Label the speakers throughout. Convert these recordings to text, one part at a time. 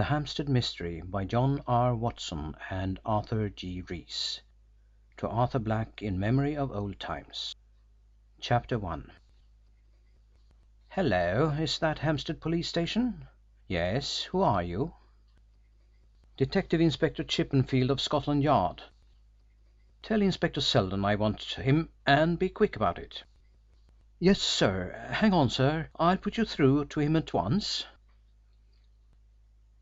Speaker 1: The Hampstead Mystery by John R. Watson and Arthur G. Rees. To Arthur Black in memory of old times. Chapter 1. Hello, is that Hampstead Police Station? Yes, who are you? Detective Inspector Chippenfield of Scotland Yard. Tell Inspector Selden I want him, and be quick about it. Yes, sir. Hang on, sir. I'll put you through to him at once.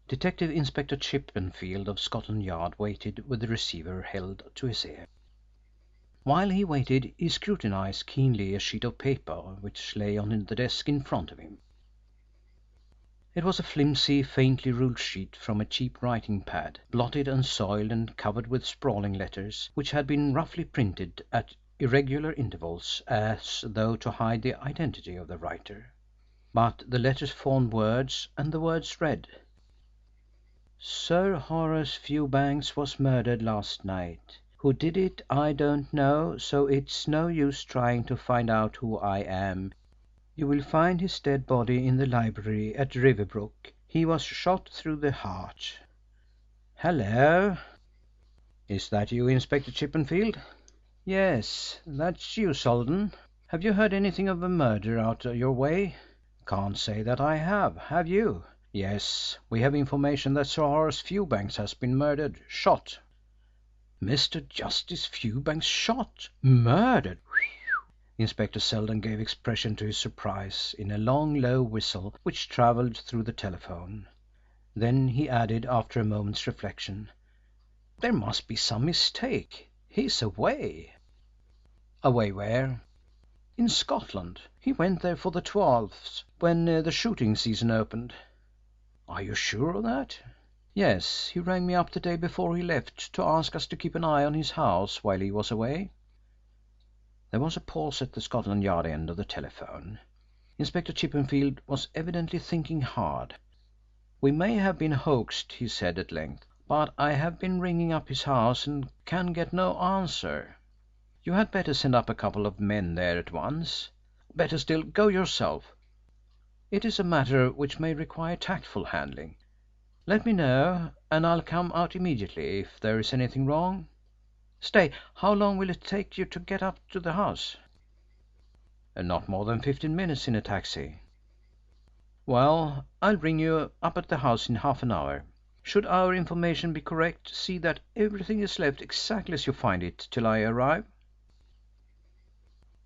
Speaker 1: Detective Inspector Chippenfield of Scotland Yard waited with the receiver held to his ear. While he waited he scrutinised keenly a sheet of paper which lay on the desk in front of him. It was a flimsy, faintly ruled sheet from a cheap writing pad, blotted and soiled and covered with sprawling letters, which had been roughly printed at irregular intervals as though to hide the identity of the writer. But the letters formed words, and the words read: Sir Horace Fewbanks was murdered last night. Who did it I don't know, so it's no use trying to find out who I am. You will find his dead body in the library at Riverbrook. He was shot through the heart. Hello. Is that you, Inspector Chippenfield? Yes, that's you, Selden. Have you heard anything of a murder out your way? Can't say that I have. Have you? Yes, we have information that Sir Horace Fewbanks has been murdered, shot. Mr. Justice Fewbanks shot? Murdered? Inspector Selden gave expression to his surprise in a long, low whistle which travelled through the telephone. Then he added, after a moment's reflection, There must be some mistake. He's away. Away where? In Scotland. He went there for the 12th, when the shooting season opened. Are you sure of that? Yes, he rang me up the day before he left to ask us to keep an eye on his house while he was away. There was a pause at the Scotland Yard end of the telephone. Inspector Chippenfield was evidently thinking hard. We may have been hoaxed, he said at length, but I have been ringing up his house and can get no answer. You had better send up a couple of men there at once. Better still, go yourself. It is a matter which may require tactful handling. Let me know, and I'll come out immediately if there is anything wrong. Stay, how long will it take you to get up to the house? Not more than 15 minutes in a taxi. Well, I'll ring you up at the house in half an hour. Should our information be correct, see that everything is left exactly as you find it till I arrive.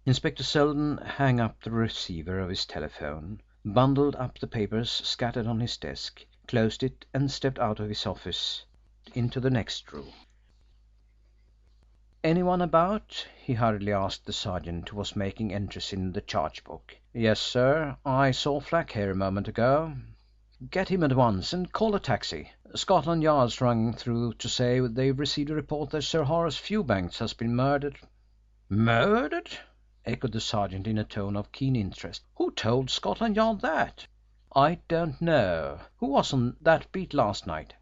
Speaker 1: Inspector Selden hung up the receiver of his telephone, bundled up the papers scattered on his desk, closed it, and stepped out of his office into the next room. Anyone about? He hurriedly asked the sergeant who was making entries in the charge book. Yes, sir. I saw Flack here a moment ago. Get him at once and call a taxi. Scotland Yard's rung through to say they've received a report that Sir Horace Fewbanks has been murdered. Murdered? Echoed the sergeant in a tone of keen interest. Who told Scotland Yard that? I don't know. Who was on that beat last night?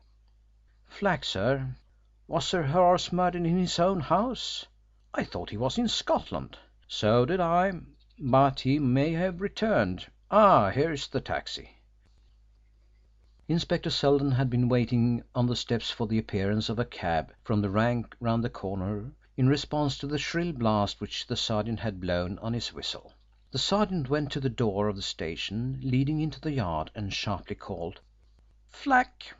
Speaker 1: Flack, sir. Was Sir Horace murdered in his own house? I thought he was in Scotland. So did I, but he may have returned. Ah, here's the taxi. Inspector Selden had been waiting on the steps for the appearance of a cab from the rank round the corner in response to the shrill blast which the sergeant had blown on his whistle. The sergeant went to the door of the station leading into the yard and sharply called, Flack.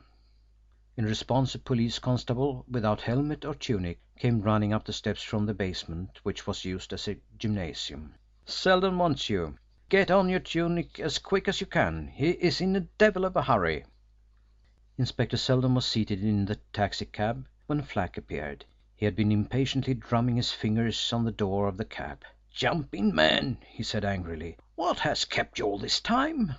Speaker 1: In response a police constable, without helmet or tunic, came running up the steps from the basement, which was used as a gymnasium. Selden wants you. Get on your tunic as quick as you can. He is in a devil of a hurry. Inspector Selden was seated in the taxicab when Flack appeared. He had been impatiently drumming his fingers on the door of the cab. Jump in, man, he said angrily. What has kept you all this time?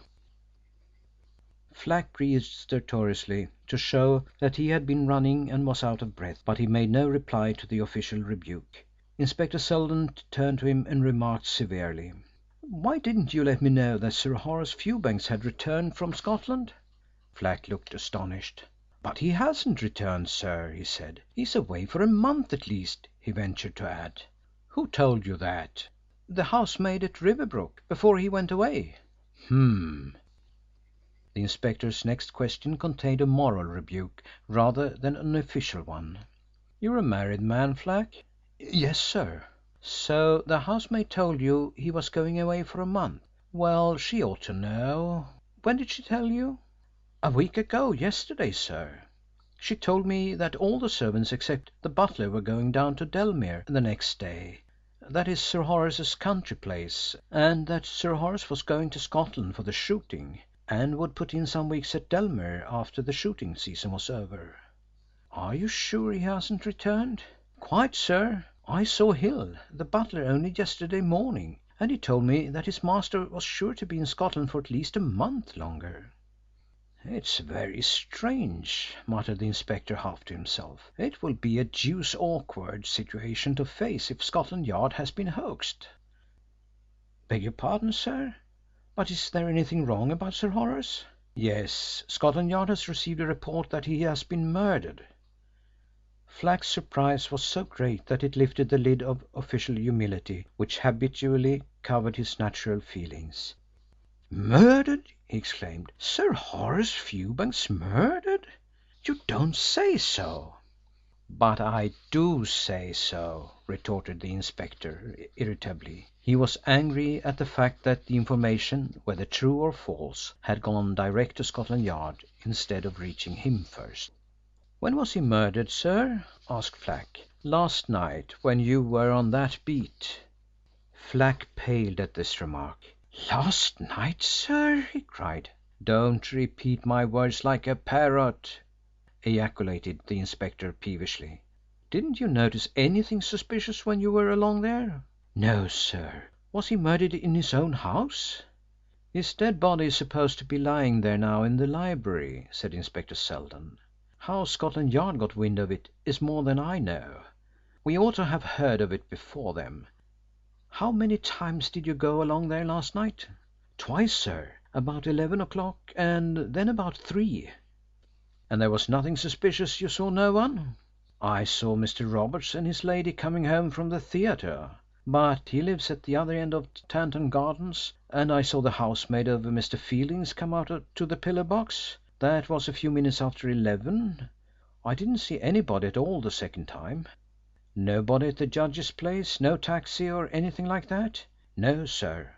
Speaker 1: Flack breathed stertorously to show that he had been running and was out of breath, but he made no reply to the official rebuke. Inspector Selden turned to him and remarked severely, Why didn't you let me know that Sir Horace Fewbanks had returned from Scotland? Flack looked astonished. But he hasn't returned, sir, he said. He's away for a month at least, he ventured to add. Who told you that? The housemaid at Riverbrook, before he went away. The inspector's next question contained a moral rebuke rather than an official one. "You're a married man, Flack?" "Yes, sir." "So the housemaid told you he was going away for a month? Well, she ought to know. When did she tell you?" "A week ago yesterday, sir. She told me that all the servants except the butler were going down to Dellmere the next day. That is Sir Horace's country place, and that Sir Horace was going to Scotland for the shooting, and would put in some weeks at Dellmere after the shooting season was over." "Are you sure he hasn't returned?" "Quite, sir. I saw Hill, the butler, only yesterday morning, and he told me that his master was sure to be in Scotland for at least a month longer." "It's very strange," muttered the inspector half to himself. "It will be a deuced awkward situation to face if Scotland Yard has been hoaxed." "Beg your pardon, sir, but is there anything wrong about Sir Horace?" "Yes. Scotland Yard has received a report that he has been murdered." Flack's surprise was so great that it lifted the lid of official humility which habitually covered his natural feelings. "Murdered!" he exclaimed. "Sir Horace Fewbanks murdered! You don't say so!" "But I do say so," retorted the inspector irritably. He was angry at the fact that the information, whether true or false, had gone direct to Scotland Yard instead of reaching him first. "When was he murdered, sir?" asked Flack. "Last night, when you were on that beat." Flack paled at this remark. "Last night, sir?" he cried. "Don't repeat my words like a parrot," ejaculated the inspector peevishly. "Didn't you notice anything suspicious when you were along there?" "No, sir. Was he murdered in his own house?" "His dead body is supposed to be lying there now in the library," said Inspector Seldon. "How Scotland Yard got wind of it is more than I know. We ought to have heard of it before them. How many times did you go along there last night?" "Twice, sir. About 11 o'clock and then about 3." "And there was nothing suspicious? You saw no one?" "I saw Mr. Roberts and his lady coming home from the theatre, but he lives at the other end of Tanton Gardens, and I saw the housemaid of Mr. Fielding's come out to the pillar box. That was a few minutes after 11. I didn't see anybody at all the second time." "Nobody at the judge's place? No taxi or anything like that?" "No, sir."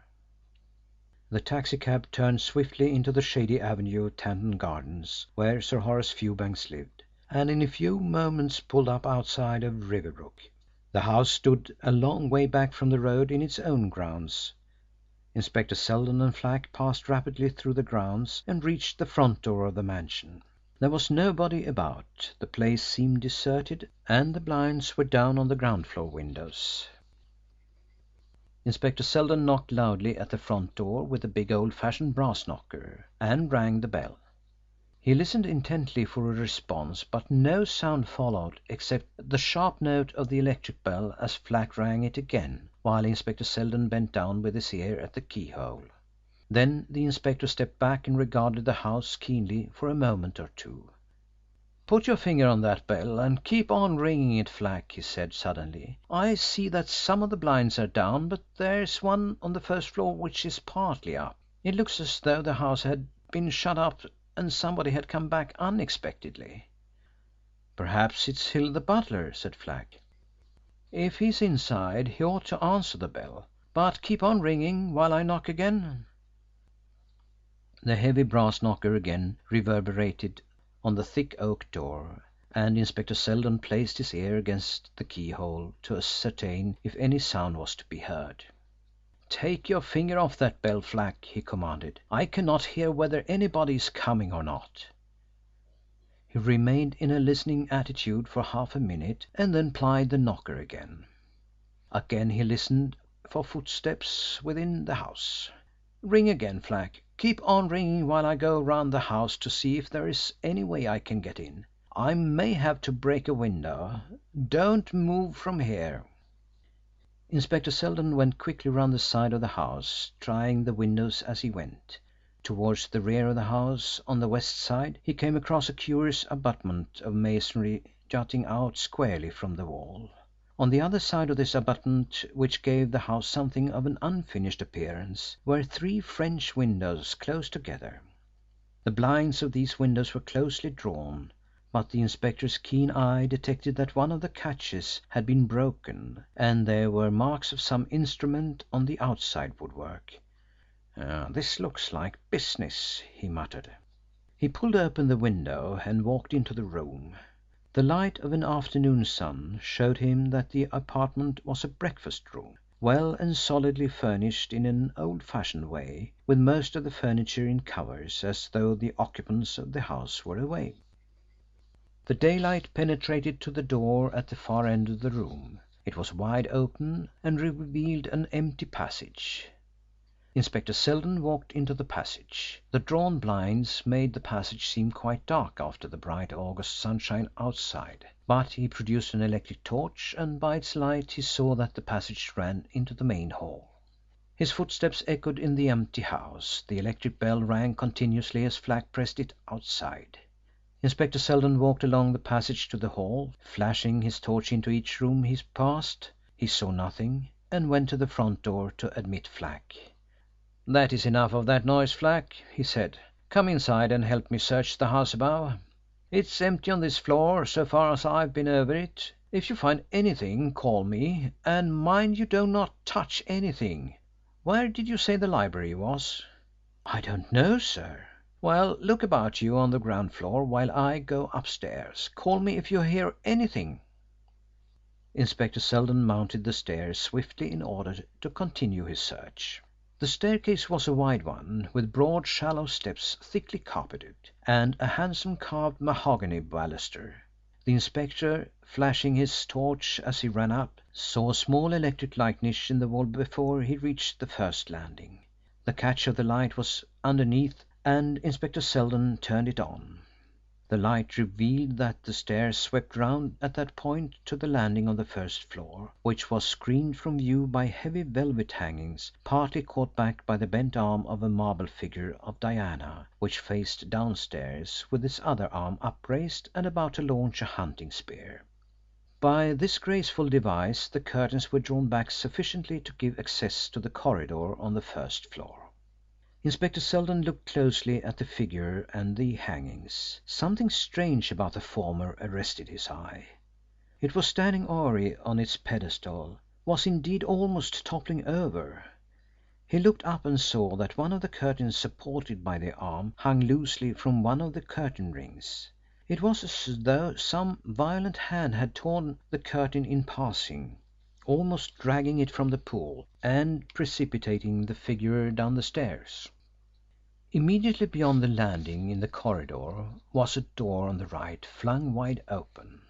Speaker 1: The taxicab turned swiftly into the shady avenue of Tanton Gardens, where Sir Horace Fewbanks lived, and in a few moments pulled up outside of Riversbrook. The house stood a long way back from the road in its own grounds. Inspector Seldon and Flack passed rapidly through the grounds and reached the front door of the mansion. There was nobody about. The place seemed deserted, and the blinds were down on the ground floor windows. Inspector Seldon knocked loudly at the front door with a big old-fashioned brass knocker, and rang the bell. He listened intently for a response, but no sound followed except the sharp note of the electric bell as Flack rang it again, while Inspector Seldon bent down with his ear at the keyhole. Then the inspector stepped back and regarded the house keenly for a moment or two. "Put your finger on that bell and keep on ringing it, Flack," he said suddenly. "I see that some of the blinds are down, but there's one on the first floor which is partly up. It looks as though the house had been shut up and somebody had come back unexpectedly." "Perhaps it's Hill the butler," said Flack. "If he's inside he ought to answer the bell. But keep on ringing while I knock again." The heavy brass knocker again reverberated on the thick oak door, and Inspector Seldon placed his ear against the keyhole to ascertain if any sound was to be heard. "Take your finger off that bell, Flack," he commanded. "I cannot hear whether anybody is coming or not." He remained in a listening attitude for half a minute and then plied the knocker again. Again he listened for footsteps within the house. "Ring again, Flack. Keep on ringing while I go round the house to see if there is any way I can get in. I may have to break a window. Don't move from here." Inspector Seldon went quickly round the side of the house, trying the windows as he went. Towards the rear of the house, on the west side, he came across a curious abutment of masonry jutting out squarely from the wall. On the other side of this abutment, which gave the house something of an unfinished appearance, were 3 French windows close together. The blinds of these windows were closely drawn, but the inspector's keen eye detected that one of the catches had been broken, and there were marks of some instrument on the outside woodwork. "This looks like business," he muttered. He pulled open the window and walked into the room. The light of an afternoon sun showed him that the apartment was a breakfast room, well and solidly furnished in an old fashioned way, with most of the furniture in covers, as though the occupants of the house were away. The daylight penetrated to the door at the far end of the room. It was wide open and revealed an empty passage. Inspector Seldon walked into the passage. The drawn blinds made the passage seem quite dark after the bright August sunshine outside, but he produced an electric torch, and by its light he saw that the passage ran into the main hall. His footsteps echoed in the empty house. The electric bell rang continuously as Flack pressed it outside. Inspector Seldon walked along the passage to the hall, flashing his torch into each room he passed. He saw nothing, and went to the front door to admit Flack. "That is enough of that noise, Flack," he said. "Come inside and help me search the house above. It's empty on this floor so far as I've been over it. If you find anything, call me, and mind you do not touch anything. Where did you say the library was?" "I don't know, sir." "Well, look about you on the ground floor while I go upstairs. Call me if you hear anything." Inspector Seldon mounted the stairs swiftly in order to continue his search. The staircase was a wide one, with broad, shallow steps thickly carpeted, and a handsome carved mahogany baluster. The inspector, flashing his torch as he ran up, saw a small electric light niche in the wall before he reached the first landing. The catch of the light was underneath, and Inspector Seldon turned it on. The light revealed that the stairs swept round at that point to the landing on the first floor, which was screened from view by heavy velvet hangings, partly caught back by the bent arm of a marble figure of Diana, which faced downstairs with its other arm upraised and about to launch a hunting spear. By this graceful device the curtains were drawn back sufficiently to give access to the corridor on the first floor. Inspector Seldon looked closely at the figure and the hangings. Something strange about the former arrested his eye. It was standing awry on its pedestal, was indeed almost toppling over. He looked up and saw that one of the curtains supported by the arm hung loosely from one of the curtain rings. It was as though some violent hand had torn the curtain in passing, almost dragging it from the pool, and precipitating the figure down the stairs. Immediately beyond the landing in the corridor was a door on the right, flung wide open.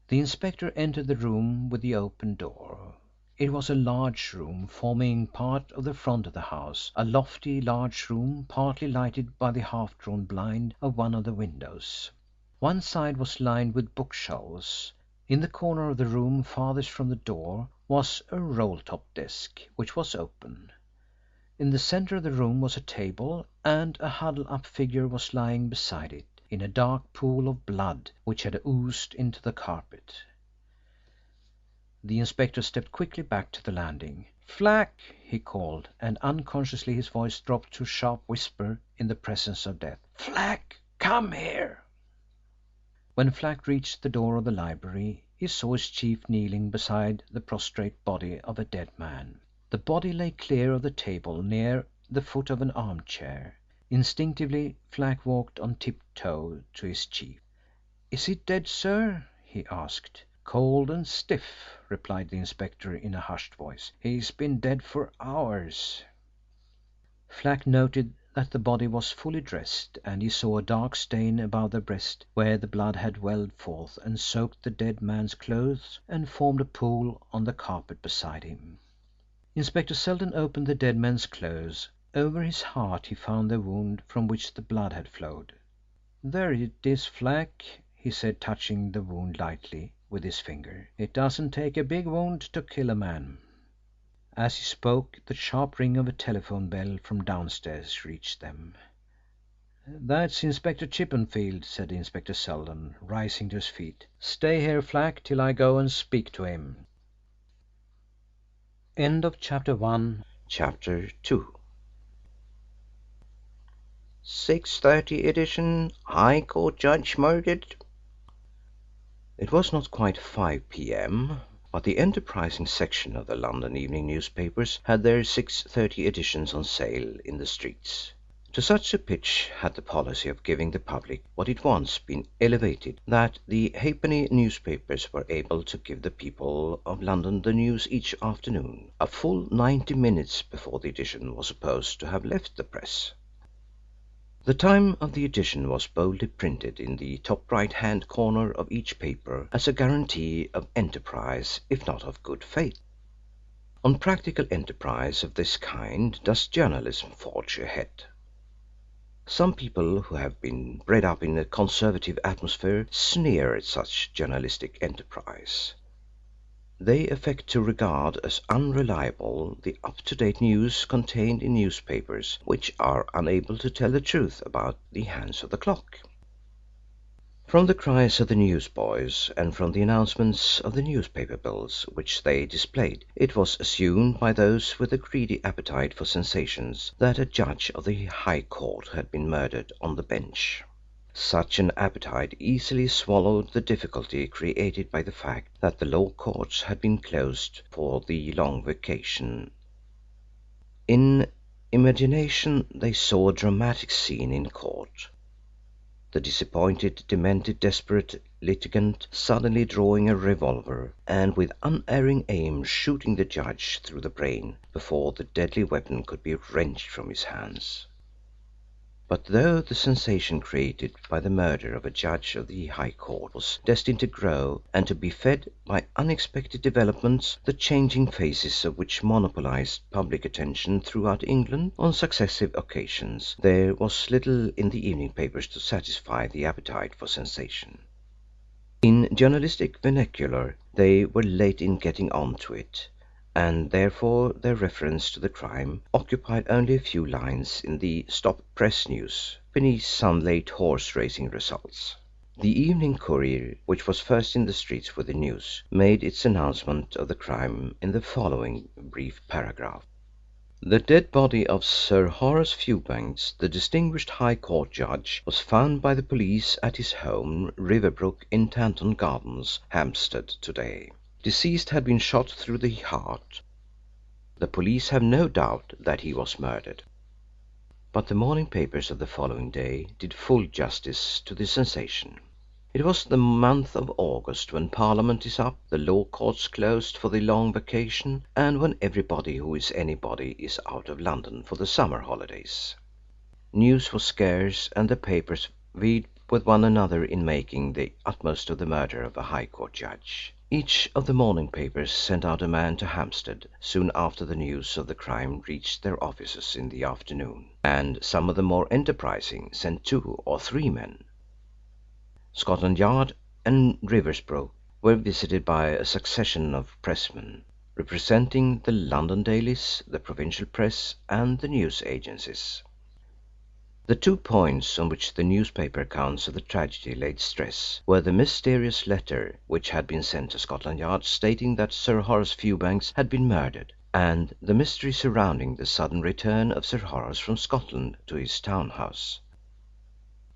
Speaker 1: The inspector entered the room with the open door. It was a large room forming part of the front of the house, a lofty, large room, partly lighted by the half drawn blind of one of the windows. One side was lined with bookshelves. In the corner of the room farthest from the door was a roll-top desk, which was open. In the centre of the room was a table, and a huddled-up figure was lying beside it, in a dark pool of blood which had oozed into the carpet. The inspector stepped quickly back to the landing. "Flack!" he called, and unconsciously his voice dropped to a sharp whisper in the presence of death. "Flack, come here!" When Flack reached the door of the library he saw his chief kneeling beside the prostrate body of a dead man. The body lay clear of the table near the foot of an armchair. Instinctively Flack walked on tiptoe to his chief. "Is he dead, sir?" he asked. "Cold and stiff," replied the inspector in a hushed voice. "He's been dead for hours." Flack noted that the body was fully dressed, and he saw a dark stain above the breast where the blood had welled forth and soaked the dead man's clothes and formed a pool on the carpet beside him. Inspector Seldon opened the dead man's clothes. Over his heart he found the wound from which the blood had flowed. "There it is, Flack," he said, touching the wound lightly with his finger. "It doesn't take a big wound to kill a man." As he spoke the sharp ring of a telephone bell from downstairs reached them. "That's Inspector Chippenfield," said Inspector Seldon, rising to his feet. "Stay here, Flack, till I go and speak to him." End of chapter 1. Chapter 2.
Speaker 2: 6:30 edition. High Court judge murdered. It was not quite 5 p.m., but the enterprising section of the London evening newspapers had their 6:30 editions on sale in the streets. To such a pitch had the policy of giving the public what it wants been elevated that the halfpenny newspapers were able to give the people of London the news each afternoon a full 90 minutes before the edition was supposed to have left the press. The time of the edition was boldly printed in the top right-hand corner of each paper as a guarantee of enterprise if not of good faith. On practical enterprise of this kind does journalism forge ahead. Some people who have been bred up in a conservative atmosphere sneer at such journalistic enterprise. They affect to regard as unreliable the up-to-date news contained in newspapers which are unable to tell the truth about the hands of the clock. From the cries of the newsboys and from the announcements of the newspaper bills which they displayed, it was assumed by those with a greedy appetite for sensations that a judge of the High Court had been murdered on the bench. Such an appetite easily swallowed the difficulty created by the fact that the law courts had been closed for the long vacation. In imagination they saw a dramatic scene in court. The disappointed, demented, desperate litigant suddenly drawing a revolver and with unerring aim shooting the judge through the brain before the deadly weapon could be wrenched from his hands. But though the sensation created by the murder of a judge of the High Court was destined to grow and to be fed by unexpected developments, the changing phases of which monopolised public attention throughout England on successive occasions, there was little in the evening papers to satisfy the appetite for sensation. In journalistic vernacular, they were late in getting on to it, and therefore their reference to the crime occupied only a few lines in the Stop Press News beneath some late horse racing results. The Evening Courier, which was first in the streets with the news, made its announcement of the crime in the following brief paragraph. The dead body of Sir Horace Fewbanks, the distinguished High Court judge, was found by the police at his home, Riverbrook, in Tanton Gardens, Hampstead, today. Deceased had been shot through the heart. The police have no doubt that he was murdered. But the morning papers of the following day did full justice to the sensation. It was the month of August, when Parliament is up, the law courts closed for the long vacation, and when everybody who is anybody is out of London for the summer holidays. News was scarce, and the papers vied with one another in making the utmost of the murder of a High Court judge. Each of the morning papers sent out a man to Hampstead soon after the news of the crime reached their offices in the afternoon, and some of the more enterprising sent 2 or 3 men. Scotland Yard and Riversbrook were visited by a succession of pressmen, representing the London dailies, the provincial press, and the news agencies. The 2 points on which the newspaper accounts of the tragedy laid stress were the mysterious letter which had been sent to Scotland Yard stating that Sir Horace Fewbanks had been murdered, and the mystery surrounding the sudden return of Sir Horace from Scotland to his town house.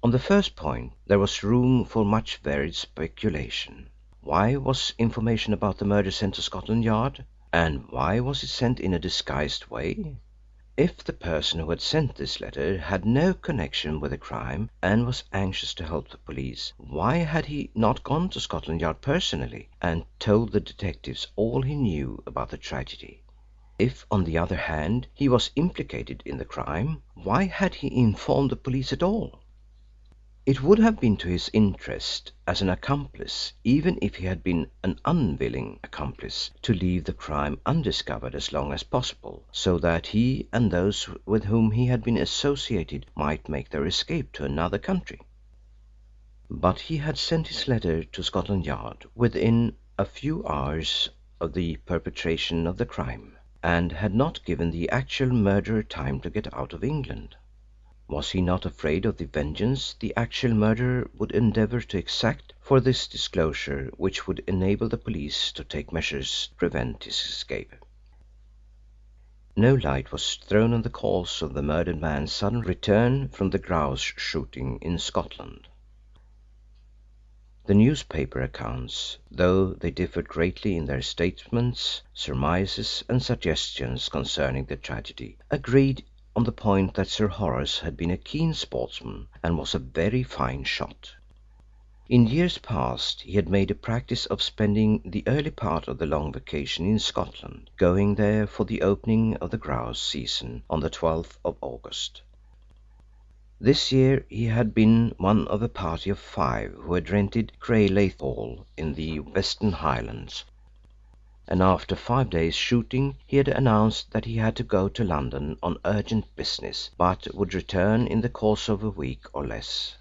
Speaker 2: On the first point there was room for much varied speculation. Why was information about the murder sent to Scotland Yard, and why was it sent in a disguised way? If the person who had sent this letter had no connection with the crime and was anxious to help the police, why had he not gone to Scotland Yard personally and told the detectives all he knew about the tragedy? If, on the other hand, he was implicated in the crime, why had he informed the police at all? It would have been to his interest as an accomplice, even if he had been an unwilling accomplice, to leave the crime undiscovered as long as possible, so that he and those with whom he had been associated might make their escape to another country. But he had sent his letter to Scotland Yard within a few hours of the perpetration of the crime, and had not given the actual murderer time to get out of England. Was he not afraid of the vengeance the actual murderer would endeavour to exact for this disclosure, which would enable the police to take measures to prevent his escape? No light was thrown on the cause of the murdered man's sudden return from the grouse shooting in Scotland. The newspaper accounts, though they differed greatly in their statements, surmises and suggestions concerning the tragedy, agreed on the point that Sir Horace had been a keen sportsman and was a very fine shot. In years past he had made a practice of spending the early part of the long vacation in Scotland, going there for the opening of the grouse season on the 12th of August. This year he had been one of a party of 5 who had rented Craigleith Hall in the Western Highlands, and after 5 days' shooting he had announced that he had to go to London on urgent business, but would return in the course of a week or less.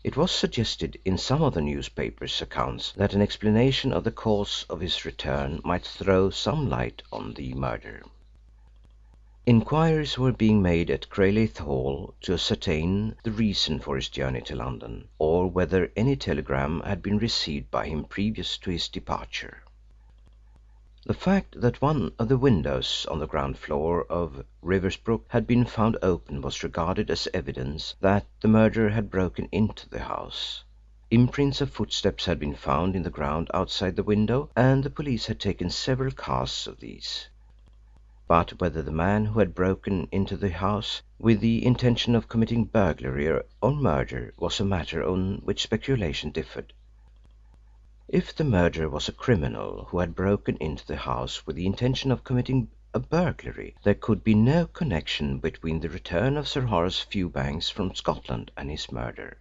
Speaker 2: It was suggested in some of the newspapers' accounts that an explanation of the cause of his return might throw some light on the murder. Inquiries were being made at Craigleith Hall to ascertain the reason for his journey to London, or whether any telegram had been received by him previous to his departure. The fact that one of the windows on the ground floor of Riversbrook had been found open was regarded as evidence that the murderer had broken into the house. Imprints of footsteps had been found in the ground outside the window, and the police had taken several casts of these. But whether the man who had broken into the house with the intention of committing burglary or murder was a matter on which speculation differed. If the murderer was a criminal who had broken into the house with the intention of committing a burglary, there could be no connection between the return of Sir Horace Fewbanks from Scotland and his murder.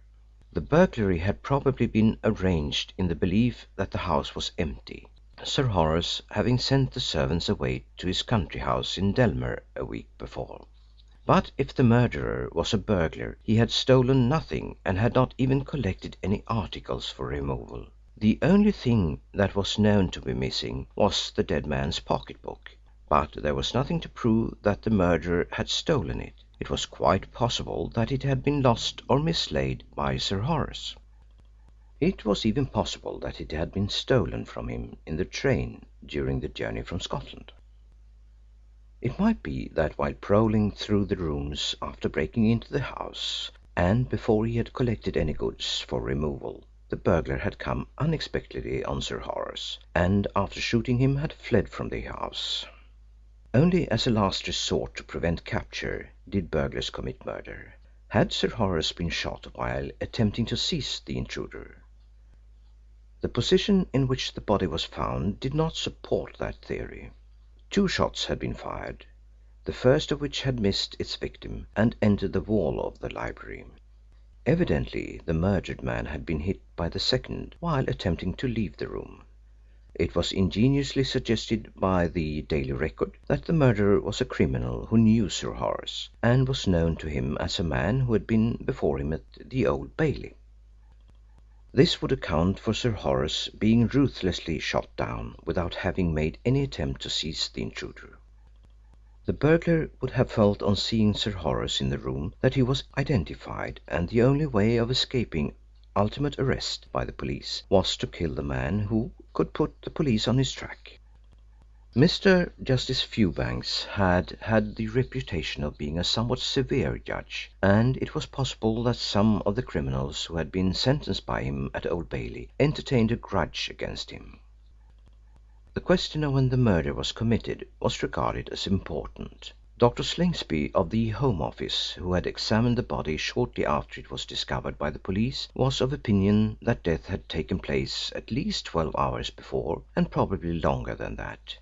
Speaker 2: The burglary had probably been arranged in the belief that the house was empty, Sir Horace having sent the servants away to his country house in Delmer a week before. But if the murderer was a burglar, he had stolen nothing and had not even collected any articles for removal. The only thing that was known to be missing was the dead man's pocketbook, but there was nothing to prove that the murderer had stolen it. It was quite possible that it had been lost or mislaid by Sir Horace. It was even possible that it had been stolen from him in the train during the journey from Scotland. It might be that while prowling through the rooms after breaking into the house, and before he had collected any goods for removal, the burglar had come unexpectedly on Sir Horace, and after shooting him had fled from the house. Only as a last resort to prevent capture did burglars commit murder. Had Sir Horace been shot while attempting to seize the intruder? The position in which the body was found did not support that theory. 2 shots had been fired, the first of which had missed its victim and entered the wall of the library. Evidently the murdered man had been hit by the second while attempting to leave the room. It was ingeniously suggested by the Daily Record that the murderer was a criminal who knew Sir Horace, and was known to him as a man who had been before him at the Old Bailey. This would account for Sir Horace being ruthlessly shot down without having made any attempt to seize the intruder. The burglar would have felt on seeing Sir Horace in the room that he was identified, and the only way of escaping ultimate arrest by the police was to kill the man who could put the police on his track. Mr. Justice Fewbanks had the reputation of being a somewhat severe judge, and it was possible that some of the criminals who had been sentenced by him at Old Bailey entertained a grudge against him. The question of when the murder was committed was regarded as important. Dr. Slingsby of the Home Office, who had examined the body shortly after it was discovered by the police, was of opinion that death had taken place at least 12 hours before, and probably longer than that.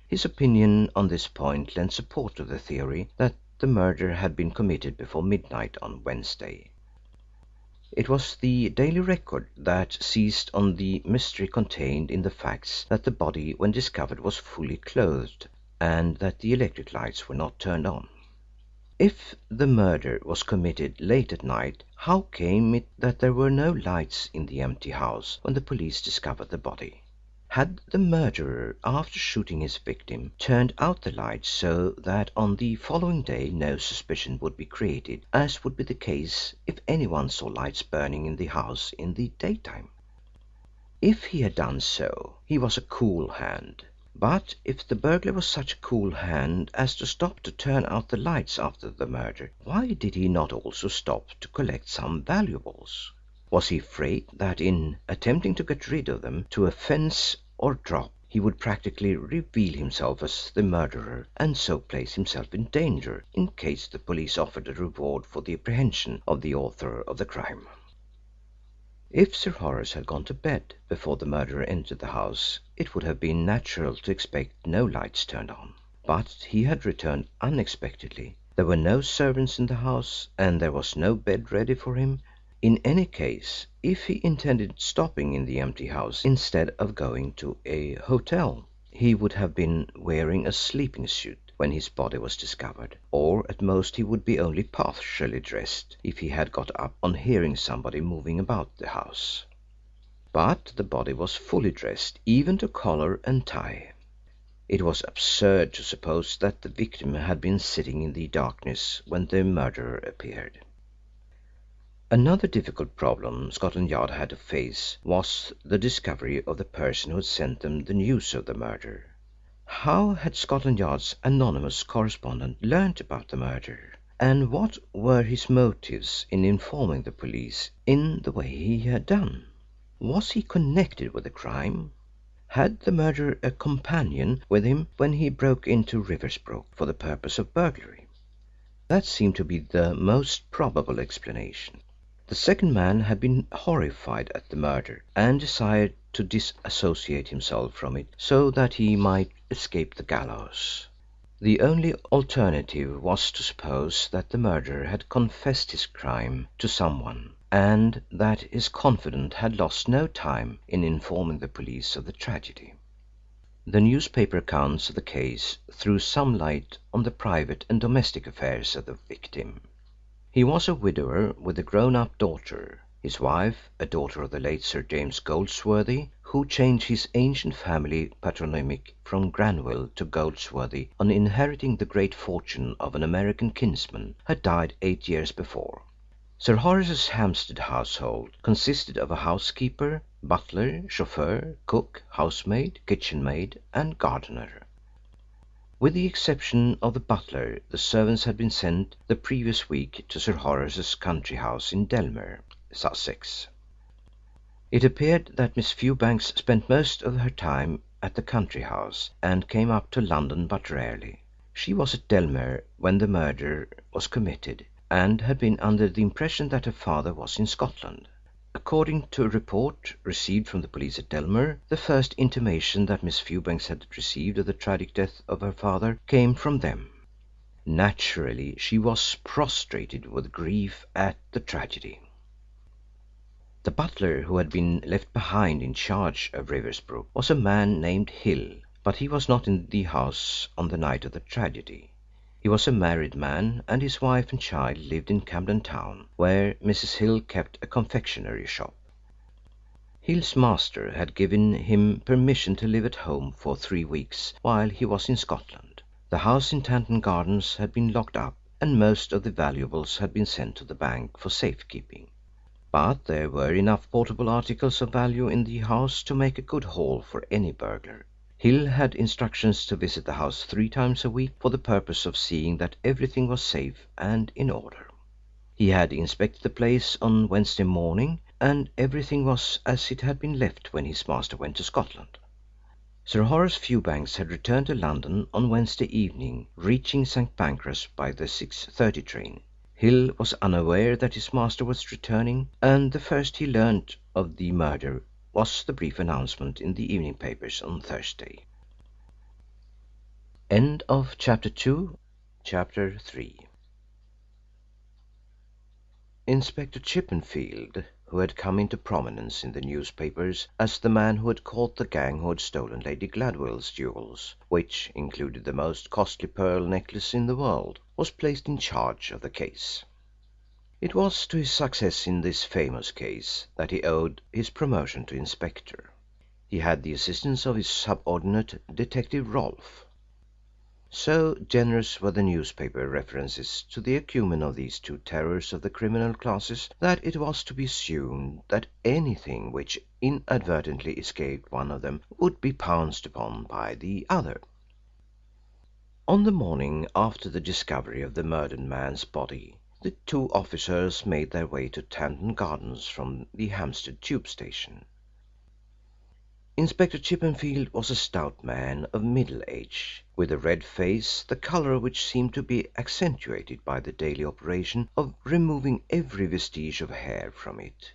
Speaker 2: His opinion on this point lent support to the theory that the murder had been committed before midnight on Wednesday. It was the Daily Record that seized on the mystery contained in the facts that the body when discovered was fully clothed and that the electric lights were not turned on. If the murder was committed late at night, how came it that there were no lights in the empty house when the police discovered the body? Had the murderer, after shooting his victim, turned out the lights so that on the following day no suspicion would be created, as would be the case if anyone saw lights burning in the house in the daytime? If he had done so, he was a cool hand. But if the burglar was such a cool hand as to stop to turn out the lights after the murder, why did he not also stop to collect some valuables? Was he afraid that in attempting to get rid of them to a fence or drop he would practically reveal himself as the murderer and so place himself in danger in case the police offered a reward for the apprehension of the author of the crime? If Sir Horace had gone to bed before the murderer entered the house it would have been natural to expect no lights turned on. But he had returned unexpectedly. There were no servants in the house and there was no bed ready for him. In any case, if he intended stopping in the empty house instead of going to a hotel, he would have been wearing a sleeping suit when his body was discovered, or at most he would be only partially dressed if he had got up on hearing somebody moving about the house. But the body was fully dressed, even to collar and tie. It was absurd to suppose that the victim had been sitting in the darkness when the murderer appeared. Another difficult problem Scotland Yard had to face was the discovery of the person who had sent them the news of the murder. How had Scotland Yard's anonymous correspondent learnt about the murder, and what were his motives in informing the police in the way he had done? Was he connected with the crime? Had the murderer a companion with him when he broke into Riversbrook for the purpose of burglary? That seemed to be the most probable explanation. The second man had been horrified at the murder and desired to disassociate himself from it so that he might escape the gallows. The only alternative was to suppose that the murderer had confessed his crime to someone and that his confidant had lost no time in informing the police of the tragedy. The newspaper accounts of the case threw some light on the private and domestic affairs of the victim. He was a widower with a grown-up daughter. His wife, a daughter of the late Sir James Goldsworthy, who changed his ancient family patronymic from Granville to Goldsworthy on inheriting the great fortune of an American kinsman, had died 8 years before. Sir Horace's Hampstead household consisted of a housekeeper, butler, chauffeur, cook, housemaid, kitchenmaid, and gardener. With the exception of the butler, the servants had been sent the previous week to Sir Horace's country house in Delmere, Sussex. It appeared that Miss Fewbanks spent most of her time at the country house and came up to London but rarely. She was at Delmere when the murder was committed and had been under the impression that her father was in Scotland. According to a report received from the police at Delmere, the first intimation that Miss Fewbanks had received of the tragic death of her father came from them. Naturally, she was prostrated with grief at the tragedy. The butler who had been left behind in charge of Riversbrook was a man named Hill, but he was not in the house on the night of the tragedy. He was a married man, and his wife and child lived in Camden Town, where Mrs. Hill kept a confectionery shop. Hill's master had given him permission to live at home for 3 weeks while he was in Scotland. The house in Tanton Gardens had been locked up, and most of the valuables had been sent to the bank for safekeeping. But there were enough portable articles of value in the house to make a good haul for any burglar. Hill had instructions to visit the house 3 times a week for the purpose of seeing that everything was safe and in order. He had inspected the place on Wednesday morning, and everything was as it had been left when his master went to Scotland. Sir Horace Fewbanks had returned to London on Wednesday evening, reaching St. Pancras by the 6:30 train. Hill was unaware that his master was returning, and the first he learned of the murder was the brief announcement in the evening papers on Thursday. End of Chapter 2. Chapter 3. Inspector Chippenfield, who had come into prominence in the newspapers as the man who had caught the gang who had stolen Lady Gladwell's jewels, which included the most costly pearl necklace in the world, was placed in charge of the case. It was to his success in this famous case that he owed his promotion to inspector. He had the assistance of his subordinate, Detective Rolfe. So generous were the newspaper references to the acumen of these two terrors of the criminal classes that it was to be assumed that anything which inadvertently escaped one of them would be pounced upon by the other. On the morning after the discovery of the murdered man's body, the two officers made their way to Tanton Gardens from the Hampstead tube station. Inspector Chippenfield was a stout man of middle age, with a red face, the colour of which seemed to be accentuated by the daily operation of removing every vestige of hair from it.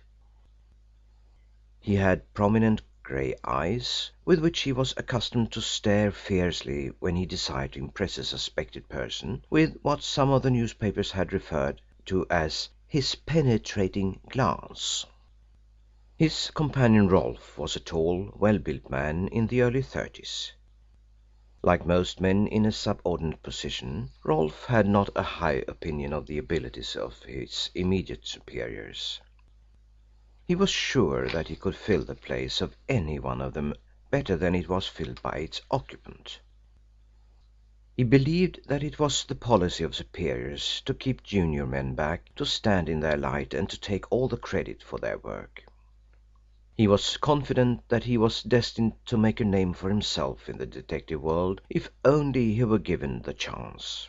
Speaker 2: He had prominent grey eyes, with which he was accustomed to stare fiercely when he desired to impress a suspected person with what some of the newspapers had referred to as his penetrating glance. His companion Rolfe was a tall, well-built man in the early 30s. Like most men in a subordinate position, Rolfe had not a high opinion of the abilities of his immediate superiors. He was sure that he could fill the place of any one of them better than it was filled by its occupant. He believed that it was the policy of superiors to keep junior men back, to stand in their light and to take all the credit for their work. He was confident that he was destined to make a name for himself in the detective world if only he were given the chance.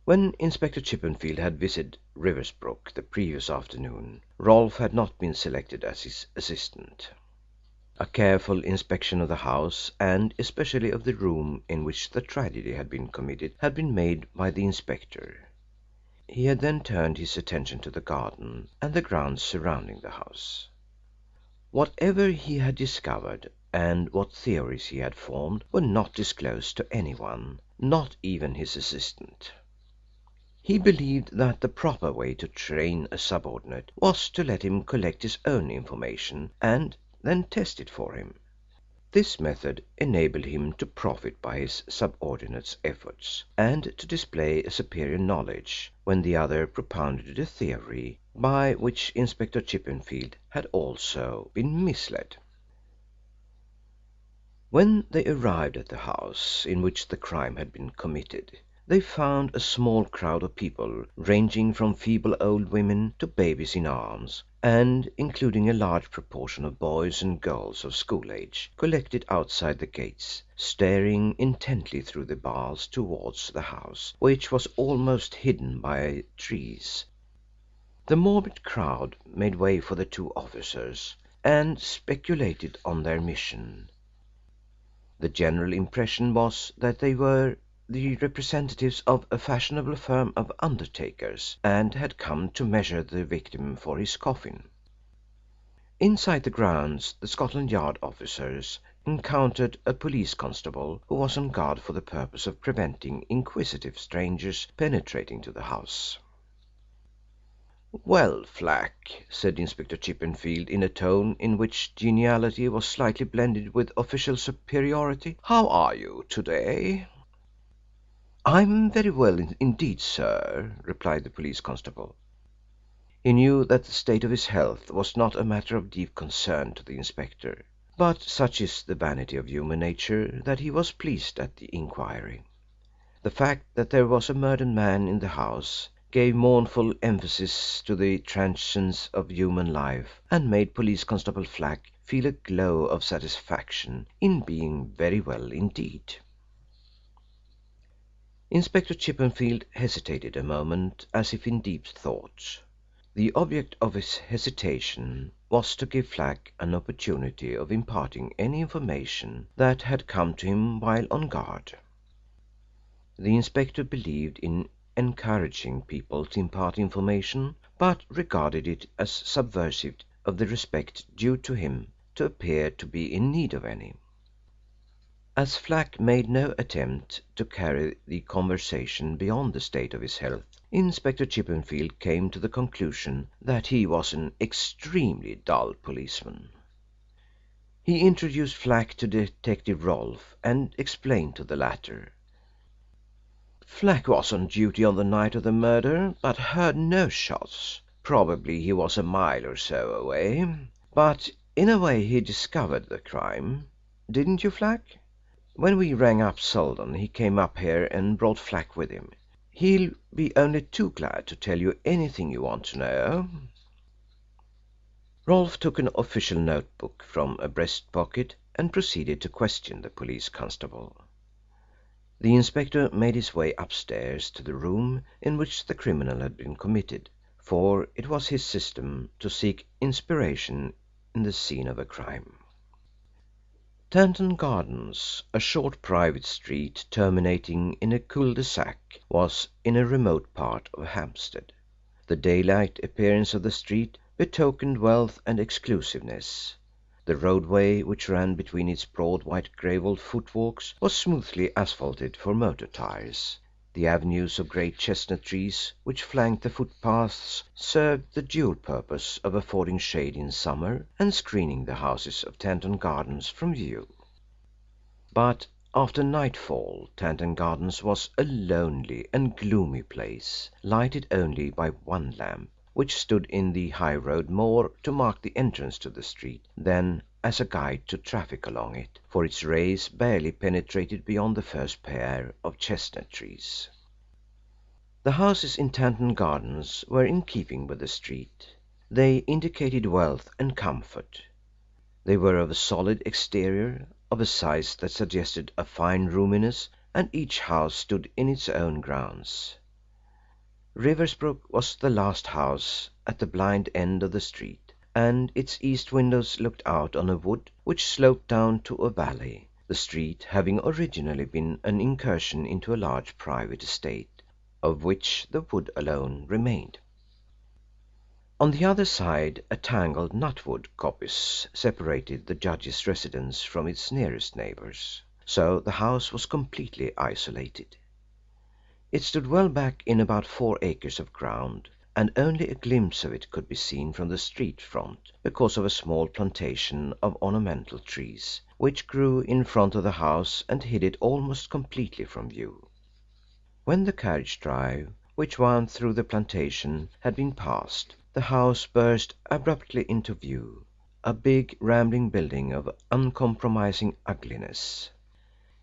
Speaker 2: When Inspector Chippenfield had visited Riversbrook the previous afternoon, Rolfe had not been selected as his assistant. A careful inspection of the house, and especially of the room in which the tragedy had been committed, had been made by the inspector. He had then turned his attention to the garden and the grounds surrounding the house. Whatever he had discovered and what theories he had formed were not disclosed to anyone, not even his assistant. He believed that the proper way to train a subordinate was to let him collect his own information and then test it for him. This method enabled him to profit by his subordinate's efforts, and to display a superior knowledge when the other propounded a theory by which Inspector Chippenfield had also been misled. When they arrived at the house in which the crime had been committed, they found a small crowd of people, ranging from feeble old women to babies in arms, and including a large proportion of boys and girls of school age, collected outside the gates, staring intently through the bars towards the house, which was almost hidden by trees. The morbid crowd made way for the two officers and speculated on their mission. The general impression was that they were the representatives of a fashionable firm of undertakers and had come to measure the victim for his coffin. Inside the grounds the Scotland Yard officers encountered a police constable who was on guard for the purpose of preventing inquisitive strangers penetrating to the house. "Well, Flack," said Inspector Chippenfield in a tone in which geniality was slightly blended with official superiority, "how are you today?" "I'm very well indeed, sir," replied the police constable. He knew that the state of his health was not a matter of deep concern to the inspector, but such is the vanity of human nature that he was pleased at the inquiry. The fact that there was a murdered man in the house gave mournful emphasis to the transience of human life, and made Police Constable Flack feel a glow of satisfaction in being very well indeed. Inspector Chippenfield hesitated a moment, as if in deep thought. The object of his hesitation was to give Flack an opportunity of imparting any information that had come to him while on guard. The inspector believed in encouraging people to impart information, but regarded it as subversive of the respect due to him to appear to be in need of any. As Flack made no attempt to carry the conversation beyond the state of his health, Inspector Chippenfield came to the conclusion that he was an extremely dull policeman. He introduced Flack to Detective Rolfe and explained to the latter. "Flack was on duty on the night of the murder, but heard no shots. Probably he was a mile or so away. But in a way he discovered the crime. Didn't you, Flack?" When we rang up Selden he came up here and brought Flack with him. He'll be only too glad to tell you anything you want to know." Rolfe took an official notebook from a breast pocket and proceeded to question the police constable. The inspector made his way upstairs to the room in which the criminal had been committed, for it was his system to seek inspiration in the scene of a crime. Tanton Gardens, a short private street terminating in a cul-de-sac, was in a remote part of Hampstead. The daylight appearance of the street betokened wealth and exclusiveness. The roadway, which ran between its broad white gravelled footwalks, was smoothly asphalted for motor tyres. The avenues of great chestnut trees which flanked the footpaths served the dual purpose of affording shade in summer and screening the houses of Tanton Gardens from view. But after nightfall Tanton Gardens was a lonely and gloomy place, lighted only by one lamp, which stood in the high road more to mark the entrance to the street than as a guide to traffic along it, for its rays barely penetrated beyond the first pair of chestnut trees. The houses in Tanton Gardens were in keeping with the street. They indicated wealth and comfort. They were of a solid exterior, of a size that suggested a fine roominess, and each house stood in its own grounds. Riversbrook was the last house at the blind end of the street, and its east windows looked out on a wood which sloped down to a valley, the street having originally been an incursion into a large private estate, of which the wood alone remained. On the other side a tangled nutwood coppice separated the judge's residence from its nearest neighbours, so the house was completely isolated. It stood well back in about 4 acres of ground, and only a glimpse of it could be seen from the street front because of a small plantation of ornamental trees which grew in front of the house and hid it almost completely from view. When the carriage drive, which wound through the plantation, had been passed, the house burst abruptly into view, a big rambling building of uncompromising ugliness.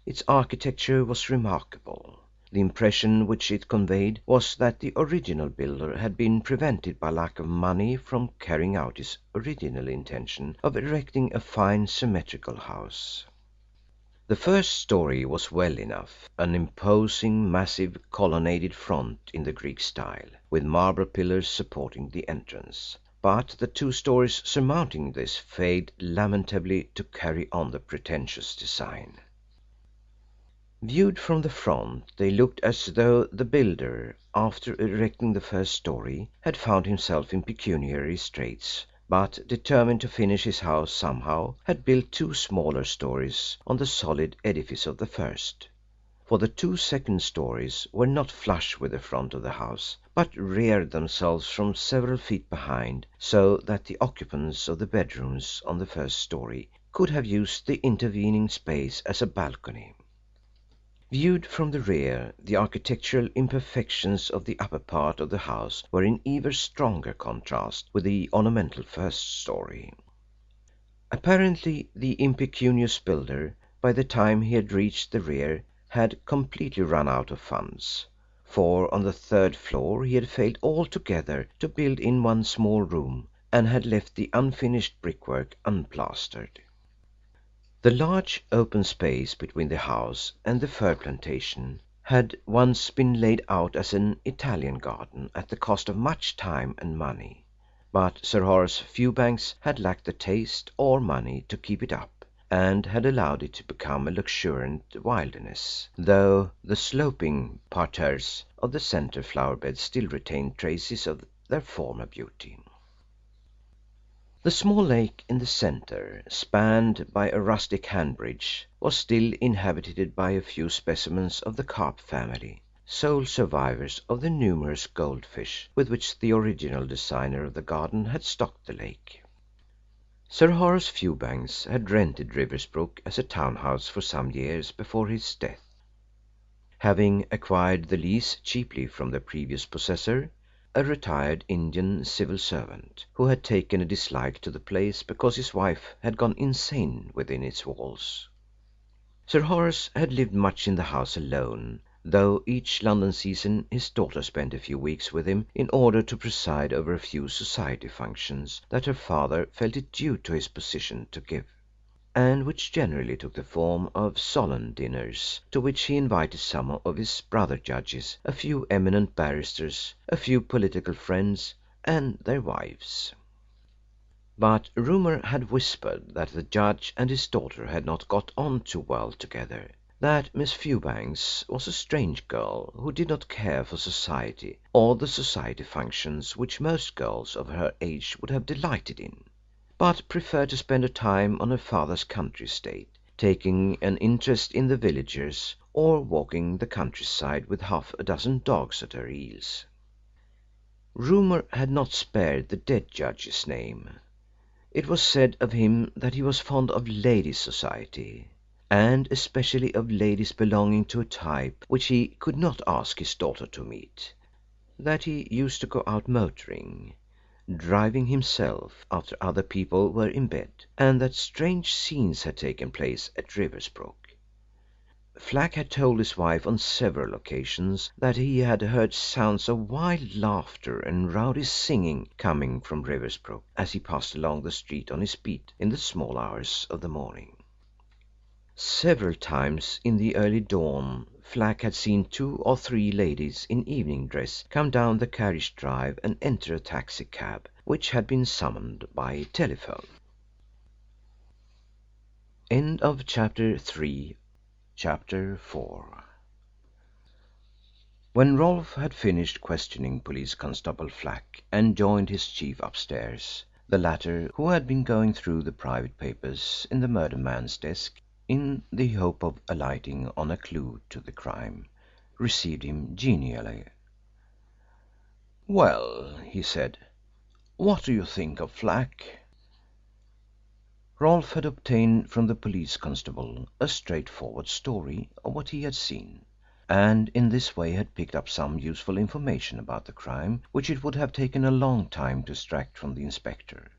Speaker 2: Its architecture was remarkable. The impression which it conveyed was that the original builder had been prevented by lack of money from carrying out his original intention of erecting a fine symmetrical house. The first story was well enough, an imposing, massive, colonnaded front in the Greek style, with marble pillars supporting the entrance, but the 2 stories surmounting this failed lamentably to carry on the pretentious design. Viewed from the front they looked as though the builder, after erecting the first story, had found himself in pecuniary straits, but, determined to finish his house somehow, had built 2 smaller stories on the solid edifice of the first. For the 2 second stories were not flush with the front of the house, but reared themselves from several feet behind, so that the occupants of the bedrooms on the first story could have used the intervening space as a balcony. Viewed from the rear, the architectural imperfections of the upper part of the house were in even stronger contrast with the ornamental first story. Apparently the impecunious builder, by the time he had reached the rear, had completely run out of funds, for on the 3rd floor he had failed altogether to build in one small room and had left the unfinished brickwork unplastered. The large open space between the house and the fir plantation had once been laid out as an Italian garden at the cost of much time and money, but Sir Horace Fewbanks had lacked the taste or money to keep it up, and had allowed it to become a luxuriant wilderness, though the sloping parterres of the centre flower beds still retained traces of their former beauty. The small lake in the centre, spanned by a rustic hand bridge, was still inhabited by a few specimens of the carp family, sole survivors of the numerous goldfish with which the original designer of the garden had stocked the lake. Sir Horace Fewbanks had rented Riversbrook as a town house for some years before his death. Having acquired the lease cheaply from the previous possessor, a retired Indian civil servant, who had taken a dislike to the place because his wife had gone insane within its walls. Sir Horace had lived much in the house alone, though each London season his daughter spent a few weeks with him in order to preside over a few society functions that her father felt it due to his position to give, and which generally took the form of solemn dinners, to which he invited some of his brother judges, a few eminent barristers, a few political friends, and their wives. But rumour had whispered that the judge and his daughter had not got on too well together, that Miss Fewbanks was a strange girl who did not care for society or the society functions which most girls of her age would have delighted in, but preferred to spend her time on her father's country estate, taking an interest in the villagers, or walking the countryside with half a dozen dogs at her heels. Rumour had not spared the dead judge's name. It was said of him that he was fond of ladies' society, and especially of ladies belonging to a type which he could not ask his daughter to meet, that he used to go out motoring, driving himself after other people were in bed, and that strange scenes had taken place at Riversbrook. Flack had told his wife on several occasions that he had heard sounds of wild laughter and rowdy singing coming from Riversbrook as he passed along the street on his beat in the small hours of the morning. Several times in the early dawn Flack had seen 2 or 3 ladies in evening dress come down the carriage drive and enter a taxi cab which had been summoned by telephone. End of chapter 3. Chapter 4. When Rolfe had finished questioning Police Constable Flack and joined his chief upstairs, the latter, who had been going through the private papers in the murdered man's desk in the hope of alighting on a clue to the crime, received him genially. "Well," he said, "what do you think of Flack?" Rolfe had obtained from the police constable a straightforward story of what he had seen, and in this way had picked up some useful information about the crime which it would have taken a long time to extract from the inspector.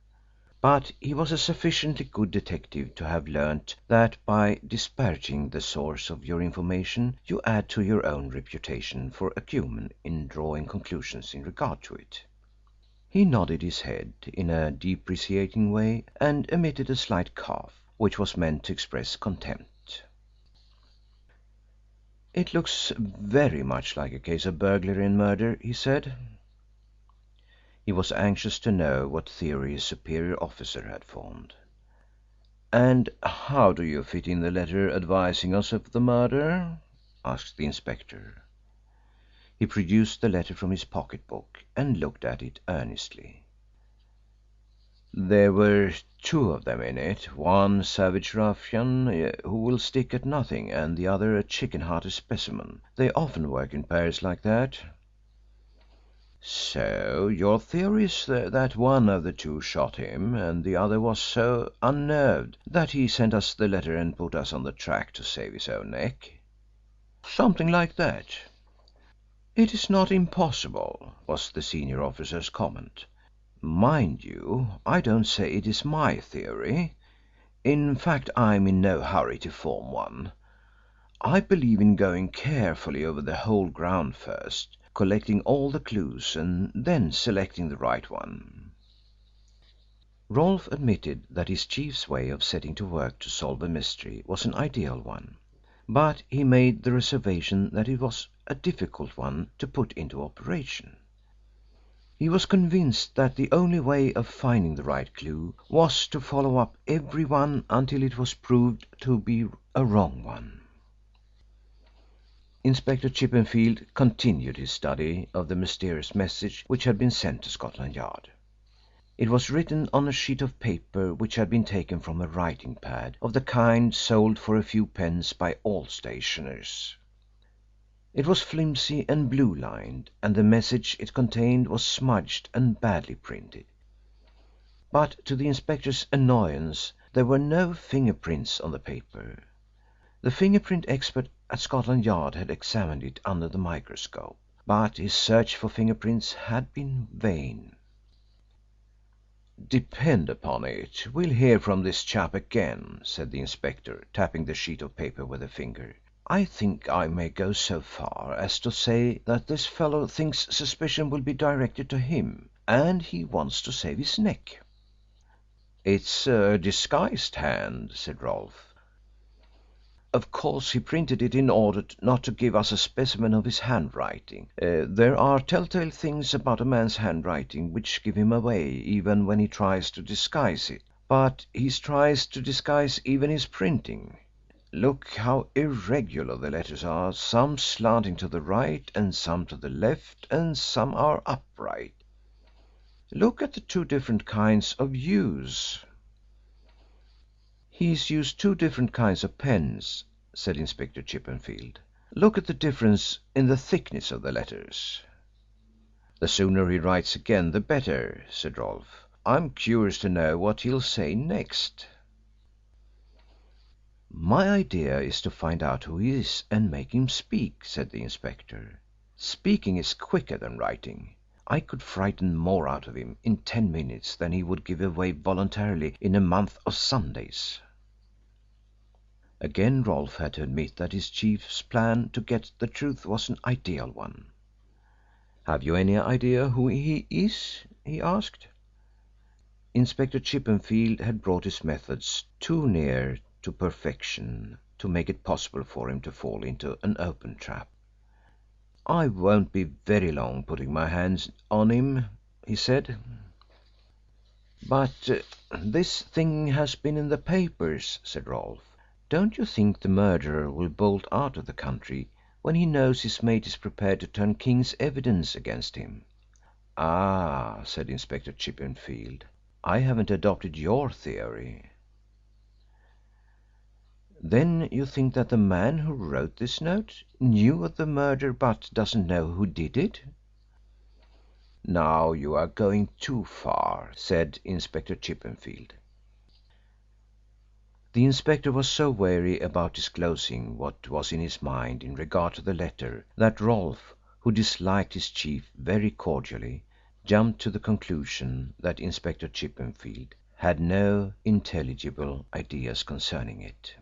Speaker 2: But he was a sufficiently good detective to have learnt that by disparaging the source of your information you add to your own reputation for acumen in drawing conclusions in regard to it. He nodded his head in a depreciating way and emitted a slight cough, which was meant to express contempt. "It looks very much like a case of burglary and murder," he said. He was anxious to know what theory his superior officer had formed. "And how do you fit in the letter advising us of the murder?" asked the inspector. He produced the letter from his pocket book and looked at it earnestly. "There were 2 of them in it, one savage ruffian who will stick at nothing and the other a chicken-hearted specimen. They often work in pairs like that." "So your theory is that one of the 2 shot him and the other was so unnerved that he sent us the letter and put us on the track to save his own neck?" "Something like that." "It is not impossible," was the senior officer's comment. "Mind you, I don't say it is my theory. In fact, I am in no hurry to form one. I believe in going carefully over the whole ground first, collecting all the clues and then selecting the right one." Rolfe admitted that his chief's way of setting to work to solve a mystery was an ideal one, but he made the reservation that it was a difficult one to put into operation. He was convinced that the only way of finding the right clue was to follow up every one until it was proved to be a wrong one. Inspector Chippenfield continued his study of the mysterious message which had been sent to Scotland Yard. It was written on a sheet of paper which had been taken from a writing pad of the kind sold for a few pence by all stationers. It was flimsy and blue-lined, and the message it contained was smudged and badly printed. But to the inspector's annoyance there were no fingerprints on the paper. The fingerprint expert at Scotland Yard had examined it under the microscope, but his search for fingerprints had been vain. Depend upon it, we'll hear from this chap again, said the inspector, tapping the sheet of paper with a finger. I think I may go so far as to say that this fellow thinks suspicion will be directed to him, and he wants to save his neck. It's a disguised hand, said Rolfe. Of course he printed it in order not to give us a specimen of his handwriting. There are telltale things about a man's handwriting which give him away even when he tries to disguise it. But he tries to disguise even his printing. Look how irregular the letters are, some slanting to the right and some to the left, and some are upright. Look at the two different kinds of U's. He's used two different kinds of pens, said Inspector Chippenfield. Look at the difference in the thickness of the letters. The sooner he writes again the better, said Rolfe. I'm curious to know what he'll say next. My idea is to find out who he is and make him speak, said the inspector. Speaking is quicker than writing. I could frighten more out of him in 10 minutes than he would give away voluntarily in a month of Sundays. Again Rolfe had to admit that his chief's plan to get the truth was an ideal one. Have you any idea who he is? He asked. Inspector Chippenfield had brought his methods too near to perfection to make it possible for him to fall into an open trap. I won't be very long putting my hands on him, he said. But this thing has been in the papers, said Rolfe. Don't you think the murderer will bolt out of the country when he knows his mate is prepared to turn King's evidence against him? Ah, said Inspector Chippenfield. I haven't adopted your theory. Then you think that the man who wrote this note knew of the murder but doesn't know who did it? Now you are going too far, said Inspector Chippenfield. The inspector was so wary about disclosing what was in his mind in regard to the letter that Rolfe, who disliked his chief very cordially, jumped to the conclusion that Inspector Chippenfield had no intelligible ideas concerning it.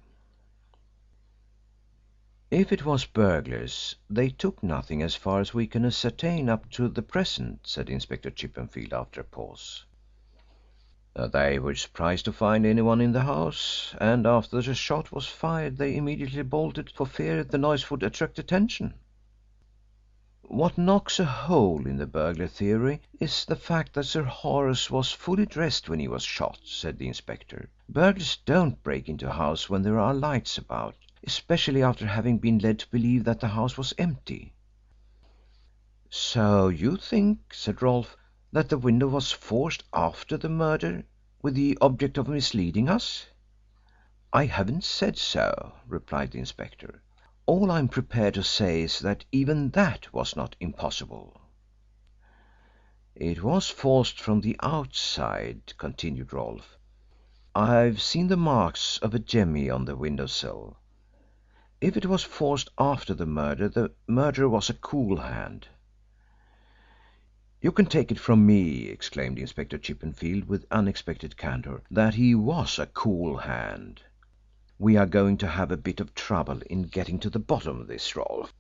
Speaker 2: If it was burglars, they took nothing as far as we can ascertain up to the present, said Inspector Chippenfield after a pause. They were surprised to find anyone in the house, and after the shot was fired they immediately bolted for fear the noise would attract attention. What knocks a hole in the burglar theory is the fact that Sir Horace was fully dressed when he was shot, said the inspector. Burglars don't break into a house when there are lights about, especially after having been led to believe that the house was empty. So you think, said Rolfe, that the window was forced after the murder with the object of misleading us? I haven't said so, replied the inspector. All I'm prepared to say is that even that was not impossible. It was forced from the outside, continued Rolfe. I've seen the marks of a jemmy on the window sill. If it was forced after the murderer was a cool hand. You can take it from me, exclaimed Inspector Chippenfield with unexpected candour, that he was a cool hand. We are going to have a bit of trouble in getting to the bottom of this, Rolfe.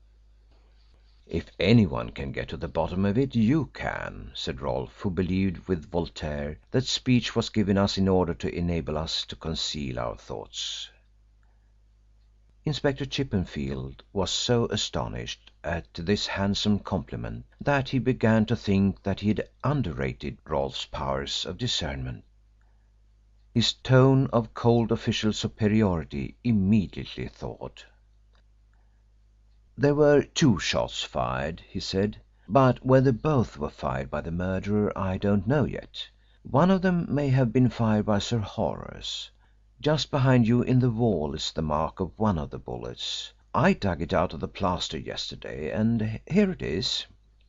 Speaker 2: If anyone can get to the bottom of it, you can, said Rolfe, who believed with Voltaire that speech was given us in order to enable us to conceal our thoughts. Inspector Chippenfield was so astonished at this handsome compliment that he began to think that he had underrated Rolfe's powers of discernment. His tone of cold official superiority immediately thawed. There were 2 shots fired, he said, but whether both were fired by the murderer I don't know yet. One of them may have been fired by Sir Horace. Just behind you in the wall is the mark of one of the bullets. I dug it out of the plaster yesterday, and here it is.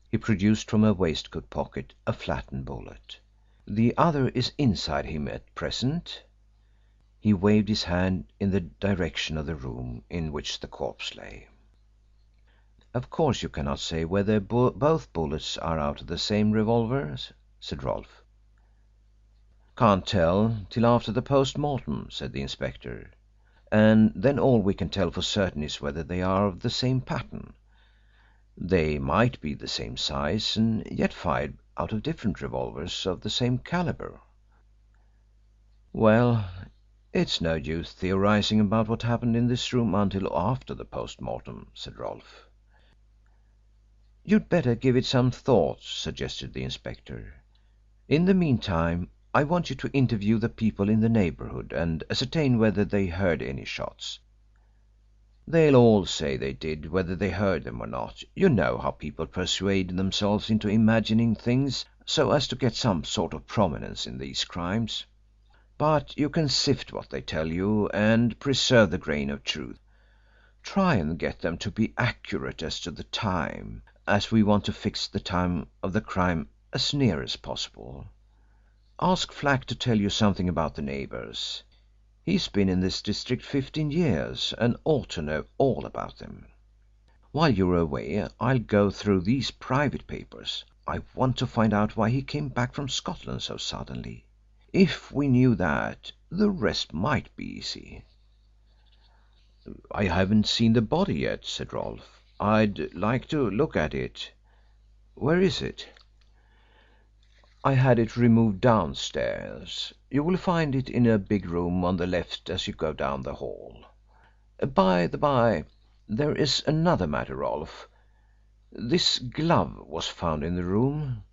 Speaker 2: He produced from a waistcoat pocket a flattened bullet. The other is inside him at present. He waved his hand in the direction of the room in which the corpse lay. Of course you cannot say whether both bullets are out of the same revolver, said Rolfe. "Can't tell till after the post mortem," said the inspector, "and then all we can tell for certain is whether they are of the same pattern. They might be the same size and yet fired out of different revolvers of the same calibre." "Well, it's no use theorising about what happened in this room until after the post mortem," said Rolfe. "You'd better give it some thought," suggested the inspector. "In the meantime I want you to interview the people in the neighbourhood and ascertain whether they heard any shots. They'll all say they did, whether they heard them or not. You know how people persuade themselves into imagining things so as to get some sort of prominence in these crimes. But you can sift what they tell you and preserve the grain of truth. Try and get them to be accurate as to the time, as we want to fix the time of the crime as near as possible. Ask Flack to tell you something about the neighbours. He's been in this district 15 years and ought to know all about them. While you're away I'll go through these private papers. I want to find out why he came back from Scotland so suddenly. If we knew that, the rest might be easy." "I haven't seen the body yet," said Rolfe. "I'd like to look at it. Where is it?" "I had it removed downstairs. You will find it in a big room on the left as you go down the hall. By the by, there is another matter, Rolfe. This glove was found in the room.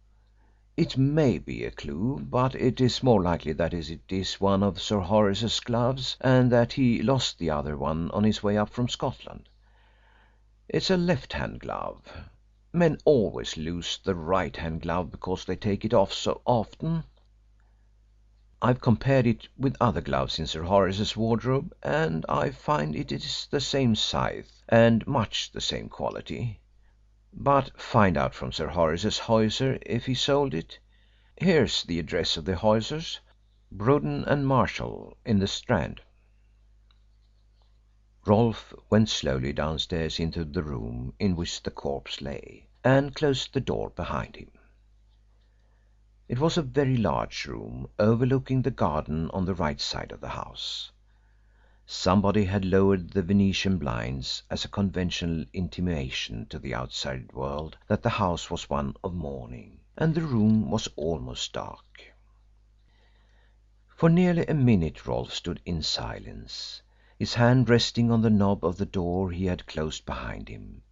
Speaker 2: It may be a clue, but it is more likely that it is one of Sir Horace's gloves and that he lost the other one on his way up from Scotland. It's a left-hand glove. Men always lose the right-hand glove because they take it off so often. I've compared it with other gloves in Sir Horace's wardrobe and I find it is the same size and much the same quality. But find out from Sir Horace's hosier if he sold it. Here's the address of the hosiers: Rhode and Marshall in the Strand." Rolfe went slowly downstairs into the room in which the corpse lay, and closed the door behind him. It was a very large room overlooking the garden on the right side of the house. Somebody had lowered the Venetian blinds as a conventional intimation to the outside world that the house was one of mourning, and the room was almost dark. For nearly a minute Rolfe stood in silence, his hand resting on the knob of the door he had closed behind him.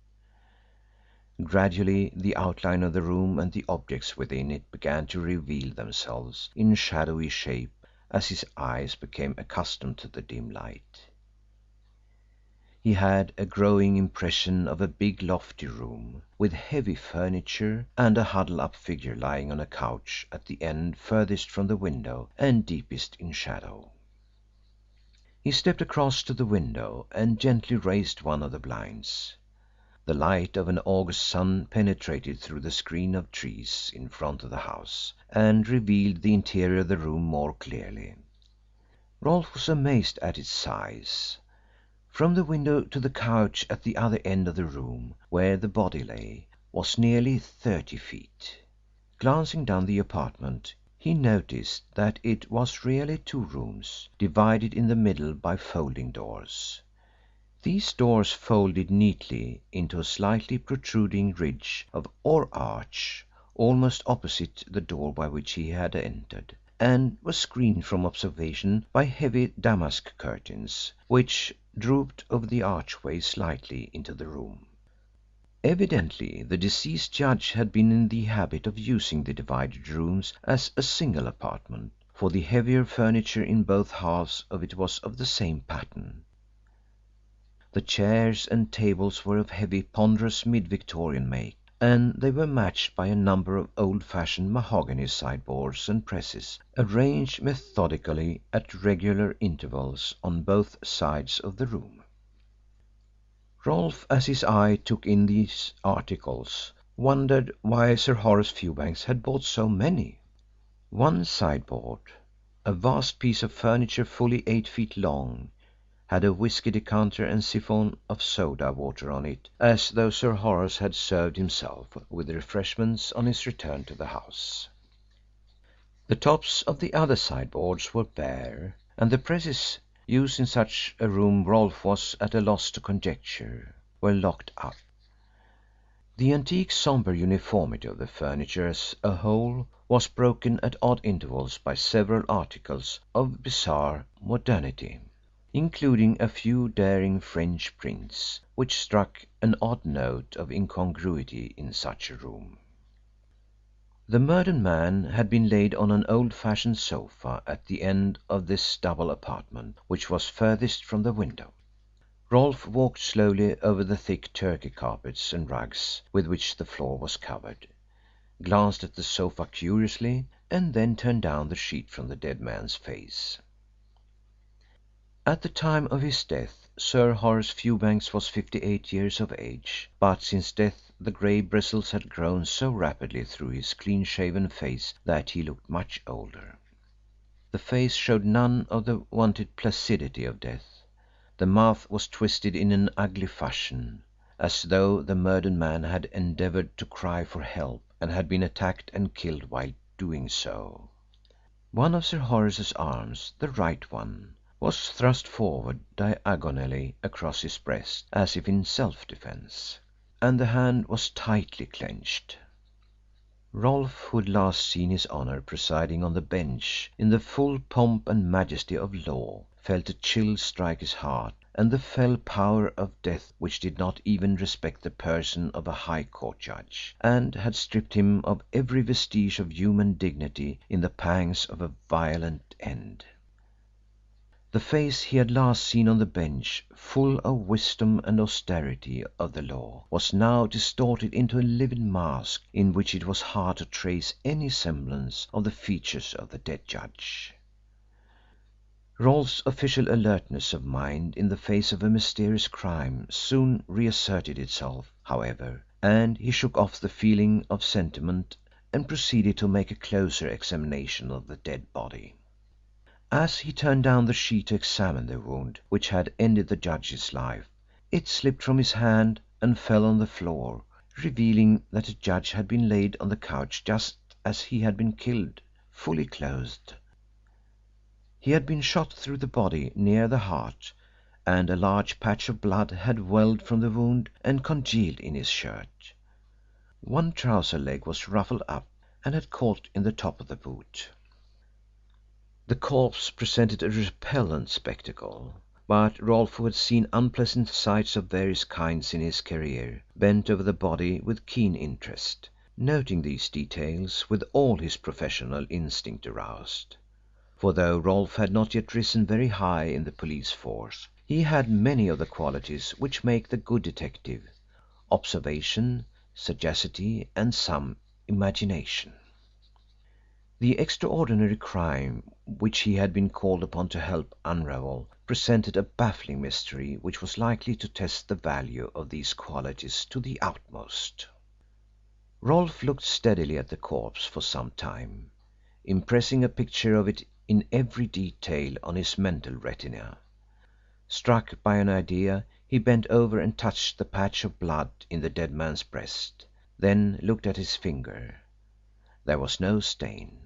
Speaker 2: Gradually the outline of the room and the objects within it began to reveal themselves in shadowy shape as his eyes became accustomed to the dim light. He had a growing impression of a big lofty room, with heavy furniture and a huddled-up figure lying on a couch at the end furthest from the window and deepest in shadow. He stepped across to the window and gently raised one of the blinds. The light of an August sun penetrated through the screen of trees in front of the house and revealed the interior of the room more clearly. Rolfe was amazed at its size. From the window to the couch at the other end of the room, where the body lay, was nearly 30 feet. Glancing down the apartment, he noticed that it was really 2 rooms, divided in the middle by folding doors. These doors folded neatly into a slightly protruding ridge or arch almost opposite the door by which he had entered, and were screened from observation by heavy damask curtains, which drooped over the archway slightly into the room. Evidently the deceased judge had been in the habit of using the divided rooms as a single apartment, for the heavier furniture in both halves of it was of the same pattern. The chairs and tables were of heavy, ponderous mid-Victorian make, and they were matched by a number of old-fashioned mahogany sideboards and presses, arranged methodically at regular intervals on both sides of the room. Rolfe, as his eye took in these articles, wondered why Sir Horace Fewbanks had bought so many. One sideboard, a vast piece of furniture fully 8 feet long, had a whisky decanter and siphon of soda water on it, as though Sir Horace had served himself with refreshments on his return to the house. The tops of the other sideboards were bare, and the presses used in such a room Rolfe was at a loss to conjecture were locked up. The antique sombre uniformity of the furniture as a whole was broken at odd intervals by several articles of bizarre modernity, including a few daring French prints, which struck an odd note of incongruity in such a room. The murdered man had been laid on an old-fashioned sofa at the end of this double apartment, which was furthest from the window. Rolfe walked slowly over the thick Turkey carpets and rugs with which the floor was covered, glanced at the sofa curiously, and then turned down the sheet from the dead man's face. At the time of his death Sir Horace Fewbanks was 58 years of age, but since death the grey bristles had grown so rapidly through his clean-shaven face that he looked much older. The face showed none of the wonted placidity of death. The mouth was twisted in an ugly fashion, as though the murdered man had endeavoured to cry for help and had been attacked and killed while doing so. One of Sir Horace's arms, the right one, was thrust forward diagonally across his breast, as if in self-defence, and the hand was tightly clenched. Rolfe, who had last seen His Honour presiding on the bench in the full pomp and majesty of law, felt a chill strike his heart, and the fell power of death which did not even respect the person of a High Court judge, and had stripped him of every vestige of human dignity in the pangs of a violent end. The face he had last seen on the bench, full of wisdom and austerity of the law, was now distorted into a livid mask in which it was hard to trace any semblance of the features of the dead judge. Rolfe's official alertness of mind in the face of a mysterious crime soon reasserted itself, however, and he shook off the feeling of sentiment and proceeded to make a closer examination of the dead body. As he turned down the sheet to examine the wound which had ended the judge's life, it slipped from his hand and fell on the floor, revealing that the judge had been laid on the couch just as he had been killed, fully clothed. He had been shot through the body near the heart, and a large patch of blood had welled from the wound and congealed in his shirt. One trouser leg was ruffled up and had caught in the top of the boot. The corpse presented a repellent spectacle, but Rolfe, who had seen unpleasant sights of various kinds in his career, bent over the body with keen interest, noting these details with all his professional instinct aroused. For though Rolfe had not yet risen very high in the police force, he had many of the qualities which make the good detective: observation, sagacity, and some imagination. The extraordinary crime which he had been called upon to help unravel presented a baffling mystery which was likely to test the value of these qualities to the utmost. Rolfe looked steadily at the corpse for some time, impressing a picture of it in every detail on his mental retina. Struck by an idea, he bent over and touched the patch of blood in the dead man's breast, then looked at his finger. There was no stain.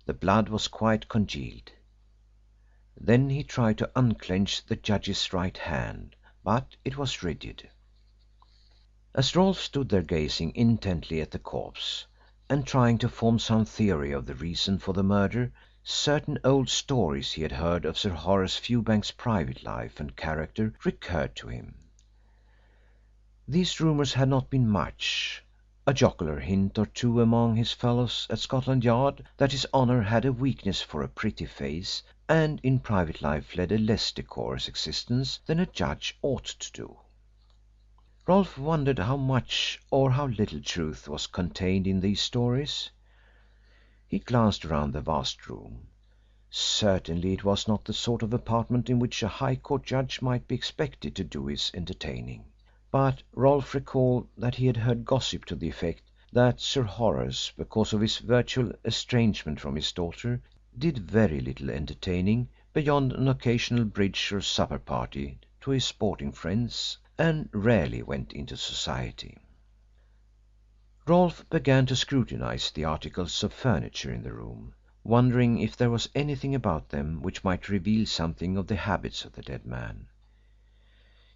Speaker 2: The blood was quite congealed. Then he tried to unclench the judge's right hand, but it was rigid. As Rolfe stood there gazing intently at the corpse, and trying to form some theory of the reason for the murder, certain old stories he had heard of Sir Horace Fewbanks' private life and character recurred to him. These rumours had not been much. A jocular hint or two among his fellows at Scotland Yard that His Honour had a weakness for a pretty face, and in private life led a less decorous existence than a judge ought to do. Rolfe wondered how much or how little truth was contained in these stories. He glanced around the vast room. Certainly it was not the sort of apartment in which a High Court judge might be expected to do his entertaining. But Rolfe recalled that he had heard gossip to the effect that Sir Horace, because of his virtual estrangement from his daughter, did very little entertaining beyond an occasional bridge or supper party to his sporting friends, and rarely went into society. Rolfe began to scrutinise the articles of furniture in the room, wondering if there was anything about them which might reveal something of the habits of the dead man.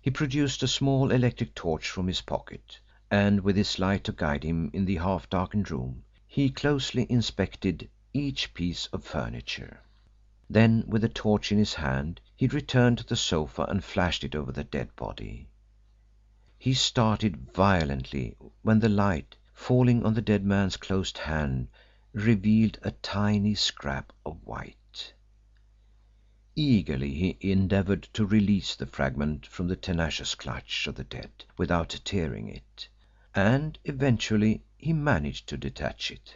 Speaker 2: He produced a small electric torch from his pocket, and with its light to guide him in the half-darkened room, he closely inspected each piece of furniture. Then, with the torch in his hand, he returned to the sofa and flashed it over the dead body. He started violently when the light, falling on the dead man's closed hand, revealed a tiny scrap of white. Eagerly he endeavoured to release the fragment from the tenacious clutch of the dead without tearing it, and eventually he managed to detach it.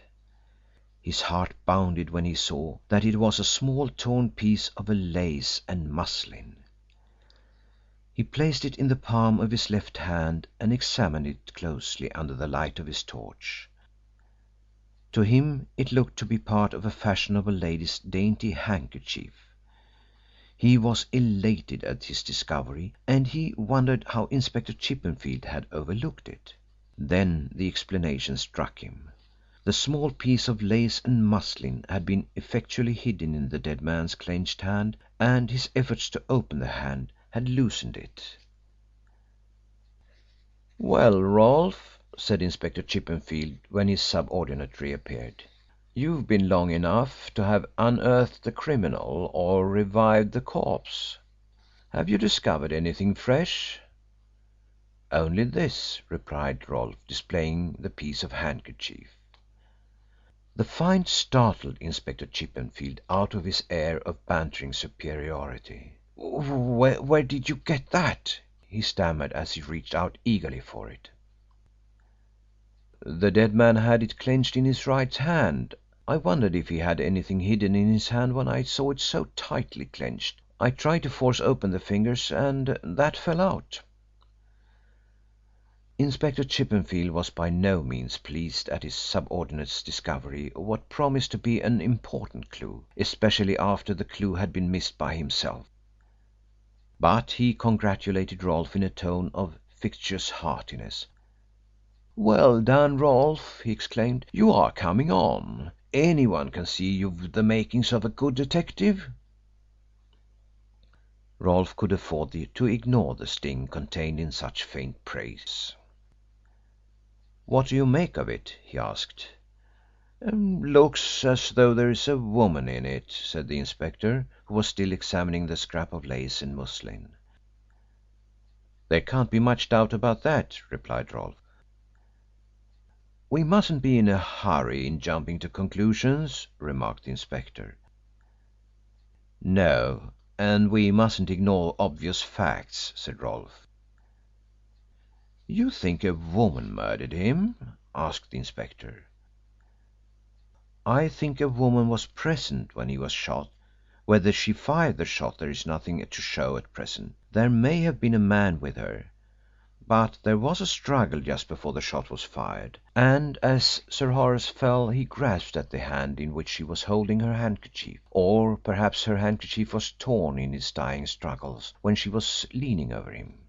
Speaker 2: His heart bounded when he saw that it was a small torn piece of a lace and muslin. He placed it in the palm of his left hand and examined it closely under the light of his torch. To him it looked to be part of a fashionable lady's dainty handkerchief. He was elated at his discovery, and he wondered how Inspector Chippenfield had overlooked it. Then the explanation struck him. The small piece of lace and muslin had been effectually hidden in the dead man's clenched hand, and his efforts to open the hand had loosened it. "Well, Rolfe," said Inspector Chippenfield when his subordinate reappeared, "you've been long enough to have unearthed the criminal or revived the corpse. Have you discovered anything fresh?" "Only this," replied Rolfe, displaying the piece of handkerchief. The find startled Inspector Chippenfield out of his air of bantering superiority. Where did you get that?" he stammered as he reached out eagerly for it. "The dead man had it clenched in his right hand. I wondered if he had anything hidden in his hand when I saw it so tightly clenched. I tried to force open the fingers and that fell out." Inspector Chippenfield was by no means pleased at his subordinate's discovery of what promised to be an important clue, especially after the clue had been missed by himself. But he congratulated Rolfe in a tone of fictitious heartiness. "Well done, Rolfe," he exclaimed. "You are coming on. Anyone can see you've the makings of a good detective." Rolfe could afford to ignore the sting contained in such faint praise. "What do you make of it?" he asked. "Looks as though there is a woman in it," said the inspector, who was still examining the scrap of lace and muslin. "There can't be much doubt about that," replied Rolfe. "We mustn't be in a hurry in jumping to conclusions," remarked the inspector. "No, and we mustn't ignore obvious facts," said Rolfe. "You think a woman murdered him?" asked the inspector. "I think a woman was present when he was shot. Whether she fired the shot there is nothing to show at present. There may have been a man with her, but there was a struggle just before the shot was fired, and as Sir Horace fell he grasped at the hand in which she was holding her handkerchief, or perhaps her handkerchief was torn in his dying struggles when she was leaning over him."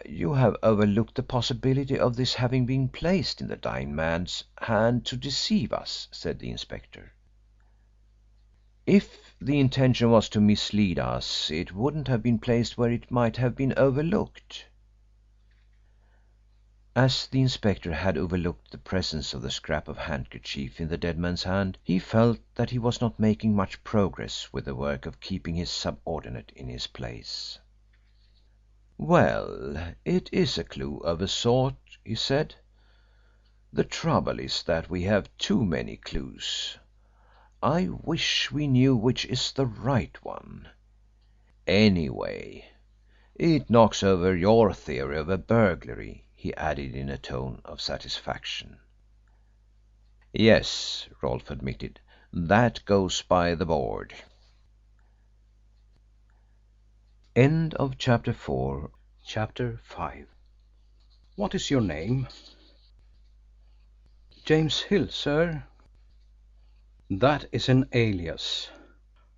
Speaker 2: "You have overlooked the possibility of this having been placed in the dying man's hand to deceive us," said the inspector. "If the intention was to mislead us it wouldn't have been placed where it might have been overlooked." As the inspector had overlooked the presence of the scrap of handkerchief in the dead man's hand, he felt that he was not making much progress with the work of keeping his subordinate in his place. "Well, it is a clue of a sort," he said. "The trouble is that we have too many clues. I wish we knew which is the right one. Anyway, it knocks over your theory of a burglary," he added in a tone of satisfaction. "Yes," Rolfe admitted, "that goes by the board." Chapter 5.
Speaker 1: What is your name? James Hill, sir. That is an alias.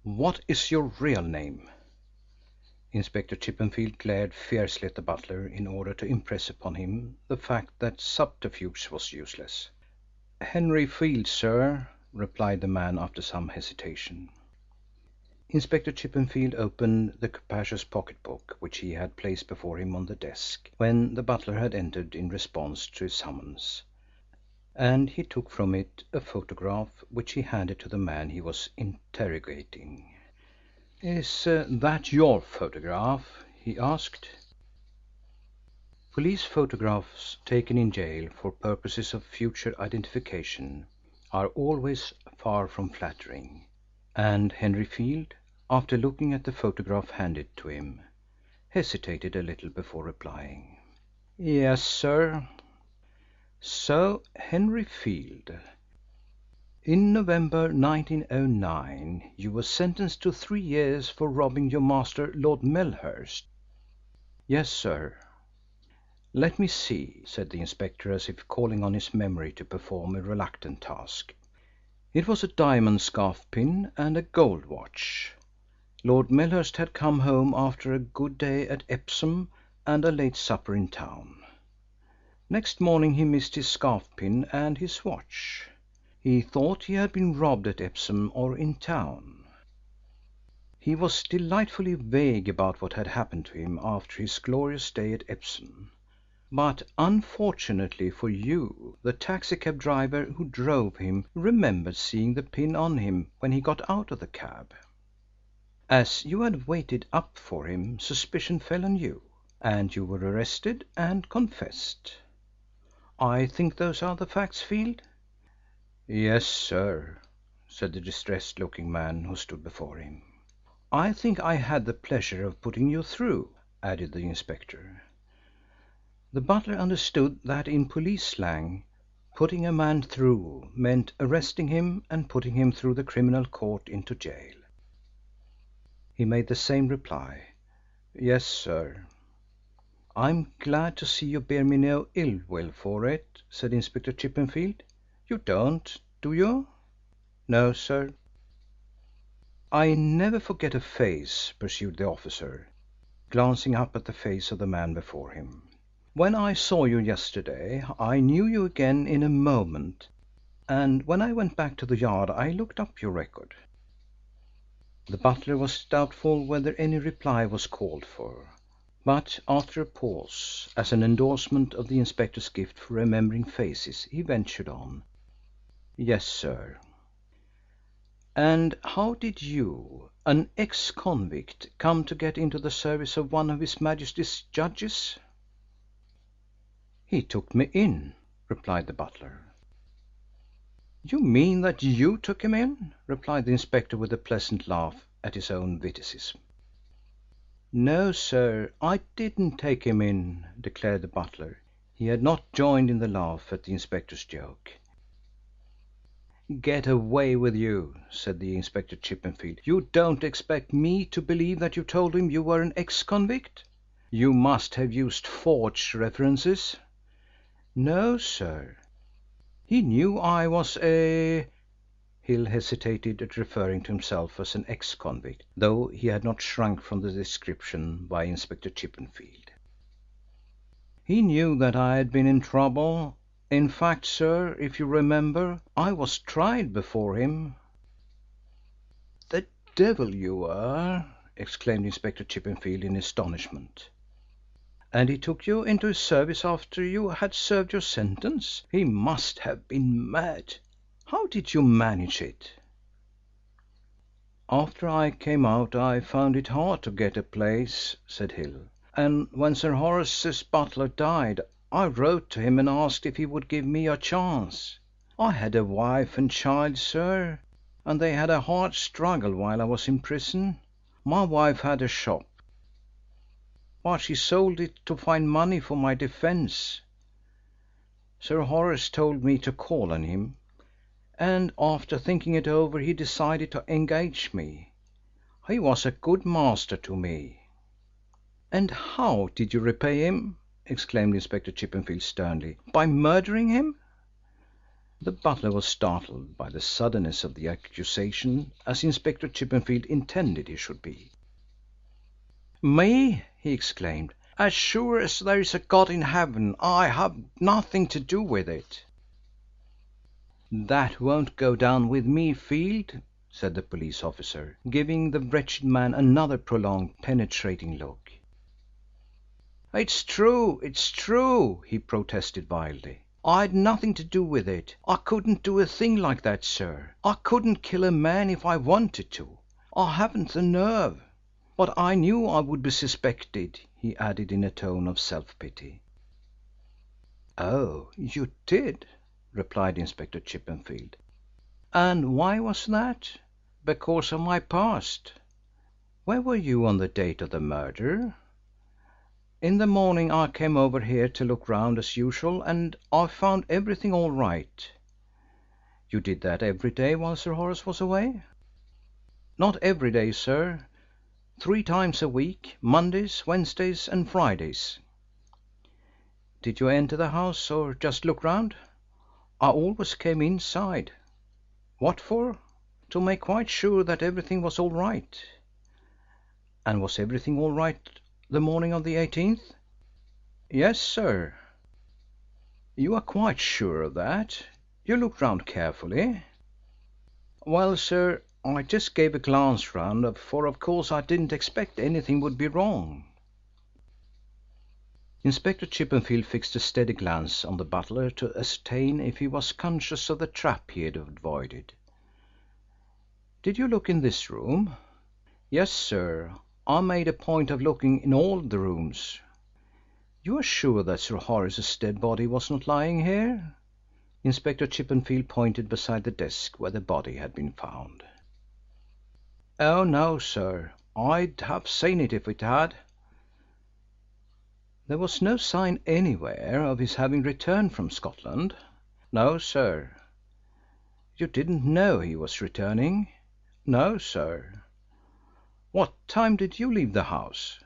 Speaker 1: What is your real name? Inspector Chippenfield glared fiercely at the butler in order to impress upon him the fact that subterfuge was useless. "Henry Field, sir. replied the man after some hesitation. Inspector Chippenfield opened the capacious pocketbook which he had placed before him on the desk when the butler had entered in response to his summons, and he took from it a photograph which he handed to the man he was interrogating. "Is that your photograph?" he asked. Police photographs taken in jail for purposes of future identification are always far from flattering, and Henry Field, after looking at the photograph handed to him, hesitated a little before replying. "Yes, sir." "So, Henry Field, in November 1909 you were sentenced to 3 years for robbing your master, Lord Melhurst?" "Yes, sir." "Let me see," said the inspector, as if calling on his memory to perform a reluctant task. "It was a diamond scarf pin and a gold watch. Lord Melhurst had come home after a good day at Epsom and a late supper in town. Next morning he missed his scarf pin and his watch. He thought he had been robbed at Epsom or in town. He was delightfully vague about what had happened to him after his glorious day at Epsom. But unfortunately for you, the taxicab driver who drove him remembered seeing the pin on him when he got out of the cab. As you had waited up for him, suspicion fell on you, and you were arrested and confessed. I think those are the facts, Field?" "Yes, sir," said the distressed looking man who stood before him. "I think I had the pleasure of putting you through," added the inspector. The butler understood that in police slang putting a man through meant arresting him and putting him through the criminal court into jail. He made the same reply. "Yes, sir." "I'm glad to see you bear me no ill will for it," said Inspector Chippenfield. "You don't, do you?" "No, sir." "I never forget a face," pursued the officer, glancing up at the face of the man before him. "When I saw you yesterday I knew you again in a moment, and when I went back to the Yard I looked up your record." The butler was doubtful whether any reply was called for, but after a pause, as an endorsement of the inspector's gift for remembering faces, he ventured on. "Yes, sir." "And how did you, an ex-convict, come to get into the service of one of His Majesty's judges?" "He took me in," replied the butler. "You mean that you took him in?" replied the inspector with a pleasant laugh at his own witticism. "No, sir, I didn't take him in," declared the butler. He had not joined in the laugh at the inspector's joke. "Get away with you," said the Inspector Chippenfield. "You don't expect me to believe that you told him you were an ex-convict? You must have used forged references." "No, sir." "He knew I was a—" Hill hesitated at referring to himself as an ex-convict, though he had not shrunk from the description by Inspector Chippenfield. "He knew that I had been in trouble. In fact, sir, if you remember, I was tried before him." "The devil you were!" exclaimed Inspector Chippenfield in astonishment. "And he took you into his service after you had served your sentence? He must have been mad. How did you manage it?" "After I came out I found it hard to get a place," said Hill, "and when Sir Horace's butler died I wrote to him and asked if he would give me a chance. I had a wife and child, sir, and they had a hard struggle while I was in prison. My wife had a shop, but she sold it to find money for my defence. Sir Horace told me to call on him, and after thinking it over he decided to engage me. He was a good master to me." "And how did you repay him?" exclaimed Inspector Chippenfield sternly. "By murdering him?" The butler was startled by the suddenness of the accusation, as Inspector Chippenfield intended he should be. "Me!" he exclaimed. "As sure as there's a God in heaven I have nothing to do with it." "That won't go down with me, Field," said the police officer, giving the wretched man another prolonged, penetrating look. "It's true, it's true," he protested wildly. "I'd nothing to do with it. I couldn't do a thing like that, sir. I couldn't kill a man if I wanted to. I haven't the nerve. But I knew I would be suspected," he added in a tone of self-pity. "Oh, you did?" replied Inspector Chippenfield. "And why was that? Because of my past. Where were you on the date of the murder? In the morning I came over here to look round as usual, and I found everything all right." "You did that every day while Sir Horace was away?" "Not every day, sir. 3 times a week, Mondays, Wednesdays and Fridays." "Did you enter the house or just look round?" "I always came inside." "What for?" "To make quite sure that everything was all right." "And was everything all right the morning of the 18th?" "Yes, sir." "You are quite sure of that? You looked round carefully?" "Well, sir, I just gave a glance round, for of course I didn't expect anything would be wrong." Inspector Chippenfield fixed a steady glance on the butler to ascertain if he was conscious of the trap he had avoided. "Did you look in this room?" "Yes, sir. I made a point of looking in all the rooms." "You are sure that Sir Horace's dead body was not lying here?" Inspector Chippenfield pointed beside the desk where the body had been found. "Oh, no, sir. I'd have seen it if it had." "There was no sign anywhere of his having returned from Scotland?" "No, sir." "You didn't know he was returning?" "No, sir." "What time did you leave the house?"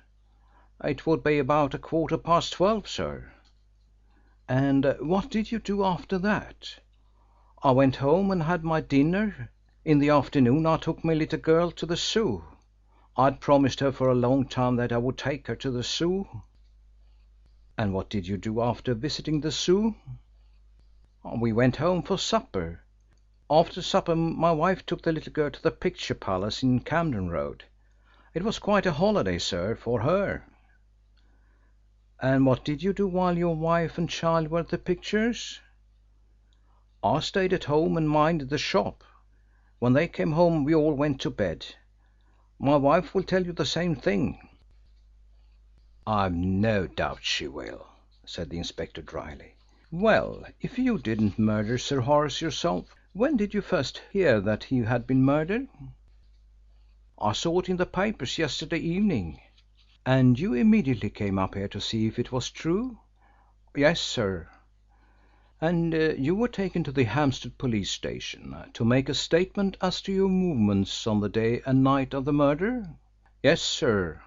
Speaker 1: "It would be about 12:15, sir." "And what did you do after that?" "I went home and had my dinner. In the afternoon I took my little girl to the Zoo. I'd promised her for a long time that I would take her to the Zoo." "And what did you do after visiting the Zoo?" "We went home for supper. After supper my wife took the little girl to the picture palace in Camden Road. It was quite a holiday, sir, for her." "And what did you do while your wife and child were at the pictures?" "I stayed at home and minded the shop. When they came home we all went to bed. My wife will tell you the same thing." "I've no doubt she will," said the inspector dryly. "Well, if you didn't murder Sir Horace yourself, when did you first hear that he had been murdered?" "I saw it in the papers yesterday evening." "And you immediately came up here to see if it was true?" "Yes, sir." "And you were taken to the Hampstead police station to make a statement as to your movements on the day and night of the murder?" "Yes, sir."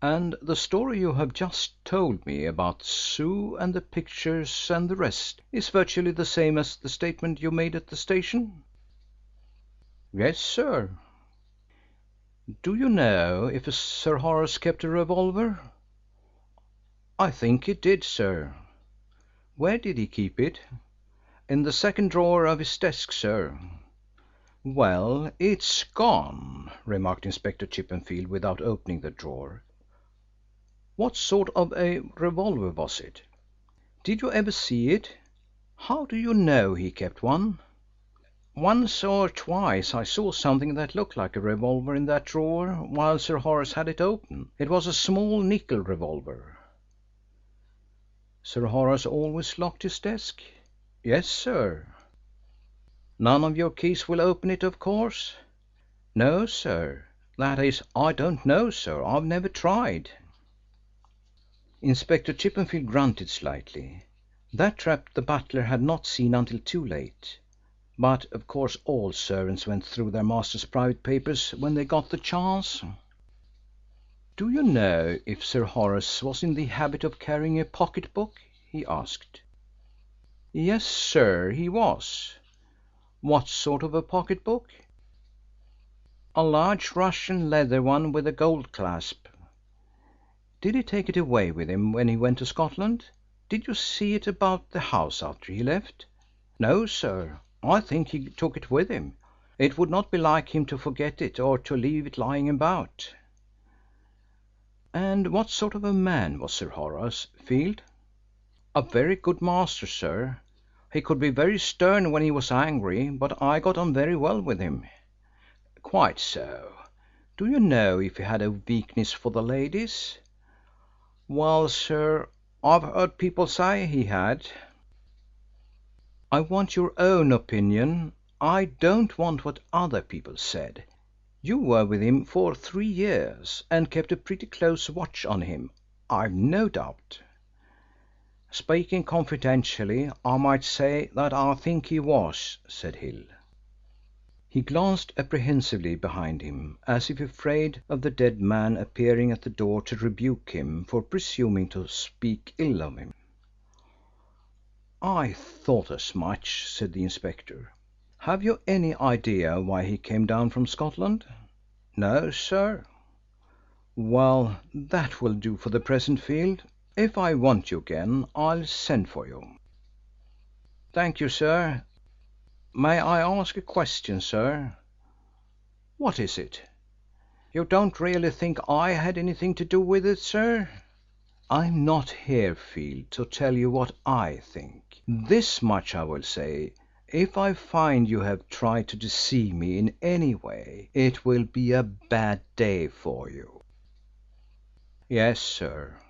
Speaker 1: "And the story you have just told me about the Zoo and the pictures and the rest is virtually the same as the statement you made at the station?" "Yes, sir." "Do you know if Sir Horace kept a revolver?" "I think he did, sir." "Where did he keep it?" "In the second drawer of his desk, sir." "Well, it's gone," remarked Inspector Chippenfield without opening the drawer. "What sort of a revolver was it?" "Did you ever see it?" "How do you know he kept one?" "Once or twice I saw something that looked like a revolver in that drawer while Sir Horace had it open. It was a small Nichole revolver." "Sir Horace always locked his desk?" "Yes, sir." "None of your keys will open it, of course?" "No, sir. That is, I don't know, sir. I've never tried." Inspector Chippenfield grunted slightly. That trap the butler had not seen until too late. But of course all servants went through their master's private papers when they got the chance. "Do you know if Sir Horace was in the habit of carrying a pocket book?" he asked. "Yes, sir, he was." "What sort of a pocket book?" "A large Russian leather one with a gold clasp." "Did he take it away with him when he went to Scotland? Did you see it about the house after he left?" No, sir. I think he took it with him. It would not be like him to forget it or to leave it lying about." "And what sort of a man was Sir Horace, Field?" "A very good master, sir. He could be very stern when he was angry, but I got on very well with him." "Quite so. Do you know if he had a weakness for the ladies?" "Well, sir, I've heard people say he had." "I want your own opinion. I don't want what other people said. You were with him for 3 years, and kept a pretty close watch on him, I've no doubt." "Speaking confidentially, I might say that I think he was," said Hill. He glanced apprehensively behind him, as if afraid of the dead man appearing at the door to rebuke him for presuming to speak ill of him. "I thought as much," said the inspector. "Have you any idea why he came down from Scotland?" "No, sir." "Well, that will do for the present, Field. If I want you again I'll send for you." "Thank you, sir. May I ask a question, sir?" "What is it?" "You don't really think I had anything to do with it, sir?" "I'm not here, Field, to tell you what I think. This much I will say. If I find you have tried to deceive me in any way, it will be a bad day for you." "Yes, sir."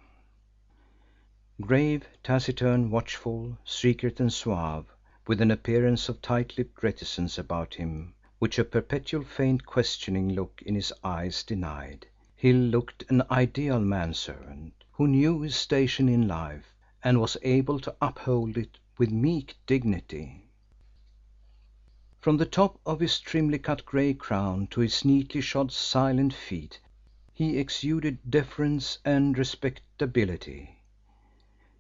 Speaker 1: Grave, taciturn, watchful, secret and suave, with an appearance of tight-lipped reticence about him which a perpetual faint questioning look in his eyes denied, Hill looked an ideal manservant, who knew his station in life and was able to uphold it with meek dignity. From the top of his trimly cut grey crown to his neatly shod silent feet he exuded deference and respectability.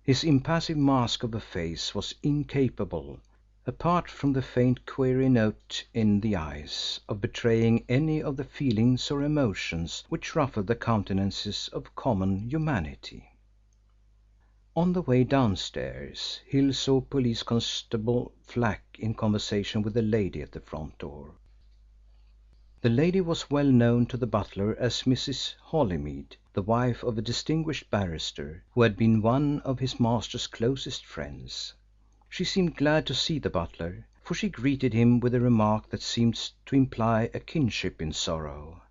Speaker 1: His impassive mask of a face was incapable, apart from the faint query note in the eyes, of betraying any of the feelings or emotions which ruffle the countenances of common humanity. On the way downstairs Hill saw Police Constable Flack in conversation with a lady at the front door. The lady was well known to the butler as Mrs. Holymead, the wife of a distinguished barrister who had been one of his master's closest friends. She seemed glad to see the butler, for she greeted him with a remark that seemed to imply a kinship in sorrow.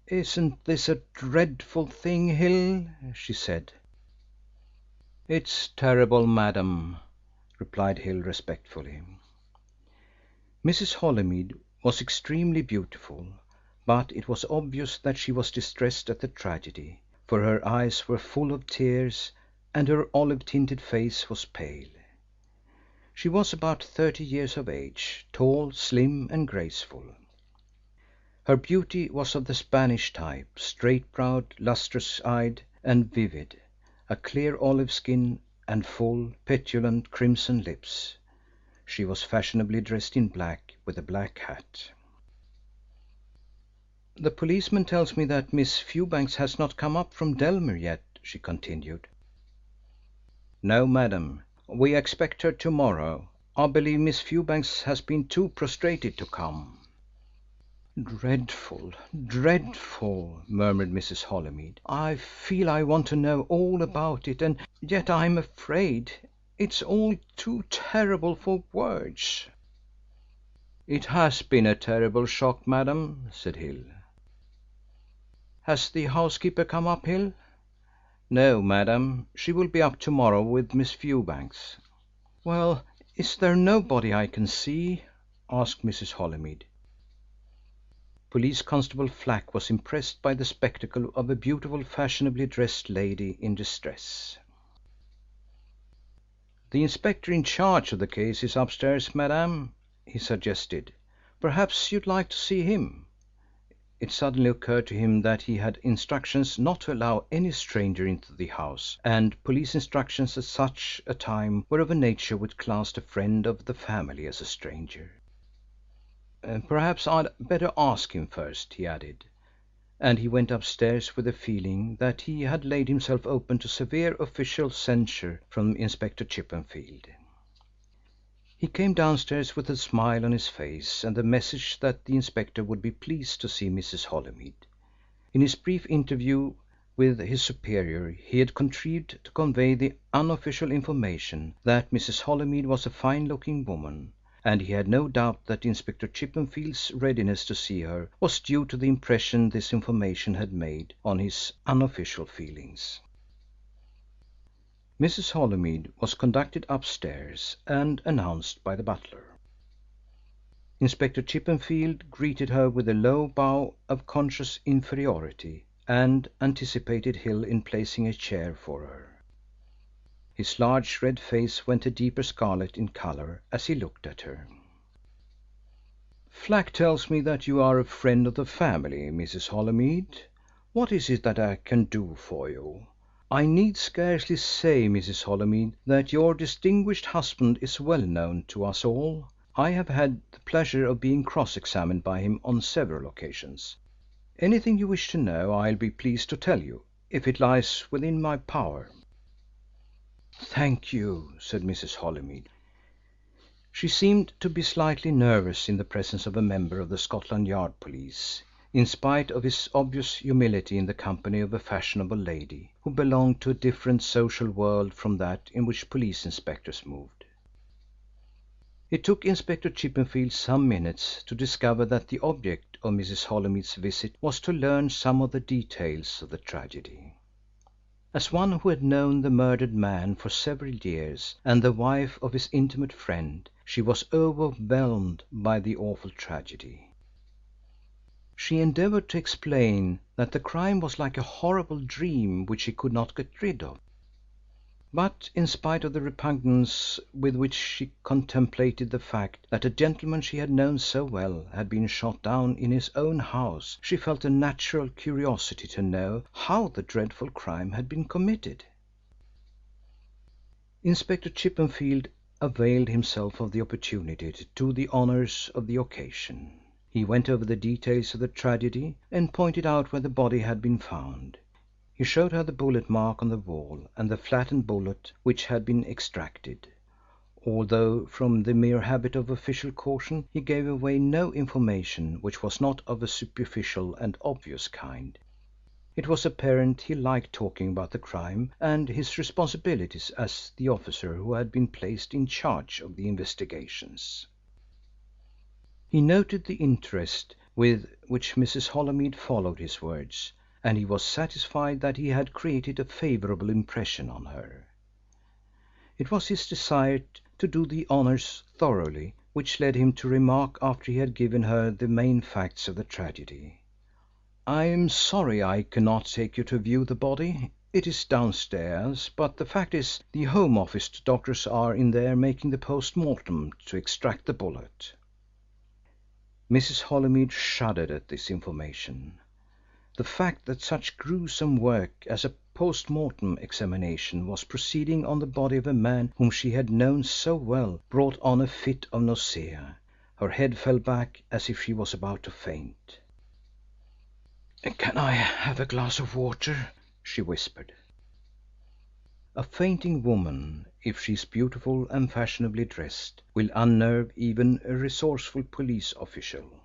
Speaker 1: "Isn't this a dreadful thing, Hill?" she said. "It's terrible, madam," replied Hill respectfully. Mrs. Holymead was extremely beautiful, but it was obvious that she was distressed at the tragedy, for her eyes were full of tears and her olive-tinted face was pale. She was about 30 years of age, tall, slim and graceful. Her beauty was of the Spanish type, straight-browed, lustrous-eyed and vivid, a clear olive skin and full, petulant, crimson lips. She was fashionably dressed in black, with a black hat. "The policeman tells me that Miss Fewbanks has not come up from Dellmere yet," she continued. "No, madam. We expect her to-morrow. I believe Miss Fewbanks has been too prostrated to come." "Dreadful, dreadful," murmured Mrs. Holymead. "I feel I want to know all about it, and yet I'm afraid. It's all too terrible for words." "It has been a terrible shock, madam," said Hill. "Has the housekeeper come up, Hill?" "No, madam. She will be up to-morrow with Miss Fewbanks." "Well, is there nobody I can see?" asked Mrs. Holymead. Police Constable Flack was impressed by the spectacle of a beautiful, fashionably dressed lady in distress. "The inspector in charge of the case is upstairs, madam," he suggested. "Perhaps you'd like to see him." It suddenly occurred to him that he had instructions not to allow any stranger into the house, and police instructions at such a time were of a nature which classed a friend of the family as a stranger. "Perhaps I'd better ask him first," he added, and he went upstairs with the feeling that he had laid himself open to severe official censure from Inspector Chippenfield. He came downstairs with a smile on his face and the message that the inspector would be pleased to see Mrs. Holymead. In his brief interview with his superior he had contrived to convey the unofficial information that Mrs. Holymead was a fine-looking woman, and he had no doubt that Inspector Chippenfield's readiness to see her was due to the impression this information had made on his unofficial feelings. Mrs. Holymead was conducted upstairs and announced by the butler. Inspector Chippenfield greeted her with a low bow of conscious inferiority and anticipated Hill in placing a chair for her. His large red face went a deeper scarlet in colour as he looked at her. "Flack tells me that you are a friend of the family, Mrs. Holymead. What is it that I can do for you? I need scarcely say, Mrs. Holymead, that your distinguished husband is well known to us all. I have had the pleasure of being cross-examined by him on several occasions. Anything you wish to know I'll be pleased to tell you, if it lies within my power." "Thank you," said Mrs. Holymead. She seemed to be slightly nervous in the presence of a member of the Scotland Yard police, in spite of his obvious humility in the company of a fashionable lady who belonged to a different social world from that in which police inspectors moved. It took Inspector Chippenfield some minutes to discover that the object of Mrs. Holymead's visit was to learn some of the details of the tragedy. As one who had known the murdered man for several years and the wife of his intimate friend, she was overwhelmed by the awful tragedy. She endeavoured to explain that the crime was like a horrible dream which she could not get rid of. But in spite of the repugnance with which she contemplated the fact that a gentleman she had known so well had been shot down in his own house, she felt a natural curiosity to know how the dreadful crime had been committed. Inspector Chippenfield availed himself of the opportunity to do the honours of the occasion. He went over the details of the tragedy and pointed out where the body had been found. He showed her the bullet mark on the wall and the flattened bullet which had been extracted. Although from the mere habit of official caution he gave away no information which was not of a superficial and obvious kind, it was apparent he liked talking about the crime and his responsibilities as the officer who had been placed in charge of the investigations. He noted the interest with which Mrs. Holymead followed his words, and he was satisfied that he had created a favourable impression on her. It was his desire to do the honours thoroughly which led him to remark after he had given her the main facts of the tragedy: "I am sorry I cannot take you to view the body. It is downstairs, but the fact is the Home Office doctors are in there making the post mortem to extract the bullet." Mrs. Holymead shuddered at this information. The fact that such gruesome work as a post mortem examination was proceeding on the body of a man whom she had known so well brought on a fit of nausea. Her head fell back as if she was about to faint. "Can I have a glass of water?" she whispered. A fainting woman, if she is beautiful and fashionably dressed, will unnerve even a resourceful police official.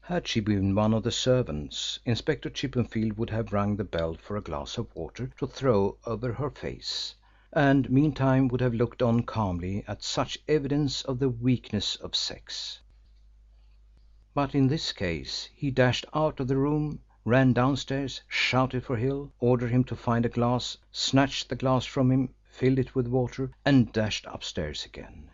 Speaker 1: Had she been one of the servants, Inspector Chippenfield would have rung the bell for a glass of water to throw over her face, and meantime would have looked on calmly at such evidence of the weakness of sex. But in this case he dashed out of the room, ran downstairs, shouted for Hill, ordered him to find a glass, snatched the glass from him, filled it with water, and dashed upstairs again.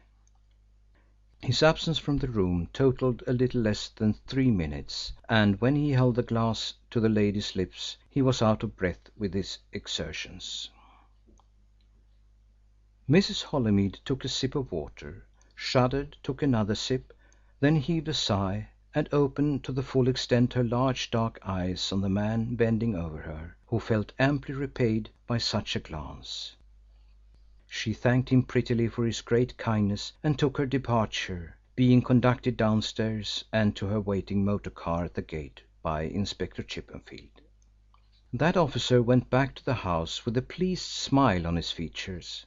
Speaker 1: His absence from the room totalled a little less than 3 minutes, and when he held the glass to the lady's lips he was out of breath with his exertions. Mrs. Holymead took a sip of water, shuddered, took another sip, then heaved a sigh, and opened to the full extent her large dark eyes on the man bending over her, who felt amply repaid by such a glance. She thanked him prettily for his great kindness and took her departure, being conducted downstairs and to her waiting motor car at the gate by Inspector Chippenfield. That officer went back to the house with a pleased smile on his features.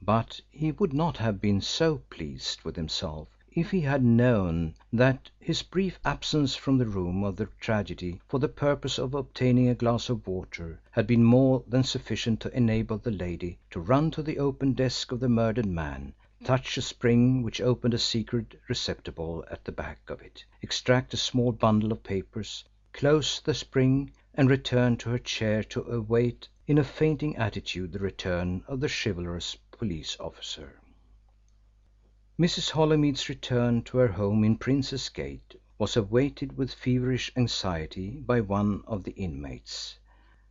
Speaker 1: But he would not have been so pleased with himself if he had known that his brief absence from the room of the tragedy for the purpose of obtaining a glass of water had been more than sufficient to enable the lady to run to the open desk of the murdered man, touch a spring which opened a secret receptacle at the back of it, extract a small bundle of papers, close the spring, and return to her chair to await in a fainting attitude the return of the chivalrous police officer. Mrs. Holymead's return to her home in Prince's Gate was awaited with feverish anxiety by one of the inmates.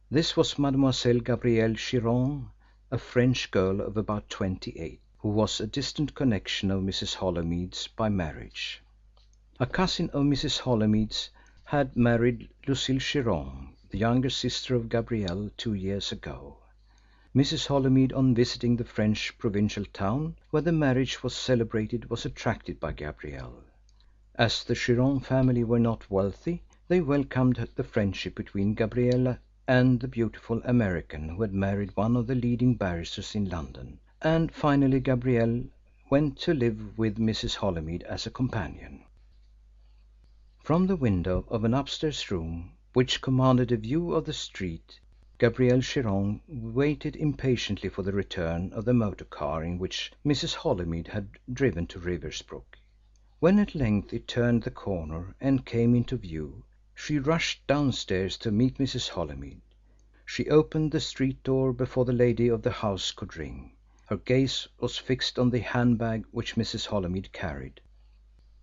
Speaker 1: This was Mademoiselle Gabrielle Chiron, a French girl of about 28, who was a distant connection of Mrs. Holymead's by marriage. A cousin of Mrs. Holymead's had married Lucille Chiron, the younger sister of Gabrielle, 2 years ago. Mrs. Holymead, on visiting the French provincial town where the marriage was celebrated, was attracted by Gabrielle. As the Chiron family were not wealthy, they welcomed the friendship between Gabrielle and the beautiful American who had married one of the leading barristers in London, and finally Gabrielle went to live with Mrs. Holymead as a companion. From the window of an upstairs room, which commanded a view of the street, Gabrielle Chiron waited impatiently for the return of the motor car in which Mrs. Holymead had driven to Riversbrook. When at length it turned the corner and came into view, she rushed downstairs to meet Mrs. Holymead. She opened the street door before the lady of the house could ring. Her gaze was fixed on the handbag which Mrs. Holymead carried,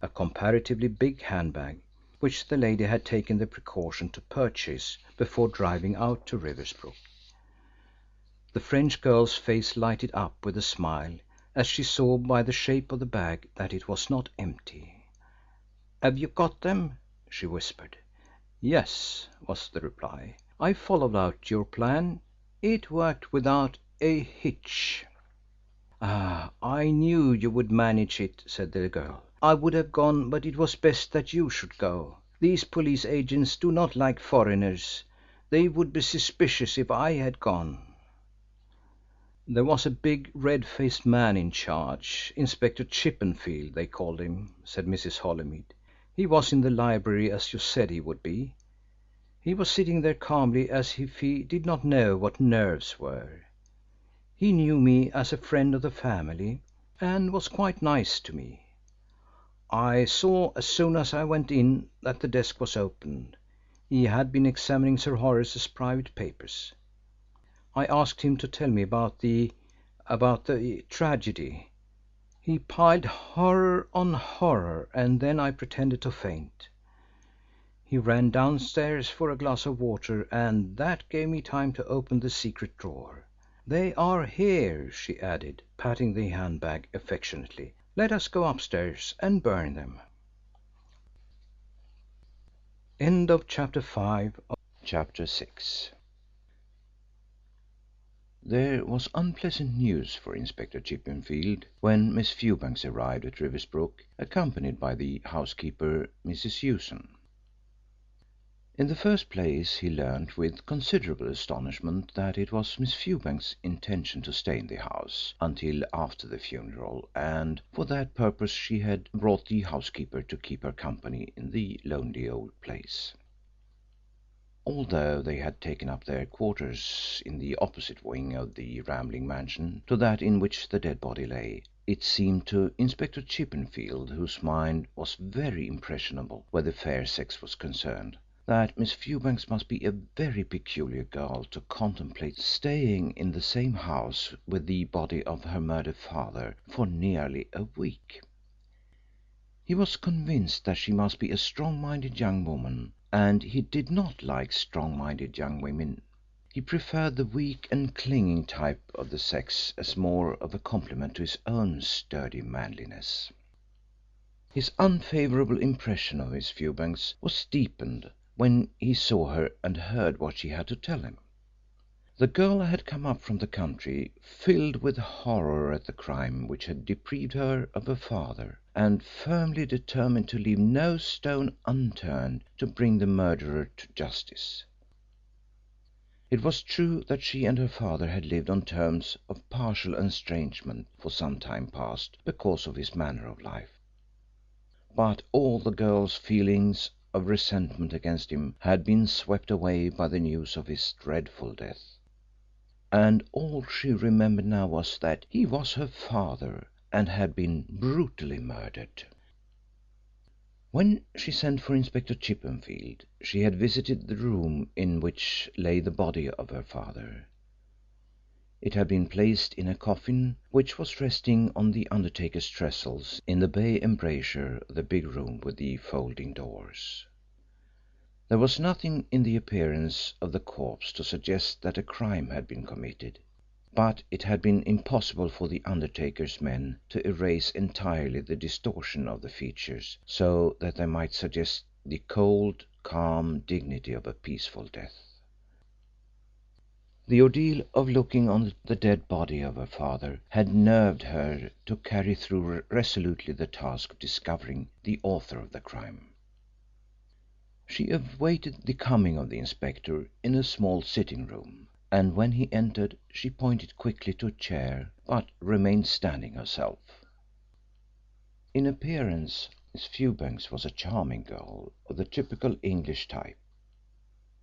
Speaker 1: a comparatively big handbag, which the lady had taken the precaution to purchase before driving out to Riversbrook. The French girl's face lighted up with a smile as she saw by the shape of the bag that it was not empty. "Have you got them?" she whispered. "Yes," was the reply. "I followed out your plan. It worked without a hitch." "Ah, I knew you would manage it," said the girl. "I would have gone, but it was best that you should go. These police agents do not like foreigners. They would be suspicious if I had gone." "There was a big, red-faced man in charge. Inspector Chippenfield, they called him," said Mrs. Holymead. "He was in the library as you said he would be. He was sitting there calmly as if he did not know what nerves were. He knew me as a friend of the family and was quite nice to me. I saw as soon as I went in that the desk was open. He had been examining Sir Horace's private papers. I asked him to tell me about the tragedy. He piled horror on horror, and then I pretended to faint. He ran downstairs for a glass of water, and that gave me time to open the secret drawer. They are here," she added, patting the handbag affectionately. "Let us go upstairs and burn them." Chapter 6.
Speaker 2: There was unpleasant news for Inspector Chippenfield when Miss Fewbanks arrived at Riversbrook, accompanied by the housekeeper, Mrs. Hewson. In the first place, he learnt with considerable astonishment that it was Miss Fewbanks' intention to stay in the house until after the funeral, and for that purpose she had brought the housekeeper to keep her company in the lonely old place. Although they had taken up their quarters in the opposite wing of the rambling mansion to that in which the dead body lay, it seemed to Inspector Chippenfield, whose mind was very impressionable where the fair sex was concerned, that Miss Fewbanks must be a very peculiar girl to contemplate staying in the same house with the body of her murdered father for nearly a week. He was convinced that she must be a strong-minded young woman, and he did not like strong-minded young women. He preferred the weak and clinging type of the sex as more of a compliment to his own sturdy manliness. His unfavourable impression of Miss Fewbanks was deepened when he saw her and heard what she had to tell him. The girl had come up from the country filled with horror at the crime which had deprived her of her father, and firmly determined to leave no stone unturned to bring the murderer to justice. It was true that she and her father had lived on terms of partial estrangement for some time past because of his manner of life, but all the girl's feelings of resentment against him had been swept away by the news of his dreadful death, and all she remembered now was that he was her father and had been brutally murdered. When she sent for Inspector Chippenfield she had visited the room in which lay the body of her father. It had been placed in a coffin which was resting on the undertaker's trestles in the bay embrasure of the big room with the folding doors. There was nothing in the appearance of the corpse to suggest that a crime had been committed, but it had been impossible for the undertaker's men to erase entirely the distortion of the features so that they might suggest the cold, calm dignity of a peaceful death. The ordeal of looking on the dead body of her father had nerved her to carry through resolutely the task of discovering the author of the crime. She awaited the coming of the inspector in a small sitting room, and when he entered she pointed quickly to a chair but remained standing herself. In appearance Miss Fewbanks was a charming girl of the typical English type.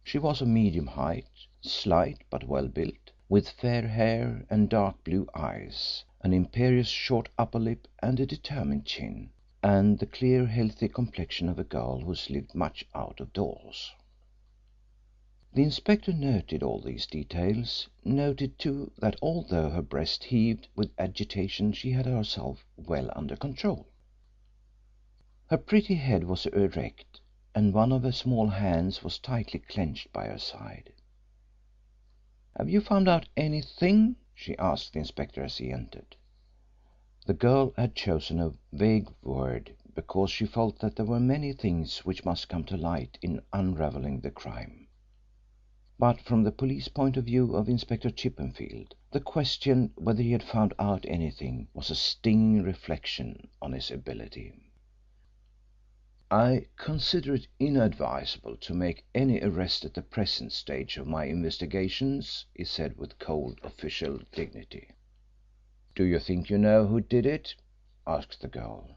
Speaker 2: She was of medium height, slight but well built, with fair hair and dark blue eyes, an imperious short upper lip and a determined chin, and the clear healthy complexion of a girl who has lived much out of doors. The inspector noted all these details, noted too that although her breast heaved with agitation she had herself well under control. Her pretty head was erect, and one of her small hands was tightly clenched by her side. "Have you found out anything?" she asked the inspector as he entered. The girl had chosen a vague word because she felt that there were many things which must come to light in unravelling the crime. But from the police point of view of Inspector Chippenfield, the question whether he had found out anything was a stinging reflection on his ability. "I consider it inadvisable to make any arrest at the present stage of my investigations," he said with cold official dignity. "Do you think you know who did it?" asked the girl.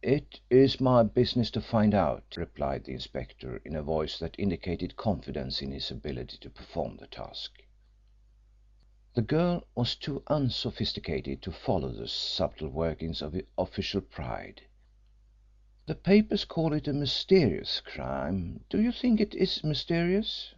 Speaker 2: "It is my business to find out," replied the inspector in a voice that indicated confidence in his ability to perform the task. The girl was too unsophisticated to follow the subtle workings of official pride. "The papers call it a mysterious crime. Do you think it is mysterious?"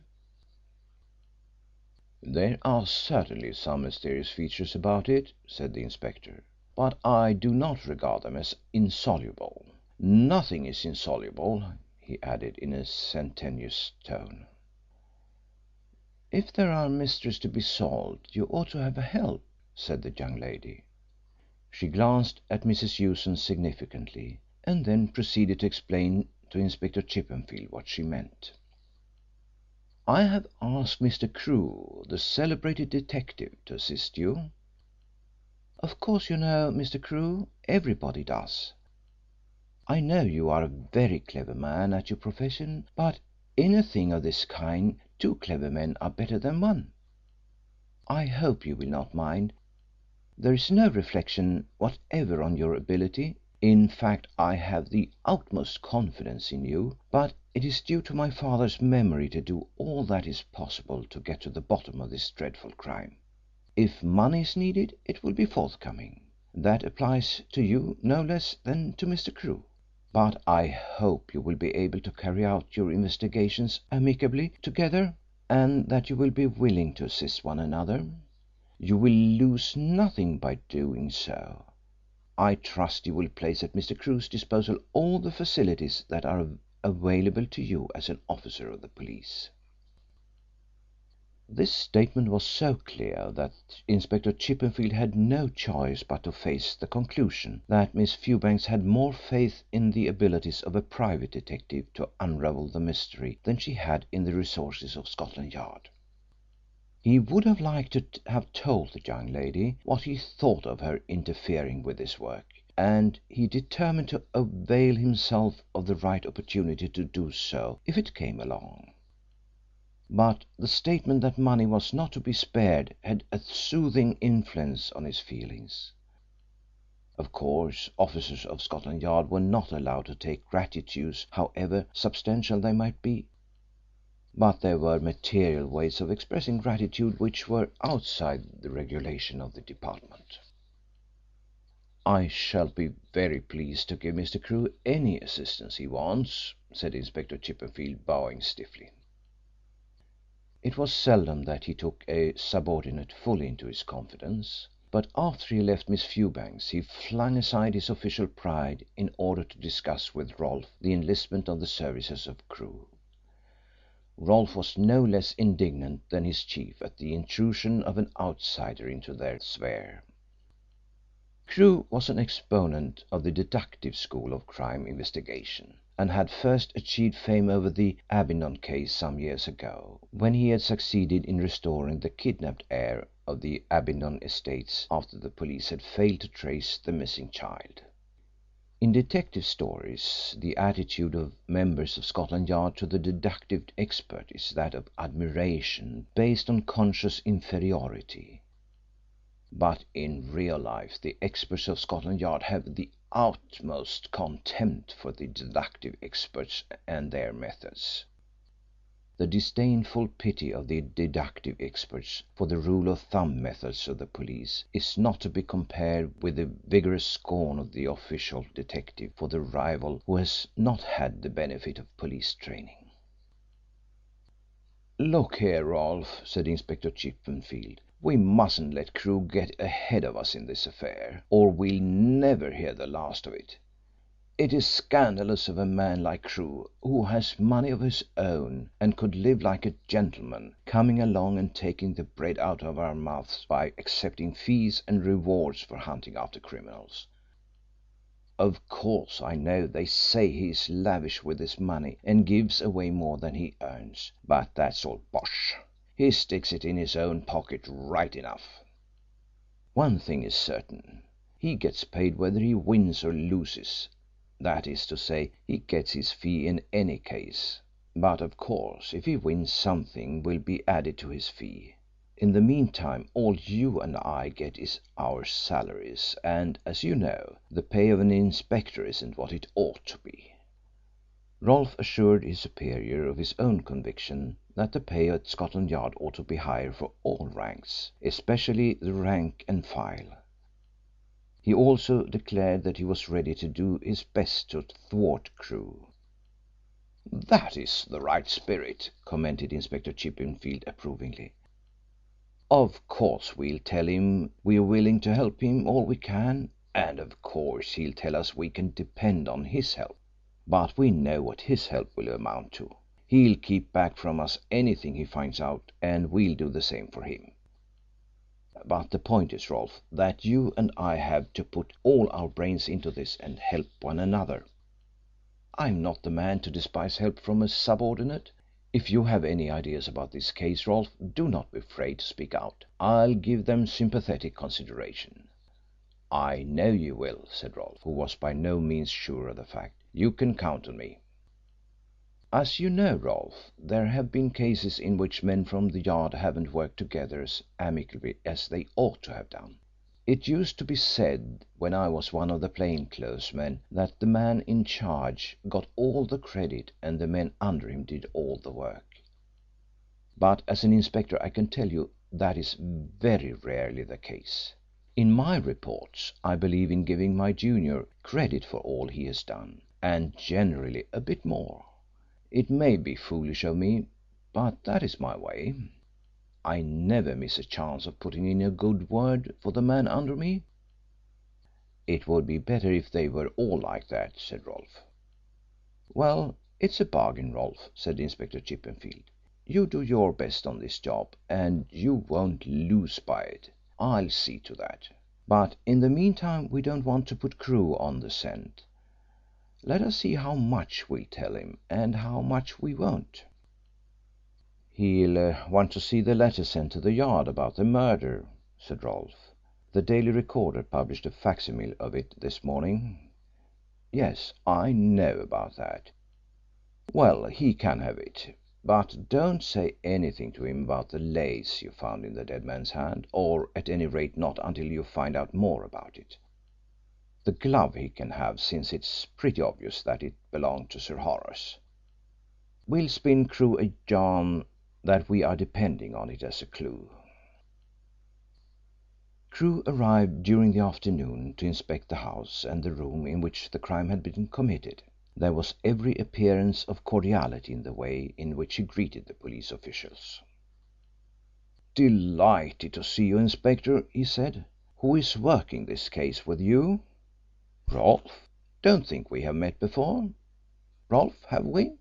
Speaker 2: "There are certainly some mysterious features about it," said the inspector, "but I do not regard them as insoluble. Nothing is insoluble," he added in a sententious tone. "If there are mysteries to be solved you ought to have help," said the young lady. She glanced at Mrs. Hewson significantly, and then proceeded to explain to Inspector Chippenfield what she meant. "I have asked Mr. Crewe, the celebrated detective, to assist you. Of course you know Mr. Crewe. Everybody does. I know you are a very clever man at your profession, but in a thing of this kind two clever men are better than one. I hope you will not mind. There is no reflection whatever on your ability. In fact, I have the utmost confidence in you, but it is due to my father's memory to do all that is possible to get to the bottom of this dreadful crime. If money is needed it will be forthcoming. That applies to you no less than to Mr. Crewe. But I hope you will be able to carry out your investigations amicably together, and that you will be willing to assist one another. You will lose nothing by doing so. I trust you will place at Mr. Crewe's disposal all the facilities that are available to you as an officer of the police." This statement was so clear that Inspector Chippenfield had no choice but to face the conclusion that Miss Fewbanks had more faith in the abilities of a private detective to unravel the mystery than she had in the resources of Scotland Yard. He would have liked to have told the young lady what he thought of her interfering with his work, and he determined to avail himself of the right opportunity to do so if it came along. But the statement that money was not to be spared had a soothing influence on his feelings. Of course, officers of Scotland Yard were not allowed to take gratuities, however substantial they might be, but there were material ways of expressing gratitude which were outside the regulation of the department. "I shall be very pleased to give Mr. Crewe any assistance he wants," said Inspector Chippenfield, bowing stiffly. It was seldom that he took a subordinate fully into his confidence, but after he left Miss Fewbanks he flung aside his official pride in order to discuss with Rolfe the enlistment of the services of Crewe. Rolfe was no less indignant than his chief at the intrusion of an outsider into their sphere. Crewe was an exponent of the deductive school of crime investigation, and had first achieved fame over the Abingdon case some years ago, when he had succeeded in restoring the kidnapped heir of the Abingdon estates after the police had failed to trace the missing child. In detective stories the attitude of members of Scotland Yard to the deductive expert is that of admiration based on conscious inferiority. But in real life the experts of Scotland Yard have the utmost contempt for the deductive experts and their methods. The disdainful pity of the deductive experts for the rule of thumb methods of the police is not to be compared with the vigorous scorn of the official detective for the rival who has not had the benefit of police training. "Look here, Rolfe," said Inspector Chippenfield, "we mustn't let Crewe get ahead of us in this affair, or we'll never hear the last of it. It is scandalous of a man like Crewe, who has money of his own and could live like a gentleman, coming along and taking the bread out of our mouths by accepting fees and rewards for hunting after criminals. Of course, I know they say he is lavish with his money and gives away more than he earns, but that's all bosh. He sticks it in his own pocket right enough. One thing is certain, he gets paid whether he wins or loses. That is to say, he gets his fee in any case, but of course if he wins something will be added to his fee. In the meantime all you and I get is our salaries, and, as you know, the pay of an inspector isn't what it ought to be." Rolfe assured his superior of his own conviction that the pay at Scotland Yard ought to be higher for all ranks, especially the rank and file. He also declared that he was ready to do his best to thwart Crewe. "That is the right spirit," commented Inspector Chippenfield approvingly. "Of course we'll tell him we're willing to help him all we can, and of course he'll tell us we can depend on his help. But we know what his help will amount to. He'll keep back from us anything he finds out, and we'll do the same for him. But the point is, Rolfe, that you and I have to put all our brains into this and help one another. I'm not the man to despise help from a subordinate. If you have any ideas about this case, Rolfe, do not be afraid to speak out. I'll give them sympathetic consideration." "I know you will," said Rolfe, who was by no means sure of the fact. "You can count on me." "As you know, Rolfe, there have been cases in which men from the Yard haven't worked together as amicably as they ought to have done. It used to be said when I was one of the plainclothesmen that the man in charge got all the credit and the men under him did all the work. But as an inspector I can tell you that is very rarely the case. In my reports I believe in giving my junior credit for all he has done, and generally a bit more. It may be foolish of me, but that is my way. I never miss a chance of putting in a good word for the man under me." "It would be better if they were all like that," said Rolfe. "Well, it's a bargain, Rolfe," said Inspector Chippenfield. "You do your best on this job and you won't lose by it. I'll see to that. But in the meantime we don't want to put Crewe on the scent. Let us see how much we'll tell him and how much we won't." "He'll want to see the letter sent to the Yard about the murder," said Rolfe. "The Daily Recorder published a facsimile of it this morning." "Yes, I know about that." "Well, he can have it. But don't say anything to him about the lace you found in the dead man's hand, or at any rate not until you find out more about it. The glove he can have, since it's pretty obvious that it belonged to Sir Horace. We'll spin Crewe a yarn that we are depending on it as a clue." Crewe arrived during the afternoon to inspect the house and the room in which the crime had been committed. There was every appearance of cordiality in the way in which he greeted the police officials. "Delighted to see you, Inspector," he said. "Who is working this case with you?" "Rolfe. Don't think we have met before. Rolfe, have we?"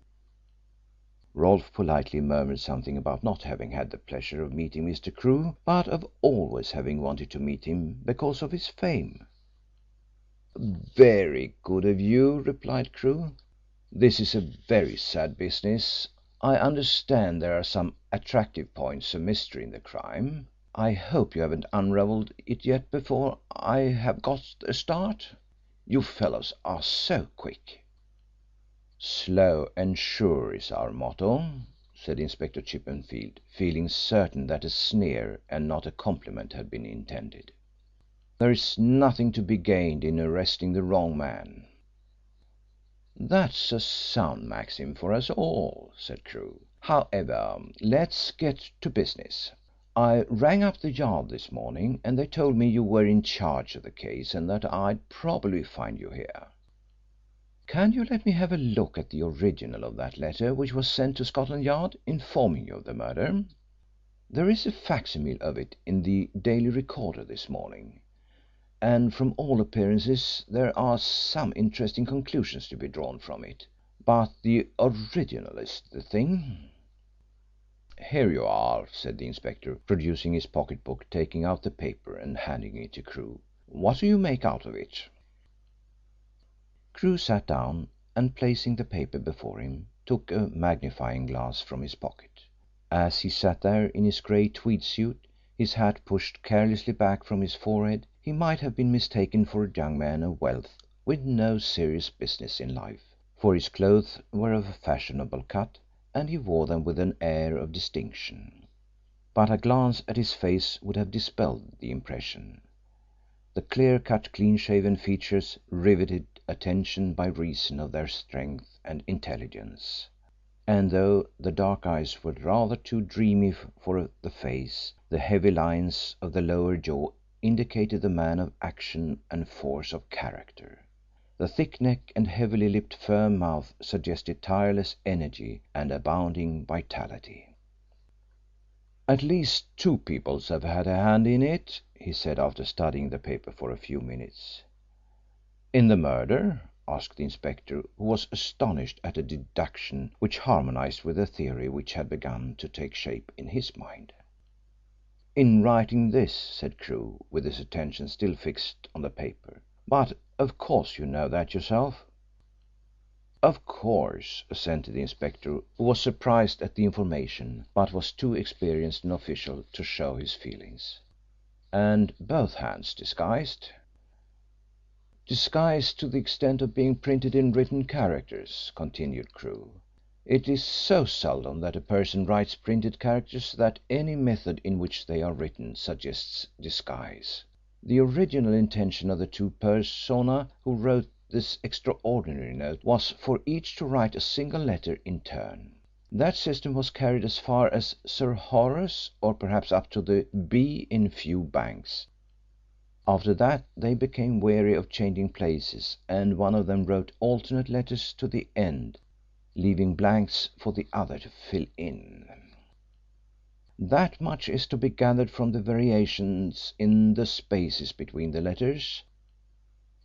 Speaker 2: Rolfe politely murmured something about not having had the pleasure of meeting Mr. Crewe, but of always having wanted to meet him because of his fame. "Very good of you," replied Crewe. "This is a very sad business. I understand there are some attractive points of mystery in the crime. I hope you haven't unravelled it yet before I have got a start. You fellows are so quick." "Slow and sure is our motto," said Inspector Chippenfield, feeling certain that a sneer and not a compliment had been intended. "There is nothing to be gained in arresting the wrong man." "That's a sound maxim for us all," said Crewe. "However, let's get to business. I rang up the Yard this morning and they told me you were in charge of the case and that I'd probably find you here. Can you let me have a look at the original of that letter which was sent to Scotland Yard informing you of the murder? There is a facsimile of it in the Daily Recorder this morning, and from all appearances there are some interesting conclusions to be drawn from it. But the original is the thing." "Here you are," said the inspector, producing his pocket book, taking out the paper and handing it to Crewe. "What do you make out of it?" Crewe sat down and, placing the paper before him, took a magnifying glass from his pocket. As he sat there in his grey tweed suit, his hat pushed carelessly back from his forehead, he might have been mistaken for a young man of wealth with no serious business in life, for his clothes were of a fashionable cut and he wore them with an air of distinction. But a glance at his face would have dispelled the impression. The clear-cut, clean-shaven features riveted attention by reason of their strength and intelligence, and though the dark eyes were rather too dreamy for the face, the heavy lines of the lower jaw indicated the man of action and force of character. The thick neck and heavily lipped firm mouth suggested tireless energy and abounding vitality. "At least two people have had a hand in it," he said after studying the paper for a few minutes. "In the murder?" asked the inspector, who was astonished at a deduction which harmonised with a theory which had begun to take shape in his mind. "In writing this," said Crewe, with his attention still fixed on the paper. "But of course you know that yourself." "Of course," assented the inspector, who was surprised at the information, but was too experienced an official to show his feelings. "And both hands disguised?" "Disguised to the extent of being printed in written characters," continued Crewe. "It is so seldom that a person writes printed characters that any method in which they are written suggests disguise. The original intention of the two persona who wrote this extraordinary note was for each to write a single letter in turn. That system was carried as far as Sir Horace, or perhaps up to the B in Fewbanks. After that they became weary of changing places and one of them wrote alternate letters to the end, leaving blanks for the other to fill in. That much is to be gathered from the variations in the spaces between the letters.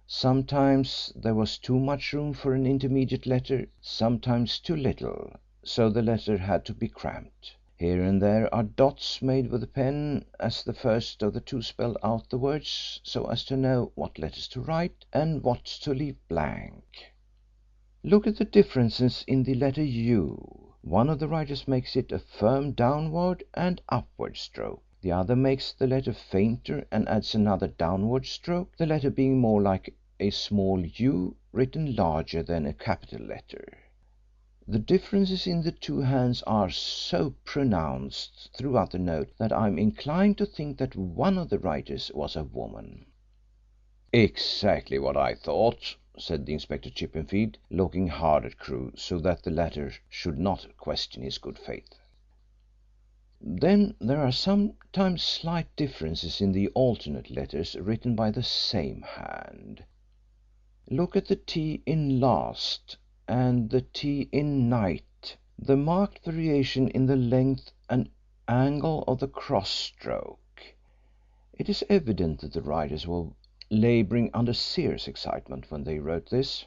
Speaker 2: Sometimes there was too much room for an intermediate letter, sometimes too little, so the letter had to be cramped. Here and there are dots made with the pen as the first of the two spelled out the words so as to know what letters to write and what to leave blank. Look at the differences in the letter U. One of the writers makes it a firm downward and upward stroke. The other makes the letter fainter and adds another downward stroke, the letter being more like a small U written larger than a capital letter. The differences in the two hands are so pronounced throughout the note that I'm inclined to think that one of the writers was a woman." "Exactly what I thought," said Inspector Chippenfield, looking hard at Crewe so that the latter should not question his good faith. "Then there are sometimes slight differences in the alternate letters written by the same hand. Look at the T in last and the T in night. The marked variation in the length and angle of the cross stroke. It is evident that the writers were labouring under serious excitement when they wrote this."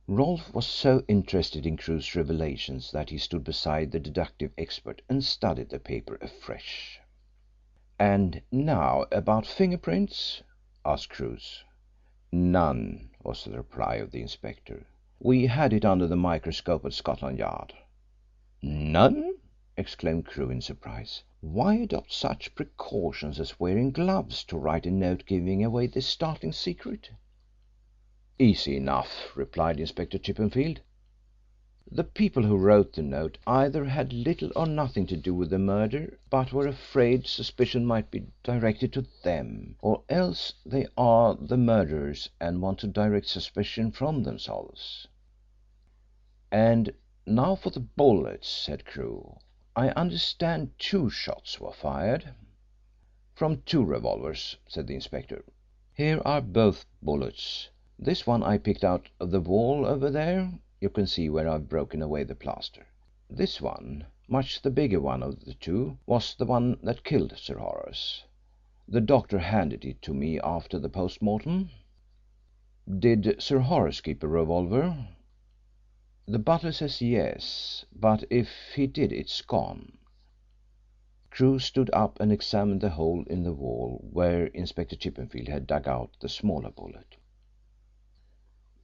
Speaker 2: Rolfe was so interested in Crewe's revelations that he stood beside the deductive expert and studied the paper afresh. "And now about fingerprints?" asked Crewe. "None," was the reply of the inspector. "We had it under the microscope at Scotland Yard." "None?" exclaimed Crewe in surprise. "Why adopt such precautions as wearing gloves to write a note giving away this startling secret?" "Easy enough," replied Inspector Chippenfield. "The people who wrote the note either had little or nothing to do with the murder, but were afraid suspicion might be directed to them, or else they are the murderers and want to direct suspicion from themselves." "And now for the bullets," said Crewe. "I understand 2 shots were fired." "From 2 revolvers," said the inspector. "Here are both bullets. This one I picked out of the wall over there. You can see where I've broken away the plaster. This one, much the bigger one of the 2, was the one that killed Sir Horace. The doctor handed it to me after the post mortem." "Did Sir Horace keep a revolver?" "The butler says yes, but if he did it's gone." Crewe stood up and examined the hole in the wall where Inspector Chippenfield had dug out the smaller bullet.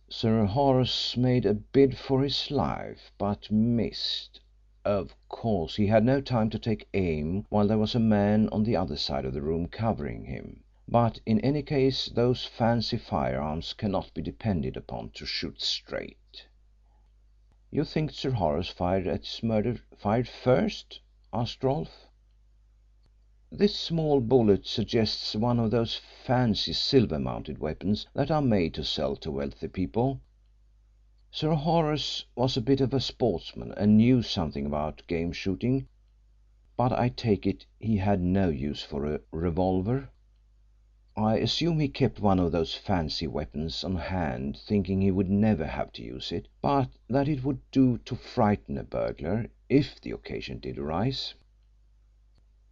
Speaker 2: "Sir Horace made a bid for his life, but missed. Of course he had no time to take aim while there was a man on the other side of the room covering him, but in any case those fancy firearms cannot be depended upon to shoot straight." "You think Sir Horace fired first?" asked Rolfe. "This small bullet suggests one of those fancy silver mounted weapons that are made to sell to wealthy people. Sir Horace was a bit of a sportsman and knew something about game shooting, but I take it he had no use for a revolver. I assume he kept one of those fancy weapons on hand thinking he would never have to use it, but that it would do to frighten a burglar if the occasion did arise.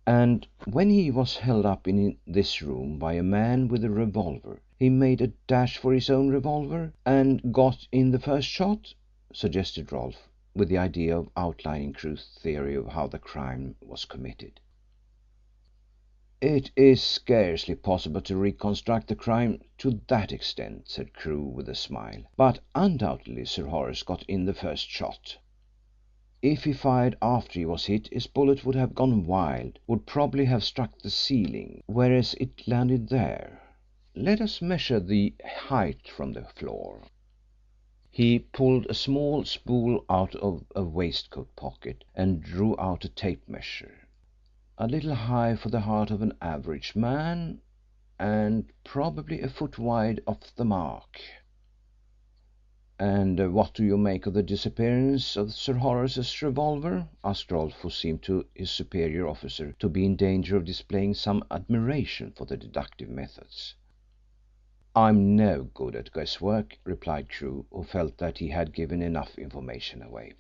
Speaker 2: And when he was held up in this room by a man with a revolver he made a dash for his own revolver and got in the first shot," suggested Rolfe, with the idea of outlining Crewe's theory of how the crime was committed. "It is scarcely possible to reconstruct the crime to that extent," said Crewe with a smile, "but undoubtedly Sir Horace got in the first shot. If he fired after he was hit his bullet would have gone wild, would probably have struck the ceiling, whereas it landed there. Let us measure the height from the floor." He pulled a small spool out of a waistcoat pocket and drew out a tape measure. "A little high for the height of an average man, and probably a foot wide off the mark." "And what do you make of the disappearance of Sir Horace's revolver?" asked Rolfe, who seemed to his superior officer to be in danger of displaying some admiration for the deductive methods. "I'm no good at guesswork," replied Crewe, who felt that he had given enough information away.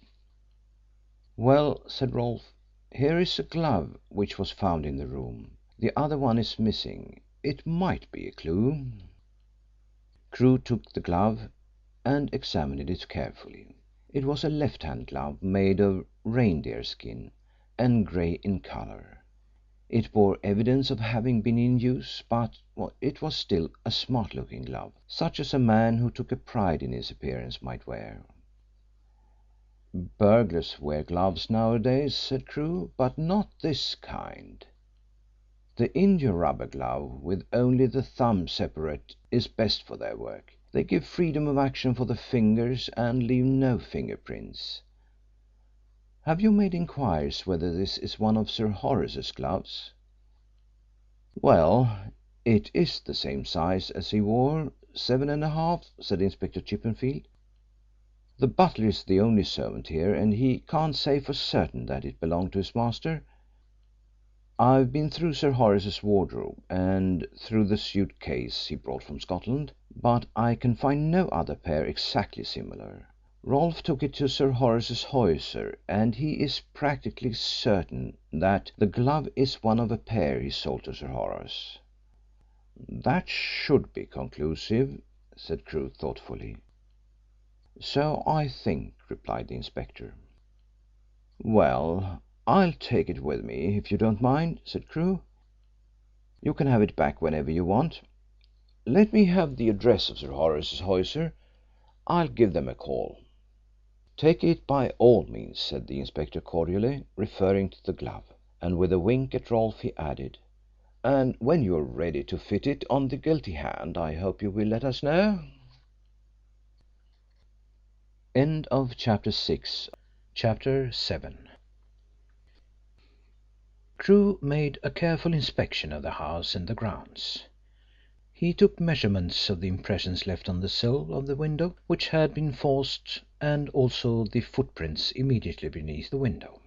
Speaker 2: "Well," said Rolfe, "here is a glove which was found in the room. The other one is missing. It might be a clue." Crewe took the glove and examined it carefully. It was a left-hand glove made of reindeer skin and grey in colour. It bore evidence of having been in use, but it was still a smart-looking glove, such as a man who took a pride in his appearance might wear. "Burglars wear gloves nowadays," said Crewe, "but not this kind. The india rubber glove with only the thumb separate is best for their work. They give freedom of action for the fingers and leave no fingerprints. Have you made inquiries whether this is one of Sir Horace's gloves?" "Well, it is the same size as he wore, 7½" said Inspector Chippenfield. "The butler is the only servant here, and he can't say for certain that it belonged to his master. I've been through Sir Horace's wardrobe and through the suit case he brought from Scotland, but I can find no other pair exactly similar. Rolfe took it to Sir Horace's hosier, and he is practically certain that the glove is one of a pair he sold to Sir Horace." "That should be conclusive," said Crewe thoughtfully. "So I think," replied the inspector. "Well, I'll take it with me, if you don't mind," said Crewe. "You can have it back whenever you want. Let me have the address of Sir Horace's hosier. I'll give them a call." "Take it by all means," said the inspector cordially, referring to the glove, and with a wink at Rolfe he added, "and when you are ready to fit it on the guilty hand I hope you will let us know."
Speaker 1: Chapter 7. Crewe made a careful inspection of the house and the grounds. He took measurements of the impressions left on the sill of the window, which had been forced, and also the footprints immediately beneath the window.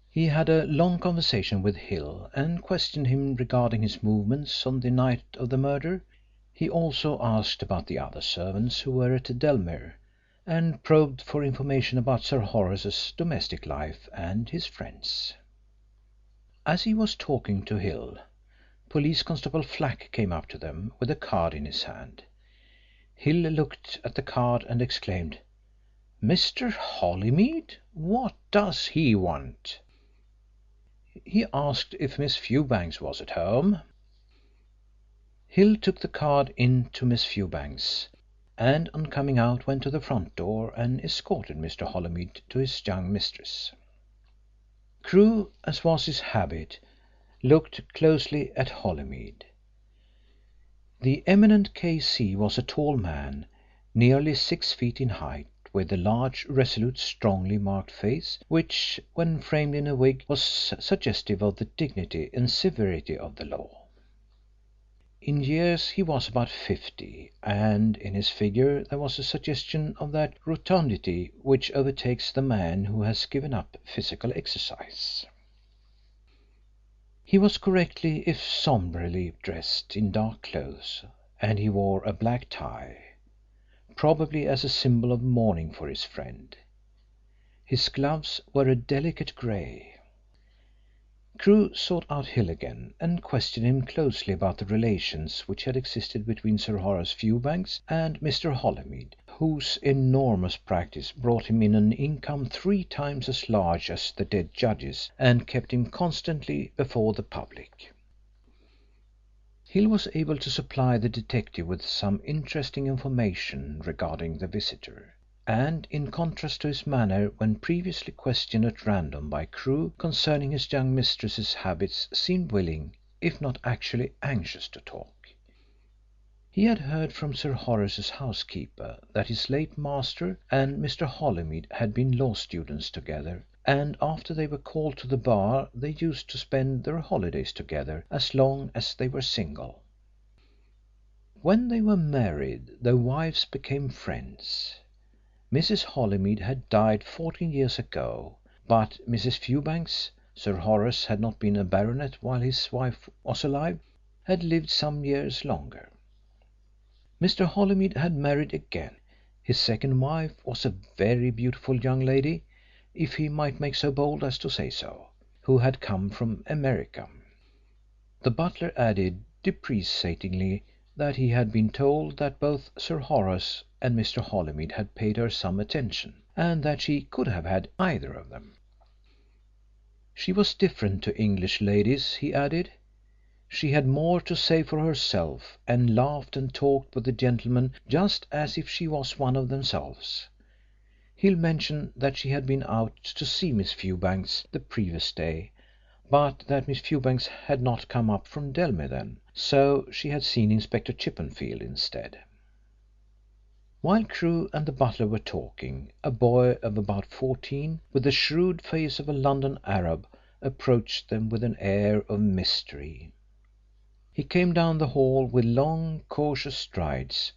Speaker 1: He had a long conversation with Hill and questioned him regarding his movements on the night of the murder. He also asked about the other servants who were at Dellmere, and probed for information about Sir Horace's domestic life and his friends. As he was talking to Hill, Police Constable Flack came up to them with a card in his hand. Hill looked at the card and exclaimed, "Mr. Holymead? What does he want?" He asked if Miss Fewbanks was at home. Hill took the card in to Miss Fewbanks, and on coming out went to the front door and escorted Mr. Holymead to his young mistress. Crewe, as was his habit, looked closely at Holymead. The eminent K.C. was a tall man, nearly 6 feet in height, with a large, resolute, strongly marked face, which, when framed in a wig, was suggestive of the dignity and severity of the law. In years he was about 50, and in his figure there was a suggestion of that rotundity which overtakes the man who has given up physical exercise. He was correctly if sombrely dressed in dark clothes, and he wore a black tie, probably as a symbol of mourning for his friend. His gloves were a delicate grey. Crewe sought out Hill again and questioned him closely about the relations which had existed between Sir Horace Fewbanks and Mr. Holymead, whose enormous practice brought him in an income 3 times as large as the dead judge's and kept him constantly before the public. Hill was able to supply the detective with some interesting information regarding the visitor, and, in contrast to his manner when previously questioned at random by Crewe concerning his young mistress's habits, seemed willing, if not actually anxious, to talk. He had heard from Sir Horace's housekeeper that his late master and Mr. Holymead had been law students together, and after they were called to the bar they used to spend their holidays together as long as they were single. When they were married their wives became friends. Mrs. Holymead had died 14 years ago, but Mrs. Fewbanks Sir Horace had not been a baronet while his wife was alive had lived some years longer. Mr. Holymead had married again. His second wife was a very beautiful young lady, if he might make so bold as to say so, who had come from America. The butler added deprecatingly that he had been told that both Sir Horace and Mr. Holymead had paid her some attention, and that she could have had either of them. She was different to English ladies, he added. She had more to say for herself, and laughed and talked with the gentlemen just as if she was one of themselves. Hill mentioned that she had been out to see Miss Fewbanks the previous day, but that Miss Fewbanks had not come up from Dellmere then, so she had seen Inspector Chippenfield instead. While Crewe and the butler were talking, a boy of about 14, with the shrewd face of a London Arab, approached them with an air of mystery. He came down the hall with long, cautious strides,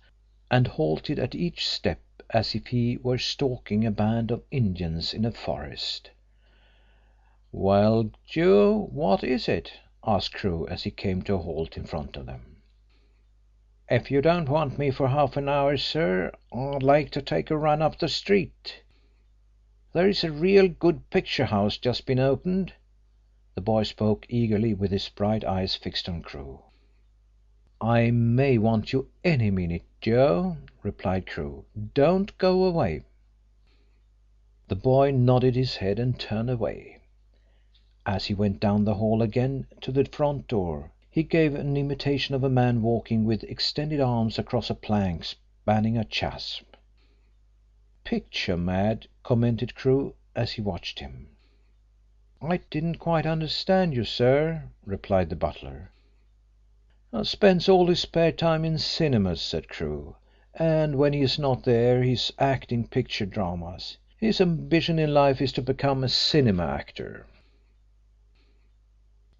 Speaker 1: and halted at each step as if he were stalking a band of Indians in a forest. "Well, Joe, what is it?" asked Crewe as he came to a halt in front of them. "If you don't want me for half an hour, sir, I'd like to take a run up the street. There's a real good picture house just been opened." The boy spoke eagerly with his bright eyes fixed on Crewe. "I may want you any minute, Joe," replied Crewe. "Don't go away." The boy nodded his head and turned away. As he went down the hall again to the front door he gave an imitation of a man walking with extended arms across a plank spanning a chasm. "Picture mad," commented Crewe as he watched him. "I didn't quite understand you, sir," replied the butler. "Spends all his spare time in cinemas," said Crewe, "and when he is not there he is acting picture dramas. His ambition in life is to become a cinema actor."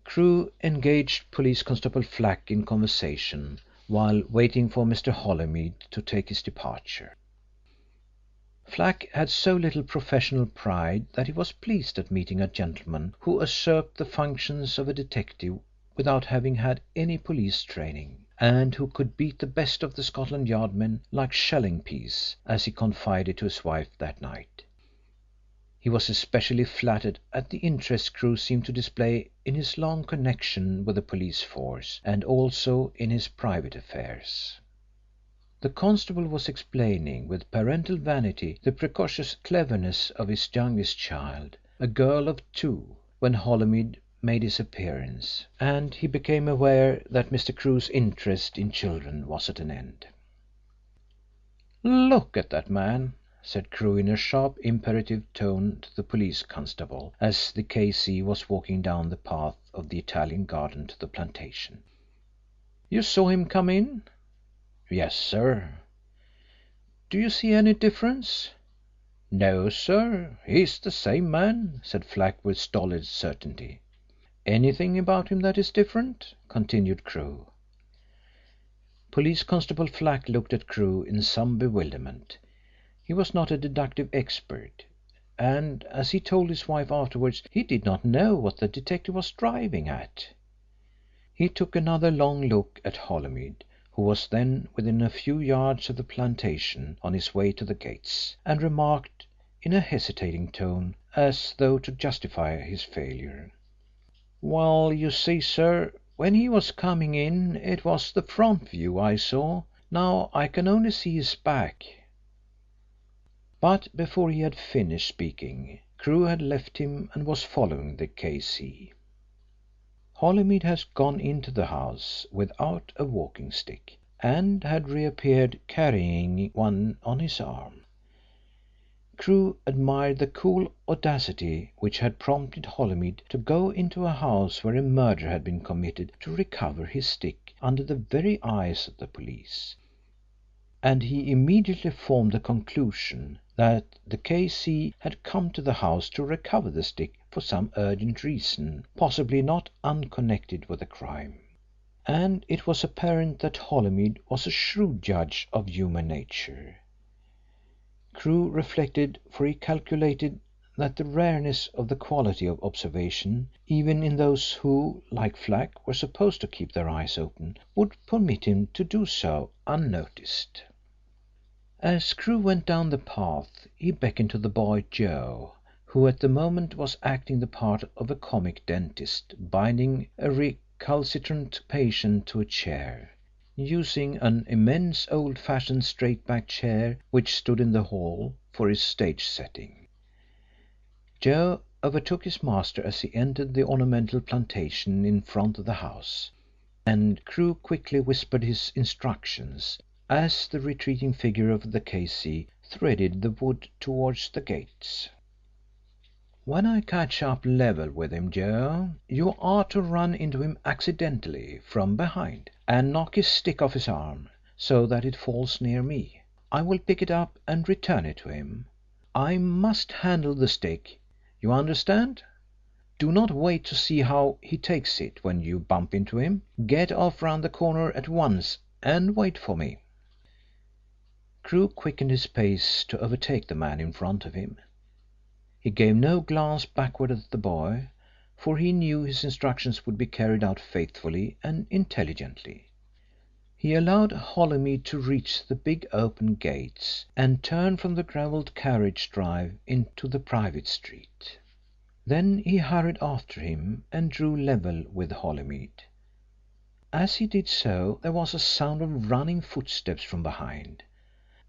Speaker 1: Crewe engaged Police Constable Flack in conversation while waiting for Mr. Holymead to take his departure. Flack had so little professional pride that he was pleased at meeting a gentleman who usurped the functions of a detective without having had any police training, and who could beat the best of the Scotland Yard men like shelling peas, as he confided to his wife that night. He was especially flattered at the interest Crewe seemed to display in his long connection with the police force and also in his private affairs. The constable was explaining with parental vanity the precocious cleverness of his youngest child, a girl of 2, when Holymead made his appearance, and he became aware that Mr. Crewe's interest in children was at an end. "Look at that man," said Crewe in a sharp, imperative tone to the police constable, as the K.C. was walking down the path of the Italian garden to the plantation. "You saw him come in?" "Yes, sir." "Do you see any difference?" "No, sir, he's the same man," said Flack with stolid certainty. "Anything about him that is different?" continued Crewe. Police Constable Flack looked at Crewe in some bewilderment. He was not a deductive expert, and, as he told his wife afterwards, he did not know what the detective was driving at. He took another long look at Holymead, who was then within a few yards of the plantation on his way to the gates, and remarked in a hesitating tone, as though to justify his failure: "Well, you see, sir, when he was coming in it was the front view I saw. Now I can only see his back." But before he had finished speaking Crewe had left him and was following the K.C. Holymead had gone into the house without a walking stick, and had reappeared carrying one on his arm. Crewe admired the cool audacity which had prompted Holymead to go into a house where a murder had been committed to recover his stick under the very eyes of the police, and he immediately formed the conclusion that the K.C. had come to the house to recover the stick for some urgent reason possibly not unconnected with the crime. And it was apparent that Holymead was a shrewd judge of human nature. Crewe reflected, for he calculated that the rareness of the quality of observation, even in those who, like Flack, were supposed to keep their eyes open, would permit him to do so unnoticed. As Crewe went down the path he beckoned to the boy Joe, who at the moment was acting the part of a comic dentist binding a recalcitrant patient to a chair, using an immense old-fashioned straight-backed chair which stood in the hall for his stage setting. Joe overtook his master as he entered the ornamental plantation in front of the house, and Crewe quickly whispered his instructions as the retreating figure of the K.C. threaded the wood towards the gates. "When I catch up level with him, Joe, you are to run into him accidentally from behind and knock his stick off his arm, so that it falls near me. I will pick it up and return it to him. I must handle the stick. You understand? Do not wait to see how he takes it when you bump into him. Get off round the corner at once and wait for me." Crewe quickened his pace to overtake the man in front of him. He gave no glance backward at the boy, for he knew his instructions would be carried out faithfully and intelligently. He allowed Holymead to reach the big open gates and turn from the gravelled carriage drive into the private street. Then he hurried after him and drew level with Holymead. As he did so there was a sound of running footsteps from behind,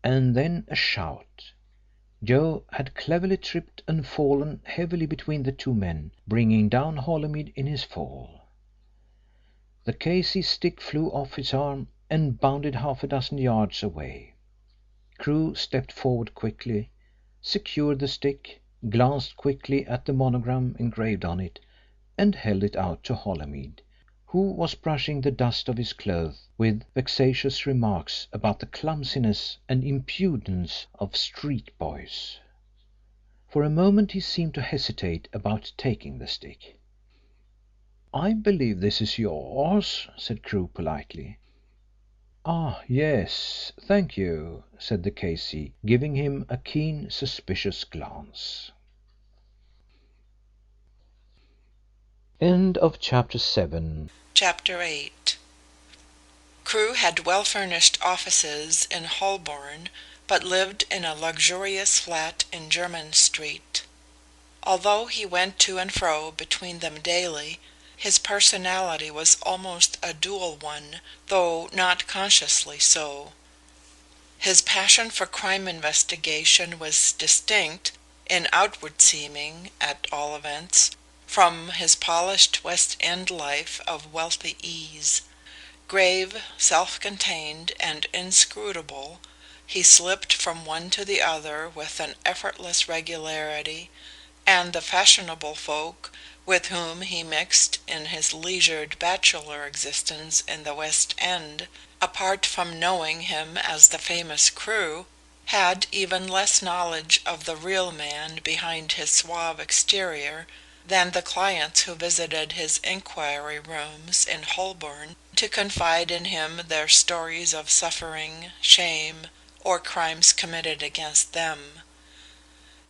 Speaker 1: and then a shout. Joe had cleverly tripped and fallen heavily between the two men, bringing down Holymead in his fall. The K.C. stick flew off his arm and bounded half a dozen yards away. Crewe stepped forward quickly, secured the stick, glanced quickly at the monogram engraved on it, and held it out to Holymead, who was brushing the dust of his clothes with vexatious remarks about the clumsiness and impudence of street boys. For a moment he seemed to hesitate about taking the stick. "I believe this is yours," said Crewe politely. "Ah, yes, thank you," said the K.C., giving him a keen, suspicious glance. Chapter 8.
Speaker 3: Crewe had well-furnished offices in Holborn, but lived in a luxurious flat in Jermyn Street. Although he went to and fro between them daily, his personality was almost a dual one, though not consciously so. His passion for crime investigation was distinct, in outward seeming at all events, from his polished West End life of wealthy ease. Grave, self-contained, and inscrutable, he slipped from one to the other with an effortless regularity, and the fashionable folk with whom he mixed in his leisured bachelor existence in the West End, apart from knowing him as the famous Crewe, had even less knowledge of the real man behind his suave exterior than the clients who visited his inquiry rooms in Holborn to confide in him their stories of suffering, shame, or crimes committed against them.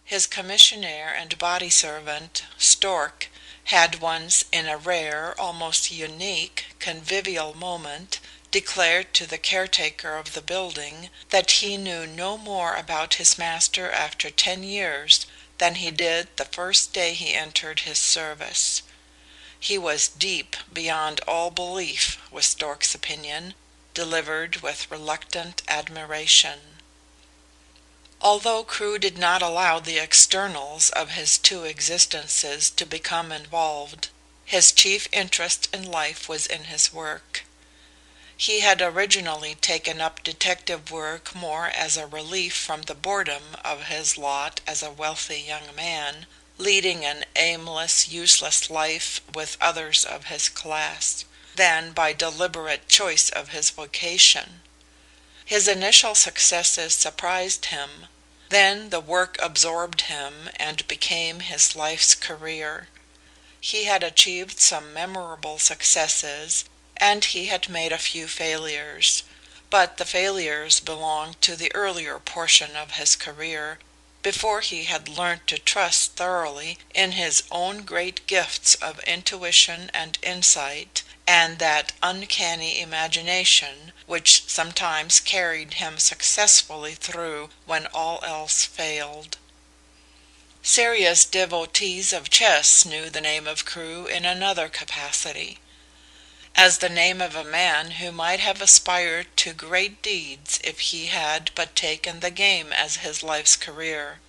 Speaker 3: His commissionaire and body servant, Stork, had once, in a rare, almost unique, convivial moment, declared to the caretaker of the building that he knew no more about his master after 10 years than he did the first day he entered his service. He was deep beyond all belief, was Stork's opinion, delivered with reluctant admiration. Although Crewe did not allow the externals of his two existences to become involved, his chief interest in life was in his work. He had originally taken up detective work more as a relief from the boredom of his lot as a wealthy young man, leading an aimless, useless life with others of his class, than by deliberate choice of his vocation. His initial successes surprised him, then the work absorbed him and became his life's career. He had achieved some memorable successes, and he had made a few failures, but the failures belonged to the earlier portion of his career, before he had learnt to trust thoroughly in his own great gifts of intuition and insight, and that uncanny imagination which sometimes carried him successfully through when all else failed. Serious devotees of chess knew the name of Crewe in another capacity, as the name of a man who might have aspired to great deeds if he had but taken the game as his life's career.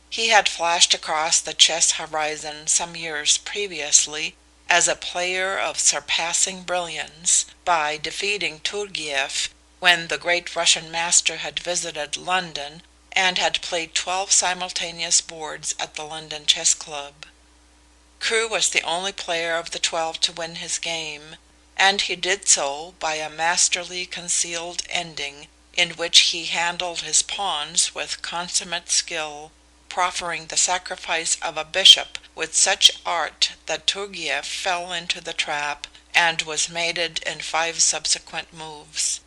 Speaker 3: He had flashed across the chess horizon some years previously as a player of surpassing brilliance, by defeating Turgieff when the great Russian master had visited London and had played 12 simultaneous boards at the London Chess Club. Crewe was the only player of the 12 to win his game, and he did so by a masterly concealed ending in which he handled his pawns with consummate skill, proffering the sacrifice of a bishop with such art that Turgieff fell into the trap and was mated in 5 subsequent moves.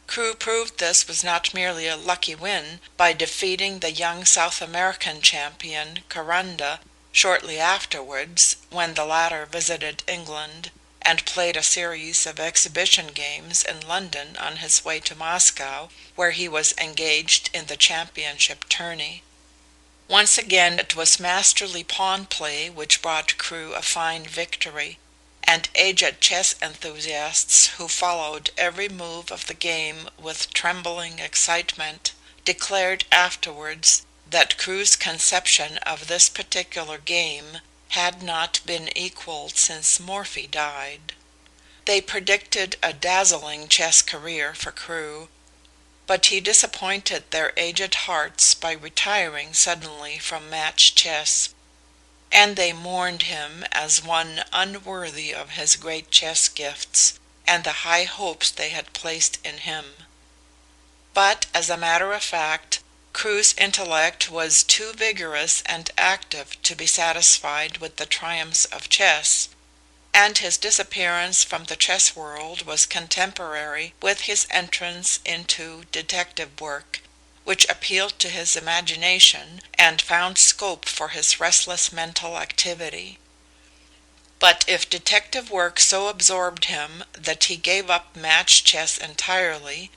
Speaker 3: Crewe proved this was not merely a lucky win by defeating the young South American champion Rhode shortly afterwards, when the latter visited England and played a series of exhibition games in London on his way to Moscow, where he was engaged in the championship tourney. Once again it was masterly pawn play which brought Crewe a fine victory, and aged chess enthusiasts who followed every move of the game with trembling excitement declared afterwards that Crewe's conception of this particular game had not been equalled since Morphy died. They predicted a dazzling chess career for Crewe, but he disappointed their aged hearts by retiring suddenly from match chess, and they mourned him as one unworthy of his great chess gifts and the high hopes they had placed in him. But, as a matter of fact, Crewe's intellect was too vigorous and active to be satisfied with the triumphs of chess, and his disappearance from the chess world was contemporary with his entrance into detective work, which appealed to his imagination and found scope for his restless mental activity. But if detective work so absorbed him that he gave up match chess entirely,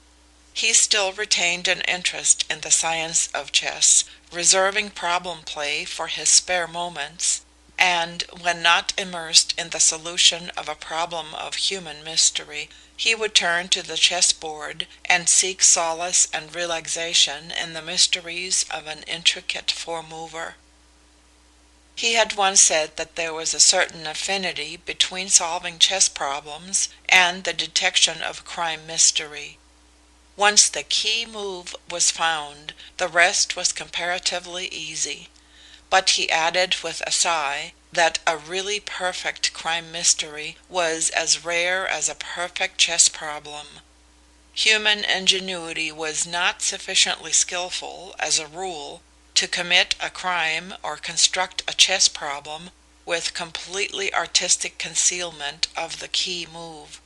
Speaker 3: he still retained an interest in the science of chess, reserving problem play for his spare moments, and, when not immersed in the solution of a problem of human mystery, he would turn to the chessboard and seek solace and relaxation in the mysteries of an intricate four-mover. He had once said that there was a certain affinity between solving chess problems and the detection of crime mystery. Once the key move was found, the rest was comparatively easy. But he added with a sigh that a really perfect crime mystery was as rare as a perfect chess problem. Human ingenuity was not sufficiently skillful, as a rule, to commit a crime or construct a chess problem with completely artistic concealment of the key move.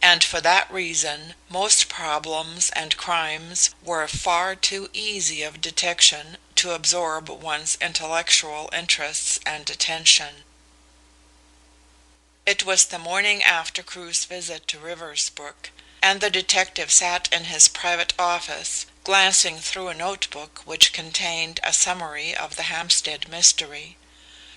Speaker 3: And for that reason most problems and crimes were far too easy of detection to absorb one's intellectual interests and attention. It was the morning after Crewe's visit to Riversbrook, and the detective sat in his private office, glancing through a notebook which contained a summary of the Hampstead mystery.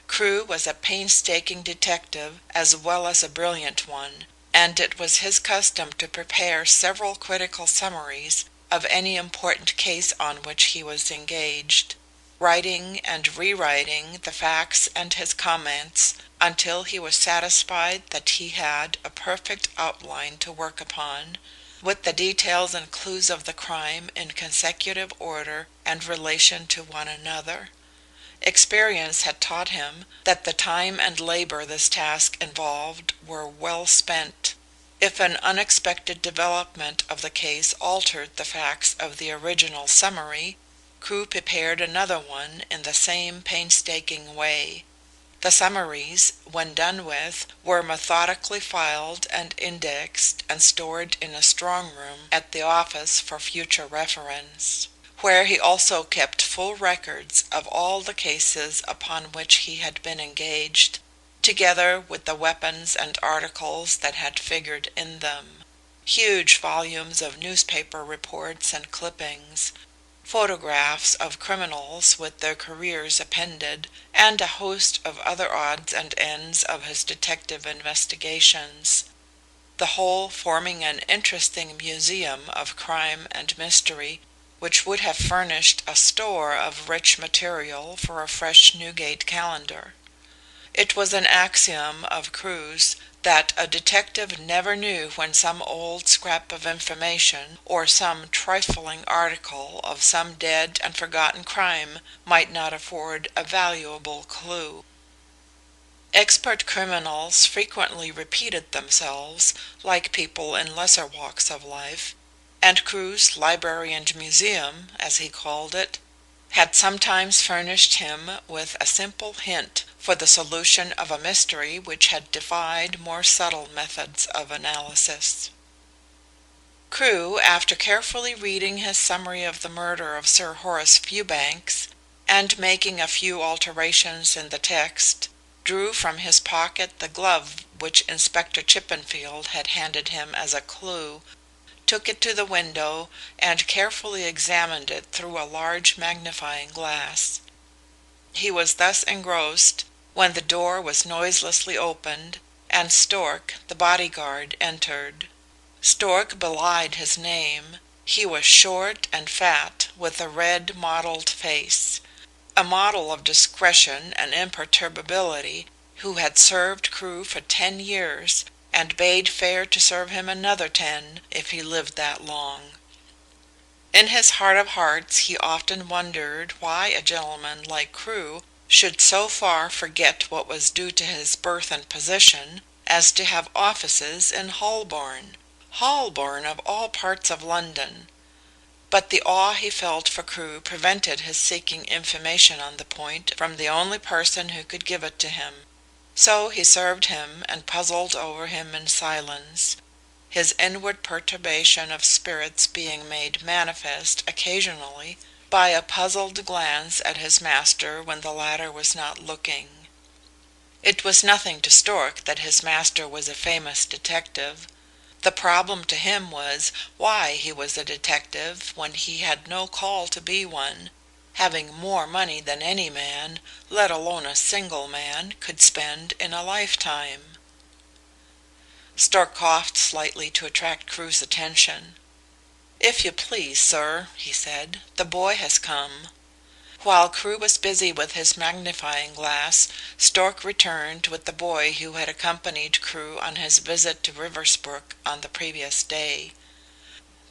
Speaker 3: Crewe was a painstaking detective as well as a brilliant one, and it was his custom to prepare several critical summaries of any important case on which he was engaged, writing and rewriting the facts and his comments until he was satisfied that he had a perfect outline to work upon, with the details and clues of the crime in consecutive order and relation to one another. Experience had taught him that the time and labor this task involved were well spent. If an unexpected development of the case altered the facts of the original summary, Crewe prepared another one in the same painstaking way. The summaries, when done with, were methodically filed and indexed and stored in a strong room at the office for future reference, where he also kept full records of all the cases upon which he had been engaged, together with the weapons and articles that had figured in them, huge volumes of newspaper reports and clippings, photographs of criminals with their careers appended, and a host of other odds and ends of his detective investigations, the whole forming an interesting museum of crime and mystery, which would have furnished a store of rich material for a fresh Newgate calendar. It was an axiom of Crewe's that a detective never knew when some old scrap of information or some trifling article of some dead and forgotten crime might not afford a valuable clue. Expert criminals frequently repeated themselves, like people in lesser walks of life, and Crewe's library and museum, as he called it, had sometimes furnished him with a simple hint for the solution of a mystery which had defied more subtle methods of analysis. Crewe, after carefully reading his summary of the murder of Sir Horace Fewbanks, and making a few alterations in the text, drew from his pocket the glove which Inspector Chippenfield had handed him as a clue, took it to the window, and carefully examined it through a large magnifying glass. He was thus engrossed when the door was noiselessly opened, and Stork, the bodyguard, entered. Stork belied his name. He was short and fat, with a red mottled face, a model of discretion and imperturbability, who had served Crewe for 10 years, and bade fair to serve him another 10 if he lived that long. In his heart of hearts he often wondered why a gentleman like Crewe should so far forget what was due to his birth and position as to have offices in Holborn. Holborn, of all parts of London! But the awe he felt for Crewe prevented his seeking information on the point from the only person who could give it to him. So he served him and puzzled over him in silence, his inward perturbation of spirits being made manifest occasionally by a puzzled glance at his master when the latter was not looking. It was nothing to Stork that his master was a famous detective. The problem to him was why he was a detective when he had no call to be one, having more money than any man, let alone a single man, could spend in a lifetime. Stork coughed slightly to attract Crewe's attention. "If you please, sir," he said, "the boy has come." While Crewe was busy with his magnifying glass, Stork returned with the boy who had accompanied Crewe on his visit to Riversbrook on the previous day.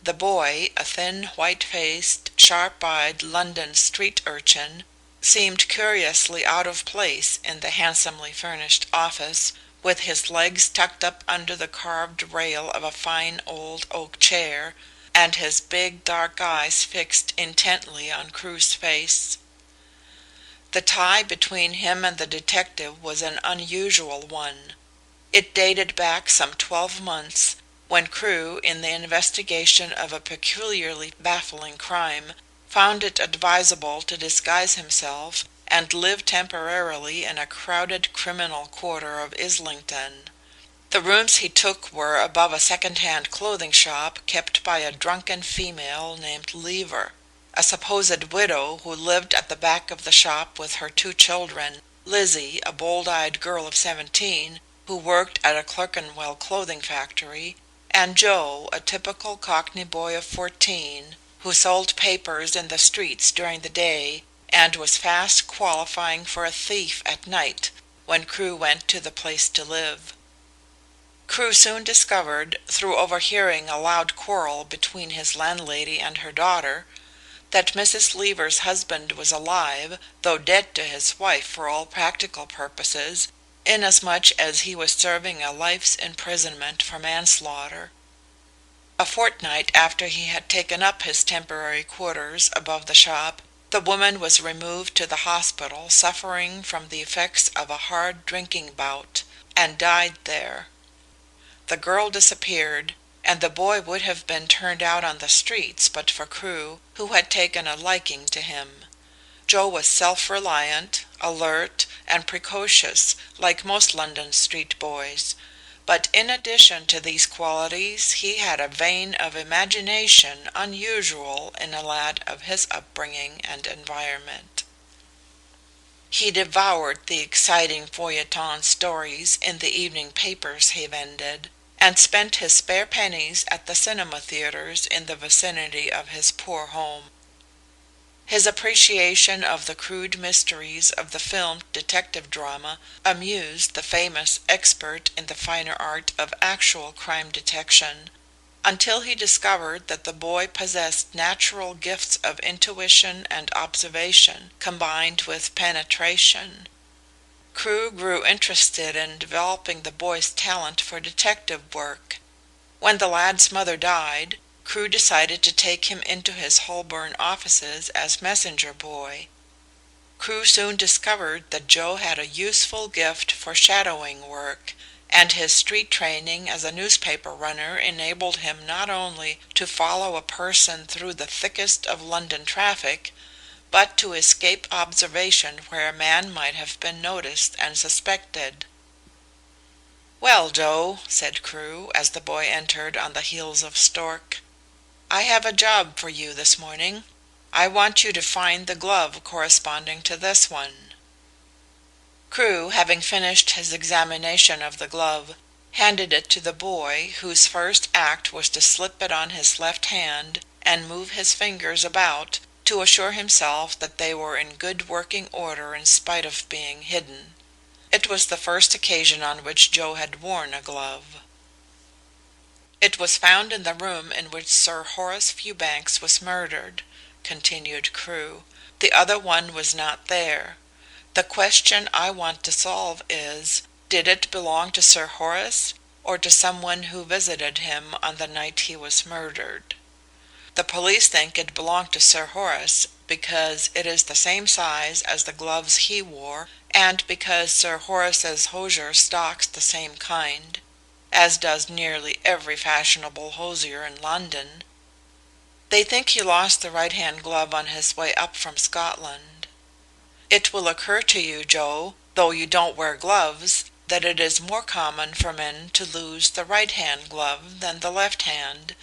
Speaker 3: The boy, a thin, white-faced, sharp-eyed London street urchin, seemed curiously out of place in the handsomely furnished office, with his legs tucked up under the carved rail of a fine old oak chair, and his big dark eyes fixed intently on Crewe's face. The tie between him and the detective was an unusual one. It dated back some 12 months, when Crewe, in the investigation of a peculiarly baffling crime, found it advisable to disguise himself and live temporarily in a crowded criminal quarter of Islington. The rooms he took were above a second-hand clothing shop kept by a drunken female named Lever, a supposed widow who lived at the back of the shop with her 2 children, Lizzie, a bold-eyed girl of 17, who worked at a Clerkenwell clothing factory, and Joe, a typical Cockney boy of 14, who sold papers in the streets during the day and was fast qualifying for a thief at night when Crewe went to the place to live. Crewe soon discovered, through overhearing a loud quarrel between his landlady and her daughter, that Mrs. Lever's husband was alive, though dead to his wife for all practical purposes, inasmuch as he was serving a life's imprisonment for manslaughter. A fortnight after he had taken up his temporary quarters above the shop, the woman was removed to the hospital suffering from the effects of a hard drinking bout, and died there. The girl disappeared, and the boy would have been turned out on the streets but for Crewe, who had taken a liking to him. Joe was self-reliant, alert, and precocious, like most London street boys, but in addition to these qualities he had a vein of imagination unusual in a lad of his upbringing and environment. He devoured the exciting feuilleton stories in the evening papers he vended, and spent his spare pennies at the cinema theatres in the vicinity of his poor home. His appreciation of the crude mysteries of the filmed detective drama amused the famous expert in the finer art of actual crime detection, until he discovered that the boy possessed natural gifts of intuition and observation, combined with penetration. Crewe grew interested in developing the boy's talent for detective work. When the lad's mother died, Crewe decided to take him into his Holborn offices as messenger boy. Crewe soon discovered that Joe had a useful gift for shadowing work, and his street training as a newspaper runner enabled him not only to follow a person through the thickest of London traffic, but to escape observation where a man might have been noticed and suspected. "Well, Joe," said Crewe, as the boy entered on the heels of Stork, "I have a job for you this morning. I want you to find the glove corresponding to this one." Crewe, having finished his examination of the glove, handed it to the boy, whose first act was to slip it on his left hand and move his fingers about to assure himself that they were in good working order in spite of being hidden. It was the first occasion on which Joe had worn a glove. "It was found in the room in which Sir Horace Fewbanks was murdered," continued Crewe. "The other one was not there. The question I want to solve is, did it belong to Sir Horace, or to someone who visited him on the night he was murdered? The police think it belonged to Sir Horace, because it is the same size as the gloves he wore, and because Sir Horace's hosier stocks the same kind, as does nearly every fashionable hosier in London. They think he lost the right-hand glove on his way up from Scotland. It will occur to you, Joe, though you don't wear gloves, that it is more common for men to lose the right-hand glove than the left hand,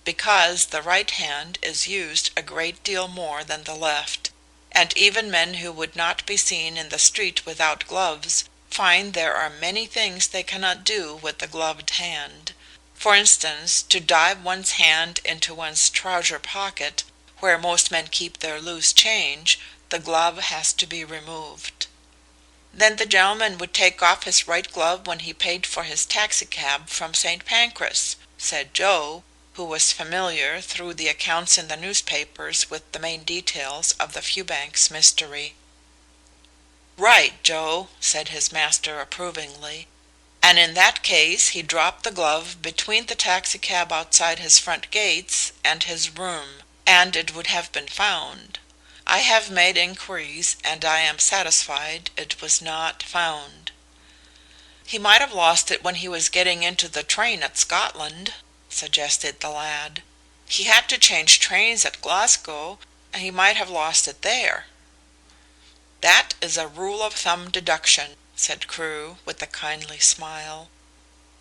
Speaker 3: because the right hand is used a great deal more than the left, and even men who would not be seen in the street without gloves find there are many things they cannot do with the gloved hand. For instance, to dive one's hand into one's trouser pocket, where most men keep their loose change, the glove has to be removed." "Then the gentleman would take off his right glove when he paid for his taxicab from St. Pancras," said Joe, who was familiar, through the accounts in the newspapers, with the main details of the Fewbanks mystery. "Right, Joe," said his master approvingly. "And in that case he dropped the glove between the taxicab outside his front gates and his room, and it would have been found. I have made inquiries, and I am satisfied it was not found." "He might have lost it when he was getting into the train at Scotland," suggested the lad. "He had to change trains at Glasgow, and he might have lost it there." "That is a rule of thumb deduction," said Crewe, with a kindly smile.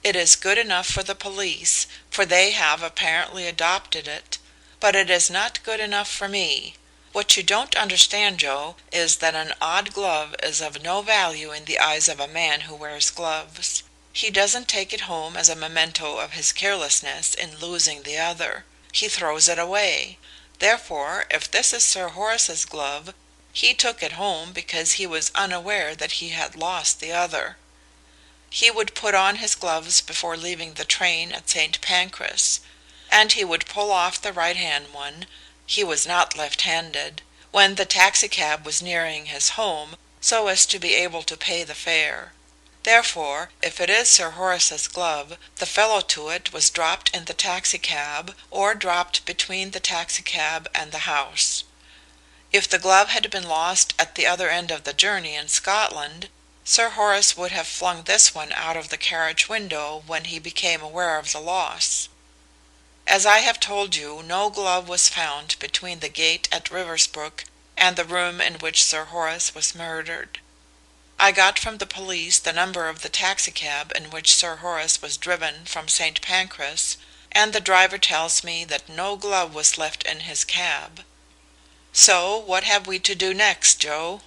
Speaker 3: "It is good enough for the police, for they have apparently adopted it, but it is not good enough for me. What you don't understand, Joe, is that an odd glove is of no value in the eyes of a man who wears gloves. He doesn't take it home as a memento of his carelessness in losing the other. He throws it away. Therefore, if this is Sir Horace's glove, he took it home because he was unaware that he had lost the other. He would put on his gloves before leaving the train at St. Pancras, and he would pull off the right-hand one, he was not left-handed, when the taxicab was nearing his home, so as to be able to pay the fare. Therefore, if it is Sir Horace's glove, the fellow to it was dropped in the taxicab, or dropped between the taxicab and the house. If the glove had been lost at the other end of the journey in Scotland, Sir Horace would have flung this one out of the carriage window when he became aware of the loss. As I have told you, no glove was found between the gate at Riversbrook and the room in which Sir Horace was murdered. I got from the police the number of the taxicab in which Sir Horace was driven from St. Pancras, and the driver tells me that no glove was left in his cab. So what have we to do next, Joe?"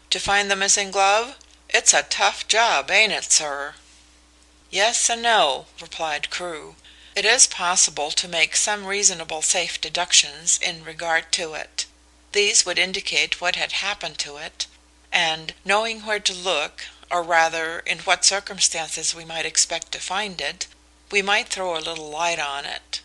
Speaker 3: "To find the missing glove? It's a tough job, ain't it, sir?" "Yes and no," replied Crewe. "It is possible to make some reasonable safe deductions in regard to it. These would indicate what had happened to it, and, knowing where to look, or rather in what circumstances we might expect to find it, we might throw a little light on it.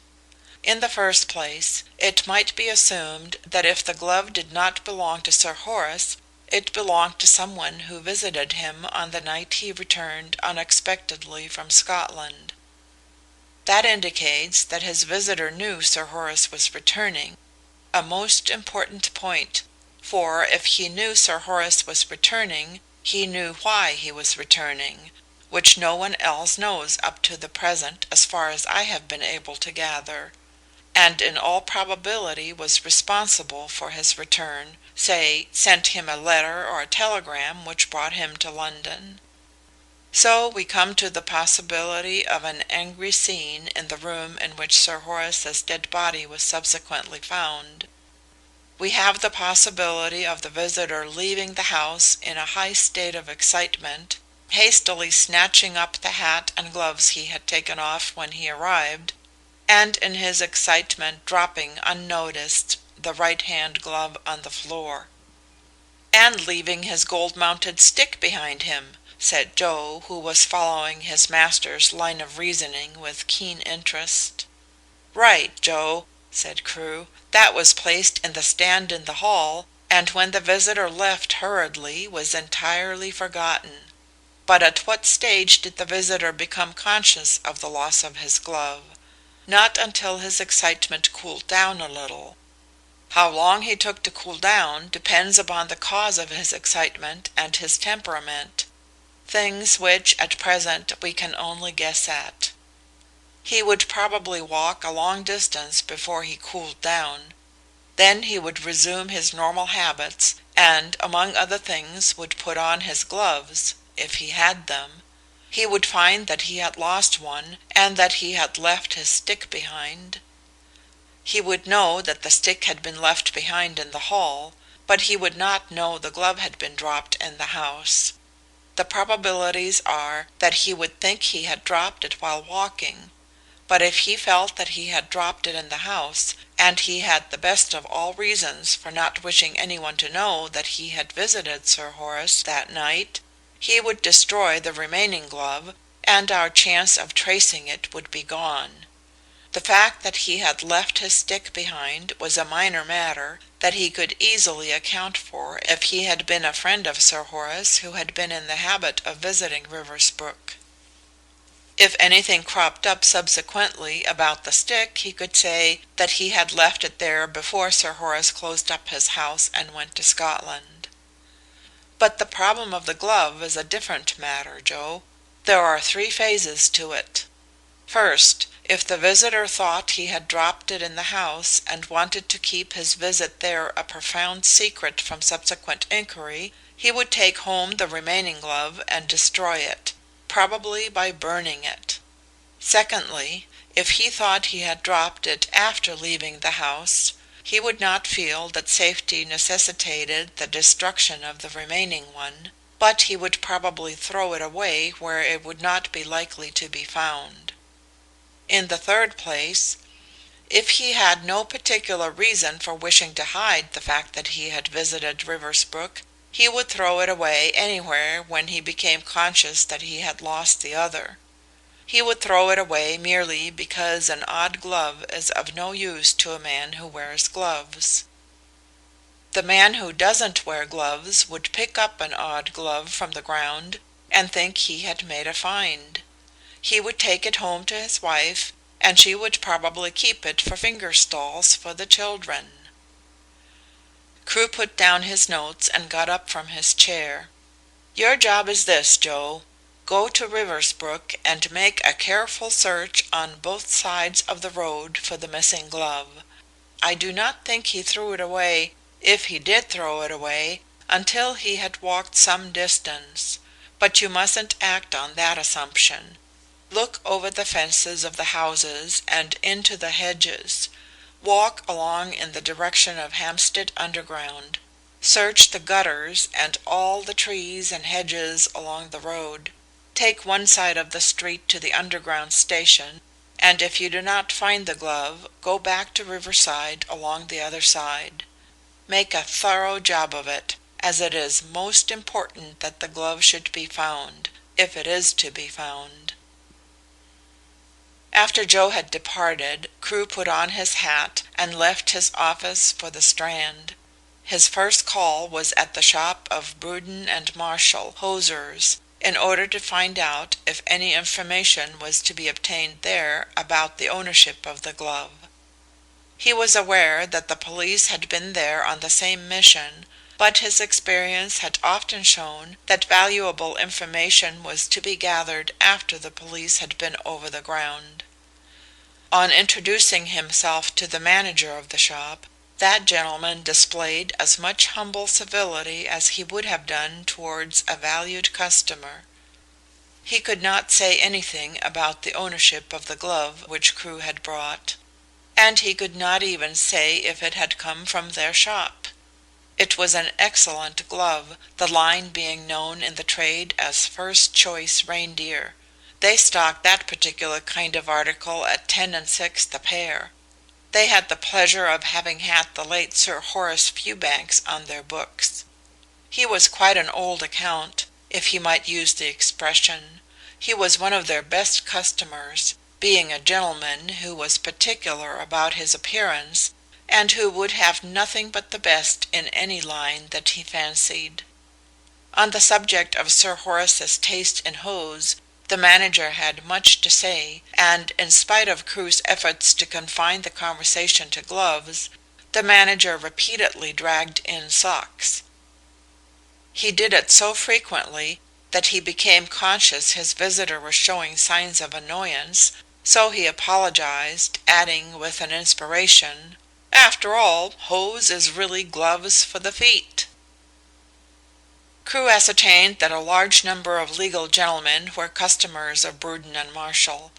Speaker 3: In the first place, it might be assumed that if the glove did not belong to Sir Horace, it belonged to someone who visited him on the night he returned unexpectedly from Scotland. That indicates that his visitor knew Sir Horace was returning, a most important point, for if he knew Sir Horace was returning, he knew why he was returning, which no one else knows up to the present as far as I have been able to gather, and in all probability was responsible for his return, say, sent him a letter or a telegram which brought him to London. So we come to the possibility of an angry scene in the room in which Sir Horace's dead body was subsequently found. We have the possibility of the visitor leaving the house in a high state of excitement, hastily snatching up the hat and gloves he had taken off when he arrived, and in his excitement dropping unnoticed the right-hand glove on the floor. "And leaving his gold-mounted stick behind him," said Joe, who was following his master's line of reasoning with keen interest. "Right, Joe," said Crewe. "That was placed in the stand in the hall, and when the visitor left hurriedly was entirely forgotten. But at what stage did the visitor become conscious of the loss of his glove? Not until his excitement cooled down a little. How long he took to cool down depends upon the cause of his excitement and his temperament, things which at present we can only guess at. He would probably walk a long distance before he cooled down. Then he would resume his normal habits, and among other things would put on his gloves, if he had them. He would find that he had lost one, and that he had left his stick behind. He would know that the stick had been left behind in the hall, but he would not know the glove had been dropped in the house. The probabilities are that he would think he had dropped it while walking, but if he felt that he had dropped it in the house, and he had the best of all reasons for not wishing anyone to know that he had visited Sir Horace that night, he would destroy the remaining glove, and our chance of tracing it would be gone. The fact that he had left his stick behind was a minor matter that he could easily account for if he had been a friend of Sir Horace who had been in the habit of visiting Riversbrook. If anything cropped up subsequently about the stick, he could say that he had left it there before Sir Horace closed up his house and went to Scotland. But the problem of the glove is a different matter, Joe. There are 3 phases to it. First, if the visitor thought he had dropped it in the house and wanted to keep his visit there a profound secret from subsequent inquiry, he would take home the remaining glove and destroy it, probably by burning it. Secondly, if he thought he had dropped it after leaving the house, he would not feel that safety necessitated the destruction of the remaining one, but he would probably throw it away where it would not be likely to be found. In the third place, if he had no particular reason for wishing to hide the fact that he had visited Riversbrook, he would throw it away anywhere when he became conscious that he had lost the other. He would throw it away merely because an odd glove is of no use to a man who wears gloves. The man who doesn't wear gloves would pick up an odd glove from the ground and think he had made a find. He would take it home to his wife, and she would probably keep it for finger stalls for the children. Crewe put down his notes and got up from his chair. "Your job is this, Joe. Go to Riversbrook and make a careful search on both sides of the road for the missing glove. I do not think he threw it away, if he did throw it away, until he had walked some distance, but you mustn't act on that assumption. Look over the fences of the houses and into the hedges. Walk along in the direction of Hampstead Underground. Search the gutters and all the trees and hedges along the road. Take one side of the street to the Underground station, and if you do not find the glove, go back to Riverside along the other side. Make a thorough job of it, as it is most important that the glove should be found, if it is to be found." After Joe had departed, Crewe put on his hat and left his office for the Strand. His first call was at the shop of Bruden and Marshall, hosiers, in order to find out if any information was to be obtained there about the ownership of the glove. He was aware that the police had been there on the same mission, but his experience had often shown that valuable information was to be gathered after the police had been over the ground. On introducing himself to the manager of the shop, that gentleman displayed as much humble civility as he would have done towards a valued customer. He could not say anything about the ownership of the glove which Crewe had brought, and he could not even say if it had come from their shop. It was an excellent glove, the line being known in the trade as first choice reindeer. They stocked that particular kind of article at 10 and 6 the pair. They had the pleasure of having had the late Sir Horace Fewbanks on their books. He was quite an old account, if he might use the expression. He was one of their best customers, being a gentleman who was particular about his appearance, and who would have nothing but the best in any line that he fancied. On the subject of Sir Horace's taste in hose, the manager had much to say, and in spite of Crewe's efforts to confine the conversation to gloves, the manager repeatedly dragged in socks. He did it so frequently that he became conscious his visitor was showing signs of annoyance, so he apologized, adding with an inspiration, "After all, hose is really gloves for the feet." Crewe ascertained that a large number of legal gentlemen were customers of Bruden and Marshall.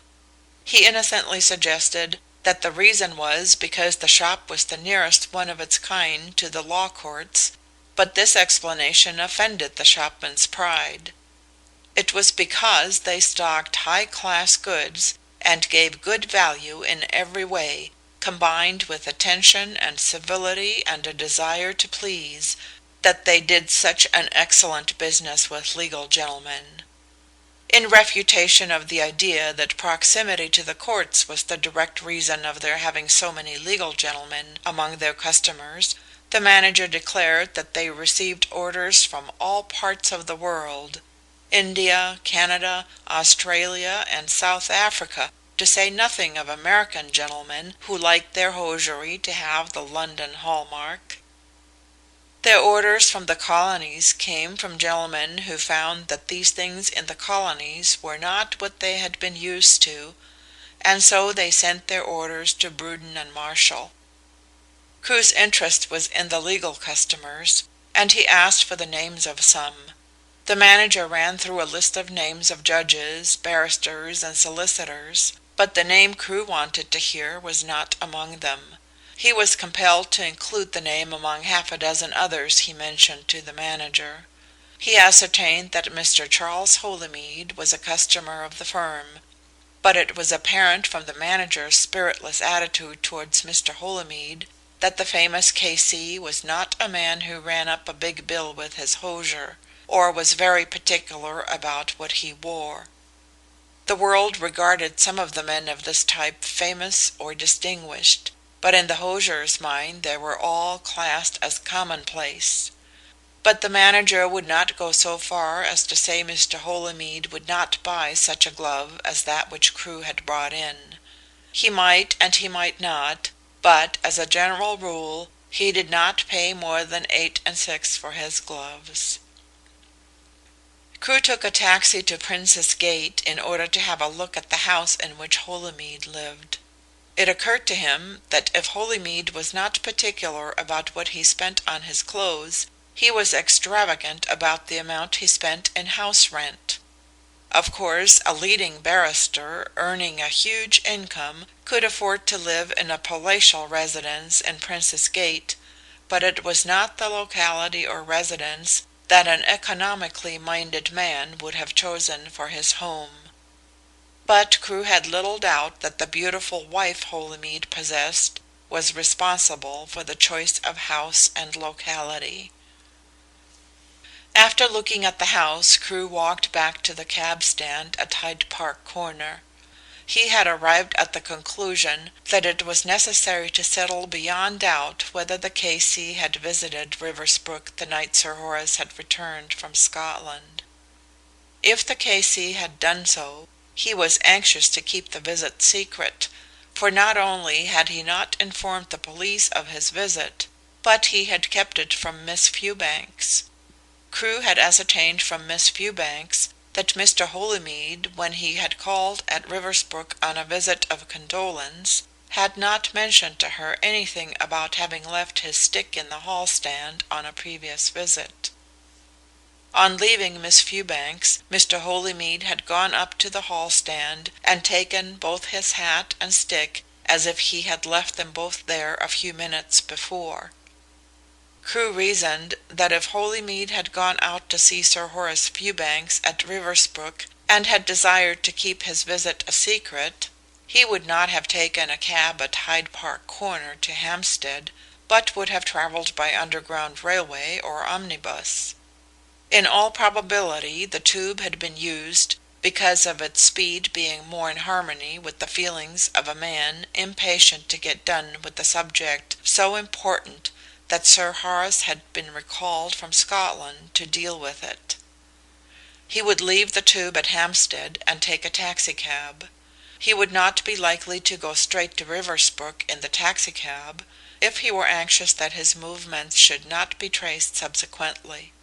Speaker 3: He innocently suggested that the reason was because the shop was the nearest one of its kind to the law courts, but this explanation offended the shopman's pride. It was because they stocked high-class goods and gave good value in every way, combined with attention and civility and a desire to please, that they did such an excellent business with legal gentlemen. In refutation of the idea that proximity to the courts was the direct reason of their having so many legal gentlemen among their customers, the manager declared that they received orders from all parts of the world, India, Canada, Australia, and South Africa, to say nothing of American gentlemen who liked their hosiery to have the London hallmark. Their orders from the colonies came from gentlemen who found that these things in the colonies were not what they had been used to, and so they sent their orders to Bruden and Marshall. Crewe's interest was in the legal customers, and he asked for the names of some. The manager ran through a list of names of judges, barristers, and solicitors, but the name Crewe wanted to hear was not among them. He was compelled to include the name among half a dozen others he mentioned to the manager. He ascertained that Mr. Charles Holymead was a customer of the firm, but it was apparent from the manager's spiritless attitude towards Mr. Holymead that the famous K.C. was not a man who ran up a big bill with his hosier, or was very particular about what he wore. The world regarded some of the men of this type famous or distinguished, but in the hosier's mind they were all classed as commonplace. But the manager would not go so far as to say Mr. Holymead would not buy such a glove as that which Crewe had brought in. He might and he might not, but as a general rule he did not pay more than 8 and 6 for his gloves. Crewe took a taxi to Prince's Gate in order to have a look at the house in which Holymead lived. It occurred to him that if Holymead was not particular about what he spent on his clothes, he was extravagant about the amount he spent in house rent. Of course, a leading barrister, earning a huge income, could afford to live in a palatial residence in Prince's Gate, but it was not the locality or residence that an economically minded man would have chosen for his home. But Crewe had little doubt that the beautiful wife Holymead possessed was responsible for the choice of house and locality. After looking at the house, Crewe walked back to the cab stand at Hyde Park Corner. He had arrived at the conclusion that it was necessary to settle beyond doubt whether the K.C. had visited Riversbrook the night Sir Horace had returned from Scotland. If the K.C. had done so, he was anxious to keep the visit secret, for not only had he not informed the police of his visit, but he had kept it from Miss Fewbanks. Crewe had ascertained from Miss Fewbanks that Mr. Holymead, when he had called at Riversbrook on a visit of condolence, had not mentioned to her anything about having left his stick in the hall stand on a previous visit. On leaving Miss Fewbanks, Mr. Holymead had gone up to the hall stand and taken both his hat and stick as if he had left them both there a few minutes before. Crewe reasoned that if Holymead had gone out to see Sir Horace Fewbanks at Riversbrook and had desired to keep his visit a secret, he would not have taken a cab at Hyde Park Corner to Hampstead, but would have travelled by underground railway or omnibus. In all probability the tube had been used because of its speed being more in harmony with the feelings of a man impatient to get done with a subject so important that Sir Horace had been recalled from Scotland to deal with it. He would leave the tube at Hampstead and take a taxicab. He would not be likely to go straight to Riversbrook in the taxicab, if he were anxious that his movements should not be traced subsequently.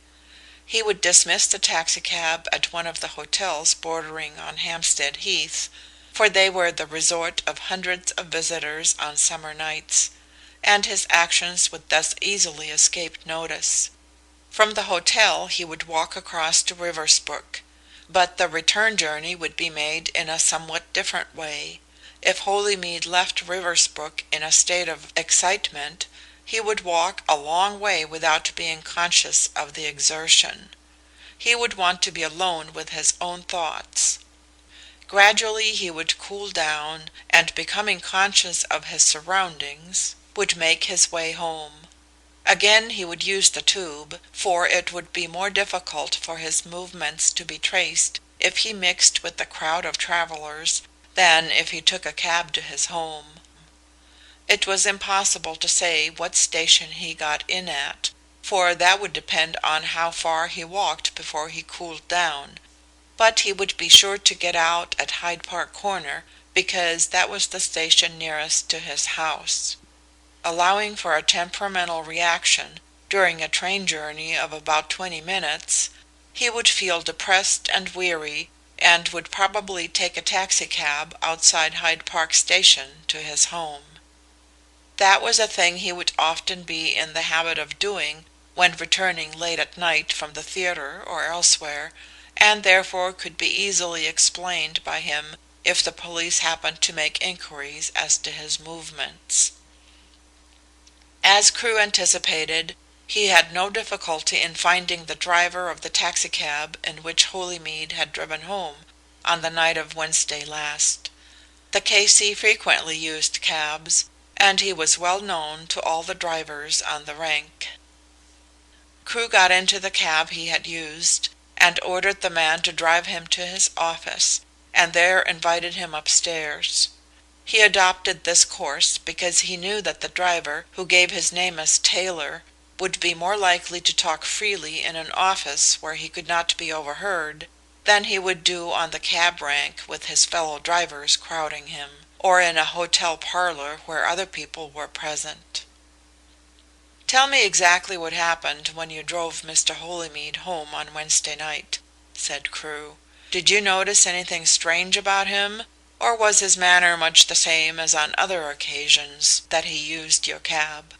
Speaker 3: He would dismiss the taxicab at one of the hotels bordering on Hampstead Heath, for they were the resort of hundreds of visitors on summer nights, and his actions would thus easily escape notice. From the hotel he would walk across to Riversbrook, but the return journey would be made in a somewhat different way. If Holymead left Riversbrook in a state of excitement, he would walk a long way without being conscious of the exertion. He would want to be alone with his own thoughts. Gradually he would cool down, and becoming conscious of his surroundings, would make his way home. Again he would use the tube, for it would be more difficult for his movements to be traced if he mixed with the crowd of travellers than if he took a cab to his home. It was impossible to say what station he got in at, for that would depend on how far he walked before he cooled down, but he would be sure to get out at Hyde Park Corner, because that was the station nearest to his house. Allowing for a temperamental reaction, during a train journey of about 20 minutes, he would feel depressed and weary, and would probably take a taxicab outside Hyde Park Station to his home. That was a thing he would often be in the habit of doing when returning late at night from the theatre or elsewhere, and therefore could be easily explained by him if the police happened to make inquiries as to his movements. As Crewe anticipated, he had no difficulty in finding the driver of the taxicab in which Holymead had driven home on the night of Wednesday last. The K.C. frequently used cabs, and he was well known to all the drivers on the rank. Crewe got into the cab he had used, and ordered the man to drive him to his office, and there invited him upstairs. He adopted this course because he knew that the driver, who gave his name as Taylor, would be more likely to talk freely in an office where he could not be overheard than he would do on the cab rank with his fellow drivers crowding him, or in a hotel parlour where other people were present. "Tell me exactly what happened when you drove Mr. Holymead home on Wednesday night," said Crewe. "Did you notice anything strange about him, or was his manner much the same as on other occasions that he used your cab?"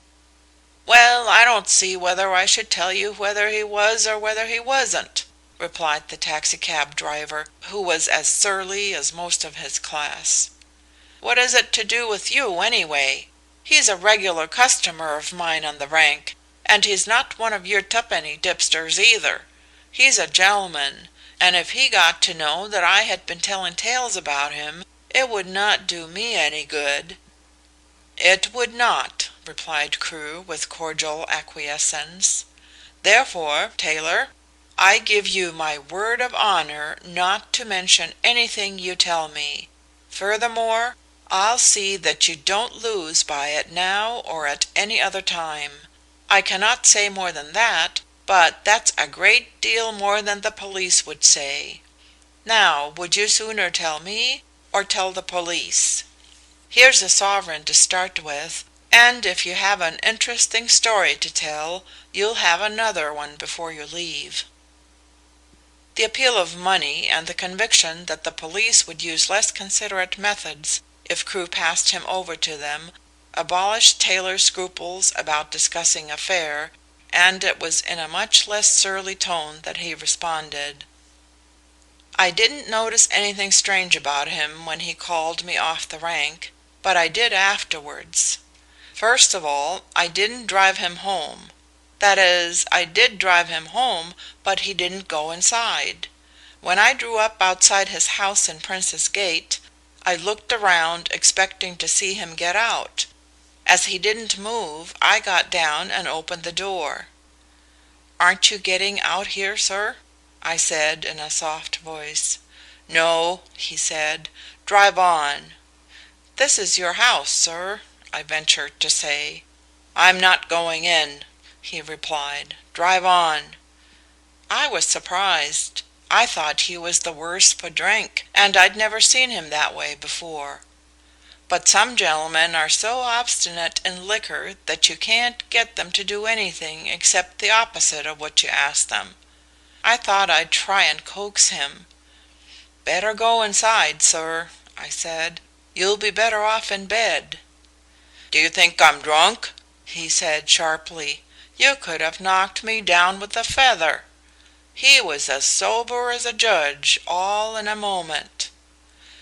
Speaker 3: "Well, I don't see whether I should tell you whether he was or whether he wasn't," replied the taxicab driver, who was as surly as most of his class. "What is it to do with you, anyway? He's a regular customer of mine on the rank, and he's not one of your tuppenny tipsters either. He's a gentleman, and if he got to know that I had been telling tales about him, it would not do me any good." "It would not," replied Crewe, with cordial acquiescence. "Therefore, Taylor, I give you my word of honour not to mention anything you tell me. Furthermore, I'll see that you don't lose by it now or at any other time. I cannot say more than that, but that's a great deal more than the police would say. Now, would you sooner tell me, or tell the police? Here's a sovereign to start with, and if you have an interesting story to tell, you'll have another one before you leave." The appeal of money, and the conviction that the police would use less considerate methods if Crewe passed him over to them, abolished Taylor's scruples about discussing a fare, and it was in a much less surly tone that he responded. "I didn't notice anything strange about him when he called me off the rank, but I did afterwards. First of all, I didn't drive him home. That is, I did drive him home, but he didn't go inside. When I drew up outside his house in Prince's Gate, I looked around expecting to see him get out. As he didn't move, I got down and opened the door. 'Aren't you getting out here, sir?' I said in a soft voice. 'No,' he said, 'drive on.' 'This is your house, sir,' I ventured to say. 'I'm not going in,' he replied. 'Drive on.' I was surprised. I thought he was the worse for drink, and I'd never seen him that way before. But some gentlemen are so obstinate in liquor that you can't get them to do anything except the opposite of what you ask them. I thought I'd try and coax him. 'Better go inside, sir,' I said. 'You'll be better off in bed.' 'Do you think I'm drunk?' he said sharply. 'You could have knocked me down with a feather.' He was as sober as a judge, all in a moment.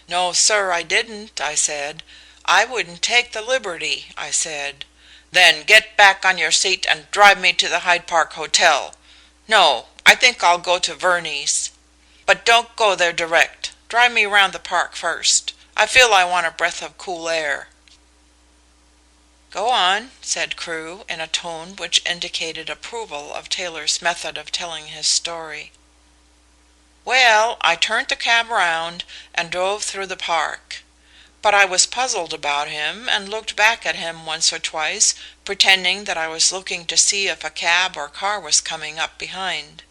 Speaker 3: 'No, sir, I didn't,' I said. 'I wouldn't take the liberty,' I said. 'Then get back on your seat and drive me to the Hyde Park Hotel. No, I think I'll go to Verney's. But don't go there direct. Drive me round the park first. I feel I want a breath of cool air.' 'Go on,' said Crewe, in a tone which indicated approval of Taylor's method of telling his story. 'Well, I turned the cab round and drove through the park. But I was puzzled about him, and looked back at him once or twice, pretending that I was looking to see if a cab or car was coming up behind.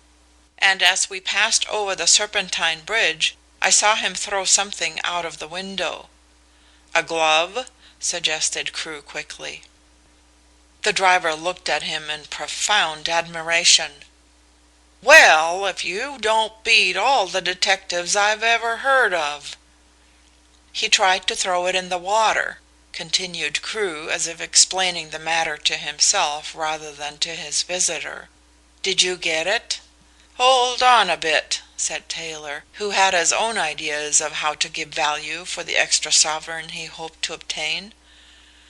Speaker 3: And as we passed over the Serpentine Bridge, I saw him throw something out of the window.' 'A glove?' suggested Crewe quickly. The driver looked at him in profound admiration. 'Well, if you don't beat all the detectives I've ever heard of.' 'He tried to throw it in the water,' continued Crewe, as if explaining the matter to himself rather than to his visitor. 'Did you get it?' 'Hold on a bit,' said Taylor, who had his own ideas of how to give value for the extra sovereign he hoped to obtain.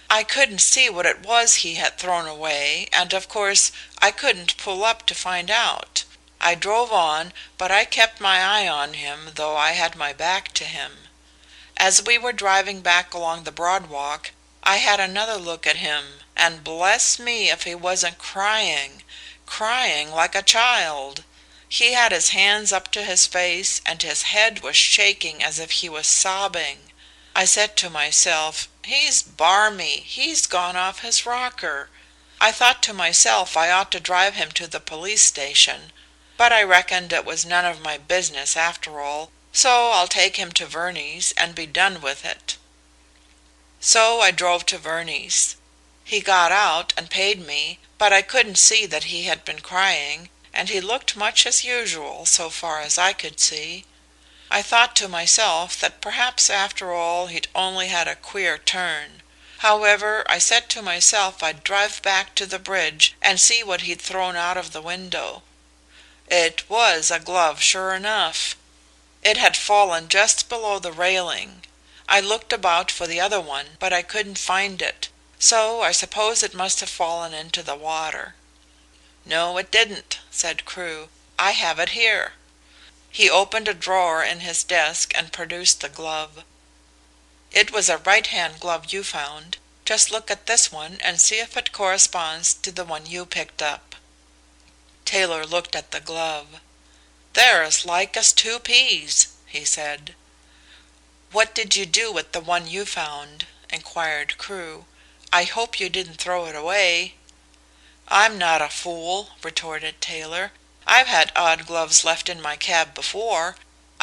Speaker 3: 'I couldn't see what it was he had thrown away, and of course I couldn't pull up to find out. I drove on, but I kept my eye on him, though I had my back to him. As we were driving back along the Broad Walk, I had another look at him, and bless me if he wasn't crying like a child. He had his hands up to his face, and his head was shaking as if he was sobbing. I said to myself, he's barmy, he's gone off his rocker. I thought to myself I ought to drive him to the police station, but I reckoned it was none of my business after all, so I'll take him to Verney's and be done with it. So I drove to Verney's. He got out and paid me, but I couldn't see that he had been crying, and he looked much as usual so far as I could see. I thought to myself that perhaps after all he'd only had a queer turn. However, I said to myself I'd drive back to the bridge and see what he'd thrown out of the window. It was a glove, sure enough. It had fallen just below the railing. I looked about for the other one, but I couldn't find it, so I suppose it must have fallen into the water. 'No, it didn't,' said Crewe. 'I have it here.' He opened a drawer in his desk and produced the glove. 'It was a right-hand glove you found. Just look at this one and see if it corresponds to the one you picked up.' Taylor looked at the glove. 'They're as like as two peas,' he said. 'What did you do with the one you found?' inquired Crewe. 'I hope you didn't throw it away.' 'I'm not a fool,' retorted Taylor. 'I've had odd gloves left in my cab before.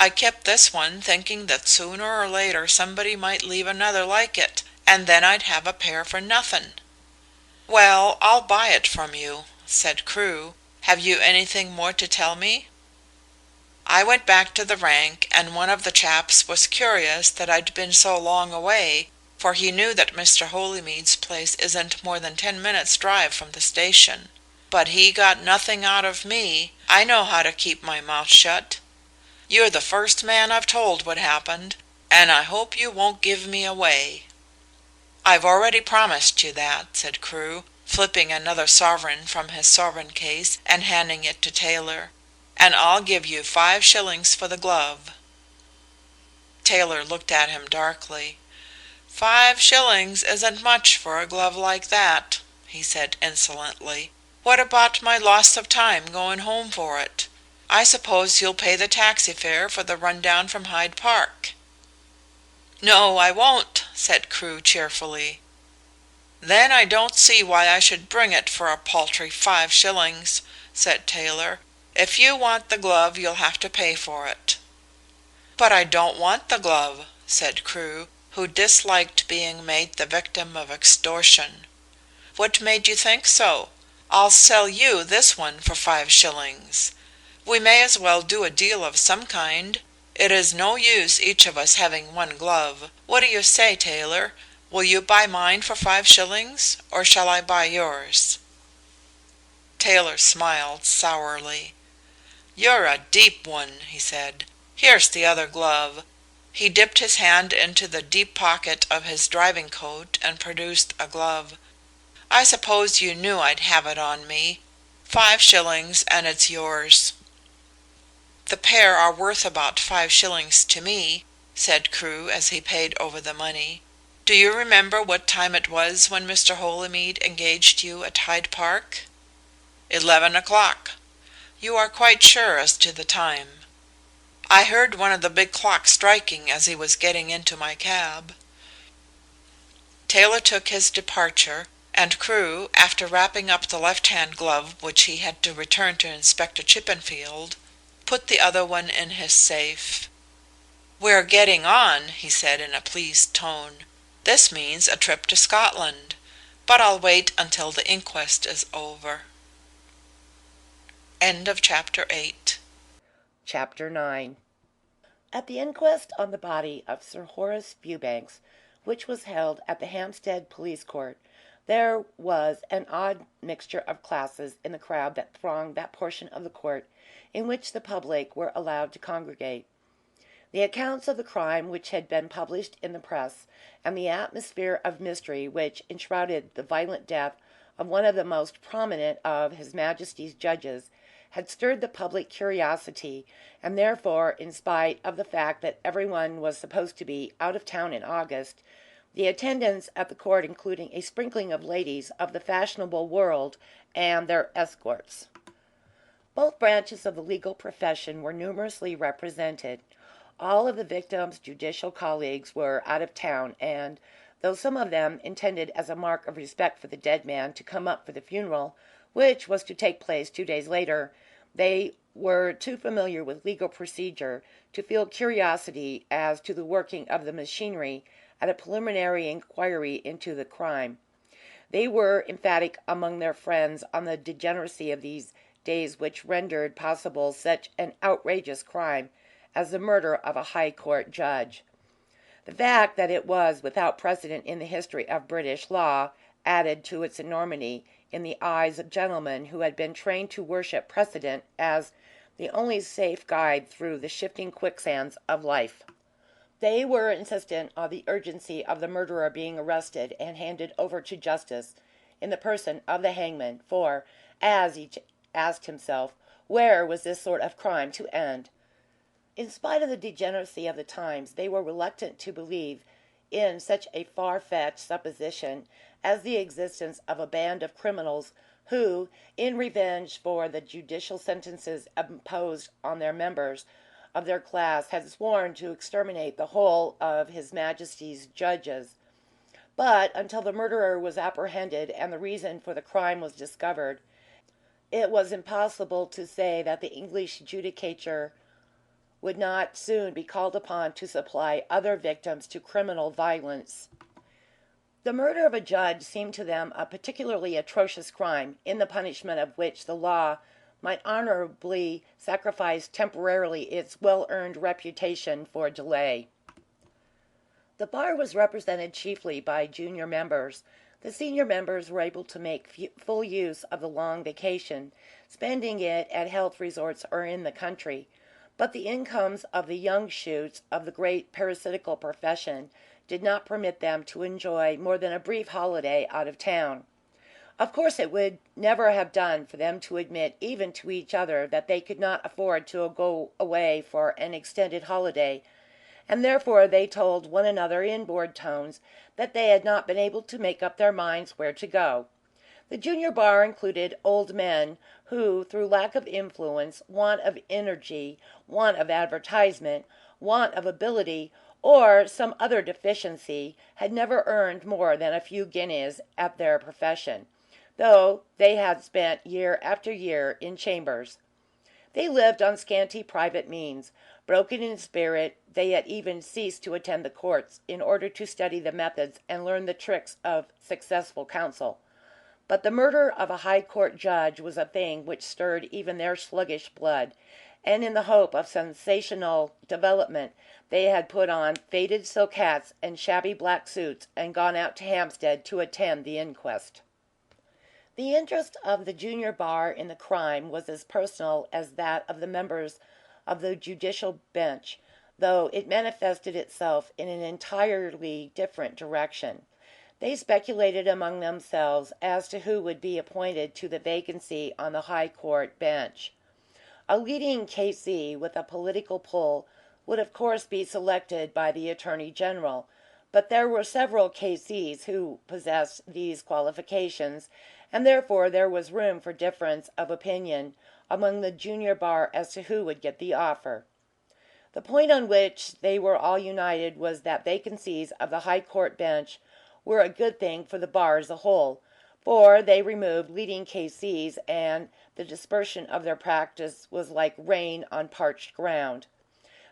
Speaker 3: I kept this one, thinking that sooner or later somebody might leave another like it, and then I'd have a pair for nothing." "Well, I'll buy it from you," said Crewe. "Have you anything more to tell me?" "I went back to the rank, and one of the chaps was curious that I'd been so long away, for he knew that Mr. Holymead's place isn't more than 10 minutes' drive from the station. But he got nothing out of me. I know how to keep my mouth shut. You're the first man I've told what happened, and I hope you won't give me away." "I've already promised you that," said Crewe, flipping another sovereign from his sovereign case and handing it to Taylor. "And I'll give you 5 shillings for the glove." Taylor looked at him darkly. "5 shillings isn't much for a glove like that," he said insolently. "What about my loss of time going home for it? I suppose you'll pay the taxi fare for the run down from Hyde Park." "No, I won't," said Crewe cheerfully. "Then I don't see why I should bring it for a paltry 5 shillings," said Taylor. "If you want the glove you'll have to pay for it." "But I don't want the glove," said Crewe, who disliked being made the victim of extortion. "What made you think so? I'll sell you this one for 5 shillings. We may as well do a deal of some kind. It is no use each of us having one glove. What do you say, Taylor? Will you buy mine for 5 shillings, or shall I buy yours?" Taylor smiled sourly. "You're a deep one," he said. "Here's the other glove." He dipped his hand into the deep pocket of his driving coat and produced a glove. "I suppose you knew I'd have it on me. 5 shillings, and it's yours." "The pair are worth about 5 shillings to me," said Crewe as he paid over the money. "Do you remember what time it was when Mr. Holymead engaged you at Hyde Park?" 11 o'clock. "You are quite sure as to the time?" "I heard one of the big clocks striking as he was getting into my cab." Taylor took his departure, and Crewe, after wrapping up the left-hand glove which he had to return to Inspector Chippenfield, put the other one in his safe. "We're getting on," he said in a pleased tone. "This means a trip to Scotland. But I'll wait until the inquest is over." Chapter
Speaker 4: 9. At the inquest on the body of Sir Horace Fewbanks, which was held at the Hampstead Police Court, there was an odd mixture of classes in the crowd that thronged that portion of the court in which the public were allowed to congregate. The accounts of the crime which had been published in the press, and the atmosphere of mystery which enshrouded the violent death of one of the most prominent of His Majesty's judges, had stirred the public curiosity, and therefore, in spite of the fact that everyone was supposed to be out of town in August, the attendance at the court including a sprinkling of ladies of the fashionable world and their escorts. Both branches of the legal profession were numerously represented. All of the victim's judicial colleagues were out of town, and though some of them intended as a mark of respect for the dead man to come up for the funeral, which was to take place 2 days later, they were too familiar with legal procedure to feel curiosity as to the working of the machinery at a preliminary inquiry into the crime. They were emphatic among their friends on the degeneracy of these days which rendered possible such an outrageous crime as the murder of a High Court judge. The fact that it was without precedent in the history of British law added to its enormity in the eyes of gentlemen who had been trained to worship precedent as the only safe guide through the shifting quicksands of life. They were insistent on the urgency of the murderer being arrested and handed over to justice in the person of the hangman, for, as each asked himself, where was this sort of crime to end? In spite of the degeneracy of the times, they were reluctant to believe in such a far-fetched supposition as the existence of a band of criminals who, in revenge for the judicial sentences imposed on their members of their class, had sworn to exterminate the whole of His Majesty's judges. But until the murderer was apprehended and the reason for the crime was discovered, it was impossible to say that the English judicature would not soon be called upon to supply other victims to criminal violence. The murder of a judge seemed to them a particularly atrocious crime, in the punishment of which the law might honourably sacrifice temporarily its well-earned reputation for delay. The bar was represented chiefly by junior members. The senior members were able to make full use of the long vacation, spending it at health resorts or in the country, but the incomes of the young shoots of the great parasitical profession did not permit them to enjoy more than a brief holiday out of town. Of course it would never have done for them to admit even to each other that they could not afford to go away for an extended holiday, and therefore they told one another in bored tones that they had not been able to make up their minds where to go. The junior bar included old men who, through lack of influence, want of energy, want of advertisement, want of ability, or some other deficiency, had never earned more than a few guineas at their profession, though they had spent year after year in chambers. They lived on scanty private means. Broken in spirit, they had even ceased to attend the courts in order to study the methods and learn the tricks of successful counsel. But the murder of a high court judge was a thing which stirred even their sluggish blood, and in the hope of sensational development they had put on faded silk hats and shabby black suits and gone out to Hampstead to attend the inquest. The interest of the junior bar in the crime was as personal as that of the members of the judicial bench, though it manifested itself in an entirely different direction. They speculated among themselves as to who would be appointed to the vacancy on the High Court bench. A leading K.C. with a political pull would of course be selected by the Attorney General, but there were several K.C.'s who possessed these qualifications, and therefore there was room for difference of opinion among the junior bar as to who would get the offer. The point on which they were all united was that vacancies of the High Court bench were a good thing for the bar as a whole, for they removed leading K.C.'s, and the dispersion of their practice was like rain on parched ground.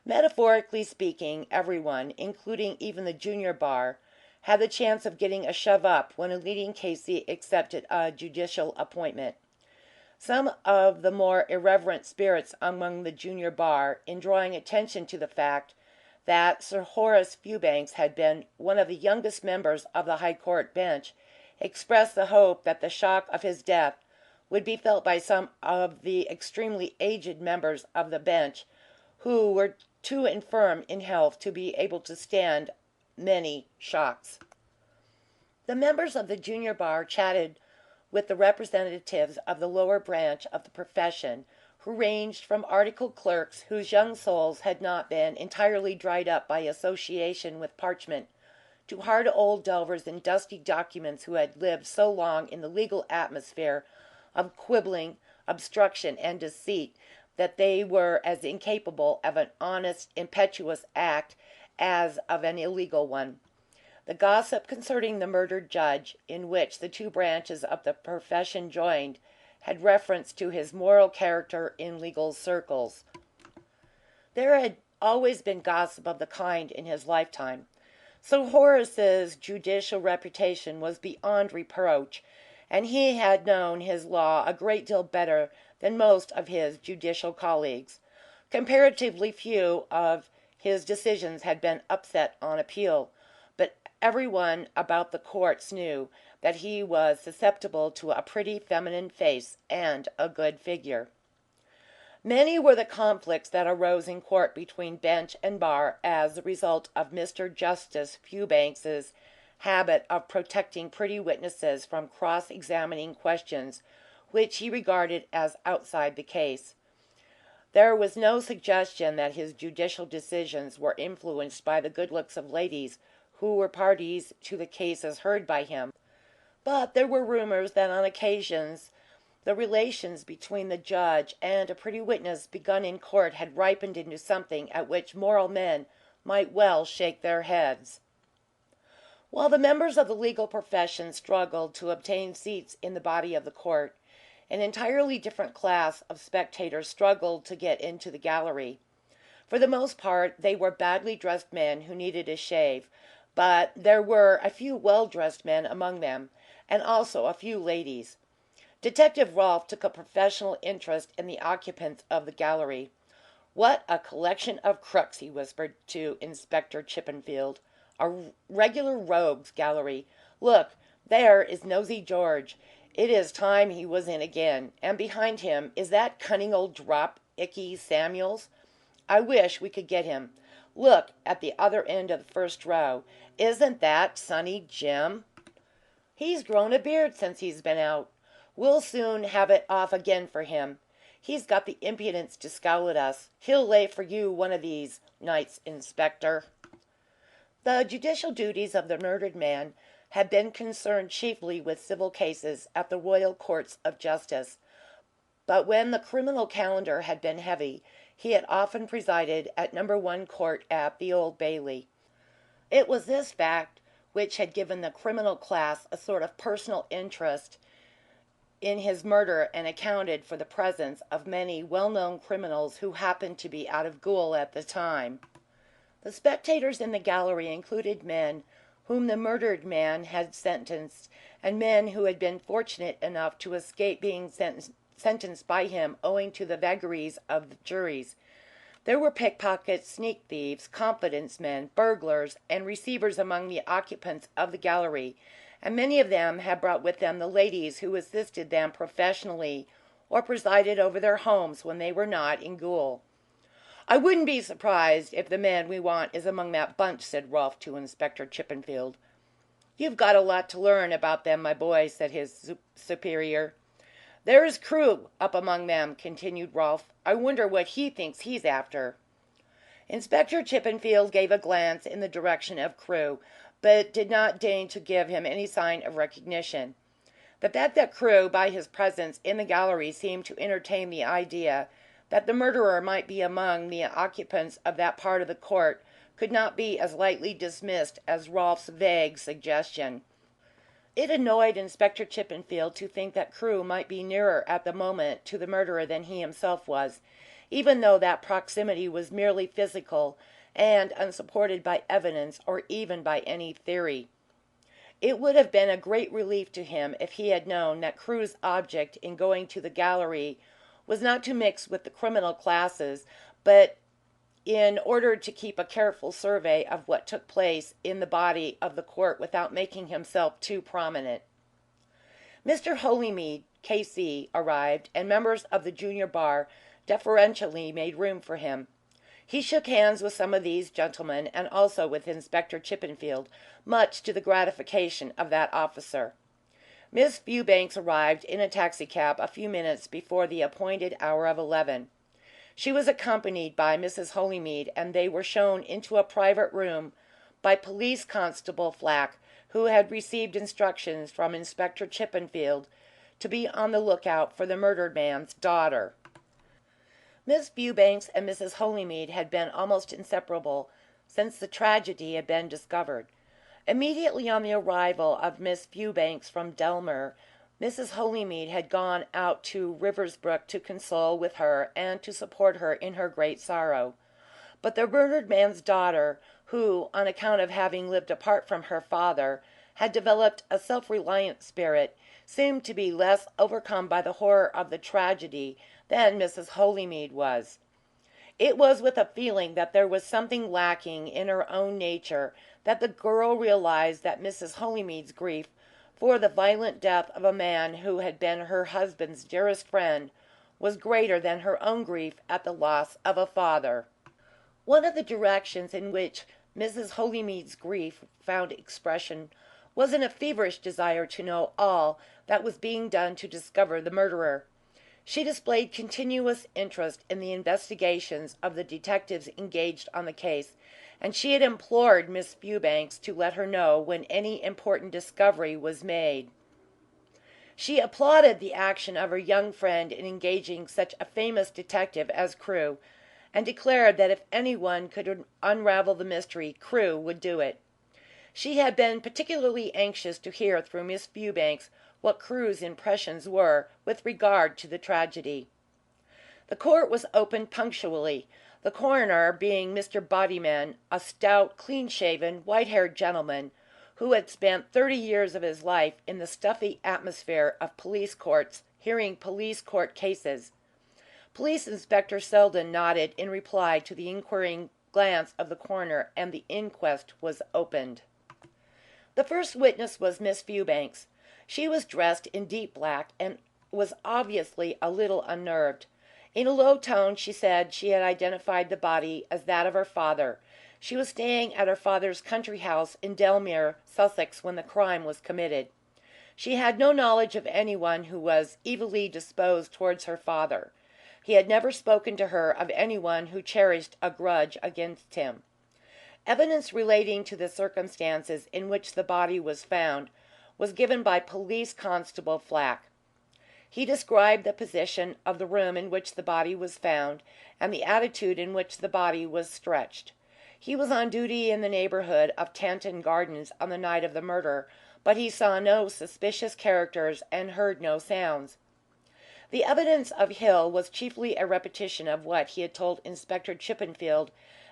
Speaker 4: Metaphorically speaking, everyone, including even the junior bar, had the chance of getting a shove up when a leading K.C. accepted a judicial appointment. Some of the more irreverent spirits among the junior bar, in drawing attention to the fact that Sir Horace Fewbanks had been one of the youngest members of the High Court bench, expressed the hope that the shock of his death would be felt by some of the extremely aged members of the bench, who were too infirm in health to be able to stand many shocks. The members of the junior bar chatted with the representatives of the lower branch of the profession, who ranged from articled clerks whose young souls had not been entirely dried up by association with parchment, to hard old delvers in dusty documents who had lived so long in the legal atmosphere of quibbling, obstruction, and deceit that they were as incapable of an honest, impetuous act as of an illegal one. The gossip concerning the murdered judge, in which the two branches of the profession joined, had reference to his moral character in legal circles. There had always been gossip of the kind in his lifetime. So Horace's judicial reputation was beyond reproach, and he had known his law a great deal better than most of his judicial colleagues. Comparatively few of his decisions had been upset on appeal, but everyone about the courts knew that he was susceptible to a pretty feminine face and a good figure. Many were the conflicts that arose in court between bench and bar as the result of Mr. Justice Fewbanks's habit of protecting pretty witnesses from cross-examining questions which he regarded as outside the case. There was no suggestion that his judicial decisions were influenced by the good looks of ladies who were parties to the cases heard by him, but there were rumours that on occasions the relations between the judge and a pretty witness begun in court had ripened into something at which moral men might well shake their heads. While the members of the legal profession struggled to obtain seats in the body of the court, an entirely different class of spectators struggled to get into the gallery. For the most part they were badly dressed men who needed a shave, but there were a few well-dressed men among them, and also a few ladies. Detective Rolfe took a professional interest in the occupants of the gallery. "What a collection of crooks!" he whispered to Inspector Chippenfield. "A regular rogues' gallery. Look, there is Nosey George. It is time he was in again. And behind him is that cunning old drop, Icky Samuels. I wish we could get him. Look at the other end of the first row. Isn't that Sunny Jim? He's grown a beard since he's been out. We'll soon have it off again for him. He's got the impudence to scowl at us. He'll lay for you one of these nights, Inspector." The judicial duties of the murdered man had been concerned chiefly with civil cases at the Royal Courts of Justice, but when the criminal calendar had been heavy, he had often presided at No. 1 Court at the Old Bailey. It was this fact which had given the criminal class a sort of personal interest in his murder and accounted for the presence of many well-known criminals who happened to be out of gaol at the time. The spectators in the gallery included men whom the murdered man had sentenced, and men who had been fortunate enough to escape being sentenced by him owing to the vagaries of the juries. There were pickpockets, sneak thieves, confidence men, burglars, and receivers among the occupants of the gallery, and many of them had brought with them the ladies who assisted them professionally or presided over their homes when they were not in gaol. "I wouldn't be surprised if the man we want is among that bunch," said Rolfe to Inspector Chippenfield. "You've got a lot to learn about them, my boy," said his superior. "There is Crewe up among them," continued Rolfe. "I wonder what he thinks he's after." Inspector Chippenfield gave a glance in the direction of Crewe, but did not deign to give him any sign of recognition. The fact that Crewe, by his presence in the gallery, seemed to entertain the idea that the murderer might be among the occupants of that part of the court could not be as lightly dismissed as Rolfe's vague suggestion. It annoyed Inspector Chippenfield to think that Crewe might be nearer at the moment to the murderer than he himself was, even though that proximity was merely physical and unsupported by evidence or even by any theory. It would have been a great relief to him if he had known that Crewe's object in going to the gallery was not to mix with the criminal classes, but in order to keep a careful survey of what took place in the body of the court without making himself too prominent. Mr. Holymead, K.C., arrived, and members of the junior bar deferentially made room for him. He shook hands with some of these gentlemen and also with Inspector Chippenfield, much to the gratification of that officer. Miss Fewbanks arrived in a taxicab a few minutes before the appointed hour of 11. She was accompanied by Mrs. Holymead, and they were shown into a private room by Police Constable Flack, who had received instructions from Inspector Chippenfield to be on the lookout for the murdered man's daughter. Miss Fewbanks and Mrs. Holymead had been almost inseparable since the tragedy had been discovered. Immediately on the arrival of Miss Fewbanks from Delmer, Mrs. Holymead had gone out to Riversbrook to console with her and to support her in her great sorrow. But the murdered man's daughter, who, on account of having lived apart from her father, had developed a self-reliant spirit, seemed to be less overcome by the horror of the tragedy than Mrs. Holymead was. It was with a feeling that there was something lacking in her own nature that the girl realized that Mrs. Holymead's grief for the violent death of a man who had been her husband's dearest friend was greater than her own grief at the loss of a father. One of the directions in which Mrs. Holymead's grief found expression was in a feverish desire to know all that was being done to discover the murderer. She displayed continuous interest in the investigations of the detectives engaged on the case, and she had implored Miss Fewbanks to let her know when any important discovery was made. She applauded the action of her young friend in engaging such a famous detective as Crewe, and declared that if anyone could unravel the mystery, Crewe would do it. She had been particularly anxious to hear through Miss Fewbanks what Crewe's impressions were with regard to the tragedy. The court was opened punctually. the coroner being Mr. Bodyman, a stout, clean-shaven, white-haired gentleman who had spent 30 years of his life in the stuffy atmosphere of police courts hearing police court cases. Police Inspector Selden nodded in reply to the inquiring glance of the coroner, and the inquest was opened. The first witness was Miss Fewbanks. She was dressed in deep black and was obviously a little unnerved. In a low tone she said she had identified the body as that of her father. She was staying at her father's country house in Delmere, Sussex, when the crime was committed. She had no knowledge of anyone who was evilly disposed towards her father. He had never spoken to her of anyone who cherished a grudge against him. Evidence relating to the circumstances in which the body was found was given by Police Constable Flack. He described the position of the room in which the body was found and the attitude in which the body was stretched. He was on duty in the neighbourhood of Tanton Gardens on the night of the murder, but he saw no suspicious characters and heard no sounds. The evidence of Hill was chiefly a repetition of what he had told Inspector Chippenfield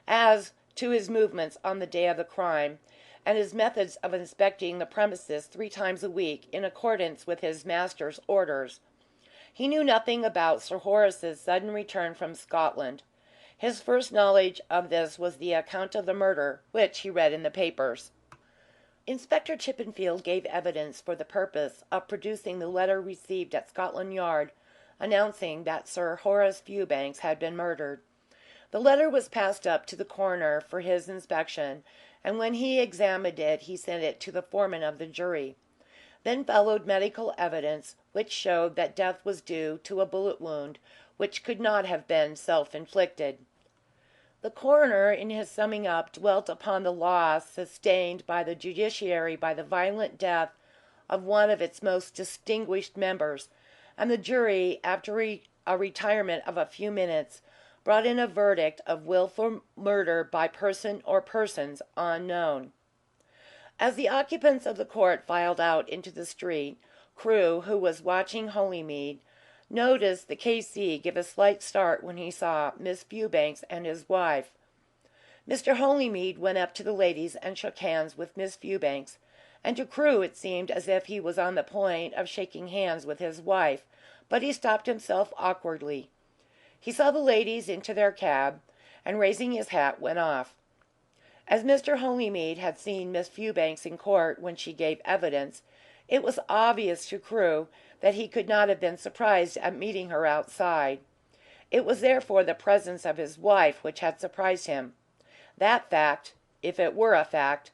Speaker 4: as to his movements on the day of the crime, and his methods of inspecting the premises 3 times a week in accordance with his master's orders. He knew nothing about Sir Horace's sudden return from Scotland. His first knowledge of this was the account of the murder, which he read in the papers. Inspector Chippenfield gave evidence for the purpose of producing the letter received at Scotland Yard, announcing that Sir Horace Fewbanks had been murdered. The letter was passed up to the coroner for his inspection, and when he examined it he sent it to the foreman of the jury. Then followed medical evidence, which showed that death was due to a bullet wound, which could not have been self-inflicted. The coroner, in his summing up, dwelt upon the loss sustained by the judiciary by the violent death of one of its most distinguished members, and the jury, after a retirement of a few minutes, brought in a verdict of wilful murder by person or persons unknown. As the occupants of the court filed out into the street, Crewe, who was watching Holymead, noticed the K.C. give a slight start when he saw Miss Fewbanks and his wife. Mr. Holymead went up to the ladies and shook hands with Miss Fewbanks, and to Crewe it seemed as if he was on the point of shaking hands with his wife, but he stopped himself awkwardly. He saw the ladies into their cab, and raising his hat went off. As Mr. Holymead had seen Miss Fewbanks in court when she gave evidence, it was obvious to Crewe that he could not have been surprised at meeting her outside. It was therefore the presence of his wife which had surprised him. That fact, if it were a fact,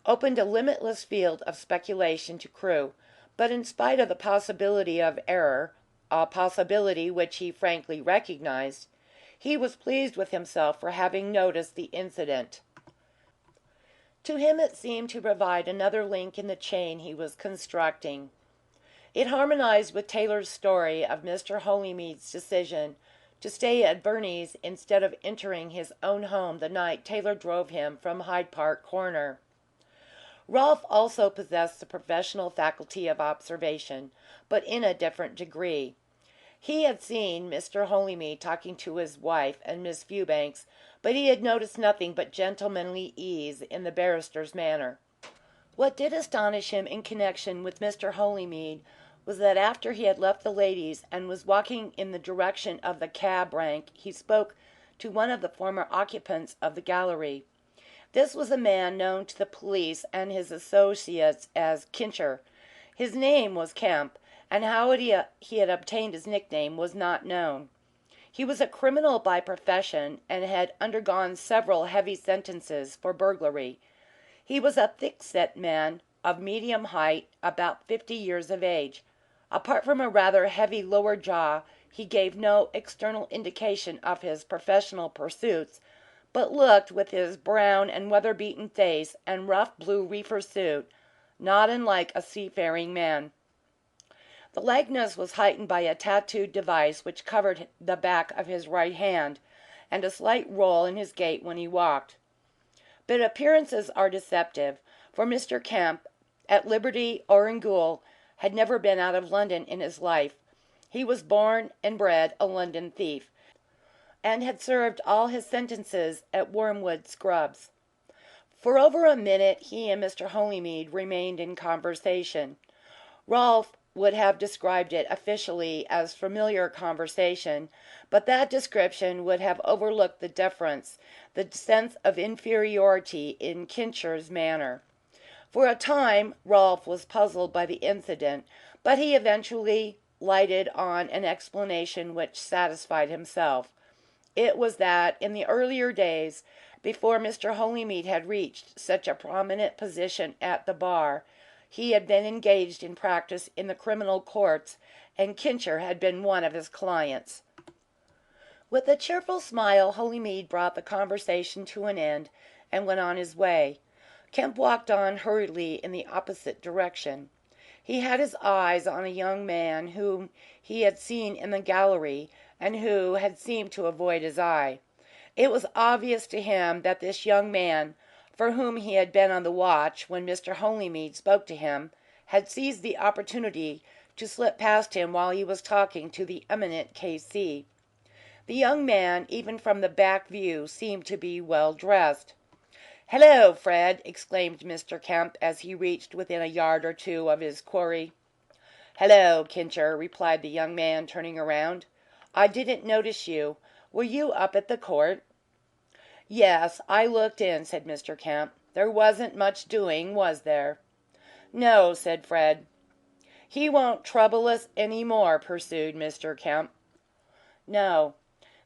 Speaker 4: opened a limitless field of speculation to Crewe, but in spite of the possibility of error, a possibility which he frankly recognized, he was pleased with himself for having noticed the incident. To him it seemed to provide another link in the chain he was constructing. It harmonized with Taylor's story of Mr. Holymead's decision to stay at Verney's instead of entering his own home the night Taylor drove him from Hyde Park Corner. Rolfe also possessed the professional faculty of observation, but in a different degree. He had seen Mr. Holymead talking to his wife and Miss Fewbanks, but he had noticed nothing but gentlemanly ease in the barrister's manner. What did astonish him in connection with Mr. Holymead was that after he had left the ladies and was walking in the direction of the cab rank, he spoke to one of the former occupants of the gallery. This was a man known to the police and his associates as Kincher. His name was Kemp, and how he had obtained his nickname was not known. He was a criminal by profession, and had undergone several heavy sentences for burglary. He was a thick-set man of medium height, about 50 years of age. Apart from a rather heavy lower jaw, he gave no external indication of his professional pursuits, but looked, with his brown and weather-beaten face and rough blue reefer suit, not unlike a seafaring man. The likeness was heightened by a tattooed device which covered the back of his right hand, and a slight roll in his gait when he walked. But appearances are deceptive, for Mr. Kemp, at Liberty or in Gaol, had never been out of London in his life. He was born and bred a London thief, and had served all his sentences at Wormwood Scrubs. For over a minute he and Mr. Holymead remained in conversation. Rolfe would have described it officially as familiar conversation, but that description would have overlooked the deference, the sense of inferiority in Kincher's manner. For a time Rolfe was puzzled by the incident, but he eventually lighted on an explanation which satisfied himself. It was that in the earlier days, before Mr. Holymead had reached such a prominent position at the bar, he had been engaged in practice in the criminal courts, and Kincher had been one of his clients. With a cheerful smile, Holymead brought the conversation to an end and went on his way. Kemp walked on hurriedly in the opposite direction. He had his eyes on a young man whom he had seen in the gallery, and who had seemed to avoid his eye. It was obvious to him that this young man, for whom he had been on the watch when Mr. Holymead spoke to him, had seized the opportunity to slip past him while he was talking to the eminent K.C. The young man, even from the back view, seemed to be well dressed. "Hello, Fred!" exclaimed Mr. Kemp as he reached within a yard or two of his quarry. "Hello, Kincher," replied the young man, turning around. "I didn't notice you. Were you up at the court?" "Yes, I looked in," said Mr. Kemp. "There wasn't much doing, was there?" "No," said Fred. "He won't trouble us any more," pursued Mr. Kemp. "No."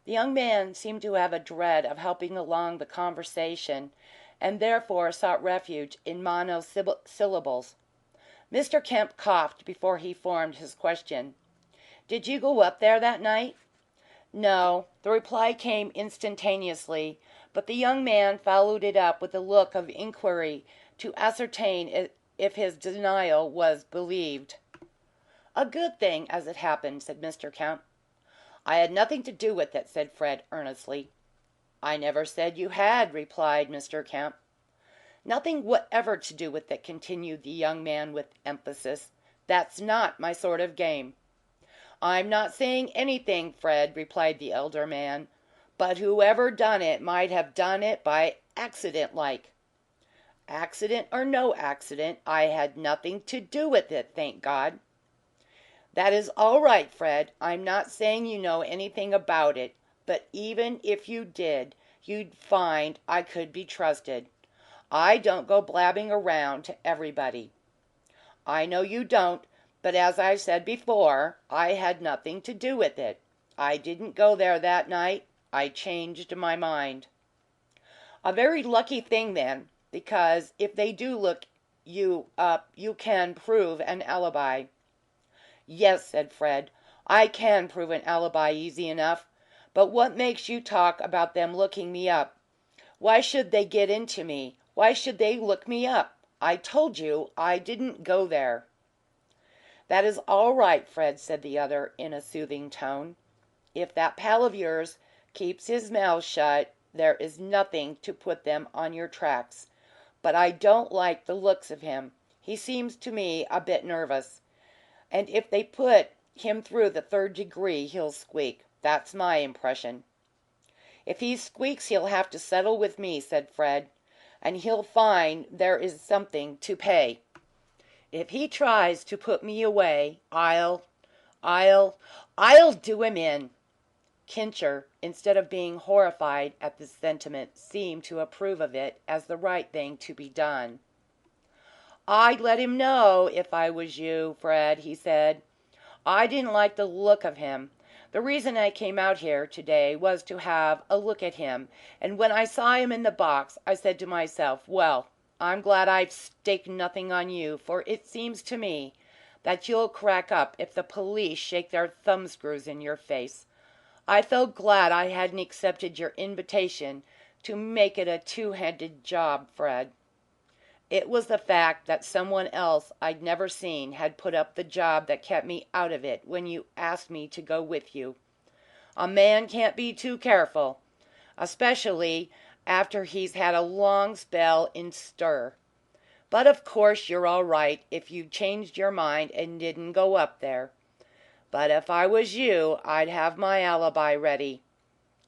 Speaker 4: The young man seemed to have a dread of helping along the conversation, and therefore sought refuge in monosyllables. Mr. Kemp coughed before he formed his question. "Did you go up there that night?" "No." The reply came instantaneously, but the young man followed it up with a look of inquiry to ascertain if his denial was believed. "A good thing, as it happened," said Mr. Kemp. "I had nothing to do with it," said Fred, earnestly. "I never said you had," replied Mr. Kemp. "Nothing whatever to do with it," continued the young man with emphasis. "That's not my sort of game." "I'm not saying anything, Fred," replied the elder man, "but whoever done it might have done it by accident like." "Accident or no accident, I had nothing to do with it, thank God." "That is all right, Fred. I'm not saying you know anything about it, but even if you did, you'd find I could be trusted. I don't go blabbing around to everybody." "I know you don't, but as I said before, I had nothing to do with it. I didn't go there that night. I changed my mind." "A very lucky thing, then, because if they do look you up you can prove an alibi." "Yes," said Fred, "I can prove an alibi easy enough. But what makes you talk about them looking me up? Why should they get into me? Why should they look me up? I told you I didn't go there." "That is all right, Fred," said the other, in a soothing tone. "If that pal of yours keeps his mouth shut, there is nothing to put them on your tracks. But I don't like the looks of him. He seems to me a bit nervous. And if they put him through the 3rd degree, he'll squeak. That's my impression." "If he squeaks he'll have to settle with me," said Fred, "and he'll find there is something to pay. If he tries to put me away, I'll do him in." Kincher, instead of being horrified at this sentiment, seemed to approve of it as the right thing to be done. "I'd let him know if I was you, Fred," he said. "I didn't like the look of him. The reason I came out here to-day was to have a look at him, and when I saw him in the box I said to myself, well, I'm glad I've staked nothing on you, for it seems to me that you'll crack up if the police shake their thumbscrews in your face. I felt glad I hadn't accepted your invitation to make it a two-handed job, Fred. It was the fact that someone else I'd never seen had put up the job that kept me out of it when you asked me to go with you. A man can't be too careful, especially after he's had a long spell in stir. But of course you're all right if you changed your mind and didn't go up there. But if I was you I'd have my alibi ready.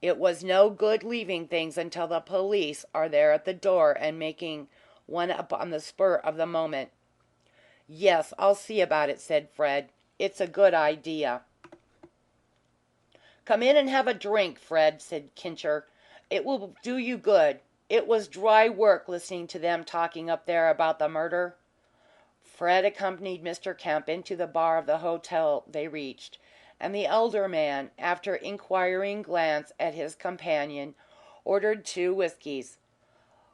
Speaker 4: It was no good leaving things until the police are there at the door and making one up on the spur of the moment. Yes, I'll see about it, said Fred. It's a good idea. Come in and have a drink, Fred, said Kincher. It will do you good. It was dry work listening to them talking up there about the murder. Fred accompanied Mr. Kemp into the bar of the hotel they reached, and the elder man, after inquiring glance at his companion, ordered 2 whiskies.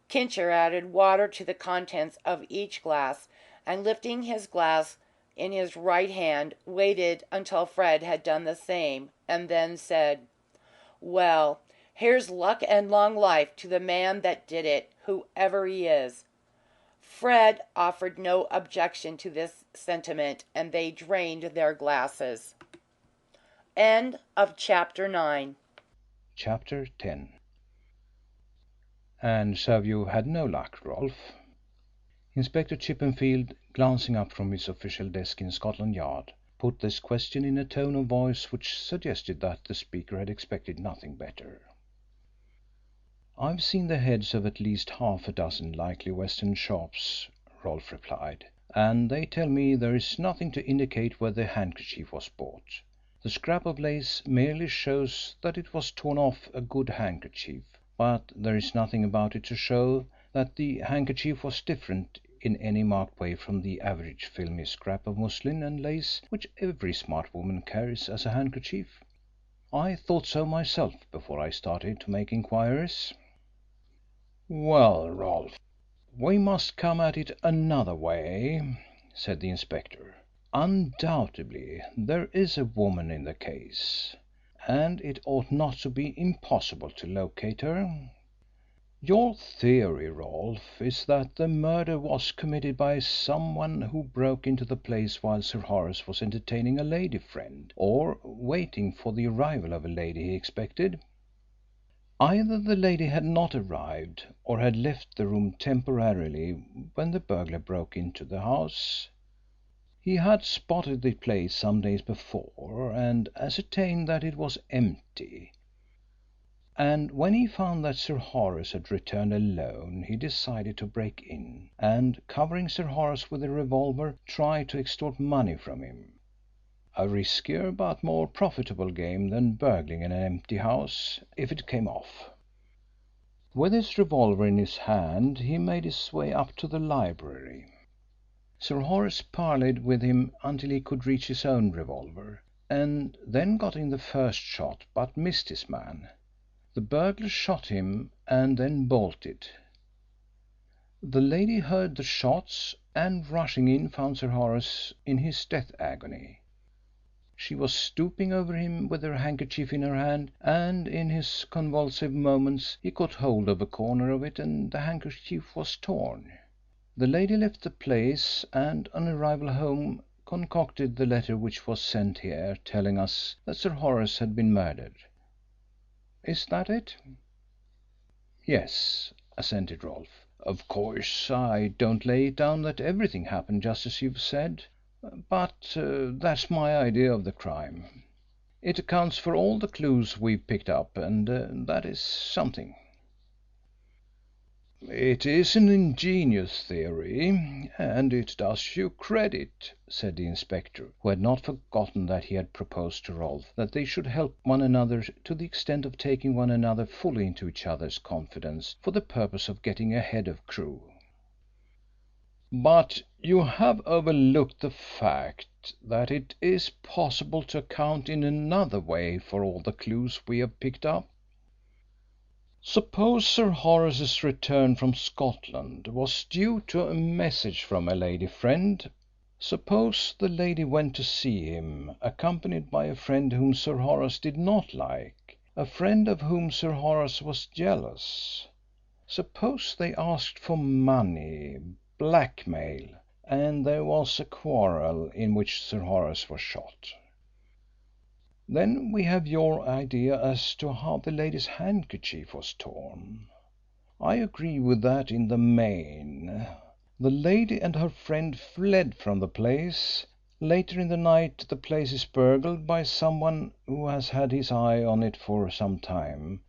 Speaker 4: Kincher added water to the contents of each glass, and lifting his glass in his right hand, waited until Fred had done the same, and then said, "Well, here's luck and long life to the man that did it, whoever he is." Fred offered no objection to this sentiment, and they drained their glasses. End of chapter 9.
Speaker 1: Chapter 10. And so you had no luck, Rolfe? Inspector Chippenfield, glancing up from his official desk in Scotland Yard, put this question in a tone of voice which suggested that the speaker had expected nothing better. "I've seen the heads of at least half a dozen likely West End shops," Rolfe replied, "and they tell me there is nothing to indicate where the handkerchief was bought. The scrap of lace merely shows that it was torn off a good handkerchief, but there is nothing about it to show that the handkerchief was different in any marked way from the average filmy scrap of muslin and lace which every smart woman carries as a handkerchief. I thought so myself before I started to make inquiries." "Well, Rolfe, we must come at it another way," said the inspector. "Undoubtedly there is a woman in the case, and it ought not to be impossible to locate her. Your theory, Rolfe, is that the murder was committed by someone who broke into the place while Sir Horace was entertaining a lady friend, or waiting for the arrival of a lady he expected. Either the lady had not arrived or had left the room temporarily when the burglar broke into the house. He had spotted the place some days before and ascertained that it was empty, and when he found that Sir Horace had returned alone he decided to break in and, covering Sir Horace with a revolver, try to extort money from him. A riskier but more profitable game than burgling in an empty house, if it came off. With his revolver in his hand he made his way up to the library. Sir Horace parleyed with him until he could reach his own revolver, and then got in the first shot but missed his man. The burglar shot him and then bolted. The lady heard the shots and, rushing in, found Sir Horace in his death agony. She was stooping over him with her handkerchief in her hand, and in his convulsive moments he caught hold of a corner of it and the handkerchief was torn. The lady left the place and, on arrival home, concocted the letter which was sent here telling us that Sir Horace had been murdered. Is that it?" "Yes," assented Rolfe. "Of course, I don't lay it down that everything happened just as you've said, but that's my idea of the crime. It accounts for all the clues we've picked up, and that is something." "It is an ingenious theory, and it does you credit," said the inspector, who had not forgotten that he had proposed to Rolfe that they should help one another to the extent of taking one another fully into each other's confidence for the purpose of getting ahead of Crewe. "But you have overlooked the fact that it is possible to account in another way for all the clues we have picked up. Suppose Sir Horace's return from Scotland was due to a message from a lady friend. Suppose the lady went to see him, accompanied by a friend whom Sir Horace did not like, a friend of whom Sir Horace was jealous. Suppose they asked for money, blackmail, and there was a quarrel in which Sir Horace was shot. Then we have your idea as to how the lady's handkerchief was torn. I agree with that in the main. The lady and her friend fled from the place, Later in the night the place is burgled by someone who has had his eye on it for some time,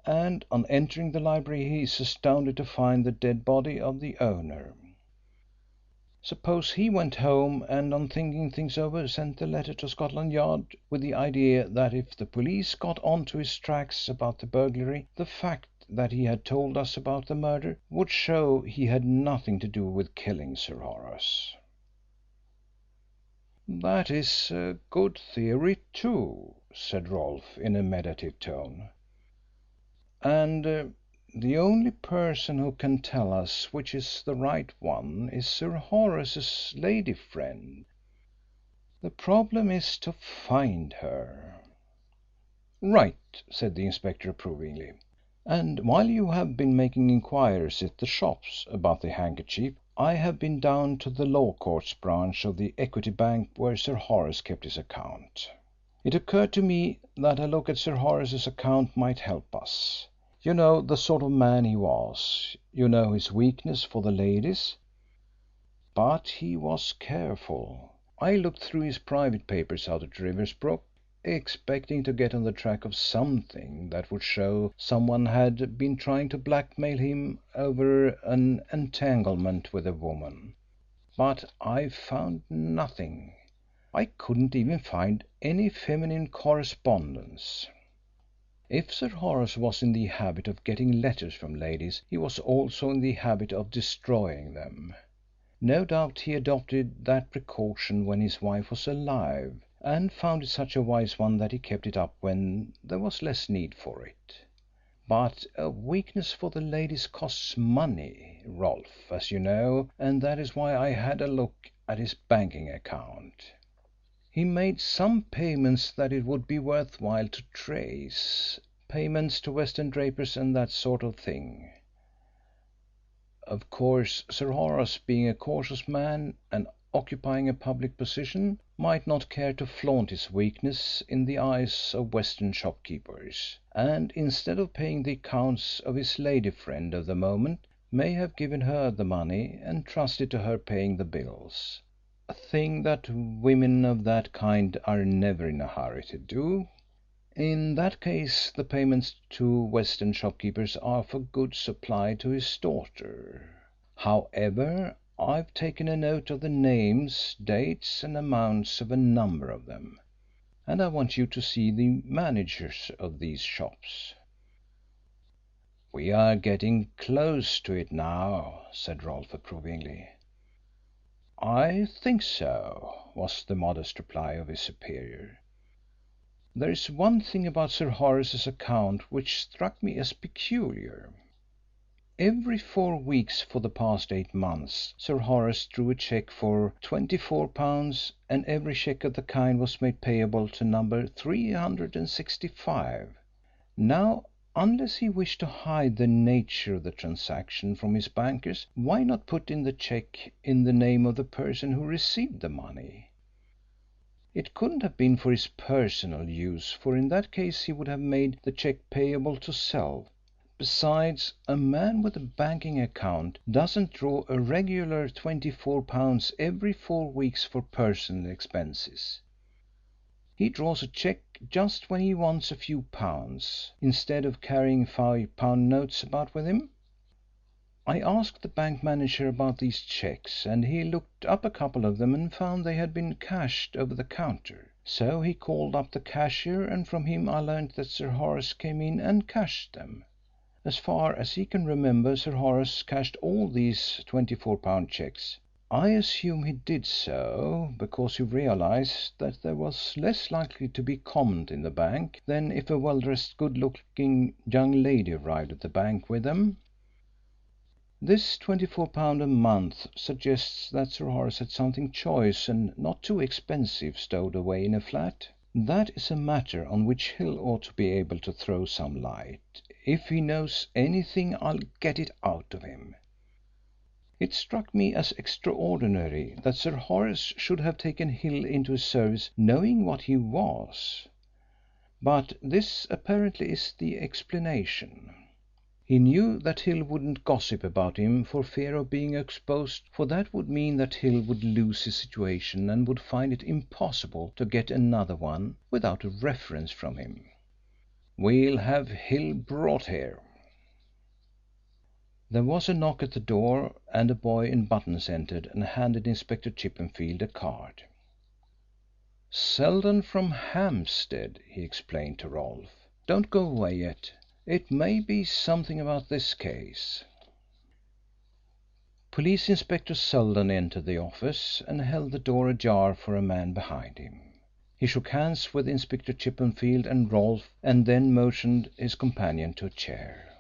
Speaker 1: and on entering the library he is astounded to find the dead body of the owner. Suppose he went home and, on thinking things over, sent a letter to Scotland Yard with the idea that if the police got on to his tracks about the burglary, the fact that he had told us about the murder would show he had nothing to do with killing Sir Horace." "That is a good theory too," said Rolfe in a meditative tone. "And the only person who can tell us which is the right one is Sir Horace's lady friend. The problem is to find her." "Right," said the inspector approvingly. "And while you have been making inquiries at the shops about the handkerchief, I have been down to the Law Courts branch of the Equity Bank where Sir Horace kept his account. It occurred to me that a look at Sir Horace's account might help us. You know the sort of man he was. You know his weakness for the ladies. But he was careful. I looked through his private papers out at Riversbrook, expecting to get on the track of something that would show someone had been trying to blackmail him over an entanglement with a woman. But I found nothing. I couldn't even find any feminine correspondence. If Sir Horace was in the habit of getting letters from ladies, he was also in the habit of destroying them. No doubt he adopted that precaution when his wife was alive, and found it such a wise one that he kept it up when there was less need for it. But a weakness for the ladies costs money, Rolfe, as you know, and that is why I had a look at his banking account. He made some payments that it would be worth while to trace, payments to Western drapers and that sort of thing. Of course, Sir Horace, being a cautious man and occupying a public position, might not care to flaunt his weakness in the eyes of Western shopkeepers, and instead of paying the accounts of his lady friend of the moment, may have given her the money and trusted to her paying the bills. A thing that women of that kind are never in a hurry to do. In that case the payments to Western shopkeepers are for goods supplied to his daughter. However, I've taken a note of the names, dates and amounts of a number of them, and I want you to see the managers of these shops." "We are getting close to it now," said Rolfe approvingly. "I think so," was the modest reply of his superior. "There is one thing about Sir Horace's account which struck me as peculiar. Every 4 weeks for the past 8 months Sir Horace drew a cheque for £24, and every cheque of the kind was made payable to number 365. Now, unless he wished to hide the nature of the transaction from his bankers, why not put in the cheque in the name of the person who received the money? It couldn't have been for his personal use, for in that case he would have made the cheque payable to self. Besides, a man with a banking account doesn't draw a regular £24 every 4 weeks for personal expenses. He draws a cheque just when he wants a few pounds, instead of carrying £5 notes about with him. I asked the bank manager about these cheques, and he looked up a couple of them and found they had been cashed over the counter. So he called up the cashier, and from him I learnt that Sir Horace came in and cashed them. As far as he can remember, Sir Horace cashed all these £24 cheques. I assume he did so because he realised that there was less likely to be comment in the bank than if a well-dressed, good-looking young lady arrived at the bank with them. This £24 a month suggests that Sir Horace had something choice and not too expensive stowed away in a flat. That is a matter on which Hill ought to be able to throw some light. If he knows anything, I'll get it out of him. It struck me as extraordinary that Sir Horace should have taken Hill into his service knowing what he was. But this apparently is the explanation. He knew that Hill wouldn't gossip about him for fear of being exposed, for that would mean that Hill would lose his situation and would find it impossible to get another one without a reference from him. "We'll have Hill brought here." There was a knock at the door and a boy in buttons entered and handed Inspector Chippenfield a card. "Selden from Hampstead," he explained to Rolfe. "Don't go away yet. It may be something about this case." Police Inspector Selden entered the office and held the door ajar for a man behind him. He shook hands with Inspector Chippenfield and Rolfe and then motioned his companion to a chair.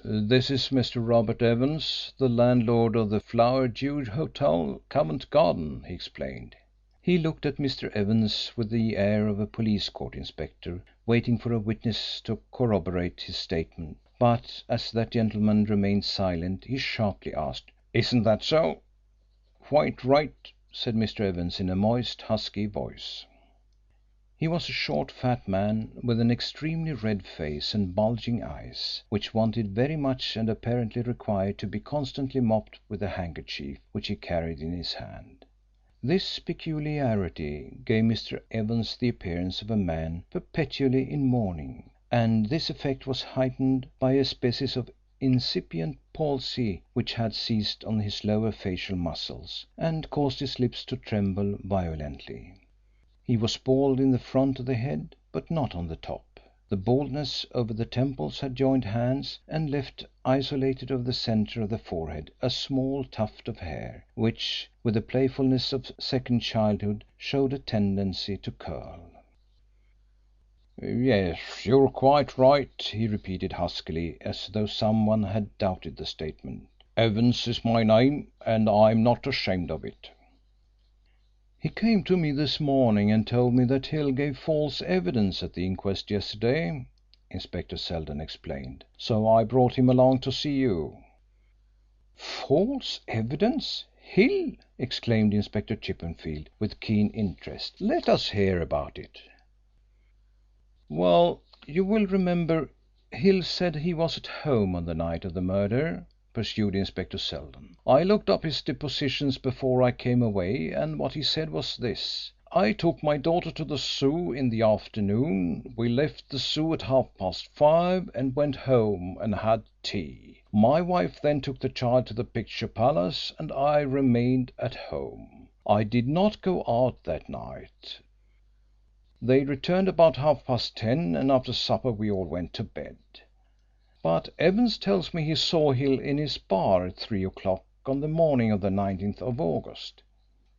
Speaker 1: "This is Mr. Robert Evans, the landlord of the Flower Dew Hotel, Covent Garden," he explained. He looked at Mr. Evans with the air of a police court inspector waiting for a witness to corroborate his statement, but as that gentleman remained silent he sharply asked, "Isn't that so?" "Quite right," said Mr. Evans in a moist, husky voice. He was a short, fat man with an extremely red face and bulging eyes, which wanted very much and apparently required to be constantly mopped with a handkerchief which he carried in his hand. This peculiarity gave Mr. Evans the appearance of a man perpetually in mourning, and this effect was heightened by a species of incipient palsy which had seized on his lower facial muscles and caused his lips to tremble violently. He was bald in the front of the head, but not on the top. The baldness over the temples had joined hands and left isolated over the centre of the forehead a small tuft of hair, which, with the playfulness of second childhood, showed a tendency to curl. "Yes, you're quite right," he repeated huskily, as though some one had doubted the statement. "Evans is my name, and I'm not ashamed of it." "He came to me this morning and told me that Hill gave false evidence at the inquest yesterday," Inspector Selden explained, "so I brought him along to see you." "False evidence? Hill?" exclaimed Inspector Chippenfield, with keen interest. "Let us hear about it." "Well, you will remember Hill said he was at home on the night of the murder," pursued Inspector Selden. "I looked up his depositions before I came away, and what he said was this: 'I took my daughter to the Zoo in the afternoon. We left the Zoo at 5:30 and went home and had tea. My wife then took the child to the Picture Palace and I remained at home. I did not go out that night. They returned about 10:30 and after supper we all went to bed. But Evans tells me he saw Hill in his bar at 3 o'clock on the morning of the 19th of August.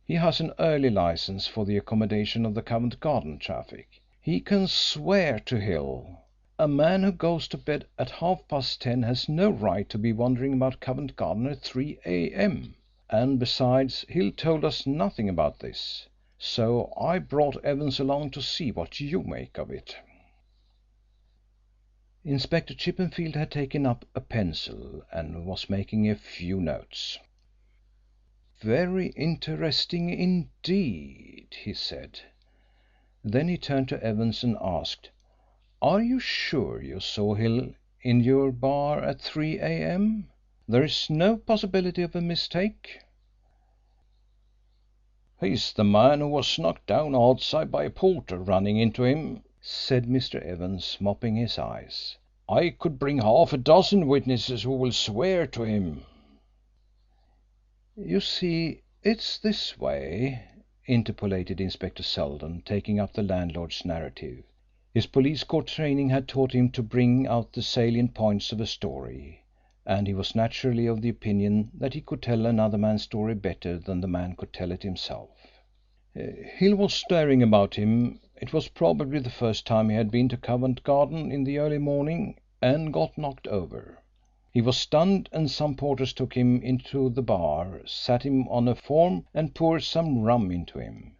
Speaker 1: He has an early licence for the accommodation of the Covent Garden traffic. He can swear to Hill. A man who goes to bed at 10:30 has no right to be wandering about Covent Garden at 3 a.m. And besides, Hill told us nothing about this. So I brought Evans along to see what you make of it." Inspector Chippenfield had taken up a pencil and was making a few notes. "Very interesting indeed," he said. Then he turned to Evans and asked, "Are you sure you saw Hill in your bar at 3 a.m.? There is no possibility of a mistake?" "He's the man who was knocked down outside by a porter running into him," said Mr. Evans, mopping his eyes. "I could bring half a dozen witnesses who will swear to him." "You see, it's this way," interpolated Inspector Selden, taking up the landlord's narrative. His police court training had taught him to bring out the salient points of a story, and he was naturally of the opinion that he could tell another man's story better than the man could tell it himself. "Hill was staring about him. It was probably the first time he had been to Covent Garden in the early morning, and got knocked over. He was stunned, and some porters took him into the bar, sat him on a form and poured some rum into him.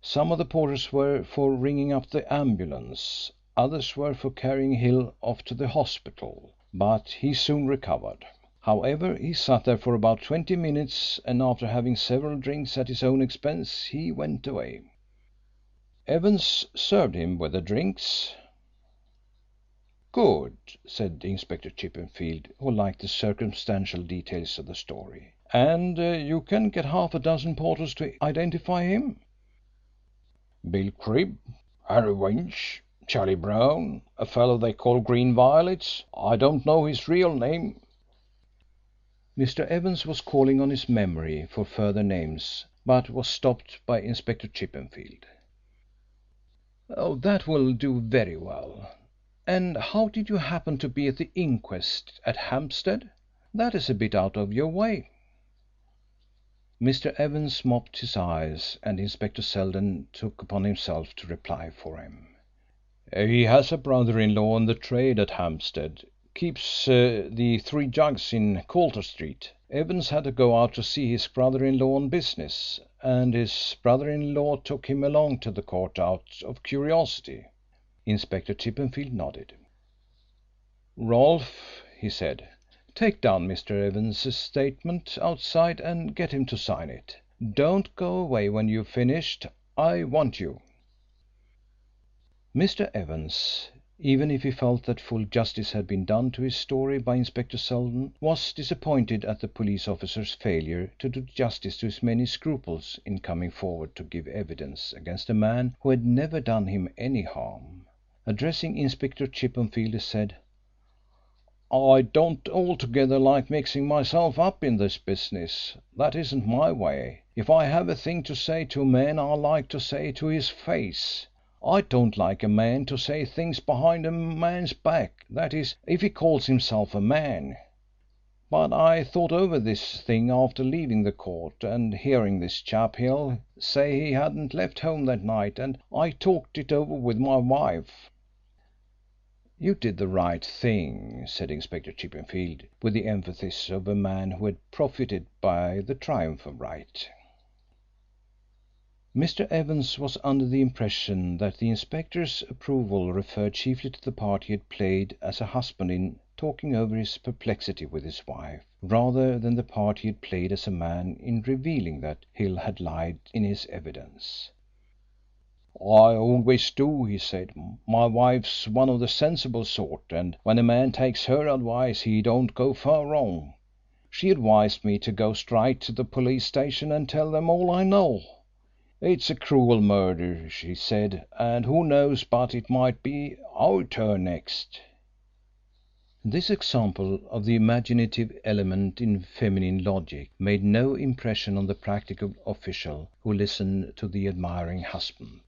Speaker 1: Some of the porters were for ringing up the ambulance, others were for carrying Hill off to the hospital, but he soon recovered. However, he sat there for about 20 minutes, and after having several drinks at his own expense he went away. Evans served him with the drinks." "Good," said Inspector Chippenfield, who liked the circumstantial details of the story. "And you can get half a dozen porters to identify him?" "Bill Cribb, Harry Winch, Charlie Brown, a fellow they call Green Violets. I don't know his real name." Mr. Evans was calling on his memory for further names, but was stopped by Inspector Chippenfield. "Oh, that will do very well. And how did you happen to be at the inquest at Hampstead? That is a bit out of your way." Mr. Evans mopped his eyes, and Inspector Selden took upon himself to reply for him. "He has a brother-in-law in the trade at Hampstead. Keeps the Three Jugs in Coulter Street. Evans had to go out to see his brother-in-law on business, and his brother-in-law took him along to the court out of curiosity." Inspector Chippenfield nodded. "Rolfe," he said, "take down Mr. Evans's statement outside and get him to sign it. Don't go away when you've finished. I want you." Mr. Evans, even if he felt that full justice had been done to his story by Inspector Selden, was disappointed at the police officer's failure to do justice to his many scruples in coming forward to give evidence against a man who had never done him any harm. Addressing Inspector Chippenfield, he said: "I don't altogether like mixing myself up in this business. That isn't my way. If I have a thing to say to a man I like to say it to his face. I don't like a man to say things behind a man's back, that is, if he calls himself a man. But I thought over this thing after leaving the court and hearing this chap Hill say he hadn't left home that night, and I talked it over with my wife." "You did the right thing," said Inspector Chippenfield, with the emphasis of a man who had profited by the triumph of right. Mr. Evans was under the impression that the inspector's approval referred chiefly to the part he had played as a husband in talking over his perplexity with his wife, rather than the part he had played as a man in revealing that Hill had lied in his evidence. "I always do," he said. "My wife's one of the sensible sort, and when a man takes her advice he don't go far wrong. She advised me to go straight to the police station and tell them all I know. It's a cruel murder, she said, and who knows but it might be our turn next." This example of the imaginative element in feminine logic made no impression on the practical official who listened to the admiring husband.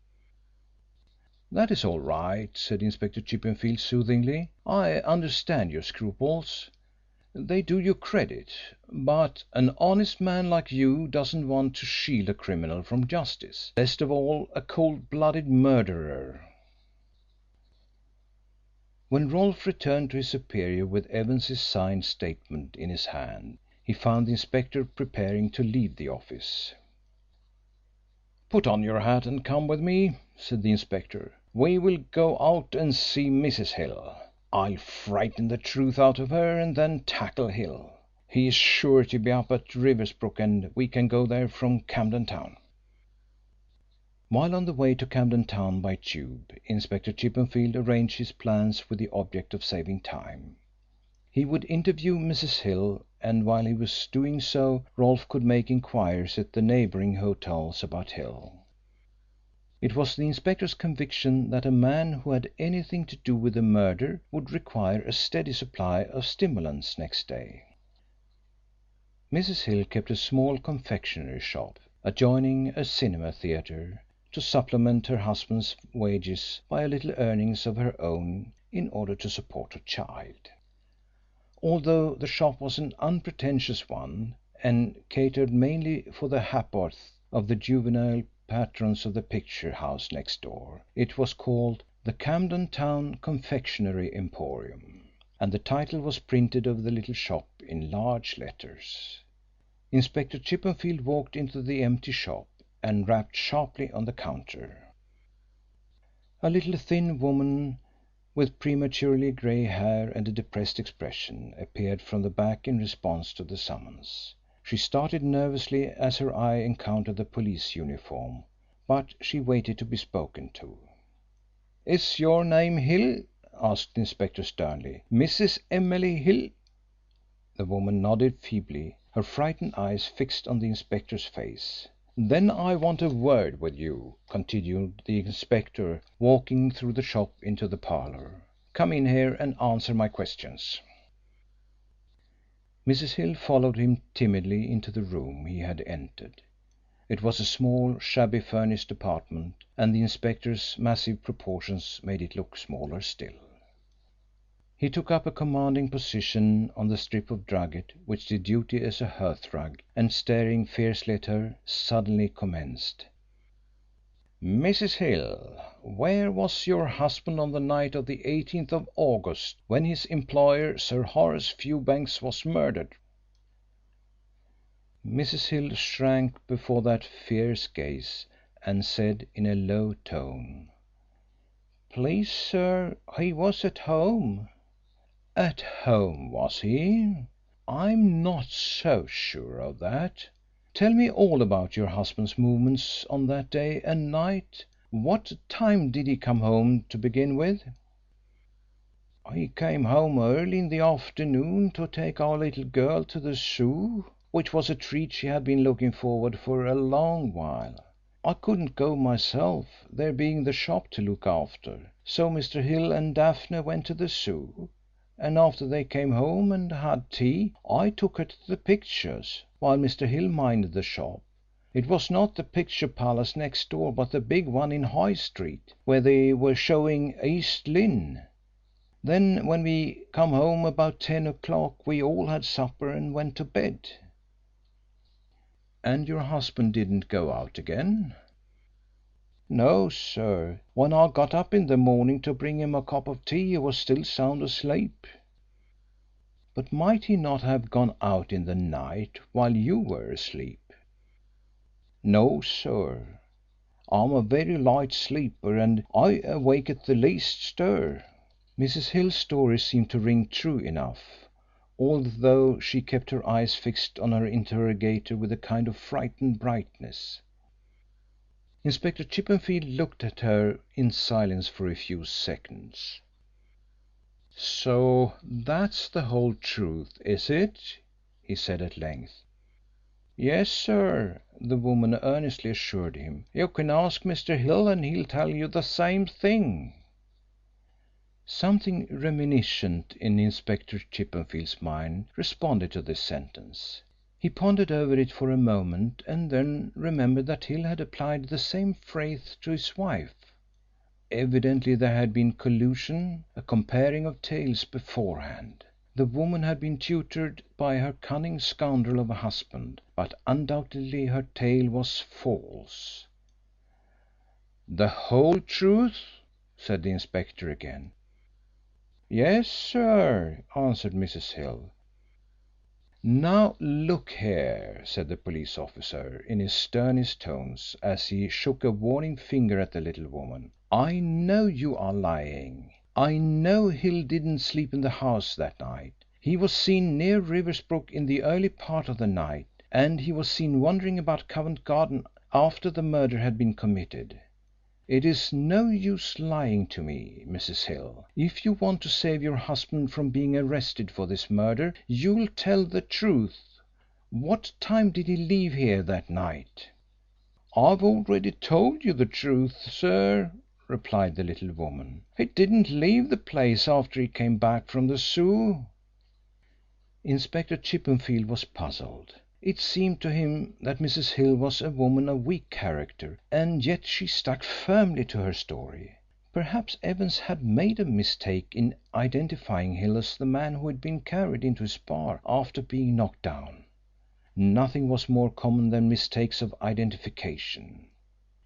Speaker 1: "That is all right," said Inspector Chippenfield soothingly. "I understand your scruples. They do you credit. But an honest man like you doesn't want to shield a criminal from justice, least of all a cold-blooded murderer." When Rolfe returned to his superior with Evans's signed statement in his hand, he found the inspector preparing to leave the office. "Put on your hat and come with me," said the inspector. "We will go out and see Mrs. Hill. I'll frighten the truth out of her and then tackle Hill. He is sure to be up at Riversbrook and we can go there from Camden Town." While on the way to Camden Town by tube, Inspector Chippenfield arranged his plans with the object of saving time. He would interview Mrs. Hill, and while he was doing so Rolfe could make inquiries at the neighbouring hotels about Hill. It was the inspector's conviction that a man who had anything to do with the murder would require a steady supply of stimulants next day. Mrs. Hill kept a small confectionery shop adjoining a cinema theatre, to supplement her husband's wages by a little earnings of her own in order to support her child. Although the shop was an unpretentious one and catered mainly for the ha'porth of the juvenile patrons of the picture house next door, it was called the Camden Town Confectionery Emporium, and the title was printed over the little shop in large letters. Inspector Chippenfield walked into the empty shop and rapped sharply on the counter. A little thin woman with prematurely grey hair and a depressed expression appeared from the back in response to the summons. She started nervously as her eye encountered the police uniform, but she waited to be spoken to. "Is your name Hill?" asked the inspector sternly. "Mrs. Emily Hill?" The woman nodded feebly, her frightened eyes fixed on the inspector's face. "Then I want a word with you," continued the inspector, walking through the shop into the parlour. "Come in here and answer my questions." Mrs. Hill followed him timidly into the room he had entered. It was a small, shabby furnished apartment, and the inspector's massive proportions made it look smaller still. He took up a commanding position on the strip of drugget which did duty as a hearthrug, and staring fiercely at her, suddenly commenced. "Mrs. Hill, where was your husband on the night of the 18th of August when his employer, Sir Horace Fewbanks, was murdered?" Mrs. Hill shrank before that fierce gaze and said in a low tone: "Please, sir, he was at home." "At home, was he? I'm not so sure of that. Tell me all about your husband's movements on that day and night. What time did he come home to begin with?" "He came home early in the afternoon to take our little girl to the Zoo, which was a treat she had been looking forward for a long while. I couldn't go myself, there being the shop to look after, so Mr. Hill and Daphne went to the Zoo, and after they came home and had tea I took her to the pictures, while Mr. Hill minded the shop. It was not the picture palace next door but the big one in High Street, where they were showing East Lynne. Then when we come home about 10 o'clock we all had supper and went to bed." "And your husband didn't go out again?" "No, sir. When I got up in the morning to bring him a cup of tea he was still sound asleep." "But might he not have gone out in the night while you were asleep?" "No, sir. I'm a very light sleeper and I awake at the least stir." Mrs. Hill's story seemed to ring true enough, although she kept her eyes fixed on her interrogator with a kind of frightened brightness. Inspector Chippenfield looked at her in silence for a few seconds. "So that's the whole truth, is it?" he said at length. "Yes, sir," the woman earnestly assured him. "You can ask Mr. Hill and he'll tell you the same thing." Something reminiscent in Inspector Chippenfield's mind responded to this sentence. He pondered over it for a moment and then remembered that Hill had applied the same phrase to his wife. Evidently there had been collusion, a comparing of tales beforehand. The woman had been tutored by her cunning scoundrel of a husband, but undoubtedly her tale was false. "The whole truth?" said the inspector again. "Yes, sir," answered Mrs. Hill. "Now look here," said the police officer in his sternest tones, as he shook a warning finger at the little woman. "I know you are lying. I know Hill didn't sleep in the house that night. He was seen near Riversbrook in the early part of the night, and he was seen wandering about Covent Garden after the murder had been committed. It is no use lying to me, Mrs. Hill. If you want to save your husband from being arrested for this murder, you'll tell the truth. What time did he leave here that night?" "I've already told you the truth, sir," replied the little woman. "He didn't leave the place after he came back from the Zoo." Inspector Chippenfield was puzzled. It seemed to him that Mrs. Hill was a woman of weak character, and yet she stuck firmly to her story. Perhaps Evans had made a mistake in identifying Hill as the man who had been carried into his bar after being knocked down. Nothing was more common than mistakes of identification.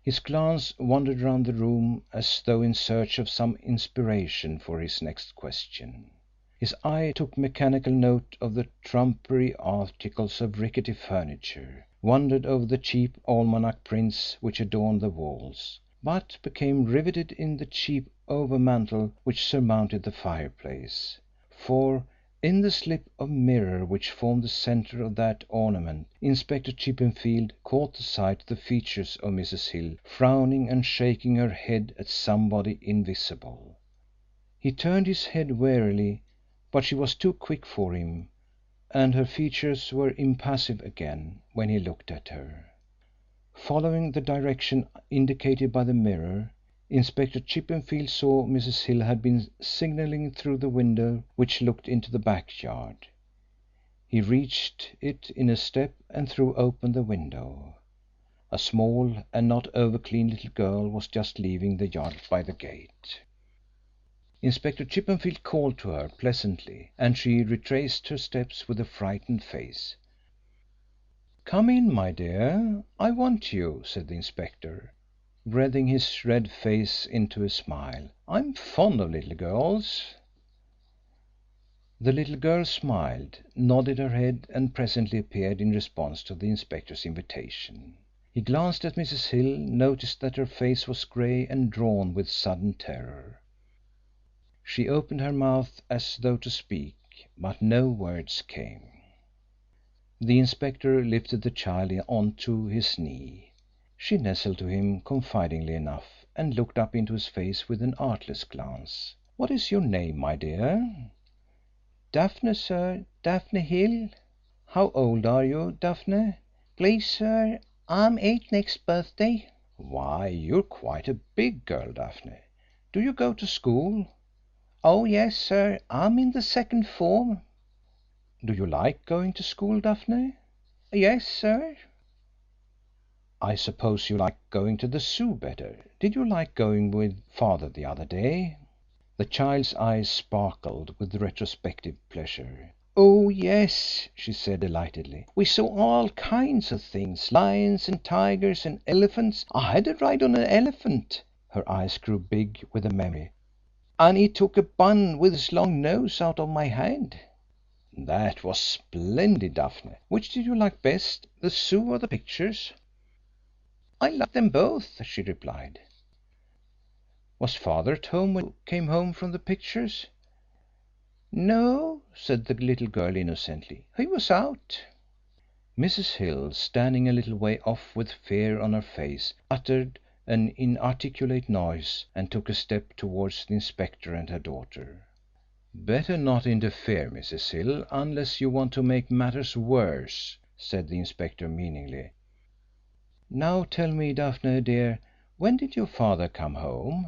Speaker 1: His glance wandered round the room as though in search of some inspiration for his next question. His eye took mechanical note of the trumpery articles of rickety furniture, wandered over the cheap almanac prints which adorned the walls, but became riveted in the cheap overmantel which surmounted the fireplace. For in the slip of mirror which formed the centre of that ornament Inspector Chippenfield caught sight of the features of Mrs. Hill frowning and shaking her head at somebody invisible. He turned his head warily, but she was too quick for him, and her features were impassive again when he looked at her. Following the direction indicated by the mirror, Inspector Chippenfield saw Mrs. Hill had been signalling through the window which looked into the backyard. He reached it in a step and threw open the window. A small and not over-clean little girl was just leaving the yard by the gate. Inspector Chippenfield called to her pleasantly, and she retraced her steps with a frightened face. "Come in, my dear, I want you," said the inspector, wreathing his red face into a smile. "I'm fond of little girls." The little girl smiled, nodded her head, and presently appeared in response to the inspector's invitation. He glanced at Mrs. Hill, noticed that her face was grey and drawn with sudden terror. She opened her mouth as though to speak, but no words came. The inspector lifted the child on to his knee. She nestled to him confidingly enough and looked up into his face with an artless glance. "What is your name, my dear?"
Speaker 5: "Daphne, sir. Daphne Hill."
Speaker 1: "How old are you, Daphne?"
Speaker 5: "Please, sir, I'm 8 next birthday."
Speaker 1: "Why, you're quite a big girl, Daphne. Do you go to school?"
Speaker 5: "Oh yes, sir. I'm in the 2nd form."
Speaker 1: "Do you like going to school, Daphne?"
Speaker 5: "Yes, sir."
Speaker 1: "I suppose you like going to the zoo better. Did you like going with Father the other day?" The child's eyes sparkled with retrospective pleasure.
Speaker 5: "Oh yes," she said delightedly. "We saw all kinds of things, lions and tigers and elephants. I had a ride on an elephant."
Speaker 1: Her eyes grew big with a memory.
Speaker 5: "And he took a bun with his long nose out of my hand."
Speaker 1: "That was splendid, Daphne. Which did you like best, the zoo or the pictures?"
Speaker 5: "I liked them both," she replied.
Speaker 1: "Was Father at home when you came home from the pictures?"
Speaker 5: "No," said the little girl innocently. "He was out."
Speaker 1: Mrs. Hill, standing a little way off with fear on her face, uttered an inarticulate noise and took a step towards the inspector and her daughter. "Better not interfere, Mrs. Hill, unless you want to make matters worse," said the inspector meaningly. "Now tell me, Daphne dear, when did your father come home?"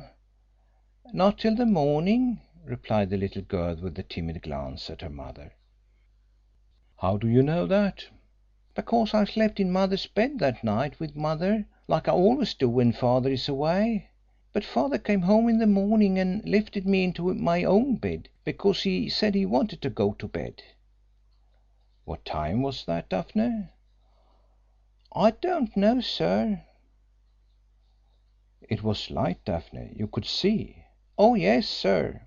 Speaker 5: "Not till the morning,"
Speaker 1: replied the little girl with a timid glance at her mother. "How do you know that?"
Speaker 5: "Because I slept in Mother's bed that night with Mother, like I always do when Father is away. But Father came home in the morning and lifted me into my own bed, because he said he wanted to go to bed."
Speaker 1: "What time was that, Daphne?"
Speaker 5: "I don't know, sir."
Speaker 1: "It was light, Daphne. You could see."
Speaker 5: "Oh yes, sir."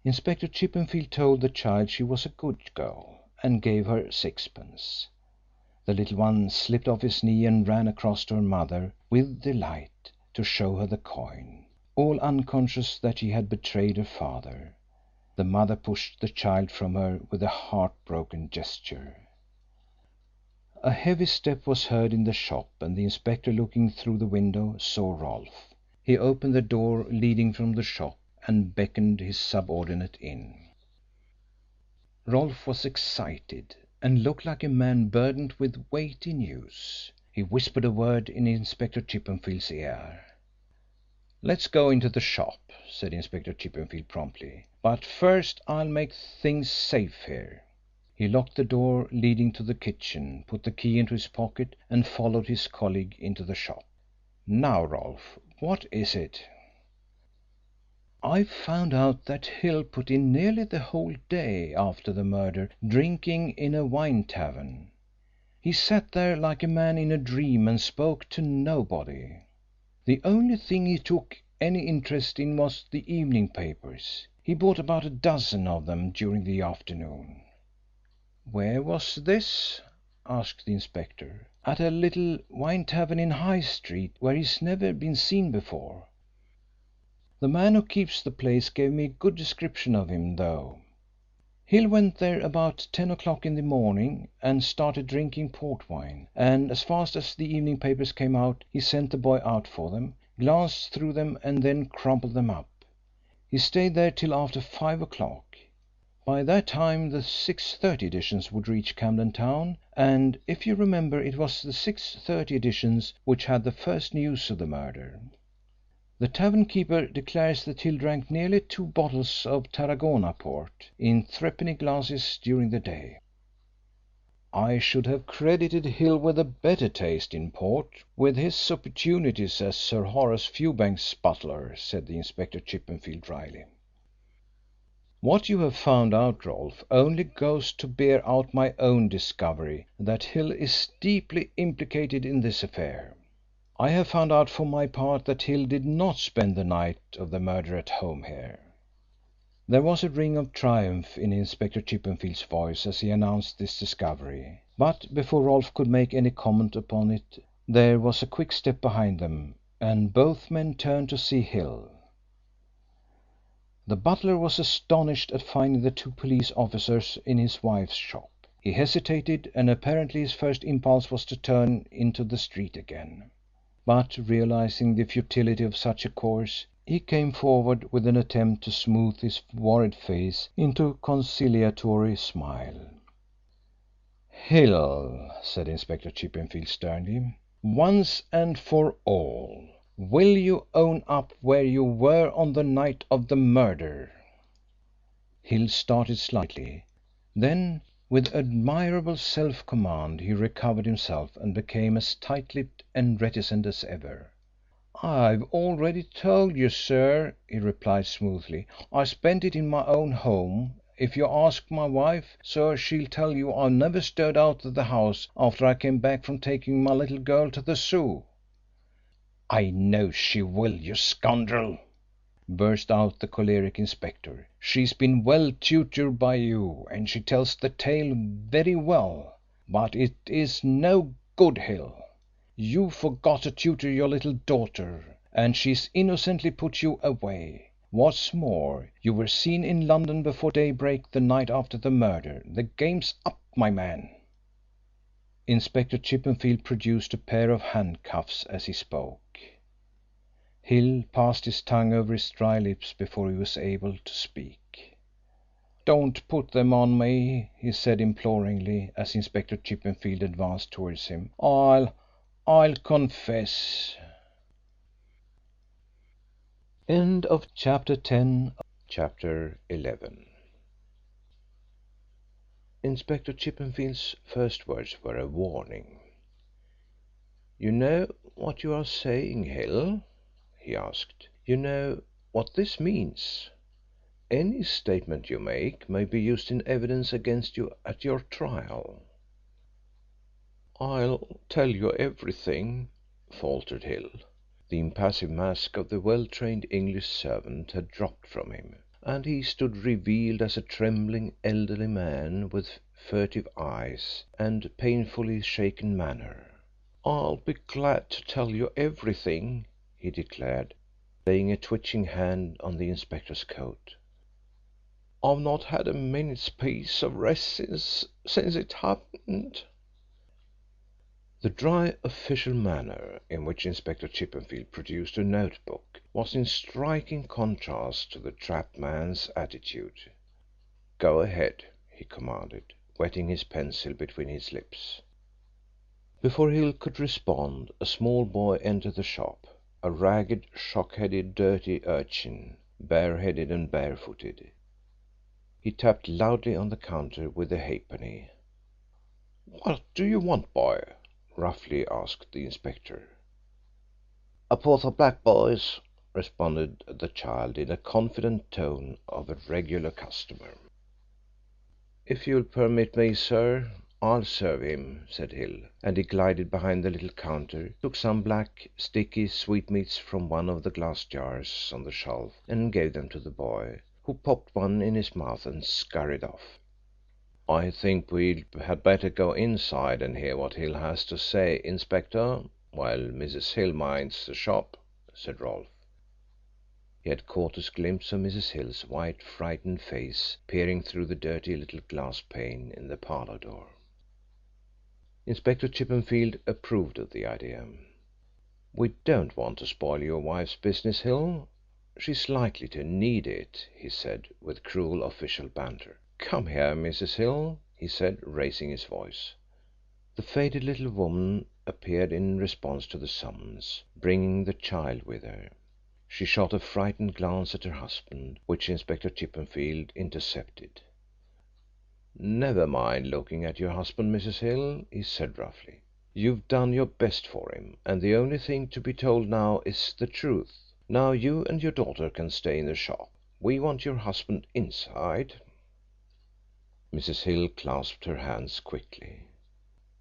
Speaker 1: Inspector Chippenfield told the child she was a good girl and gave her sixpence. The little one slipped off his knee and ran across to her mother with delight to show her the coin, all unconscious that she had betrayed her father. The mother pushed the child from her with a heartbroken gesture. A heavy step was heard in the shop, and the inspector, looking through the window, saw Rolfe. He opened the door leading from the shop and beckoned his subordinate in. Rolfe was excited and looked like a man burdened with weighty news. He whispered a word in Inspector Chippenfield's ear. "Let's go into the shop," said Inspector Chippenfield promptly. "But first I'll make things safe here." He locked the door leading to the kitchen, put the key into his pocket, and followed his colleague into the shop. "Now, Rolfe, what is it?" "I've found out that Hill put in nearly the whole day after the murder drinking in a wine tavern. He sat there like a man in a dream and spoke to nobody. The only thing he took any interest in was the evening papers. He bought about a dozen of them during the afternoon." "Where was this?" asked the inspector. "At a little wine tavern in High Street, where he's never been seen before. The man who keeps the place gave me a good description of him, though. Hill went there about 10 o'clock in the morning and started drinking port wine, and as fast as the evening papers came out he sent the boy out for them, glanced through them and then crumpled them up.
Speaker 5: He stayed there till after 5 o'clock. By that time the 6:30 editions would reach Camden Town, and, if you remember, it was the 6:30 editions which had the first news of the murder. The tavern keeper declares that Hill drank nearly 2 bottles of Tarragona port in threepenny glasses during the day. I should have credited Hill with a better taste in port, with his opportunities as Sir Horace Fewbanks' butler, said the Inspector Chippenfield dryly. What you have found out, Rolfe, only goes to bear out my own discovery that Hill is deeply implicated in this affair. I have found out for my part that Hill did not spend the night of the murder at home here." There was a ring of triumph in Inspector Chippenfield's voice as he announced this discovery, but before Rolfe could make any comment upon it there was a quick step behind them, and both men turned to see Hill. The butler was astonished at finding the 2 police officers in his wife's shop. He hesitated, and apparently his first impulse was to turn into the street again. But realising the futility of such a course, he came forward with an attempt to smooth his worried face into a conciliatory smile. "Hill," said Inspector Chippenfield sternly, "once and for all, will you own up where you were on the night of the murder?" Hill started slightly. Then, with admirable self-command, he recovered himself and became as tight-lipped and reticent as ever. "I've already told you, sir," he replied smoothly. "I spent it in my own home. If you ask my wife, sir, she'll tell you I never stirred out of the house after I came back from taking my little girl to the Zoo." "I know she will, you scoundrel," burst out the choleric inspector. "She's been well tutored by you, and she tells the tale very well. But it is no good, Hill. You forgot to tutor your little daughter, and she's innocently put you away. What's more, you were seen in London before daybreak the night after the murder. The game's up, my man." Inspector Chippenfield produced a pair of handcuffs as he spoke. Hill passed his tongue over his dry lips before he was able to speak. "Don't put them on me," he said imploringly, as Inspector Chippenfield advanced towards him. I'll confess." End of chapter 10. Chapter 11. Inspector Chippenfield's first words were a warning. "You know what you are saying, Hill?" he asked. "You know what this means? Any statement you make may be used in evidence against you at your trial." "I'll tell you everything," faltered Hill. The impassive mask of the well-trained English servant had dropped from him, and he stood revealed as a trembling elderly man with furtive eyes and painfully shaken manner. "I'll be glad to tell you everything," he declared, laying a twitching hand on the inspector's coat. "I've not had a minute's peace of rest since it happened." The dry, official manner in which Inspector Chippenfield produced a notebook was in striking contrast to the trapped man's attitude. "Go ahead," he commanded, wetting his pencil between his lips. Before Hill could respond, a small boy entered the shop, a ragged, shock-headed, dirty urchin, bareheaded and barefooted. He tapped loudly on the counter with a halfpenny. "What do you want, boy?" roughly asked the inspector. "A pot of black, boys," responded the child in the confident tone of a regular customer. "If you'll permit me, sir, I'll serve him," said Hill, and he glided behind the little counter, took some black, sticky sweetmeats from one of the glass jars on the shelf and gave them to the boy, who popped one in his mouth and scurried off. "I think we had better go inside and hear what Hill has to say, Inspector, while Mrs. Hill minds the shop," said Rolfe. He had caught a glimpse of Mrs. Hill's white, frightened face peering through the dirty little glass pane in the parlour door. Inspector Chippenfield approved of the idea. "We don't want to spoil your wife's business, Hill.
Speaker 2: she's likely to need it," he said, with cruel official banter. "Come here, Mrs. Hill," he said, raising his voice. The faded little woman appeared in response to the summons, bringing the child with her. She shot a frightened glance at her husband, which Inspector Chippenfield intercepted. "Never mind looking at your husband, Mrs. Hill," he said roughly. "You've done your best for him, and the only thing to be told now is the truth. Now you and your daughter can stay in the shop. We want your husband inside." Mrs. Hill clasped her hands quickly.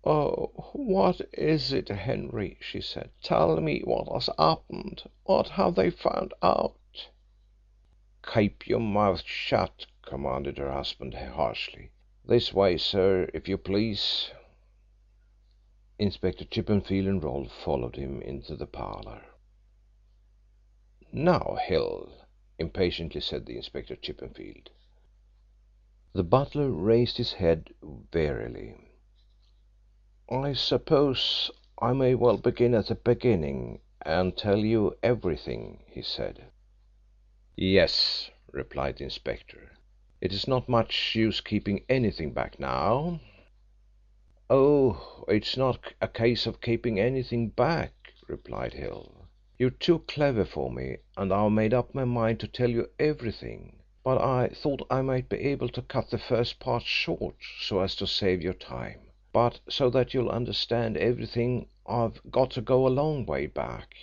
Speaker 2: "Oh, what is it, Henry?" she said. "Tell me what has happened. What have they found out?" "Keep your mouth shut," commanded her husband harshly. "This way, sir, if you please." Inspector Chippenfield and Rolfe followed him into the parlour. "Now, Hill," impatiently said the Inspector Chippenfield. The butler raised his head wearily. "I suppose I may well begin at the beginning and tell you everything," he said. "Yes," replied the inspector. "It is not much use keeping anything back now." "Oh, it's not a case of keeping anything back," replied Hill. "You're too clever for me, and I've made up my mind to tell you everything. But I thought I might be able to cut the first part short so as to save your time. But so that you'll understand everything I've got to go a long way back.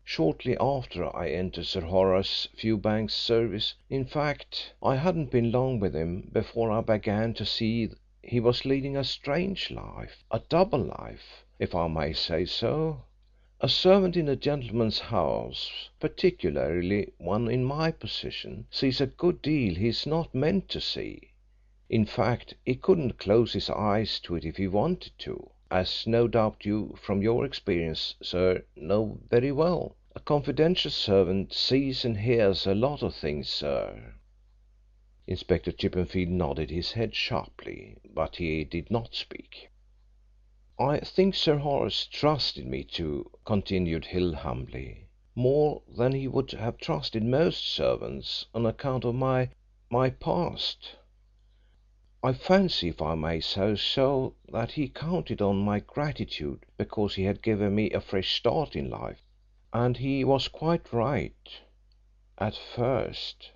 Speaker 2: Shortly after I entered Sir Horace Fewbanks' service, in fact, I hadn't been long with him before I began to see he was leading a strange life, a double life, if I may say so. A servant in a gentleman's house, particularly one in my position, sees a good deal he is not meant to see. In fact, he couldn't close his eyes to it if he wanted to, as no doubt you, from your experience, sir, know very well. A confidential servant sees and hears a lot of things, sir." Inspector Chippenfield nodded his head sharply, but he did not speak. "I think Sir Horace trusted me too," continued Hill humbly, "more than he would have trusted most servants, on account of my past. I fancy, if I may say so, that he counted on my gratitude because he had given me a fresh start in life. And he was quite right at first."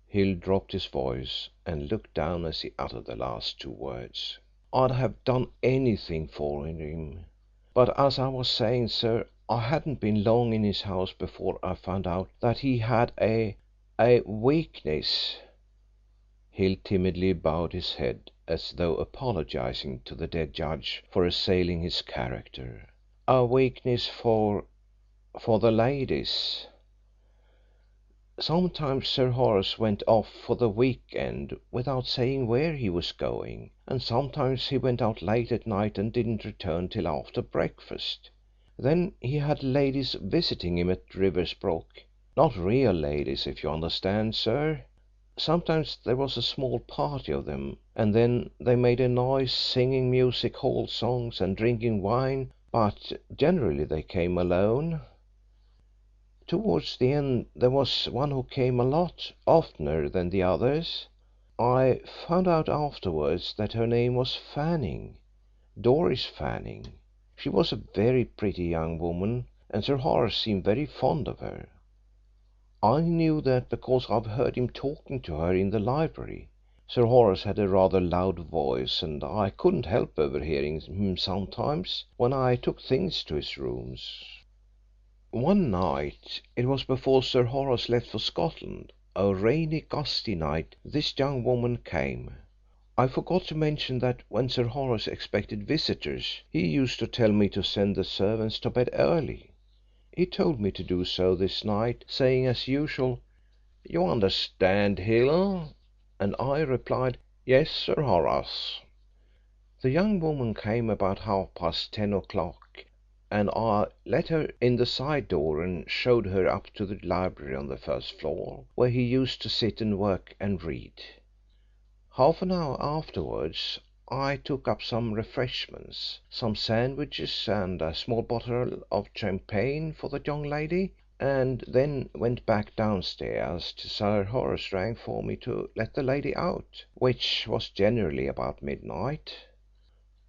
Speaker 2: Hill dropped his voice and looked down as he uttered the last two words. "I'd have done anything for him. But as I was saying, sir, I hadn't been long in his house before I found out that he had a weakness." Hill timidly bowed his head as though apologising to the dead judge for assailing his character. "A weakness for the ladies. Sometimes Sir Horace went off for the week end without saying where he was going, and sometimes he went out late at night and didn't return till after breakfast. Then he had ladies visiting him at Riversbrook. Not real ladies, if you understand, sir. Sometimes there was a small party of them, and then they made a noise singing music hall songs and drinking wine, but generally they came alone. Towards the end there was one who came a lot oftener than the others. I found out afterwards that her name was Fanning, Doris Fanning. She was a very pretty young woman, and Sir Horace seemed very fond of her. I knew that because I've heard him talking to her in the library. Sir Horace had a rather loud voice, and I couldn't help overhearing him sometimes when I took things to his rooms. One night, it was before Sir Horace left for Scotland, a rainy, gusty night, this young woman came. I forgot to mention that when Sir Horace expected visitors he used to tell me to send the servants to bed early. He told me to do so this night, saying as usual, "You understand, Hill?" And I replied, "Yes, Sir Horace." The young woman came about 10:30 o'clock, and I let her in the side door and showed her up to the library on the first floor, where he used to sit and work and read. Half an hour afterwards I took up some refreshments, some sandwiches and a small bottle of champagne for the young lady, and then went back downstairs till Sir Horace rang for me to let the lady out, which was generally about midnight.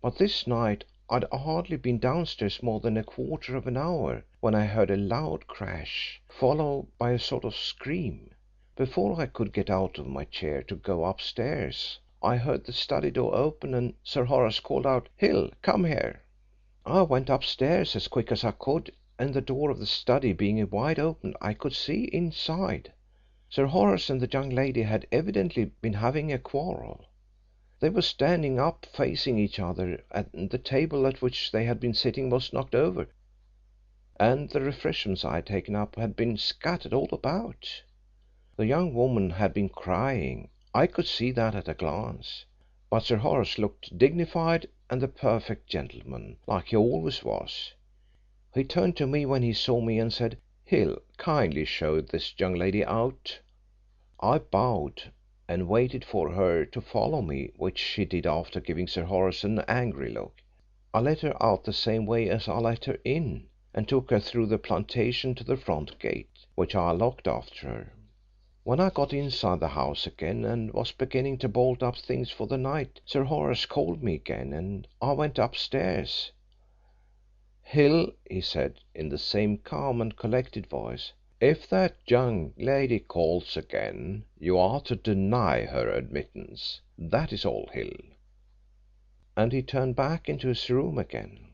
Speaker 2: But this night I'd hardly been downstairs more than a quarter of an hour when I heard a loud crash, followed by a sort of scream. Before I could get out of my chair to go upstairs I heard the study door open and Sir Horace called out, 'Hill, come here.' I went upstairs as quick as I could, and the door of the study being wide open I could see inside. Sir Horace and the young lady had evidently been having a quarrel. They were standing up facing each other, and the table at which they had been sitting was knocked over, and the refreshments I had taken up had been scattered all about. The young woman had been crying, I could see that at a glance, but Sir Horace looked dignified and the perfect gentleman, like he always was. He turned to me when he saw me and said, 'Hill, kindly show this young lady out.' I bowed and waited for her to follow me, which she did after giving Sir Horace an angry look. I let her out the same way as I let her in, and took her through the plantation to the front gate, which I locked after her. When I got inside the house again and was beginning to bolt up things for the night, Sir Horace called me again and I went upstairs. 'Hill,' he said, in the same calm and collected voice, 'if that young lady calls again, you are to deny her admittance. That is all, Hill.' And he turned back into his room again.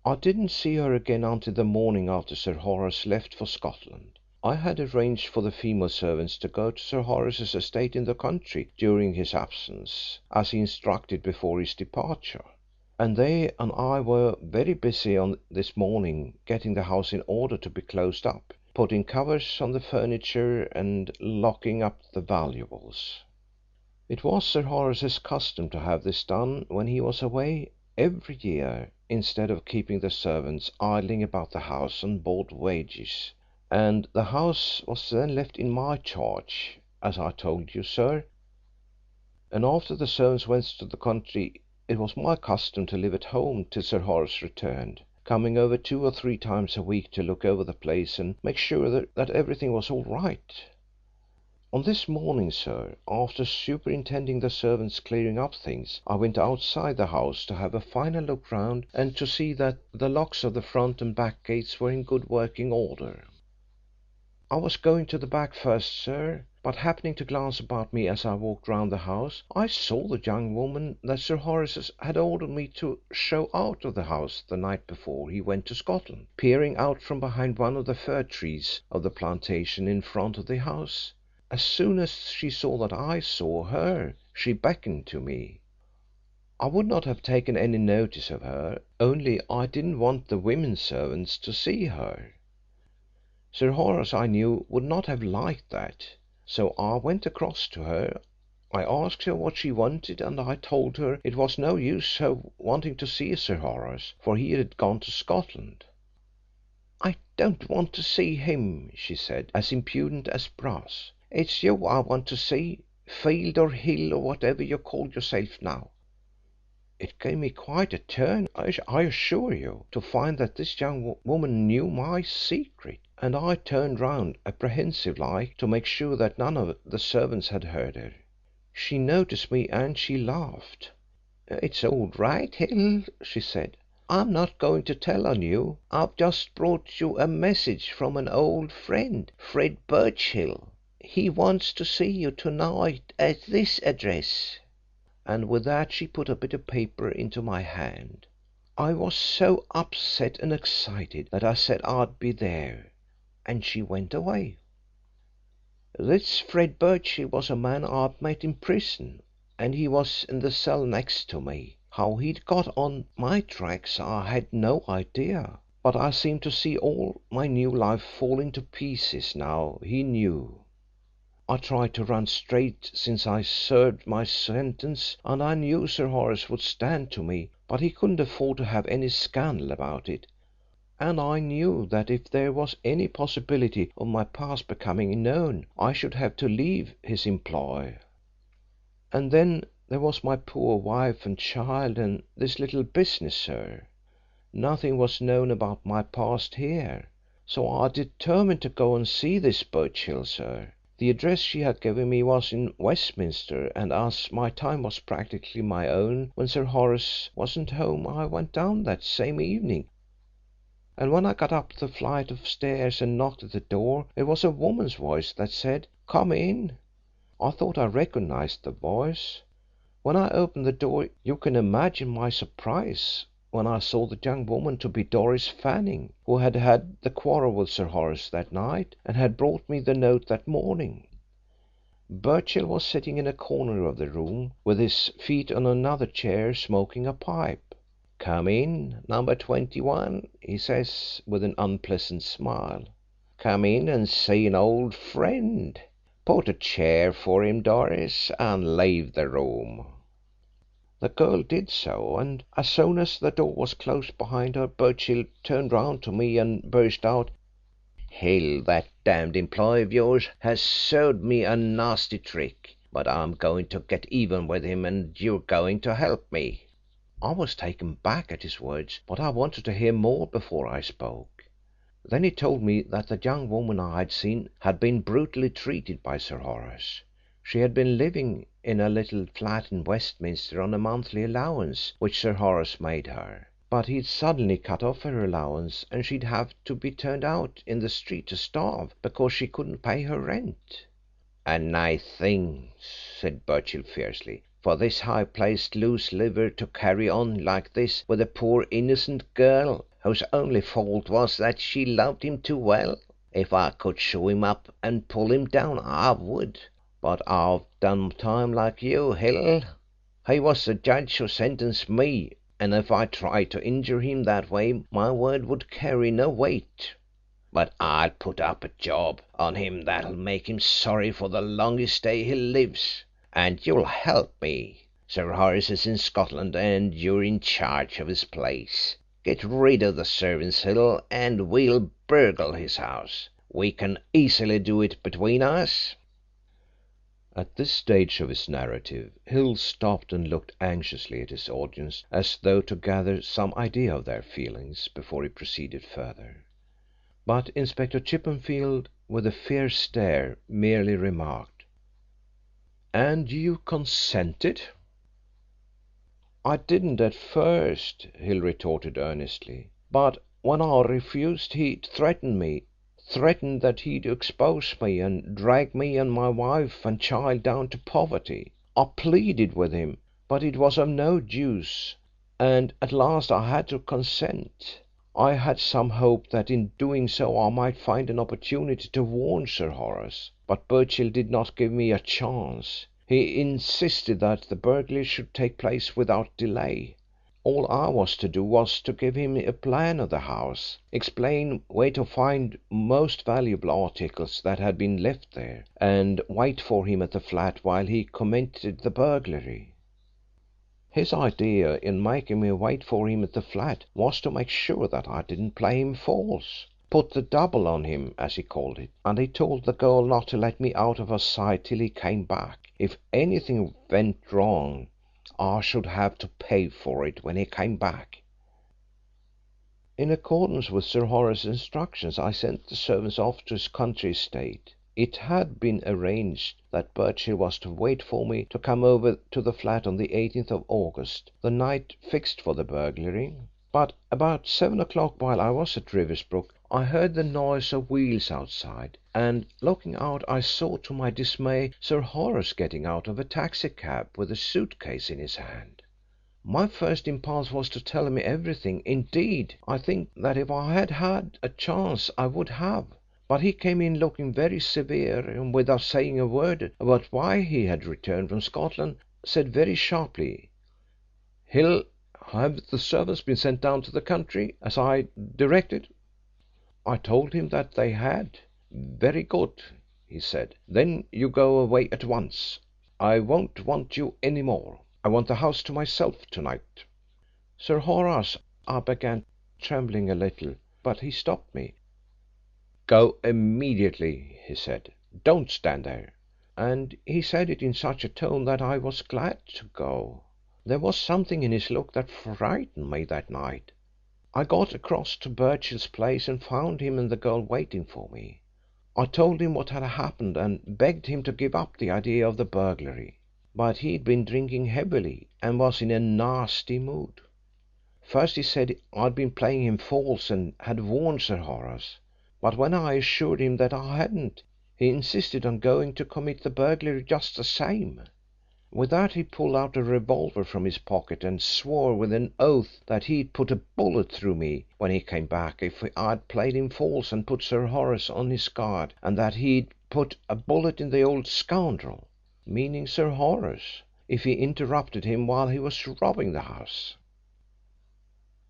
Speaker 2: I didn't see her again until the morning after Sir Horace left for Scotland. I had arranged for the female servants to go to Sir Horace's estate in the country during his absence, as he instructed before his departure, and they and I were very busy on this morning getting the house in order to be closed up, putting covers on the furniture and locking up the valuables. It was Sir Horace's custom to have this done when he was away every year, instead of keeping the servants idling about the house on board wages, and the house was then left in my charge, as I told you, sir, and after the servants went to the country it was my custom to live at home till Sir Horace returned, coming over 2 or 3 times a week to look over the place and make sure that everything was all right. On this morning, sir, after superintending the servants clearing up things, I went outside the house to have a final look round and to see that the locks of the front and back gates were in good working order. I was going to the back first, sir, but happening to glance about me as I walked round the house, I saw the young woman that Sir Horace had ordered me to show out of the house the night before he went to Scotland, peering out from behind one of the fir trees of the plantation in front of the house. As soon as she saw that I saw her, she beckoned to me. I would not have taken any notice of her, only I didn't want the women servants to see her. Sir Horace, I knew, would not have liked that, so I went across to her. I asked her what she wanted, and I told her it was no use her wanting to see Sir Horace, for he had gone to Scotland. 'I don't want to see him,' she said, as impudent as brass. 'It's you I want to see, Field or Hill or whatever you call yourself now.' It gave me quite a turn, I assure you, to find that this young woman knew my secret, and I turned round, apprehensive like, to make sure that none of the servants had heard her. She noticed me and she laughed. 'It's all right, Hill,' she said. 'I'm not going to tell on you. I've just brought you a message from an old friend, Fred Birchill. He wants to see you tonight at this address.' And with that she put a bit of paper into my hand. I was so upset and excited that I said I'd be there, and she went away. This Fred Birchill was a man I'd met in prison, and he was in the cell next to me. How he'd got on my tracks I had no idea, but I seemed to see all my new life falling to pieces now he knew. I tried to run straight since I served my sentence, and I knew Sir Horace would stand to me, but he couldn't afford to have any scandal about it, and I knew that if there was any possibility of my past becoming known I should have to leave his employ. And then there was my poor wife and child and this little business, sir. Nothing was known about my past here, so I determined to go and see this Birchill, sir. The address she had given me was in Westminster, and as my time was practically my own when Sir Horace wasn't home, I went down that same evening, and when I got up the flight of stairs and knocked at the door, it was a woman's voice that said, 'Come in.' I thought I recognised the voice. When I opened the door you can imagine my surprise when I saw the young woman to be Doris Fanning, who had had the quarrel with Sir Horace that night and had brought me the note that morning. Birchill was sitting in a corner of the room with his feet on another chair smoking a pipe. 'Come in, number 21,' he says with an unpleasant smile. 'Come in and see an old friend. Put a chair for him, Doris, and leave the room.' The girl did so, and as soon as the door was closed behind her, Birchill turned round to me and burst out, 'Hill, that damned employee of yours has served me a nasty trick, but I'm going to get even with him and you're going to help me.' I was taken back at his words, but I wanted to hear more before I spoke. Then he told me that the young woman I had seen had been brutally treated by Sir Horace. She had been living in a little flat in Westminster on a monthly allowance which Sir Horace made her, but he'd suddenly cut off her allowance and she'd have to be turned out in the street to starve because she couldn't pay her rent. 'A nice thing,' said Birchill fiercely, 'for this high-placed loose liver to carry on like this with a poor innocent girl whose only fault was that she loved him too well. If I could show him up and pull him down I would. But I've done time like you, Hill. He was the judge who sentenced me, and if I tried to injure him that way my word would carry no weight. But I'll put up a job on him that'll make him sorry for the longest day he lives. And you'll help me. Sir Horace is in Scotland and you're in charge of his place. Get rid of the servants, Hill, and we'll burgle his house. We can easily do it between us.' At this stage of his narrative Hill stopped and looked anxiously at his audience as though to gather some idea of their feelings before he proceeded further. But Inspector Chippenfield, with a fierce stare, merely remarked, 'And you consented?' 'I didn't at first,' Hill retorted earnestly, 'but when I refused he threatened me. Threatened that he'd expose me and drag me and my wife and child down to poverty. I pleaded with him, but it was of no use, and at last I had to consent. I had some hope that in doing so I might find an opportunity to warn Sir Horace, but Birchill did not give me a chance. He insisted that the burglary should take place without delay. All I was to do was to give him a plan of the house, explain where to find most valuable articles that had been left there, and wait for him at the flat while he committed the burglary. His idea in making me wait for him at the flat was to make sure that I didn't play him false, put the double on him as he called it, and he told the girl not to let me out of her sight till he came back. If anything went wrong I should have to pay for it when he came back. In accordance with Sir Horace's instructions I sent the servants off to his country estate. It had been arranged that Birchill was to wait for me to come over to the flat on the 18th of August, the night fixed for the burglary, but about 7 o'clock while I was at Riversbrook I heard the noise of wheels outside, and looking out I saw to my dismay Sir Horace getting out of a taxicab with a suitcase in his hand. My first impulse was to tell him everything. Indeed, I think that if I had had a chance I would have. But he came in looking very severe, and without saying a word about why he had returned from Scotland, said very sharply, 'Hill, have the servants been sent down to the country as I directed?' I told him that they had. 'Very good,' he said. 'Then you go away at once. I won't want you any more. I want the house to myself tonight.' 'Sir Horace,' I began, trembling a little, but he stopped me. 'Go immediately,' he said. 'Don't stand there.' And he said it in such a tone that I was glad to go. There was something in his look that frightened me that night. I got across to Birchill's place and found him and the girl waiting for me. I told him what had happened and begged him to give up the idea of the burglary, but he'd been drinking heavily and was in a nasty mood. First he said I'd been playing him false and had warned Sir Horace, but when I assured him that I hadn't, he insisted on going to commit the burglary just the same. With that he pulled out a revolver from his pocket and swore with an oath that he'd put a bullet through me when he came back if I'd played him false and put Sir Horace on his guard, and that he'd put a bullet in the old scoundrel, meaning Sir Horace, if he interrupted him while he was robbing the house.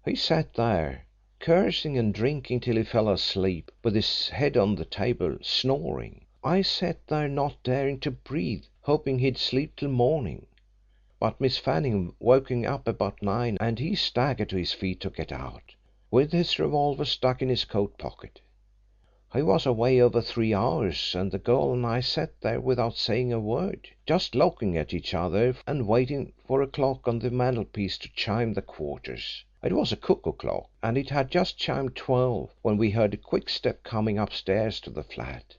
Speaker 2: He sat there, cursing and drinking till he fell asleep, with his head on the table, snoring. I sat there not daring to breathe, hoping he'd sleep till morning. But Miss Fanning woke him up about 9 and he staggered to his feet to get out, with his revolver stuck in his coat pocket. He was away over 3 hours and the girl and I sat there without saying a word, just looking at each other and waiting for a clock on the mantelpiece to chime the quarters. It was a cuckoo clock and it had just chimed 12 when we heard a quick step coming upstairs to the flat.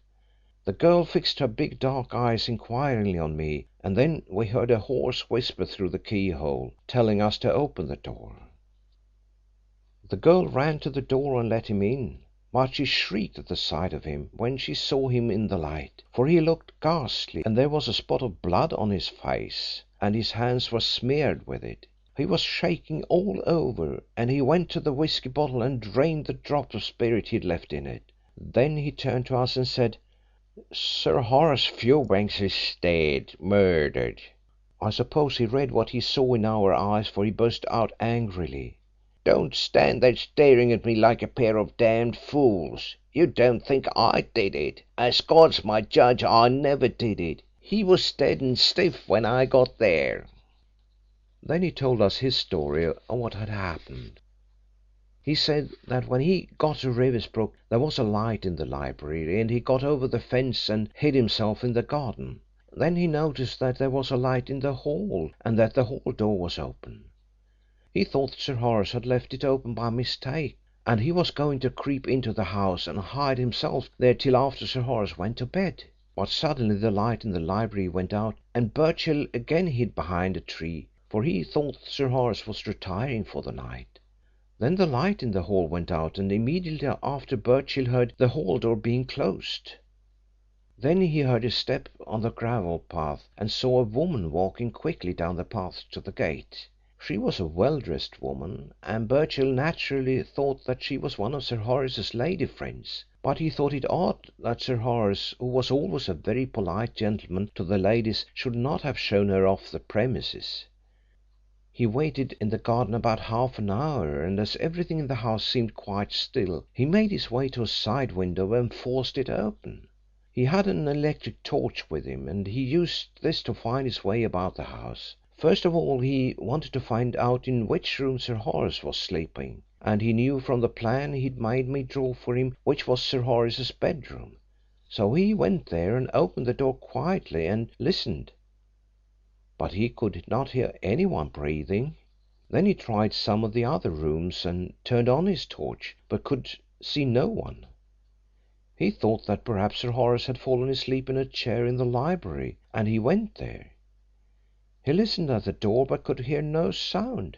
Speaker 2: The girl fixed her big dark eyes inquiringly on me, and then we heard a hoarse whisper through the keyhole telling us to open the door. The girl ran to the door and let him in, but she shrieked at the sight of him when she saw him in the light, for he looked ghastly and there was a spot of blood on his face and his hands were smeared with it. He was shaking all over and he went to the whisky bottle and drained the drop of spirit he'd left in it. Then he turned to us and said, "Sir Horace Fewbanks is dead, murdered." I suppose he read what he saw in our eyes, for he burst out angrily, "Don't stand there staring at me like a pair of damned fools. You don't think I did it. As God's my judge, I never did it. He was dead and stiff when I got there." Then he told us his story of what had happened. He said that when he got to Riversbrook there was a light in the library and he got over the fence and hid himself in the garden. Then he noticed that there was a light in the hall and that the hall door was open. He thought Sir Horace had left it open by mistake and he was going to creep into the house and hide himself there till after Sir Horace went to bed. But suddenly the light in the library went out and Birchill again hid behind a tree, for he thought Sir Horace was retiring for the night. Then the light in the hall went out and immediately after Birchill heard the hall door being closed. Then he heard a step on the gravel path and saw a woman walking quickly down the path to the gate. She was a well-dressed woman and Birchill naturally thought that she was one of Sir Horace's lady friends, but he thought it odd that Sir Horace, who was always a very polite gentleman to the ladies, should not have shown her off the premises. He waited in the garden about half an hour and as everything in the house seemed quite still he made his way to a side window and forced it open. He had an electric torch with him and he used this to find his way about the house. First of all he wanted to find out in which room Sir Horace was sleeping, and he knew from the plan he'd made me draw for him which was Sir Horace's bedroom. So he went there and opened the door quietly and listened, but he could not hear anyone breathing. Then he tried some of the other rooms and turned on his torch, but could see no one. He thought that perhaps Sir Horace had fallen asleep in a chair in the library, and he went there. He listened at the door but could hear no sound.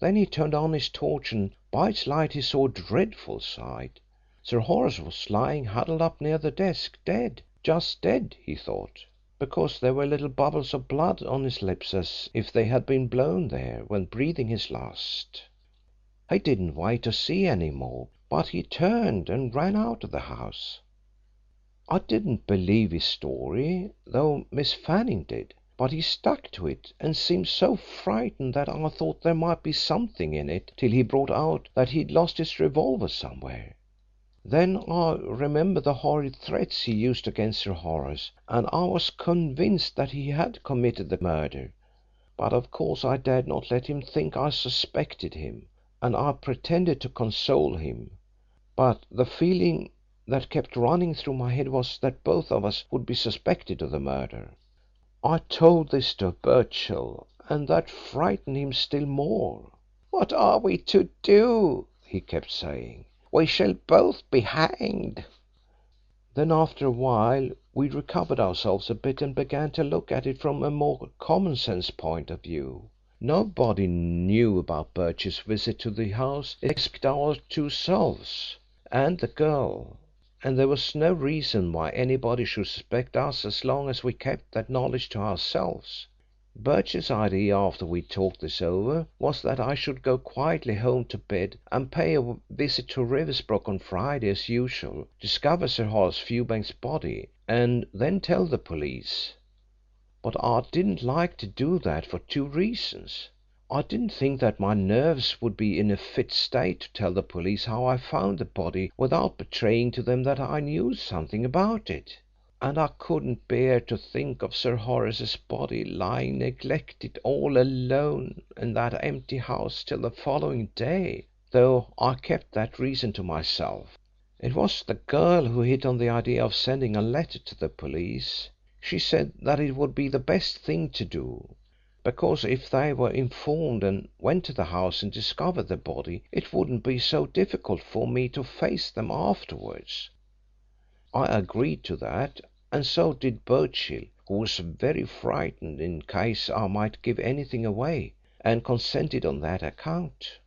Speaker 2: Then he turned on his torch and by its light he saw a dreadful sight. Sir Horace was lying huddled up near the desk, dead, just dead, he thought, because there were little bubbles of blood on his lips as if they had been blown there when breathing his last. He didn't wait to see any more, but he turned and ran out of the house. I didn't believe his story, though Miss Fanning did, but he stuck to it and seemed so frightened that I thought there might be something in it till he brought out that he'd lost his revolver somewhere. Then I remembered the horrid threats he used against Sir Horace, and I was convinced that he had committed the murder. But of course I dared not let him think I suspected him, and I pretended to console him. But the feeling that kept running through my head was that both of us would be suspected of the murder. I told this to Birchill, and that frightened him still more. "What are we to do?" he kept saying. "We shall both be hanged." Then after a while we recovered ourselves a bit and began to look at it from a more common sense point of view. Nobody knew about Birchill's visit to the house except our two selves and the girl, and there was no reason why anybody should suspect us as long as we kept that knowledge to ourselves. Birchill's idea after we'd talked this over was that I should go quietly home to bed and pay a visit to Riversbrook on Friday as usual, discover Sir Horace Fewbanks' body, and then tell the police. But I didn't like to do that for two reasons. I didn't think that my nerves would be in a fit state to tell the police how I found the body without betraying to them that I knew something about it. And I couldn't bear to think of Sir Horace's body lying neglected all alone in that empty house till the following day, though I kept that reason to myself. It was the girl who hit on the idea of sending a letter to the police. She said that it would be the best thing to do, because if they were informed and went to the house and discovered the body it wouldn't be so difficult for me to face them afterwards. I agreed to that, and so did Birchill, who was very frightened in case I might give anything away, and consented on that account.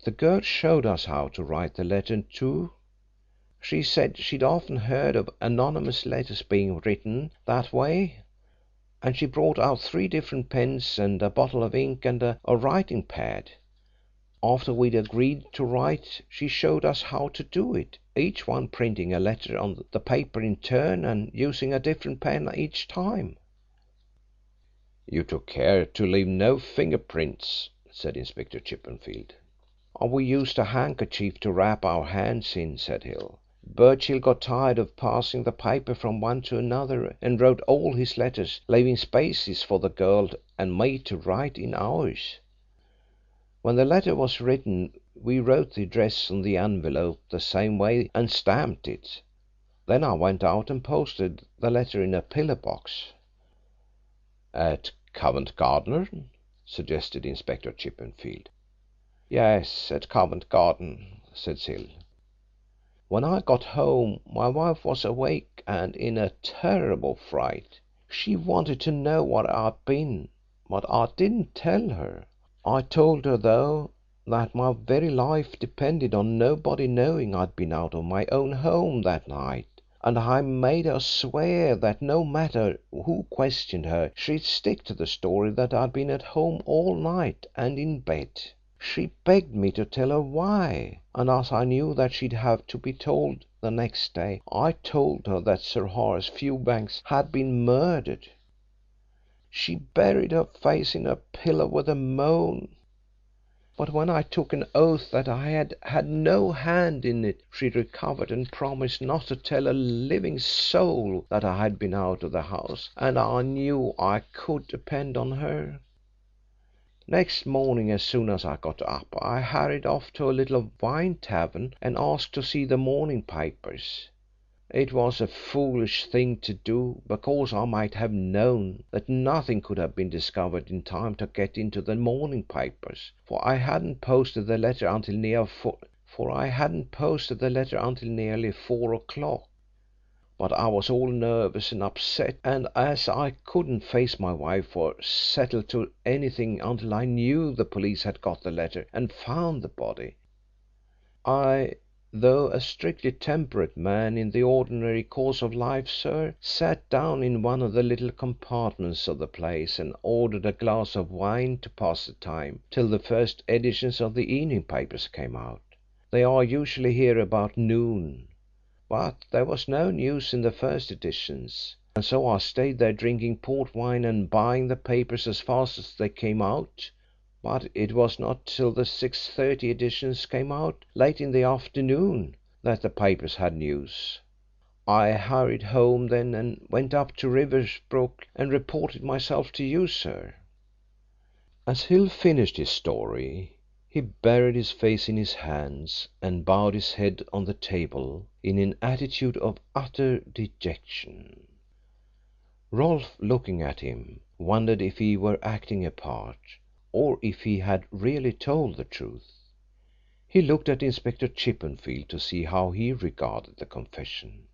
Speaker 2: The girl showed us how to write the letter too. She said she'd often heard of anonymous letters being written that way, and she brought out 3 different pens and a bottle of ink and a writing pad. After we'd agreed to write she showed us how to do it, each one printing a letter on the paper in turn and using a different pen each time. "You took care to leave no fingerprints," said Inspector Chippenfield. "We used a handkerchief to wrap our hands in," said Hill. "Birchill got tired of passing the paper from one to another and wrote all his letters, leaving spaces for the girl and me to write in ours. When the letter was written we wrote the address on the envelope the same way and stamped it. Then I went out and posted the letter in a pillar box." "At Covent Garden?" suggested Inspector Chippenfield. "Yes, at Covent Garden," said Hill. "When I got home my wife was awake and in a terrible fright. She wanted to know where I'd been, but I didn't tell her. I told her, though, that my very life depended on nobody knowing I'd been out of my own home that night, and I made her swear that no matter who questioned her she'd stick to the story that I'd been at home all night and in bed. She begged me to tell her why, and as I knew that she'd have to be told the next day I told her that Sir Horace Fewbanks had been murdered. She buried her face in her pillow with a moan, but when I took an oath that I had had no hand in it she recovered and promised not to tell a living soul that I had been out of the house, and I knew I could depend on her. Next morning as soon as I got up I hurried off to a little wine tavern and asked to see the morning papers. It was a foolish thing to do, because I might have known that nothing could have been discovered in time to get into the morning papers, for I hadn't posted the letter until nearly 4 o'clock. But I was all nervous and upset, and as I couldn't face my wife or settle to anything until I knew the police had got the letter and found the body, I, though a strictly temperate man in the ordinary course of life, sir, sat down in one of the little compartments of the place and ordered a glass of wine to pass the time till the first editions of the evening papers came out. They are usually here about noon, but there was no news in the first editions, and so I stayed there drinking port wine and buying the papers as fast as they came out. But it was not till the 6:30 editions came out, late in the afternoon, that the papers had news. I hurried home then and went up to Riversbrook and reported myself to you, sir." As Hill finished his story he buried his face in his hands and bowed his head on the table in an attitude of utter dejection. Rolfe, looking at him, wondered if he were acting a part, or if he had really told the truth. He looked at Inspector Chippenfield to see how he regarded the confession,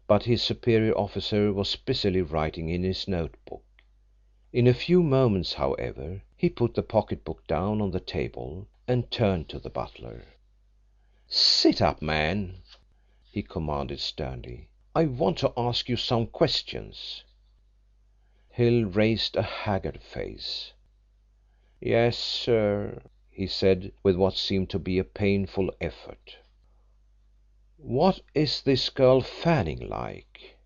Speaker 2: but his superior officer was busily writing in his notebook. In a few moments, however, he put the pocketbook down on the table and turned to the butler. "Sit up, man," he commanded sternly. "I want to ask you some questions." Hill raised a haggard face. "Yes, sir," he said, with what seemed to be a painful effort. "What is this girl Fanning like?"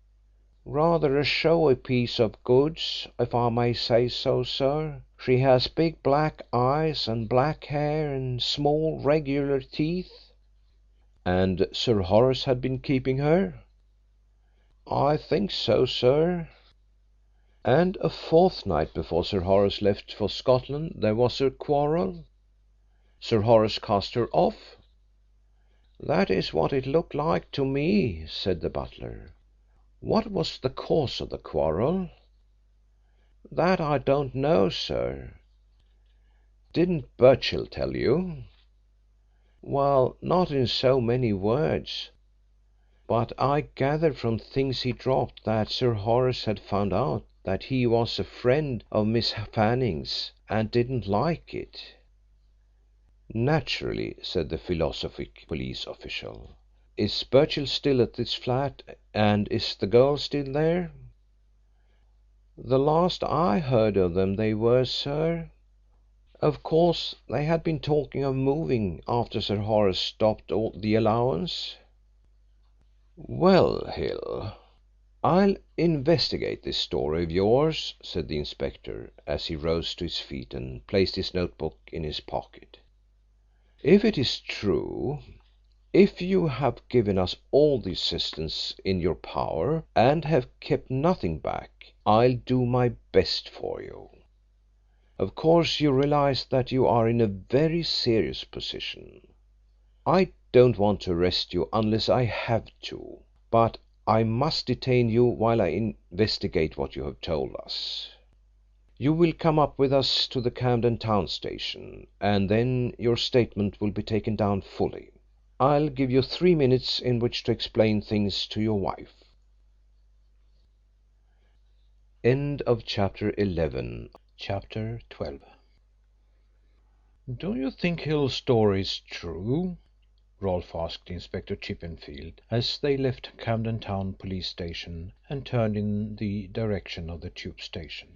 Speaker 2: "Rather a showy piece of goods, if I may say so, sir. She has big black eyes and black hair and small regular teeth." "And Sir Horace had been keeping her?" "I think so, sir." "And a fortnight before Sir Horace left for Scotland there was a quarrel. Sir Horace cast her off?" "That is what it looked like to me," said the butler. "What was the cause of the quarrel?" "That I don't know, sir." "Didn't Birchill tell you?" "Well, not in so many words, but I gathered from things he dropped that Sir Horace had found out that he was a friend of Miss Fanning's and didn't like it." "Naturally," said the philosophic police official. "Is Birchill still at this flat, and is the girl still there?" "The last I heard of them they were, sir. Of course they had been talking of moving after Sir Horace stopped all the allowance." "Well, Hill, I'll investigate this story of yours," said the inspector, as he rose to his feet and placed his notebook in his pocket. "If it is true, if you have given us all the assistance in your power and have kept nothing back, I'll do my best for you. Of course you realise that you are in a very serious position. I don't want to arrest you unless I have to, but I must detain you while I investigate what you have told us. You will come up with us to the Camden Town station, and then your statement will be taken down fully. I'll give you 3 minutes in which to explain things to your wife." End of chapter 11.
Speaker 1: Chapter 12. "Do you think Hill's story is true?" Rolfe asked Inspector Chippenfield as they left Camden Town police station and turned in the direction of the tube station.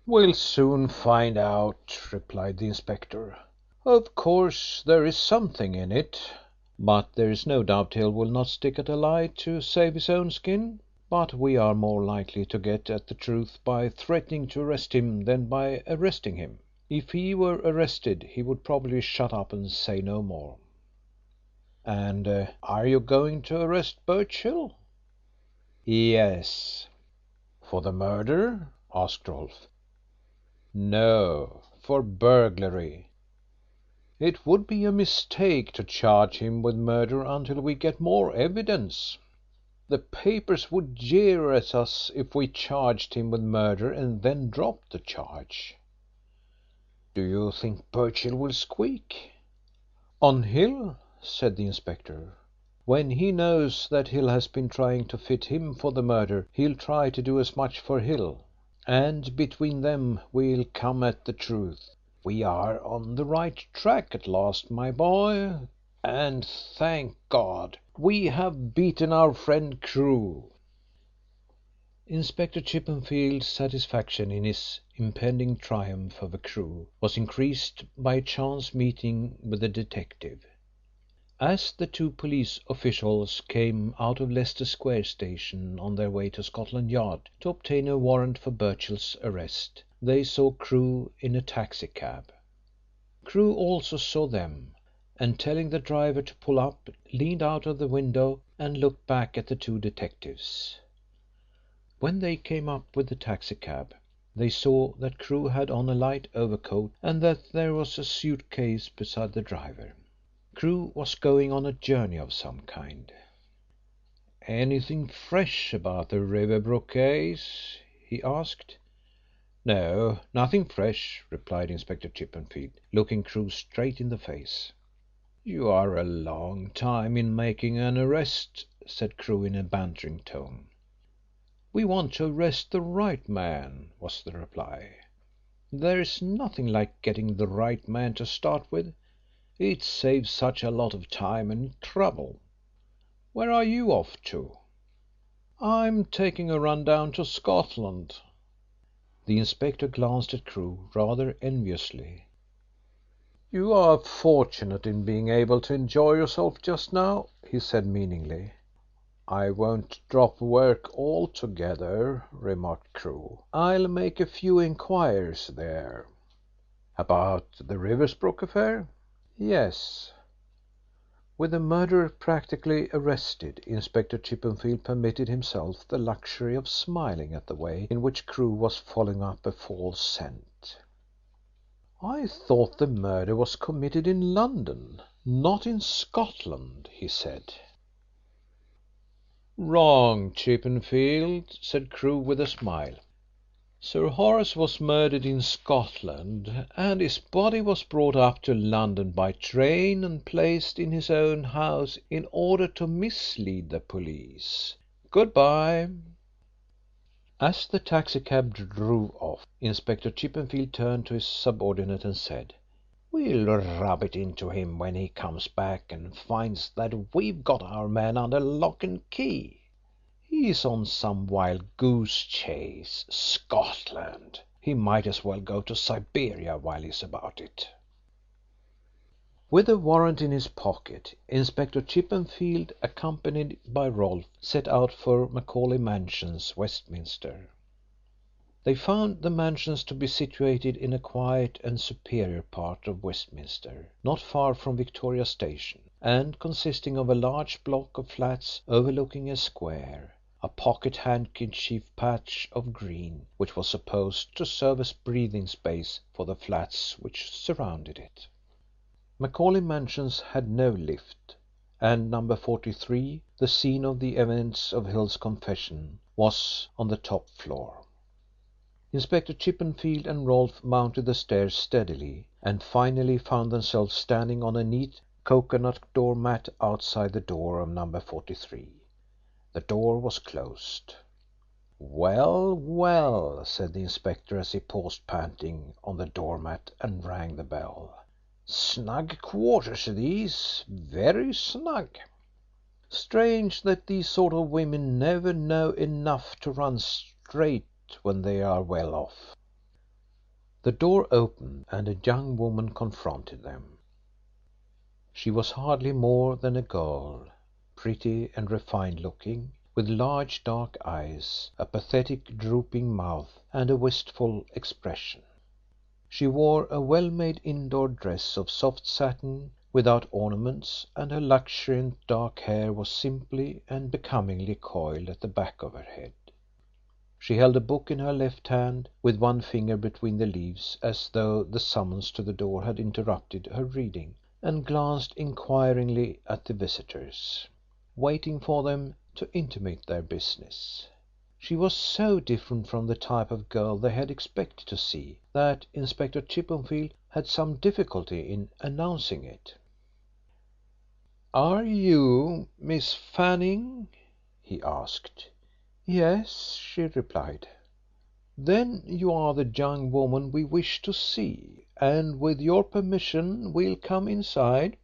Speaker 1: "We'll soon find out," replied the inspector. "Of course there is something in it, but there is no doubt Hill will not stick at a lie to save his own skin. But we are more likely to get at the truth by threatening to arrest him than by arresting him. If he were arrested he would probably shut up and say no more." "And are you going to arrest Birchill?" "Yes." "For the murder?" asked Rolfe. "No, for burglary. It would be a mistake to charge him with murder until we get more evidence. The papers would jeer at us if we charged him with murder and then dropped the charge." "Do you think Birchill will squeak?" "On Hill?" said the inspector. "When he knows that Hill has been trying to fit him for the murder he'll try to do as much for Hill, and between them we'll come at the truth. We are on the right track at last, my boy, and, thank God, we have beaten our friend Crewe." Inspector Chippenfield's satisfaction in his impending triumph over Crewe was increased by a chance meeting with the detective. As the two police officials came out of Leicester Square station on their way to Scotland Yard to obtain a warrant for Birchill's arrest, they saw Crewe in a taxi cab. Crewe also saw them, and telling the driver to pull up, leaned out of the window and looked back at the two detectives. When they came up with the taxi cab they saw that Crewe had on a light overcoat and that there was a suit case beside the driver. Crewe was going on a journey of some kind. "Anything fresh about the Riversbrook case?" he asked.
Speaker 6: "No, nothing fresh," replied Inspector Chippenfield, looking Crewe straight in the face. "You are a long time in making an arrest," said Crewe in a bantering tone. "We want to arrest the right man," was the reply. "There's nothing like getting the right man to start with. It saves such a lot of time and trouble. Where are you off to?" "I'm taking a run down to Scotland." The inspector glanced at Crewe rather enviously. "You are fortunate in being able to enjoy yourself just now," he said meaningly. "I won't drop work altogether," remarked Crewe. "I'll make a few inquiries there." "About the Riversbrook affair?" "Yes." With the murderer practically arrested, Inspector Chippenfield permitted himself the luxury of smiling at the way in which Crewe was following up a false scent. "I thought the murder was committed in London, not in Scotland," he said. "Wrong, Chippenfield," said Crewe with a smile. "Sir Horace was murdered in Scotland, and his body was brought up to London by train and placed in his own house in order to mislead the police. Good bye." As the taxi cab drove off, Inspector Chippenfield turned to his subordinate and said, "We'll rub it into him when he comes back and finds that we've got our man under lock and key. He's on some wild goose chase. Scotland! He might as well go to Siberia while he's about it." With the warrant in his pocket, Inspector Chippenfield, accompanied by Rolfe, set out for Macaulay Mansions, Westminster. They found the Mansions to be situated in a quiet and superior part of Westminster, not far from Victoria Station, and consisting of a large block of flats overlooking a square, a pocket handkerchief patch of green which was supposed to serve as breathing space for the flats which surrounded it. Macaulay Mansions had no lift, and number 43, the scene of the events of Hill's confession, was on the top floor. Inspector Chippenfield and Rolfe mounted the stairs steadily, and finally found themselves standing on a neat coconut door mat outside the door of number 43. The door was closed. "Well, well," said the inspector as he paused panting on the door mat and rang the bell. "Snug quarters these, very snug. Strange that these sort of women never know enough to run straight when they are well off." The door opened and a young woman confronted them. She was hardly more than a girl, pretty and refined looking, with large dark eyes, a pathetic drooping mouth and a wistful expression. She wore a well-made indoor dress of soft satin without ornaments, and her luxuriant dark hair was simply and becomingly coiled at the back of her head. She held a book in her left hand, with one finger between the leaves, as though the summons to the door had interrupted her reading, and glanced inquiringly at the visitors, waiting for them to intimate their business. She was so different from the type of girl they had expected to see that Inspector Chippenfield had some difficulty in announcing it. "Are you Miss Fanning?" he asked. "Yes," she replied. "Then you are the young woman we wish to see, and with your permission we'll come inside,"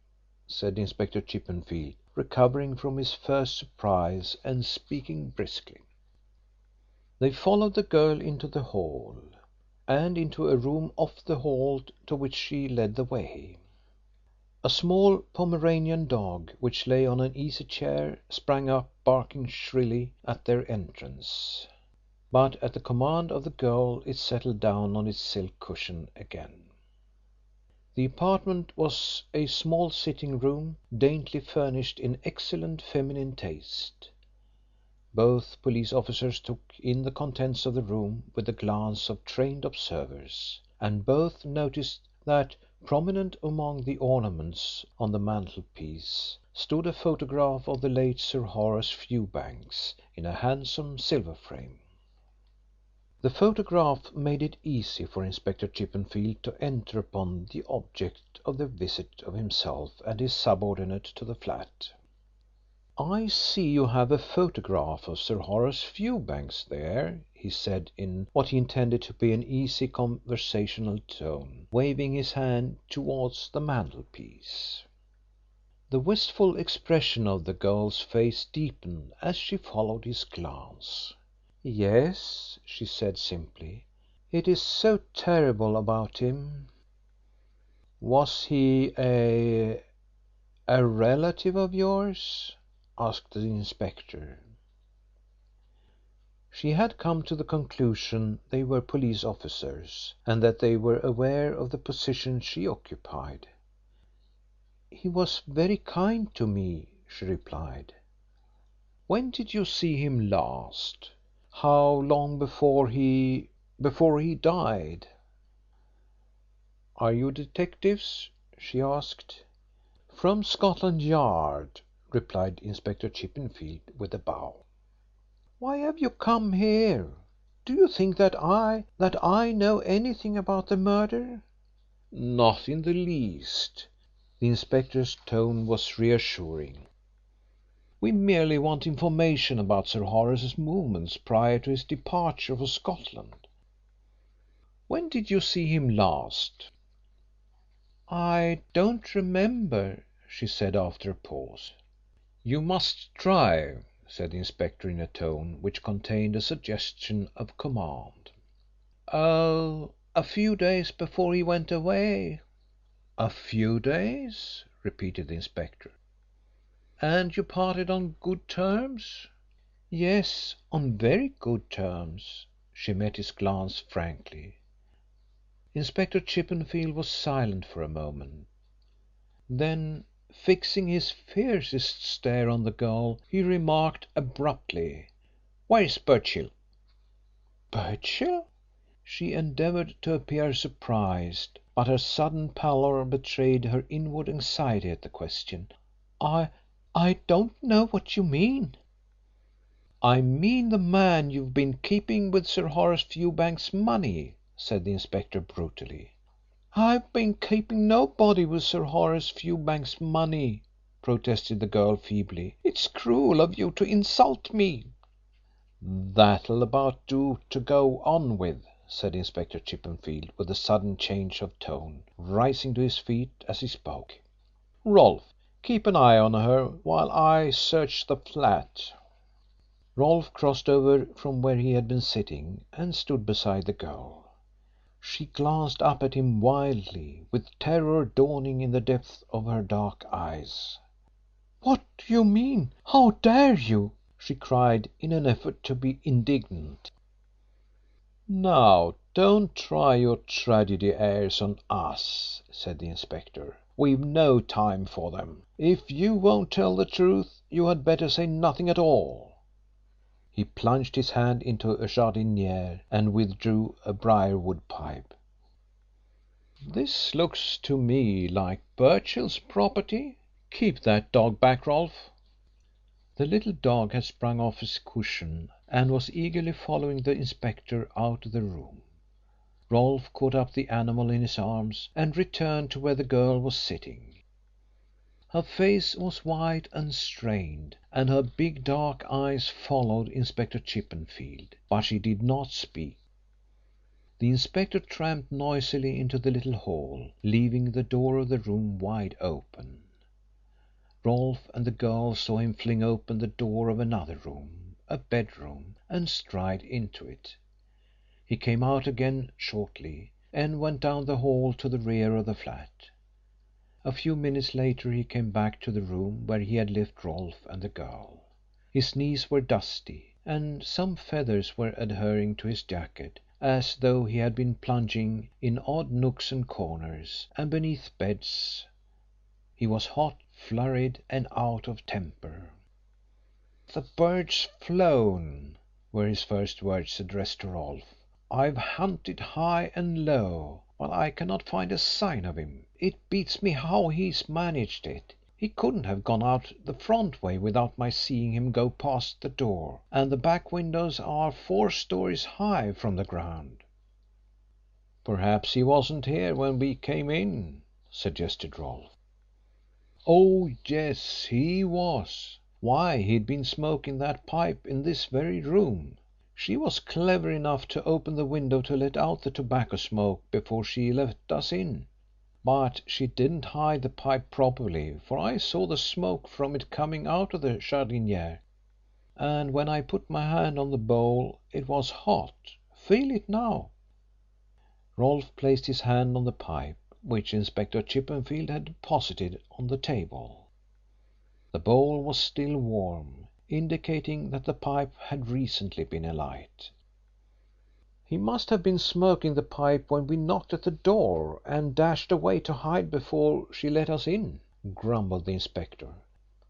Speaker 6: said Inspector Chippenfield, recovering from his first surprise and speaking briskly. They followed the girl into the hall, and into a room off the hall to which she led the way. A small Pomeranian dog, which lay on an easy chair, sprang up barking shrilly at their entrance, but at the command of the girl it settled down on its silk cushion again. The apartment was a small sitting room, daintily furnished in excellent feminine taste. Both police officers took in the contents of the room with the glance of trained observers, and both noticed that, prominent among the ornaments on the mantelpiece, stood a photograph of the late Sir Horace Fewbanks in a handsome silver frame. The photograph made it easy for Inspector Chippenfield to enter upon the object of the visit of himself and his subordinate to the flat. "I see you have a photograph of Sir Horace Fewbanks there," he said in what he intended to be an easy conversational tone, waving his hand towards the mantelpiece. The wistful expression of the girl's face deepened as she followed his glance. "Yes," she said simply. "It is so terrible about him." "Was he a relative of yours?" asked the inspector. She had come to the conclusion they were police officers, and that they were aware of the position she occupied. "He was very kind to me," she replied. "When did you see him last? How long before he died?" "Are you detectives?" she asked. "From Scotland Yard," replied Inspector Chippenfield with a bow. "Why have you come here? Do you think that I know anything about the murder?" "Not in the least." The inspector's tone was reassuring. "We merely want information about Sir Horace's movements prior to his departure for Scotland. When did you see him last?" "I don't remember," she said after a pause. "You must try," said the inspector in a tone which contained a suggestion of command. "Oh, a few days before he went away." "A few days?" repeated the inspector. "And you parted on good terms?" "Yes, on very good terms." She met his glance frankly. Inspector Chippenfield was silent for a moment. Then, fixing his fiercest stare on the girl, he remarked abruptly: "Where's Birchill?" "Birchill?" She endeavoured to appear surprised, but her sudden pallor betrayed her inward anxiety at the question. I don't know what you mean." "I mean the man you've been keeping with Sir Horace Fewbanks' money," said the inspector brutally. "I've been keeping nobody with Sir Horace Fewbanks' money," protested the girl feebly. "It's cruel of you to insult me." "That'll about do to go on with," said Inspector Chippenfield with a sudden change of tone, rising to his feet as he spoke. "Rolfe, keep an eye on her while I search the flat." Rolfe crossed over from where he had been sitting and stood beside the girl. She glanced up at him wildly, with terror dawning in the depths of her dark eyes. "What do you mean? How dare you?" she cried in an effort to be indignant. "Now, don't try your tragedy airs on us," said the inspector. "We've no time for them. If you won't tell the truth you had better say nothing at all." He plunged his hand into a jardiniere and withdrew a briarwood pipe. "This looks to me like Birchill's property. Keep that dog back, Rolfe." The little dog had sprung off his cushion and was eagerly following the inspector out of the room. Rolfe caught up the animal in his arms and returned to where the girl was sitting. Her face was white and strained, and her big dark eyes followed Inspector Chippenfield, but she did not speak. The inspector tramped noisily into the little hall, leaving the door of the room wide open. Rolfe and the girl saw him fling open the door of another room, a bedroom, and stride into it. He came out again shortly, and went down the hall to the rear of the flat. A few minutes later he came back to the room where he had left Rolfe and the girl. His knees were dusty, and some feathers were adhering to his jacket, as though he had been plunging in odd nooks and corners and beneath beds. He was hot, flurried, and out of temper. "The bird's flown," were his first words addressed to Rolfe. "I've hunted high and low, but I cannot find a sign of him. It beats me how he's managed it. He couldn't have gone out the front way without my seeing him go past the door, and the back windows are 4 stories high from the ground." "Perhaps he wasn't here when we came in," suggested Rolfe. "Oh, yes, he was. Why, he'd been smoking that pipe in this very room. She was clever enough to open the window to let out the tobacco smoke before she let us in. But she didn't hide the pipe properly, for I saw the smoke from it coming out of the jardiniere, and when I put my hand on the bowl it was hot. Feel it now." Rolfe placed his hand on the pipe, which Inspector Chippenfield had deposited on the table. The bowl was still warm, indicating that the pipe had recently been alight. "He must have been smoking the pipe when we knocked at the door and dashed away to hide before she let us in," grumbled the inspector.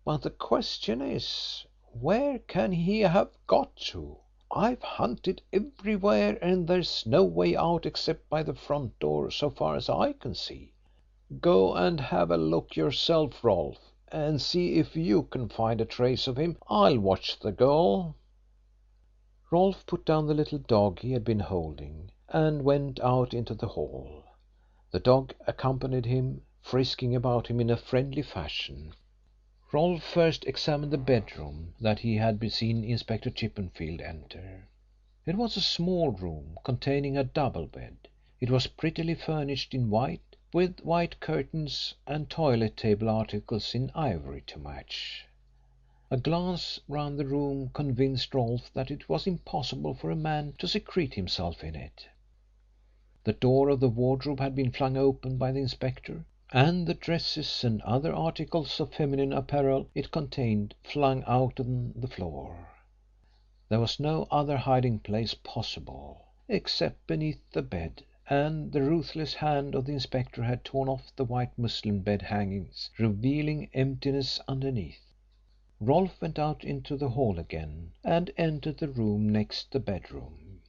Speaker 6: "But the question is, where can he have got to? I've hunted everywhere and there's no way out except by the front door so far as I can see. Go and have a look yourself, Rolfe, and see if you can find a trace of him. I'll watch the girl." Rolfe put down the little dog he had been holding and went out into the hall. The dog accompanied him, frisking about him in a friendly fashion. Rolfe first examined the bedroom that he had seen Inspector Chippenfield enter. It was a small room containing a double bed. It was prettily furnished in white, with white curtains and toilet table articles in ivory to match. A glance round the room convinced Rolfe that it was impossible for a man to secrete himself in it. The door of the wardrobe had been flung open by the inspector, and the dresses and other articles of feminine apparel it contained flung out on the floor. There was no other hiding place possible, except beneath the bed, and the ruthless hand of the inspector had torn off the white muslin bed hangings, revealing emptiness underneath. Rolfe went out into the hall again and entered the room next the bedroom.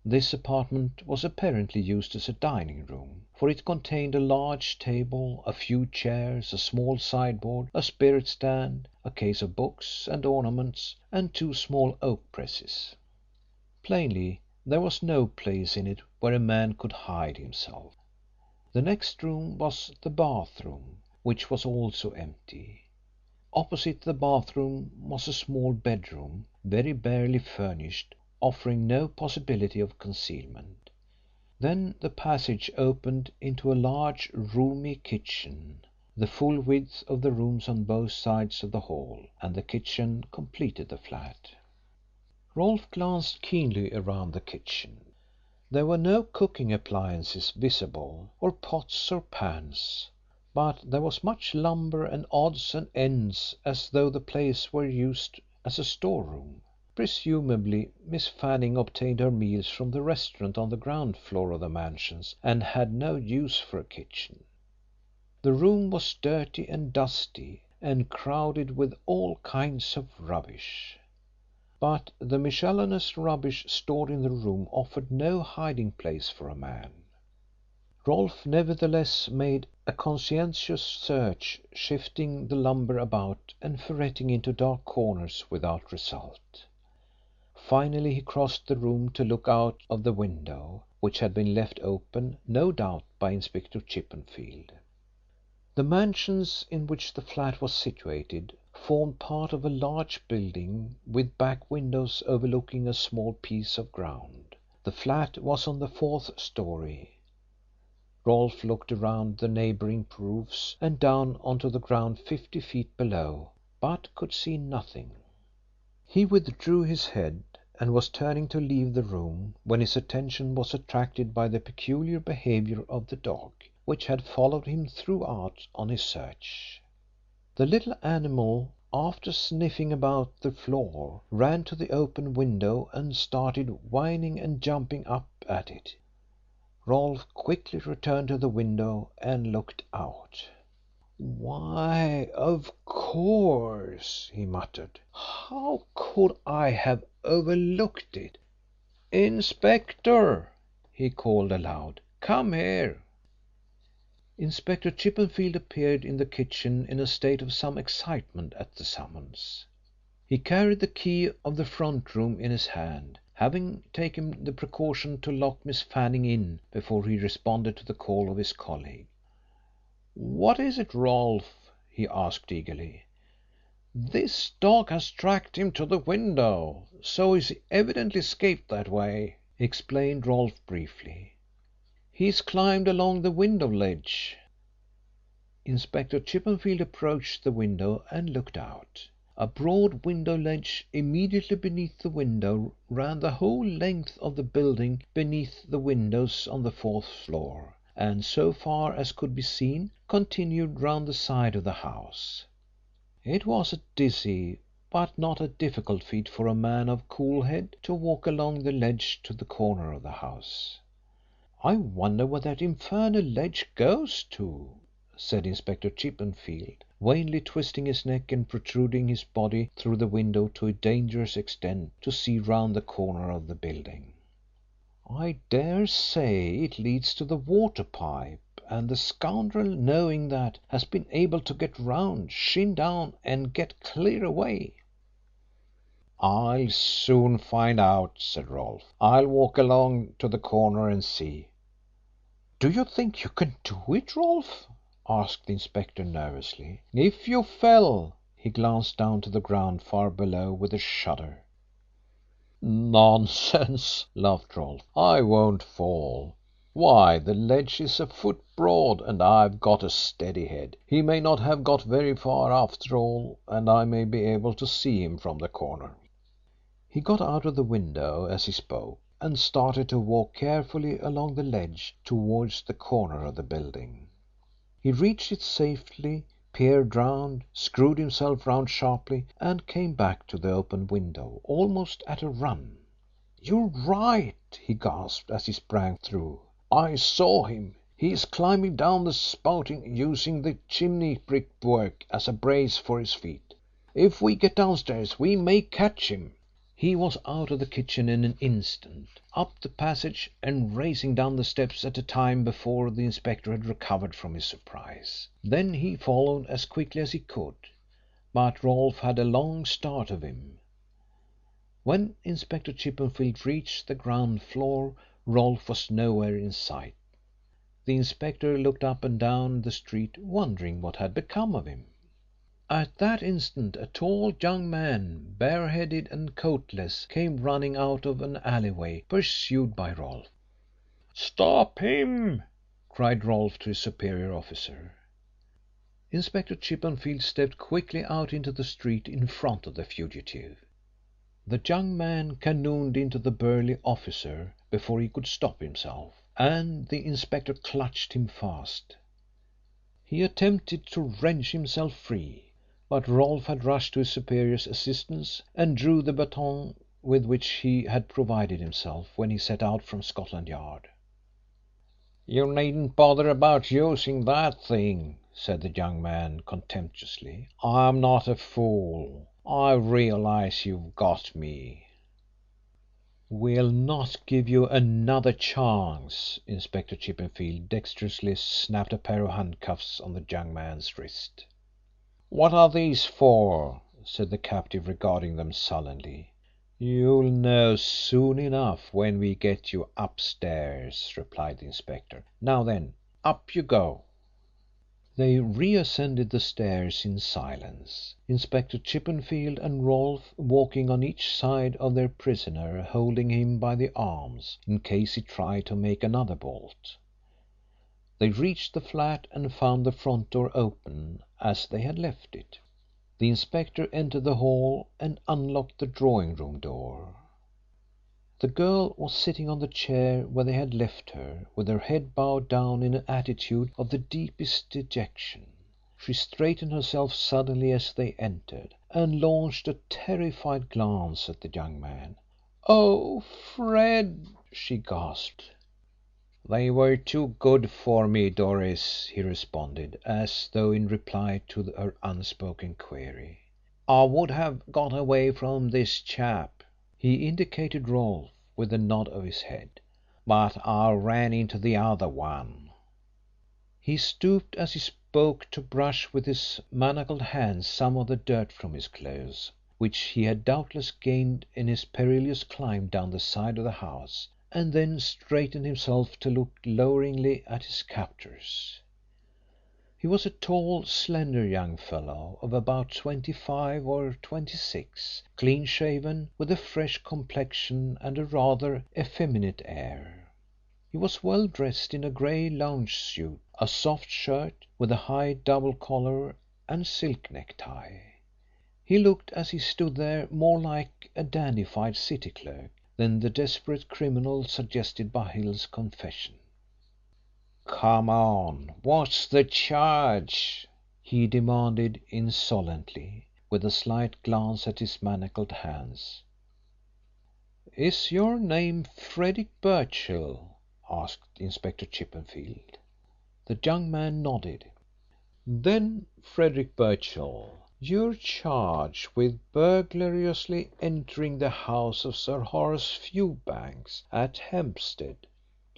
Speaker 6: This apartment was apparently used as a dining room, for it contained a large table, a few chairs, a small sideboard, a spirit stand, a case of books and ornaments, and 2 small oak presses. Plainly there was no place in it where a man could hide himself. The next room was the bathroom, which was also empty. Opposite the bathroom was a small bedroom, very barely furnished, offering no possibility of concealment. Then the passage opened into a large, roomy kitchen, the full width of the rooms on both sides of the hall, and the kitchen completed the flat. Rolfe glanced keenly around the kitchen. There were no cooking appliances visible, or pots or pans, but there was much lumber and odds and ends as though the place were used as a storeroom. Presumably Miss Fanning obtained her meals from the restaurant on the ground floor of the Mansions and had no use for a kitchen. The room was dirty and dusty and crowded with all kinds of rubbish. But the miscellaneous rubbish stored in the room offered no hiding place for a man. Rolfe nevertheless made a conscientious search, shifting the lumber about and ferreting into dark corners without result. Finally he crossed the room to look out of the window, which had been left open, no doubt, by Inspector Chippenfield. The Mansions in which the flat was situated formed part of a large building with back windows overlooking a small piece of ground. The flat was on the 4th story. Rolfe looked around the neighbouring roofs and down onto the ground 50 feet below, but could see nothing. He withdrew his head and was turning to leave the room when his attention was attracted by the peculiar behaviour of the dog, which had followed him throughout on his search. The little animal, after sniffing about the floor, ran to the open window and started whining and jumping up at it. Rolfe quickly returned to the window and looked out. "Why, of course," he muttered. "How could I have overlooked it? Inspector," he called aloud, "come here." Inspector Chippenfield appeared in the kitchen in a state of some excitement at the summons. He carried the key of the front room in his hand, having taken the precaution to lock Miss Fanning in before he responded to the call of his colleague. "What is it, Rolfe?" he asked eagerly. "This dog has tracked him to the window, so he's evidently escaped that way," explained Rolfe briefly. "He's climbed along the window ledge." Inspector Chippenfield approached the window and looked out. A broad window ledge immediately beneath the window ran the whole length of the building beneath the windows on the 4th floor, and so far as could be seen continued round the side of the house. It was a dizzy but not a difficult feat for a man of cool head to walk along the ledge to the corner of the house. "I wonder where that infernal ledge goes to," said Inspector Chippenfield, vainly twisting his neck and protruding his body through the window to a dangerous extent to see round the corner of the building. "I dare say it leads to the water pipe, and the scoundrel, knowing that, has been able to get round, shin down, and get clear away." "I'll soon find out," said Rolfe. "I'll walk along to the corner and see." "Do you think you can do it, Rolfe?" asked the inspector nervously. "If you fell." He glanced down to the ground far below with a shudder. "Nonsense," laughed Rolfe. "I won't fall. Why, the ledge is a foot broad and I've got a steady head. He may not have got very far after all, and I may be able to see him from the corner." He got out of the window as he spoke and started to walk carefully along the ledge towards the corner of the building. He reached it safely, peered round, screwed himself round sharply, and came back to the open window almost at a run. "You're right," he gasped as he sprang through. "I saw him. He is climbing down the spouting, using the chimney brickwork as a brace for his feet. If we get downstairs we may catch him." He was out of the kitchen in an instant, up the passage, and racing down the steps at a time before the inspector had recovered from his surprise. Then he followed as quickly as he could, but Rolfe had a long start of him. When Inspector Chippenfield reached the ground floor, Rolfe was nowhere in sight. The inspector looked up and down the street, wondering what had become of him. At that instant a tall young man, bareheaded and coatless, came running out of an alleyway, pursued by Rolfe. "Stop him!" cried Rolfe to his superior officer. Inspector Chippenfield stepped quickly out into the street in front of the fugitive. The young man cannoned into the burly officer before he could stop himself, and the inspector clutched him fast. He attempted to wrench himself free, but Rolfe had rushed to his superior's assistance and drew the baton with which he had provided himself when he set out from Scotland Yard. "You needn't bother about using that thing," said the young man contemptuously. "I'm not a fool. I realise you've got me." "We'll not give you another chance." Inspector Chippenfield dexterously snapped a pair of handcuffs on the young man's wrist. "What are these for?" said the captive, regarding them sullenly. "You'll know soon enough when we get you upstairs," replied the inspector. "Now then, up you go." They reascended the stairs in silence, Inspector Chippenfield and Rolfe walking on each side of their prisoner, holding him by the arms in case he tried to make another bolt. They reached the flat and found the front door open as they had left it. The inspector entered the hall and unlocked the drawing room door. The girl was sitting on the chair where they had left her, with her head bowed down in an attitude of the deepest dejection. She straightened herself suddenly as they entered, and launched a terrified glance at the young man. "Oh, Fred!" she gasped. "They were too good for me, Doris," he responded, as though in reply to her unspoken query. "I would have got away from this chap," he indicated Rolfe with a nod of his head, "but I ran into the other one." He stooped as he spoke to brush with his manacled hands some of the dirt from his clothes, which he had doubtless gained in his perilous climb down the side of the house, and then straightened himself to look loweringly at his captors. He was a tall, slender young fellow of about 25 or 26, clean shaven, with a fresh complexion and a rather effeminate air. He was well dressed in a grey lounge suit, a soft shirt with a high double collar and silk necktie. He looked, as he stood there, more like a dandified city clerk than the desperate criminal suggested by Hill's confession. "Come on, what's the charge?" he demanded insolently, with a slight glance at his manacled hands. "Is your name Frederick Birchill?" asked Inspector Chippenfield. The young man nodded. "Then, Frederick Birchill, you're charged with burglariously entering the house of Sir Horace Fewbanks at Hampstead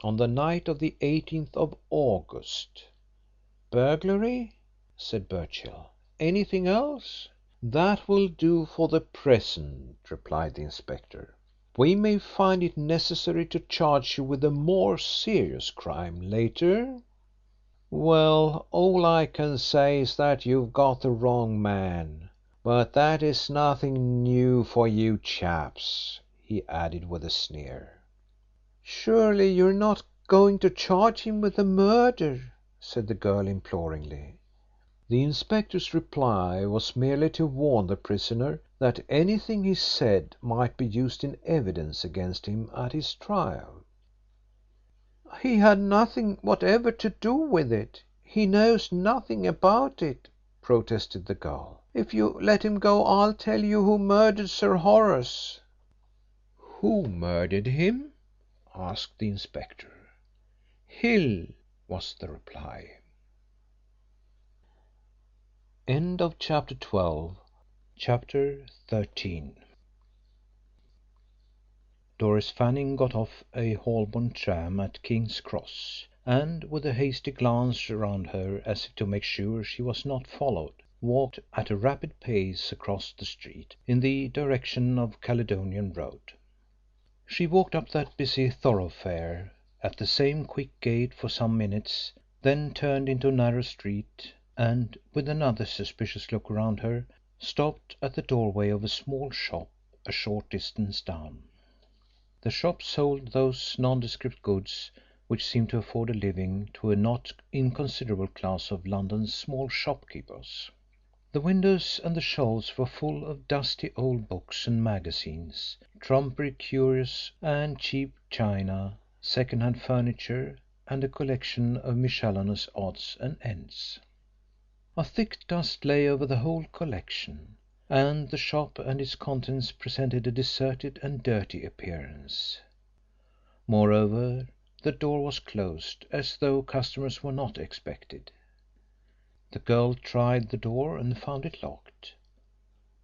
Speaker 6: on the night of the 18th of August." "Burglary?" said Birchill. "Anything else?" "That will do for the present," replied the inspector. "We may find it necessary to charge you with a more serious crime later." "Well, all I can say is that you've got the wrong man. But that is nothing new for you chaps," he added with a sneer. "Surely you're not going to charge him with the murder?" said the girl imploringly. The inspector's reply was merely to warn the prisoner that anything he said might be used in evidence against him at his trial. "He had nothing whatever to do with it. He knows nothing about it," protested the girl. "If you let him go I'll tell you who murdered Sir Horace." "Who murdered him?" asked the inspector. "Hill," was the reply. Chapter 13. Doris Fanning got off a Holborn tram at King's Cross, and, with a hasty glance around her as if to make sure she was not followed, walked at a rapid pace across the street in the direction of Caledonian Road. She walked up that busy thoroughfare at the same quick gait for some minutes, then turned into a narrow street and, with another suspicious look around her, stopped at the doorway of a small shop a short distance down. The shop sold those nondescript goods which seem to afford a living to a not inconsiderable class of London's small shopkeepers. The windows and the shelves were full of dusty old books and magazines, trumpery curios and cheap china, second-hand furniture, and a collection of miscellaneous odds and ends. A thick dust lay over the whole collection, and the shop and its contents presented a deserted and dirty appearance. Moreover, the door was closed, as though customers were not expected. The girl tried the door and found it locked,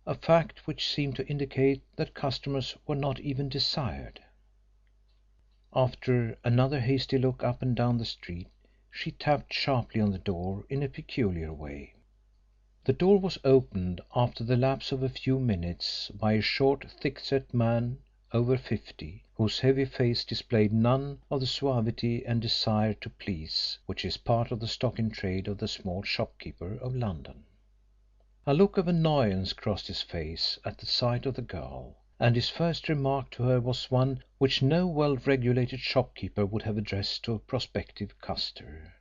Speaker 6: a fact which seemed to indicate that customers were not even desired. After another hasty look up and down the street, she tapped sharply on the door in a peculiar way. The door was opened after the lapse of a few minutes by a short, thick-set man over 50, whose heavy face displayed none of the suavity and desire to please which is part of the stock in trade of the small shopkeeper of London. A look of annoyance crossed his face at the sight of the girl, and his first remark to her was one which no well-regulated shopkeeper would have addressed to a prospective customer.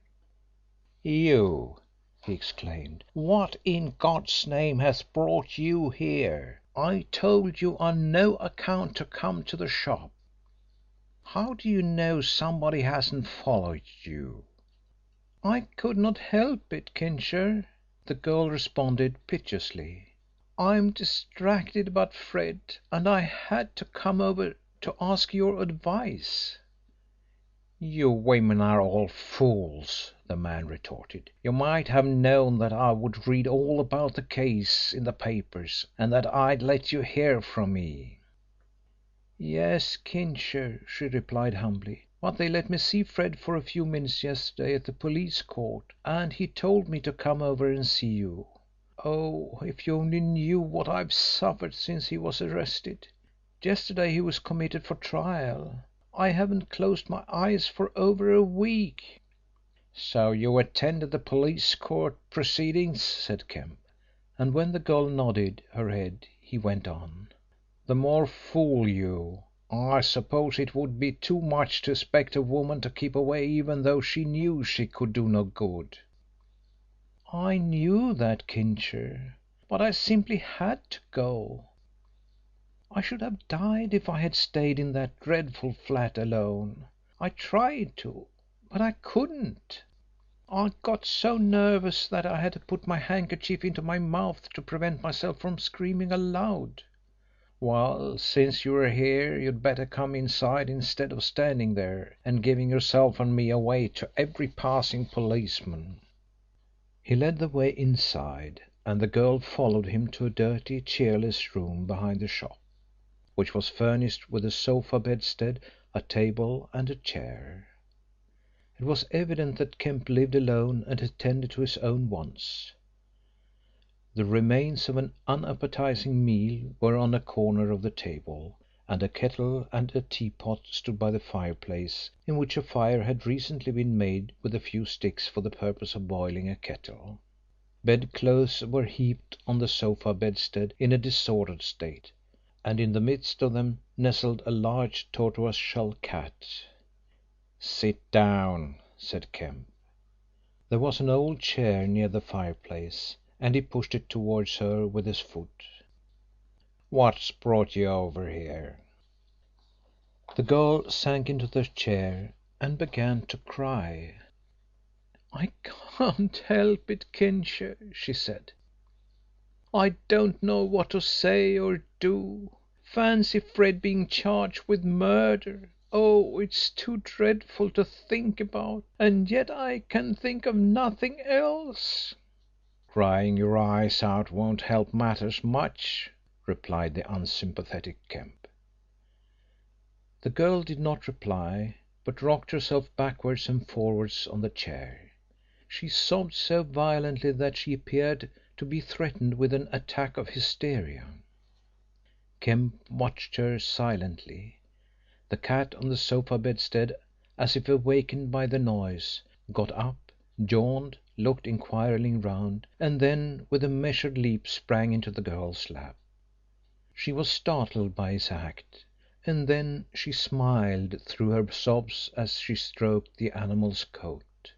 Speaker 6: "You!" he exclaimed. "What in God's name has brought you here? I told you on no account to come to the shop. How do you know somebody hasn't followed you?" "I could not help it, Kincher," the girl responded piteously. "I'm distracted about Fred, and I had to come over to ask your advice." "You women are all fools," the man retorted. "You might have known that I would read all about the case in the papers, and that I'd let you hear from me." "Yes, Kincher," she replied humbly.
Speaker 5: But they let me see Fred for a few minutes yesterday at the police court, and he told me to come over and see you. Oh, if you only knew what I've suffered since he was arrested. Yesterday he was committed for trial. I haven't closed my eyes for over a week." "So you attended the police court proceedings?" said Kemp, and when the girl nodded her head he went on. "The more fool you. I suppose it would be too much to expect a woman to keep away even though she knew she could do no good." "I knew that, Kincher, but I simply had to go. I should have died if I had stayed in that dreadful flat alone. I tried to, but I couldn't. I got so nervous that I had to put my handkerchief into my mouth to prevent myself from screaming aloud." "Well, since you are here you'd better come inside instead of standing there and giving yourself and me away to every passing policeman." He led the way inside, and the girl followed him to a dirty, cheerless room behind the shop, which was furnished with a sofa bedstead, a table, and a chair. It was evident that Kemp lived alone and attended to his own wants. The remains of an unappetizing meal were on a corner of the table, and a kettle and a teapot stood by the fireplace, in which a fire had recently been made with a few sticks for the purpose of boiling a kettle. Bedclothes were heaped on the sofa bedstead in a disordered state, and in the midst of them nestled a large tortoise-shell cat. "Sit down," said Kemp. There was an old chair near the fireplace, and he pushed it towards her with his foot. "What's brought you over here?" The girl sank into the chair and began to cry. "I can't help it, Kincher," she said. "I don't know what to say or do. Fancy Fred being charged with murder! Oh, it's too dreadful to think about, and yet I can think of nothing else." "Crying your eyes out won't help matters much," replied the unsympathetic Kemp. The girl did not reply, but rocked herself backwards and forwards on the chair. She sobbed so violently that she appeared to be threatened with an attack of hysteria. Kemp watched her silently. The cat on the sofa bedstead, as if awakened by the noise, got up, yawned, looked inquiringly round, and then with a measured leap sprang into the girl's lap. She was startled by his act, and then she smiled through her sobs as she stroked the animal's coat.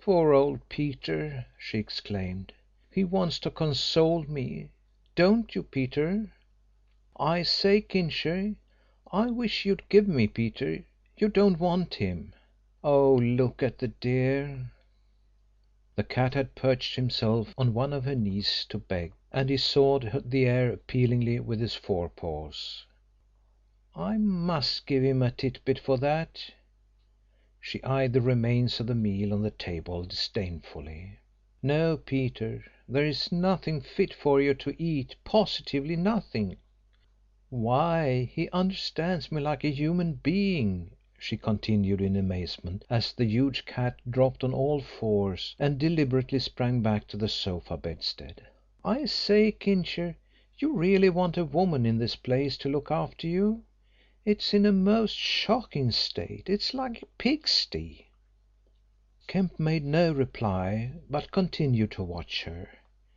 Speaker 5: "Poor old Peter!" she exclaimed. "He wants to console me. Don't you, Peter? I say, Kincher, I wish you'd give me Peter. You don't want him. Oh, look at the dear!" The cat had perched himself on one of her knees to beg, and he sawed the air appealingly with his forepaws. "I must give him a titbit for that." She eyed the remains of the meal on the table disdainfully. "No, Peter, there is nothing fit for you to eat, positively nothing. Why, he understands me like a human being," she continued in amazement, as the huge cat dropped on all fours and deliberately sprang back to the sofa bedstead. "I say, Kincher, you really want a woman in this place to look after you? It's in a most shocking state. It's like a pigsty." Kemp made no reply, but continued to watch her.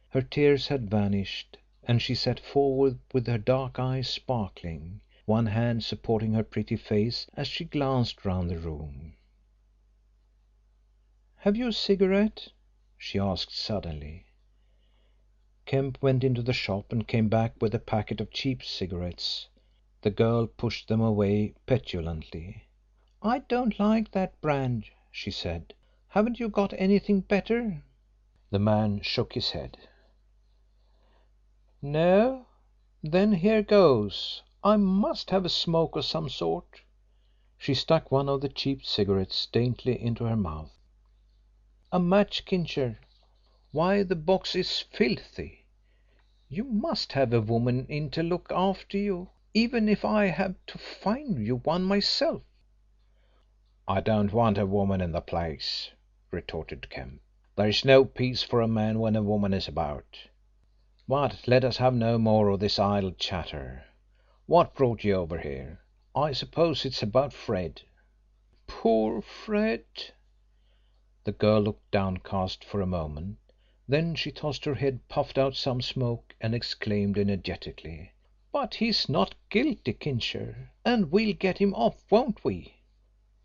Speaker 5: Her tears had vanished, and she sat forward with her dark eyes sparkling, one hand supporting her pretty face as she glanced round the room. "Have you a cigarette?" she asked suddenly. Kemp went into the shop and came back with a packet of cheap cigarettes. The girl pushed them away petulantly. "I don't like that brand," she said. "Haven't you got anything better?" The man shook his head. "No? Then here goes. I must have a smoke of some sort." She stuck one of the cheap cigarettes daintily into her mouth. "A match, Kincher. Why, the box is filthy. You must have a woman in to look after you, even if I have to find you one myself."
Speaker 6: "I don't want a woman in the place," retorted Kemp. "There's no peace for a man when a woman is about. But let us have no more of this idle chatter. What brought you over here? I suppose it's about Fred." "Poor Fred!" The girl looked downcast for a moment. Then she tossed her head, puffed out some smoke, and exclaimed energetically: "But he's not guilty, Kincher, and we'll get him off, won't we?"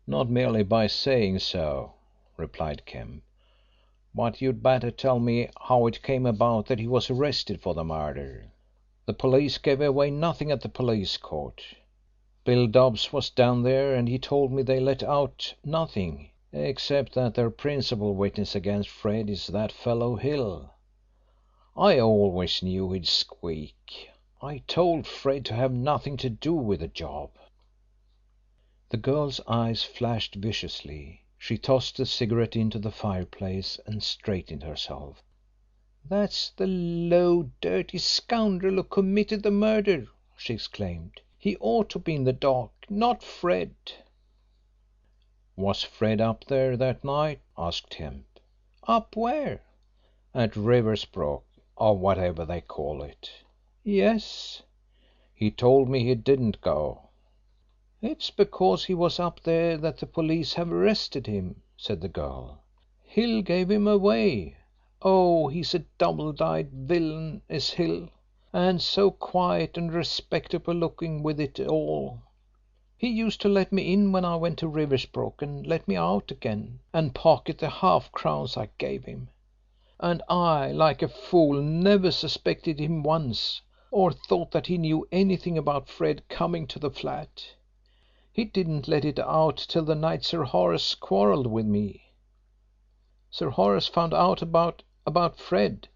Speaker 6: "Not merely by saying so," replied Kemp. "But you'd better tell me how it came about that he was arrested for the murder. The police gave away nothing at the police court. Bill Dobbs was down there and he told me they let out nothing, except that their principal witness against Fred is that fellow Hill. I always knew he'd squeak. I told Fred to have nothing to do with the job." The girl's eyes flashed viciously. She tossed the cigarette into the fireplace and straightened herself. "That's the low, dirty scoundrel who committed the murder," she exclaimed. "He ought to be in the dock, not Fred." "Was Fred up there that night?" asked Kemp. "Up where?" "At Riversbrook, or whatever they call it."
Speaker 5: "Yes."
Speaker 6: "He told me he didn't go."
Speaker 5: "It's because he was up there that the police have arrested him," said the girl. "Hill gave him away. Oh, he's a double-dyed villain, is Hill, and so quiet and respectable looking with it all. He used to let me in when I went to Riversbrook and let me out again, and pocket the half-crowns I gave him. And I, like a fool, never suspected him once, or thought that he knew anything about Fred coming to the flat. He didn't let it out till the night Sir Horace quarrelled with me. Sir Horace found out about Fred,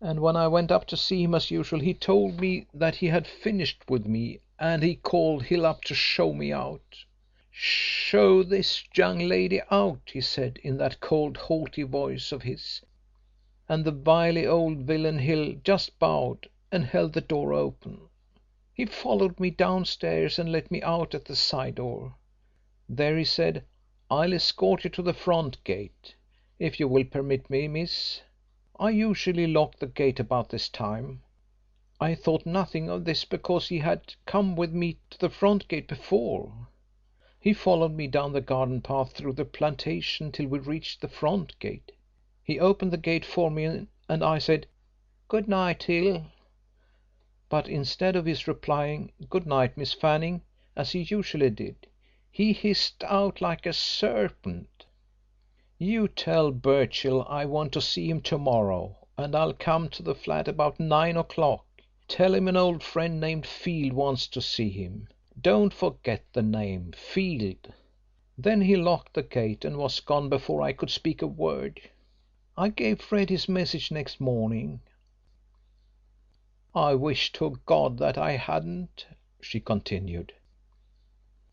Speaker 5: and when I went up to see him as usual he told me that he had finished with me, and he called Hill up to show me out. 'Show this young lady out,' he said in that cold, haughty voice of his, and the wily old villain Hill just bowed and held the door open. He followed me downstairs and let me out at the side door. There he said, 'I'll escort you to the front gate, if you will permit me, miss.' I usually lock the gate about this time. I thought nothing of this because he had come with me to the front gate before. He followed me down the garden path through the plantation till we reached the front gate. He opened the gate for me and I said, 'Good night, Hill.' But instead of his replying, 'Good night, Miss Fanning,' as he usually did, he hissed out like a serpent, 'You tell Birchill I want to see him tomorrow, and I'll come to the flat about 9 o'clock. Tell him an old friend named Field wants to see him. Don't forget the name, Field.' Then he locked the gate and was gone before I could speak a word. I gave Fred his message next morning. I wish to God that I hadn't," she continued.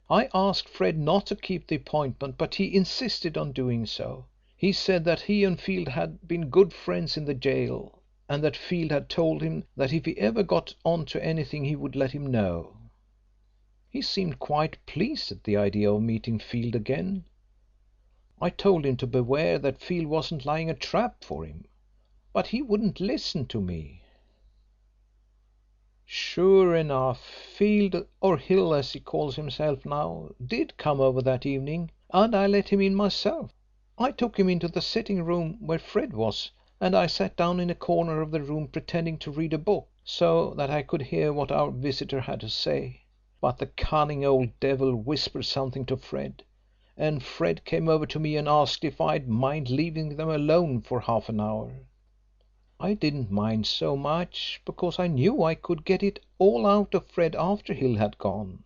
Speaker 5: "I asked Fred not to keep the appointment, but he insisted on doing so. He said that he and Field had been good friends in the jail, and that Field had told him that if he ever got on to anything he would let him know. He seemed quite pleased at the idea of meeting Field again. I told him to beware that Field wasn't laying a trap for him, but he wouldn't listen to me. Sure enough, Field, or Hill as he calls himself now, did come over that evening, and I let him in myself. I took him into the sitting room where Fred was, and I sat down in a corner of the room pretending to read a book, so that I could hear what our visitor had to say. But the cunning old devil whispered something to Fred, and Fred came over to me and asked if I'd mind leaving them alone for half an hour. I didn't mind so much, because I knew I could get it all out of Fred after Hill had gone.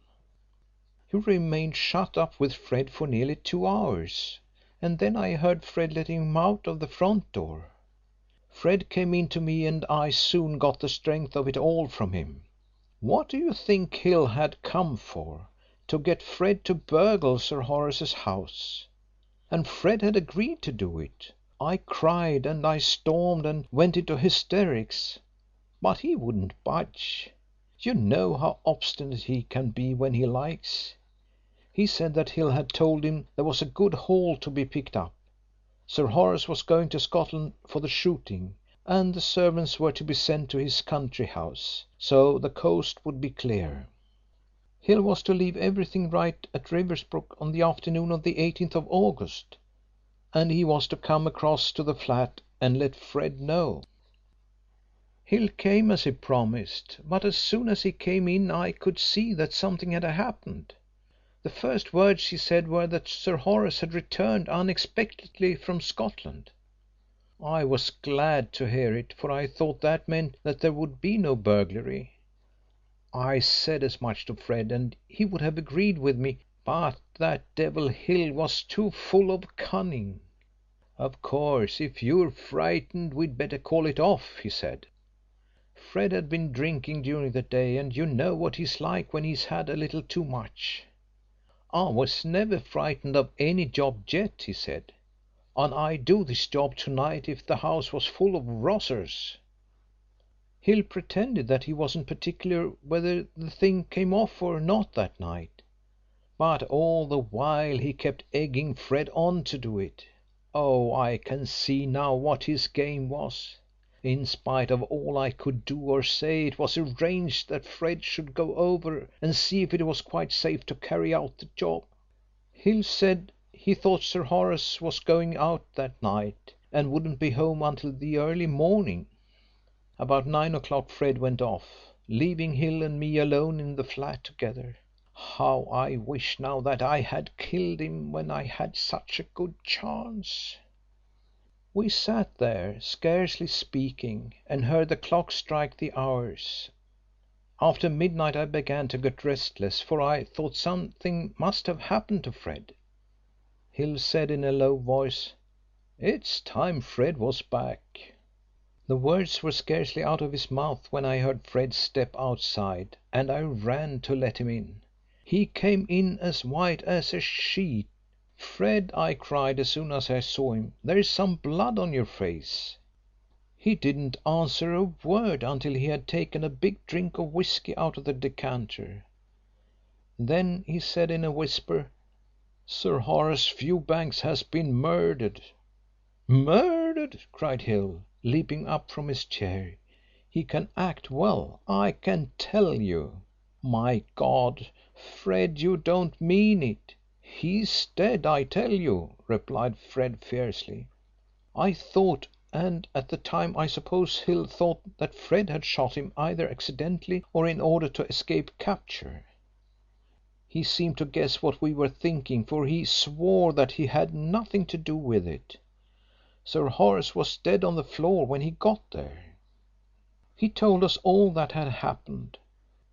Speaker 5: He remained shut up with Fred for nearly 2 hours, and then I heard Fred letting him out of the front door. Fred came in to me and I soon got the strength of it all from him. What do you think Hill had come for? To get Fred to burgle Sir Horace's house. And Fred had agreed to do it. I cried and I stormed and went into hysterics, but he wouldn't budge. You know how obstinate he can be when he likes.
Speaker 6: He said that Hill had told him there was a good haul to be picked up. Sir Horace was going to Scotland for the shooting, and the servants were to be sent to his country house, so the coast would be clear. Hill was to leave everything right at Riversbrook on the afternoon of the 18th of August, and he was to come across to the flat and let Fred know. Hill came as he promised, but as soon as he came in I could see that something had happened. The first words he said were that Sir Horace had returned unexpectedly from Scotland. I was glad to hear it, for I thought that meant that there would be no burglary. I said as much to Fred, and he would have agreed with me, but that devil Hill was too full of cunning. "Of course, if you're frightened we'd better call it off," he said. Fred had been drinking during the day, and you know what he's like when he's had a little too much. "I was never frightened of any job yet," he said, "and I'd do this job tonight if the house was full of rozzers." Hill pretended that he wasn't particular whether the thing came off or not that night, but all the while he kept egging Fred on to do it. Oh, I can see now what his game was. In spite of all I could do or say, it was arranged that Fred should go over and see if it was quite safe to carry out the job. Hill said he thought Sir Horace was going out that night and wouldn't be home until the early morning. About 9 o'clock Fred went off, leaving Hill and me alone in the flat together. How I wish now that I had killed him when I had such a good chance. We sat there, scarcely speaking, and heard the clock strike the hours. After midnight I began to get restless, for I thought something must have happened to Fred. Hill said in a low voice, "It's time Fred was back." The words were scarcely out of his mouth when I heard Fred step outside, and I ran to let him in. He came in as white as a sheet. "Fred," I cried as soon as I saw him, "there's some blood on your face." He didn't answer a word until he had taken a big drink of whisky out of the decanter. Then he said in a whisper, "Sir Horace Fewbanks has been murdered." "Murdered!" cried Hill, leaping up from his chair. "He can act well, I can tell you." "My God, Fred, you don't mean it!" "He's dead, I tell you," replied Fred fiercely. I thought, and at the time I suppose Hill thought, that Fred had shot him either accidentally or in order to escape capture. He seemed to guess what we were thinking, for he swore that he had nothing to do with it. Sir Horace was dead on the floor when he got there. He told us all that had happened.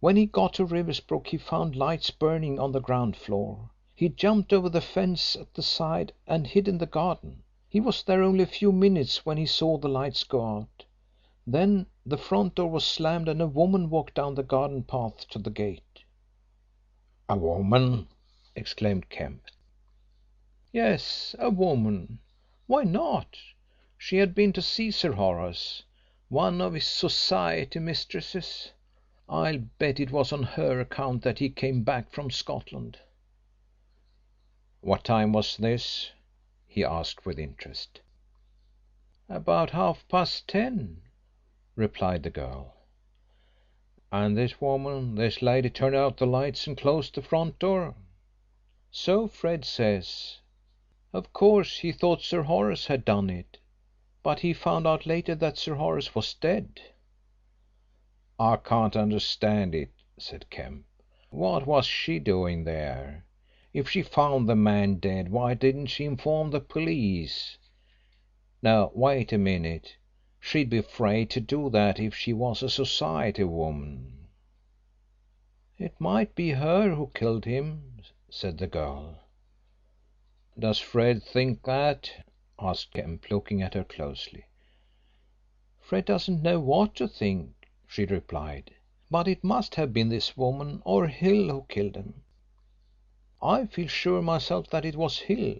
Speaker 6: When he got to Riversbrook he found lights burning on the ground floor. He jumped over the fence at the side and hid in the garden. He was there only a few minutes when he saw the lights go out. Then the front door was slammed and a woman walked down the garden path to the gate." "A woman!" exclaimed Kemp. "Yes, a woman. Why not? She had been to see Sir Horace, one of his society mistresses. I'll bet it was on her account that he came back from Scotland." "What time was this?" he asked with interest. "About 10:30," replied the girl. "And this woman, this lady, turned out the lights and closed the front door?" "So Fred says. Of course he thought Sir Horace had done it, but he found out later that Sir Horace was dead." "I can't understand it," said Kemp. "What was she doing there? If she found the man dead, why didn't she inform the police? No, wait a minute. She'd be afraid to do that if she was a society woman." "It might be her who killed him," said the girl. "Does Fred think that?" asked Kemp, looking at her closely. "Fred doesn't know what to think," she replied, "but it must have been this woman or Hill who killed him. I feel sure myself that it was Hill."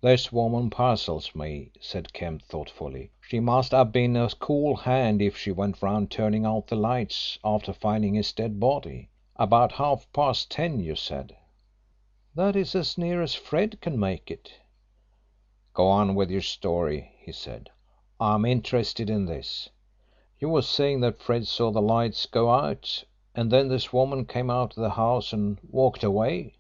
Speaker 6: "This woman puzzles me," said Kemp thoughtfully. "She must have been a cool hand if she went round turning out the lights after finding his dead body. About 10:30, you said." That is as near as Fred can make it." "Go on with your story," he said. "I'm interested in this. You were saying that Fred saw the lights go out and then this woman came out of the house and walked away."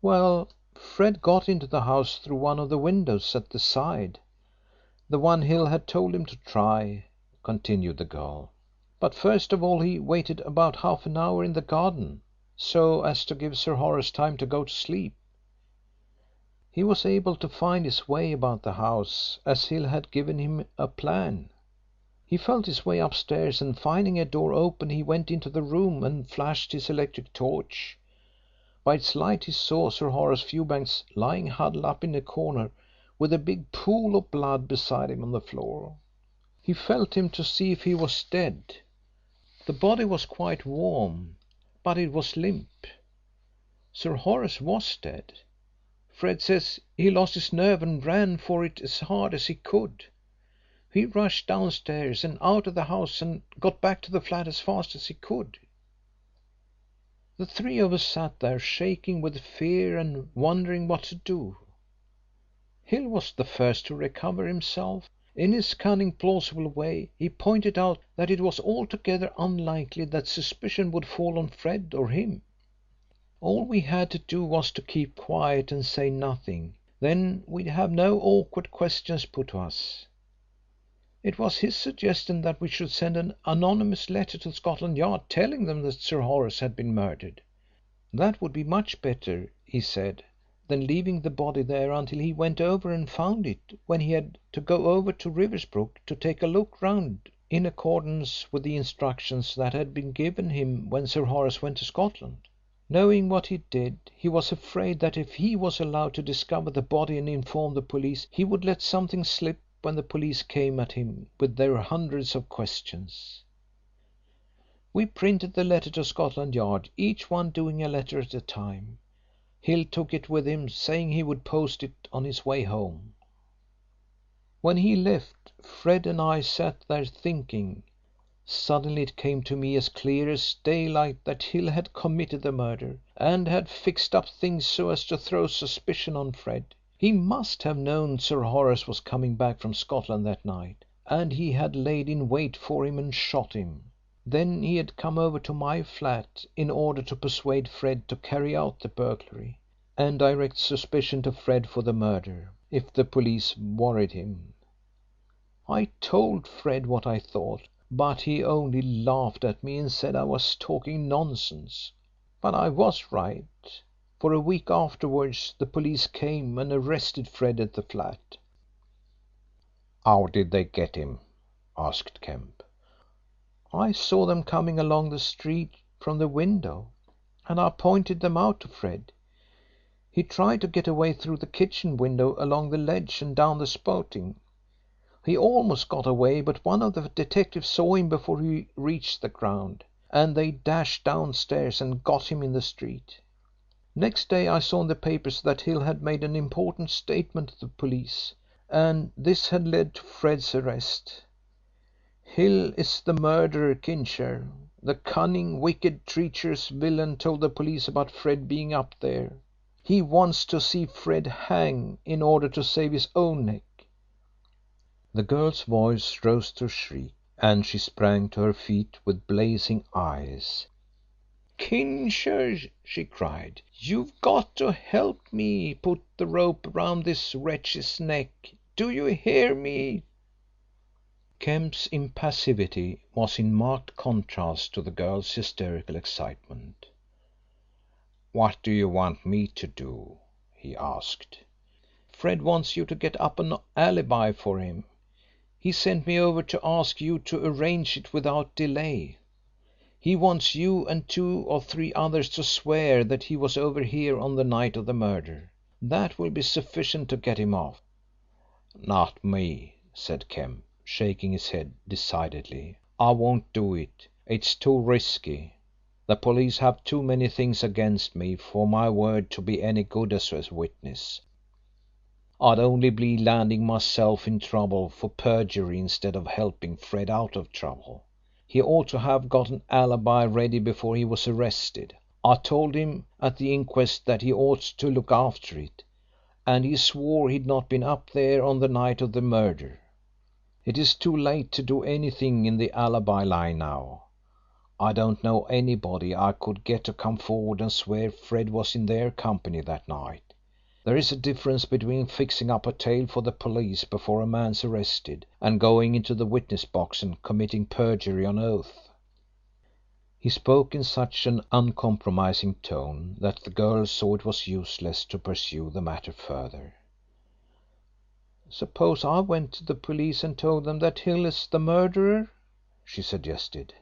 Speaker 6: "Well, Fred got into the house through one of the windows at the side, the one Hill had told him to try," continued the girl. "But first of all he waited about half an hour in the garden, so as to give Sir Horace time to go to sleep. He was able to find his way about the house, as Hill had given him a plan. He felt his way upstairs, and finding a door open he went into the room and flashed his electric torch. By its light he saw Sir Horace Fewbanks lying huddled up in a corner with a big pool of blood beside him on the floor. He felt him to see if he was dead. The body was quite warm, but it was limp. Sir Horace was dead. Fred says he lost his nerve and ran for it as hard as he could. He rushed downstairs and out of the house and got back to the flat as fast as he could. The three of us sat there shaking with fear and wondering what to do. Hill was the first to recover himself. In his cunning, plausible way he pointed out that it was altogether unlikely that suspicion would fall on Fred or him. All we had to do was to keep quiet and say nothing, then we'd have no awkward questions put to us. It was his suggestion that we should send an anonymous letter to Scotland Yard telling them that Sir Horace had been murdered. That would be much better, he said, than leaving the body there until he went over and found it, when he had to go over to Riversbrook to take a look round in accordance with the instructions that had been given him when Sir Horace went to Scotland. Knowing what he did, he was afraid that if he was allowed to discover the body and inform the police, he would let something slip when the police came at him with their hundreds of questions. We printed the letter to Scotland Yard, each one doing a letter at a time. Hill took it with him, saying he would post it on his way home. When he left, Fred and I sat there thinking. Suddenly it came to me as clear as daylight that Hill had committed the murder, and had fixed up things so as to throw suspicion on Fred. He must have known Sir Horace was coming back from Scotland that night, and he had laid in wait for him and shot him. Then he had come over to my flat in order to persuade Fred to carry out the burglary, and direct suspicion to Fred for the murder, if the police worried him. I told Fred what I thought, but he only laughed at me and said I was talking nonsense. But I was right, for a week afterwards the police came and arrested Fred at the flat." "How did they get him?" asked Kemp. "I saw them coming along the street from the window, and I pointed them out to Fred. He tried to get away through the kitchen window along the ledge and down the spouting. He almost got away, but one of the detectives saw him before he reached the ground, and they dashed downstairs and got him in the street. Next day I saw in the papers that Hill had made an important statement to the police, and this had led to Fred's arrest. Hill is the murderer, Kincher. The cunning, wicked, treacherous villain told the police about Fred being up there. He wants to see Fred hang in order to save his own neck." The girl's voice rose to a shriek, and she sprang to her feet with blazing eyes. "Kincher," she cried, "you've got to help me put the rope round this wretch's neck. Do you hear me?" Kemp's impassivity was in marked contrast to the girl's hysterical excitement. "What do you want me to do?" he asked. "Fred wants you to get up an alibi for him. He sent me over to ask you to arrange it without delay. He wants you and 2 or 3 others to swear that he was over here on the night of the murder. That will be sufficient to get him off." "Not me," said Kemp, shaking his head decidedly. "I won't do it. It's too risky. The police have too many things against me for my word to be any good as a witness. I'd only be landing myself in trouble for perjury instead of helping Fred out of trouble. He ought to have got an alibi ready before he was arrested. I told him at the inquest that he ought to look after it, and he swore he'd not been up there on the night of the murder. It is too late to do anything in the alibi line now. I don't know anybody I could get to come forward and swear Fred was in their company that night. There is a difference between fixing up a tale for the police before a man's arrested and going into the witness box and committing perjury on oath." He spoke in such an uncompromising tone that the girl saw it was useless to pursue the matter further. "Suppose I went to the police and told them that Hill is the murderer?" she suggested.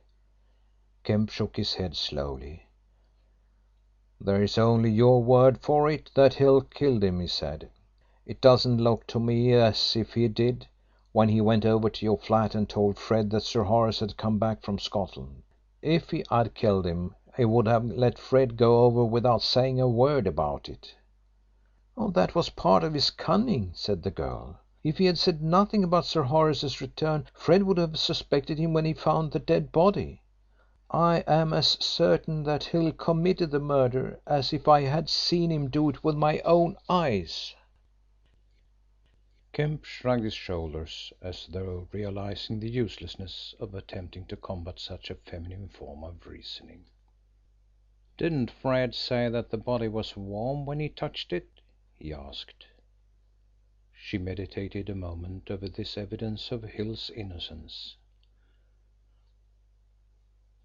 Speaker 6: Kemp shook his head slowly. "There is only your word for it that Hill killed him," he said. "It doesn't look to me as if he did when he went over to your flat and told Fred that Sir Horace had come back from Scotland. If he had killed him he would have let Fred go over without saying a word about it." "Oh, that was part of his cunning," said the girl. "If he had said nothing about Sir Horace's return, Fred would have suspected him when he found the dead body. I am as certain that Hill committed the murder as if I had seen him do it with my own eyes."
Speaker 1: Kemp shrugged his shoulders as though realising the uselessness of attempting to combat such a feminine form of reasoning. "Didn't Fred say that the body was warm when he touched it?" he asked. She meditated a moment over this evidence of Hill's innocence.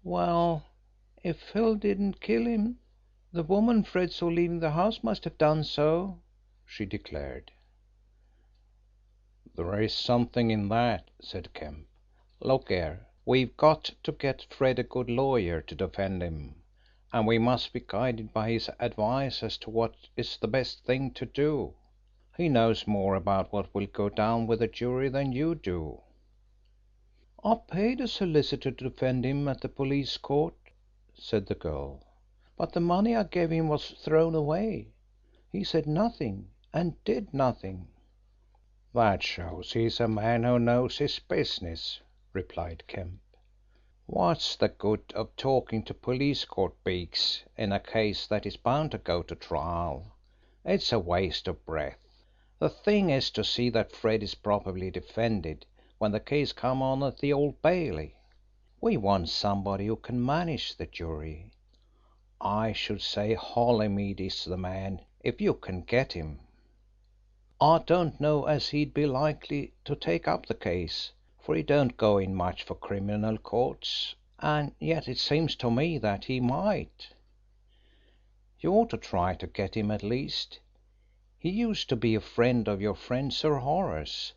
Speaker 1: "Well, if Hill didn't kill him, the woman Fred saw leaving the house must have done so," she declared. "There is something in that," said Kemp. "Look here, we've got to get Fred a good lawyer to defend him, and we must be guided by his advice as to what is the best thing to do. He knows more about what will go down with a jury than you do." "I paid a solicitor to defend him at the police court," said the girl, "but the money I gave him was thrown away. He said nothing and did nothing." "That shows he is a man who knows his business," replied Kemp. "What's the good of talking to police court beaks in a case that is bound to go to trial? It's a waste of breath. The thing is to see that Fred is properly defended when the case comes on at the Old Bailey. We want somebody who can manage the jury. I should say Holymead is the man if you can get him." "I don't know as he'd be likely to take up the case, for he don't go in much for criminal courts, and yet it seems to me that he might. You ought to try to get him at least. He used to be a friend of your friend Sir Horace,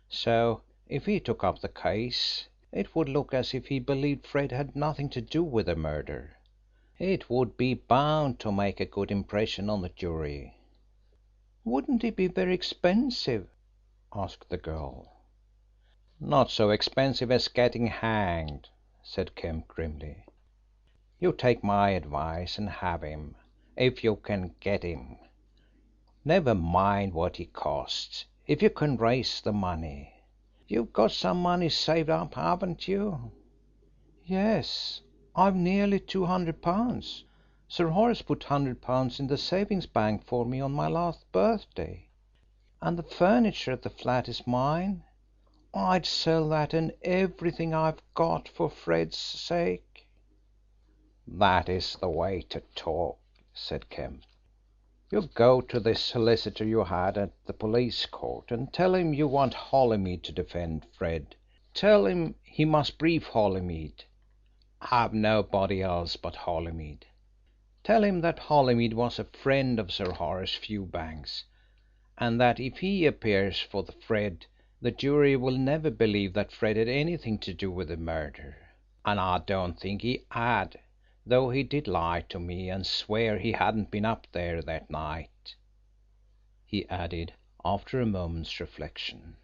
Speaker 1: so if he took up the case it would look as if he believed Fred had nothing to do with the murder. It would be bound to make a good impression on the jury." "Wouldn't he be very expensive?" asked the girl. "Not so expensive as getting hanged," said Kemp grimly. "You take my advice and have him, if you can get him. Never mind what he costs, if you can raise the money. You've got some money saved up, haven't you?" "Yes, I've nearly £200. Sir Horace put £100 in the savings bank for me on my last birthday. And the furniture at the flat is mine. I'd sell that and everything I've got for Fred's sake." "That is the way to talk," said Kemp. "You go to this solicitor you had at the police court and tell him you want Holymead to defend Fred. Tell him he must brief Holymead. Have nobody else but Holymead. Tell him that Holymead was a friend of Sir Horace Fewbanks, and that if he appears for the Fred the jury will never believe that Fred had anything to do with the murder. And I don't think he had, though he did lie to me and swear he hadn't been up there that night," he added after a moment's reflection.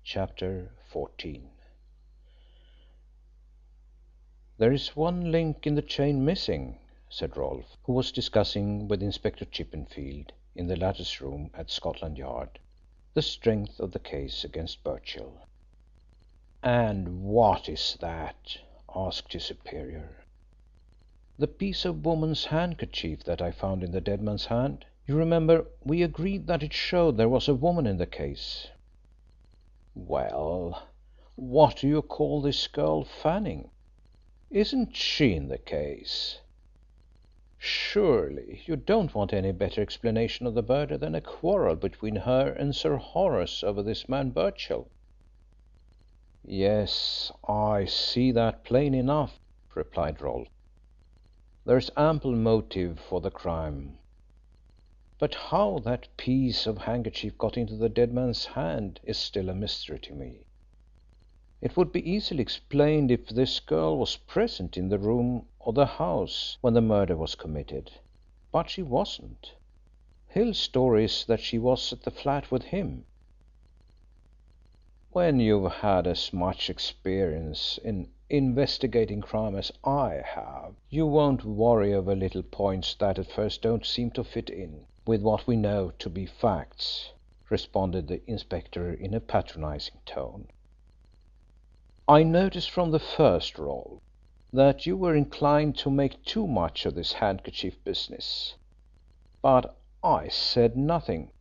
Speaker 1: Chapter 14. "There is one link in the chain missing," said Rolfe, who was discussing with Inspector Chippenfield in the latter's room at Scotland Yard the strength of the case against Birchill.
Speaker 6: "And what is that?" asked his superior.
Speaker 5: "The piece of woman's handkerchief that I found in the dead man's hand. You remember we agreed that it showed there was a woman in the case."
Speaker 6: "Well, what do you call this girl Fanning? Isn't she in the case? Surely you don't want any better explanation of the murder than a quarrel between her and Sir Horace over this man Birchill?"
Speaker 5: "Yes, I see that plain enough," replied Rolfe. "There's ample motive for the crime. But how that piece of handkerchief got into the dead man's hand is still a mystery to me. It would be easily explained if this girl was present in the room or the house when the murder was committed. But she wasn't. Hill's story is that she was at the flat with him."
Speaker 6: "When you've had as much experience in investigating crime as I have, you won't worry over little points that at first don't seem to fit in with what we know to be facts," responded the inspector in a patronising tone. "I noticed from the first, Rolfe, that you were inclined to make too much of this handkerchief business. But I said nothing.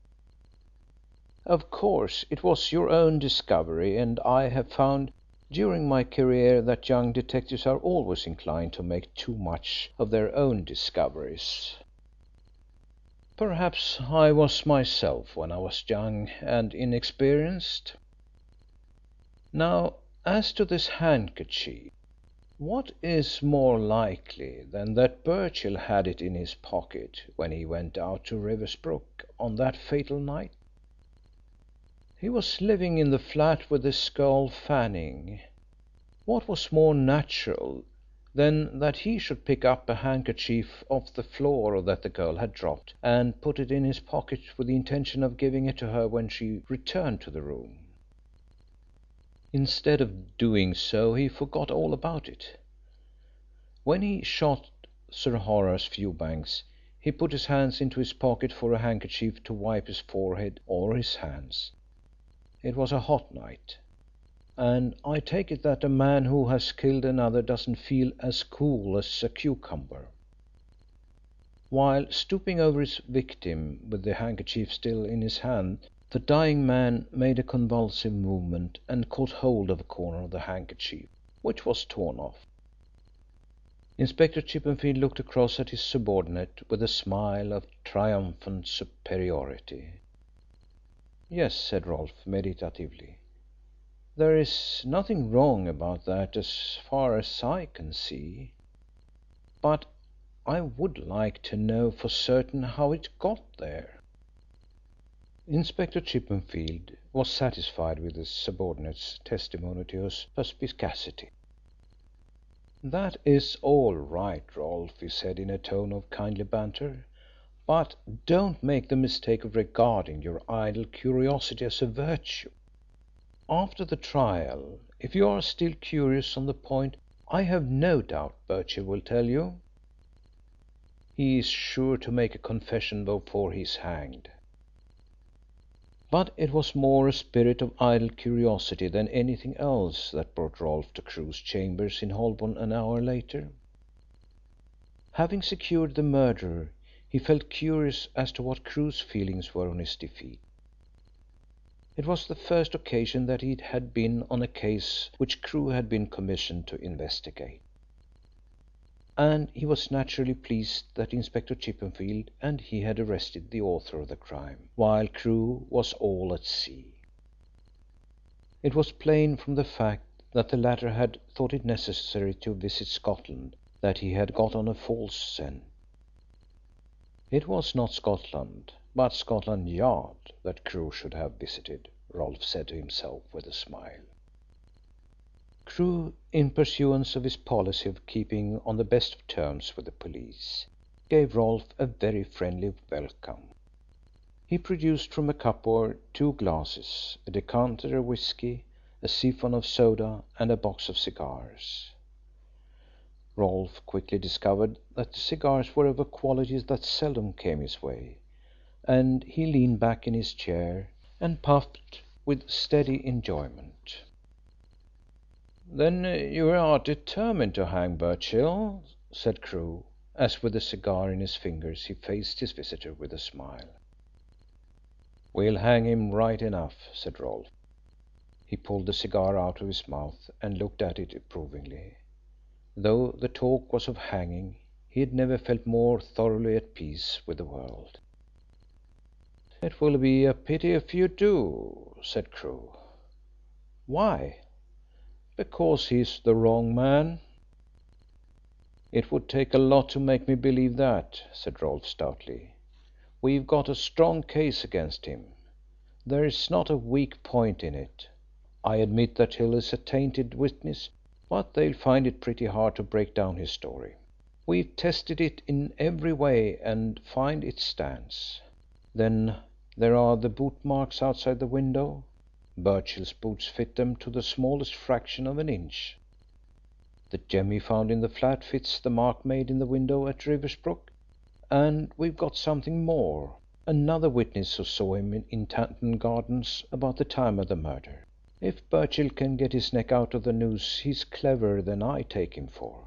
Speaker 6: Of course, it was your own discovery, and I have found during my career that young detectives are always inclined to make too much of their own discoveries. Perhaps I was myself when I was young and inexperienced. Now, as to this handkerchief, what is more likely than that Birchill had it in his pocket when he went out to Riversbrook on that fatal night? He was living in the flat with this girl Fanning. What was more natural than that he should pick up a handkerchief off the floor that the girl had dropped and put it in his pocket with the intention of giving it to her when she returned to the room? Instead of doing so he forgot all about it. When he shot Sir Horace Fewbanks he put his hands into his pocket for a handkerchief to wipe his forehead or his hands. It was a hot night, and I take it that a man who has killed another doesn't feel as cool as a cucumber. While stooping over his victim with the handkerchief still in his hand, the dying man made a convulsive movement and caught hold of a corner of the handkerchief, which was torn off. Inspector Chippenfield looked across at his subordinate with a smile of triumphant superiority. "Yes," said Rolfe meditatively. "There is nothing wrong about that as far as I can see. But I would like to know for certain how it got there." Inspector Chippenfield was satisfied with his subordinate's testimony to his perspicacity. "That is all right, Rolfe," he said in a tone of kindly banter. "But don't make the mistake of regarding your idle curiosity as a virtue. After the trial, if you are still curious on the point, I have no doubt Birchill will tell you. He is sure to make a confession before he is hanged." But it was more a spirit of idle curiosity than anything else that brought Rolfe to Crewe's chambers in Holborn an hour later. Having secured the murderer, he felt curious as to what Crewe's feelings were on his defeat. It was the first occasion that he had been on a case which Crewe had been commissioned to investigate, and he was naturally pleased that Inspector Chippenfield and he had arrested the author of the crime, while Crewe was all at sea. It was plain from the fact that the latter had thought it necessary to visit Scotland that he had got on a false scent. It was not Scotland, but Scotland Yard that Crewe should have visited, Rolfe said to himself with a smile. Crewe, in pursuance of his policy of keeping on the best of terms with the police, gave Rolfe a very friendly welcome. He produced from a cupboard 2 glasses, a decanter of whisky, a siphon of soda, and a box of cigars. Rolfe quickly discovered that the cigars were of a quality that seldom came his way, and he leaned back in his chair and puffed with steady enjoyment. "Then you are determined to hang Birchill?" said Crewe, as with a cigar in his fingers he faced his visitor with a smile. "We'll hang him right enough," said Rolfe. He pulled the cigar out of his mouth and looked at it approvingly. Though the talk was of hanging, he had never felt more thoroughly at peace with the world. "It will be a pity if you do," said Crewe. "Why?" "Because he's the wrong man." "It would take a lot to make me believe that," said Rolfe stoutly. "We've got a strong case against him. There's not a weak point in it. I admit that Hill is a tainted witness, but they'll find it pretty hard to break down his story. We've tested it in every way and find it stands. Then there are the boot marks outside the window. Birchill's boots fit them to the smallest fraction of an inch. The jemmy found in the flat fits the mark made in the window at Riversbrook. And we've got something more, another witness who saw him in Tanton Gardens about the time of the murder. If Birchill can get his neck out of the noose he's cleverer than I take him for."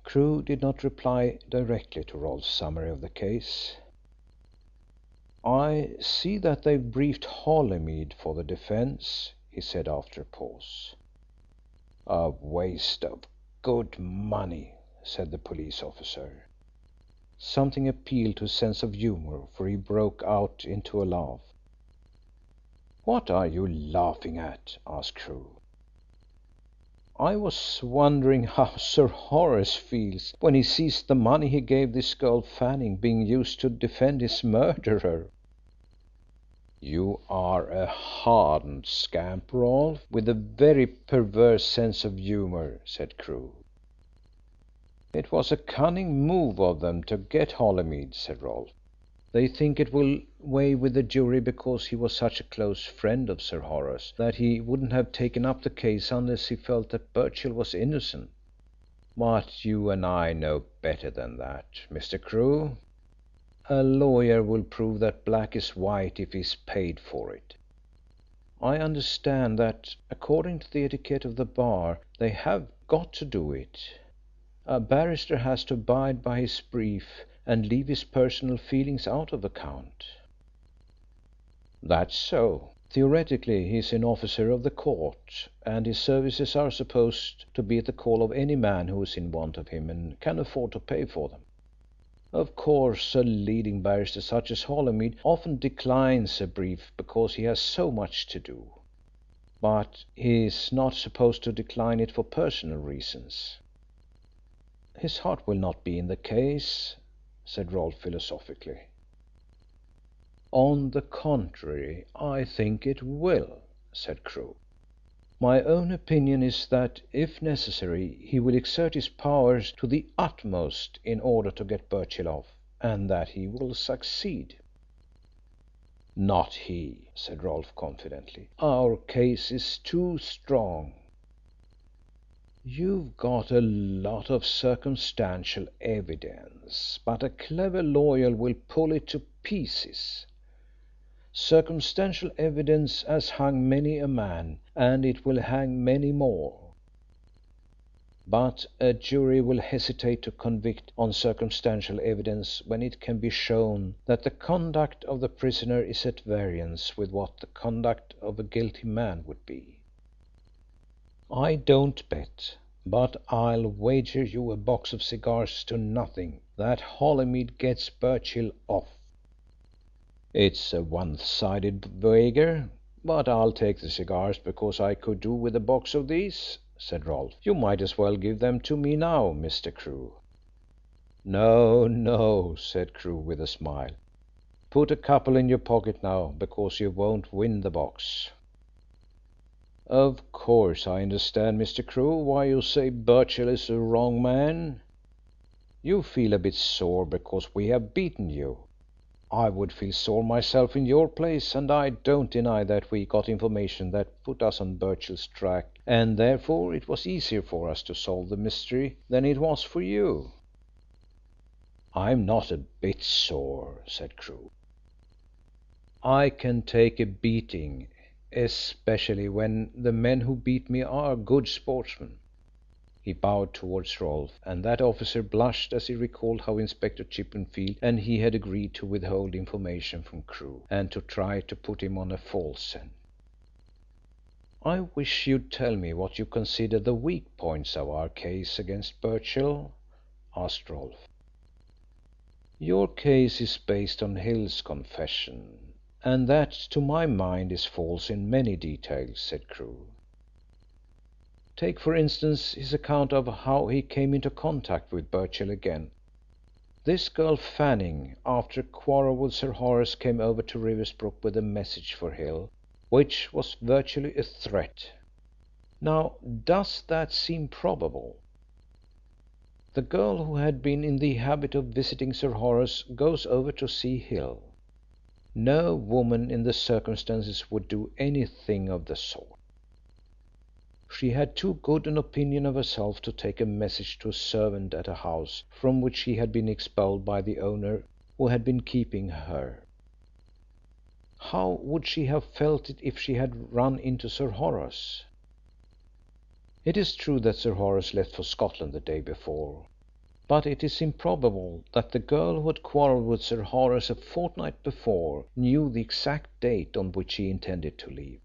Speaker 6: Crewe did not reply directly to Rolfe's summary of the case. "I see that they've briefed Holymead for the defence," he said after a pause. "A waste of good money," said the police officer. Something appealed to his sense of humour, for he broke out into a laugh. "What are you laughing at?" asked Crewe. "I was wondering how Sir Horace feels when he sees the money he gave this girl Fanning being used to defend his murderer." "You are a hardened scamp, Rolfe, with a very perverse sense of humour," said Crewe. "It was a cunning move of them to get Holymead," said Rolfe. "They think it will weigh with the jury because he was such a close friend of Sir Horace that he wouldn't have taken up the case unless he felt that Birchill was innocent. But you and I know better than that, Mr. Crewe. A lawyer will prove that black is white if he is paid for it. I understand that, according to the etiquette of the bar, they have got to do it. A barrister has to abide by his brief and leave his personal feelings out of account." "That's so. Theoretically he is an officer of the court, and his services are supposed to be at the call of any man who is in want of him and can afford to pay for them. Of course, a leading barrister such as Holymead often declines a brief because he has so much to do. But he is not supposed to decline it for personal reasons." "His heart will not be in the case," said Rolfe philosophically. "On the contrary, I think it will," said Crewe. "My own opinion is that, if necessary, he will exert his powers to the utmost in order to get Birchill off, and that he will succeed." "Not he," said Rolfe confidently. "Our case is too strong." "You've got a lot of circumstantial evidence, but a clever lawyer will pull it to pieces. Circumstantial evidence has hung many a man, and it will hang many more. But a jury will hesitate to convict on circumstantial evidence when it can be shown that the conduct of the prisoner is at variance with what the conduct of a guilty man would be. I don't bet, but I'll wager you a box of cigars to nothing that Holymead gets Birchill off." "It's a one-sided wager, but I'll take the cigars because I could do with a box of these," said Rolfe. "You might as well give them to me now, Mr. Crewe." "No, no," said Crewe with a smile. "Put a couple in your pocket now, because you won't win the box." "Of course I understand, Mr. Crewe, why you say Birchill is the wrong man. You feel a bit sore because we have beaten you. I would feel sore myself in your place, and I don't deny that we got information that put us on Birchill's track, and therefore it was easier for us to solve the mystery than it was for you." "I'm not a bit sore," said Crewe. "I can take a beating especially when the men who beat me are good sportsmen." He bowed towards Rolfe, and that officer blushed as he recalled how Inspector Chippenfield and he had agreed to withhold information from Crewe, and to try to put him on a false scent. "I wish you'd tell me what you consider the weak points of our case against Birchill," asked Rolfe. "Your case is based on Hill's confession, and that to my mind is false in many details," said Crewe. "Take, for instance, his account of how he came into contact with Birchill again. This girl Fanning, after a quarrel with Sir Horace, came over to Riversbrook with a message for Hill, which was virtually a threat. Now, does that seem probable? The girl, who had been in the habit of visiting Sir Horace, goes over to see Hill. No woman in the circumstances would do anything of the sort. She had too good an opinion of herself to take a message to a servant at a house from which she had been expelled by the owner who had been keeping her. How would she have felt it if she had run into Sir Horace? It is true that Sir Horace left for Scotland the day before, but it is improbable that the girl who had quarrelled with Sir Horace a fortnight before knew the exact date on which he intended to leave.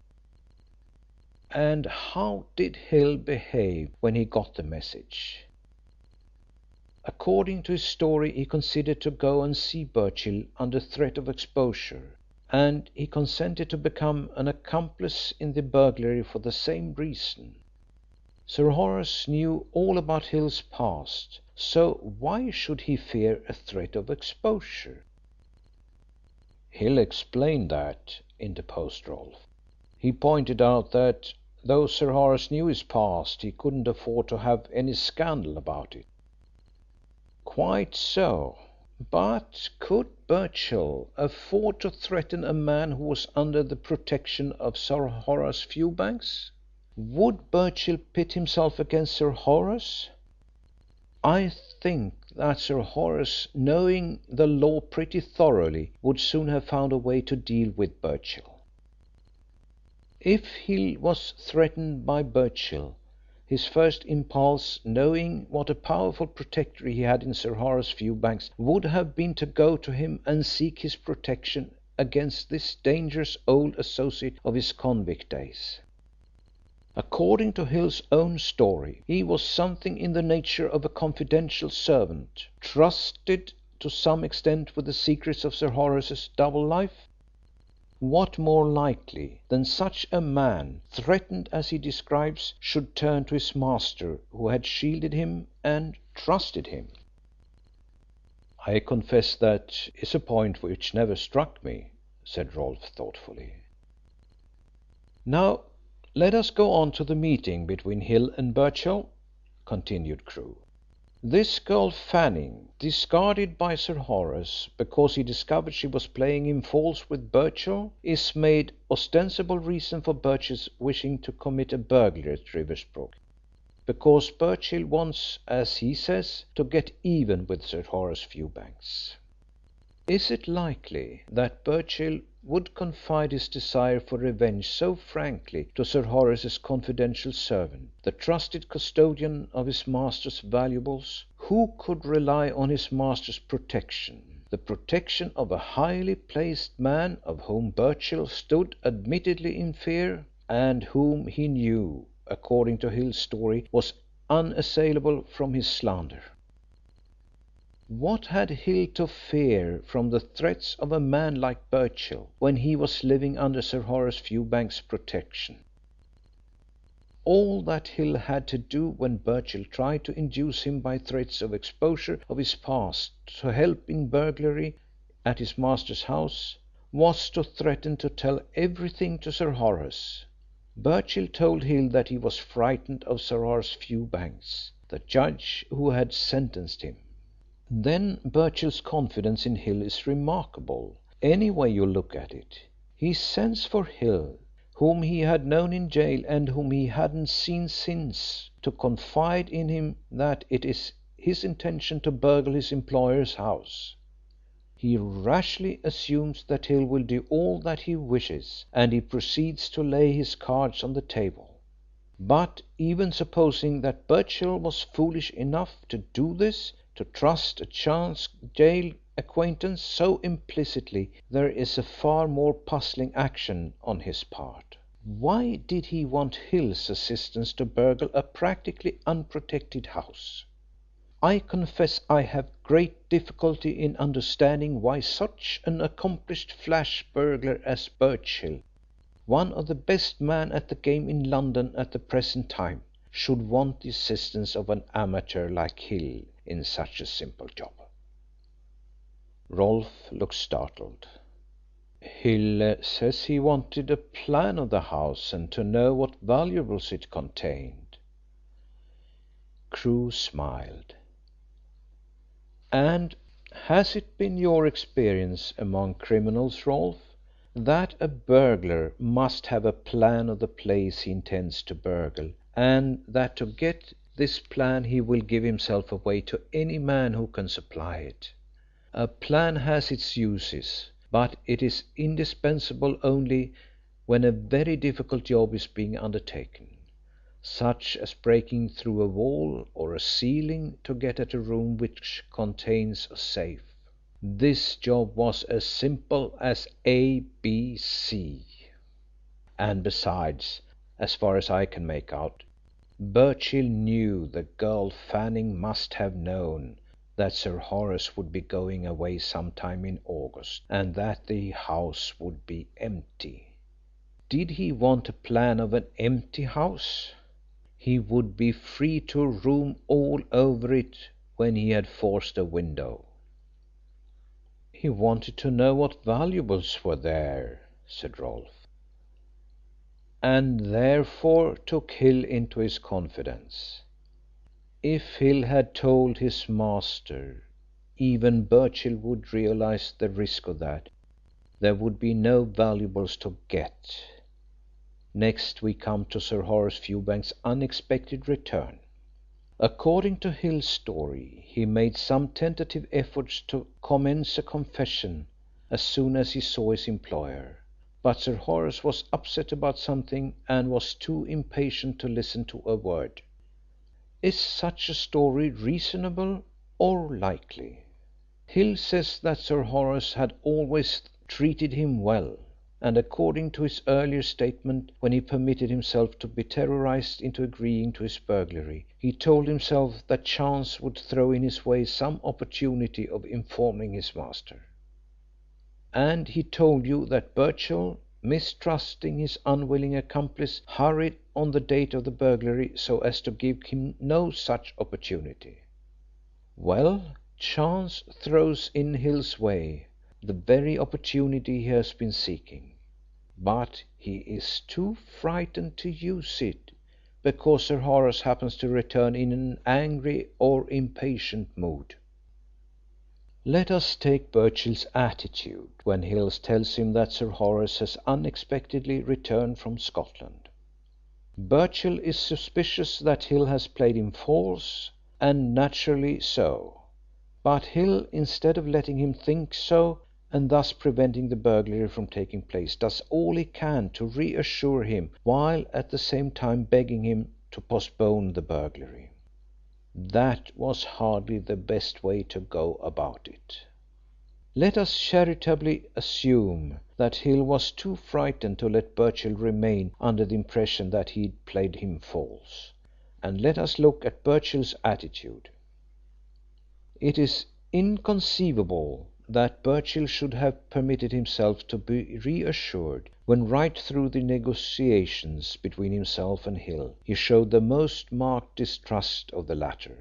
Speaker 6: And how did Hill behave when he got the message? According to his story, he considered to go and see Birchill under threat of exposure, and he consented to become an accomplice in the burglary for the same reason. Sir Horace knew all about Hill's past, so why should he fear a threat of exposure? "Hill explained that," interposed Rolfe. "He pointed out that though Sir Horace knew his past, he couldn't afford to have any scandal about it." "Quite so. But could Birchill afford to threaten a man who was under the protection of Sir Horace Fewbanks? Would Birchill pit himself against Sir Horace? I think that Sir Horace, knowing the law pretty thoroughly, would soon have found a way to deal with Birchill. If Hill was threatened by Birchill, his first impulse, knowing what a powerful protector he had in Sir Horace Fewbanks, would have been to go to him and seek his protection against this dangerous old associate of his convict days. According to Hill's own story, he was something in the nature of a confidential servant, trusted to some extent with the secrets of Sir Horace's double life. What more likely than such a man, threatened as he describes, should turn to his master who had shielded him and trusted him?" "I confess that is a point which never struck me," said Rolfe thoughtfully. "Now let us go on to the meeting between Hill and Birchill," continued Crewe. "This girl Fanning, discarded by Sir Horace because he discovered she was playing him false with Birchill, is made ostensible reason for Birchill's wishing to commit a burglary at Riversbrook, because Birchill wants, as he says, to get even with Sir Horace Fewbanks. Is it likely that Birchill would confide his desire for revenge so frankly to Sir Horace's confidential servant, the trusted custodian of his master's valuables, who could rely on his master's protection, the protection of a highly placed man of whom Birchill stood admittedly in fear, and whom he knew, according to Hill's story, was unassailable from his slander? What had Hill to fear from the threats of a man like Birchill when he was living under Sir Horace Fewbanks' protection? All that Hill had to do when Birchill tried to induce him by threats of exposure of his past to help in burglary at his master's house was to threaten to tell everything to Sir Horace. Birchill told Hill that he was frightened of Sir Horace Fewbanks, the judge who had sentenced him. Then Birchill's confidence in Hill is remarkable, any way you look at it. He sends for Hill, whom he had known in jail and whom he hadn't seen since, to confide in him that it is his intention to burgle his employer's house. He rashly assumes that Hill will do all that he wishes, and he proceeds to lay his cards on the table. But even supposing that Birchill was foolish enough to do this, to trust a chance jail acquaintance so implicitly, there is a far more puzzling action on his part. Why did he want Hill's assistance to burgle a practically unprotected house? I confess I have great difficulty in understanding why such an accomplished flash burglar as Birchill, one of the best men at the game in London at the present time, should want the assistance of an amateur like Hill in such a simple job. Rolfe looked startled. Hill says he wanted a plan of the house and to know what valuables it contained. Crewe smiled. And has it been your experience among criminals, Rolfe, that a burglar must have a plan of the place he intends to burgle, and that to get this plan he will give himself away to any man who can supply it? A plan has its uses, but it is indispensable only when a very difficult job is being undertaken, such as breaking through a wall or a ceiling to get at a room which contains a safe. This job was as simple as ABC. And besides, as far as I can make out, Birchill knew the girl Fanning must have known that Sir Horace would be going away sometime in August, and that the house would be empty. Did he want a plan of an empty house? He would be free to roam all over it when he had forced a window. He wanted to know what valuables were there, said Rolfe, and therefore took Hill into his confidence. If Hill had told his master, even Birchill would realise the risk of that. There would be no valuables to get. Next we come to Sir Horace Fewbanks' unexpected return. According to Hill's story, he made some tentative efforts to commence a confession as soon as he saw his employer, but Sir Horace was upset about something and was too impatient to listen to a word. Is such a story reasonable or likely? Hill says that Sir Horace had always treated him well, and according to his earlier statement, when he permitted himself to be terrorised into agreeing to his burglary, he told himself that chance would throw in his way some opportunity of informing his master. And he told you that Birchill, mistrusting his unwilling accomplice, hurried on the date of the burglary so as to give him no such opportunity. Well, chance throws in Hill's way the very opportunity he has been seeking. But he is too frightened to use it, because Sir Horace happens to return in an angry or impatient mood. Let us take Birchill's attitude when Hill tells him that Sir Horace has unexpectedly returned from Scotland. Birchill is suspicious that Hill has played him false, and naturally so. But Hill, instead of letting him think so, and thus preventing the burglary from taking place, does all he can to reassure him, while at the same time begging him to postpone the burglary. That was hardly the best way to go about it. Let us charitably assume that Hill was too frightened to let Birchill remain under the impression that he'd played him false, and let us look at Birchill's attitude. It is inconceivable that Birchill should have permitted himself to be reassured when right through the negotiations between himself and Hill he showed the most marked distrust of the latter.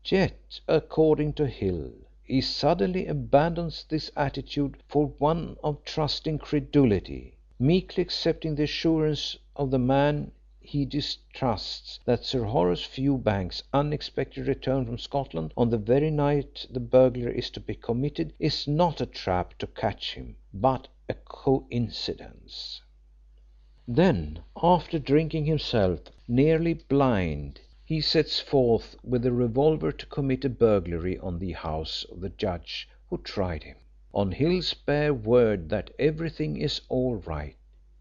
Speaker 6: Yet, according to Hill, he suddenly abandons this attitude for one of trusting credulity, meekly accepting the assurance of the man he distrusts that Sir Horace Fewbanks' unexpected return from Scotland on the very night the burglary is to be committed is not a trap to catch him, but a coincidence. Then, after drinking himself nearly blind, he sets forth with a revolver to commit a burglary on the house of the judge who tried him.
Speaker 2: On Hill's bare word that everything is all right.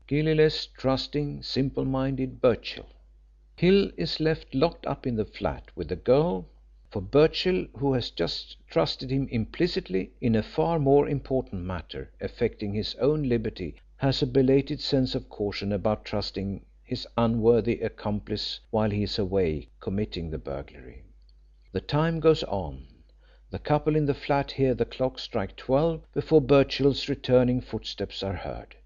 Speaker 2: Guileless, trusting, simple-minded Birchill. Hill is left locked up in the flat with the girl, for Birchill, who has just trusted him implicitly in a far more important matter affecting his own liberty, has a belated sense of caution about trusting his unworthy accomplice while he is away committing the burglary. The time goes on. The couple in the flat hear the clock strike 12 before Birchill's returning footsteps are heard.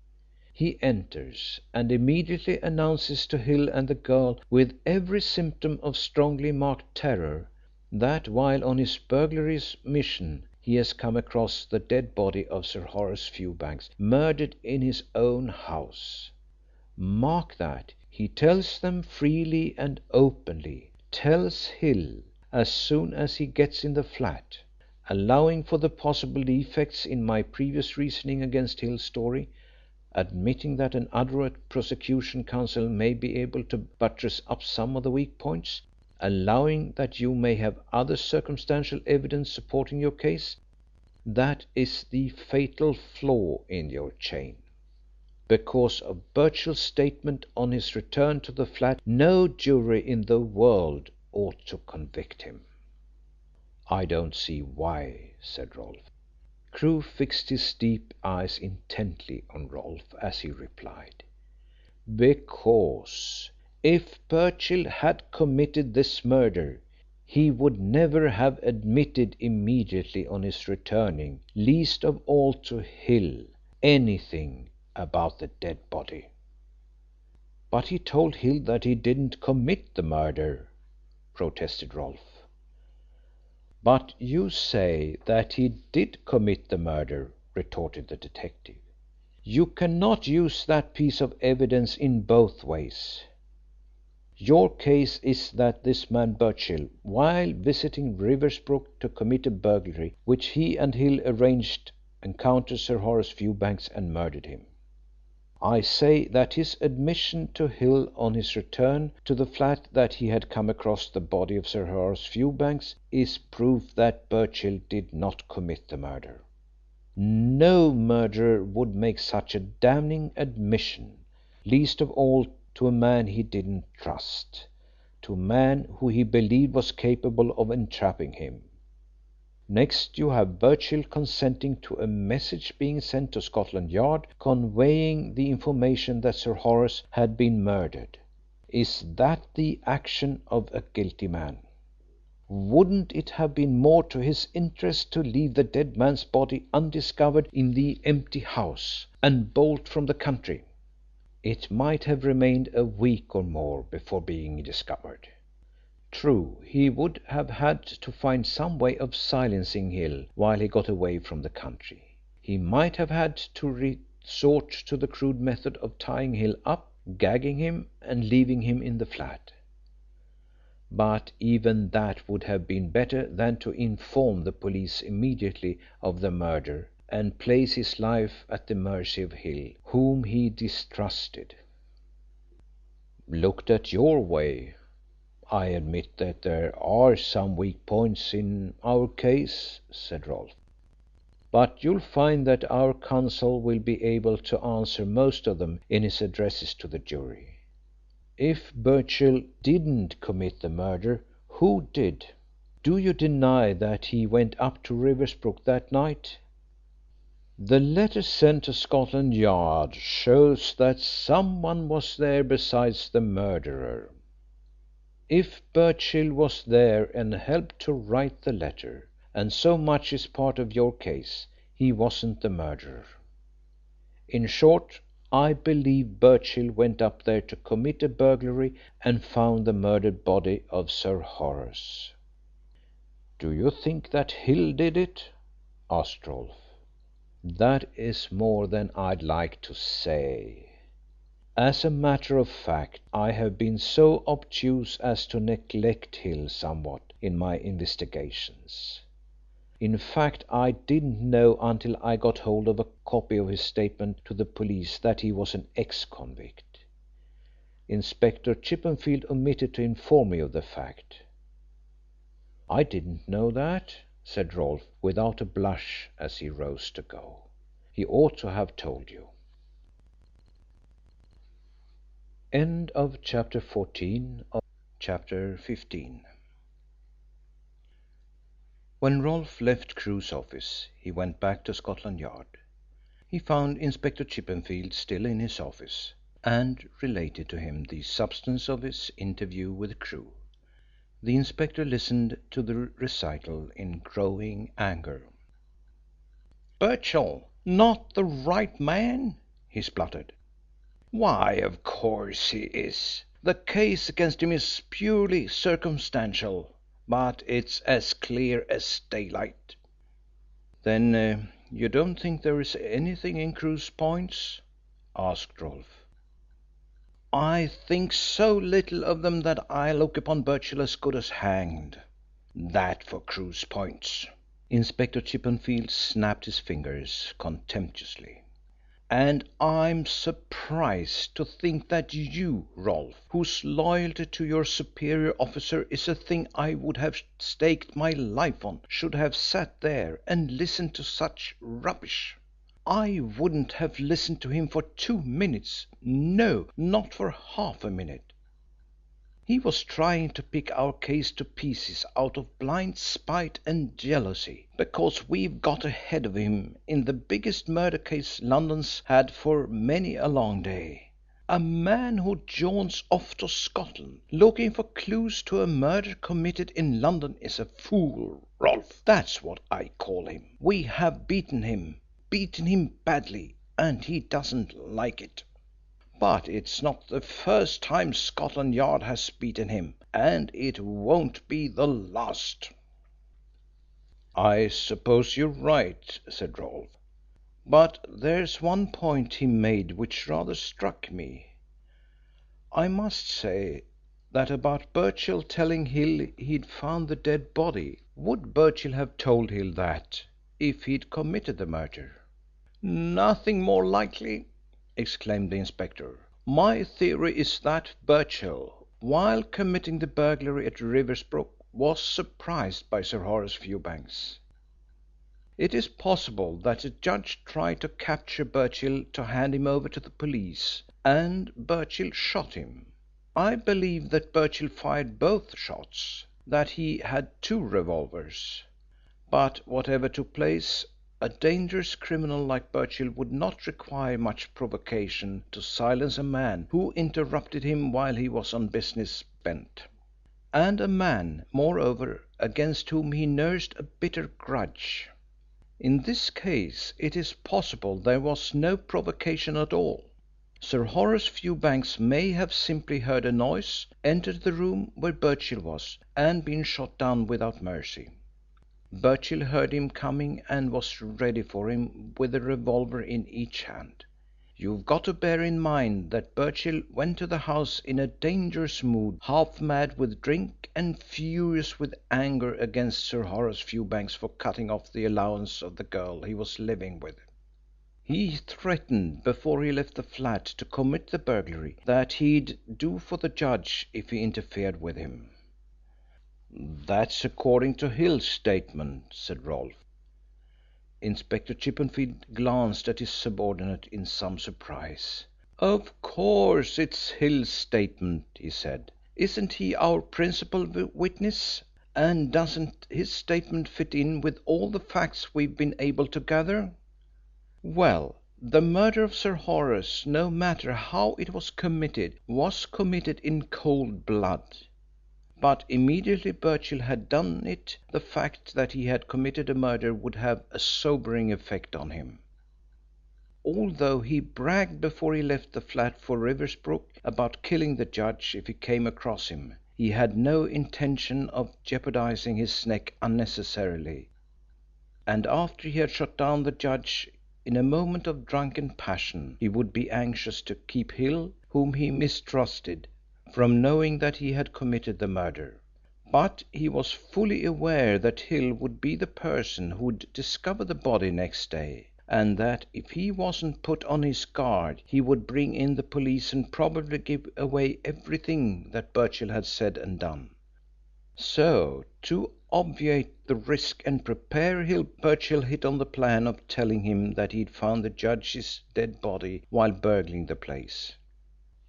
Speaker 2: He enters and immediately announces to Hill and the girl, with every symptom of strongly marked terror, that while on his burglary mission he has come across the dead body of Sir Horace Fewbanks, murdered in his own house. Mark that, he tells them freely and openly, tells Hill as soon as he gets in the flat. Allowing for the possible defects in my previous reasoning against Hill's story, admitting that an adroit prosecution counsel may be able to buttress up some of the weak points, allowing that you may have other circumstantial evidence supporting your case, that is the fatal flaw in your chain. Because of Birchill's statement on his return to the flat, no jury in the world ought to convict him." "I don't see why," said Rolfe. Crewe fixed his deep eyes intently on Rolfe as he replied, "Because if Birchill had committed this murder he would never have admitted immediately on his returning, least of all to Hill, anything about the dead body." "But he told Hill that he didn't commit the murder," protested Rolfe. "But you say that he did commit the murder," retorted the detective. "You cannot use that piece of evidence in both ways. Your case is that this man Birchill, while visiting Riversbrook to commit a burglary which he and Hill arranged, encountered Sir Horace Fewbanks and murdered him. I say that his admission to Hill on his return to the flat that he had come across the body of Sir Horace Fewbanks is proof that Birchill did not commit the murder. No murderer would make such a damning admission, least of all to a man he didn't trust, to a man who he believed was capable of entrapping him. Next you have Birchill consenting to a message being sent to Scotland Yard conveying the information that Sir Horace had been murdered. Is that the action of a guilty man? Wouldn't it have been more to his interest to leave the dead man's body undiscovered in the empty house and bolt from the country? It might have remained a week or more before being discovered. True, he would have had to find some way of silencing Hill while he got away from the country. He might have had to resort to the crude method of tying Hill up, gagging him, and leaving him in the flat. But even that would have been better than to inform the police immediately of the murder and place his life at the mercy of Hill, whom he distrusted. Looked at your way, I admit that there are some weak points in our case," said Rolfe. "But you'll find that our counsel will be able to answer most of them in his addresses to the jury. If Birchill didn't commit the murder, who did? Do you deny that he went up to Riversbrook that night?" "The letter sent to Scotland Yard shows that someone was there besides the murderer. If Birchill was there and helped to write the letter, and so much is part of your case, he wasn't the murderer. In short, I believe Birchill went up there to commit a burglary and found the murdered body of Sir Horace." "Do you think that Hill did it?" asked Rolfe. "That is more than I'd like to say. As a matter of fact, I have been so obtuse as to neglect Hill somewhat in my investigations. In fact, I didn't know until I got hold of a copy of his statement to the police that he was an ex-convict. Inspector Chippenfield omitted to inform me of the fact." "I didn't know that,"
Speaker 6: said Rolfe without a blush as he rose to go. "He ought to have told you." End of chapter 14 of chapter 15. When Rolfe left Crewe's office he went back to Scotland Yard. He found Inspector Chippenfield still in his office, and related to him the substance of his interview with Crewe. The inspector listened to the recital in growing anger. "Birchill not the right man?" he spluttered. "Why, of course he is. The case against him is purely circumstantial, but it's as clear as daylight." "Then you don't think there is anything in Crewe's points?" asked Rolfe. "I think so little of them that I look upon Birchill as good as hanged. That for Crewe's points." Inspector Chippenfield snapped his fingers contemptuously. "And I'm surprised to think that you, Rolfe, whose loyalty to your superior officer is a thing I would have staked my life on, should have sat there and listened to such rubbish. I wouldn't have listened to him for 2 minutes. No, not for half a minute. He was trying to pick our case to pieces out of blind spite and jealousy, because we've got ahead of him in the biggest murder case London's had for many a long day. A man who jaunts off to Scotland looking for clues to a murder committed in London is a fool, Rolfe. That's what I call him. We have beaten him badly, and he doesn't like it. But it's not the first time Scotland Yard has beaten him, and it won't be the last." "I suppose you're right," said Rolfe. "But there's one point he made which rather struck me. I must say that about Birchill telling Hill he'd found the dead body. Would Birchill have told Hill that if he'd committed the murder?" "Nothing more likely," exclaimed the inspector. "My theory is that Birchill, while committing the burglary at Riversbrook, was surprised by Sir Horace Fewbanks. It is possible that the judge tried to capture Birchill to hand him over to the police, and Birchill shot him. I believe that Birchill fired both shots, that he had 2 revolvers. But whatever took place, a dangerous criminal like Birchill would not require much provocation to silence a man who interrupted him while he was on business bent, and a man, moreover, against whom he nursed a bitter grudge. In this case it is possible there was no provocation at all. Sir Horace Fewbanks may have simply heard a noise, entered the room where Birchill was, and been shot down without mercy. Birchill heard him coming and was ready for him with a revolver in each hand. You've got to bear in mind that Birchill went to the house in a dangerous mood, half mad with drink and furious with anger against Sir Horace Fewbanks for cutting off the allowance of the girl he was living with. He threatened, before he left the flat to commit the burglary, that he'd do for the judge if he interfered with him." "That's according to Hill's statement," said Rolfe. Inspector Chippenfield glanced at his subordinate in some surprise. "Of course it's Hill's statement," he said. "Isn't he our principal witness, and doesn't his statement fit in with all the facts we've been able to gather? Well, the murder of Sir Horace, no matter how it was committed in cold blood. But immediately Birchill had done it, the fact that he had committed a murder would have a sobering effect on him. Although he bragged before he left the flat for Riversbrook about killing the judge if he came across him, he had no intention of jeopardising his neck unnecessarily, and after he had shot down the judge in a moment of drunken passion he would be anxious to keep Hill, whom he mistrusted, from knowing that he had committed the murder. But he was fully aware that Hill would be the person who would discover the body next day, and that if he wasn't put on his guard he would bring in the police and probably give away everything that Birchill had said and done. So, to
Speaker 2: obviate the risk and prepare Hill, Birchill hit on the plan of telling him that he'd found the judge's dead body while burgling the place.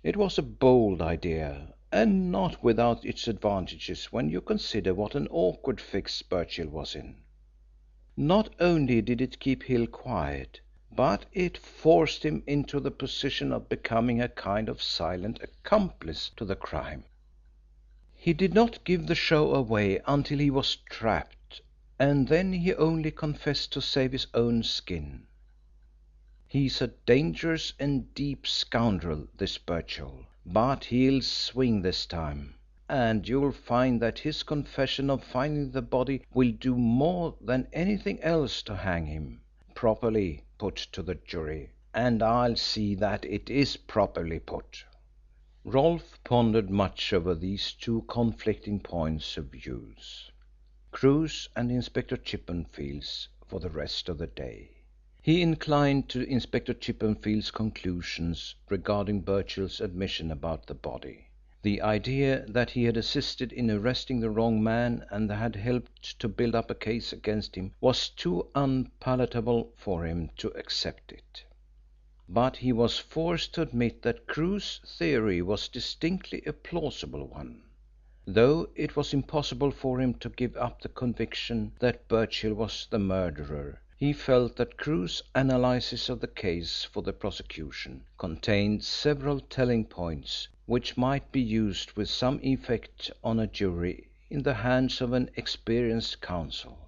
Speaker 2: It was a bold idea, and not without its advantages when you consider what an awkward fix Birchill was in. Not only did it keep Hill quiet, but it forced him into the position of becoming a kind of silent accomplice to the crime. He did not give the show away until he was trapped, and then he only confessed to save his own skin. He's a dangerous and deep scoundrel, this Birchill, but he'll swing this time, and you'll find that his confession of finding the body will do more than anything else to hang him properly put to the jury, and I'll see that it is properly put." Rolfe pondered much over these two conflicting points of view, Crewe's and Inspector Chippenfield's, for the rest of the day. He inclined to Inspector Chippenfield's conclusions regarding Birchill's admission about the body. The idea that he had assisted in arresting the wrong man and had helped to build up a case against him was too unpalatable for him to accept it. But he was forced to admit that Crewe's theory was distinctly a plausible one. Though it was impossible for him to give up the conviction that Birchill was the murderer, he felt that Crewe's analysis of the case for the prosecution contained several telling points which might be used with some effect on a jury in the hands of an experienced counsel.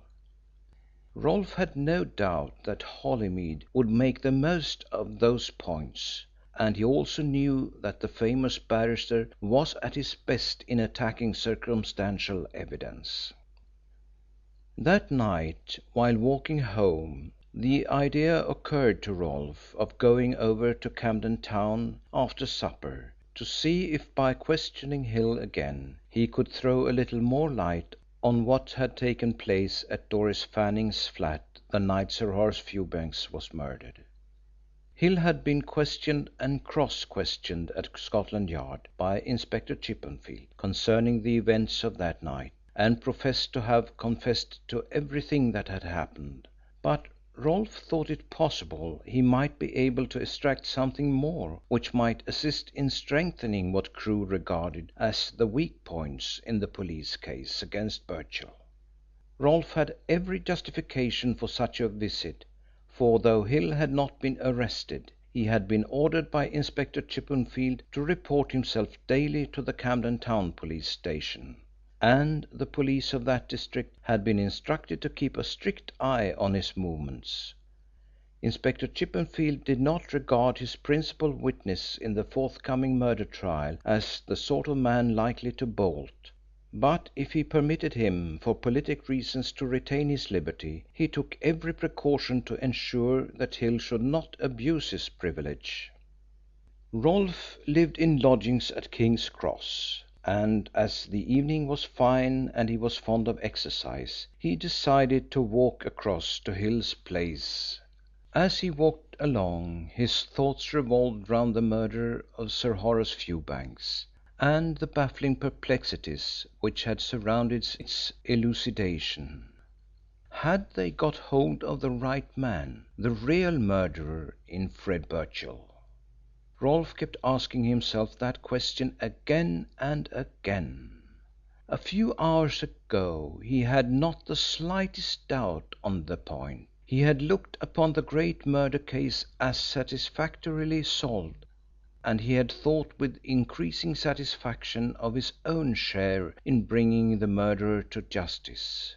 Speaker 2: Rolfe had no doubt that Holymead would make the most of those points, and he also knew that the famous barrister was at his best in attacking circumstantial evidence. That night, while walking home, the idea occurred to Rolfe of going over to Camden Town after supper to see if by questioning Hill again he could throw a little more light on what had taken place at Doris Fanning's flat the night Sir Horace Fewbanks was murdered. Hill had been questioned and cross-questioned at Scotland Yard by Inspector Chippenfield concerning the events of that night, and professed to have confessed to everything that had happened, but Rolfe thought it possible he might be able to extract something more which might assist in strengthening what Crewe regarded as the weak points in the police case against Birchill. Rolfe had every justification for such a visit, for though Hill had not been arrested, he had been ordered by Inspector Chippenfield to report himself daily to the Camden Town police station, and the police of that district had been instructed to keep a strict eye on his movements. Inspector Chippenfield did not regard his principal witness in the forthcoming murder trial as the sort of man likely to bolt, but if he permitted him, for politic reasons, to retain his liberty, he took every precaution to ensure that Hill should not abuse his privilege. Rolfe lived in lodgings at King's Cross, and as the evening was fine and he was fond of exercise, he decided to walk across to Hill's place. As he walked along, his thoughts revolved round the murder of Sir Horace Fewbanks, and the baffling perplexities which had surrounded its elucidation. Had they got hold of the right man, the real murderer in Fred Birchill? Rolfe kept asking himself that question again and again. A few hours ago he had not the slightest doubt on the point. He had looked upon the great murder case as satisfactorily solved, and he had thought with increasing satisfaction of his own share in bringing the murderer to justice.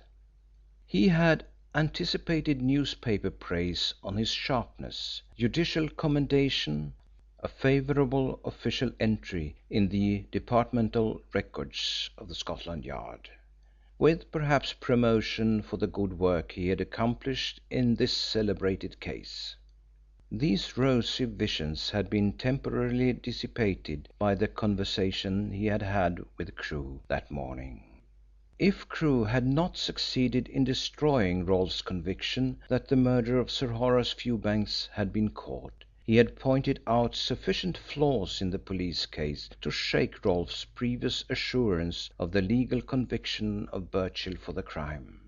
Speaker 2: He had anticipated newspaper praise on his sharpness, judicial commendation, a favourable official entry in the departmental records of the Scotland Yard, with perhaps promotion for the good work he had accomplished in this celebrated case. These rosy visions had been temporarily dissipated by the conversation he had had with Crewe that morning. If Crewe had not succeeded in destroying Rolfe's conviction that the murderer of Sir Horace Fewbanks had been caught, He had pointed out sufficient flaws in the police case to shake Rolfe's previous assurance of the legal conviction of Birchill for the crime.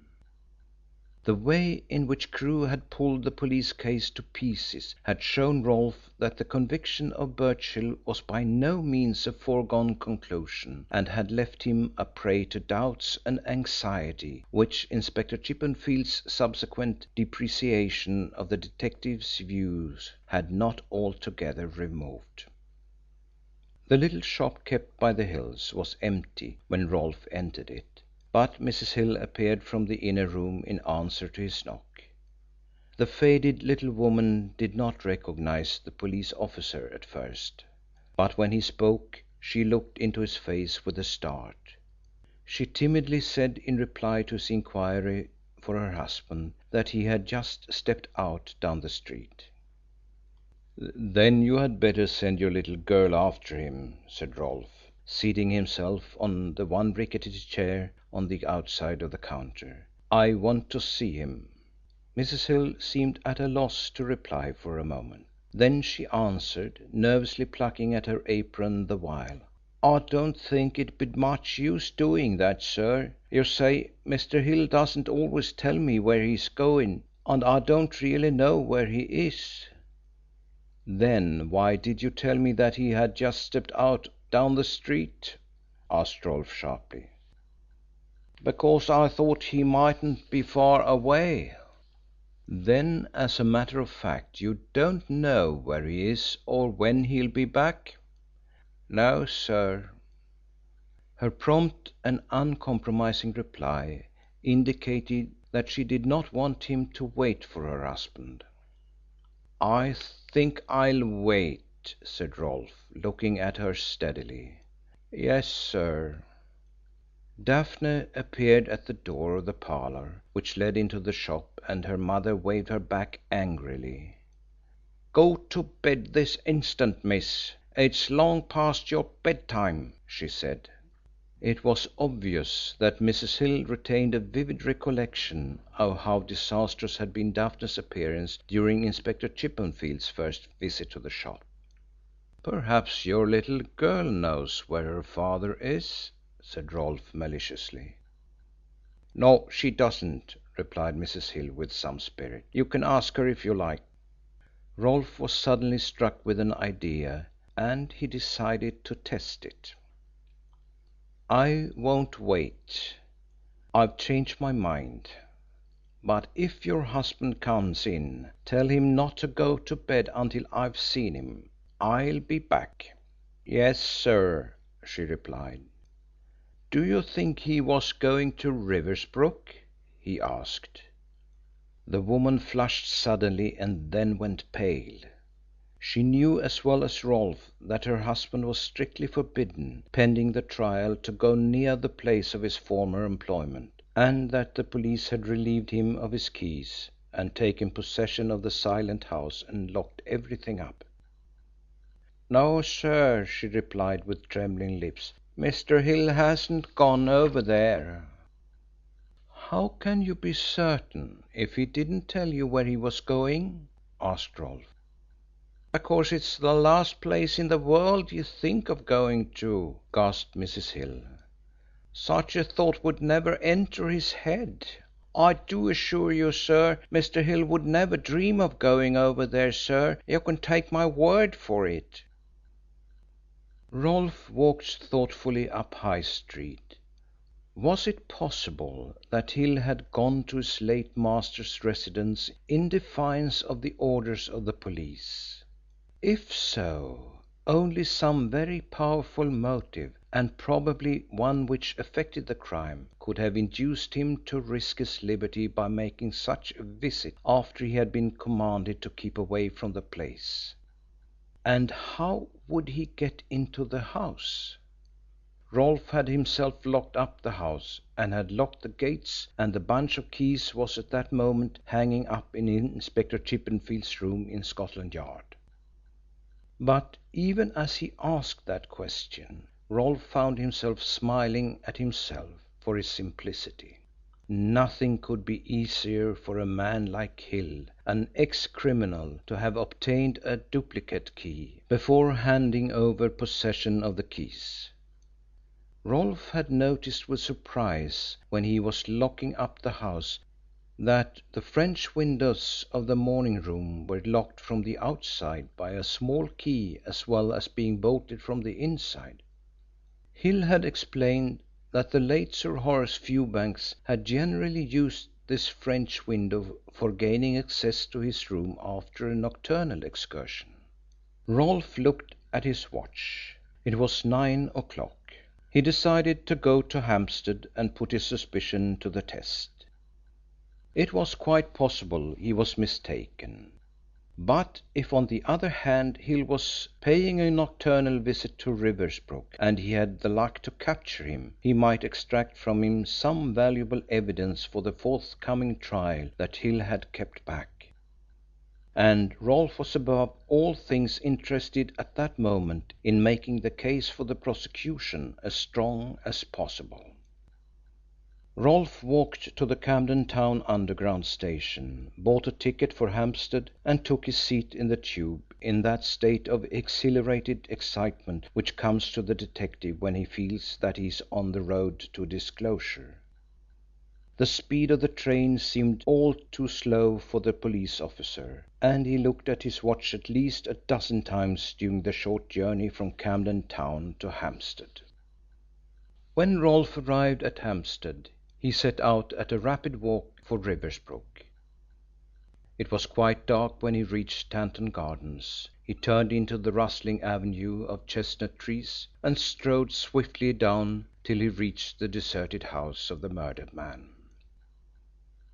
Speaker 2: The way in which Crewe had pulled the police case to pieces had shown Rolfe that the conviction of Birchill was by no means a foregone conclusion, and had left him a prey to doubts and anxiety which Inspector Chippenfield's subsequent depreciation of the detective's views had not altogether removed. The little shop kept by the Hills was empty when Rolfe entered it, but Mrs. Hill appeared from the inner room in answer to his knock. The faded little woman did not recognize the police officer at first, but when he spoke she looked into his face with a start. She timidly said in reply to his inquiry for her husband that he had just stepped out down the street. "Then you had better send your little girl after him," said Rolfe, seating himself on the one rickety chair on the outside of the counter. "I want to see him." Mrs. Hill seemed at a loss to reply for a moment. Then she answered, nervously plucking at her apron the while. "I don't think it'd be much use doing that, sir. You see, Mr. Hill doesn't always tell me where he's going, and I don't really know where he is." "Then why did you tell me that he had just stepped out down the street?" asked Rolfe sharply. "Because I thought he mightn't be far away." "Then, as a matter of fact, you don't know where he is or when he'll be back?" "No, sir." Her prompt and uncompromising reply indicated that she did not want him to wait for her husband. "I think I'll wait," said Rolfe, looking at her steadily. "Yes, sir." Daphne appeared at the door of the parlour which led into the shop, and her mother waved her back angrily. "Go to bed this instant, miss. It's long past your bedtime," she said. It was obvious that Mrs. Hill retained a vivid recollection of how disastrous had been Daphne's appearance during Inspector Chippenfield's first visit to the shop. "Perhaps your little girl knows where her father is," said Rolfe maliciously. "No, she doesn't," replied Mrs. Hill with some spirit. "You can ask her if you like." Rolfe was suddenly struck with an idea, and he decided to test it. "I won't wait. I've changed my mind. But if your husband comes in, tell him not to go to bed until I've seen him. I'll be back." "Yes, sir," she replied. "Do you think he was going to Riversbrook?" he asked. The woman flushed suddenly and then went pale. She knew as well as Rolfe that her husband was strictly forbidden, pending the trial, to go near the place of his former employment, and that the police had relieved him of his keys and taken possession of the silent house and locked everything up. "No, sir," she replied with trembling lips. "Mr. Hill hasn't gone over there." "How can you be certain, if he didn't tell you where he was going?" asked Rolfe. "Because it's the last place in the world he'd think of going to," gasped Mrs. Hill. "Such a thought would never enter his head. I do assure you, sir, Mr. Hill would never dream of going over there, sir. You can take my word for it." Rolfe walked thoughtfully up High Street. Was it possible that Hill had gone to his late master's residence in defiance of the orders of the police? If so, only some very powerful motive, and probably one which affected the crime, could have induced him to risk his liberty by making such a visit after he had been commanded to keep away from the place. And how would he get into the house? Rolfe had himself locked up the house and had locked the gates, and the bunch of keys was at that moment hanging up in Inspector Chippenfield's room in Scotland Yard. But even as he asked that question, Rolfe found himself smiling at himself for his simplicity.
Speaker 1: Nothing could be easier for a man like Hill, an ex-criminal, to have obtained a duplicate key before handing over possession of the keys. Rolfe had noticed with surprise, when he was locking up the house, that the French windows of the morning room were locked from the outside by a small key as well as being bolted from the inside. Hill had explained that the late Sir Horace Fewbanks had generally used this French window for gaining access to his room after a nocturnal excursion. Rolfe looked at his watch. It was 9 o'clock. He decided to go to Hampstead and put his suspicion to the test. It was quite possible he was mistaken. But if, on the other hand, Hill was paying a nocturnal visit to Riversbrook, and he had the luck to capture him, he might extract from him some valuable evidence for the forthcoming trial that Hill had kept back. And Rolfe was above all things interested at that moment in making the case for the prosecution as strong as possible. Rolfe walked to the Camden Town Underground station, bought a ticket for Hampstead, and took his seat in the tube in that state of exhilarated excitement which comes to the detective when he feels that he is on the road to disclosure. The speed of the train seemed all too slow for the police officer, and he looked at his watch at least a dozen times during the short journey from Camden Town to Hampstead. When Rolfe arrived at Hampstead, he set out at a rapid walk for Riversbrook. It was quite dark when he reached Tanton Gardens. He turned into the rustling avenue of chestnut trees and strode swiftly down till he reached the deserted house of the murdered man.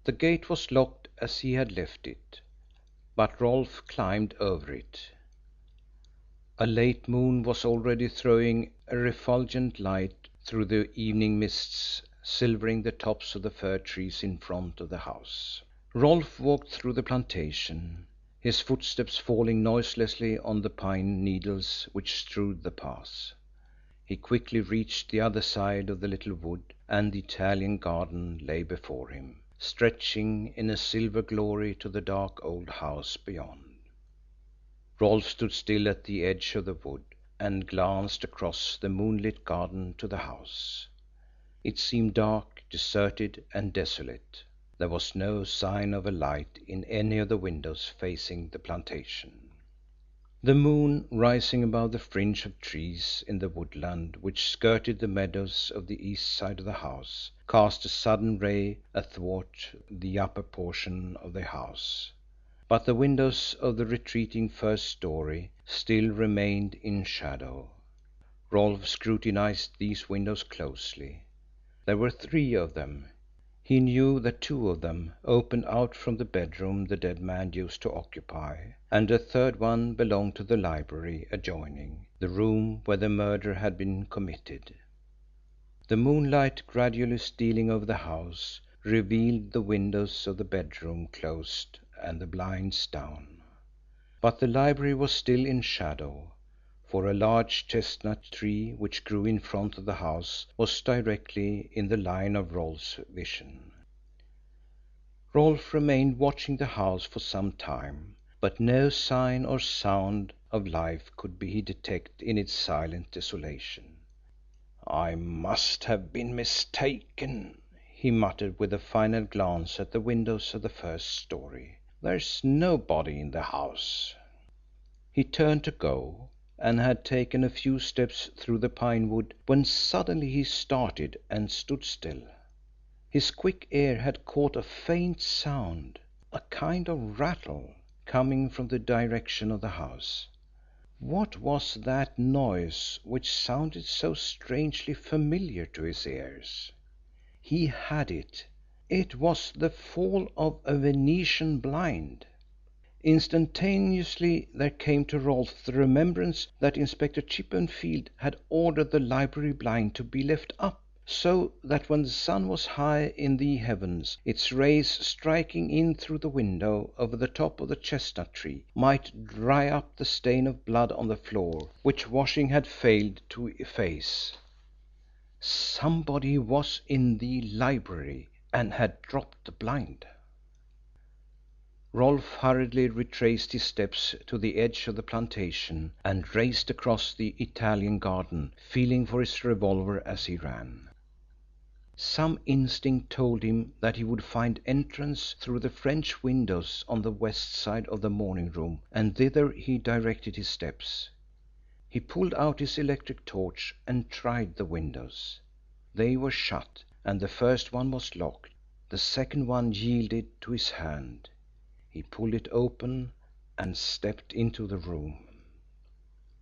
Speaker 1: The gate was locked as he had left it, but Rolfe climbed over it. A late moon was already throwing a refulgent light through the evening mists, silvering the tops of the fir trees in front of the house. Rolfe walked through the plantation, his footsteps falling noiselessly on the pine needles which strewed the path. He quickly reached the other side of the little wood, and the Italian garden lay before him, stretching in a silver glory to the dark old house beyond. Rolfe stood still at the edge of the wood and glanced across the moonlit garden to the house. It seemed dark, deserted, and desolate. There was no sign of a light in any of the windows facing the plantation. The moon, rising above the fringe of trees in the woodland which skirted the meadows of the east side of the house, cast a sudden ray athwart the upper portion of the house. But the windows of the retreating first story still remained in shadow. Rolfe scrutinized these windows closely. There were 3 of them. He knew that 2 of them opened out from the bedroom the dead man used to occupy, and a 3rd one belonged to the library adjoining, the room where the murder had been committed. The moonlight, gradually stealing over the house, revealed the windows of the bedroom closed and the blinds down. But the library was still in shadow, for a large chestnut tree which grew in front of the house was directly in the line of Rolfe's vision. Rolfe remained watching the house for some time, but no sign or sound of life could he detect in its silent desolation. "I must have been mistaken," he muttered with a final glance at the windows of the first story. "There's nobody in the house." He turned to go, and had taken a few steps through the pine wood when suddenly he started and stood still. His quick ear had caught a faint sound, a kind of rattle, coming from the direction of the house. What was that noise which sounded so strangely familiar to his ears? He had it. It was the fall of a Venetian blind. Instantaneously there came to Rolfe the remembrance that Inspector Chippenfield had ordered the library blind to be left up, so that when the sun was high in the heavens, its rays striking in through the window over the top of the chestnut tree might dry up the stain of blood on the floor, which washing had failed to efface. Somebody was in the library.
Speaker 2: and had dropped the blind. Rolfe hurriedly retraced his steps to the edge of the plantation and raced across the Italian garden, feeling for his revolver as he ran. Some instinct told him that he would find entrance through the French windows on the west side of the morning room, and thither he directed his steps. He pulled out his electric torch and tried the windows. They were shut, and the first one was locked. The second one yielded to his hand. He pulled it open and stepped into the room.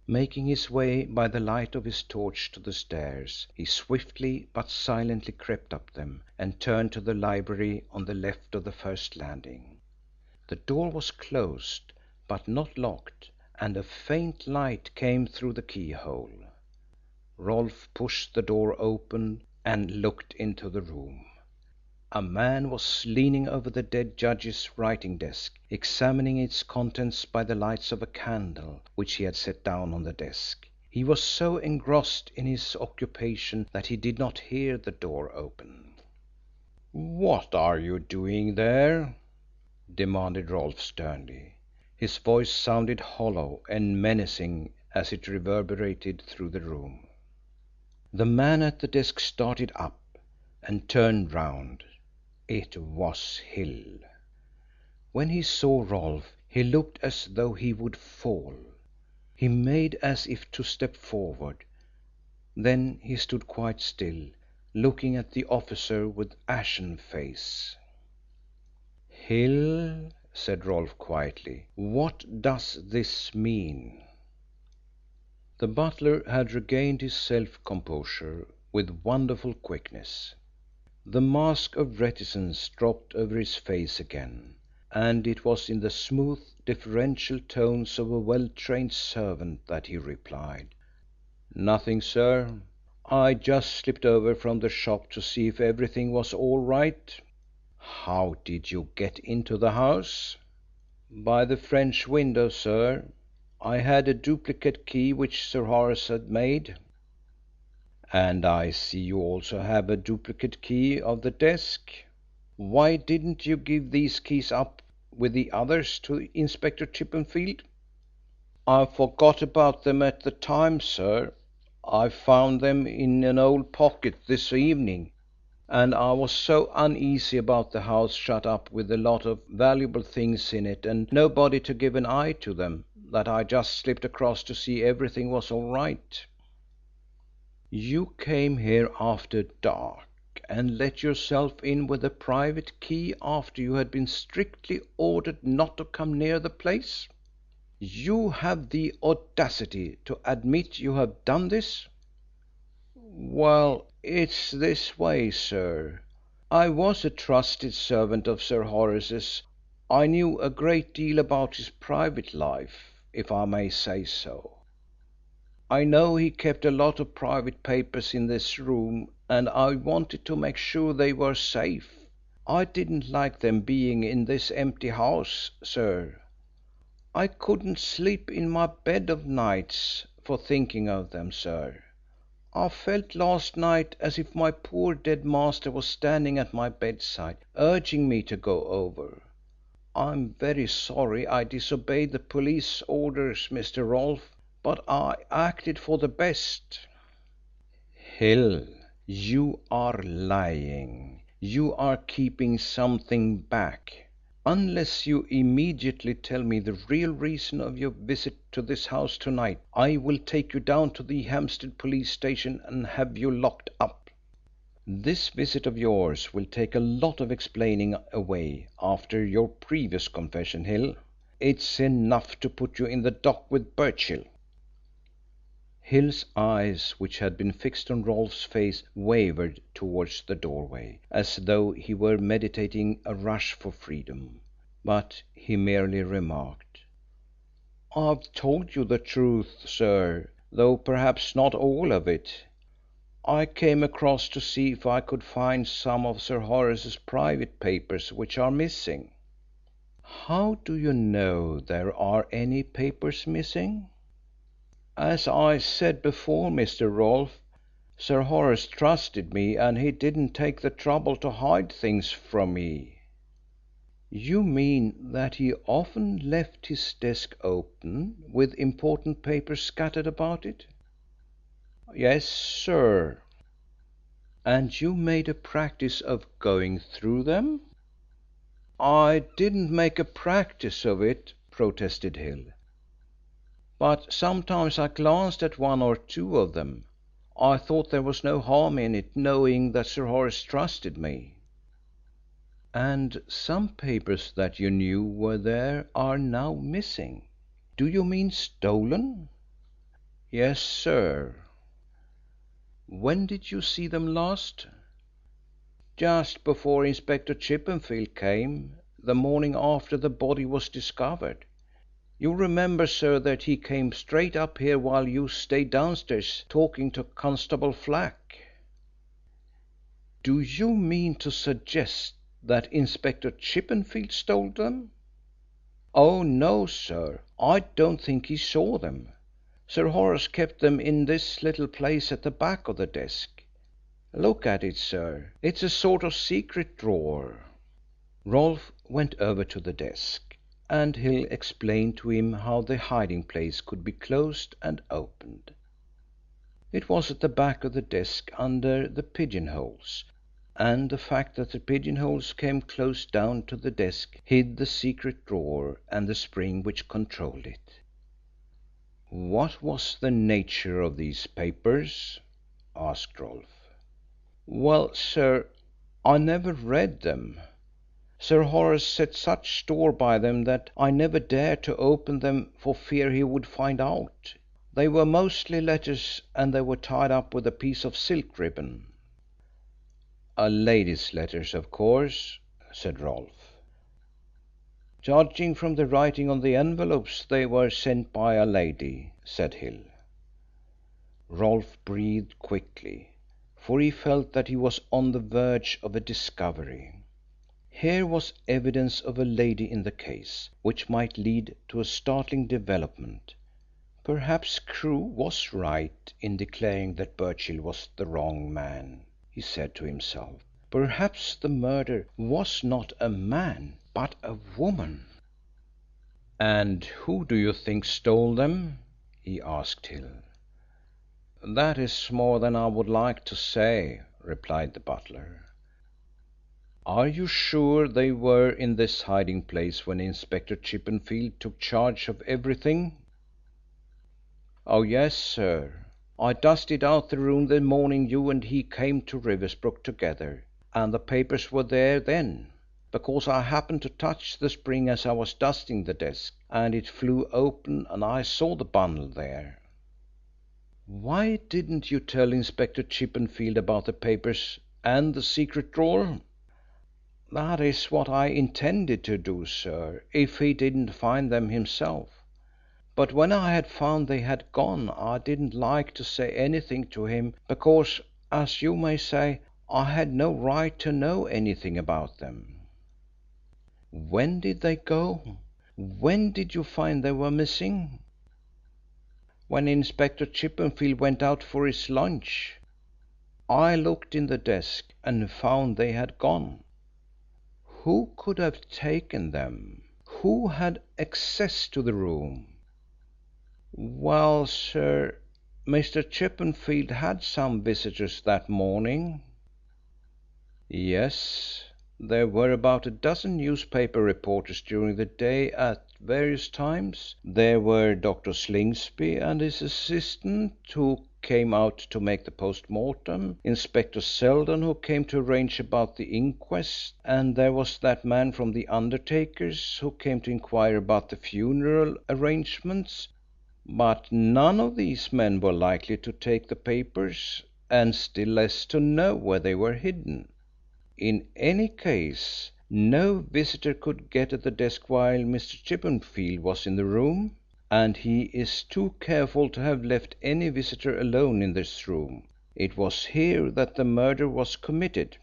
Speaker 2: Making his way by the light of his torch to the stairs, he swiftly but silently crept up them and turned to the library on the left of the first landing. The door was closed but not locked, and a faint light came through the keyhole. Rolfe pushed the door open and looked into the room. A man was leaning over the dead judge's writing desk, examining its contents by the light of a candle which he had set down on the desk. He was so engrossed in his occupation that he did not hear the door open. "What are you doing there?" demanded Rolfe sternly. His voice sounded hollow and menacing as it reverberated through the room. The man at the desk started up and turned round. It was Hill. When he saw Rolfe, he looked as though he would fall. He made as if to step forward. Then he stood quite still, looking at the officer with ashen face. "Hill," said Rolfe quietly, "what does this mean?" The butler had regained his self-composure with wonderful quickness. The mask of reticence dropped over his face again, and it was in the smooth, deferential tones of a well-trained servant that he replied: "Nothing, sir. I just slipped over from the shop to see if everything was all right." "How did you get into the house?" "By the French window, sir. I had a duplicate key which Sir Horace had made." "And I see you also have a duplicate key of the desk. Why didn't you give these keys up with the others to Inspector Chippenfield?" "I forgot about them at the time, sir. I found them in an old pocket this evening, and I was so uneasy about the house shut up with a lot of valuable things in it and nobody to give an eye to them, that I just slipped across to see everything was all right." "You came here after dark and let yourself in with a private key after you had been strictly ordered not to come near the place? You have the audacity to admit you have done this?" "Well, it's this way, sir. I was a trusted servant of Sir Horace's. I knew a great deal about his private life, if I may say so. I know he kept a lot of private papers in this room, and I wanted to make sure they were safe. I didn't like them being in this empty house, sir. I couldn't sleep in my bed of nights for thinking of them, sir. I felt last night as if my poor dead master was standing at my bedside, urging me to go over. I'm very sorry I disobeyed the police orders, Mr. Rolfe, but I acted for the best." "Hill, you are lying. You are keeping something back. Unless you immediately tell me the real reason of your visit to this house tonight, I will take you down to the Hampstead police station and have you locked up. This visit of yours will take a lot of explaining away after your previous confession, Hill. It's enough to put you in the dock with Birchill." Hill's eyes, which had been fixed on Rolfe's face, wavered towards the doorway, as though he were meditating a rush for freedom, but he merely remarked: "I've told you the truth, sir, though perhaps not all of it. I came across to see if I could find some of Sir Horace's private papers which are missing." "How do you know there are any papers missing?" "As I said before, Mr. Rolfe,
Speaker 5: Sir Horace trusted me, and he didn't take the trouble to hide things from me." "You mean that he often left his desk open with important papers scattered about it?" "Yes, sir." "And you made a practice of going through them?" "I didn't make a practice of it," protested Hill, "but sometimes I glanced at one or two of them. I thought there was no harm in it, knowing that Sir Horace trusted me." "And some papers that you knew were there are now missing. Do you mean stolen?" "Yes, sir." "When did you see them last?" "Just before Inspector Chippenfield came, the morning after the body was discovered. You remember, sir, that he came straight up here while you stayed downstairs talking to Constable Flack." "Do you mean to suggest that Inspector Chippenfield stole them?" "Oh, no, sir. I don't think he saw them. Sir Horace kept them in this little place at the back of the desk. Look at it, sir. It's a sort of secret drawer." Rolfe went over to the desk, and Hill explained to him how the hiding place could be closed and opened. It was at the back of the desk under the pigeonholes, and the fact that the pigeonholes came close down to the desk hid the secret drawer and the spring which controlled it. "What was the nature of these papers?" asked Rolfe. "Well, sir, I never read them. Sir Horace set such store by them that I never dared to open them for fear he would find out. They were mostly letters, and they were tied up with a piece of silk ribbon." "A lady's letters, of course," said Rolfe. "Judging from the writing on the envelopes, they were sent by a lady," said Hill. Rolfe breathed quickly, for he felt that he was on the verge of a discovery. Here was evidence of a lady in the case, which might lead to a startling development. Perhaps Crewe was right in declaring that Birchill was the wrong man, he said to himself. Perhaps the murder was not a man, but a woman. "And who do you think stole them?" he asked Hill. "That is more than I would like to say," replied the butler. "Are you sure they were in this hiding place when Inspector Chippenfield took charge of everything?" "Oh yes, sir. I dusted out the room the morning you and he came to Riversbrook together, and the papers were there then, because I happened to touch the spring as I was dusting the desk, and it flew open and I saw the bundle there." "Why didn't you tell Inspector Chippenfield about the papers and the secret drawer?" "That is what I intended to do, sir, if he didn't find them himself. But when I had found they had gone I didn't like to say anything to him because, as you may say, I had no right to know anything about them." "When did they go? When did you find they were missing?" "When Inspector Chippenfield went out for his lunch. I looked in the desk and found they had gone." "Who could have taken them? Who had access to the room?" "Well, sir, Mr. Chippenfield had some visitors that morning." "Yes. There were about a dozen newspaper reporters during the day at various times. There were Dr. Slingsby and his assistant, who came out to make the post mortem, Inspector Seldon, who came to arrange about the inquest, and there was that man from the undertakers who came to inquire about the funeral arrangements. But none of these men were likely to take the papers, and still less to know where they were hidden. In any case, no visitor could get at the desk while Mr. Chippenfield was in the room, and he is too careful to have left any visitor alone in this room. It was here that the murder was committed."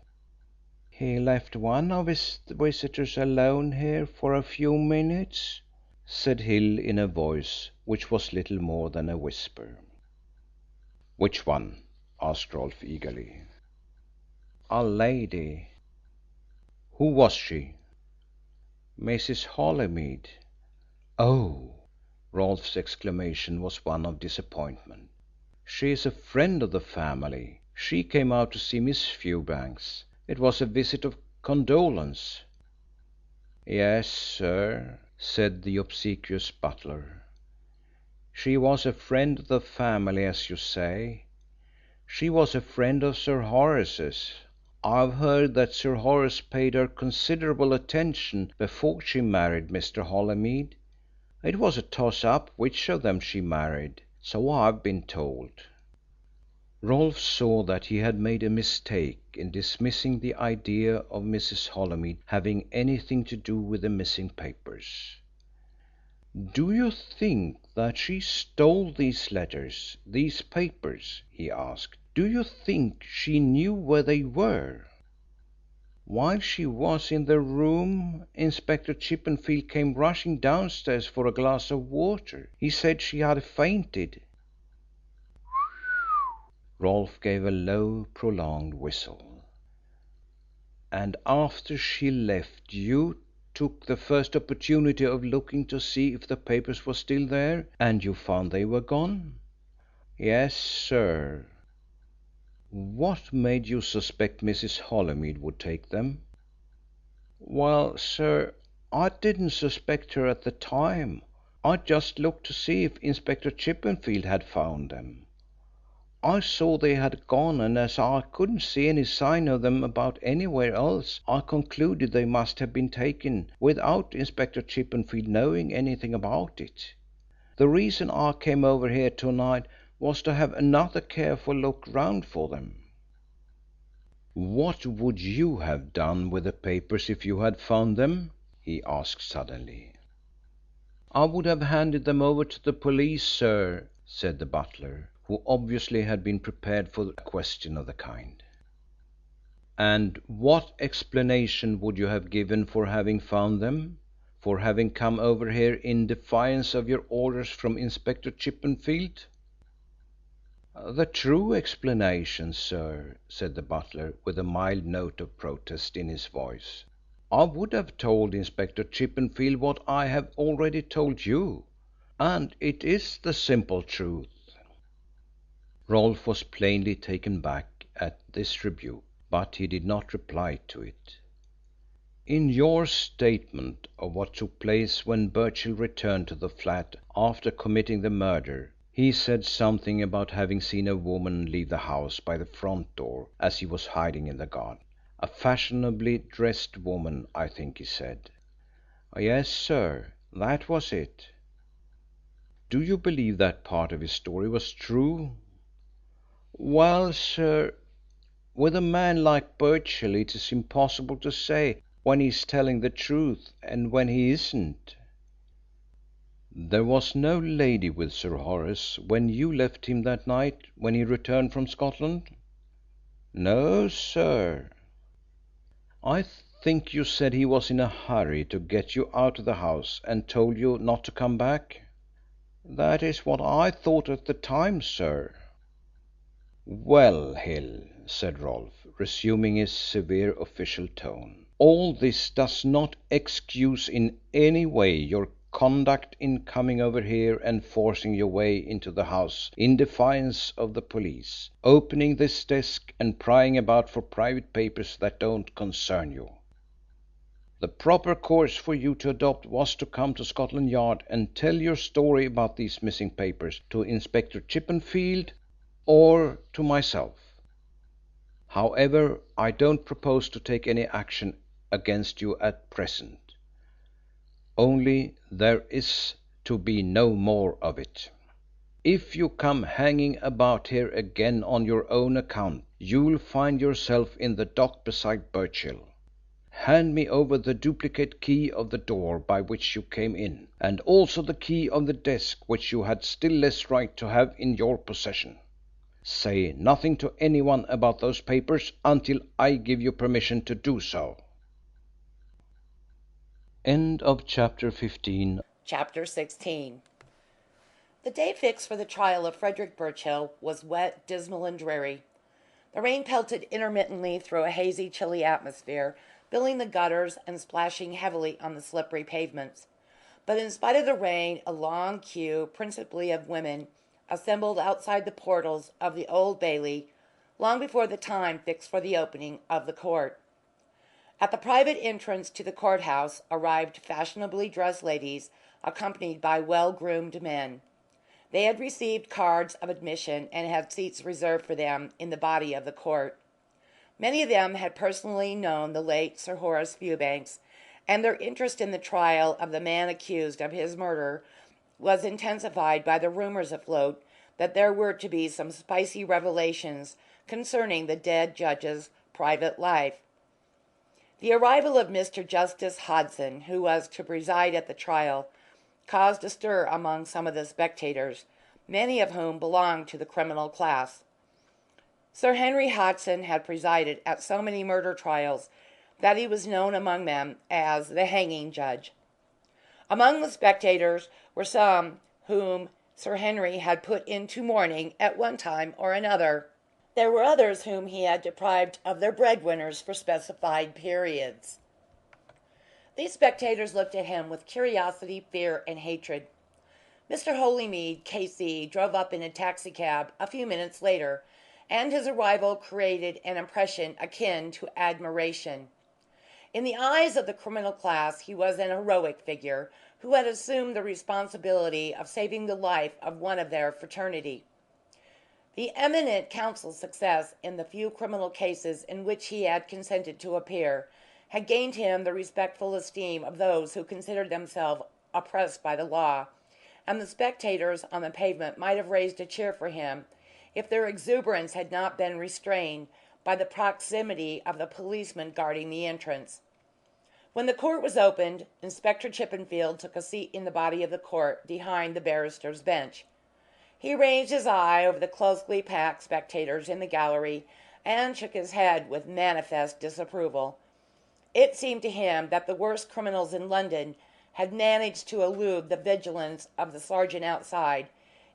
Speaker 5: "He left one of his visitors alone here for a few minutes," said Hill in a voice which was little more than a whisper. "Which one?"
Speaker 2: asked Rolfe eagerly.
Speaker 1: A lady.
Speaker 2: Who was she?
Speaker 1: Mrs. Holymead.
Speaker 2: Oh!
Speaker 1: Rolfe's exclamation was one of disappointment. She is a friend of the family. She came out to see Miss Fewbanks. It was a visit of condolence. Yes, sir, said the obsequious butler. She was a friend of the family, as you say. She was a friend of Sir Horace's. I've heard that Sir Horace paid her considerable attention before she married Mr. Holymead. It was a toss-up which of them she married, so I've been told. Rolfe saw that he had made a mistake in dismissing the idea of Mrs. Holymead having anything to do with the missing papers. "Do you think that she stole these letters, these papers?" he asked. "Do you think she knew where they were?" "While she was in the room, Inspector Chippenfield came rushing downstairs for a glass of water. He said she had fainted." Rolfe gave a low, prolonged whistle. "And after she left you took the first opportunity of looking to see if the papers were still there, and you found they were gone?" "Yes, sir." "What made you suspect Mrs. Holymead would take them?" "Well, sir, I didn't suspect her at the time. I just looked to see if Inspector Chippenfield had found them. I saw they had gone, and as I couldn't see any sign of them about anywhere else, I concluded they must have been taken without Inspector Chippenfield knowing anything about it. The reason I came over here tonight was to have another careful look round for them." "What would you have done with the papers if you had found them?" he asked suddenly. "I would have handed them over to the police, sir," said the butler, who obviously had been prepared for a question of the kind. "And what explanation would you have given for having found them, for having come over here in defiance of your orders from Inspector Chippenfield?" "The true explanation, sir," said the butler, with a mild note of protest in his voice. "I would have told Inspector Chippenfield what I have already told you, and it is the simple truth." Rolfe was plainly taken back at this rebuke, but he did not reply to it. "In your statement of what took place when Birchill returned to the flat after committing the murder, he said something about having seen a woman leave the house by the front door as he was hiding in the garden. A fashionably dressed woman, I think he said." "Yes, sir, that was it." "Do you believe that part of his story was true?" "Well, sir, with a man like Birchill it is impossible to say when he is telling the truth and when he isn't." "There was no lady with Sir Horace when you left him that night when he returned from Scotland?" "No, sir." "I think you said he was in a hurry to get you out of the house and told you not to come back?" "That is what I thought at the time, sir." "Well, Hill," said Rolfe, resuming his severe official tone, "all this does not excuse in any way your conduct in coming over here and forcing your way into the house in defiance of the police, opening this desk and prying about for private papers that don't concern you. The proper course for you to adopt was to come to Scotland Yard and tell your story about these missing papers to Inspector Chippenfield or to myself. However, I don't propose to take any action against you at present. Only there is to be no more of it. If you come hanging about here again on your own account, you'll find yourself in the dock beside Birchill. Hand me over the duplicate key of the door by which you came in, and also the key of the desk which you had still less right to have in your possession. Say nothing to anyone about those papers until I give you permission to do so."
Speaker 4: End of chapter 15. Chapter 16. The day fixed for the trial of Frederick Birchill was wet, dismal, and dreary. The rain pelted intermittently through a hazy, chilly atmosphere, filling the gutters and splashing heavily on the slippery pavements. But in spite of the rain, a long queue, principally of women, assembled outside the portals of the Old Bailey long before the time fixed for the opening of the court. At the private entrance to the courthouse arrived fashionably dressed ladies, accompanied by well-groomed men. They had received cards of admission and had seats reserved for them in the body of the court. Many of them had personally known the late Sir Horace Fewbanks, and their interest in the trial of the man accused of his murder was intensified by the rumours afloat that there were to be some spicy revelations concerning the dead judge's private life. The arrival of Mr. Justice Hodson, who was to preside at the trial, caused a stir among some of the spectators, many of whom belonged to the criminal class. Sir Henry Hodson had presided at so many murder trials that he was known among them as the hanging judge. Among the spectators were some whom Sir Henry had put into mourning at one time or another. There were others whom he had deprived of their breadwinners for specified periods. These spectators looked at him with curiosity, fear, and hatred. Mr. Holymead, K.C., drove up in a taxicab a few minutes later, and his arrival created an impression akin to admiration. In the eyes of the criminal class he was an heroic figure, who had assumed the responsibility of saving the life of one of their fraternity. The eminent counsel's success in the few criminal cases in which he had consented to appear had gained him the respectful esteem of those who considered themselves oppressed by the law, and the spectators on the pavement might have raised a cheer for him if their exuberance had not been restrained by the proximity of the policeman guarding the entrance. When the court was opened, Inspector Chippenfield took a seat in the body of the court behind the barrister's bench. He ranged his eye over the closely packed spectators in the gallery and shook his head with manifest disapproval. It seemed to him that the worst criminals in London had managed to elude the vigilance of the sergeant outside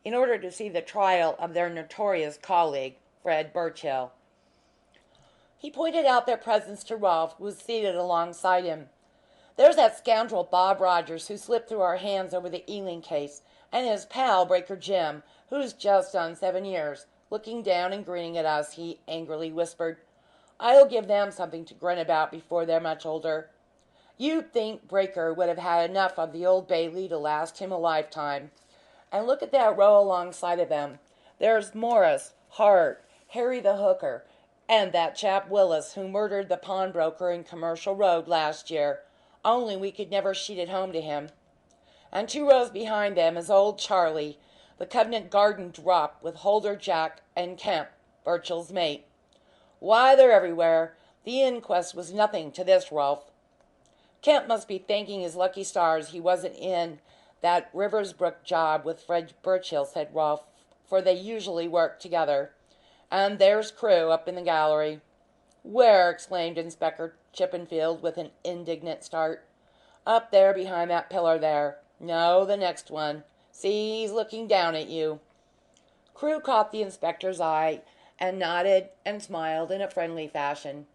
Speaker 4: in order to see the trial of their notorious colleague, Fred Birchill. He pointed out their presence to Rolfe, who was seated alongside him. "There's that scoundrel Bob Rogers who slipped through our hands over the Ealing case, and his pal Breaker Jim, who's just done 7 years. Looking down and grinning at us," he angrily whispered. "I'll give them something to grin about before they're much older. You'd think Breaker would have had enough of the Old Bailey to last him a lifetime. And look at that row alongside of them. There's Morris, Hart, Harry the Hooker, and that chap Willis who murdered the pawnbroker in Commercial Road last year, only we could never sheet it home to him. And 2 rows behind them is old Charlie, the Covent Garden drop with Holder Jack and Kemp, Birchill's mate. Why, they're everywhere. The inquest was nothing to this, Rolfe." "Kemp must be thanking his lucky stars he wasn't in that Riversbrook job with Fred Birchill," said Rolfe, "for they usually work together. And there's Crewe up in the gallery." "Where?" exclaimed Inspector Chippenfield with an indignant start. "Up there behind that pillar there. No, the next one. See, he's looking down at you." Crewe caught the inspector's eye and nodded and smiled in a friendly fashion.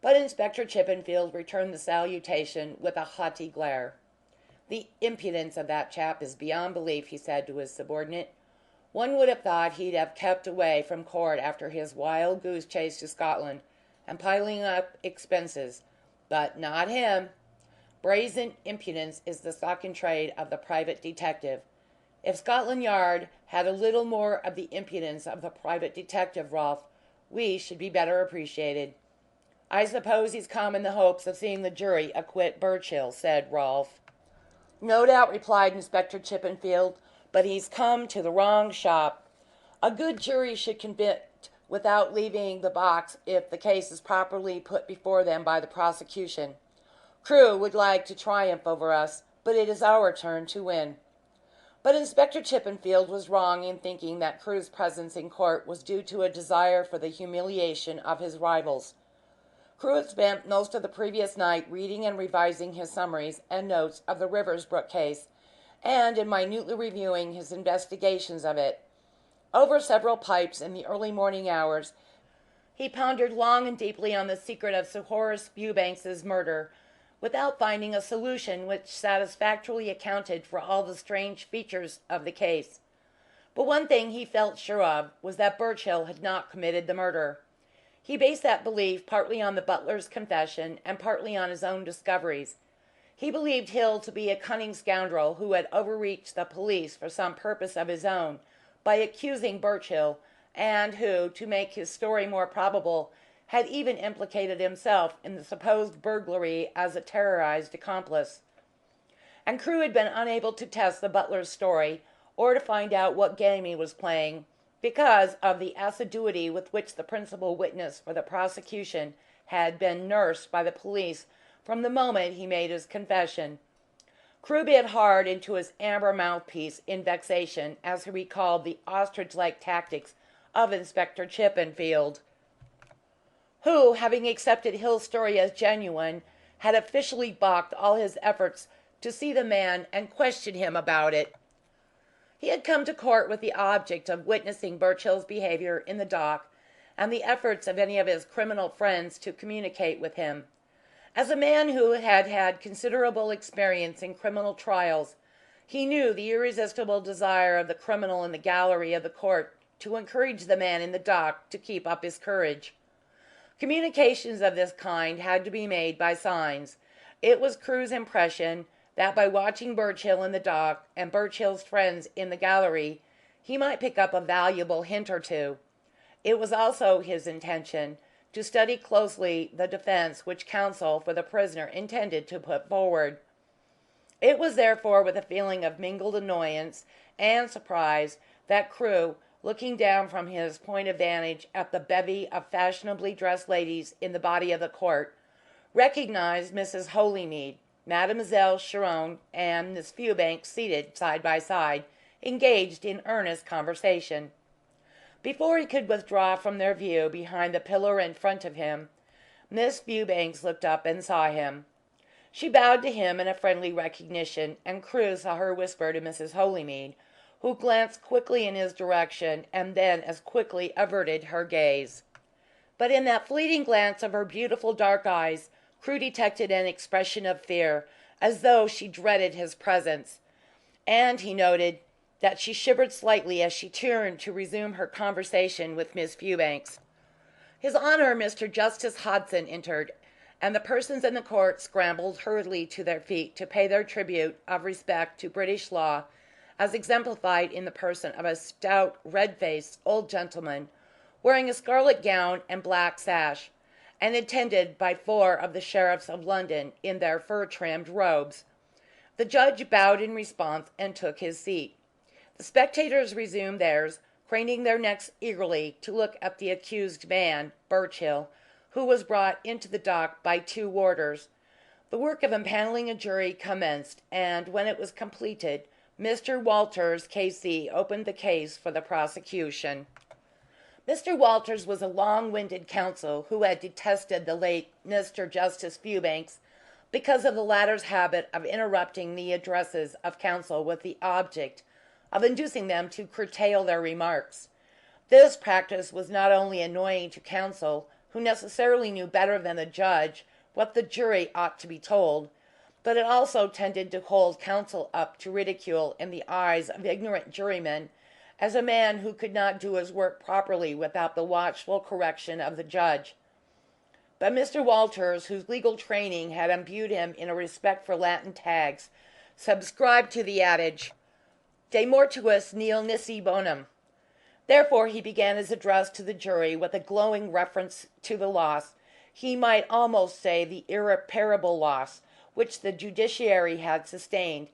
Speaker 4: But Inspector Chippenfield returned the salutation with a haughty glare. "The impudence of that chap is beyond belief," he said to his subordinate. "One would have thought he'd have kept away from court after his wild goose chase to Scotland, and piling up expenses. But not him. Brazen impudence is the stock in trade of the private detective. If Scotland Yard had a little more of the impudence of the private detective, Rolfe, we should be better appreciated." "I suppose he's come in the hopes of seeing the jury acquit Birchill," said Rolfe. "No doubt," replied Inspector Chippenfield, "but he's come to the wrong shop. A good jury should convict without leaving the box if the case is properly put before them by the prosecution. Crewe would like to triumph over us, but it is our turn to win." But Inspector Chippenfield was wrong in thinking that Crewe's presence in court was due to a desire for the humiliation of his rivals. Crewe had spent most of the previous night reading and revising his summaries and notes of the Riversbrook case, and in minutely reviewing his investigations of it. Over several pipes in the early morning hours He pondered long and deeply on the secret of Sir Horace Fewbanks's murder, without finding a solution which satisfactorily accounted for all the strange features of the case. But one thing he felt sure of was that Birchill had not committed the murder. He based that belief partly on the butler's confession and partly on his own discoveries. He believed Hill to be a cunning scoundrel who had overreached the police for some purpose of his own by accusing Birchill, and who, to make his story more probable, had even implicated himself in the supposed burglary as a terrorized accomplice. And Crewe had been unable to test the butler's story, or to find out what game he was playing, because of the assiduity with which the principal witness for the prosecution had been nursed by the police from the moment he made his confession. Crewe bit hard into his amber mouthpiece in vexation as he recalled the ostrich-like tactics of Inspector Chippenfield, who, having accepted Hill's story as genuine, had officially balked all his efforts to see the man and question him about it. He had come to court with the object of witnessing Birchill's behaviour in the dock, and the efforts of any of his criminal friends to communicate with him. As a man who had had considerable experience in criminal trials, he knew the irresistible desire of the criminal in the gallery of the court to encourage the man in the dock to keep up his courage. Communications of this kind had to be made by signs. It was Crewe's impression that by watching Birchill in the dock and Birchill's friends in the gallery, he might pick up a valuable hint or two. It was also his intention to study closely the defence which counsel for the prisoner intended to put forward. It was therefore with a feeling of mingled annoyance and surprise that Crewe, looking down from his point of vantage at the bevy of fashionably dressed ladies in the body of the court, recognised Mrs. Holymead, Mademoiselle Chiron, and Miss Fewbanks seated side by side, engaged in earnest conversation. Before he could withdraw from their view behind the pillar in front of him, Miss Fewbanks looked up and saw him. She bowed to him in a friendly recognition, and Crewe saw her whisper to Mrs. Holymead, who glanced quickly in his direction and then as quickly averted her gaze. But in that fleeting glance of her beautiful dark eyes, Crewe detected an expression of fear, as though she dreaded his presence, and he noted that she shivered slightly as she turned to resume her conversation with Miss Fewbanks. His Honour Mr. Justice Hodson entered, and the persons in the court scrambled hurriedly to their feet to pay their tribute of respect to British law, as exemplified in the person of a stout, red-faced old gentleman, wearing a scarlet gown and black sash, and attended by 4 of the sheriffs of London in their fur-trimmed robes. The judge bowed in response and took his seat. The spectators resumed theirs, craning their necks eagerly to look at the accused man, Birchill, who was brought into the dock by 2 warders. The work of empanelling a jury commenced, and when it was completed, Mr. Walters, K.C., opened the case for the prosecution. Mr. Walters was a long-winded counsel who had detested the late Mr. Justice Fewbanks because of the latter's habit of interrupting the addresses of counsel with the object of inducing them to curtail their remarks. This practice was not only annoying to counsel, who necessarily knew better than the judge what the jury ought to be told, but it also tended to hold counsel up to ridicule in the eyes of ignorant jurymen as a man who could not do his work properly without the watchful correction of the judge. But Mr. Walters, whose legal training had imbued him in a respect for Latin tags, subscribed to the adage, De mortuis nil nisi bonum. Therefore he began his address to the jury with a glowing reference to the loss, he might almost say the irreparable loss, which the judiciary had sustained.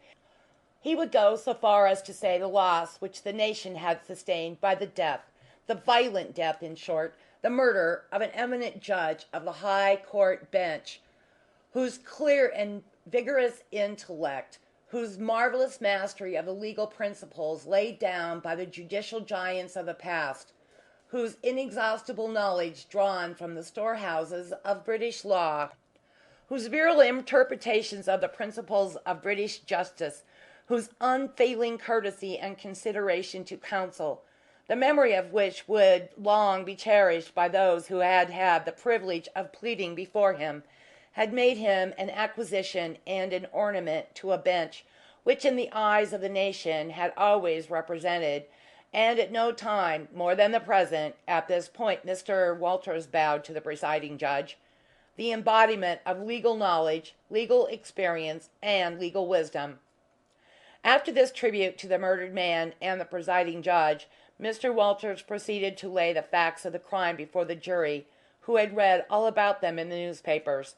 Speaker 4: He would go so far as to say the loss which the nation had sustained by the death, the violent death, in short, the murder of an eminent judge of the High Court bench, whose clear and vigorous intellect, whose marvellous mastery of the legal principles laid down by the judicial giants of the past, whose inexhaustible knowledge drawn from the storehouses of British law, whose virile interpretations of the principles of British justice, whose unfailing courtesy and consideration to counsel, the memory of which would long be cherished by those who had had the privilege of pleading before him, had made him an acquisition and an ornament to a bench which in the eyes of the nation had always represented, and at no time more than the present, at this point Mr. Walters bowed to the presiding judge, the embodiment of legal knowledge, legal experience, and legal wisdom. After this tribute to the murdered man and the presiding judge, Mr. Walters proceeded to lay the facts of the crime before the jury, who had read all about them in the newspapers.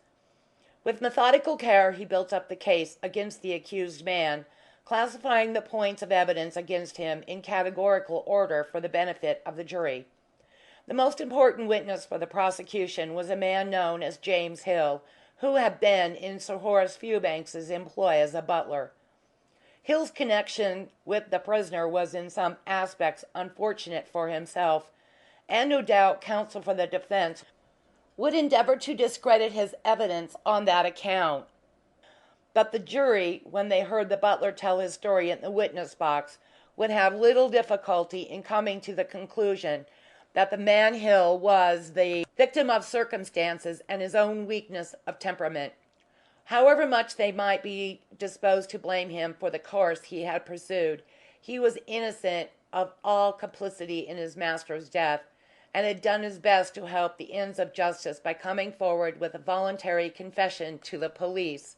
Speaker 4: With methodical care he built up the case against the accused man, classifying the points of evidence against him in categorical order for the benefit of the jury. The most important witness for the prosecution was a man known as James Hill, who had been in Sir Horace Fewbanks's employ as a butler. Hill's connection with the prisoner was in some aspects unfortunate for himself, and no doubt counsel for the defence would endeavour to discredit his evidence on that account. But the jury, when they heard the butler tell his story in the witness box, would have little difficulty in coming to the conclusion that the man Hill was the victim of circumstances and his own weakness of temperament. However much they might be disposed to blame him for the course he had pursued, he was innocent of all complicity in his master's death, and had done his best to help the ends of justice by coming forward with a voluntary confession to the police.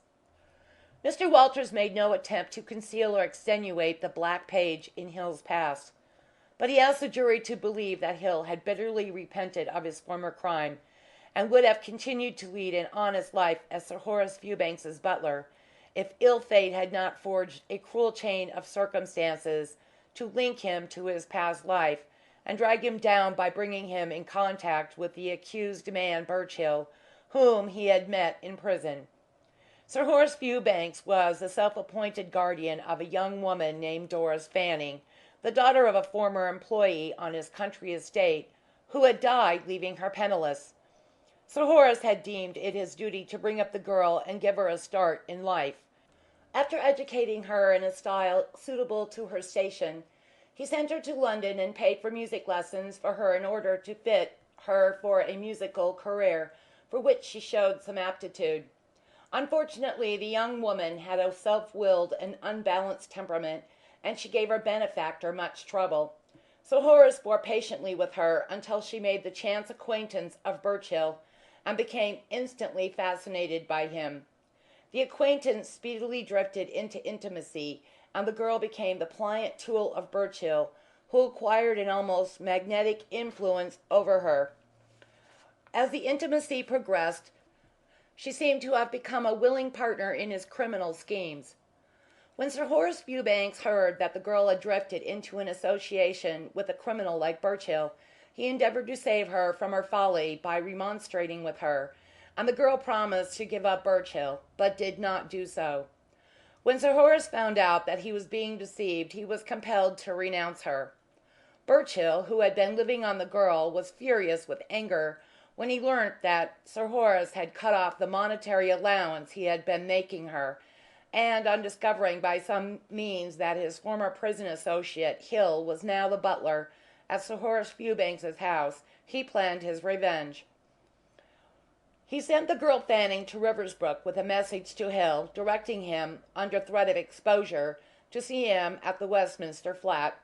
Speaker 4: Mr. Walters made no attempt to conceal or extenuate the black page in Hill's past, but he asked the jury to believe that Hill had bitterly repented of his former crime, and would have continued to lead an honest life as Sir Horace Fewbanks's butler, if ill fate had not forged a cruel chain of circumstances to link him to his past life, and drag him down by bringing him in contact with the accused man Birchill, whom he had met in prison. Sir Horace Fewbanks was the self-appointed guardian of a young woman named Doris Fanning, the daughter of a former employee on his country estate, who had died leaving her penniless. Sir Horace had deemed it his duty to bring up the girl and give her a start in life. After educating her in a style suitable to her station, he sent her to London and paid for music lessons for her in order to fit her for a musical career, for which she showed some aptitude. Unfortunately, the young woman had a self-willed and unbalanced temperament, and she gave her benefactor much trouble. So Horace bore patiently with her until she made the chance acquaintance of Birchill, and became instantly fascinated by him. The acquaintance speedily drifted into intimacy, and the girl became the pliant tool of Birchill, who acquired an almost magnetic influence over her. As the intimacy progressed, she seemed to have become a willing partner in his criminal schemes. When Sir Horace Fewbanks heard that the girl had drifted into an association with a criminal like Birchill, he endeavoured to save her from her folly by remonstrating with her, and the girl promised to give up Birchill, but did not do so. When Sir Horace found out that he was being deceived, he was compelled to renounce her. Birchill, who had been living on the girl, was furious with anger when he learnt that Sir Horace had cut off the monetary allowance he had been making her, and on discovering by some means that his former prison associate Hill was now the butler at Sir Horace Fewbanks's house, he planned his revenge. He sent the girl Fanning to Riversbrook with a message to Hill, directing him, under threat of exposure, to see him at the Westminster flat.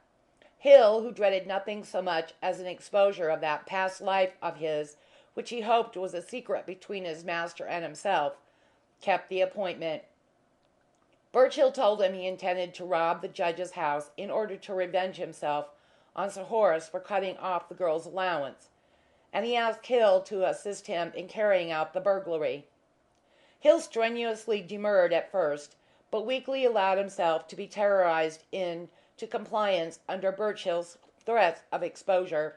Speaker 4: Hill, who dreaded nothing so much as an exposure of that past life of his, which he hoped was a secret between his master and himself, kept the appointment. Birchill told him he intended to rob the judge's house in order to revenge himself on Sir Horace for cutting off the girl's allowance, and he asked Hill to assist him in carrying out the burglary. Hill strenuously demurred at first, but weakly allowed himself to be terrorized into compliance under Birchill's threats of exposure.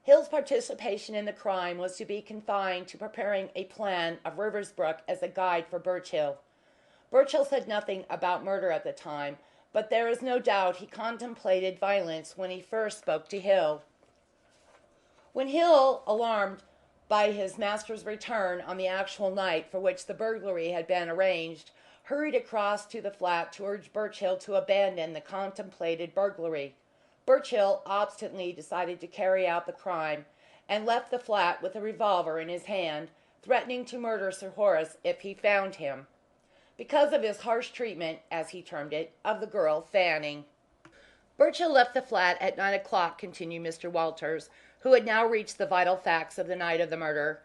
Speaker 4: Hill's participation in the crime was to be confined to preparing a plan of Riversbrook as a guide for Birchill. Birchill said nothing about murder at the time, but there is no doubt he contemplated violence when he first spoke to Hill. When Hill, alarmed by his master's return on the actual night for which the burglary had been arranged, hurried across to the flat to urge Birchill to abandon the contemplated burglary, Birchill obstinately decided to carry out the crime, and left the flat with a revolver in his hand, threatening to murder Sir Horace if he found him, because of his harsh treatment, as he termed it, of the girl Fanning. Birchill left the flat at 9 o'clock, continued Mr. Walters, who had now reached the vital facts of the night of the murder.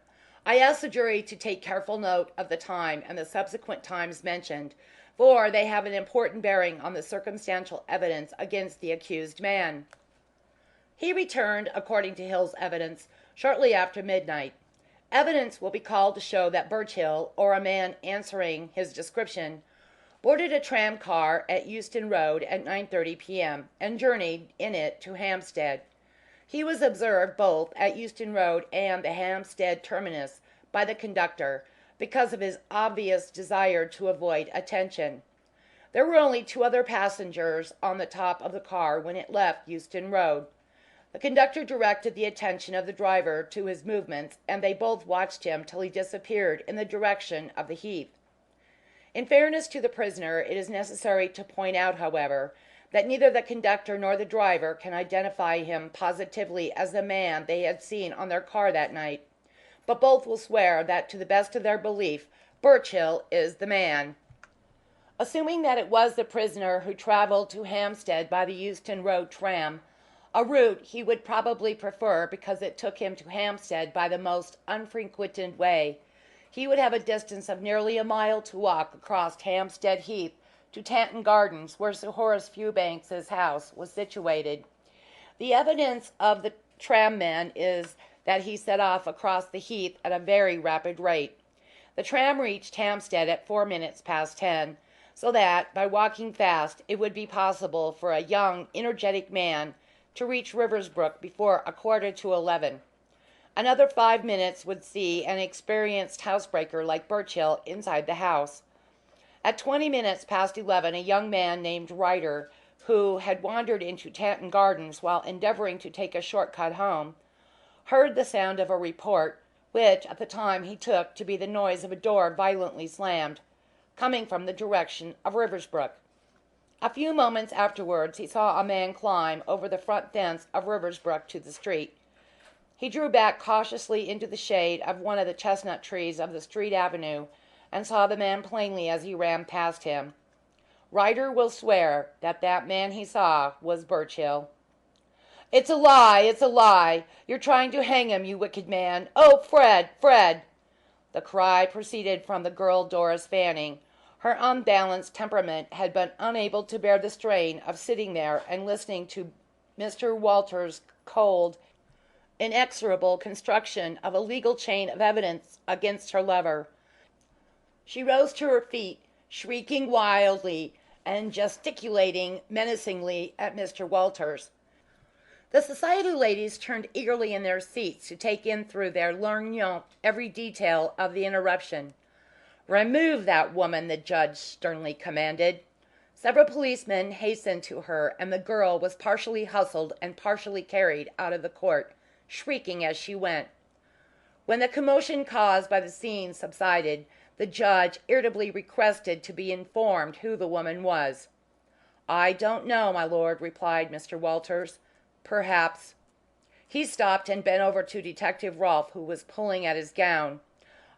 Speaker 4: I ask the jury to take careful note of the time and the subsequent times mentioned, for they have an important bearing on the circumstantial evidence against the accused man. He returned, according to Hill's evidence, shortly after midnight. Evidence will be called to show that Birchill, or a man answering his description, boarded a tram car at Euston Road at 9:30 p.m. and journeyed in it to Hampstead. He was observed both at Euston Road and the Hampstead terminus by the conductor because of his obvious desire to avoid attention. There were only two other passengers on the top of the car when it left Euston Road. The conductor directed the attention of the driver to his movements, and they both watched him till he disappeared in the direction of the Heath. In fairness to the prisoner, it is necessary to point out, however, that neither the conductor nor the driver can identify him positively as the man they had seen on their car that night, but both will swear that, to the best of their belief, Birchill is the man. Assuming that it was the prisoner who travelled to Hampstead by the Euston Road tram, a route he would probably prefer because it took him to Hampstead by the most unfrequented way, he would have a distance of nearly a mile to walk across Hampstead Heath to Tanton Gardens, where Sir Horace Fewbanks's house was situated. The evidence of the tramman is that he set off across the Heath at a very rapid rate. The tram reached Hampstead at 4 minutes past 10, so that, by walking fast, it would be possible for a young, energetic man to reach Riversbrook before 11:15. Another 5 minutes would see an experienced housebreaker like Birchill inside the house. At 20 minutes past 11, a young man named Ryder, who had wandered into Tanton Gardens while endeavouring to take a short cut home, heard the sound of a report, which at the time he took to be the noise of a door violently slammed, coming from the direction of Riversbrook. A few moments afterwards he saw a man climb over the front fence of Riversbrook to the street. He drew back cautiously into the shade of one of the chestnut trees of the street avenue, and saw the man plainly as he ran past him. Ryder will swear that that man he saw was Birchill. "It's a lie! It's a lie! You're trying to hang him, you wicked man! Oh, Fred! Fred!" The cry proceeded from the girl Doris Fanning. Her unbalanced temperament had been unable to bear the strain of sitting there and listening to Mr. Walters' cold, inexorable construction of a legal chain of evidence against her lover. She rose to her feet, shrieking wildly and gesticulating menacingly at Mr. Walters. The society ladies turned eagerly in their seats to take in through their lorgnon every detail of the interruption. "Remove that woman," the judge sternly commanded. Several policemen hastened to her, and the girl was partially hustled and partially carried out of the court, shrieking as she went. When the commotion caused by the scene subsided, the judge irritably requested to be informed who the woman was. "I don't know, my lord," replied Mr. Walters. "Perhaps—" He stopped and bent over to Detective Rolfe, who was pulling at his gown.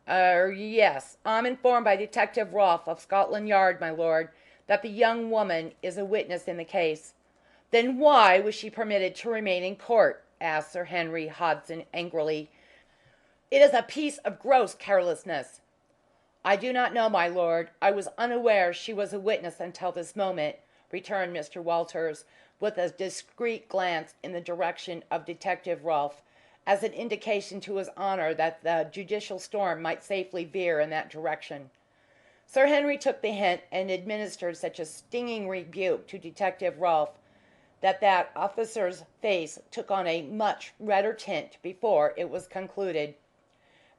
Speaker 4: Yes, I'm informed by Detective Rolfe of Scotland Yard, my lord, that the young woman is a witness in the case." "Then why was she permitted to remain in court?" asked Sir Henry Hodson angrily. "It is a piece of gross carelessness." "I do not know, my lord. I was unaware she was a witness until this moment," returned Mr. Walters, with a discreet glance in the direction of Detective Rolfe, as an indication to his honour that the judicial storm might safely veer in that direction. Sir Henry took the hint and administered such a stinging rebuke to Detective Rolfe that that officer's face took on a much redder tint before it was concluded.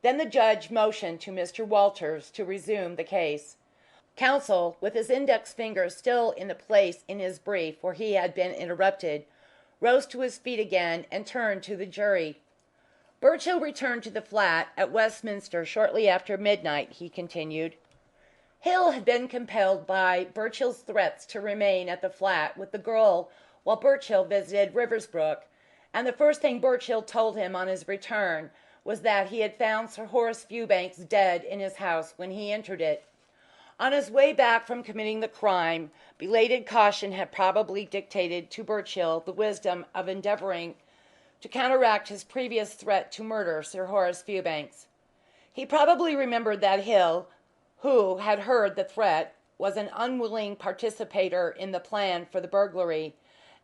Speaker 4: Then the judge motioned to Mr. Walters to resume the case. Counsel, with his index finger still in the place in his brief where he had been interrupted, rose to his feet again and turned to the jury. "Birchill returned to the flat at Westminster shortly after midnight," he continued. "Hill had been compelled by Birchill's threats to remain at the flat with the girl while Birchill visited Riversbrook, and the first thing Birchill told him on his return was that he had found Sir Horace Fewbanks dead in his house when he entered it. On his way back from committing the crime, belated caution had probably dictated to Birchill the wisdom of endeavouring to counteract his previous threat to murder Sir Horace Fewbanks. He probably remembered that Hill, who had heard the threat, was an unwilling participator in the plan for the burglary,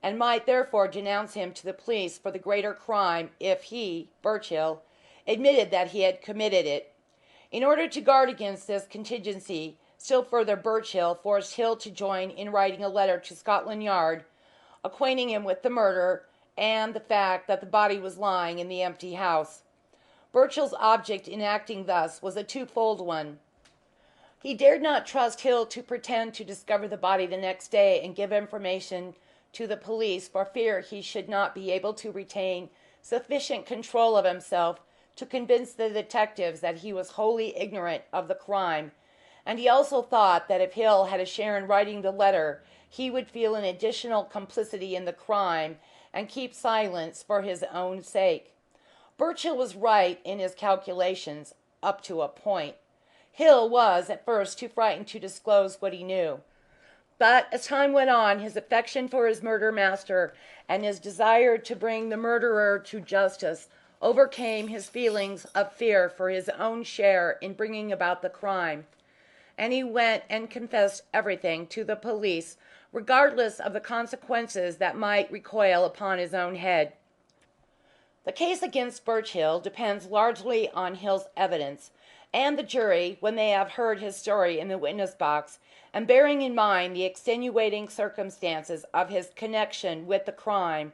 Speaker 4: and might therefore denounce him to the police for the greater crime if he, Birchill, admitted that he had committed it. In order to guard against this contingency, still further Birchill forced Hill to join in writing a letter to Scotland Yard, acquainting him with the murder and the fact that the body was lying in the empty house. Birchill's object in acting thus was a twofold one. He dared not trust Hill to pretend to discover the body the next day and give information to the police for fear he should not be able to retain sufficient control of himself to convince the detectives that he was wholly ignorant of the crime, and he also thought that if Hill had a share in writing the letter he would feel an additional complicity in the crime and keep silence for his own sake. Birchill was right in his calculations up to a point. Hill was at first too frightened to disclose what he knew. But as time went on, his affection for his murder master and his desire to bring the murderer to justice overcame his feelings of fear for his own share in bringing about the crime, and he went and confessed everything to the police, regardless of the consequences that might recoil upon his own head. The case against Birchill depends largely on Hill's evidence, and the jury, when they have heard his story in the witness box, and bearing in mind the extenuating circumstances of his connection with the crime,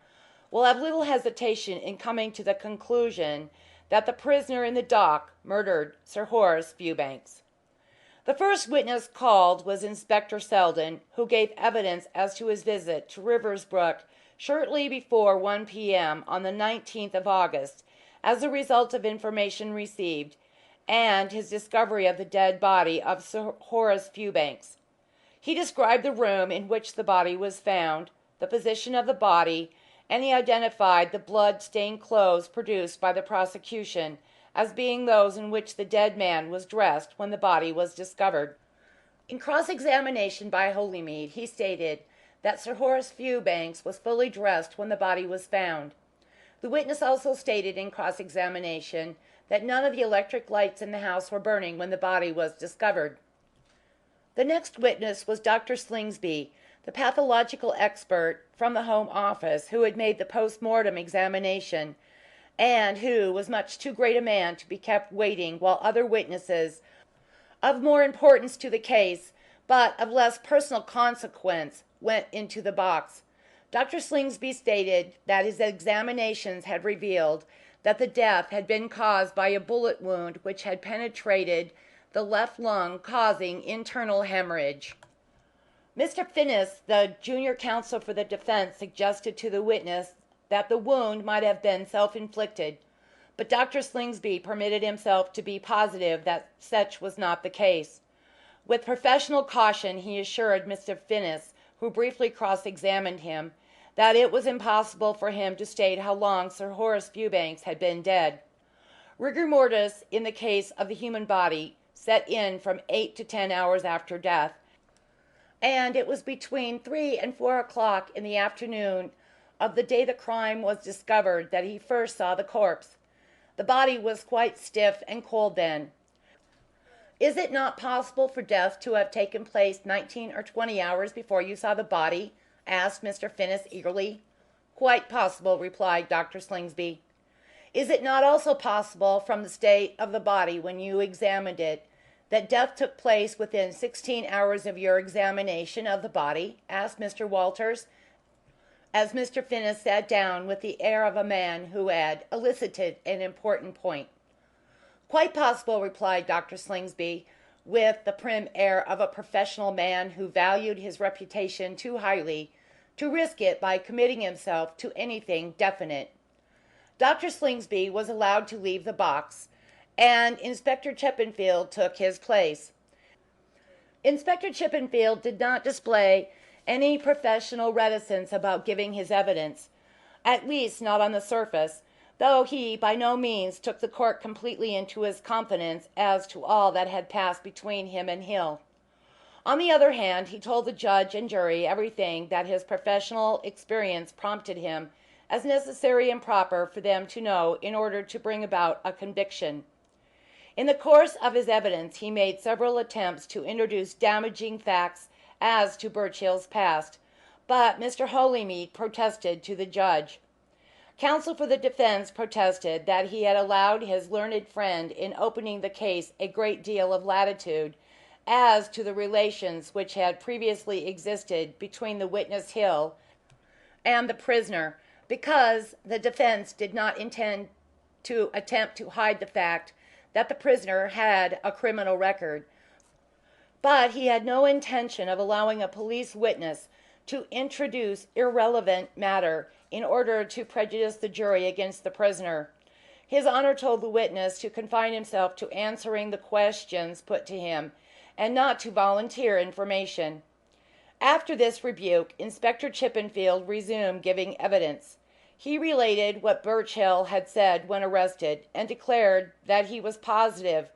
Speaker 4: will have little hesitation in coming to the conclusion that the prisoner in the dock murdered Sir Horace Fewbanks. The first witness called was Inspector Selden, who gave evidence as to his visit to Riversbrook shortly before 1 p.m. on the 19th of August, as a result of information received, and his discovery of the dead body of Sir Horace Fewbanks. He described the room in which the body was found, the position of the body, and he identified the blood-stained clothes produced by the prosecution as being those in which the dead man was dressed when the body was discovered. In cross-examination by Holymead, he stated that Sir Horace Fewbanks was fully dressed when the body was found. The witness also stated in cross-examination that none of the electric lights in the house were burning when the body was discovered. The next witness was Dr. Slingsby, the pathological expert from the Home Office who had made the post-mortem examination, and who was much too great a man to be kept waiting while other witnesses, of more importance to the case, but of less personal consequence, went into the box. Dr. Slingsby stated that his examinations had revealed that the death had been caused by a bullet wound which had penetrated the left lung, causing internal hemorrhage. Mr. Finnis, the junior counsel for the defence, suggested to the witness that the wound might have been self-inflicted, but Dr. Slingsby permitted himself to be positive that such was not the case. With professional caution he assured Mr. Finnis, who briefly cross-examined him, that it was impossible for him to state how long Sir Horace Fewbanks had been dead. Rigor mortis in the case of the human body set in from 8 to 10 hours after death, and it was between 3 and 4 o'clock in the afternoon of the day the crime was discovered that he first saw the corpse. The body was quite stiff and cold then. Is it not possible for death to have taken place 19 or 20 hours before you saw the body? Asked Mr. Finnis eagerly. Quite possible, replied Dr. Slingsby. Is it not also possible, from the state of the body when you examined it, that death took place within 16 hours of your examination of the body? Asked Mr. Walters, as Mr. Finnis sat down with the air of a man who had elicited an important point. Quite possible, replied Dr. Slingsby, with the prim air of a professional man who valued his reputation too highly to risk it by committing himself to anything definite. Dr. Slingsby was allowed to leave the box, and Inspector Chippenfield took his place. Inspector Chippenfield did not display any professional reticence about giving his evidence, at least not on the surface, though he by no means took the court completely into his confidence as to all that had passed between him and Hill. On the other hand, he told the judge and jury everything that his professional experience prompted him as necessary and proper for them to know in order to bring about a conviction. In the course of his evidence he made several attempts to introduce damaging facts as to Birchill's past, but Mr. Holymead protested to the judge. Counsel for the defence protested that he had allowed his learned friend in opening the case a great deal of latitude as to the relations which had previously existed between the witness Hill and the prisoner, because the defence did not intend to attempt to hide the fact that the prisoner had a criminal record. But he had no intention of allowing a police witness to introduce irrelevant matter in order to prejudice the jury against the prisoner. His Honour told the witness to confine himself to answering the questions put to him, and not to volunteer information. After this rebuke, Inspector Chippenfield resumed giving evidence. He related what Birchill had said when arrested, and declared that he was positive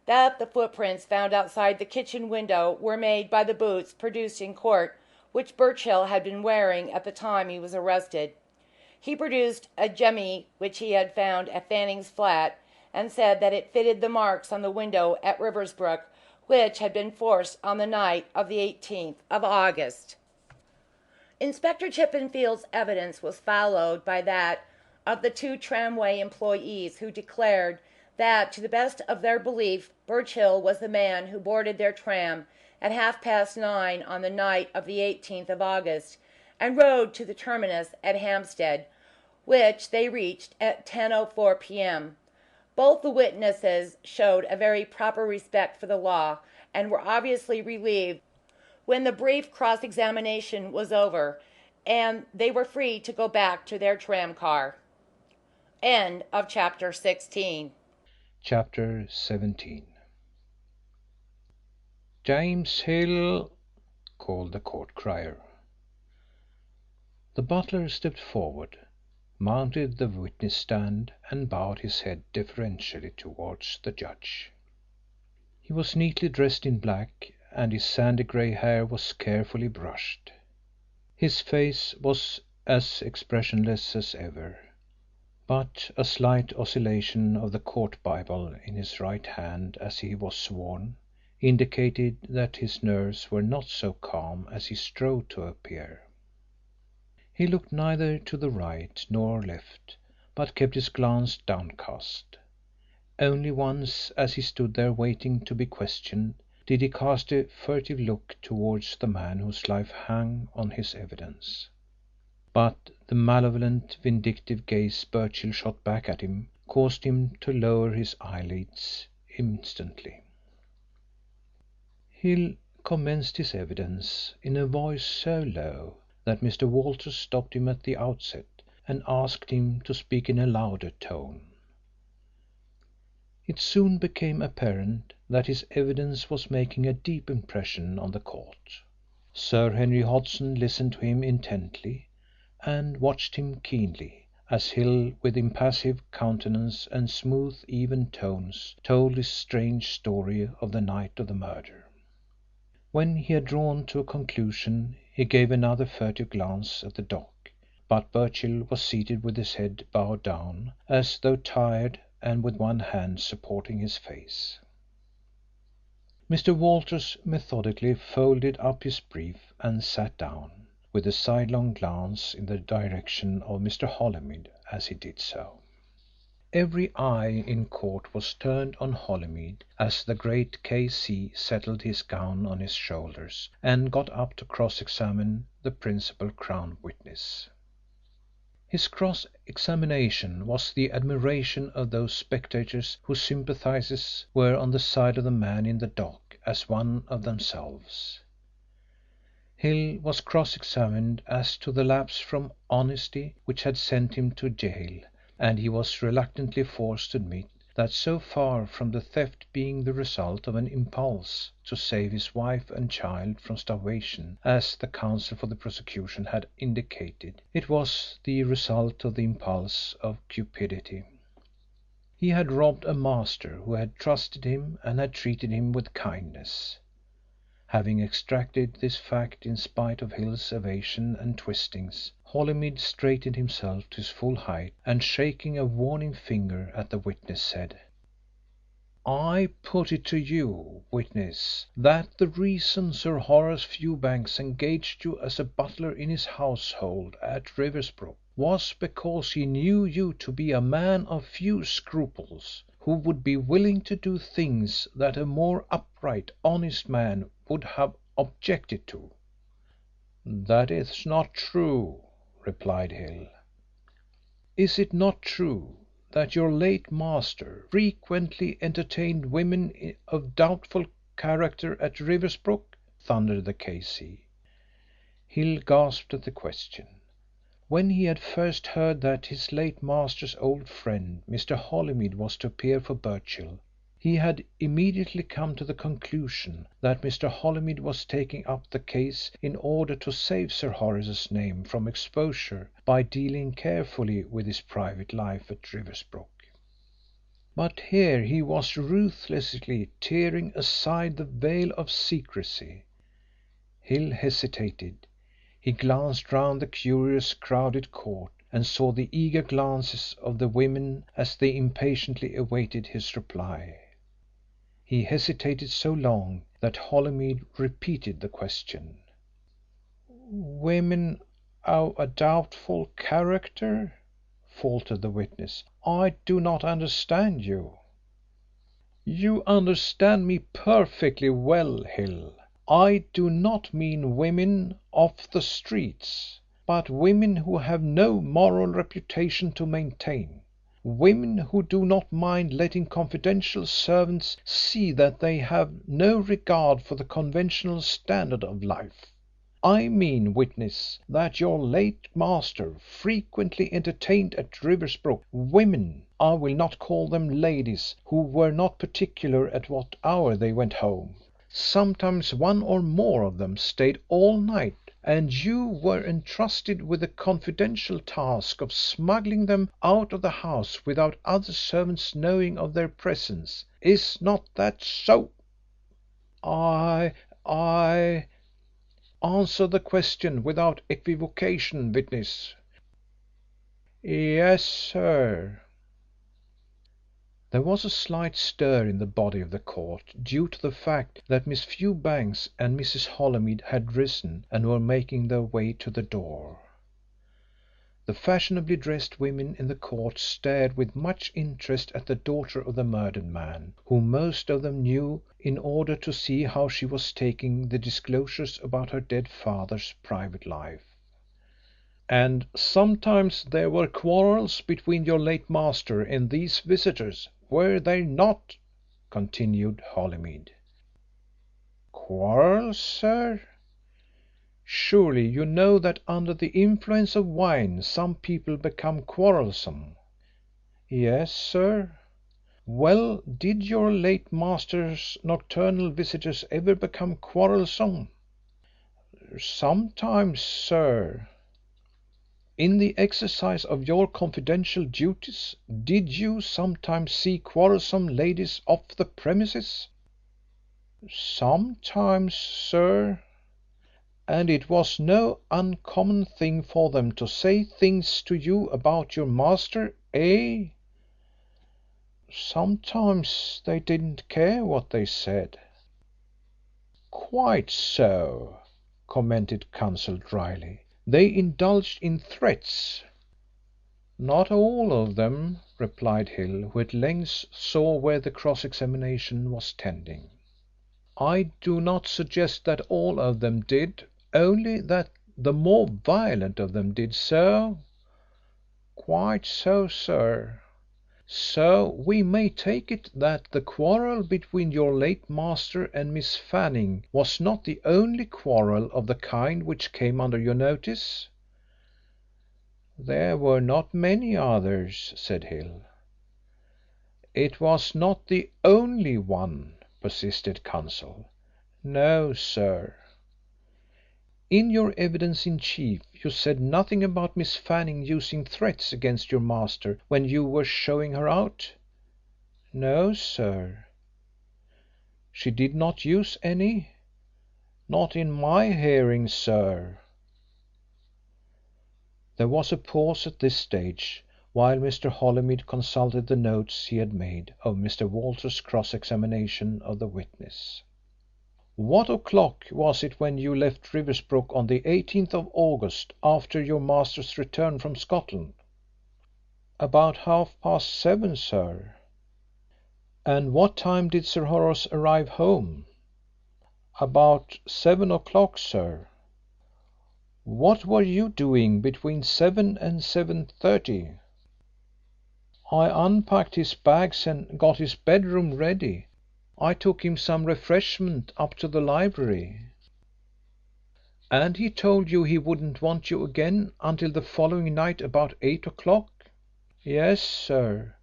Speaker 4: that the footprints found outside the kitchen window were made by the boots produced in court, which Birchill had been wearing at the time he was arrested. He produced a jemmy which he had found at Fanning's flat, and said that it fitted the marks on the window at Riversbrook, which had been forced on the night of the 18th of August. Inspector Chippenfield's evidence was followed by that of the two tramway employees, who declared that, to the best of their belief, Birchill was the man who boarded their tram at 9:30 on the night of the 18th of August, and rode to the terminus at Hampstead, which they reached at 10:04 p.m. Both the witnesses showed a very proper respect for the law, and were obviously relieved when the brief cross-examination was over, and they were free to go back to their tram car. End of chapter 16.
Speaker 6: Chapter 17. James Hill, called the court crier. The butler stepped forward, mounted the witness stand, and bowed his head deferentially towards the judge. He was neatly dressed in black, and his sandy grey hair was carefully brushed. His face was as expressionless as ever, but a slight oscillation of the court Bible in his right hand as he was sworn indicated that his nerves were not so calm as he strove to appear. He looked neither to the right nor left, but kept his glance downcast. Only once, as he stood there waiting to be questioned, did he cast a furtive look towards the man whose life hung on his evidence. But the malevolent, vindictive gaze Birchill shot back at him caused him to lower his eyelids instantly. Hill commenced his evidence in a voice so low that Mr. Walters stopped him at the outset and asked him to speak in a louder tone. It soon became apparent that his evidence was making a deep impression on the court. Sir Henry Hodson listened to him intently and watched him keenly, as Hill, with impassive countenance and smooth, even tones, told his strange story of the night of the murder. When he had drawn to a conclusion he gave another furtive glance at the dock, but Birchill was seated with his head bowed down, as though tired, and with one hand supporting his face. Mr. Walters methodically folded up his brief and sat down, with a sidelong glance in the direction of Mr. Holymead as he did so. Every eye in court was turned on Holymead as the great K.C. settled his gown on his shoulders and got up to cross-examine the principal Crown witness. His cross-examination was the admiration of those spectators whose sympathies were on the side of the man in the dock as one of themselves. Hill was cross-examined as to the lapse from honesty which had sent him to gaol, and he was reluctantly forced to admit that so far from the theft being the result of an impulse to save his wife and child from starvation, as the counsel for the prosecution had indicated, it was the result of the impulse of cupidity. He had robbed a master who had trusted him and had treated him with kindness. Having extracted this fact in spite of Hill's evasion and twistings, Holymead straightened himself to his full height and, shaking a warning finger at the witness, said: "I put it to you, witness, that the reason Sir Horace Fewbanks engaged you as a butler in his household at Riversbrook was because he knew you to be a man of few scruples, who would be willing to do things that a more upright, honest man would have objected to." "That is not true," replied Hill. "Is it not true that your late master frequently entertained women of doubtful character at Riversbrook?" thundered the K.C. Hill gasped at the question. When he had first heard that his late master's old friend, Mr. Holymead, was to appear for Birchill, he had immediately come to the conclusion that Mr. Holymead was taking up the case in order to save Sir Horace's name from exposure by dealing carefully with his private life at Riversbrook. But here he was ruthlessly tearing aside the veil of secrecy. Hill hesitated. He glanced round the curious, crowded court and saw the eager glances of the women as they impatiently awaited his reply. He hesitated so long that Holymead repeated the question. "Women of a doubtful character?" faltered the witness. "I do not understand you." "You understand me perfectly well, Hill. I do not mean women off the streets, but women who have no moral reputation to maintain. Women who do not mind letting confidential servants see that they have no regard for the conventional standard of life. I mean, witness, that your late master frequently entertained at Riversbrook women, I will not call them ladies, who were not particular at what hour they went home. Sometimes one or more of them stayed all night, and you were entrusted with the confidential task of smuggling them out of the house without other servants knowing of their presence. Is not that so?" I Answer the question without equivocation, witness." "Yes, sir." There was a slight stir in the body of the court due to the fact that Miss Fewbanks and Mrs. Holymead had risen and were making their way to the door. The fashionably dressed women in the court stared with much interest at the daughter of the murdered man, whom most of them knew, in order to see how she was taking the disclosures about her dead father's private life. "And sometimes there were quarrels between your late master and these visitors, were there not?" continued Holymead. "Quarrels, sir? Surely you know that under the influence of wine some people become quarrelsome?" "Yes, sir." "Well, did your late master's nocturnal visitors ever become quarrelsome?" "Sometimes, sir." "In the exercise of your confidential duties, did you sometimes see quarrelsome ladies off the premises?" "Sometimes, sir." "And it was no uncommon thing for them to say things to you about your master, eh?" "Sometimes they didn't care what they said." "Quite so," commented Counsel dryly. "They indulged in threats." "Not all of them," replied Hill, who at length saw where the cross examination was tending. "I do not suggest that all of them did, only that the more violent of them did so." "Quite so, sir." "So we may take it that the quarrel between your late master and Miss Fanning was not the only quarrel of the kind which came under your notice?" "There were not many others," said Hill. It was not the only one, persisted Counsel. No, sir. In your evidence in chief you said nothing about Miss Fanning using threats against your master when you were showing her out? No, sir. She did not use any? Not in my hearing, sir. There was a pause at this stage while Mr. Holymead consulted the notes he had made of Mr. Walters's cross-examination of the witness. What o'clock was it when you left Riversbrook on the 18th of August after your master's return from Scotland? About 7:30, sir. And what time did Sir Horace arrive home? About 7 o'clock, sir. What were you doing between 7 and 7:30? I unpacked his bags and got his bedroom ready. I took him some refreshment up to the library. And he told you he wouldn't want you again until the following night about 8 o'clock? Yes, sir.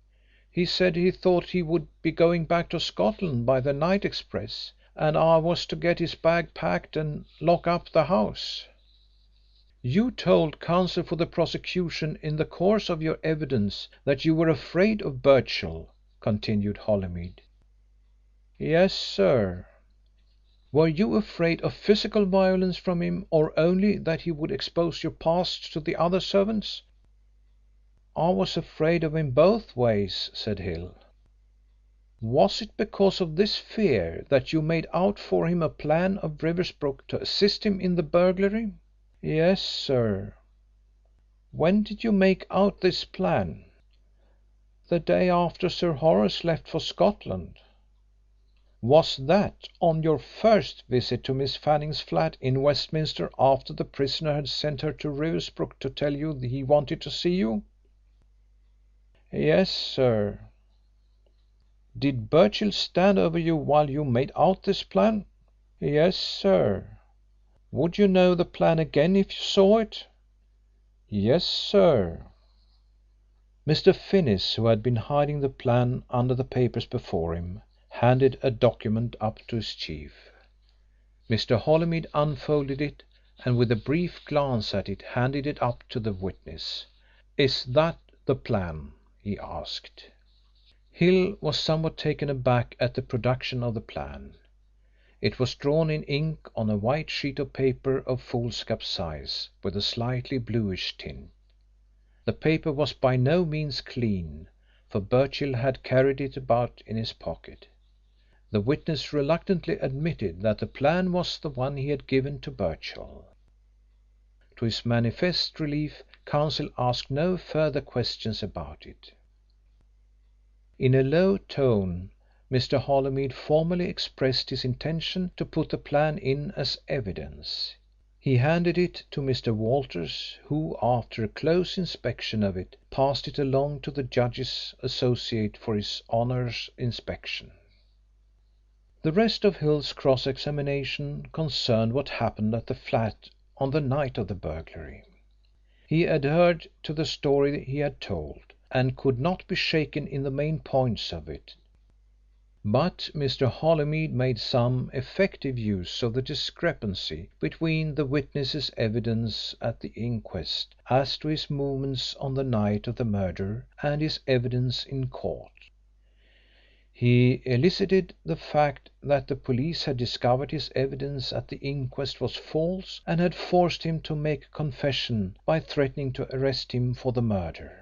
Speaker 6: He said he thought he would be going back to Scotland by the night express, and I was to get his bag packed and lock up the house. You told Counsel for the prosecution in the course of your evidence that you were afraid of Birchill, continued Holymead. Yes, sir. Were you afraid of physical violence from him or only that he would expose your past to the other servants? I was afraid of him both ways, said Hill. Was it because of this fear that you made out for him a plan of Riversbrook to assist him in the burglary? Yes, sir. When did you make out this plan? The day after Sir Horace left for Scotland. Was that on your first visit to Miss Fanning's flat in Westminster after the prisoner had sent her to Riversbrook to tell you he wanted to see you? Yes, sir. Did Birchill stand over you while you made out this plan? Yes, sir. Would you know the plan again if you saw it? Yes, sir. Mr. Finnis, who had been hiding the plan under the papers before him, handed a document up to his chief. Mr. Holymead unfolded it and with a brief glance at it handed it up to the witness. Is that the plan? He asked. Hill was somewhat taken aback at the production of the plan. It was drawn in ink on a white sheet of paper of foolscap size with a slightly bluish tint. The paper was by no means clean, for Birchill had carried it about in his pocket. The witness reluctantly admitted that the plan was the one he had given to Birchill. To his manifest relief, Counsel asked no further questions about it. In a low tone, Mr. Holymead formally expressed his intention to put the plan in as evidence. He handed it to Mr. Walters, who, after a close inspection of it, passed it along to the judge's associate for His Honour's inspection. The rest of Hill's cross-examination concerned what happened at the flat on the night of the burglary. He adhered to the story he had told, and could not be shaken in the main points of it. But Mr. Holymead made some effective use of the discrepancy between the witness's evidence at the inquest as to his movements on the night of the murder and his evidence in court. He elicited the fact that the police had discovered his evidence at the inquest was false and had forced him to make a confession by threatening to arrest him for the murder.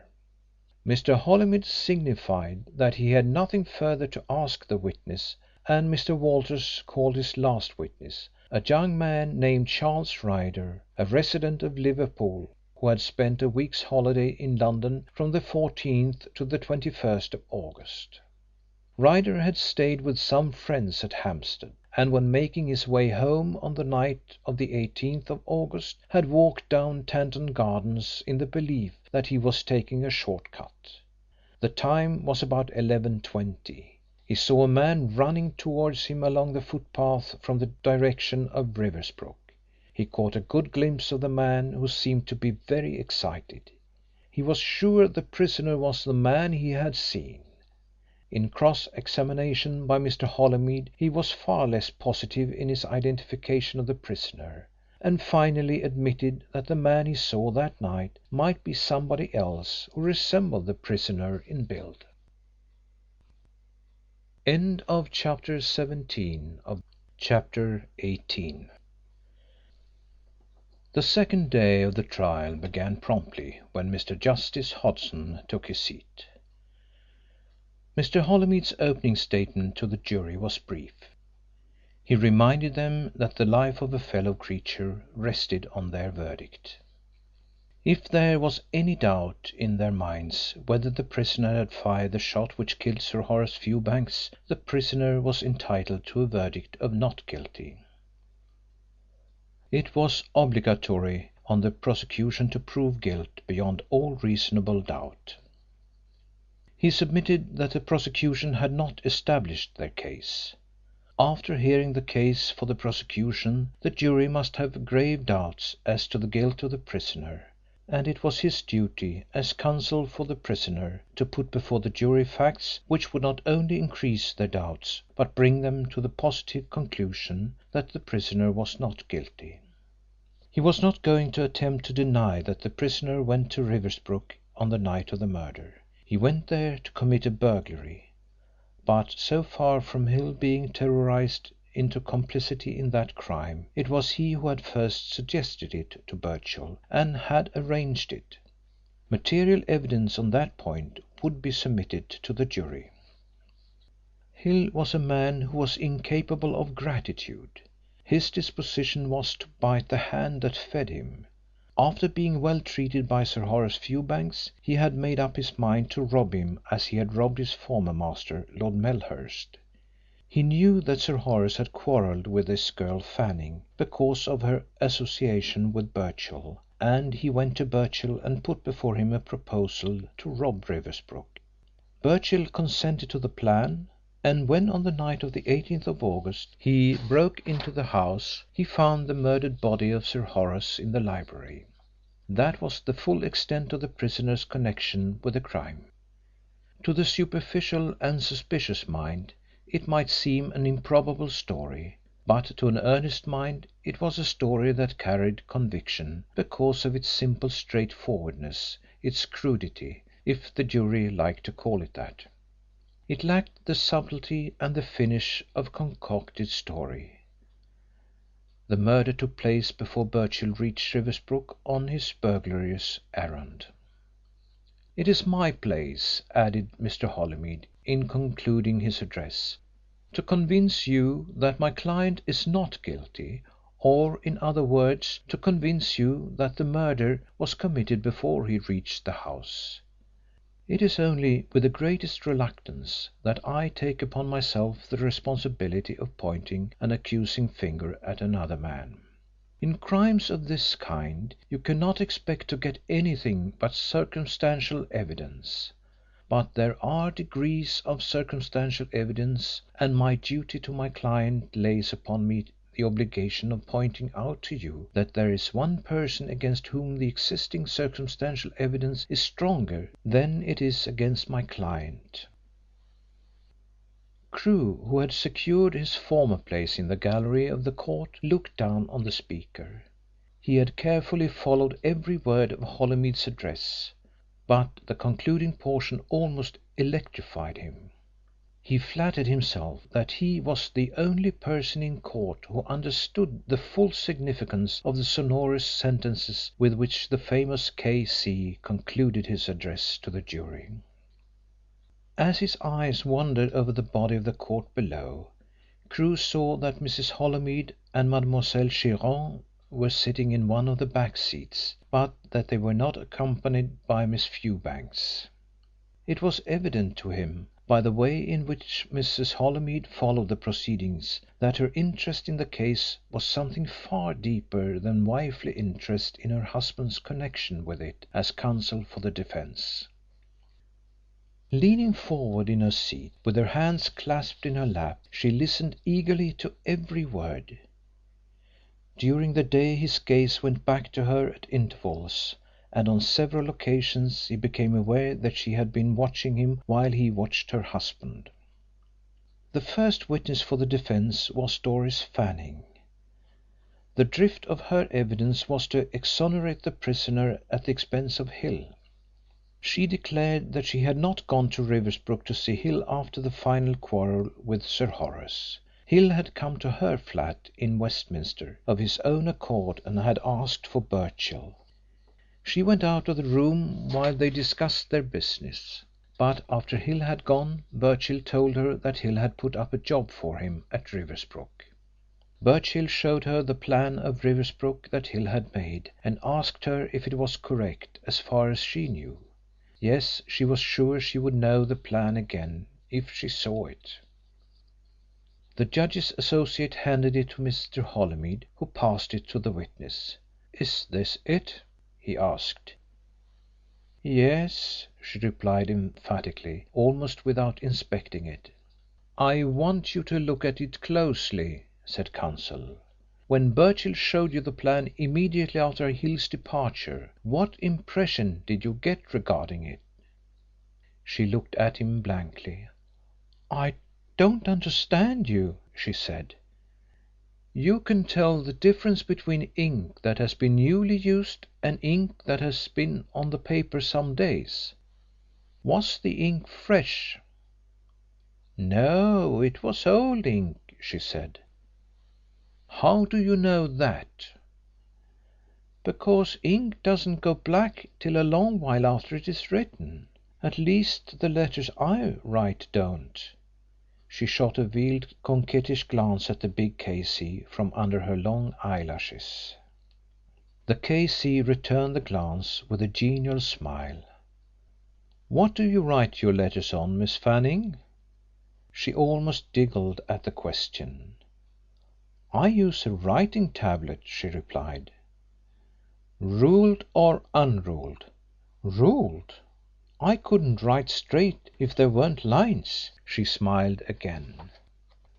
Speaker 6: Mr. Holymead signified that he had nothing further to ask the witness, and Mr. Walters called his last witness, a young man named Charles Ryder, a resident of Liverpool, who had spent a week's holiday in London from the 14th to the 21st of August. Ryder had stayed with some friends at Hampstead, and when making his way home on the night of the 18th of August had walked down Tanton Gardens in the belief that he was taking a short cut. The time was about 11:20. He saw a man running towards him along the footpath from the direction of Riversbrook. He caught a good glimpse of the man, who seemed to be very excited. He was sure the prisoner was the man he had seen. In cross-examination by Mr. Holymead he was far less positive in his identification of the prisoner, and finally admitted that the man he saw that night might be somebody else who resembled the prisoner in build. End of chapter 17 of chapter 18. The second day of the trial began promptly when Mr. Justice Hodson took his seat. Mr. Holymead's opening statement to the jury was brief. He reminded them that the life of a fellow creature rested on their verdict. If there was any doubt in their minds whether the prisoner had fired the shot which killed Sir Horace Fewbanks, the prisoner was entitled to a verdict of not guilty. It was obligatory on the prosecution to prove guilt beyond all reasonable doubt. He submitted that the prosecution had not established their case. After hearing the case for the prosecution, the jury must have grave doubts as to the guilt of the prisoner, and it was his duty, as counsel for the prisoner, to put before the jury facts which would not only increase their doubts but bring them to the positive conclusion that the prisoner was not guilty. He was not going to attempt to deny that the prisoner went to Riversbrook on the night of the murder. He went there to commit a burglary, but so far from Hill being terrorised into complicity in that crime, it was he who had first suggested it to Birchill and had arranged it. Material evidence on that point would be submitted to the jury. Hill was a man who was incapable of gratitude. His disposition was to bite the hand that fed him. After being well treated by Sir Horace Fewbanks, he had made up his mind to rob him as he had robbed his former master, Lord Melhurst. He knew that Sir Horace had quarrelled with this girl Fanning because of her association with Birchill, and he went to Birchill and put before him a proposal to rob Riversbrook. Birchill consented to the plan, and when on the night of the 18th of August he broke into the house he found the murdered body of Sir Horace in the library. That was the full extent of the prisoner's connection with the crime. To the superficial and suspicious mind it might seem an improbable story, but to an earnest mind it was a story that carried conviction because of its simple straightforwardness, its crudity, if the jury liked to call it that. It lacked the subtlety and the finish of concocted story. The murder took place before Birchill reached Riversbrook on his burglarious errand. "It is my place," added Mr. Holymead in concluding his address, "to convince you that my client is not guilty, or, in other words, to convince you that the murder was committed before he reached the house. It is only with the greatest reluctance that I take upon myself the responsibility of pointing an accusing finger at another man. In crimes of this kind you cannot expect to get anything but circumstantial evidence. But there are degrees of circumstantial evidence, and my duty to my client lays upon me the obligation of pointing out to you that there is one person against whom the existing circumstantial evidence is stronger than it is against my client." Crewe, who had secured his former place in the gallery of the court, looked down on the speaker. He had carefully followed every word of Holymead's address, but the concluding portion almost electrified him. He flattered himself that he was the only person in court who understood the full significance of the sonorous sentences with which the famous K.C. concluded his address to the jury. As his eyes wandered over the body of the court below, Crewe saw that Mrs. Holymead and Mademoiselle Chiron were sitting in one of the back seats, but that they were not accompanied by Miss Fewbanks. It was evident to him, by the way in which Mrs. Holymead followed the proceedings, that her interest in the case was something far deeper than wifely interest in her husband's connection with it as counsel for the defence. Leaning forward in her seat, with her hands clasped in her lap, she listened eagerly to every word. During the day his gaze went back to her at intervals, and on several occasions he became aware that she had been watching him while he watched her husband. The first witness for the defence was Doris Fanning. The drift of her evidence was to exonerate the prisoner at the expense of Hill. She declared that she had not gone to Riversbrook to see Hill after the final quarrel with Sir Horace. Hill had come to her flat in Westminster of his own accord and had asked for Birchill. She went out of the room while they discussed their business, but after Hill had gone Birchill told her that Hill had put up a job for him at Riversbrook. Birchill showed her the plan of Riversbrook that Hill had made and asked her if it was correct as far as she knew. Yes, she was sure she would know the plan again if she saw it. The judge's associate handed it to Mr. Holymead, who passed it to the witness. "Is this it?" he asked. "Yes," she replied emphatically, almost without inspecting it. "I want you to look at it closely," said Counsel. "When Birchill showed you the plan immediately after Hill's departure, what impression did you get regarding it?" She looked at him blankly. "I don't understand you," she said. "You can tell the difference between ink that has been newly used and ink that has been on the paper some days. Was the ink fresh?" "No, it was old ink," she said. "How do you know that?" "Because ink doesn't go black till a long while after it is written. At least the letters I write don't." She shot a veiled, coquettish glance at the big K.C. from under her long eyelashes. The K.C. returned the glance with a genial smile. "What do you write your letters on, Miss Fanning?" She almost giggled at the question. "I use a writing tablet," she replied. "Ruled or unruled?" "Ruled. I couldn't write straight if there weren't lines." She smiled again.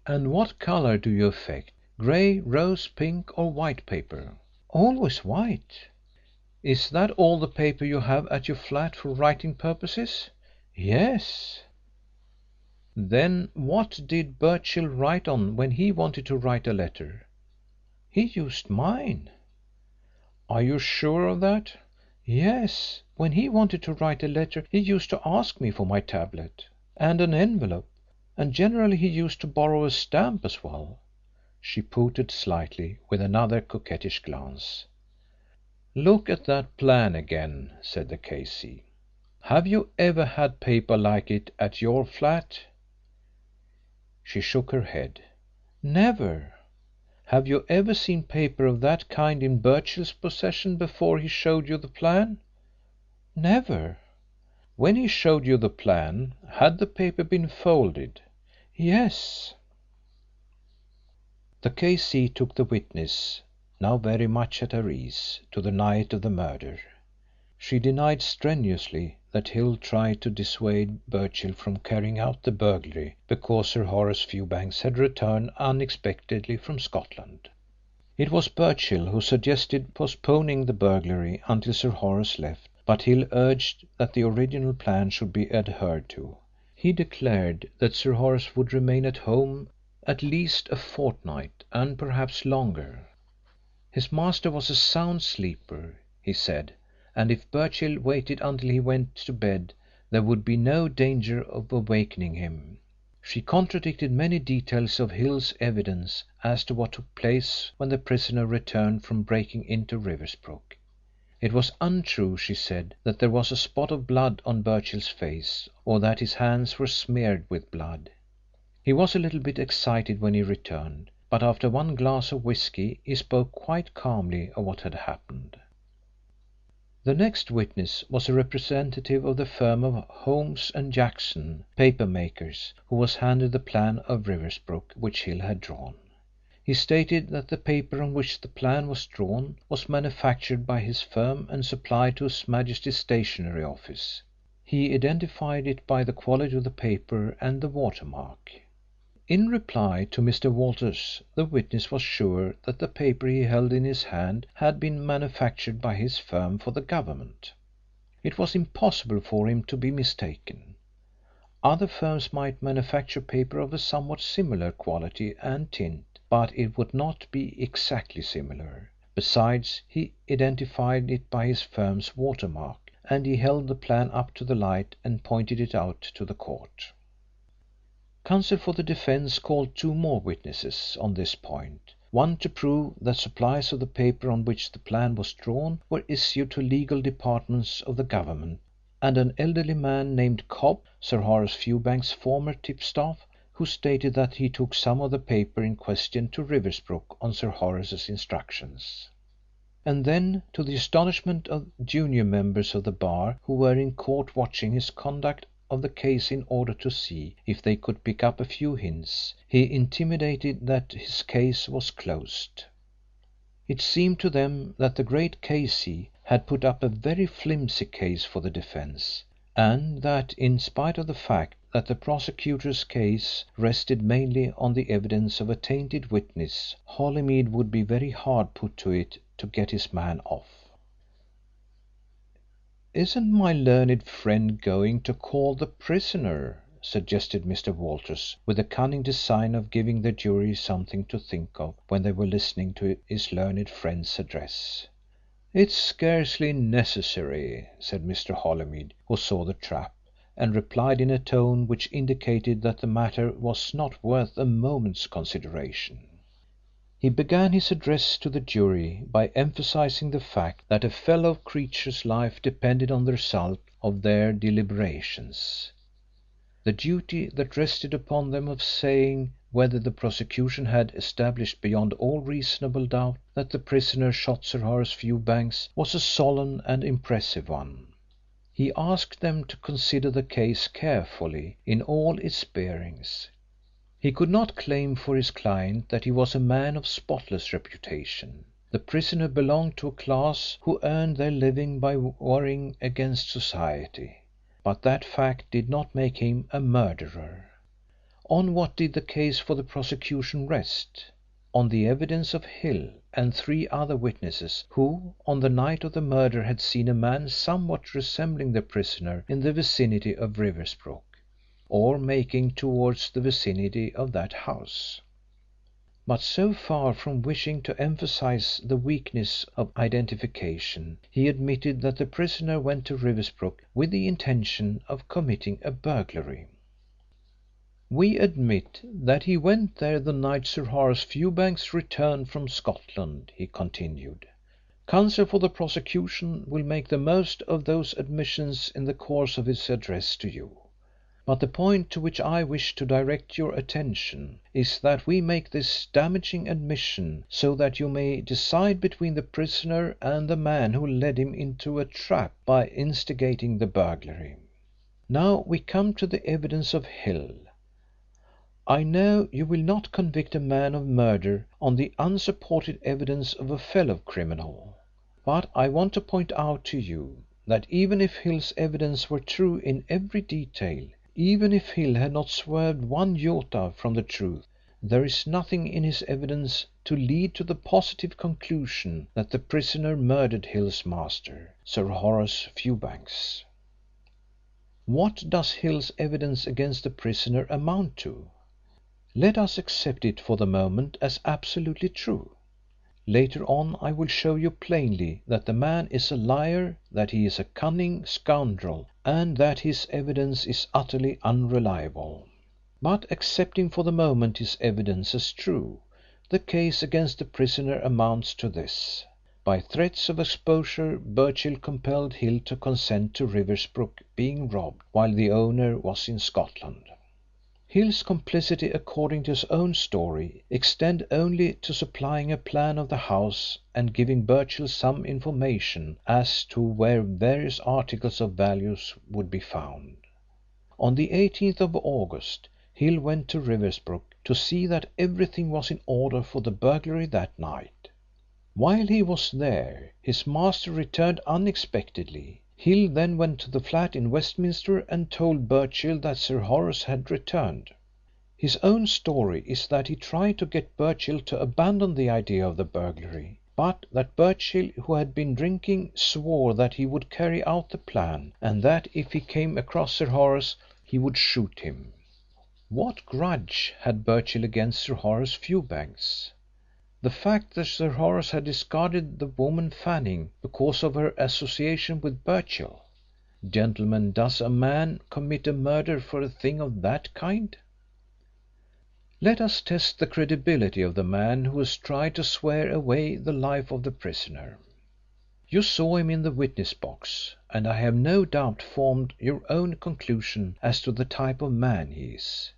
Speaker 6: "And what colour do you affect? Grey, rose, pink, or white paper?" "Always white." "Is that all the paper you have at your flat for writing purposes?" "Yes." "Then what did Birchill write on when he wanted to write a letter?" "He used mine." "Are you sure of that?" "Yes. When he wanted to write a letter he used to ask me for my tablet and an envelope, and generally he used to borrow a stamp as well." She pouted slightly, with another coquettish glance. "Look at that plan again," said the K.C. "Have you ever had paper like it at your flat?" She shook her head. "Never." "Have you ever seen paper of that kind in Birchill's possession before he showed you the plan?" "Never." "When he showed you the plan, had the paper been folded?" "Yes." The K.C. took the witness, now very much at her ease, to the night of the murder. She denied strenuously that Hill tried to dissuade Birchill from carrying out the burglary because Sir Horace Fewbanks had returned unexpectedly from Scotland. It was Birchill who suggested postponing the burglary until Sir Horace left, but Hill urged that the original plan should be adhered to. He declared that Sir Horace would remain at home at least a fortnight, and perhaps longer. His master was a sound sleeper, he said, and if Birchill waited until he went to bed there would be no danger of awakening him. She contradicted many details of Hill's evidence as to what took place when the prisoner returned from breaking into Riversbrook. It was untrue, she said, that there was a spot of blood on Birchill's face, or that his hands were smeared with blood. He was a little bit excited when he returned, but after one glass of whisky he spoke quite calmly of what had happened. The next witness was a representative of the firm of Holmes and Jackson, paper makers, who was handed the plan of Riversbrook which Hill had drawn. He stated that the paper on which the plan was drawn was manufactured by his firm and supplied to His Majesty's Stationery Office. He identified it by the quality of the paper and the watermark. In reply to Mr. Walters the witness was sure that the paper he held in his hand had been manufactured by his firm for the Government. It was impossible for him to be mistaken. Other firms might manufacture paper of a somewhat similar quality and tint, but it would not be exactly similar. Besides, he identified it by his firm's watermark, and he held the plan up to the light and pointed it out to the court. Counsel for the defence called two more witnesses on this point, one to prove that supplies of the paper on which the plan was drawn were issued to legal departments of the Government, and an elderly man named Cobb, Sir Horace Fewbanks' former tipstaff, who stated that he took some of the paper in question to Riversbrook on Sir Horace's instructions. And then, to the astonishment of junior members of the bar who were in court watching his conduct of the case in order to see if they could pick up a few hints, he intimated that his case was closed. It seemed to them that the great Casey had put up a very flimsy case for the defence, and that in spite of the fact that the prosecutor's case rested mainly on the evidence of a tainted witness, Holymead would be very hard put to it to get his man off. "Isn't my learned friend going to call the prisoner?" suggested Mr. Walters, with the cunning design of giving the jury something to think of when they were listening to his learned friend's address. "It's scarcely necessary," said Mr. Holymead, who saw the trap, and replied in a tone which indicated that the matter was not worth a moment's consideration. He began his address to the jury by emphasising the fact that a fellow creature's life depended on the result of their deliberations. The duty that rested upon them of saying whether the prosecution had established beyond all reasonable doubt that the prisoner shot Sir Horace Fewbanks was a solemn and impressive one. He asked them to consider the case carefully in all its bearings. He could not claim for his client that he was a man of spotless reputation. The prisoner belonged to a class who earned their living by warring against society, but that fact did not make him a murderer. On what did the case for the prosecution rest? On the evidence of Hill and three other witnesses who, on the night of the murder, had seen a man somewhat resembling the prisoner in the vicinity of Riversbrook, or making towards the vicinity of that house. But so far from wishing to emphasise the weakness of identification, he admitted that the prisoner went to Riversbrook with the intention of committing a burglary. "We admit that he went there the night Sir Horace Fewbanks returned from Scotland," he continued. "Counsel for the prosecution will make the most of those admissions in the course of his address to you. But the point to which I wish to direct your attention is that we make this damaging admission so that you may decide between the prisoner and the man who led him into a trap by instigating the burglary. Now we come to the evidence of Hill. I know you will not convict a man of murder on the unsupported evidence of a fellow criminal, but I want to point out to you that even if Hill's evidence were true in every detail, even if Hill had not swerved one iota from the truth, there is nothing in his evidence to lead to the positive conclusion that the prisoner murdered Hill's master, Sir Horace Fewbanks. What does Hill's evidence against the prisoner amount to? Let us accept it for the moment as absolutely true. Later on I will show you plainly that the man is a liar, that he is a cunning scoundrel, and that his evidence is utterly unreliable. But accepting for the moment his evidence as true, the case against the prisoner amounts to this. By threats of exposure Birchill compelled Hill to consent to Riversbrook being robbed while the owner was in Scotland. Hill's complicity, according to his own story, extended only to supplying a plan of the house and giving Birchill some information as to where various articles of value would be found. On the 18th of August Hill went to Riversbrook to see that everything was in order for the burglary that night. While he was there his master returned unexpectedly. Hill then went to the flat in Westminster and told Birchill that Sir Horace had returned. His own story is that he tried to get Birchill to abandon the idea of the burglary, but that Birchill, who had been drinking, swore that he would carry out the plan, and that if he came across Sir Horace he would shoot him. What grudge had Birchill against Sir Horace Fewbanks? The fact that Sir Horace had discarded the woman Fanning because of her association with Birchill. Gentlemen, does a man commit a murder for a thing of that kind? Let us test the credibility of the man who has tried to swear away the life of the prisoner. You saw him in the witness box, and I have no doubt formed your own conclusion as to the type of man he is.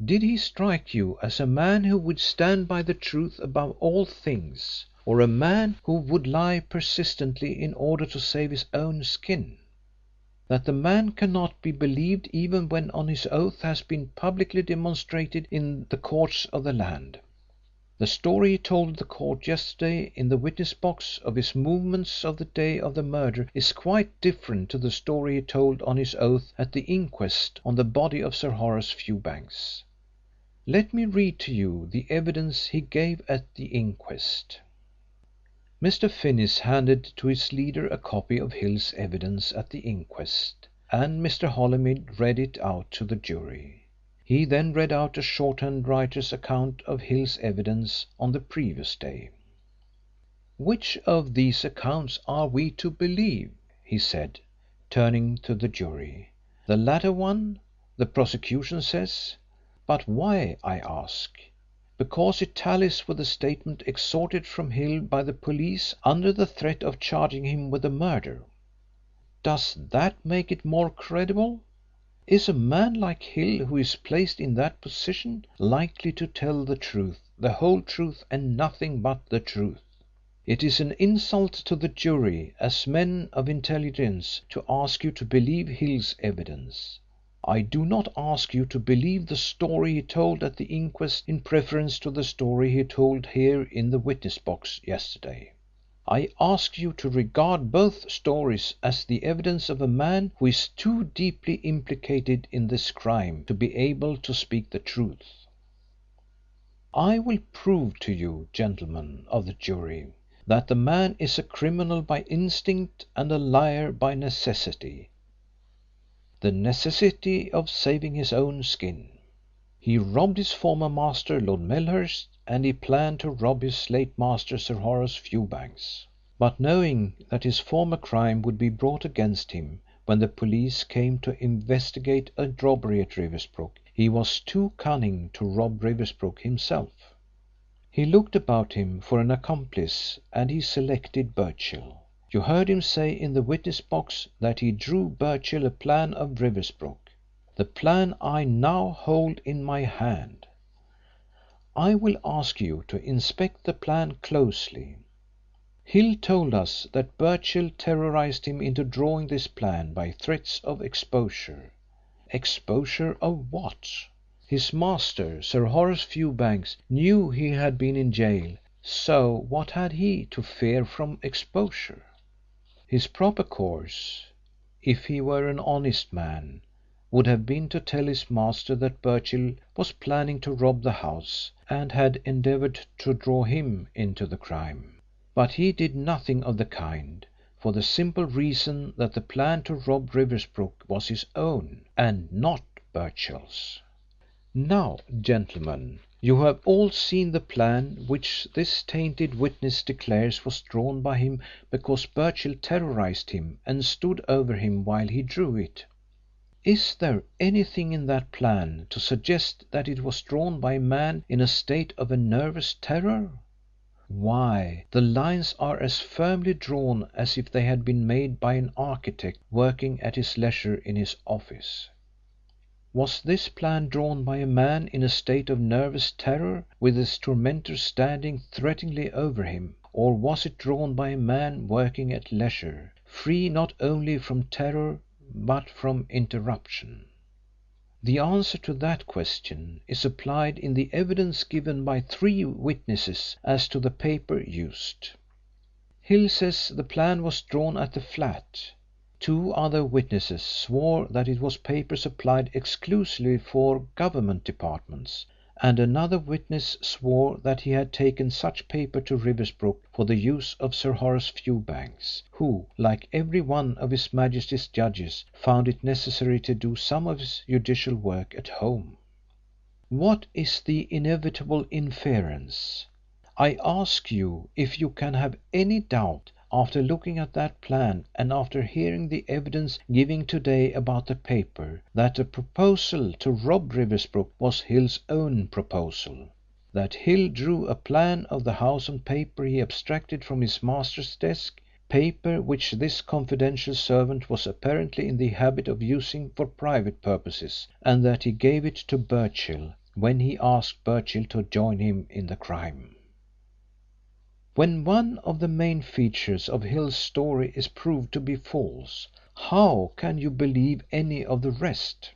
Speaker 6: Did he strike you as a man who would stand by the truth above all things, or a man who would lie persistently in order to save his own skin? That the man cannot be believed even when on his oath has been publicly demonstrated in the courts of the land. The story he told the court yesterday in the witness box of his movements of the day of the murder is quite different to the story he told on his oath at the inquest on the body of Sir Horace Fewbanks. Let me read to you the evidence he gave at the inquest. Mr. Finnis handed to his leader a copy of Hill's evidence at the inquest, and Mr. Holymead read it out to the jury. He then read out a shorthand writer's account of Hill's evidence on the previous day. "Which of these accounts are we to believe?" he said, turning to the jury. "The latter one, the prosecution says. But why, I ask? Because it tallies with the statement extorted from Hill by the police under the threat of charging him with the murder. Does that make it more credible? Is a man like Hill, who is placed in that position, likely to tell the truth, the whole truth and nothing but the truth? It is an insult to the jury, as men of intelligence, to ask you to believe Hill's evidence. I do not ask you to believe the story he told at the inquest in preference to the story he told here in the witness box yesterday. I ask you to regard both stories as the evidence of a man who is too deeply implicated in this crime to be able to speak the truth. I will prove to you, gentlemen of the jury, that the man is a criminal by instinct and a liar by necessity. The necessity of saving his own skin. He robbed his former master, Lord Melhurst, and he planned to rob his late master, Sir Horace Fewbanks. But knowing that his former crime would be brought against him when the police came to investigate a robbery at Riversbrook, he was too cunning to rob Riversbrook himself. He looked about him for an accomplice and he selected Birchill. You heard him say in the witness box that he drew Birchill a plan of Riversbrook, the plan I now hold in my hand. I will ask you to inspect the plan closely. Hill told us that Birchill terrorised him into drawing this plan by threats of exposure. Exposure of what? His master, Sir Horace Fewbanks, knew he had been in jail, so what had he to fear from exposure? His proper course, if he were an honest man, would have been to tell his master that Birchill was planning to rob the house and had endeavoured to draw him into the crime. But he did nothing of the kind, for the simple reason that the plan to rob Riversbrook was his own and not Birchill's. Now, gentlemen, you have all seen the plan which this tainted witness declares was drawn by him because Birchill terrorised him and stood over him while he drew it. Is there anything in that plan to suggest that it was drawn by a man in a state of a nervous terror? Why, the lines are as firmly drawn as if they had been made by an architect working at his leisure in his office. Was this plan drawn by a man in a state of nervous terror, with his tormentor standing threateningly over him, or was it drawn by a man working at leisure, free not only from terror but from interruption? The answer to that question is supplied in the evidence given by 3 witnesses as to the paper used. Hill says the plan was drawn at the flat. Two other witnesses swore that it was paper supplied exclusively for Government departments, and another witness swore that he had taken such paper to Riversbrook for the use of Sir Horace Fewbanks, who, like every one of His Majesty's judges, found it necessary to do some of his judicial work at home. What is the inevitable inference? I ask you if you can have any doubt, after looking at that plan and after hearing the evidence given today about the paper, that the proposal to rob Riversbrook was Hill's own proposal, that Hill drew a plan of the house on paper he abstracted from his master's desk, paper which this confidential servant was apparently in the habit of using for private purposes, and that he gave it to Birchill when he asked Birchill to join him in the crime? When one of the main features of Hill's story is proved to be false, how can you believe any of the rest?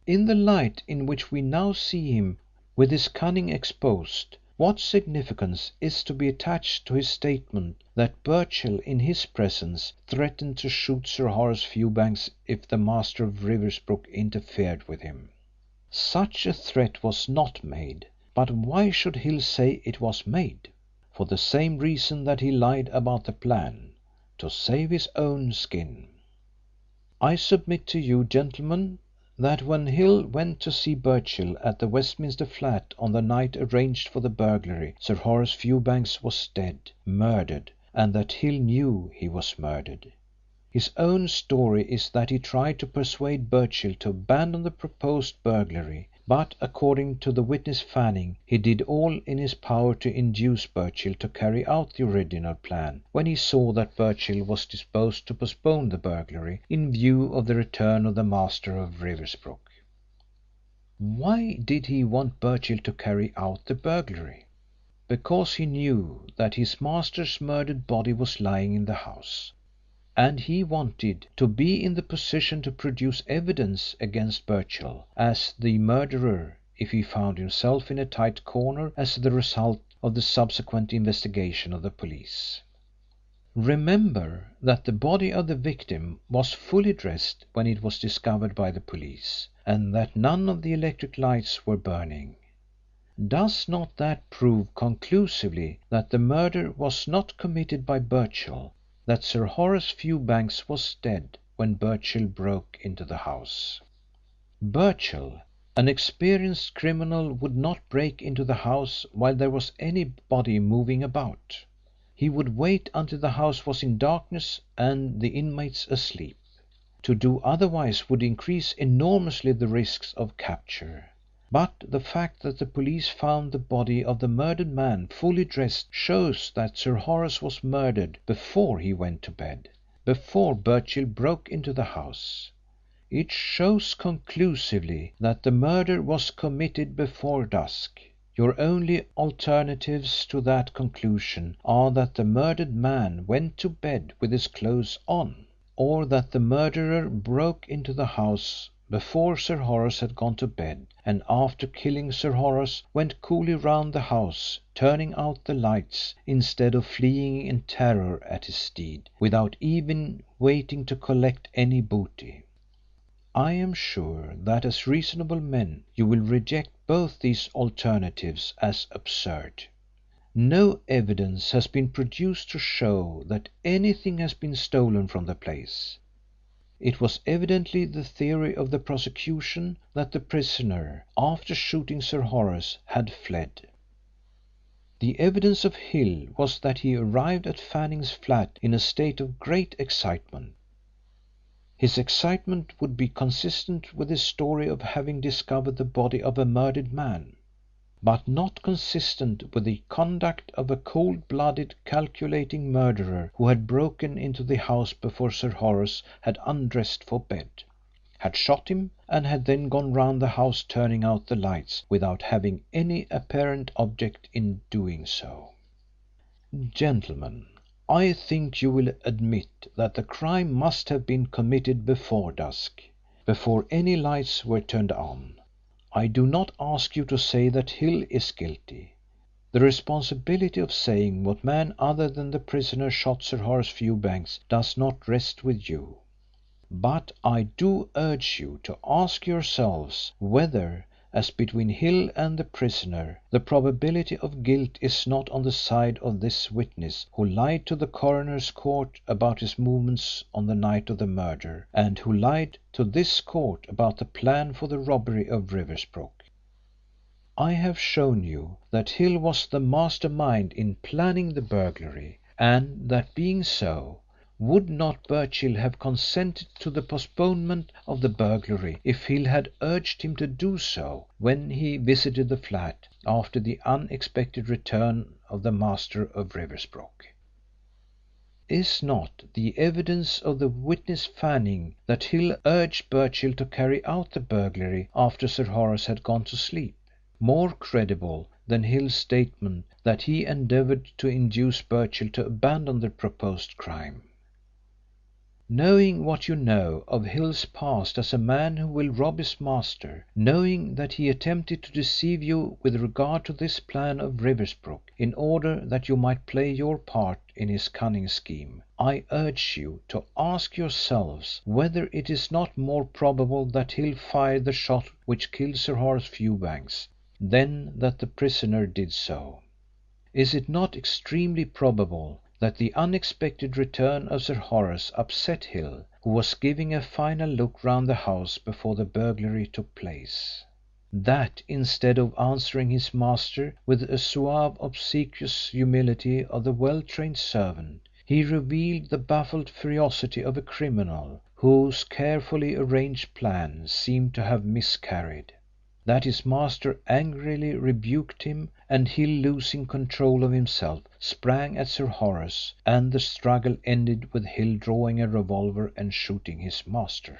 Speaker 6: In the light in which we now see him, with his cunning exposed, what significance is to be attached to his statement that Birchill in his presence threatened to shoot Sir Horace Fewbanks if the master of Riversbrook interfered with him? Such a threat was not made, but why should Hill say it was made? For the same reason that he lied about the plan, to save his own skin. I submit to you, gentlemen, that when Hill went to see Birchill at the Westminster flat on the night arranged for the burglary, Sir Horace Fewbanks was dead, murdered, and that Hill knew he was murdered. His own story is that he tried to persuade Birchill to abandon the proposed burglary, but, according to the witness Fanning, he did all in his power to induce Birchill to carry out the original plan when he saw that Birchill was disposed to postpone the burglary in view of the return of the master of Riversbrook. Why did he want Birchill to carry out the burglary? Because he knew that his master's murdered body was lying in the house, and he wanted to be in the position to produce evidence against Birchill as the murderer if he found himself in a tight corner as the result of the subsequent investigation of the police. Remember that the body of the victim was fully dressed when it was discovered by the police, and that none of the electric lights were burning. Does not that prove conclusively that the murder was not committed by Birchill, that Sir Horace Fewbanks was dead when Birchill broke into the house? Birchill, an experienced criminal, would not break into the house while there was anybody moving about. He would wait until the house was in darkness and the inmates asleep. To do otherwise would increase enormously the risks of capture. But the fact that the police found the body of the murdered man fully dressed shows that Sir Horace was murdered before he went to bed, before Birchill broke into the house. It shows conclusively that the murder was committed before dusk. Your only alternatives to that conclusion are that the murdered man went to bed with his clothes on, or that the murderer broke into the house before Sir Horace had gone to bed, and after killing Sir Horace went coolly round the house, turning out the lights, instead of fleeing in terror at his deed, without even waiting to collect any booty. I am sure that as reasonable men you will reject both these alternatives as absurd. No evidence has been produced to show that anything has been stolen from the place. It was evidently the theory of the prosecution that the prisoner, after shooting Sir Horace, had fled. The evidence of Hill was that he arrived at Fanning's flat in a state of great excitement. His excitement would be consistent with his story of having discovered the body of a murdered man, but not consistent with the conduct of a cold-blooded, calculating murderer who had broken into the house before Sir Horace had undressed for bed, had shot him, and had then gone round the house turning out the lights without having any apparent object in doing so. Gentlemen, I think you will admit that the crime must have been committed before dusk, before any lights were turned on. I do not ask you to say that Hill is guilty. The responsibility of saying what man other than the prisoner shot Sir Horace Fewbanks does not rest with you. But I do urge you to ask yourselves whether, as between Hill and the prisoner, the probability of guilt is not on the side of this witness who lied to the coroner's court about his movements on the night of the murder, and who lied to this court about the plan for the robbery of Riversbrook. I have shown you that Hill was the master mind in planning the burglary, and that being so, would not Birchill have consented to the postponement of the burglary if Hill had urged him to do so when he visited the flat after the unexpected return of the master of Riversbrook? Is not the evidence of the witness Fanning that Hill urged Birchill to carry out the burglary after Sir Horace had gone to sleep more credible than Hill's statement that he endeavoured to induce Birchill to abandon the proposed crime? Knowing what you know of Hill's past as a man who will rob his master, knowing that he attempted to deceive you with regard to this plan of Riversbrook in order that you might play your part in his cunning scheme, I urge you to ask yourselves whether it is not more probable that Hill fired the shot which killed Sir Horace Fewbanks than that the prisoner did so. Is it not extremely probable that the unexpected return of Sir Horace upset Hill, who was giving a final look round the house before the burglary took place? That, instead of answering his master with the suave obsequious humility of the well-trained servant, he revealed the baffled ferocity of a criminal whose carefully arranged plan seemed to have miscarried? That his master angrily rebuked him, and Hill, losing control of himself, sprang at Sir Horace, and the struggle ended with Hill drawing a revolver and shooting his master.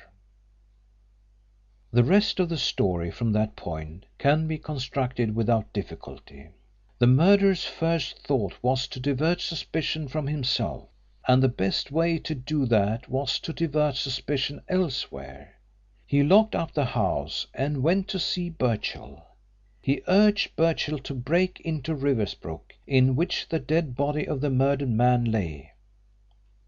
Speaker 6: The rest of the story from that point can be constructed without difficulty. The murderer's first thought was to divert suspicion from himself, and the best way to do that was to divert suspicion elsewhere. He locked up the house and went to see Birchill. He urged Birchill to break into Riversbrook, in which the dead body of the murdered man lay.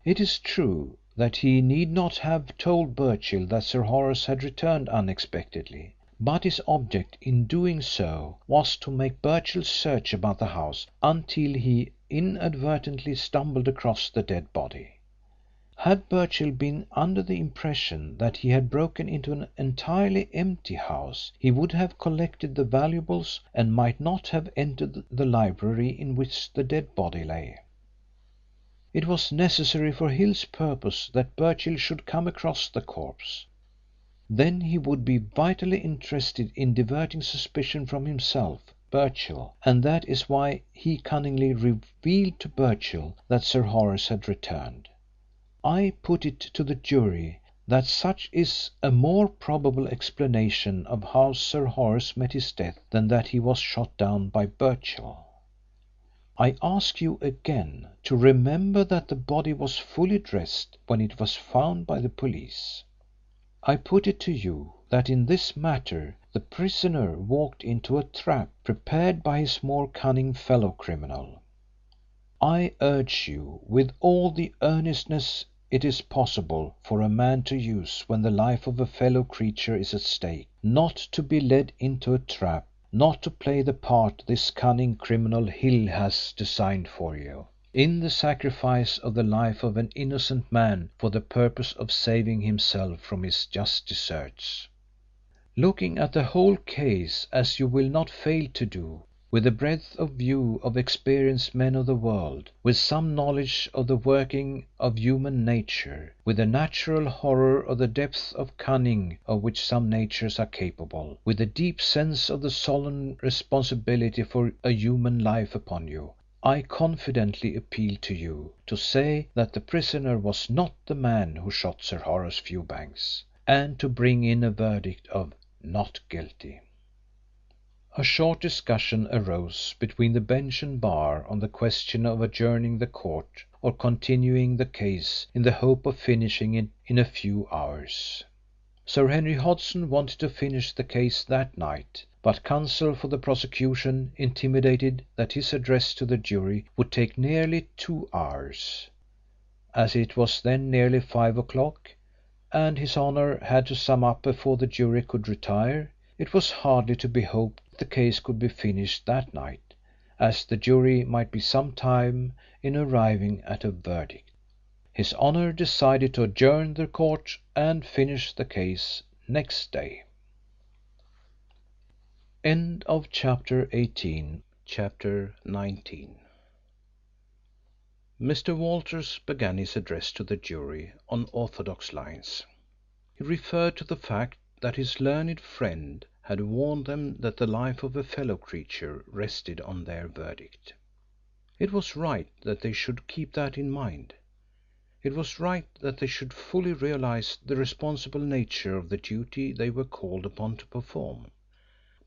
Speaker 6: It is true that he need not have told Birchill that Sir Horace had returned unexpectedly, but his object in doing so was to make Birchill search about the house until he inadvertently stumbled across the dead body. Had Birchill been under the impression that he had broken into an entirely empty house, he would have collected the valuables and might not have entered the library in which the dead body lay. It was necessary for Hill's purpose that Birchill should come across the corpse. Then he would be vitally interested in diverting suspicion from himself, Birchill, and that is why he cunningly revealed to Birchill that Sir Horace had returned. I put it to the jury that such is a more probable explanation of how Sir Horace met his death than that he was shot down by Birchill. I ask you again to remember that the body was fully dressed when it was found by the police. I put it to you that in this matter the prisoner walked into a trap prepared by his more cunning fellow criminal. I urge you, with all the earnestness it is possible for a man to use when the life of a fellow creature is at stake, not to be led into a trap, not to play the part this cunning criminal Hill has designed for you, in the sacrifice of the life of an innocent man for the purpose of saving himself from his just deserts. Looking at the whole case, as you will not fail to do, with the breadth of view of experienced men of the world, with some knowledge of the working of human nature, with a natural horror of the depth of cunning of which some natures are capable, with a deep sense of the solemn responsibility for a human life upon you, I confidently appeal to you to say that the prisoner was not the man who shot Sir Horace Fewbanks, and to bring in a verdict of "Not guilty." A short discussion arose between the bench and bar on the question of adjourning the court or continuing the case in the hope of finishing it in a few hours. Sir Henry Hodson wanted to finish the case that night, but counsel for the prosecution intimated that his address to the jury would take nearly 2 hours. As it was then nearly 5 o'clock, and His Honour had to sum up before the jury could retire, it was hardly to be hoped the case could be finished that night, as the jury might be some time in arriving at a verdict. His Honour decided to adjourn the court and finish the case next day. End of chapter 18.
Speaker 1: Chapter 19. Mr. Walters began his address to the jury on orthodox lines. He referred to the fact that his learned friend had warned them that the life of a fellow creature rested on their verdict. It was right that they should keep that in mind. It was right that they should fully realise the responsible nature of the duty they were called upon to perform.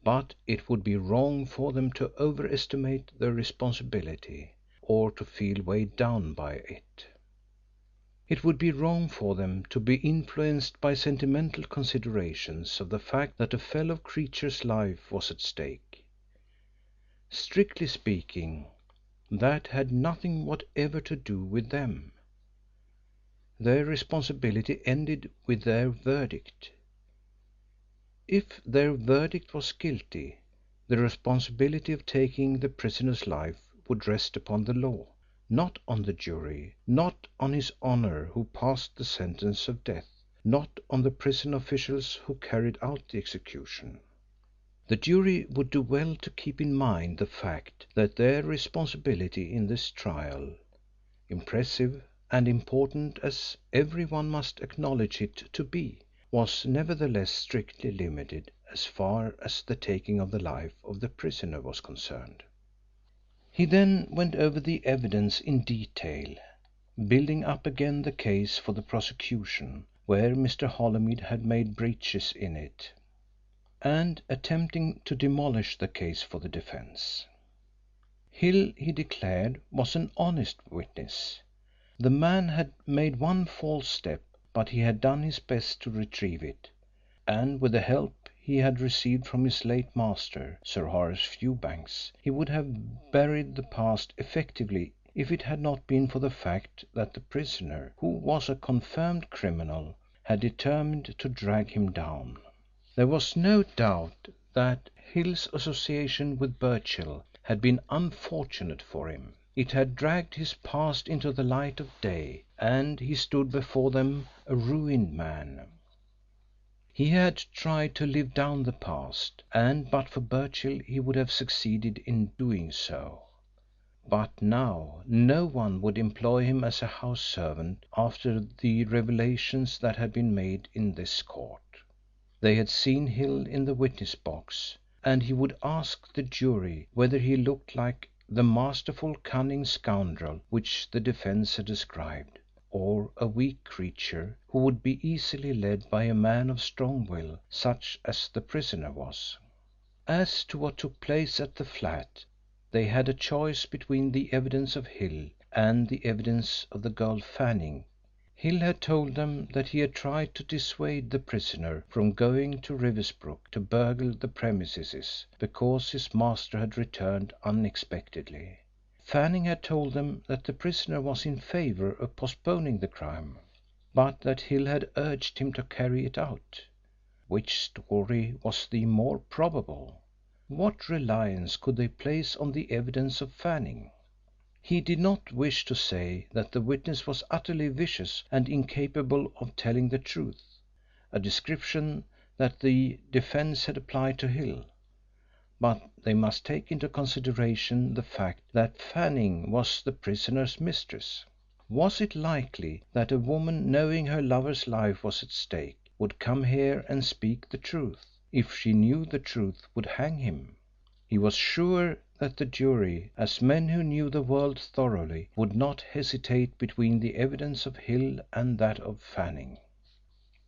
Speaker 1: But it would be wrong for them to overestimate their responsibility, or to feel weighed down by it. It would be wrong for them to be influenced by sentimental considerations of the fact that a fellow creature's life was at stake. Strictly speaking, that had nothing whatever to do with them. Their responsibility ended with their verdict. If their verdict was guilty, the responsibility of taking the prisoner's life would rest upon the law, not on the jury, not on His Honour who passed the sentence of death, not on the prison officials who carried out the execution. The jury would do well to keep in mind the fact that their responsibility in this trial, impressive and important as every one must acknowledge it to be, was nevertheless strictly limited as far as the taking of the life of the prisoner was concerned. He then went over the evidence in detail, building up again the case for the prosecution where Mr. Holymead had made breaches in it, and attempting to demolish the case for the defence. Hill, he declared, was an honest witness. The man had made one false step, but he had done his best to retrieve it, and with the help he had received from his late master, Sir Horace Fewbanks, he would have buried the past effectively if it had not been for the fact that the prisoner, who was a confirmed criminal, had determined to drag him down. There was no doubt that Hill's association with Birchill had been unfortunate for him. It had dragged his past into the light of day, and he stood before them a ruined man. He had tried to live down the past, and but for Birchill he would have succeeded in doing so. But now no one would employ him as a house servant after the revelations that had been made in this court. They had seen Hill in the witness box, and he would ask the jury whether he looked like the masterful, cunning scoundrel which the defence had described, or a weak creature who would be easily led by a man of strong will such as the prisoner was. As to what took place at the flat, they had a choice between the evidence of Hill and the evidence of the girl Fanning. Hill had told them that he had tried to dissuade the prisoner from going to Riversbrook to burgle the premises because his master had returned unexpectedly. Fanning had told them that the prisoner was in favour of postponing the crime, but that Hill had urged him to carry it out. Which story was the more probable? What reliance could they place on the evidence of Fanning? He did not wish to say that the witness was utterly vicious and incapable of telling the truth, a description that the defence had applied to Hill, but they must take into consideration the fact that Fanning was the prisoner's mistress. Was it likely that a woman, knowing her lover's life was at stake, would come here and speak the truth, if she knew the truth would hang him? He was sure that the jury, as men who knew the world thoroughly, would not hesitate between the evidence of Hill and that of Fanning.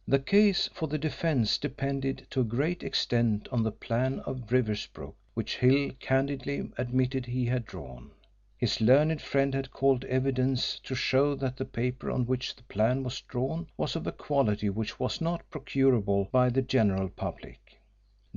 Speaker 1: The case for the defence depended to a great extent on the plan of Riversbrook, which Hill candidly admitted he had drawn. His learned friend had called evidence to show that the paper on which the plan was drawn was of a quality which was not procurable by the general public.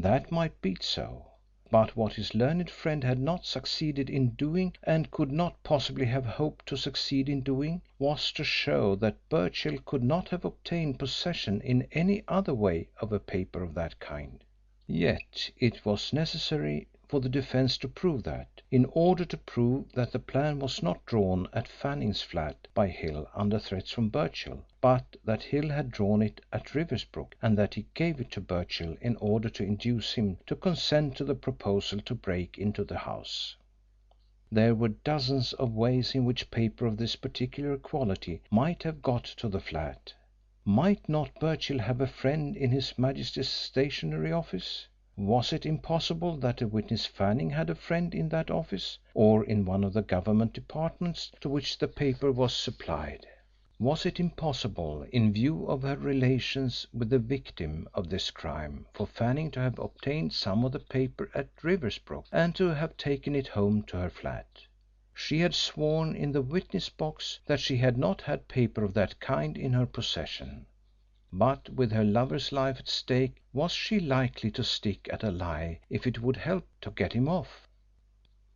Speaker 5: That might be so. But what his learned friend had not succeeded in doing, and could not possibly have hoped to succeed in doing, was to show that Birchill could not have obtained possession in any other way of a paper of that kind. Yet it was necessary for the defence to prove that, in order to prove that the plan was not drawn at Fanning's flat by Hill under threats from Birchill, but that Hill had drawn it at Riversbrook, and that he gave it to Birchill in order to induce him to consent to the proposal to break into the house. There were dozens of ways in which paper of this particular quality might have got to the flat. Might not Birchill have a friend in His Majesty's Stationery Office? Was it impossible that the witness Fanning had a friend in that office, or in one of the government departments to which the paper was supplied? Was it impossible, in view of her relations with the victim of this crime, for Fanning to have obtained some of the paper at Riversbrook and to have taken it home to her flat? She had sworn in the witness box that she had not had paper of that kind in her possession. But with her lover's life at stake, was she likely to stick at a lie if it would help to get him off?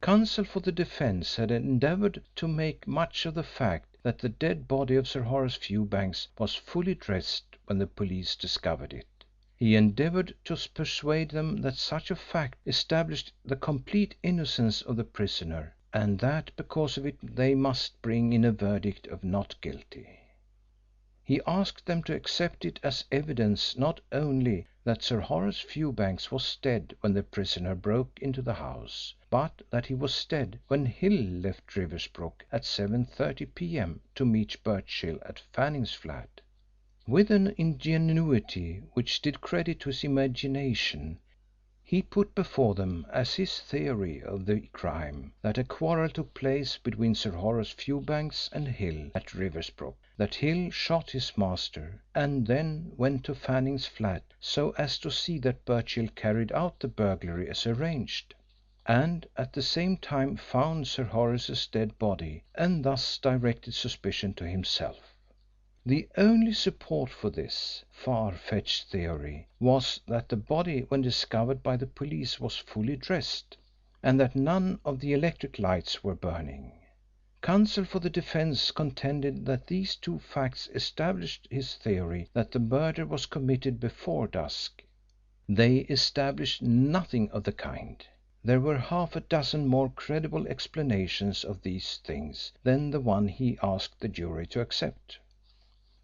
Speaker 5: Counsel for the defence had endeavoured to make much of the fact that the dead body of Sir Horace Fewbanks was fully dressed when the police discovered it. He endeavoured to persuade them that such a fact established the complete innocence of the prisoner, and that because of it they must bring in a verdict of not guilty. He asked them to accept it as evidence not only that Sir Horace Fewbanks was dead when the prisoner broke into the house, but that he was dead when Hill left Riversbrook at 7:30 p.m. to meet Birchill at Fanning's flat. With an ingenuity which did credit to his imagination, he put before them as his theory of the crime that a quarrel took place between Sir Horace Fewbanks and Hill at Riversbrook, that Hill shot his master and then went to Fanning's flat so as to see that Birchill carried out the burglary as arranged, and at the same time found Sir Horace's dead body and thus directed suspicion to himself. The only support for this far-fetched theory was that the body when discovered by the police was fully dressed, and that none of the electric lights were burning. Counsel for the defence contended that these two facts established his theory that the murder was committed before dusk. They established nothing of the kind. There were half a dozen more credible explanations of these things than the one he asked the jury to accept.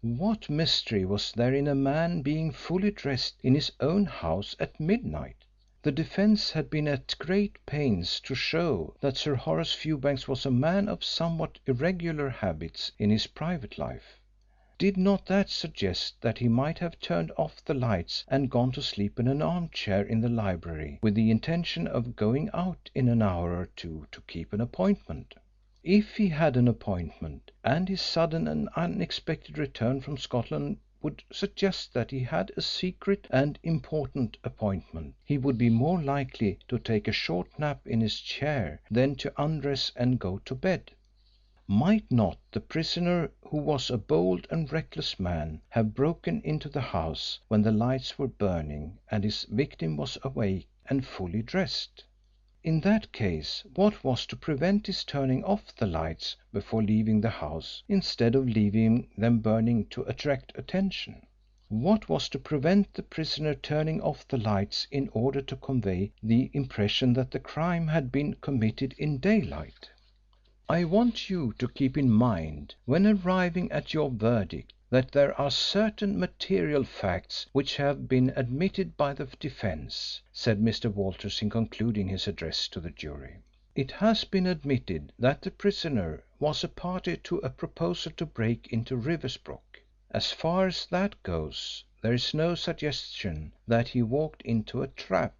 Speaker 5: What mystery was there in a man being fully dressed in his own house at midnight? The defence had been at great pains to show that Sir Horace Fewbanks was a man of somewhat irregular habits in his private life. Did not that suggest that he might have turned off the lights and gone to sleep in an armchair in the library with the intention of going out in an hour or two to keep an appointment? If he had an appointment, and his sudden and unexpected return from Scotland would suggest that he had a secret and important appointment, he would be more likely to take a short nap in his chair than to undress and go to bed. Might not the prisoner, who was a bold and reckless man, have broken into the house when the lights were burning and his victim was awake and fully dressed? In that case, what was to prevent his turning off the lights before leaving the house instead of leaving them burning to attract attention? What was to prevent the prisoner turning off the lights in order to convey the impression that the crime had been committed in daylight? I want you to keep in mind, when arriving at your verdict, that there are certain material facts which have been admitted by the defence, said Mr. Walters in concluding his address to the jury. It has been admitted that the prisoner was a party to a proposal to break into Riversbrook. As far as that goes, there is no suggestion that he walked into a trap.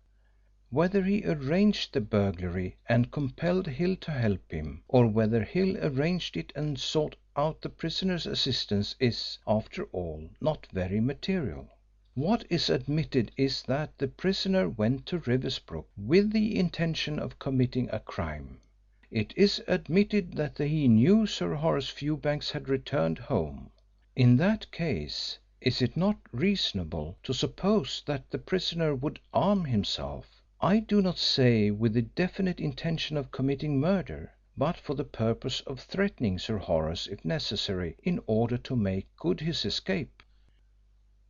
Speaker 5: Whether he arranged the burglary and compelled Hill to help him, or whether Hill arranged it and sought out the prisoner's assistance is, after all, not very material. What is admitted is that the prisoner went to Riversbrook with the intention of committing a crime. It is admitted that he knew Sir Horace Fewbanks had returned home. In that case, Is it not reasonable to suppose that the prisoner would arm himself, I do not say with the definite intention of committing murder, but for the purpose of threatening Sir Horace if necessary in order to make good his escape?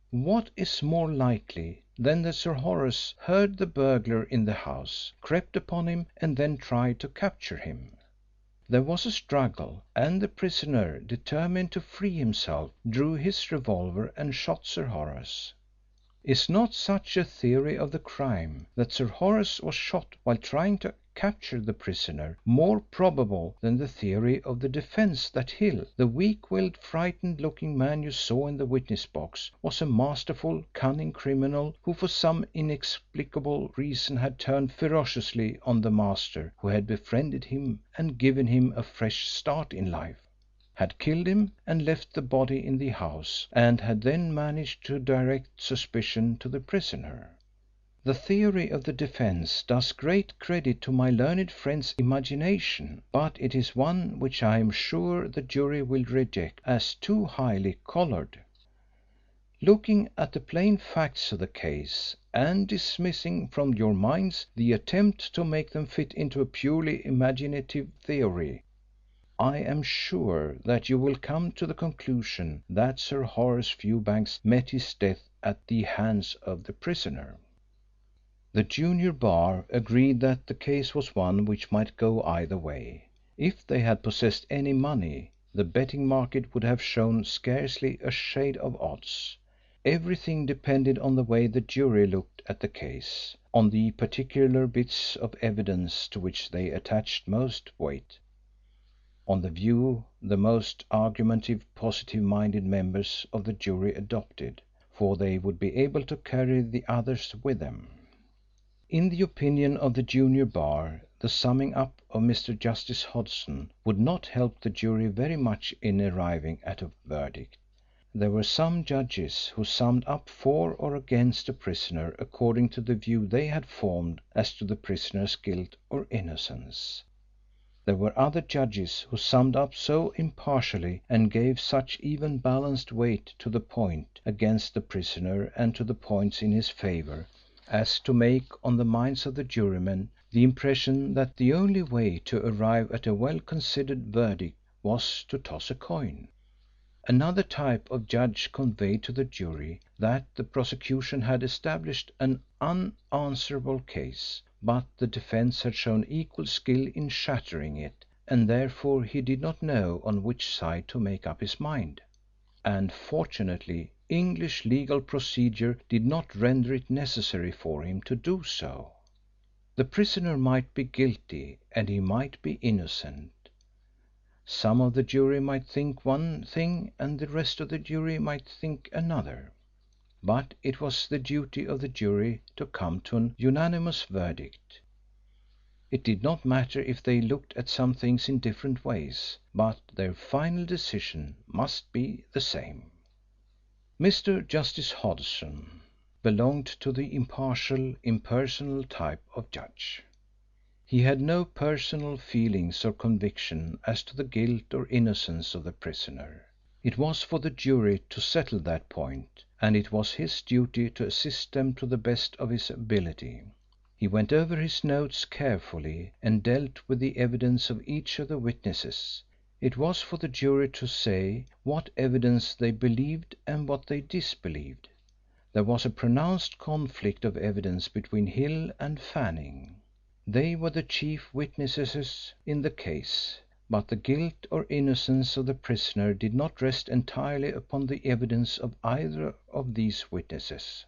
Speaker 5: What is more likely than that Sir Horace heard the burglar in the house, crept upon him and then tried to capture him? There was a struggle, and the prisoner, determined to free himself, drew his revolver and shot Sir Horace. Is not such a theory of the crime, that Sir Horace was shot while trying to capture the prisoner, more probable than the theory of the defence that Hill, the weak-willed, frightened-looking man you saw in the witness box, was a masterful, cunning criminal who for some inexplicable reason had turned ferociously on the master who had befriended him and given him a fresh start in life, had killed him and left the body in the house, and had then managed to direct suspicion to the prisoner? The theory of the defence does great credit to my learned friend's imagination, but it is one which I am sure the jury will reject as too highly coloured. Looking at the plain facts of the case, and dismissing from your minds the attempt to make them fit into a purely imaginative theory, I am sure that you will come to the conclusion that Sir Horace Fewbanks met his death at the hands of the prisoner. The junior bar agreed that the case was one which might go either way. If they had possessed any money, the betting market would have shown scarcely a shade of odds. Everything depended on the way the jury looked at the case, on the particular bits of evidence to which they attached most weight, on the view the most argumentative, positive-minded members of the jury adopted, for they would be able to carry the others with them. In the opinion of the junior bar, the summing up of Mr. Justice Hodson would not help the jury very much in arriving at a verdict. There were some judges who summed up for or against a prisoner according to the view they had formed as to the prisoner's guilt or innocence. There were other judges who summed up so impartially and gave such even balanced weight to the point against the prisoner and to the points in his favour as to make on the minds of the jurymen the impression that the only way to arrive at a well-considered verdict was to toss a coin. Another type of judge conveyed to the jury that the prosecution had established an unanswerable case, but the defence had shown equal skill in shattering it, and therefore he did not know on which side to make up his mind. And fortunately English legal procedure did not render it necessary for him to do so. The prisoner might be guilty and he might be innocent. Some of the jury might think one thing and the rest of the jury might think another. But it was the duty of the jury to come to an unanimous verdict. It did not matter if they looked at some things in different ways, but their final decision must be the same. Mr. Justice Hodson belonged to the impartial, impersonal type of judge. He had no personal feelings or conviction as to the guilt or innocence of the prisoner. It was for the jury to settle that point, and it was his duty to assist them to the best of his ability. He went over his notes carefully and dealt with the evidence of each of the witnesses. It was for the jury to say what evidence they believed and what they disbelieved. There was a pronounced conflict of evidence between Hill and Fanning. They were the chief witnesses in the case, but the guilt or innocence of the prisoner did not rest entirely upon the evidence of either of these witnesses.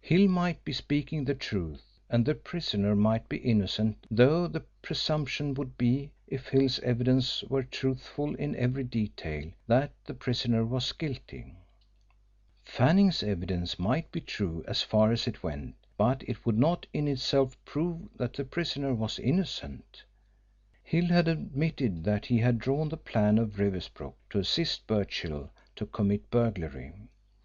Speaker 5: Hill might be speaking the truth and the prisoner might be innocent, though the presumption would be, if Hill's evidence were truthful in every detail, that the prisoner was guilty. Fanning's evidence might be true as far as it went, but it would not in itself prove that the prisoner was innocent. Hill had admitted that he had drawn the plan of Riversbrook to assist Birchill to commit burglary.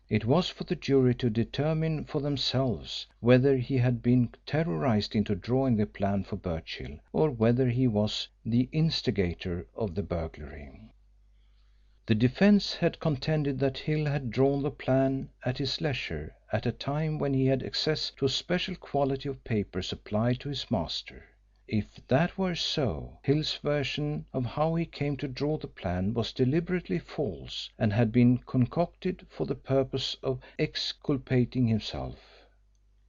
Speaker 5: It was for the jury to determine for themselves whether he had been terrorised into drawing the plan for Birchill, or whether he was the instigator of the burglary.
Speaker 1: The defence had contended that Hill had drawn the plan at his leisure at a time when he had access to a special quality of paper supplied to his master. If that were so, Hill's version of how he came to draw the plan was deliberately false and had been concocted for the purpose of exculpating himself.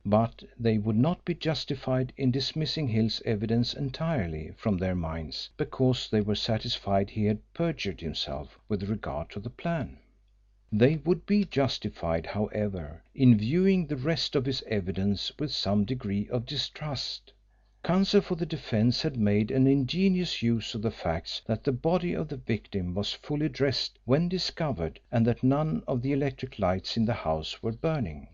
Speaker 1: But they would not be justified in dismissing Hill's evidence entirely from their minds because they were satisfied he had perjured himself with regard to the plan. They would be justified, however, in viewing the rest of his evidence with some degree of distrust. Counsel for the defence had made an ingenious use of the facts that the body of the victim was fully dressed when discovered and that none of the electric lights in the house were burning.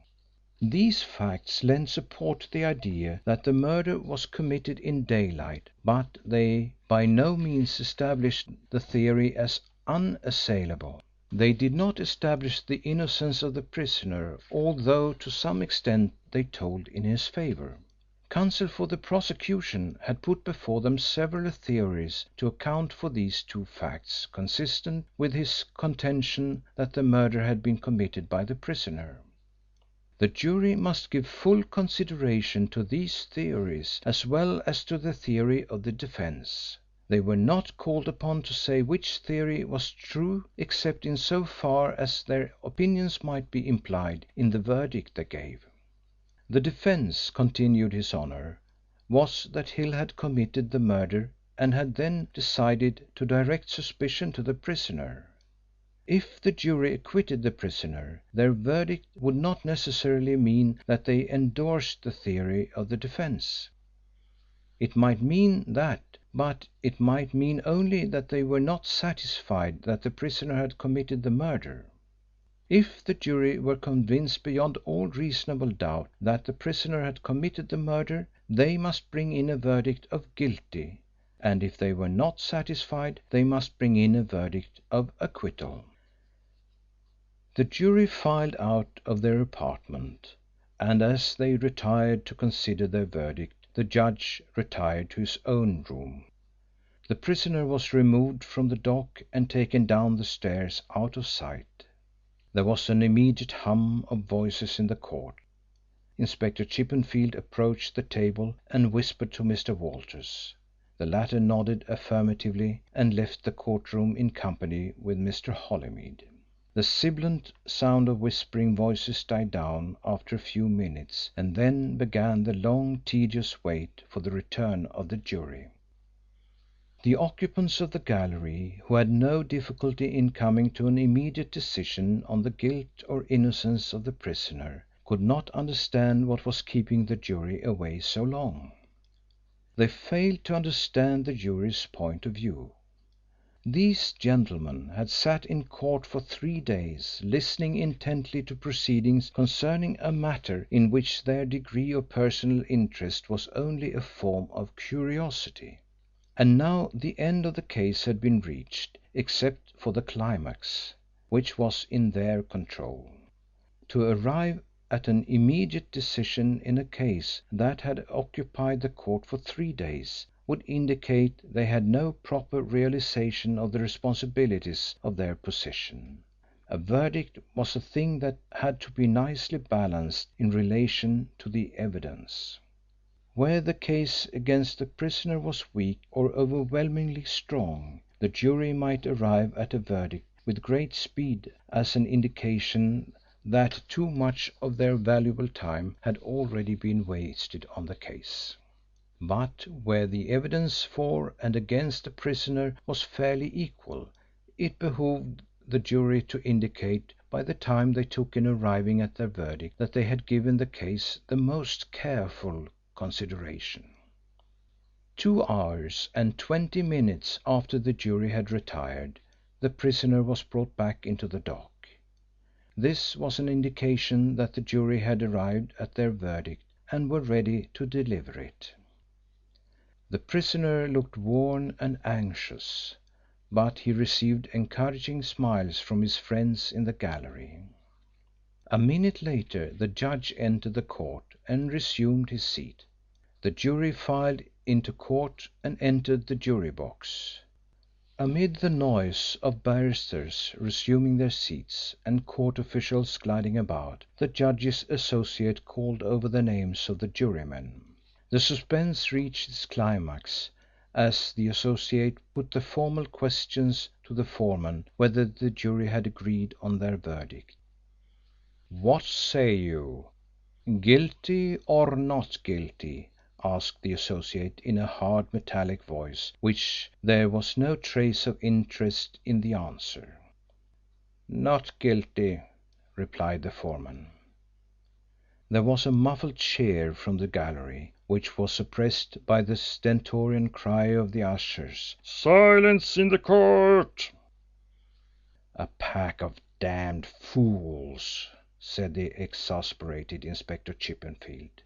Speaker 1: These facts lent support to the idea that the murder was committed in daylight, but they by no means established the theory as unassailable. They did not establish the innocence of the prisoner, although to some extent they told in his favour. Counsel for the prosecution had put before them several theories to account for these two facts, consistent with his contention that the murder had been committed by the prisoner. The jury must give full consideration to these theories as well as to the theory of the defence. They were not called upon to say which theory was true except in so far as their opinions might be implied in the verdict they gave. The defence, continued His Honour, was that Hill had committed the murder and had then decided to direct suspicion to the prisoner. If the jury acquitted the prisoner, their verdict would not necessarily mean that they endorsed the theory of the defence. It might mean that, but it might mean only that they were not satisfied that the prisoner had committed the murder. If the jury were convinced beyond all reasonable doubt that the prisoner had committed the murder, they must bring in a verdict of guilty, and if they were not satisfied they must bring in a verdict of acquittal. The jury filed out of their apartment, and as they retired to consider their verdict, the judge retired to his own room. The prisoner was removed from the dock and taken down the stairs out of sight. There was an immediate hum of voices in the court. Inspector Chippenfield approached the table and whispered to Mr. Walters. The latter nodded affirmatively and left the courtroom in company with Mr. Holymead. The sibilant sound of whispering voices died down after a few minutes, and then began the long, tedious wait for the return of the jury. The occupants of the gallery, who had no difficulty in coming to an immediate decision on the guilt or innocence of the prisoner, could not understand what was keeping the jury away so long. They failed to understand the jury's point of view. These gentlemen had sat in court for 3 days, listening intently to proceedings concerning a matter in which their degree of personal interest was only a form of curiosity. And now the end of the case had been reached, except for the climax, which was in their control. To arrive at an immediate decision in a case that had occupied the court for 3 days would indicate they had no proper realisation of the responsibilities of their position. A verdict was a thing that had to be nicely balanced in relation to the evidence. Where the case against the prisoner was weak or overwhelmingly strong, the jury might arrive at a verdict with great speed as an indication that too much of their valuable time had already been wasted on the case. But where the evidence for and against the prisoner was fairly equal, it behoved the jury to indicate by the time they took in arriving at their verdict that they had given the case the most careful consideration. 2 hours and 20 minutes after the jury had retired, the prisoner was brought back into the dock. This was an indication that the jury had arrived at their verdict and were ready to deliver it. The prisoner looked worn and anxious, but he received encouraging smiles from his friends in the gallery. A minute later the judge entered the court and resumed his seat. The jury filed into court and entered the jury box. Amid the noise of barristers resuming their seats and court officials gliding about, the judge's associate called over the names of the jurymen. The suspense reached its climax as the associate put the formal questions to the foreman whether the jury had agreed on their verdict. "What say you? Guilty or not guilty?" asked the associate in a hard metallic voice, which there was no trace of interest in the answer. "Not guilty," replied the foreman. There was a muffled cheer from the gallery, which was suppressed by the stentorian cry of the ushers, "Silence in the court!" "A pack of damned fools," said the exasperated Inspector Chippenfield.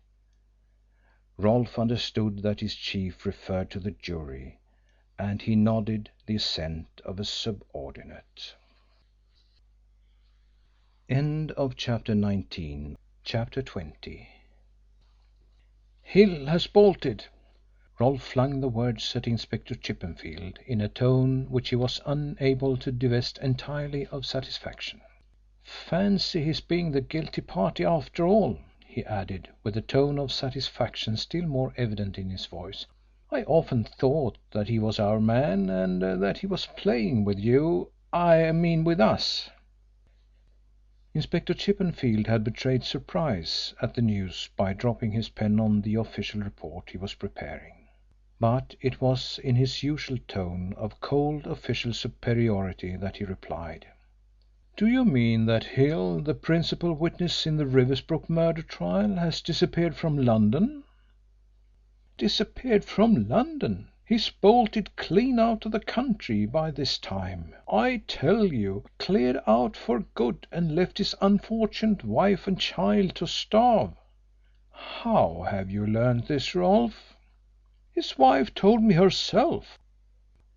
Speaker 1: Rolfe understood that his chief referred to the jury, and he nodded the assent of a subordinate. Chapter 20. "Hill has bolted." Rolfe flung the words at Inspector Chippenfield in a tone which he was unable to divest entirely of satisfaction. "Fancy his being the guilty party after all," he added, with a tone of satisfaction still more evident in his voice. "I often thought that he was our man, and that he was playing with you I mean with us." Inspector Chippenfield had betrayed surprise at the news by dropping his pen on the official report he was preparing. But it was in his usual tone of cold official superiority that he replied: "Do you mean that Hill, the principal witness in the Riversbrook murder trial, has disappeared from London?" "Disappeared from London? He's bolted clean out of the country by this time, I tell you, cleared out for good and left his unfortunate wife and child to starve." "How have you learned this, Rolfe?" "His wife told me herself.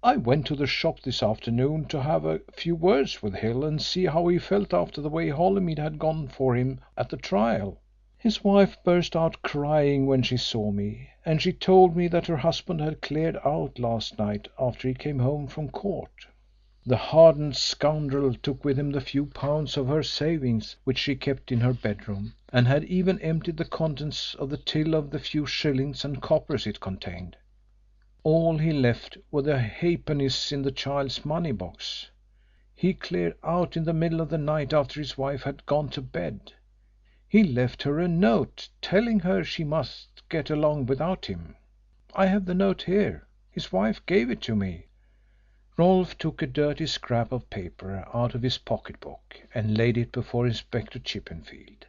Speaker 1: I went to the shop this afternoon to have a few words with Hill and see how he felt after the way Holymead had gone for him at the trial. His wife burst out crying when she saw me, and she told me that her husband had cleared out last night after he came home from court. The hardened scoundrel took with him the few pounds of her savings which she kept in her bedroom, and had even emptied the contents of the till of the few shillings and coppers it contained. All he left were the halfpennies in the child's money box. He cleared out in the middle of the night after his wife had gone to bed. He left her a note telling her she must get along without him. I have the note here. His wife gave it to me." Rolfe took a dirty scrap of paper out of his pocketbook and laid it before Inspector Chippenfield.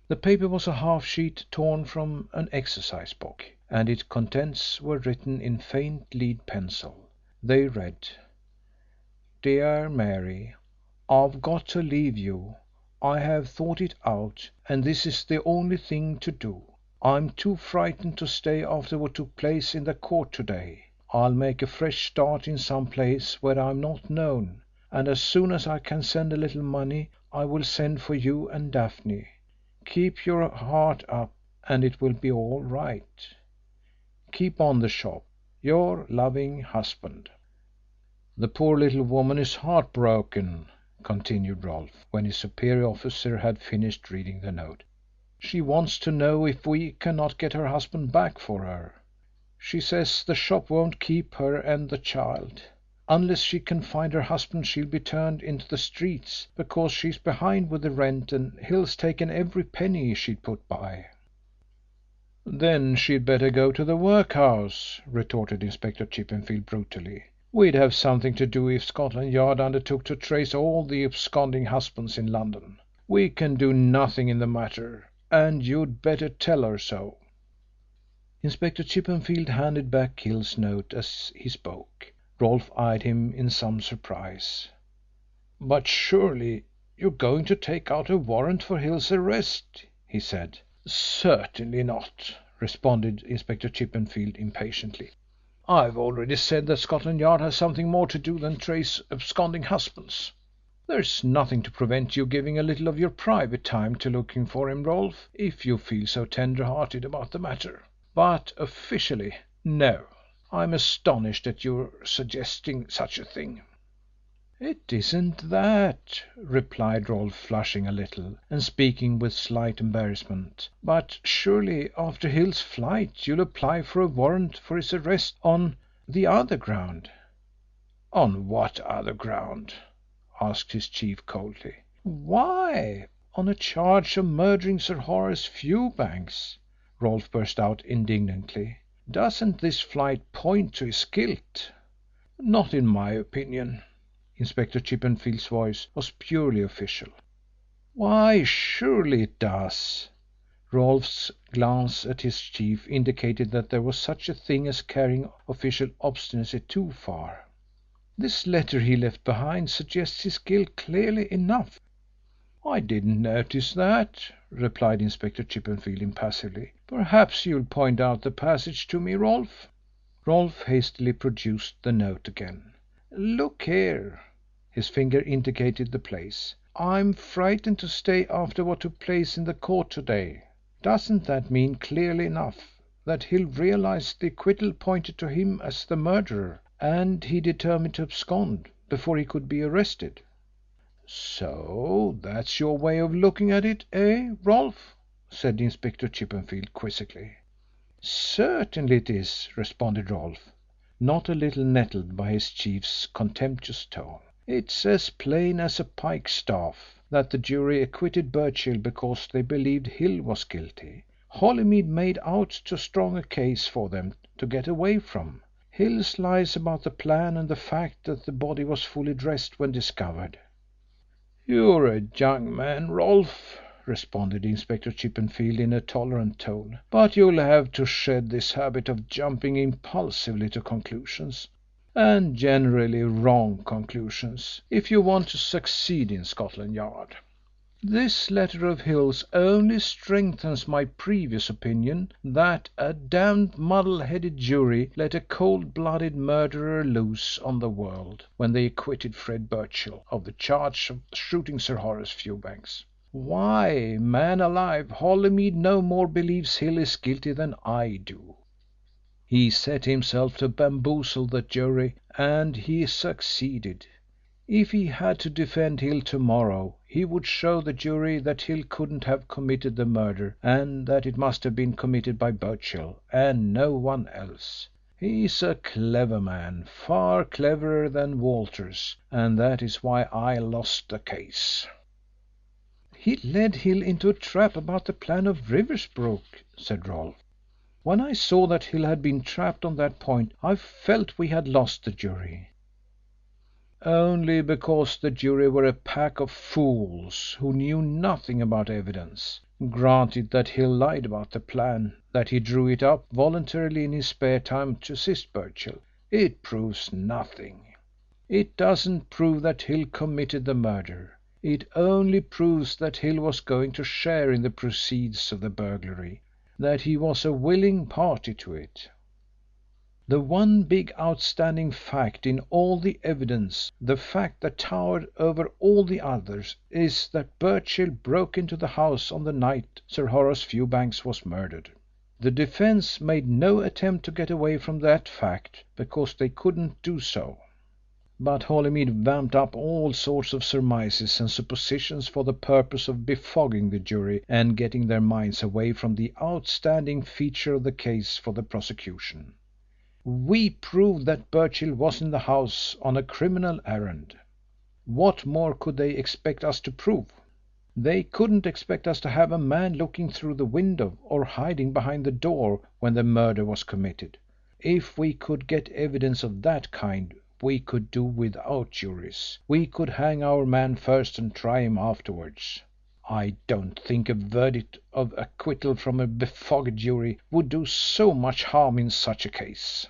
Speaker 1: The paper was a half sheet torn from an exercise book, and its contents were written in faint lead pencil. They read: "Dear Mary, I've got to leave you. I have thought it out, and this is the only thing to do. I'm too frightened to stay after what took place in the court today. I'll make a fresh start in some place where I'm not known, and as soon as I can send a little money I will send for you and Daphne. Keep your heart up and it will be all right. Keep on the shop. Your loving husband." "The poor little woman is heartbroken," continued Rolfe, when his superior officer had finished reading the note. "She wants to know if we cannot get her husband back for her. She says the shop won't keep her and the child. Unless she can find her husband she'll be turned into the streets, because she's behind with the rent and Hill's taken every penny she'd put by." "Then she'd better go to the workhouse," retorted Inspector Chippenfield brutally. "We'd have something to do if Scotland Yard undertook to trace all the absconding husbands in London. We can do nothing in the matter, and you'd better tell her so." Inspector Chippenfield handed back Hill's note as he spoke. Rolfe eyed him in some surprise. "But surely you're going to take out a warrant for Hill's arrest?" he said. "Certainly not," responded Inspector Chippenfield impatiently. "I've already said that Scotland Yard has something more to do than trace absconding husbands. There's nothing to prevent you giving a little of your private time to looking for him, Rolfe, if you feel so tender hearted about the matter. But officially, no.
Speaker 6: I'm astonished at your suggesting such a thing." "It isn't that," replied Rolfe, flushing a little, and speaking with slight embarrassment. "But surely after Hill's flight you'll apply for a warrant for his arrest on the other ground." "On what other ground?" asked his chief coldly. "Why, on a charge of murdering Sir Horace Fewbanks," Rolfe burst out indignantly. "Doesn't this flight point to his guilt?" "Not in my opinion." Inspector Chippenfield's voice was purely official. "Why, surely it does." Rolfe's glance at his chief indicated that there was such a thing as carrying official obstinacy too far. "This letter he left behind suggests his guilt clearly enough." "I didn't notice that," replied Inspector Chippenfield impassively. "Perhaps you'll point out the passage to me, Rolfe." Rolfe hastily produced the note again. "Look here." His finger indicated the place. "I'm frightened to stay after what took place in the court today. Doesn't that mean clearly enough that Hill realised the acquittal pointed to him as the murderer, and he determined to abscond before he could be arrested?" "So that's your way of looking at it, eh, Rolfe?" said Inspector Chippenfield quizzically. "Certainly it is," responded Rolfe, not a little nettled by his chief's contemptuous tone. "It's as plain as a pikestaff that the jury acquitted Birchill because they believed Hill was guilty. Holymead made out too strong a case for them to get away from. Hill's lies about the plan and the fact that the body was fully dressed when discovered." "You're a young man, Rolfe," responded Inspector Chippenfield in a tolerant tone, "but you'll have to shed this habit of jumping impulsively to conclusions, and generally wrong conclusions, if you want to succeed in Scotland Yard. This letter of Hill's only strengthens my previous opinion that a damned muddle-headed jury let a cold-blooded murderer loose on the world when they acquitted Fred Birchill of the charge of shooting Sir Horace Fewbanks. Why, man alive, Holymead no more believes Hill is guilty than I do. He set himself to bamboozle the jury, and he succeeded. If he had to defend Hill tomorrow he would show the jury that Hill couldn't have committed the murder and that it must have been committed by Birchill and no one else. He's a clever man, far cleverer than Walters, and that is why I lost the case." "He led Hill into a trap about the plan of Riversbrook," said Rolfe. "When I saw that Hill had been trapped on that point I felt we had lost the jury." "Only because the jury were a pack of fools who knew nothing about evidence. Granted that Hill lied about the plan, that he drew it up voluntarily in his spare time to assist Birchill. It proves nothing. It doesn't prove that Hill committed the murder. It only proves that Hill was going to share in the proceeds of the burglary, that he was a willing party to it. The one big outstanding fact in all the evidence, the fact that towered over all the others, is that Birchill broke into the house on the night Sir Horace Fewbanks was murdered. The defence made no attempt to get away from that fact because they couldn't do so. But Holymead vamped up all sorts of surmises and suppositions for the purpose of befogging the jury and getting their minds away from the outstanding feature of the case for the prosecution. We proved that Birchill was in the house on a criminal errand. What more could they expect us to prove? They couldn't expect us to have a man looking through the window or hiding behind the door when the murder was committed. If we could get evidence of that kind we could do without juries. We could hang our man first and try him afterwards. I don't think a verdict of acquittal from a befogged jury would do so much harm in such a case."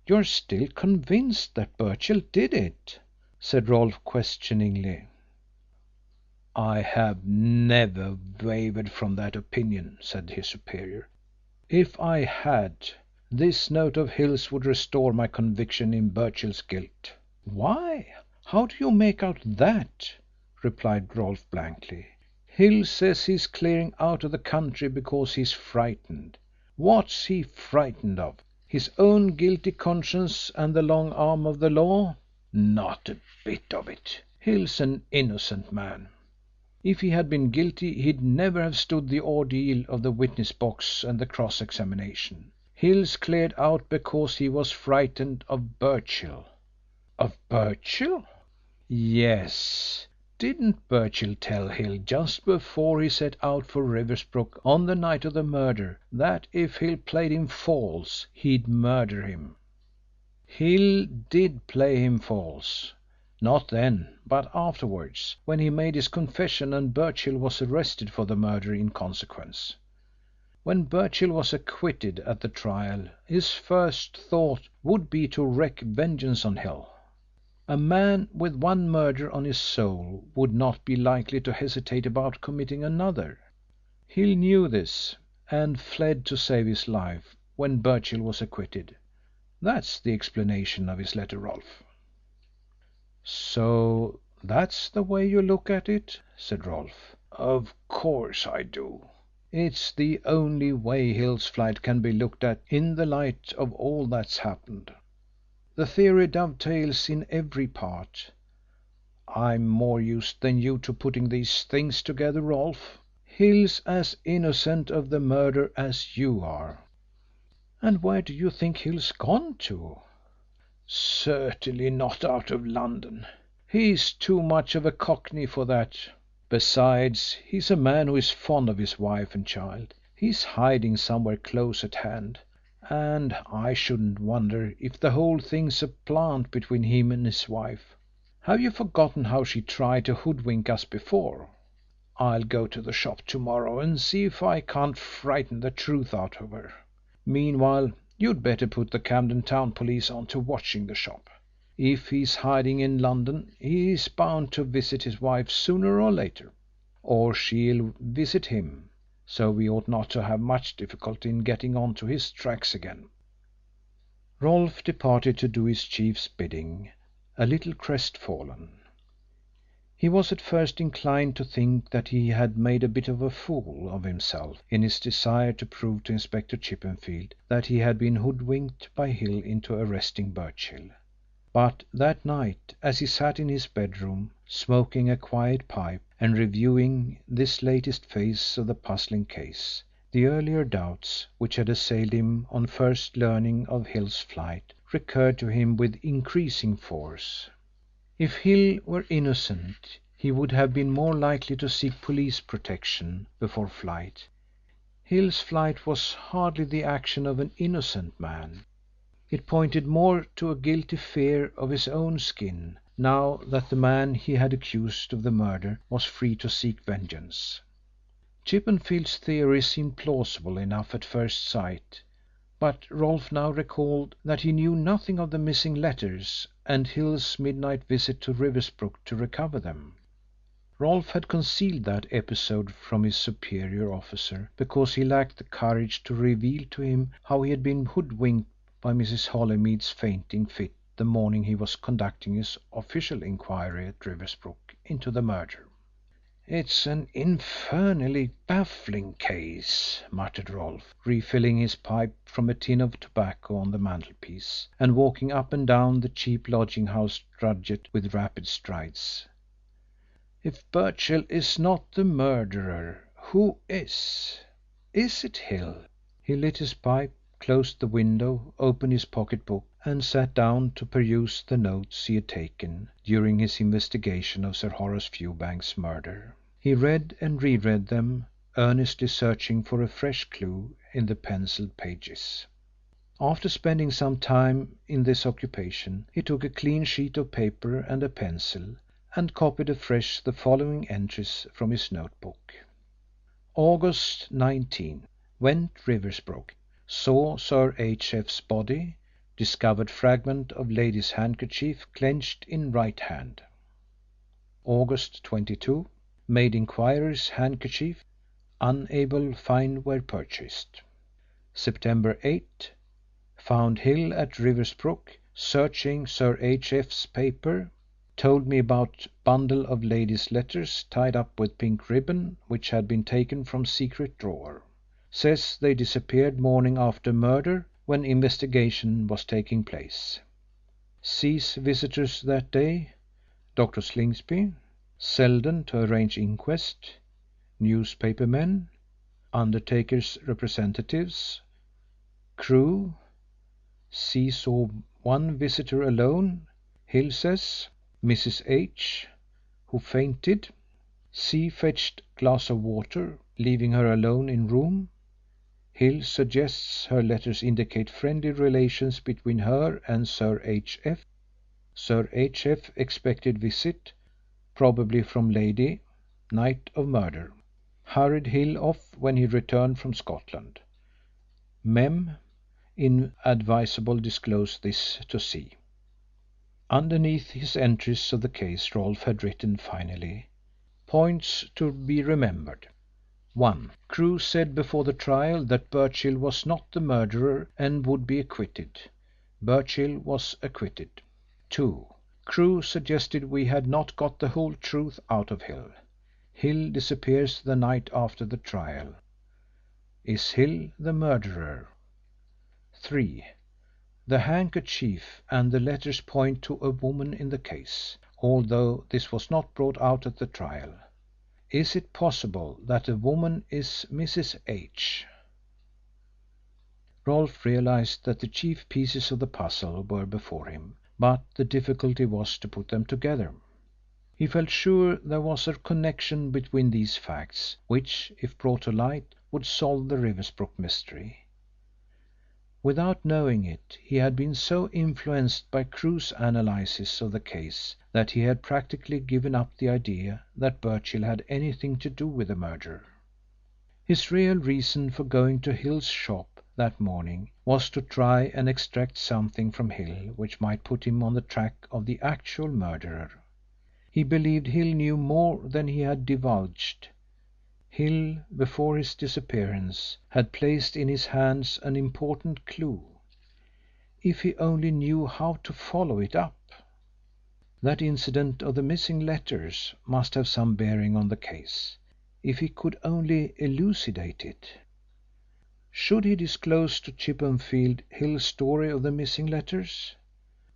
Speaker 6: "You're still convinced that Birchill did it?" said Rolfe questioningly. "I have never wavered from that opinion," said his superior. "If I had, this note of Hill's would restore my conviction in Birchill's guilt." "Why? How do you make out that?" replied Rolfe blankly. "Hill says he's clearing out of the country because he's frightened. What's he frightened of? His own guilty conscience and the long arm of the law? Not a bit of it. Hill's an innocent man. If he had been guilty he'd never have stood the ordeal of the witness box and the cross-examination. Hill's cleared out because he was frightened of Birchill." "Of Birchill?" "Yes. Didn't Birchill tell Hill just before he set out for Riversbrook on the night of the murder that if Hill played him false he'd murder him? Hill did play him false. Not then, but afterwards, when he made his confession and Birchill was arrested for the murder in consequence. When Birchill was acquitted at the trial his first thought would be to wreak vengeance on Hill. A man with one murder on his soul would not be likely to hesitate about committing another. Hill knew this and fled to save his life when Birchill was acquitted. That's the explanation of his letter, Rolfe." "So that's the way you look at it?" said Rolfe. "Of course I do. It's the only way Hill's flight can be looked at in the light of all that's happened. The theory dovetails in every part. I'm more used than you to putting these things together, Rolfe. Hill's as innocent of the murder as you are." "And where do you think Hill's gone to?" "Certainly not out of London. He's too much of a Cockney for that. Besides, he's a man who is fond of his wife and child. He's hiding somewhere close at hand, and I shouldn't wonder if the whole thing's a plant between him and his wife. Have you forgotten how she tried to hoodwink us before? I'll go to the shop tomorrow and see if I can't frighten the truth out of her. Meanwhile, you'd better put the Camden Town police on to watching the shop. If he's hiding in London he's bound to visit his wife sooner or later, or she'll visit him, so we ought not to have much difficulty in getting on to his tracks again." Rolfe departed to do his chief's bidding, a little crestfallen. He was at first inclined to think that he had made a bit of a fool of himself in his desire to prove to Inspector Chippenfield that he had been hoodwinked by Hill into arresting Birchill. But that night, as he sat in his bedroom, smoking a quiet pipe and reviewing this latest phase of the puzzling case, the earlier doubts which had assailed him on first learning of Hill's flight recurred to him with increasing force. If Hill were innocent he would have been more likely to seek police protection before flight. Hill's flight was hardly the action of an innocent man. It pointed more to a guilty fear of his own skin, now that the man he had accused of the murder was free to seek vengeance. Chippenfield's theory seemed plausible enough at first sight, but Rolfe now recalled that he knew nothing of the missing letters and Hill's midnight visit to Riversbrook to recover them. Rolfe had concealed that episode from his superior officer because he lacked the courage to reveal to him how he had been hoodwinked by Mrs. Holymead's fainting fit the morning he was conducting his official inquiry at Riversbrook into the murder. "It's an infernally baffling case," muttered Rolfe, refilling his pipe from a tin of tobacco on the mantelpiece, and walking up and down the cheap lodging house drugget with rapid strides. "If Birchill is not the murderer, who is? Is it Hill?" He lit his pipe, closed the window, opened his pocket book, and sat down to peruse the notes he had taken during his investigation of Sir Horace Fewbanks' murder. He read and reread them, earnestly searching for a fresh clue in the pencilled pages. After spending some time in this occupation, he took a clean sheet of paper and a pencil and copied afresh the following entries from his notebook: August 19. Went Riversbrook. Saw Sir H.F.'s body. Discovered fragment of lady's handkerchief clenched in right hand. August 22. Made inquiries. Handkerchief unable find where purchased. September 8. Found Hill at Riversbrook searching Sir H.F.'s paper. Told me about bundle of lady's letters tied up with pink ribbon which had been taken from secret drawer. Says they disappeared morning after murder when investigation was taking place. C's visitors that day: Dr. Slingsby, Selden to arrange inquest, newspaper men, undertakers' representatives, Crewe. C saw one visitor alone, Hill says, Mrs. H, who fainted. C fetched glass of water, leaving her alone in room. Hill suggests her letters indicate friendly relations between her and Sir H.F. Sir H.F. expected visit, probably from lady, night of murder. Hurried Hill off when he returned from Scotland. Mem. Inadvisable disclose this to C. Underneath his entries of the case Rolfe had written finally: Points to be remembered. 1. Crewe said before the trial that Birchill was not the murderer and would be acquitted. Birchill was acquitted. 2. Crewe suggested we had not got the whole truth out of Hill. Hill disappears the night after the trial. Is Hill the murderer? 3. The handkerchief and the letters point to a woman in the case, although this was not brought out at the trial. Is it possible that the woman is Mrs. H? Rolfe realised that the chief pieces of the puzzle were before him, but the difficulty was to put them together. He felt sure there was a connection between these facts, which, if brought to light, would solve the Riversbrook mystery. Without knowing it, he had been so influenced by Crewe's analysis of the case that he had practically given up the idea that Birchill had anything to do with the murder. His real reason for going to Hill's shop that morning was to try and extract something from Hill which might put him on the track of the actual murderer. He believed Hill knew more than he had divulged. Hill, before his disappearance, had placed in his hands an important clue. If he only knew how to follow it up! That incident of the missing letters must have some bearing on the case. If he could only elucidate it! Should he disclose to Chippenfield Hill's story of the missing letters?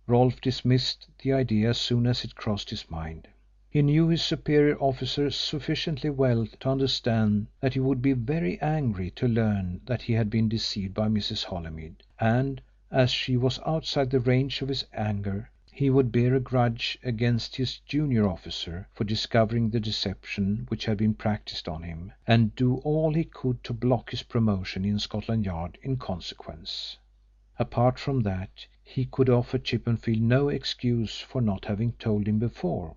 Speaker 6: Rolfe dismissed the idea as soon as it crossed his mind. He knew his superior officer sufficiently well to understand that he would be very angry to learn that he had been deceived by Mrs. Holymead, and, as she was outside the range of his anger, he would bear a grudge against his junior officer for discovering the deception which had been practised on him, and do all he could to block his promotion in Scotland Yard in consequence. Apart from that, he could offer Chippenfield no excuse for not having told him before.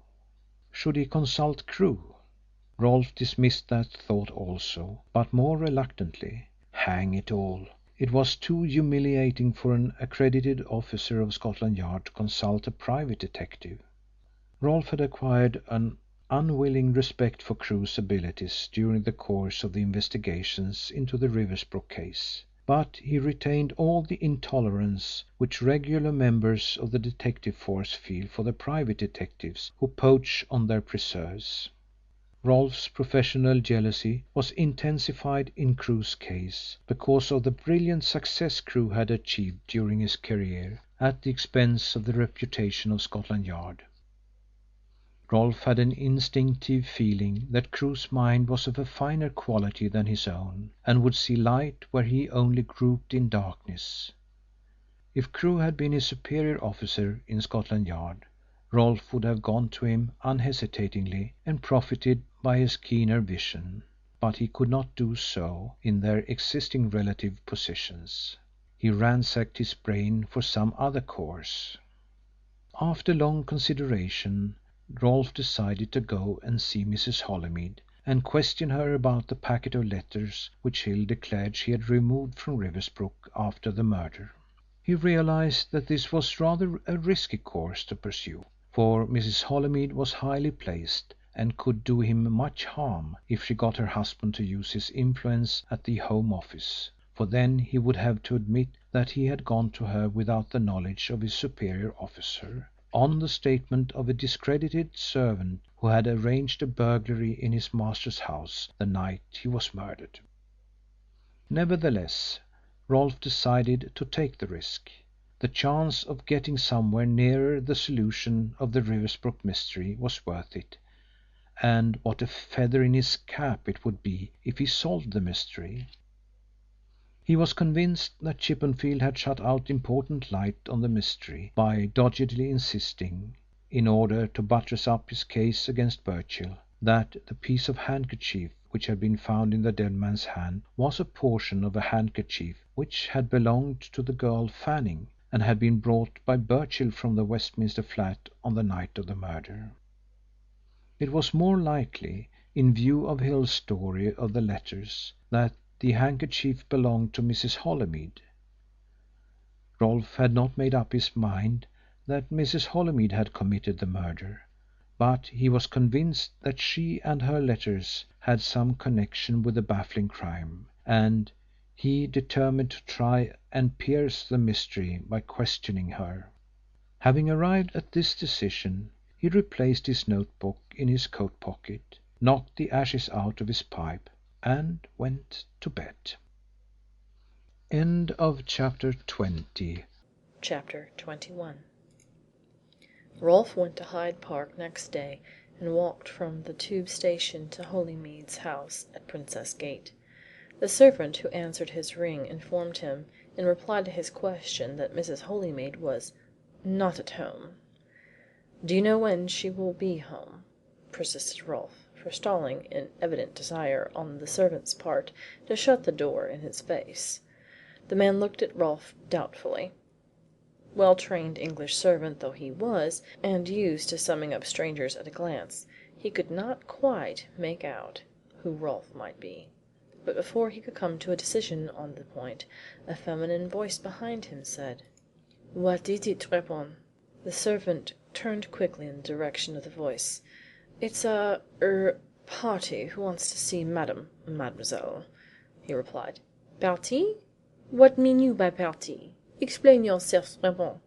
Speaker 6: Should he consult Crewe? Rolfe dismissed that thought also, but more reluctantly. Hang it all! It was too humiliating for an accredited officer of Scotland Yard to consult a private detective. Rolfe had acquired an unwilling respect for Crewe's abilities during the course of the investigations into the Riversbrook case, but he retained all the intolerance which regular members of the detective force feel for the private detectives who poach on their preserves. Rolfe's professional jealousy was intensified in Crewe's case because of the brilliant success Crewe had achieved during his career at the expense of the reputation of Scotland Yard. Rolfe had an instinctive feeling that Crewe's mind was of a finer quality than his own, and would see light where he only groped in darkness. If Crewe had been his superior officer in Scotland Yard, Rolfe would have gone to him unhesitatingly and profited by his keener vision, but he could not do so in their existing relative positions. He ransacked his brain for some other course. After long consideration, Rolfe decided to go and see Mrs. Holymead and question her about the packet of letters which Hill declared she had removed from Riversbrook after the murder. He realised that this was rather a risky course to pursue, for Mrs. Holymead was highly placed and could do him much harm if she got her husband to use his influence at the Home Office, for then he would have to admit that he had gone to her without the knowledge of his superior officer, on the statement of a discredited servant who had arranged a burglary in his master's house the night he was murdered. Nevertheless,
Speaker 1: Rolfe decided to take the risk. The chance of getting somewhere nearer the solution of the Riversbrook mystery was worth it, and what a feather in his cap it would be if he solved the mystery! He was convinced that Chippenfield had shut out important light on the mystery by doggedly insisting, in order to buttress up his case against Birchill, that the piece of handkerchief which had been found in the dead man's hand was a portion of a handkerchief which had belonged to the girl Fanning, and had been brought by Birchill from the Westminster flat on the night of the murder. It was more likely, in view of Hill's story of the letters, that the handkerchief belonged to Mrs. Holymead. Rolfe had not made up his mind that Mrs. Holymead had committed the murder, but he was convinced that she and her letters had some connection with the baffling crime, and he determined to try and pierce the mystery by questioning her. Having arrived at this decision, he replaced his notebook in his coat pocket, knocked the ashes out of his pipe, and went to bed. End of chapter 20.
Speaker 7: Chapter 21. Rolfe went to Hyde Park next day and walked from the Tube station to Holymead's house at Princess Gate. The servant who answered his ring informed him, in reply to his question, that Mrs. Holymead was "not at home." "Do you know when she will be home?" persisted Rolfe, forestalling an evident desire on the servant's part to shut the door in his face. The man looked at Rolfe doubtfully. Well-trained English servant though he was, and used to summing up strangers at a glance, he could not quite make out who Rolfe might be. But before he could come to a decision on the point, a feminine voice behind him said, "What is it, Répond?" The servant turned quickly in the direction of the voice. "It's a party who wants to see mademoiselle," he replied. "Party? What mean you by party? Explain yourself, Répond."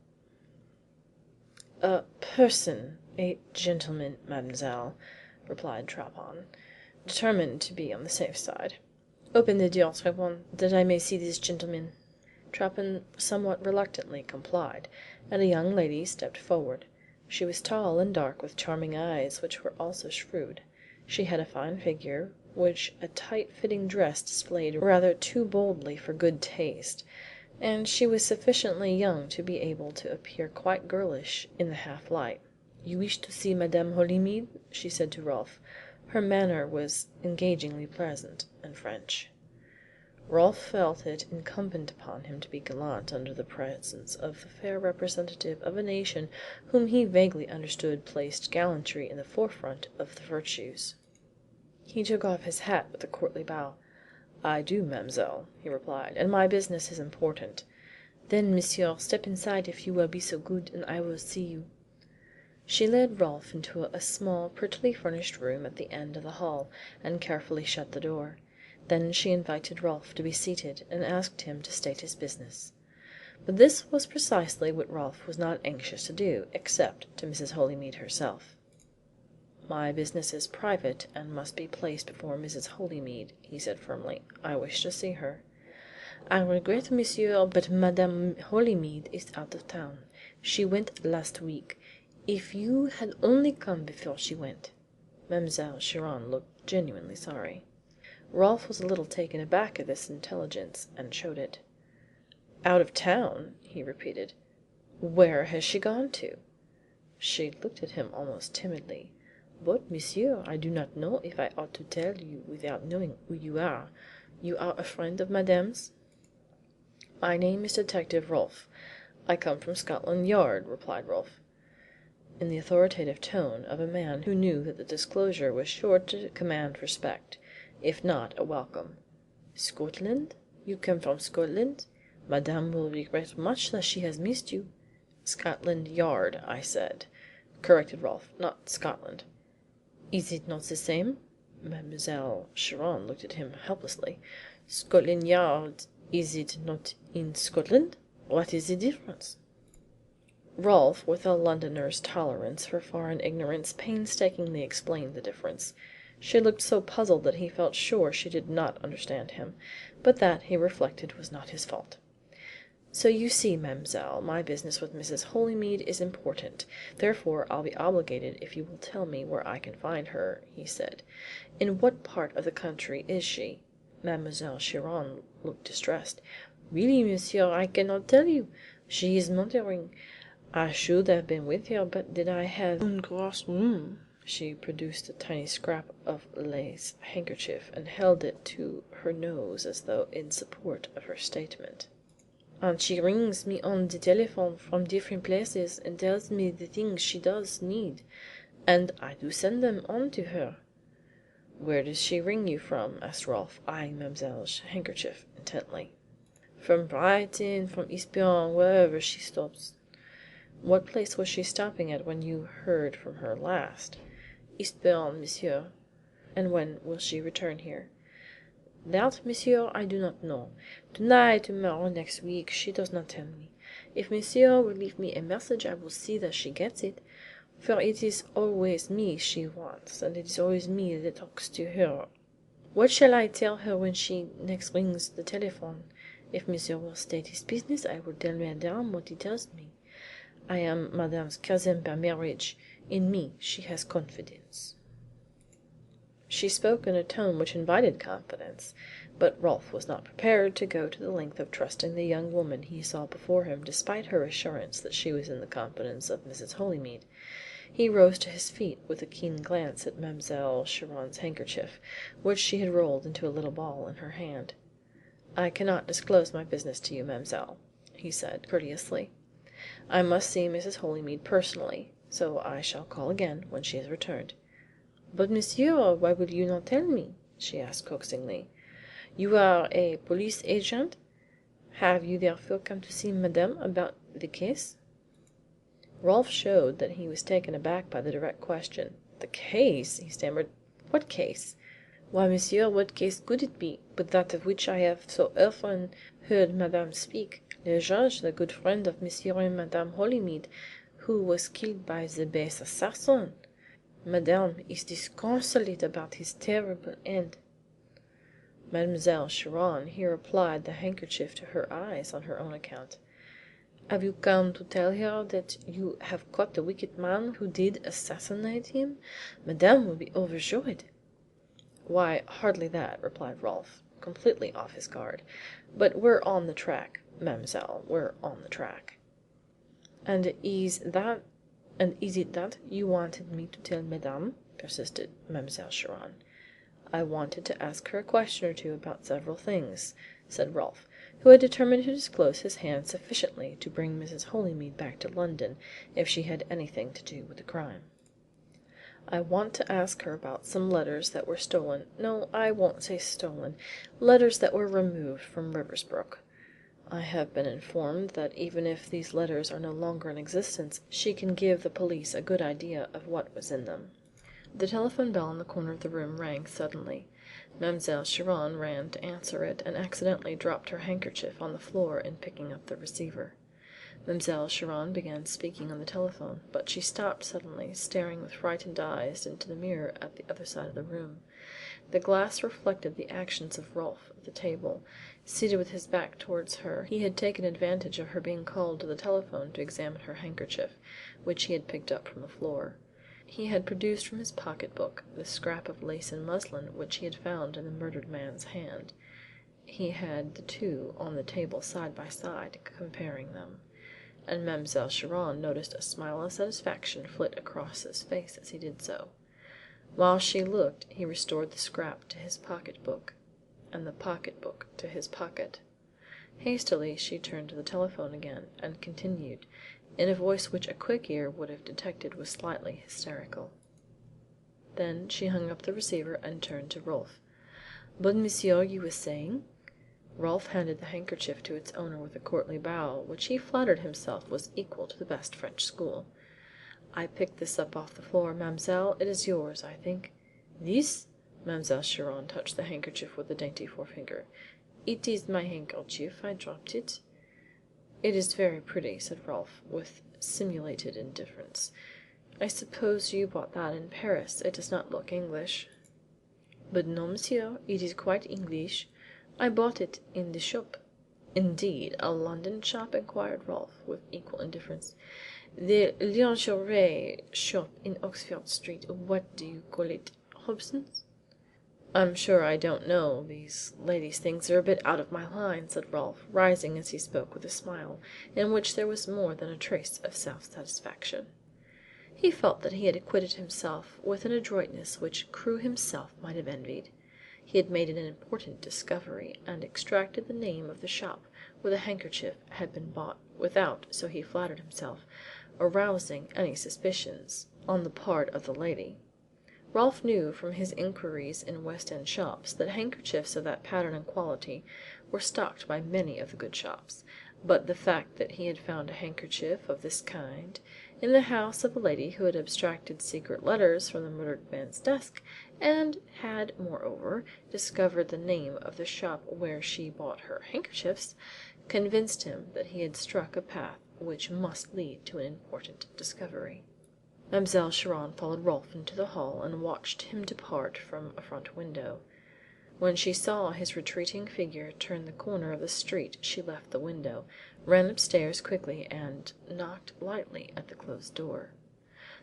Speaker 7: "A person, a gentleman, mademoiselle," replied Trappon, determined to be on the safe side. "Open the door, Répond, that I may see this gentleman." Trappon somewhat reluctantly complied, and a young lady stepped forward. She was tall and dark, with charming eyes which were also shrewd. She had a fine figure, which a tight-fitting dress displayed rather too boldly for good taste, and she was sufficiently young to be able to appear quite girlish in the half light. "You wish to see Madame Holymead?" she said to Rolfe. Her manner was engagingly pleasant and French. Rolfe felt it incumbent upon him to be gallant under the presence of the fair representative of a nation whom he vaguely understood placed gallantry in the forefront of the virtues. He took off his hat with a courtly bow. "I do, mademoiselle," he replied, "and my business is important." "Then, monsieur, step inside if you will be so good, and I will see you." She led Rolfe into a small, prettily furnished room at the end of the hall, and carefully shut the door. Then she invited Rolfe to be seated, and asked him to state his business. But this was precisely what Rolfe was not anxious to do, except to Mrs. Holymead herself. "My business is private, and must be placed before Mrs. Holymead," he said firmly. "I wish to see her." "I regret, monsieur, but Madame Holymead is out of town. She went last week. If you had only come before she went." Mademoiselle Chiron looked genuinely sorry. Rolfe was a little taken aback at this intelligence, and showed it. "Out of town?" he repeated. "Where has she gone to?" She looked at him almost timidly. "But, monsieur, I do not know if I ought to tell you without knowing who you are. You are a friend of Madame's?" "My name is Detective Rolfe. I come from Scotland Yard," replied Rolfe, in the authoritative tone of a man who knew that the disclosure was sure to command respect, if not a welcome. "Scotland? You come from Scotland? Madame will regret much that she has missed you." "Scotland Yard, I said," corrected Rolfe, "not Scotland." "Is it not the same?" Mademoiselle Chiron looked at him helplessly. "Scotland Yard, is it not in Scotland? What is the difference?" Rolfe, with a Londoner's tolerance for foreign ignorance, painstakingly explained the difference. She looked so puzzled that he felt sure she did not understand him, but that, he reflected, was not his fault. "So you see, mademoiselle, my business with Mrs. Holymead is important, therefore I'll be obligated if you will tell me where I can find her," he said. "In what part of the country is she?" Mademoiselle Chiron looked distressed. "Really, monsieur, I cannot tell you. She is motoring. I should have been with her, but did I have une grosse room?" She produced a tiny scrap of lace handkerchief and held it to her nose as though in support of her statement. "And she rings me on the telephone from different places and tells me the things she does need, and I do send them on to her." "Where does she ring you from?" asked Rolfe, eyeing mademoiselle's handkerchief intently. "From Brighton, from Eastbourne, wherever she stops." "What place was she stopping at when you heard from her last?" "Eastbourne, monsieur." "And when will she return here?" "That, monsieur, I do not know. Tonight, tomorrow, next week, she does not tell me. If monsieur will leave me a message I will see that she gets it, for it is always me she wants, and it is always me that talks to her. What shall I tell her when she next rings the telephone? If monsieur will state his business I will tell madame what he tells me. I am madame's cousin by marriage. In me she has confidence." She spoke in a tone which invited confidence, but Rolfe was not prepared to go to the length of trusting the young woman he saw before him despite her assurance that she was in the confidence of Mrs. Holymead. He rose to his feet with a keen glance at Mademoiselle Chiron's handkerchief, which she had rolled into a little ball in her hand. "I cannot disclose my business to you, mademoiselle," he said courteously. "I must see Mrs. Holymead personally, so I shall call again when she has returned." "But, monsieur, why will you not tell me?" she asked coaxingly. "You are a police agent? Have you therefore come to see madame about the case?" Rolfe showed that he was taken aback by the direct question. "The case?" he stammered. "What case?" "Why, monsieur, what case could it be, but that of which I have so often heard madame speak, le judge, the good friend of monsieur and madame Holymead, who was killed by the base assassin? Madame is disconsolate about his terrible end." Mademoiselle Chiron here applied the handkerchief to her eyes on her own account. "Have you come to tell her that you have caught the wicked man who did assassinate him? Madame will be overjoyed." "Why, hardly that," replied Rolfe, completely off his guard. "But we're on the track, mademoiselle, we're on the track." "And is it that you wanted me to tell madame?" persisted Mademoiselle Chiron. "I wanted to ask her a question or two about several things," said Rolfe, who had determined to disclose his hand sufficiently to bring Mrs. Holymead back to London if she had anything to do with the crime. "I want to ask her about some letters that were stolen no, I won't say stolen letters that were removed from Riversbrook. I have been informed that even if these letters are no longer in existence she can give the police a good idea of what was in them." The telephone bell in the corner of the room rang suddenly. Mademoiselle Chiron ran to answer it and accidentally dropped her handkerchief on the floor in picking up the receiver. Mademoiselle Chiron began speaking on the telephone, but she stopped suddenly, staring with frightened eyes into the mirror at the other side of the room. The glass reflected the actions of Rolfe at the table. Seated with his back towards her, he had taken advantage of her being called to the telephone to examine her handkerchief, which he had picked up from the floor. He had produced from his pocket book the scrap of lace and muslin which he had found in the murdered man's hand. He had the two on the table side by side, comparing them, and Mademoiselle Chiron noticed a smile of satisfaction flit across his face as he did so. While she looked he restored the scrap to his pocket book, and the pocket book to his pocket. Hastily she turned to the telephone again, and continued, in a voice which a quick ear would have detected was slightly hysterical. Then she hung up the receiver and turned to Rolfe. "But, monsieur, you were saying?" Rolfe handed the handkerchief to its owner with a courtly bow, which he flattered himself was equal to the best French school. "I picked this up off the floor, mademoiselle. It is yours, I think." "This?" Mademoiselle Chiron touched the handkerchief with a dainty forefinger. "It is my handkerchief. I dropped it." "It is very pretty," said Rolfe, with simulated indifference. "I suppose you bought that in Paris. It does not look English." But no, monsieur, it is quite English. I bought it in the shop." "Indeed, a London shop?" inquired Rolfe, with equal indifference. "The lingerie shop in Oxford Street. What do you call it? Hobson's?" "I'm sure I don't know. These ladies' things are a bit out of my line," said Rolfe, rising as he spoke with a smile, in which there was more than a trace of self satisfaction. He felt that he had acquitted himself with an adroitness which Crewe himself might have envied. He had made an important discovery, and extracted the name of the shop where the handkerchief had been bought without, so he flattered himself, arousing any suspicions on the part of the lady. Rolfe knew from his inquiries in West End shops that handkerchiefs of that pattern and quality were stocked by many of the good shops, but the fact that he had found a handkerchief of this kind in the house of a lady who had abstracted secret letters from the murdered man's desk, and had, moreover, discovered the name of the shop where she bought her handkerchiefs, convinced him that he had struck a path which must lead to an important discovery. Mademoiselle Chiron followed Rolfe into the hall and watched him depart from a front window. When she saw his retreating figure turn the corner of the street she left the window, ran upstairs quickly and knocked lightly at the closed door.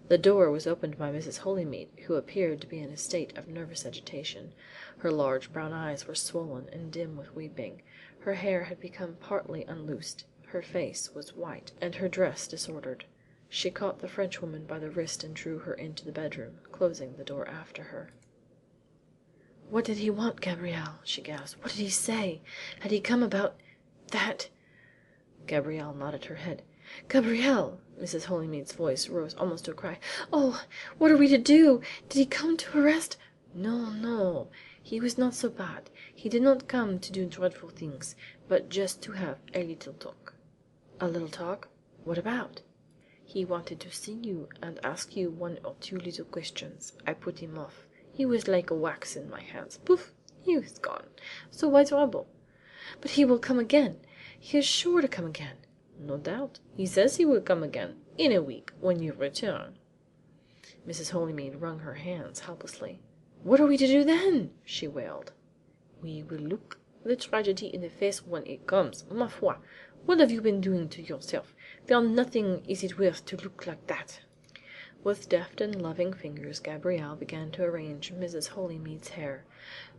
Speaker 7: The door was opened by Mrs. Holymead, who appeared to be in a state of nervous agitation. Her large brown eyes were swollen and dim with weeping. Her hair had become partly unloosed, her face was white, and her dress disordered. She caught the Frenchwoman by the wrist and drew her into the bedroom, closing the door after her. "What did he want, Gabrielle?" she gasped. "What did he say? Had he come about that?" Gabrielle nodded her head. "Gabrielle!" Mrs. Holymead's voice rose almost to a cry. "Oh, what are we to do? Did he come to arrest—" "No, no, he was not so bad. He did not come to do dreadful things, but just to have a little talk." "A little talk? What about?" "He wanted to see you and ask you one or two little questions. I put him off. He was like wax in my hands. Pouf! He was gone. So why trouble?" "But he will come again. He is sure to come again." "No doubt. He says he will come again. In a week, when you return." Mrs. Holymead wrung her hands helplessly. "What are we to do then?" she wailed. "We will look the tragedy in the face when it comes. Ma foi! What have you been doing to yourself? For nothing is it worth to look like that." With deft and loving fingers Gabrielle began to arrange Mrs. Holymead's hair.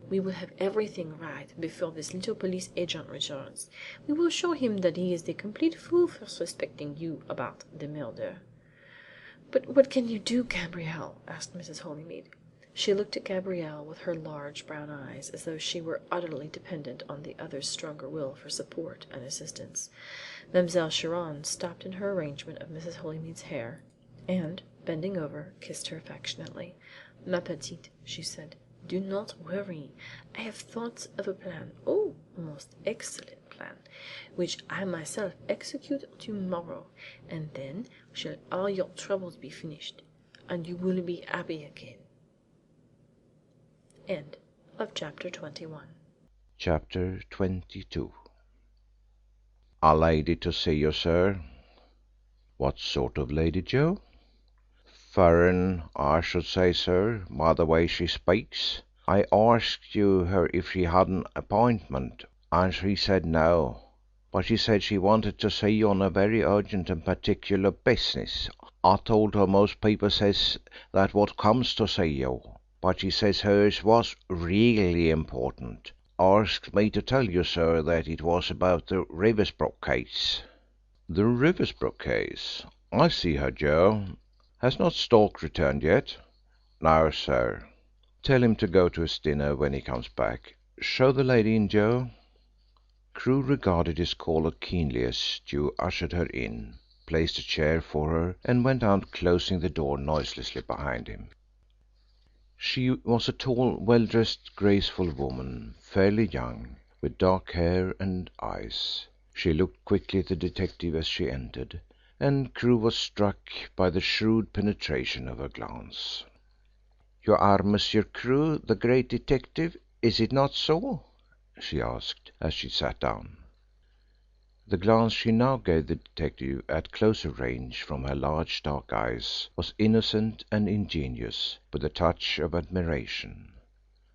Speaker 7: "We will have everything right before this little police agent returns. We will show him that he is a complete fool for suspecting you about the murder." "But what can you do, Gabrielle?" asked Mrs. Holymead. She looked at Gabrielle with her large brown eyes as though she were utterly dependent on the other's stronger will for support and assistance. Mademoiselle Chiron stopped in her arrangement of Mrs. Holymead's hair, and, bending over, kissed her affectionately. "Ma petite," she said, "do not worry. I have thought of a plan, oh, a most excellent plan, which I myself execute tomorrow, and then shall all your troubles be finished, and you will be happy again." End of chapter 21.
Speaker 2: Chapter 22. "A lady to see you, sir." "What sort of lady, Joe?" "Furren, I should say, sir, by the way she speaks. I asked you her if she had an appointment, and she said no, but she said she wanted to see you on a very urgent and particular business. I told her most people says that what comes to see you, but she says hers was really important. Asked me to tell you, sir, that it was about the Riversbrook case." "The Riversbrook case? I see her, Joe. Has not Stork returned yet?" "No, sir." "Tell him to go to his dinner when he comes back. Show the lady in, Joe." Crewe regarded his caller keenly as Joe ushered her in, placed a chair for her, and went out, closing the door noiselessly behind him. She was a tall, well-dressed, graceful woman, fairly young, with dark hair and eyes. She looked quickly at the detective as she entered, and Crewe was struck by the shrewd penetration of her glance. "You are Monsieur Crewe, the great detective, is it not so?" she asked, as she sat down. The glance she now gave the detective at closer range from her large dark eyes was innocent and ingenuous, with a touch of admiration.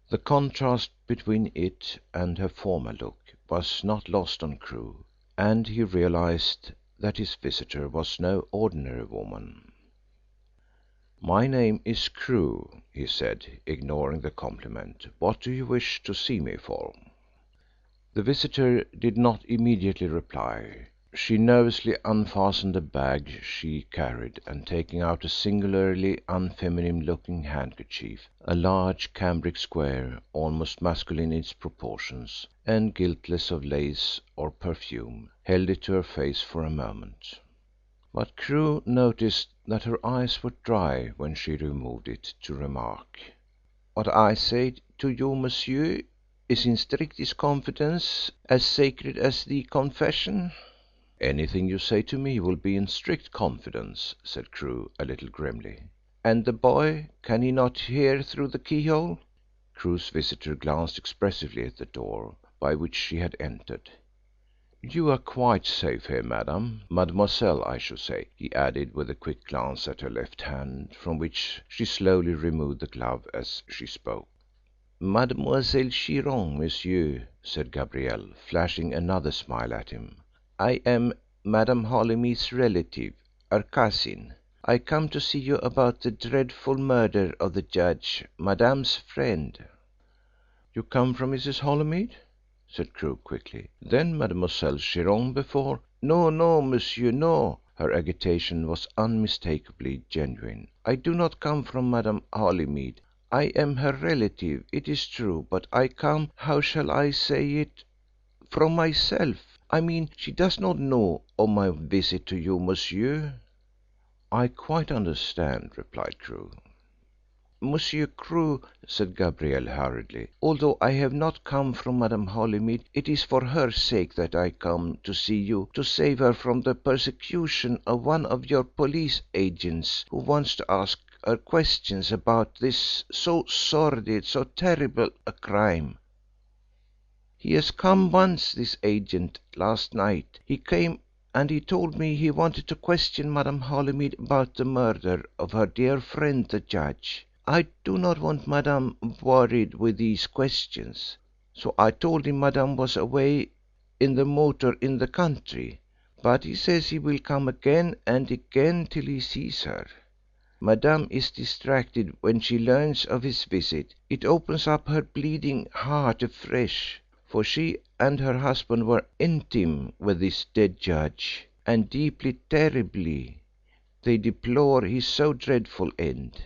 Speaker 2: The contrast between it and her former look was not lost on Crewe, and he realised that his visitor was no ordinary woman. "My name is Crewe," he said, ignoring the compliment. "What do you wish to see me for?" The visitor did not immediately reply. She nervously unfastened a bag she carried, and taking out a singularly unfeminine looking handkerchief, a large cambric square, almost masculine in its proportions, and guiltless of lace or perfume, held it to her face for a moment. But Crewe noticed that her eyes were dry when she removed it, to remark: "What I say to you, monsieur, is in strictest confidence, as sacred as the confession." "Anything you say to me will be in strict confidence," said Crewe a little grimly. "And the boy, can he not hear through the keyhole?" Crewe's visitor glanced expressively at the door by which she had entered. "You are quite safe here, madam. Mademoiselle, I should say," he added, with a quick glance at her left hand, from which she slowly removed the glove as she spoke. "Mademoiselle Chiron, monsieur," said Gabrielle, flashing another smile at him. "I am Madame Holymead's relative, her cousin. I come to see you about the dreadful murder of the judge, Madame's friend." "You come from Mrs. Holymead?" said Crewe quickly. "Then Mademoiselle Chiron before—" "No, no, monsieur, no." Her agitation was unmistakably genuine. "I do not come from Madame Holymead. I am her relative, it is true, but I come, how shall I say it, from myself. I mean, she does not know of my visit to you, monsieur." "I quite understand," replied Crewe. "Monsieur Crewe," said Gabrielle hurriedly, "although I have not come from Madame Holymead, it is for her sake that I come to see you, to save her from the persecution of one of your police agents who wants to ask her questions about this so sordid, so terrible a crime. He has come once, this agent, last night. He came and he told me he wanted to question Madame Holymead about the murder of her dear friend the judge. I do not want Madame worried with these questions, so I told him Madame was away in the motor in the country, but he says he will come again and again till he sees her. Madame is distracted when she learns of his visit. It opens up her bleeding heart afresh, for she and her husband were intime with this dead judge, and deeply, terribly, they deplore his so dreadful end.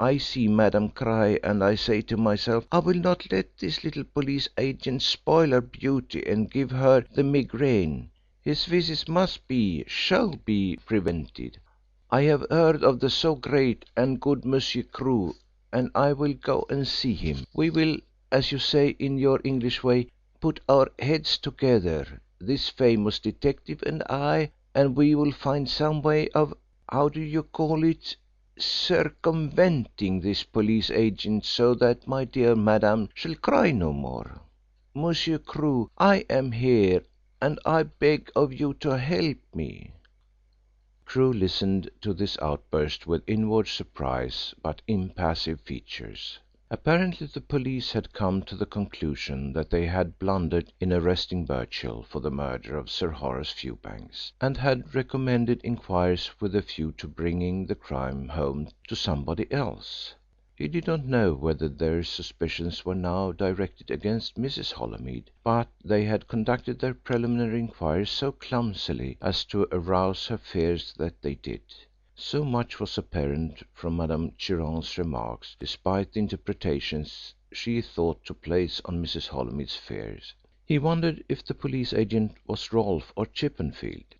Speaker 2: I see Madame cry, and I say to myself, I will not let this little police agent spoil her beauty and give her the migraine. His visits must be, shall be, prevented. I have heard of the so great and good Monsieur Crewe, and I will go and see him. We will, as you say in your English way, put our heads together, this famous detective and I, and we will find some way of, how do you call it, circumventing this police agent so that my dear Madame shall cry no more. Monsieur Crewe, I am here, and I beg of you to help me." Crewe listened to this outburst with inward surprise but impassive features. Apparently the police had come to the conclusion that they had blundered in arresting Birchill for the murder of Sir Horace Fewbanks, and had recommended inquiries with a view to bringing the crime home to somebody else. He did not know whether their suspicions were now directed against Mrs. Holymead, but they had conducted their preliminary inquiries so clumsily as to arouse her fears that they did. So much was apparent from Madame Chiron's remarks, despite the interpretations she thought to place on Mrs. Holymead's fears. He wondered if the police agent was Rolfe or Chippenfield.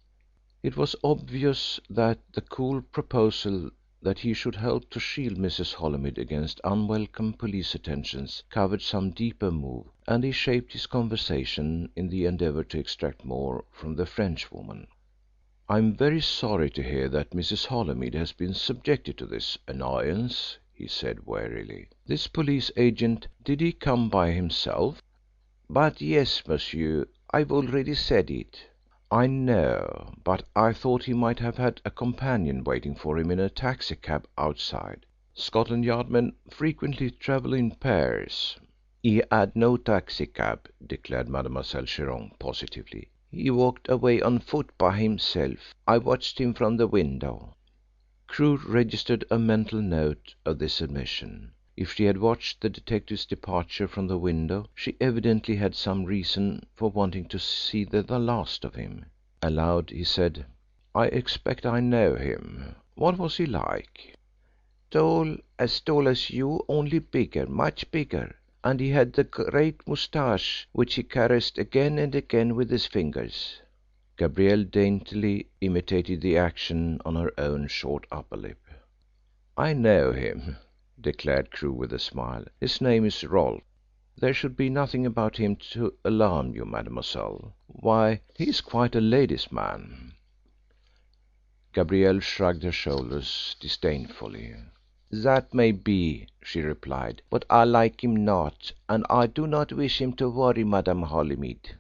Speaker 2: It was obvious that the cool proposal that he should help to shield Mrs. Holymead against unwelcome police attentions covered some deeper move, and he shaped his conversation in the endeavour to extract more from the Frenchwoman. "I am very sorry to hear that Mrs. Holymead has been subjected to this annoyance," he said wearily. "This police agent, did he come by himself?" "But yes, monsieur, I've already said it." "I know, but I thought he might have had a companion waiting for him in a taxicab outside. Scotland Yard men frequently travel in pairs." "He had no taxicab," declared Mademoiselle Chiron positively. "He walked away on foot by himself. I watched him from the window." Crewe registered a mental note of this admission. If she had watched the detective's departure from the window, she evidently had some reason for wanting to see the last of him. Aloud he said, "I expect I know him. What was he like?" "Tall as you, only bigger, much bigger. And he had the great moustache which he caressed again and again with his fingers." Gabrielle daintily imitated the action on her own short upper lip. "I know him," declared Crewe with a smile. "His name is Rolfe. There should be nothing about him to alarm you, mademoiselle. Why, he is quite a lady's man." Gabrielle shrugged her shoulders disdainfully. "That may be," she replied, "but I like him not, and I do not wish him to worry Madame Holymead."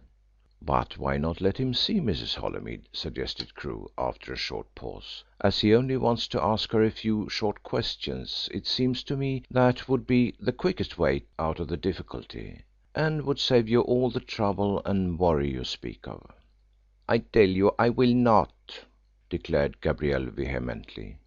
Speaker 2: "But why not let him see Mrs. Holymead?" suggested Crewe, after a short pause. "As he only wants to ask her a few short questions, it seems to me that would be the quickest way out of the difficulty, and would save you all the trouble and worry you speak of." "I tell you I will not," declared Gabrielle vehemently.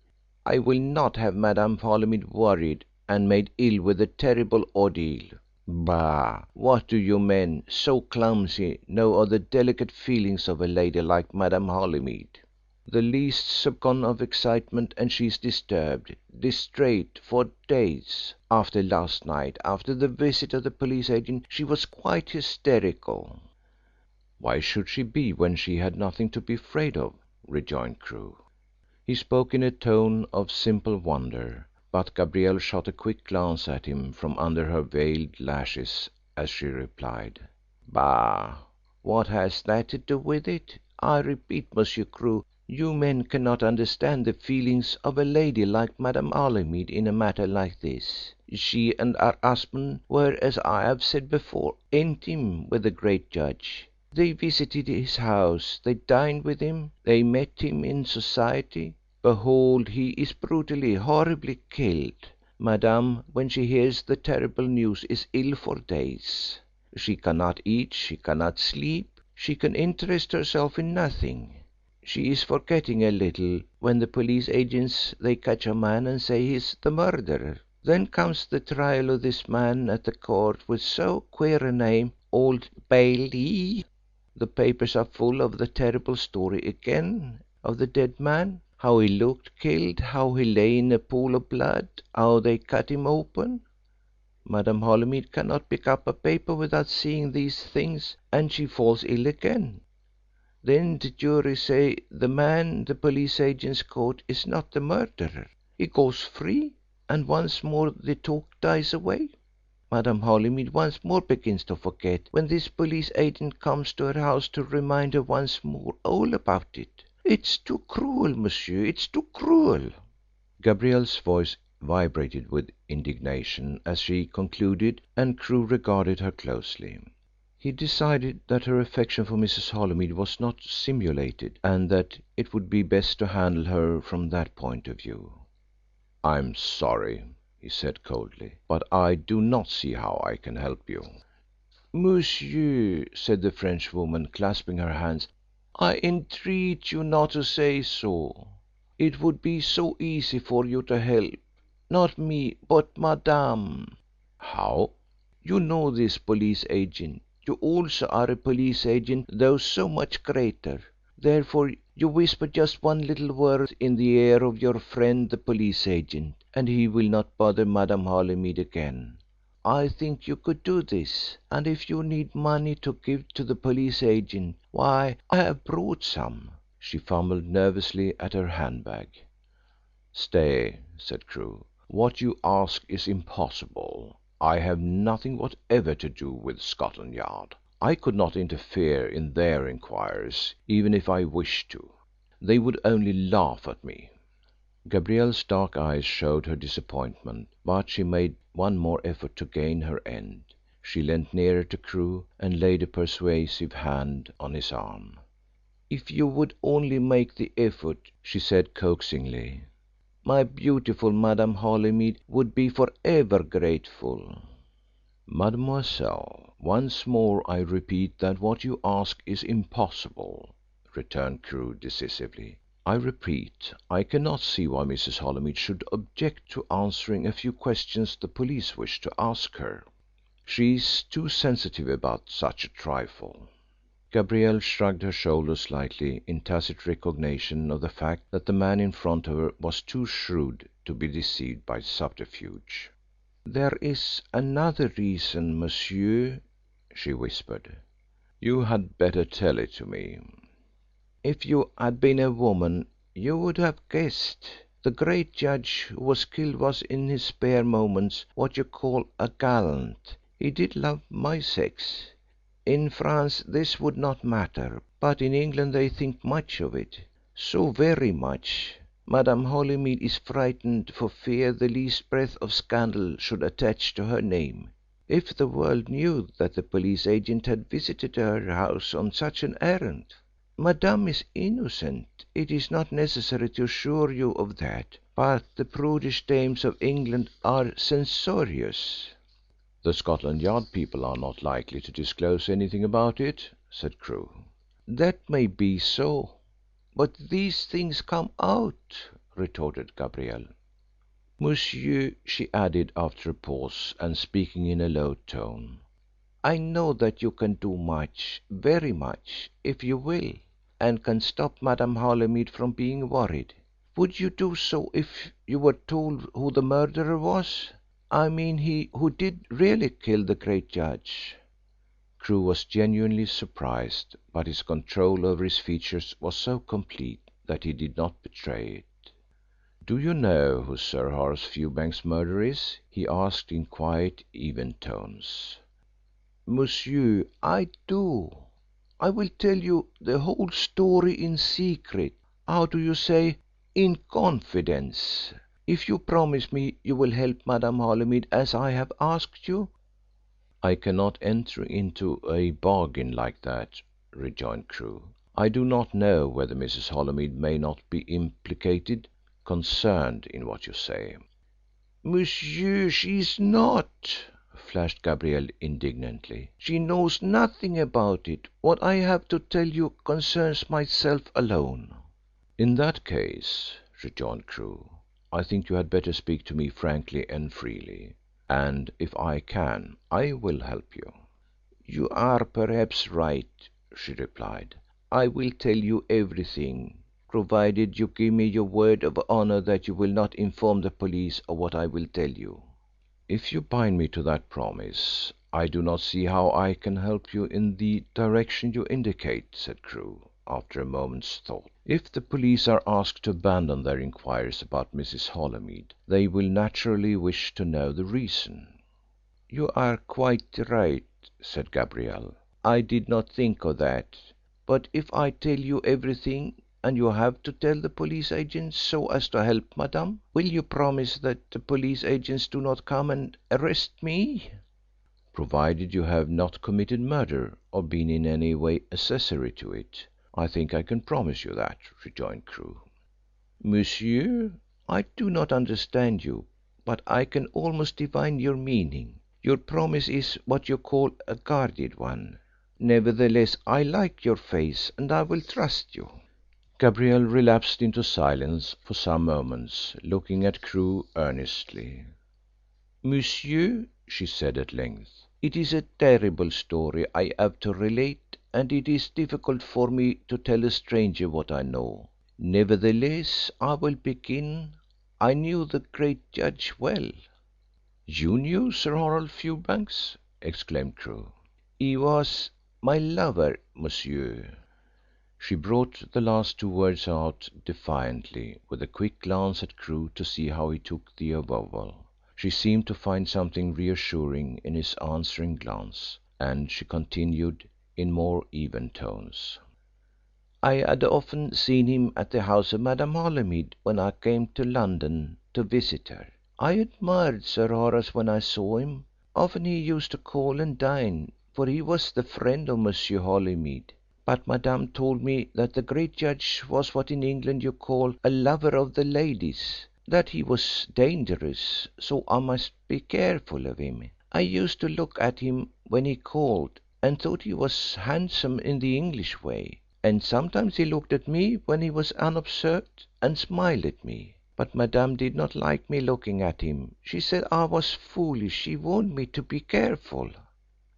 Speaker 2: "I will not have Madame Holymead worried and made ill with a terrible ordeal. Bah! What do you men, so clumsy, know of the delicate feelings of a lady like Madame Holymead? The least soupçon of excitement and she is disturbed, distraught for days. After last night, after the visit of the police agent, she was quite hysterical." "Why should she be when she had nothing to be afraid of?" rejoined Crewe. He spoke in a tone of simple wonder, but Gabrielle shot a quick glance at him from under her veiled lashes as she replied, "Bah! What has that to do with it? I repeat, Monsieur Crewe, you men cannot understand the feelings of a lady like Madame Holymead in a matter like this. She and her husband were, as I have said before, intimate with the great judge. They visited his house, they dined with him, they met him in society. Behold, he is brutally, horribly killed. Madame, when she hears the terrible news, is ill for days. She cannot eat, she cannot sleep, she can interest herself in nothing. She is forgetting a little when the police agents they catch a man and say he is the murderer. Then comes the trial of this man at the court with so queer a name, Old Bailey. The papers are full of the terrible story again of the dead man, how he looked killed, how he lay in a pool of blood, how they cut him open. Madame Holymead cannot pick up a paper without seeing these things, and she falls ill again. Then the jury say the man the police agents caught is not the murderer. He goes free, and once more the talk dies away. Madame Holymead once more begins to forget when this police agent comes to her house to remind her once more all about it. It's too cruel, monsieur, it's too cruel." Gabrielle's voice vibrated with indignation as she concluded, and Crewe regarded her closely. He decided that her affection for Mrs. Holymead was not simulated, and that it would be best to handle her from that point of view. "I'm sorry," he said coldly, "but I do not see how I can help you." "Monsieur," said the Frenchwoman, clasping her hands, "I entreat you not to say so. It would be so easy for you to help. Not me, but Madame." "How?" "You know this police agent. You also are a police agent, though so much greater. Therefore you whisper just one little word in the ear of your friend the police agent, and he will not bother Madame Holymead again. I think you could do this, and if you need money to give to the police agent, why, I have brought some." She fumbled nervously at her handbag. "Stay," said Crewe. "What you ask is impossible. I have nothing whatever to do with Scotland Yard. I could not interfere in their inquiries, even if I wished to. They would only laugh at me." Gabrielle's dark eyes showed her disappointment, but she made one more effort to gain her end. She leant nearer to Crewe and laid a persuasive hand on his arm. "If you would only make the effort," she said coaxingly, "my beautiful Madame Holymead would be for ever grateful." Mademoiselle, once more I repeat that what you ask is impossible, returned Crewe decisively. I repeat, I cannot see why Mrs. Holymead should object to answering a few questions the police wish to ask her. She is too sensitive about such a trifle. Gabrielle shrugged her shoulders slightly in tacit recognition of the fact that the man in front of her was too shrewd to be deceived by subterfuge. "There is another reason, monsieur," she whispered. "You had better tell it to me." "If you had been a woman you would have guessed. The great judge who was killed was in his spare moments what you call a gallant. He did love my sex. In France this would not matter, but in England they think much of it. So very much. Madame Holymead is frightened for fear the least breath of scandal should attach to her name. If the world knew that the police agent had visited her house on such an errand. Madame is innocent, it is not necessary to assure you of that, but the prudish dames of England are censorious." "The Scotland Yard people are not likely to disclose anything about it," said Crewe. "That may be so, but these things come out," retorted Gabrielle. "Monsieur," she added after a pause and speaking in a low tone, "I know that you can do much, very much, if you will, and can stop Madame Holymead from being worried. Would you do so if you were told who the murderer was? I mean he who did really kill the great judge." Crewe was genuinely surprised, but his control over his features was so complete that he did not betray it. "Do you know who Sir Horace Fewbanks' murderer is?" he asked in quiet, even tones. "Monsieur, I do. I will tell you the whole story in secret. How do you say? In confidence. If you promise me you will help Madame Holymead as I have asked you." "I cannot enter into a bargain like that," rejoined Crewe. "I do not know whether Mrs. Holymead may not be implicated, concerned in what you say." "Monsieur, she is not," flashed Gabrielle indignantly. "She knows nothing about it. What I have to tell you concerns myself alone." "In that case," rejoined Crewe, "I think you had better speak to me frankly and freely, and if I can I will help you." "You are perhaps right," she replied. "I will tell you everything, provided you give me your word of honour that you will not inform the police of what I will tell you." "If you bind me to that promise, I do not see how I can help you in the direction you indicate," said Crewe, after a moment's thought. "If the police are asked to abandon their inquiries about Mrs. Holymead, they will naturally wish to know the reason." "You are quite right," said Gabrielle. "I did not think of that. But if I tell you everything, and you have to tell the police agents so as to help Madame, will you promise that the police agents do not come and arrest me?" "Provided you have not committed murder or been in any way accessory to it, I think I can promise you that," rejoined Crewe. "Monsieur, I do not understand you, but I can almost divine your meaning. Your promise is what you call a guarded one. Nevertheless, I like your face and I will trust you." Gabrielle relapsed into silence for some moments, looking at Crewe earnestly. "Monsieur," she said at length, "it is a terrible story I have to relate, and it is difficult for me to tell a stranger what I know. Nevertheless, I will begin. I knew the great judge well." "You knew Sir Horace Fewbanks?" exclaimed Crewe. "He was my lover, monsieur." She brought the last two words out defiantly, with a quick glance at Crewe to see how he took the avowal. She seemed to find something reassuring in his answering glance, and she continued in more even tones. "I had often seen him at the house of Madame Holymead when I came to London to visit her. I admired Sir Horace when I saw him. Often he used to call and dine, for he was the friend of Monsieur Holymead. But Madame told me that the great judge was what in England you call a lover of the ladies, that he was dangerous, so I must be careful of him. I used to look at him when he called, and thought he was handsome in the English way, and sometimes he looked at me when he was unobserved and smiled at me. But Madame did not like me looking at him. She said I was foolish. She warned me to be careful."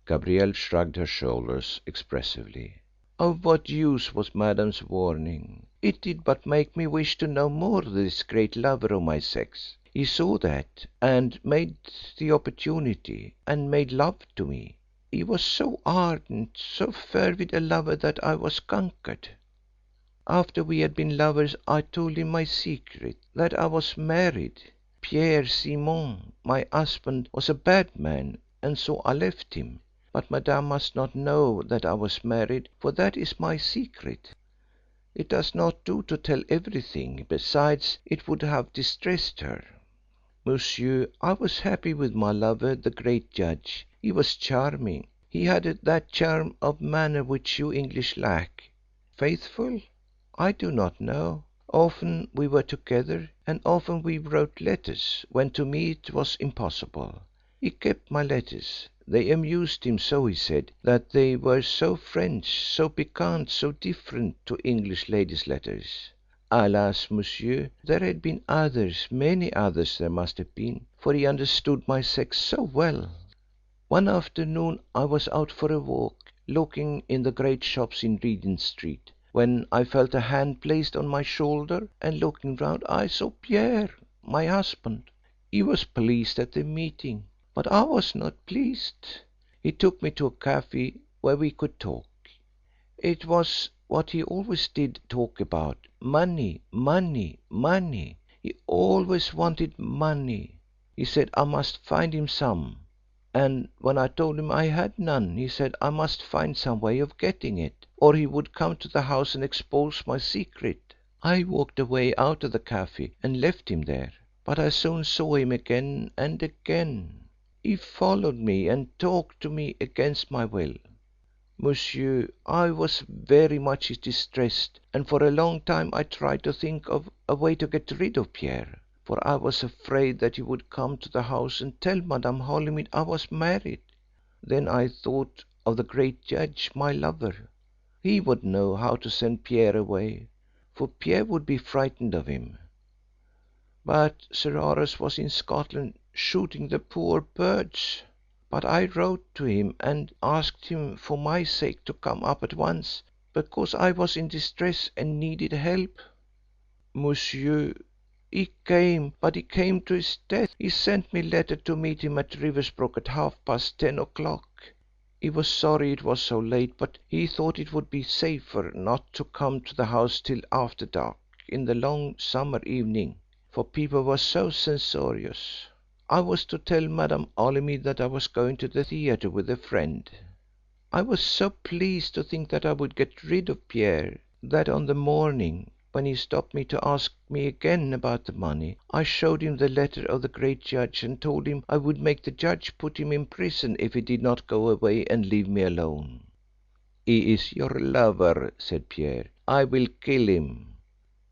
Speaker 2: Gabrielle shrugged her shoulders expressively. "Of what use was Madame's warning? It did but make me wish to know more of this great lover of my sex. He saw that, and made the opportunity, and made love to me. He was so ardent, so fervid a lover that I was conquered. After we had been lovers I told him my secret, that I was married. Pierre Simon, my husband, was a bad man, and so I left him. But Madame must not know that I was married, for that is my secret. It does not do to tell everything, besides it would have distressed her. Monsieur, I was happy with my lover, the great judge. He was charming. He had that charm of manner which you English lack. Faithful? I do not know. Often we were together, and often we wrote letters, when to me it was impossible. He kept my letters. They amused him so, he said, that they were so French, so piquant, so different to English ladies' letters. Alas, monsieur, there had been others, many others there must have been, for he understood my sex so well. One afternoon I was out for a walk, looking in the great shops in Regent Street, when I felt a hand placed on my shoulder, and looking round I saw Pierre, my husband. He was pleased at the meeting, but I was not pleased. He took me to a cafe where we could talk. It was what he always did talk about, money, money, money. He always wanted money. He said I must find him some, and when I told him I had none, he said I must find some way of getting it, or he would come to the house and expose my secret. I walked away out of the cafe and left him there, but I soon saw him again and again. He followed me and talked to me against my will. Monsieur, I was very much distressed, and for a long time I tried to think of a way to get rid of Pierre, for I was afraid that he would come to the house and tell Madame Holymead I was married. Then I thought of the great judge, my lover. He would know how to send Pierre away, for Pierre would be frightened of him. But Sir Horace was in Scotland shooting the poor birds. But I wrote to him and asked him for my sake to come up at once, because I was in distress and needed help. Monsieur, he came, but he came to his death. He sent me a letter to meet him at Riversbrook at 10:30 o'clock. He was sorry it was so late, but he thought it would be safer not to come to the house till after dark in the long summer evening, for people were so censorious. I was to tell Madame Holymead that I was going to the theatre with a friend. I was so pleased to think that I would get rid of Pierre that on the morning, when he stopped me to ask me again about the money, I showed him the letter of the great judge and told him I would make the judge put him in prison if he did not go away and leave me alone. "He is your lover," said Pierre. "I will kill him."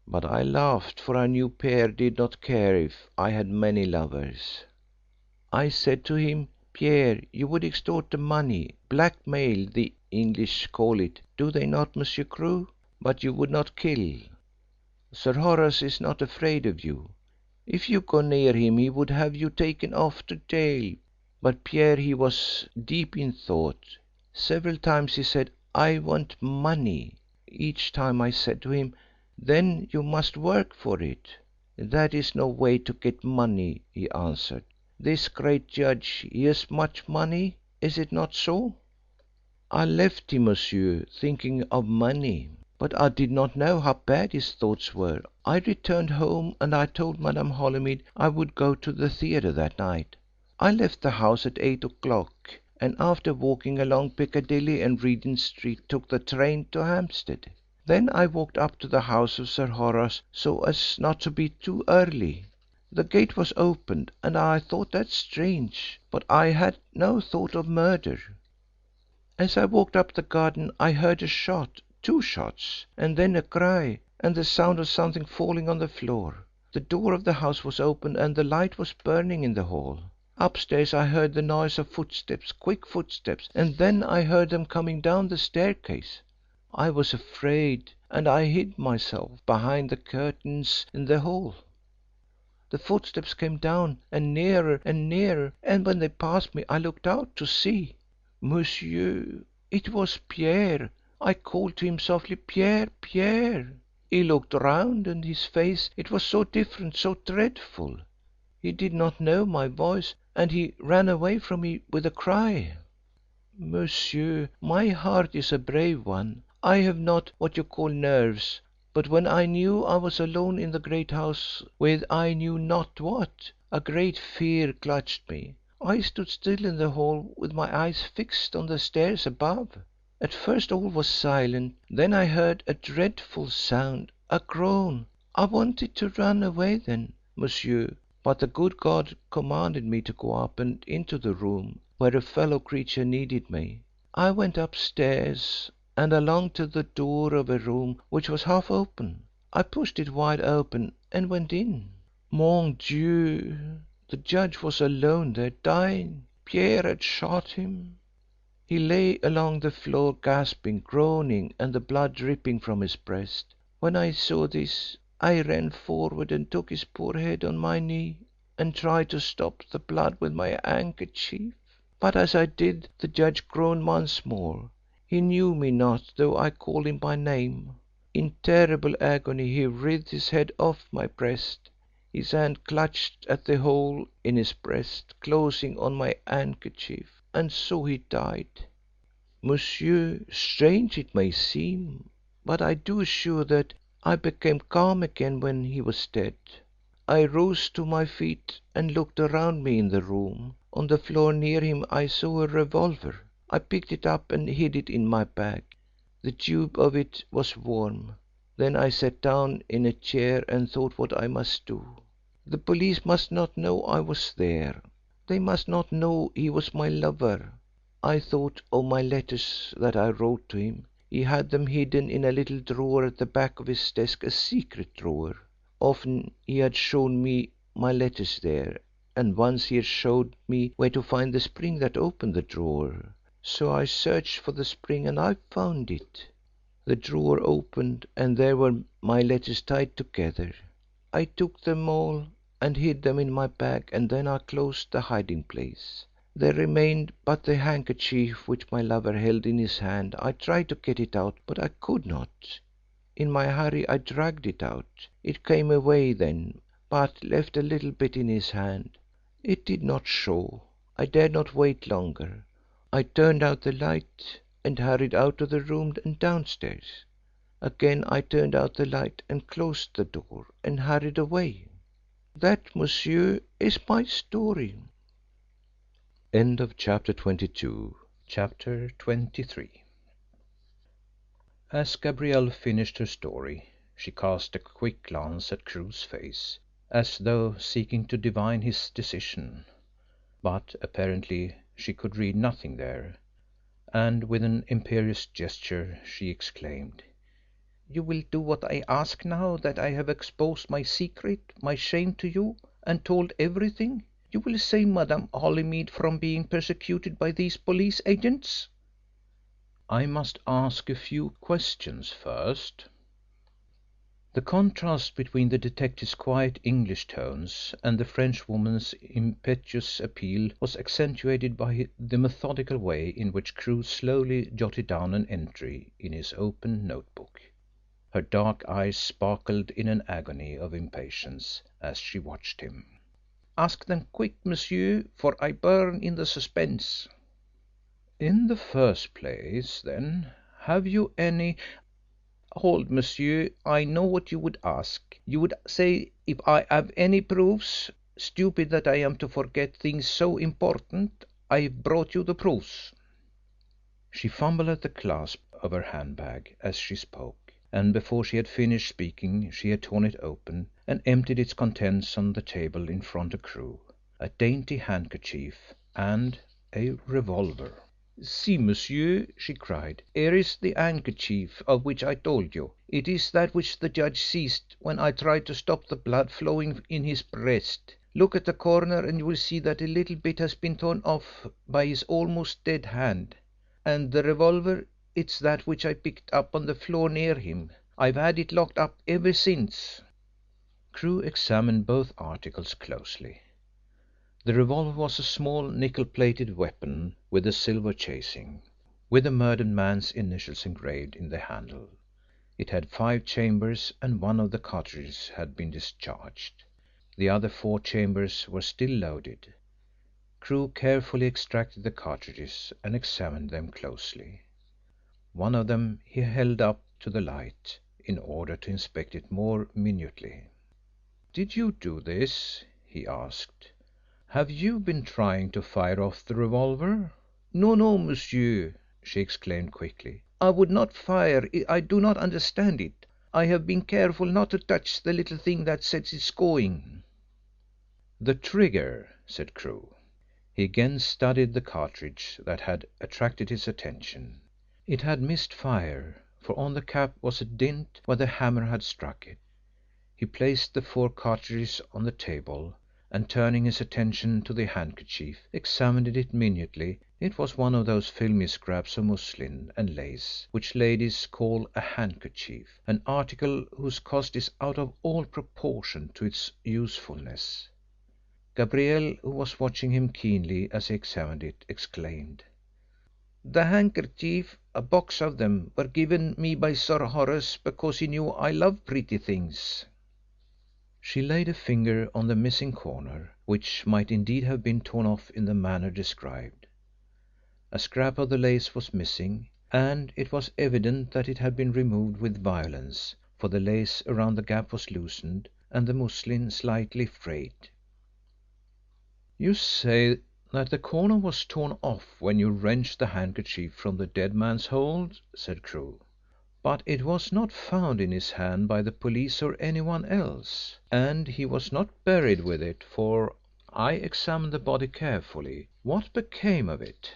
Speaker 2: But I laughed, for I knew Pierre did not care if I had many lovers. I said to him, "Pierre, you would extort the money, blackmail the English call it, do they not, Monsieur Crewe? But you would not kill. Sir Horace is not afraid of you. If you go near him he would have you taken off to jail." But Pierre, he was deep in thought. Several times he said, "I want money." Each time I said to him, "Then you must work for it." "That is no way to get money," he answered. "This great judge, he has much money, is it not so?" I left him, monsieur, thinking of money, but I did not know how bad his thoughts were. I returned home and I told Madame Holymead I would go to the theatre that night. I left the house at 8 o'clock, and after walking along Piccadilly and Regent Street took the train to Hampstead. Then I walked up to the house of Sir Horace so as not to be too early. The gate was opened, and I thought that strange, but I had no thought of murder. As I walked up the garden I heard a shot, 2 shots, and then a cry, and the sound of something falling on the floor. The door of the house was open and the light was burning in the hall.
Speaker 5: Upstairs I heard the noise of footsteps, quick footsteps, and then I heard them coming down the staircase. I was afraid, and I hid myself behind the curtains in the hall. The footsteps came down and nearer, and when they passed me I looked out to see. Monsieur, it was Pierre. I called to him softly, 'Pierre, Pierre.' He looked round, and his face, it was so different, so dreadful. He did not know my voice, and he ran away from me with a cry. Monsieur, my heart is a brave one. I have not what you call nerves, but when I knew I was alone in the great house with I knew not what, a great fear clutched me. I stood still in the hall with my eyes fixed on the stairs above. At first all was silent, then I heard a dreadful sound, a groan. I wanted to run away then, monsieur, but the good God commanded me to go up and into the room where a fellow creature needed me. I went upstairs and along to the door of a room which was half open. I pushed it wide open and went in. Mon Dieu! The judge was alone there, dying. Pierre had shot him. He lay along the floor gasping, groaning, and the blood dripping from his breast. When I saw this, I ran forward and took his poor head on my knee and tried to stop the blood with my handkerchief. But as I did, the judge groaned once more. He knew me not, though I called him by name. In terrible agony he writhed his head off my breast. His hand clutched at the hole in his breast, closing on my handkerchief, and so he died. Monsieur, strange it may seem, but I do assure that I became calm again when he was dead. I rose to my feet and looked around me in the room. On the floor near him I saw a revolver. I picked it up and hid it in my bag. The tube of it was warm. Then I sat down in a chair and thought what I must do. The police must not know I was there. They must not know he was my lover. I thought of my letters that I wrote to him. He had them hidden in a little drawer at the back of his desk, a secret drawer. Often he had shown me my letters there, and once he had showed me where to find the spring that opened the drawer. So I searched for the spring and I found it. The drawer opened and there were my letters tied together. I took them all and hid them in my bag, and then I closed the hiding place. There remained but the handkerchief which my lover held in his hand. I tried to get it out, but I could not. In my hurry I dragged it out. It came away then, but left a little bit in his hand. It did not show. I dared not wait longer. I turned out the light and hurried out of the room and downstairs. Again I turned out the light and closed the door and hurried away. That, monsieur, is my story.
Speaker 2: End of chapter 22.
Speaker 1: Chapter 23. As Gabrielle finished her story, she cast a quick glance at Crewe's face, as though seeking to divine his decision, but apparently she could read nothing there, and with an imperious gesture she exclaimed: "You will do what I ask now that I have exposed my secret, my shame to you, and told everything? You will save Madame Holymead from being persecuted by these police agents?" "I must ask a few questions first." The contrast between the detective's quiet English tones and the Frenchwoman's impetuous appeal was accentuated by the methodical way in which Crewe slowly jotted down an entry in his open notebook. Her dark eyes sparkled in an agony of impatience as she watched him. "Ask them quick, monsieur, for I burn in the suspense." "In the first place, then, have you any—" "Hold, monsieur, I know what you would ask. You would say if I have any proofs. Stupid that I am to forget things so important. I have brought you the proofs." She fumbled at the clasp of her handbag as she spoke, and before she had finished speaking she had torn it open and emptied its contents on the table in front of Crewe, a dainty handkerchief and a revolver. "See, monsieur," she cried, "here is the handkerchief of which I told you. It is that which the judge seized when I tried to stop the blood flowing in his breast.
Speaker 5: Look at the corner and you will see that a little bit has been torn off by his almost dead hand. And the revolver, it's that which I picked up on the floor near him. I've had it locked up ever since." Crewe examined both articles closely. The revolver was a small nickel-plated weapon with a silver chasing, with the murdered man's initials engraved in the handle. It had 5 chambers and one of the cartridges had been discharged. The other 4 chambers were still loaded. Crewe carefully extracted the cartridges and examined them closely. One of them he held up to the light in order to inspect it more minutely. "Did you do this?" he asked. "Have you been trying to fire off the revolver?" "No, no, monsieur," she exclaimed quickly. "I would not fire. I do not understand it. I have been careful not to touch the little thing that sets it going." "The trigger," said Crewe. He again studied the cartridge that had attracted his attention. It had missed fire, for on the cap was a dint where the hammer had struck it. He placed the 4 cartridges on the table, and turning his attention to the handkerchief, examined it minutely. It was one of those filmy scraps of muslin and lace which ladies call a handkerchief, an article whose cost is out of all proportion to its usefulness. Gabrielle, who was watching him keenly as he examined it, exclaimed: "The handkerchief, a box of them, were given me by Sir Horace because he knew I love pretty things." She laid a finger on the missing corner, which might indeed have been torn off in the manner described. A scrap of the lace was missing, and it was evident that it had been removed with violence, for the lace around the gap was loosened and the muslin slightly frayed. "You say that the corner was torn off when you wrenched the handkerchief from the dead man's hold," said Crewe. "But it was not found in his hand by the police or anyone else, and he was not buried with it, for I examined the body carefully. What became of it?"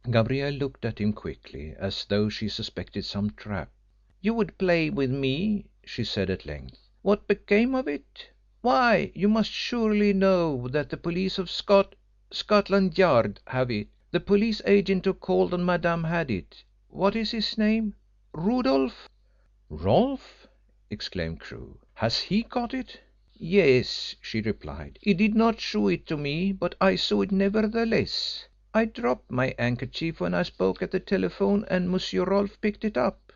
Speaker 5: Gabrielle looked at him quickly, as though she suspected some trap. "You would play with me," she said at length. "What became of it? Why, you must surely know that the police of Scotland Yard have it. The police agent who called on Madame had it. What is his name? Rudolph?" "Rolfe?" exclaimed Crewe. "Has he got it?" "Yes," she replied. "He did not show it to me, but I saw it nevertheless. I dropped my handkerchief when I spoke at the telephone and Monsieur Rolfe picked it up.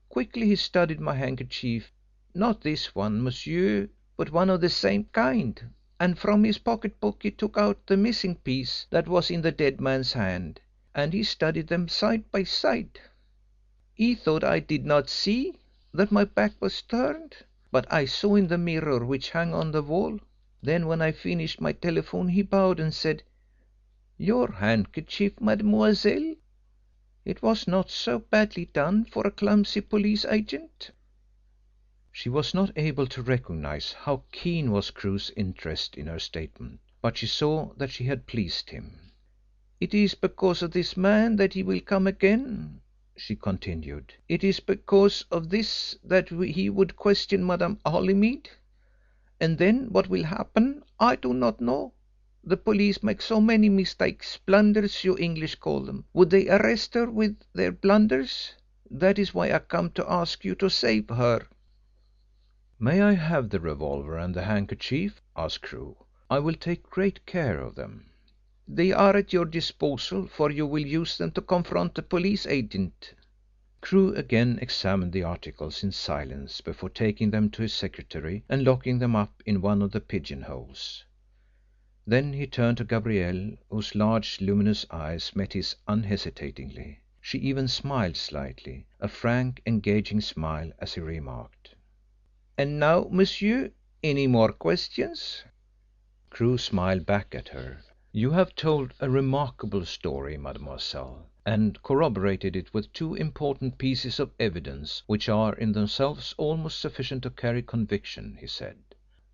Speaker 5: Quickly he studied my handkerchief, not this one, monsieur, but one of the same kind, and from his pocket book he took out the missing piece that was in the dead man's hand, and he studied them side by side. He thought I did not see, that my back was turned, but I saw in the mirror which hung on the wall. Then when I finished my telephone he bowed and said, 'Your handkerchief, mademoiselle?' It was not so badly done for a clumsy police agent." She was not able to recognise how keen was Crewe's interest in her statement, but she saw that she had pleased him. "It is because of this man that he will come again," she continued. "It is because of this that he would question Madame Holymead. And then what will happen I do not know. The police make so many mistakes, blunders you English call them. Would they arrest her with their blunders? That is why I come to ask you to save her." "May I have the revolver and the handkerchief?" asked Crewe. "I will take great care of them." "They are at your disposal, for you will use them to confront the police agent." Crewe again examined the articles in silence before taking them to his secretary and locking them up in one of the pigeon holes. Then he turned to Gabrielle, whose large luminous eyes met his unhesitatingly. She even smiled slightly, a frank, engaging smile, as he remarked: "And now, monsieur, any more questions?" Crewe smiled back at her. "You have told a remarkable story, mademoiselle, and corroborated it with 2 important pieces of evidence which are in themselves almost sufficient to carry conviction," he said.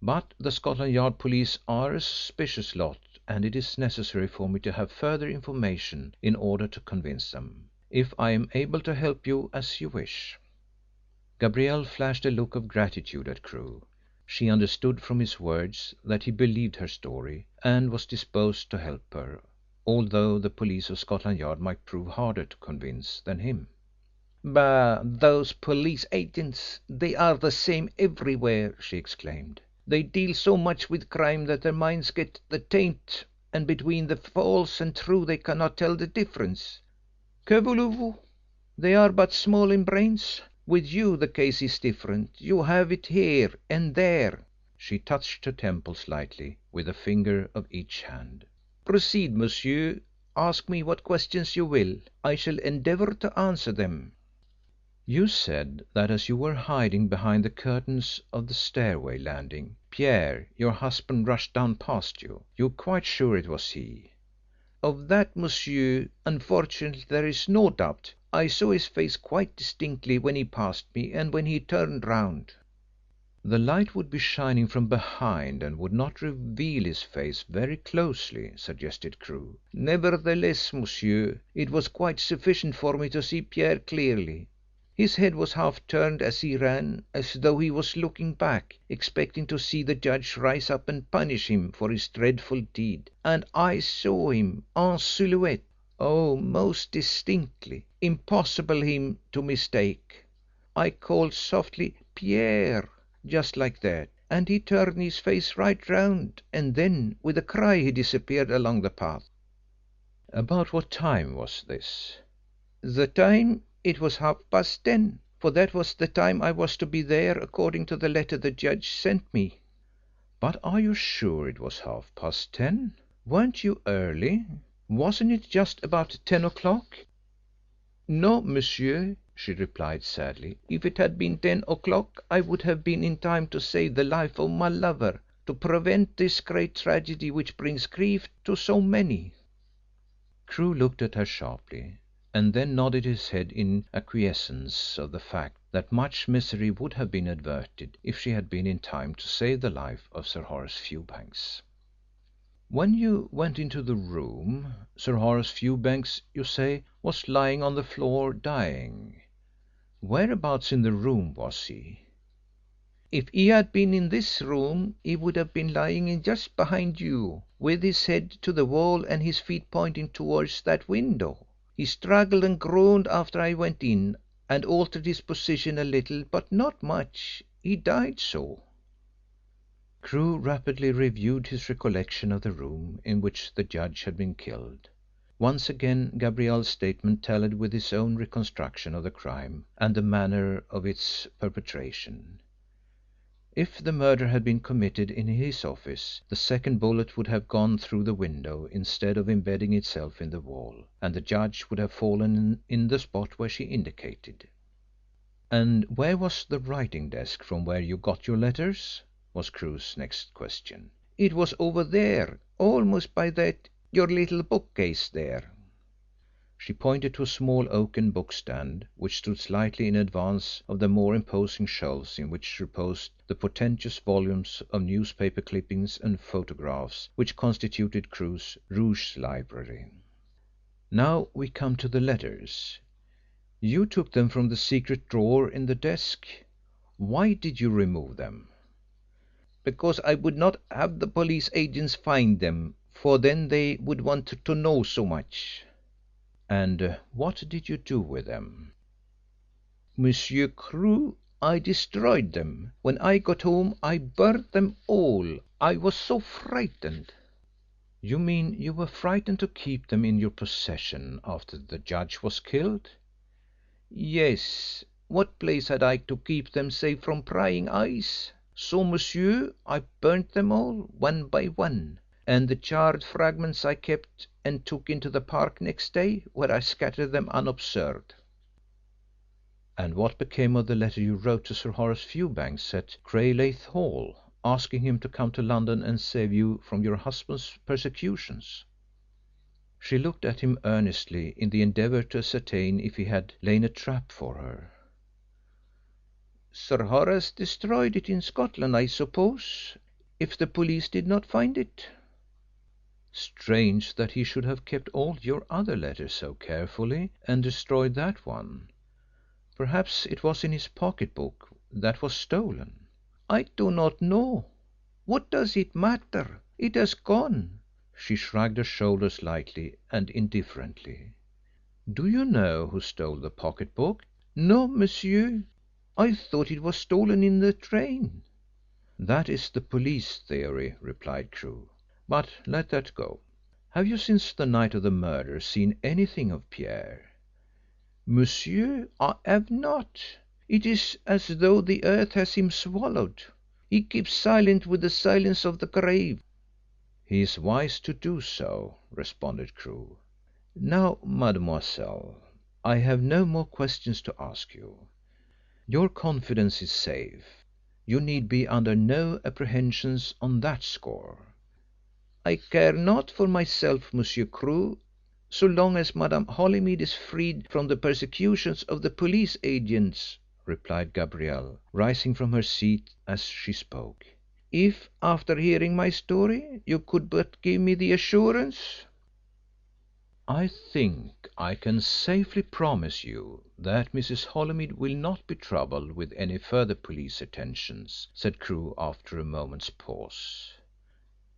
Speaker 5: "But the Scotland Yard police are a suspicious lot, and it is necessary for me to have further information in order to convince them, if I am able to help you as you wish." Gabrielle flashed a look of gratitude at Crewe.
Speaker 6: She understood from his words that he believed her story and was disposed to help her, although the police of Scotland Yard might prove harder to convince than him. "Bah, those police agents, they are the same everywhere," she exclaimed. "They deal so much with crime that their minds get the taint, and between the false and true they cannot tell the difference. Que voulez-vous? They are but small in brains. With you the case is different. You have it here and there." She touched her temples lightly with a finger of each hand. "Proceed, monsieur. Ask me what questions you will. I shall endeavour to answer them." "You said that as you were hiding behind the curtains of the stairway landing, Pierre, your husband, rushed down past you. You are quite sure it was he?" "Of that, monsieur, unfortunately there is no doubt. I saw his face quite distinctly when he passed me and when he turned round." "The light would be shining from behind and would not reveal his face very closely," suggested Crewe.
Speaker 5: "Nevertheless, monsieur, it was quite sufficient for me to see Pierre clearly. His head was half turned as he ran, as though he was looking back, expecting to see the judge rise up and punish him for his dreadful deed. And I saw him en silhouette, oh, most distinctly. Impossible him to mistake. I called softly 'Pierre,' just like that, and he turned his face right round, and then with a cry he disappeared along the path."
Speaker 6: "About what time was this?"
Speaker 5: "The time? It was 10:30, for that was the time I was to be there according to the letter the judge sent me."
Speaker 6: "But are you sure it was 10:30? Weren't you early? Wasn't it just about 10 o'clock?"
Speaker 5: "No, monsieur," she replied sadly. "If it had been 10 o'clock I would have been in time to save the life of my lover, to prevent this great tragedy which brings grief to so many."
Speaker 6: Crewe looked at her sharply, and then nodded his head in acquiescence of the fact that much misery would have been averted if she had been in time to save the life of Sir Horace Fewbanks. "When you went into the room, Sir Horace Fewbanks, you say, was lying on the floor dying. Whereabouts in the room was he?"
Speaker 5: "If he had been in this room he would have been lying in just behind you, with his head to the wall and his feet pointing towards that window. He struggled and groaned after I went in, and altered his position a little, but not much. He died so."
Speaker 6: Crewe rapidly reviewed his recollection of the room in which the judge had been killed. Once again Gabrielle's statement tallied with his own reconstruction of the crime and the manner of its perpetration. If the murder had been committed in his office, the second bullet would have gone through the window instead of embedding itself in the wall, and the judge would have fallen in the spot where she indicated. "And where was the writing desk from where you got your letters?" was Crewe's next question.
Speaker 5: "It was over there, almost by that your little bookcase there."
Speaker 6: She pointed to a small oaken bookstand which stood slightly in advance of the more imposing shelves in which reposed the portentous volumes of newspaper clippings and photographs which constituted Crewe's Rouge library. "Now we come to the letters. You took them from the secret drawer in the desk. Why did you remove them?"
Speaker 5: "Because I would not have the police agents find them, for then they would want to know so much."
Speaker 6: "And what did you do with them?"
Speaker 5: "Monsieur Crewe, I destroyed them. When I got home I burnt them all. I was so frightened."
Speaker 6: "You mean you were frightened to keep them in your possession after the judge was killed?"
Speaker 5: "Yes. What place had I to keep them save from prying eyes? So, monsieur, I burnt them all, one by one, and the charred fragments I kept and took into the park next day, where I scattered them unobserved."
Speaker 6: "And what became of the letter you wrote to Sir Horace Fewbanks at Craigleith Hall, asking him to come to London and save you from your husband's persecutions?" She looked at him earnestly in the endeavour to ascertain if he had laid a trap for her.
Speaker 5: "Sir Horace destroyed it in Scotland, I suppose, if the police did not find it."
Speaker 6: "Strange that he should have kept all your other letters so carefully and destroyed that one. Perhaps it was in his pocket book that was stolen."
Speaker 5: I do not know. What does it matter? It has gone." She shrugged her shoulders lightly and indifferently. "Do you know who stole the pocket book?" "No, monsieur. I thought it was stolen in the train." "That is the police theory," replied Crewe. "But let that go. Have you since the night of the murder seen anything of Pierre?" "Monsieur, I have not. It is as though the earth has him swallowed. He keeps silent with the silence of the grave." "He is wise to do so," responded Crewe. "Now, mademoiselle, I have no more questions to ask you. Your confidence is safe. You need be under no apprehensions on that score." "I care not for myself, Monsieur Crewe, so long as Madame Holymead is freed from the persecutions of the police agents," replied Gabrielle, rising from her seat as she spoke. "If, after hearing my story, you could but give me the assurance—" "I think I can safely promise you that Mrs. Holymead will not be troubled with any further police attentions," said Crewe after a moment's pause.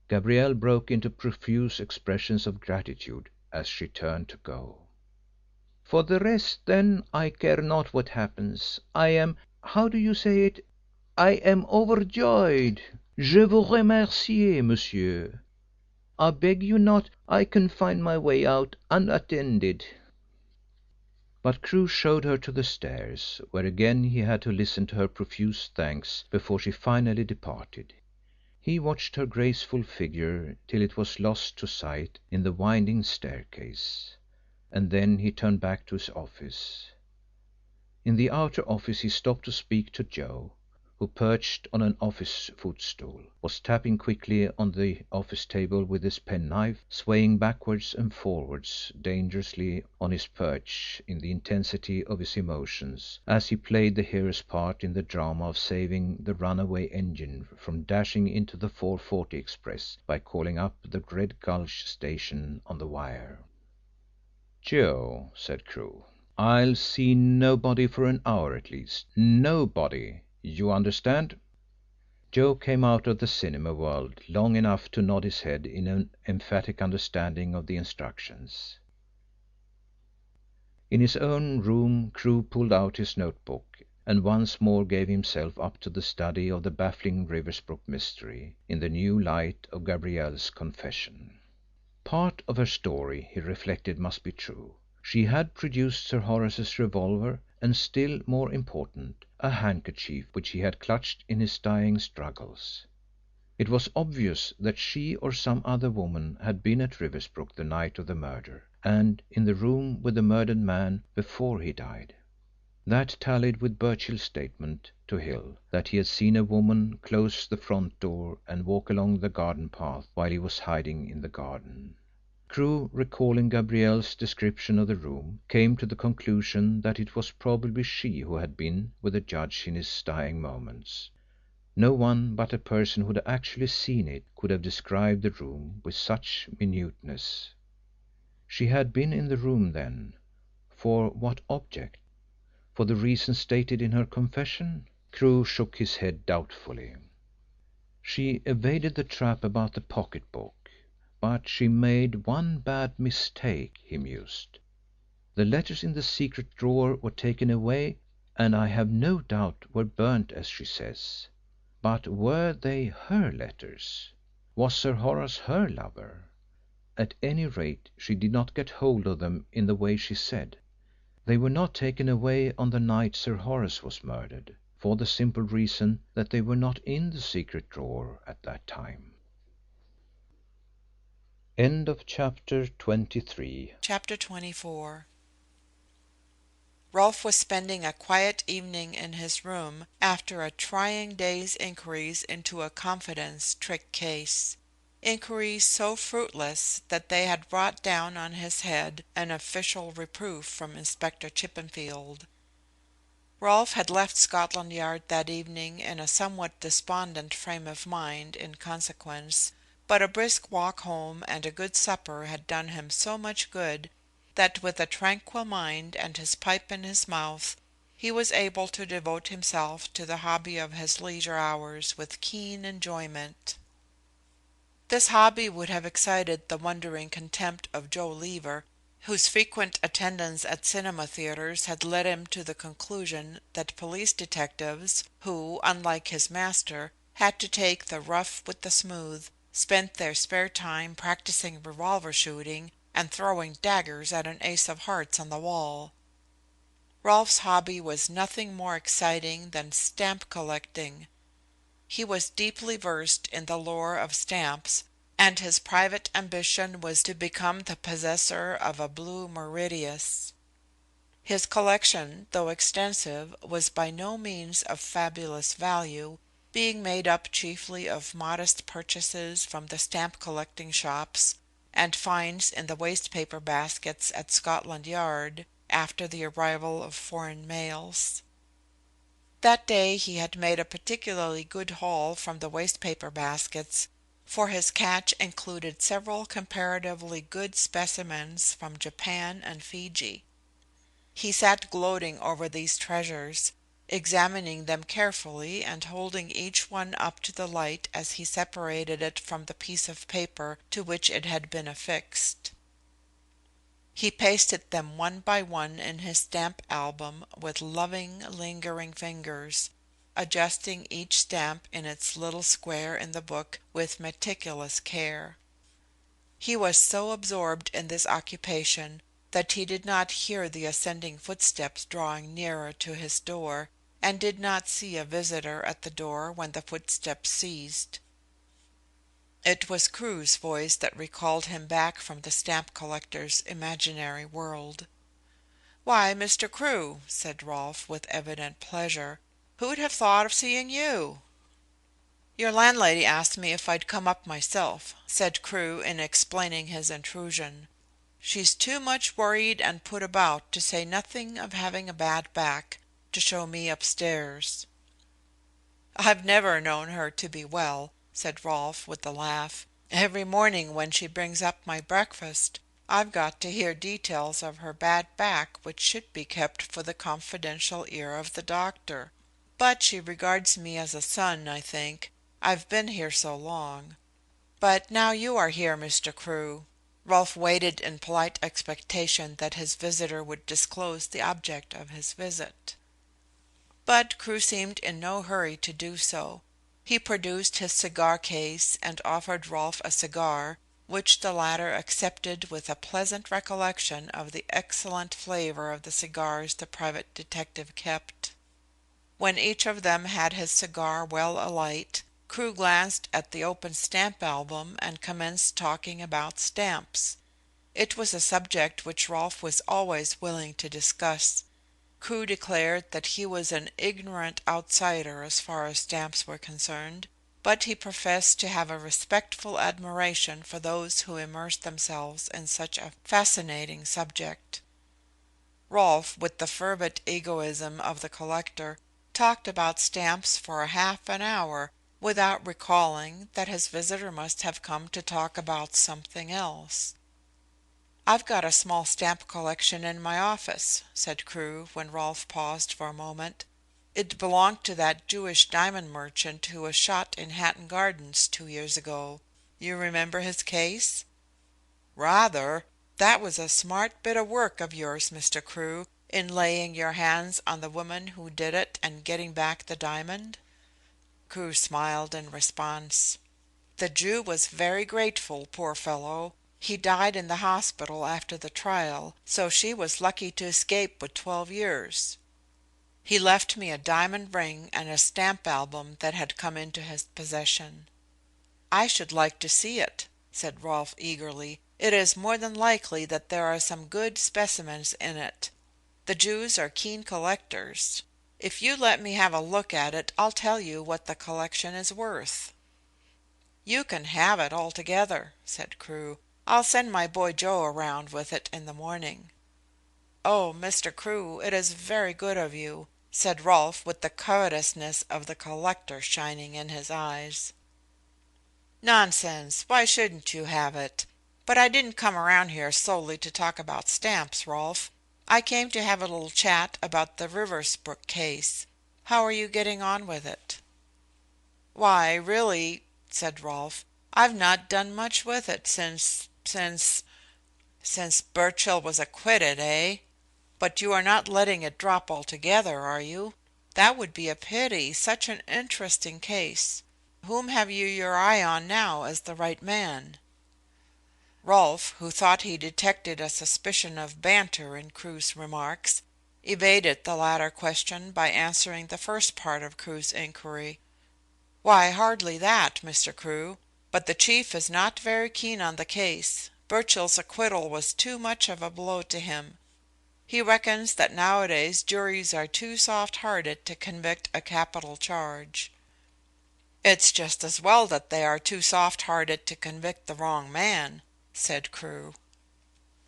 Speaker 5: Gabrielle broke into profuse expressions of gratitude as she turned to go. "For the rest, then, I care not what happens. I am, how do you say it? I am overjoyed. Je vous remercie, monsieur. I beg you not, I can find my way out unattended." But Crewe showed her to the stairs, where again he had to listen to her profuse thanks before she finally departed. He watched her graceful figure till it was lost to sight in the winding staircase, and then he turned back to his office. In the outer office he stopped to speak to Joe, who, perched on an office footstool, was tapping quickly on the office table with his penknife, swaying backwards and forwards dangerously on his perch in the intensity of his emotions, as he played the hero's part in the drama of saving the runaway engine from dashing into the 4:40 express by calling up the Red Gulch station on the wire. "Joe," said Crewe, "I'll see nobody for an hour at least. Nobody. You understand?" Joe came out of the cinema world long enough to nod his head in an emphatic understanding of the instructions. In his own room Crewe pulled out his notebook and once more gave himself up to the study of the baffling Riversbrook mystery in the new light of Gabrielle's confession. Part of her story, he reflected, must be true. She had produced Sir Horace's revolver and, still more important, a handkerchief which he had clutched in his dying struggles. It was obvious that she or some other woman had been at Riversbrook the night of the murder, and in the room with the murdered man before he died. That tallied with Birchill's statement to Hill that he had seen a woman close the front door and walk along the garden path while he was hiding in the garden. Crewe, recalling Gabrielle's description of the room, came to the conclusion that it was probably she who had been with the judge in his dying moments. No one but a person who had actually seen it could have described the room with such minuteness. She had been in the room, then. For what object? For the reason stated in her confession? Crewe shook his head doubtfully. She evaded the trap about the pocketbook. But she made one bad mistake, he mused. The letters in the secret drawer were taken away and I have no doubt were burnt as she says. But were they her letters? Was Sir Horace her lover? At any rate, she did not get hold of them in the way she said. They were not taken away on the night Sir Horace was murdered, for the simple reason that they were not in the secret drawer at that time. End of chapter 23.
Speaker 3: Chapter 24. Rolfe was spending a quiet evening in his room after a trying day's inquiries into a confidence trick case. Inquiries so fruitless that they had brought down on his head an official reproof from Inspector Chippenfield. Rolfe had left Scotland Yard that evening in a somewhat despondent frame of mind in consequence, but a brisk walk home and a good supper had done him so much good that with a tranquil mind and his pipe in his mouth he was able to devote himself to the hobby of his leisure hours with keen enjoyment. This hobby would have excited the wondering contempt of Joe Lever, whose frequent attendance at cinema theaters had led him to the conclusion that police detectives, who, unlike his master, had to take the rough with the smooth, spent their spare time practicing revolver shooting and throwing daggers at an ace of hearts on the wall. Rolfe's hobby was nothing more exciting than stamp collecting. He was deeply versed in the lore of stamps, and his private ambition was to become the possessor of a blue Mauritius. His collection, though extensive, was by no means of fabulous value, being made up chiefly of modest purchases from the stamp collecting shops, and finds in the waste paper baskets at Scotland Yard, after the arrival of foreign mails. That day he had made a particularly good haul from the waste paper baskets, for his catch included several comparatively good specimens from Japan and Fiji. He sat gloating over these treasures, examining them carefully and holding each one up to the light as he separated it from the piece of paper to which it had been affixed. He pasted them one by one in his stamp album with loving, lingering fingers, adjusting each stamp in its little square in the book with meticulous care. He was so absorbed in this occupation that he did not hear the ascending footsteps drawing nearer to his door, and did not see a visitor at the door when the footsteps ceased. It was Crewe's voice that recalled him back from the stamp collector's imaginary world. "Why, Mr. Crewe," said Rolfe, with evident pleasure. "Who'd have thought of seeing you?" "Your landlady asked me if I'd come up myself," said Crewe in explaining his intrusion. "She's too much worried and put about, to say nothing of having a bad back, to show me upstairs." "I've never known her to be well," said Rolfe, with a laugh. "Every morning when she brings up my breakfast, I've got to hear details of her bad back which should be kept for the confidential ear of the doctor. But she regards me as a son, I think. I've been here so long. But now you are here, Mr. Crewe." Rolfe waited in polite expectation that his visitor would disclose the object of his visit. But Crewe seemed in no hurry to do so. He produced his cigar case and offered Rolfe a cigar, which the latter accepted with a pleasant recollection of the excellent flavor of the cigars the private detective kept. When each of them had his cigar well alight, Crewe glanced at the open stamp album and commenced talking about stamps. It was a subject which Rolfe was always willing to discuss. Crewe declared that he was an ignorant outsider as far as stamps were concerned, but he professed to have a respectful admiration for those who immersed themselves in such a fascinating subject. Rolfe, with the fervid egoism of the collector, talked about stamps for half an hour, without recalling that his visitor must have come to talk about something else. "I've got a small stamp collection in my office," said Crewe, when Rolfe paused for a moment. "It belonged to that Jewish diamond merchant who was shot in Hatton Gardens 2 years ago. You remember his case?" "Rather. That was a smart bit of work of yours, Mr. Crewe, in laying your hands on the woman who did it and getting back the diamond?" Crewe smiled in response. "The Jew was very grateful, poor fellow. He died in the hospital after the trial, so she was lucky to escape with 12 years. He left me a diamond ring and a stamp album that had come into his possession." "I should like to see it," said Rolfe eagerly. "It is more than likely that there are some good specimens in it. The Jews are keen collectors. If you let me have a look at it, I'll tell you what the collection is worth." "You can have it altogether," said Crewe. "I'll send my boy Joe around with it in the morning." "Oh, Mr. Crewe, it is very good of you," said Rolfe, with the covetousness of the collector shining in his eyes. "Nonsense. Why shouldn't you have it? But I didn't come around here solely to talk about stamps, Rolfe. I came to have a little chat about the Riversbrook case. How are you getting on with it?" "Why, really," said Rolfe, "I've not done much with it since Birchill was acquitted, eh? But you are not letting it drop altogether, are you? That would be a pity, such an interesting case. Whom have you your eye on now as the right man?" Rolfe, who thought he detected a suspicion of banter in Crewe's remarks, evaded the latter question by answering the first part of Crewe's inquiry. "Why, hardly that, Mr. Crewe. But the Chief is not very keen on the case. Birchill's acquittal was too much of a blow to him. He reckons that nowadays juries are too soft-hearted to convict a capital charge." "It's just as well that they are too soft-hearted to convict the wrong man," said Crewe.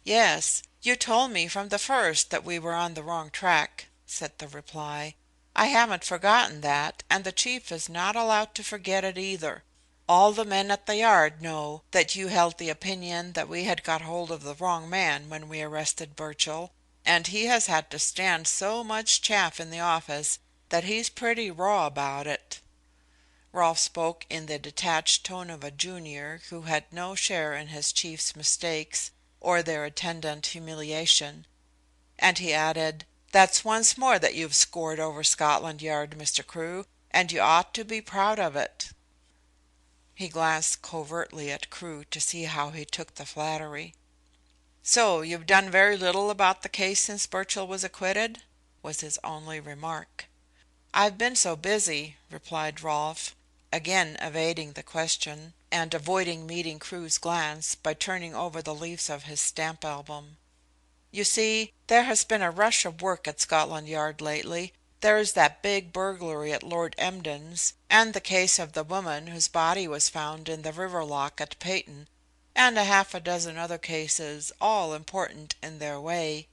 Speaker 3: "Yes, you told me from the first that we were on the wrong track," said the reply. "I haven't forgotten that, and the Chief is not allowed to forget it either. All the men at the Yard know that you held the opinion that we had got hold of the wrong man when we arrested Birchill, and he has had to stand so much chaff in the office that he's pretty raw about it." Rolfe spoke in the detached tone of a junior who had no share in his chief's mistakes or their attendant humiliation, and he added, "That's once more that you've scored over Scotland Yard, Mr. Crewe, and you ought to be proud of it." He glanced covertly at Crewe to see how he took the flattery. "So you've done very little about the case since Birchill was acquitted?" was his only remark. "I've been so busy," replied Rolfe, again evading the question, and avoiding meeting Crewe's glance by turning over the leaves of his stamp album. "You see, there has been a rush of work at Scotland Yard lately. There is that big burglary at Lord Emden's, and the case of the woman whose body was found in the river loch at Peyton, and half a dozen other cases, all important in their way.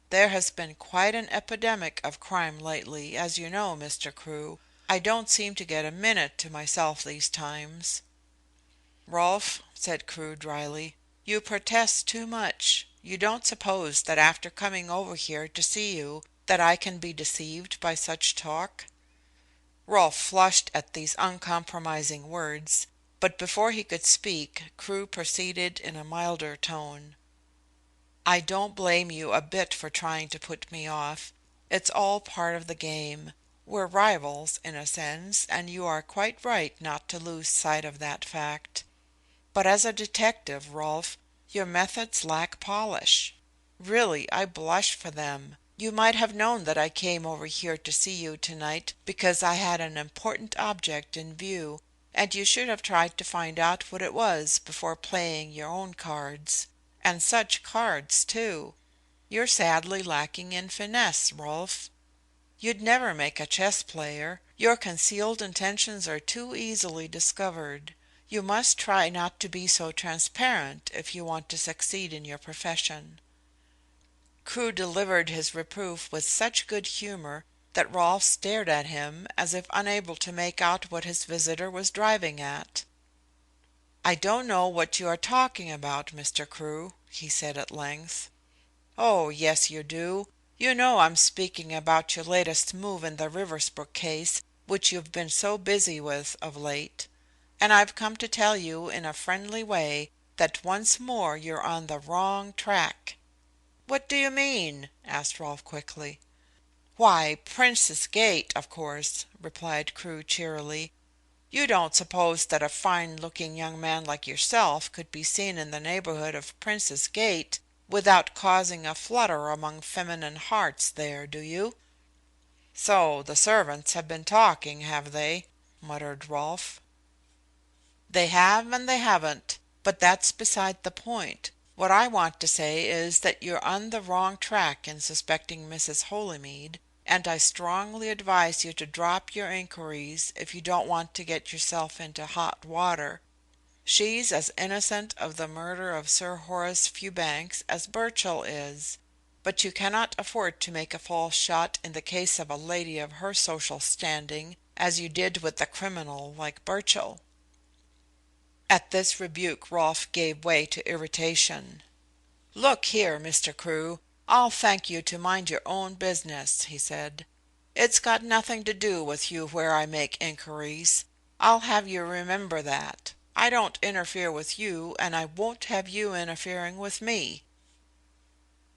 Speaker 3: There has been quite an epidemic of crime lately, as you know, Mr. Crewe. I don't seem to get a minute to myself these times." "Rolfe," said Crewe dryly, "you protest too much. You don't suppose that after coming over here to see you that I can be deceived by such talk?" Rolfe flushed at these uncompromising words, but before he could speak Crewe proceeded in a milder tone. "I don't blame you a bit for trying to put me off. It's all part of the game. We're rivals, in a sense, and you are quite right not to lose sight of that fact. But as a detective, Rolfe, your methods lack polish. Really, I blush for them. You might have known that I came over here to see you tonight because I had an important object in view, and you should have tried to find out what it was before playing your own cards. And such cards, too. You're sadly lacking in finesse, Rolfe. You'd never make a chess player. Your concealed intentions are too easily discovered. You must try not to be so transparent if you want to succeed in your profession." Crewe delivered his reproof with such good humour that Rolfe stared at him as if unable to make out what his visitor was driving at. "I don't know what you are talking about, Mr. Crewe," he said at length. "Oh, yes, you do. You know I'm speaking about your latest move in the Riversbrook case, which you've been so busy with of late. And I've come to tell you in a friendly way that once more you're on the wrong track." "What do you mean?" asked Rolfe quickly. "Why, Prince's Gate, of course," replied Crewe cheerily. "You don't suppose that a fine-looking young man like yourself could be seen in the neighbourhood of Prince's Gate without causing a flutter among feminine hearts there, do you?" "So the servants have been talking, have they?" muttered Rolfe. "They have and they haven't. But that's beside the point. What I want to say is that you're on the wrong track in suspecting Mrs. Holymead, and I strongly advise you to drop your inquiries if you don't want to get yourself into hot water. She's as innocent of the murder of Sir Horace Fewbanks as Birchill is, but you cannot afford to make a false shot in the case of a lady of her social standing, as you did with a criminal like Birchill." At this rebuke Rolfe gave way to irritation. "Look here, Mr. Crewe, "I'll thank you to mind your own business," he said. "It's got nothing to do with you where I make inquiries. I'll have you remember that. I don't interfere with you, and I won't have you interfering with me."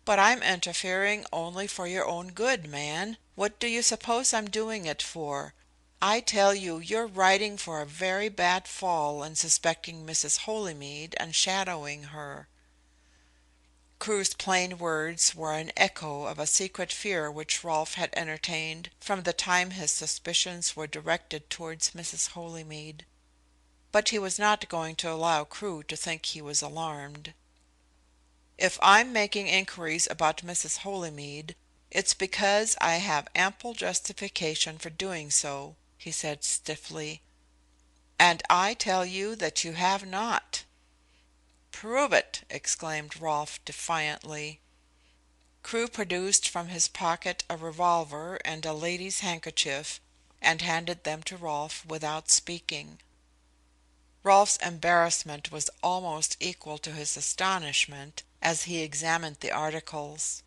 Speaker 3: "But I'm interfering only for your own good, man. What do you suppose I'm doing it for? I tell you, you're riding for a very bad fall in suspecting Mrs. Holymead and shadowing her." Crewe's plain words were an echo of a secret fear which Rolfe had entertained from the time his suspicions were directed towards Mrs. Holymead. But he was not going to allow Crewe to think he was alarmed. "If I'm making inquiries about Mrs. Holymead, it's because I have ample justification for doing so," he said stiffly. "And I tell you that you have not." "Prove it!" exclaimed Rolfe defiantly. Crewe produced from his pocket a revolver and a lady's handkerchief, and handed them to Rolfe without speaking. Rolfe's embarrassment was almost equal to his astonishment as he examined the articles.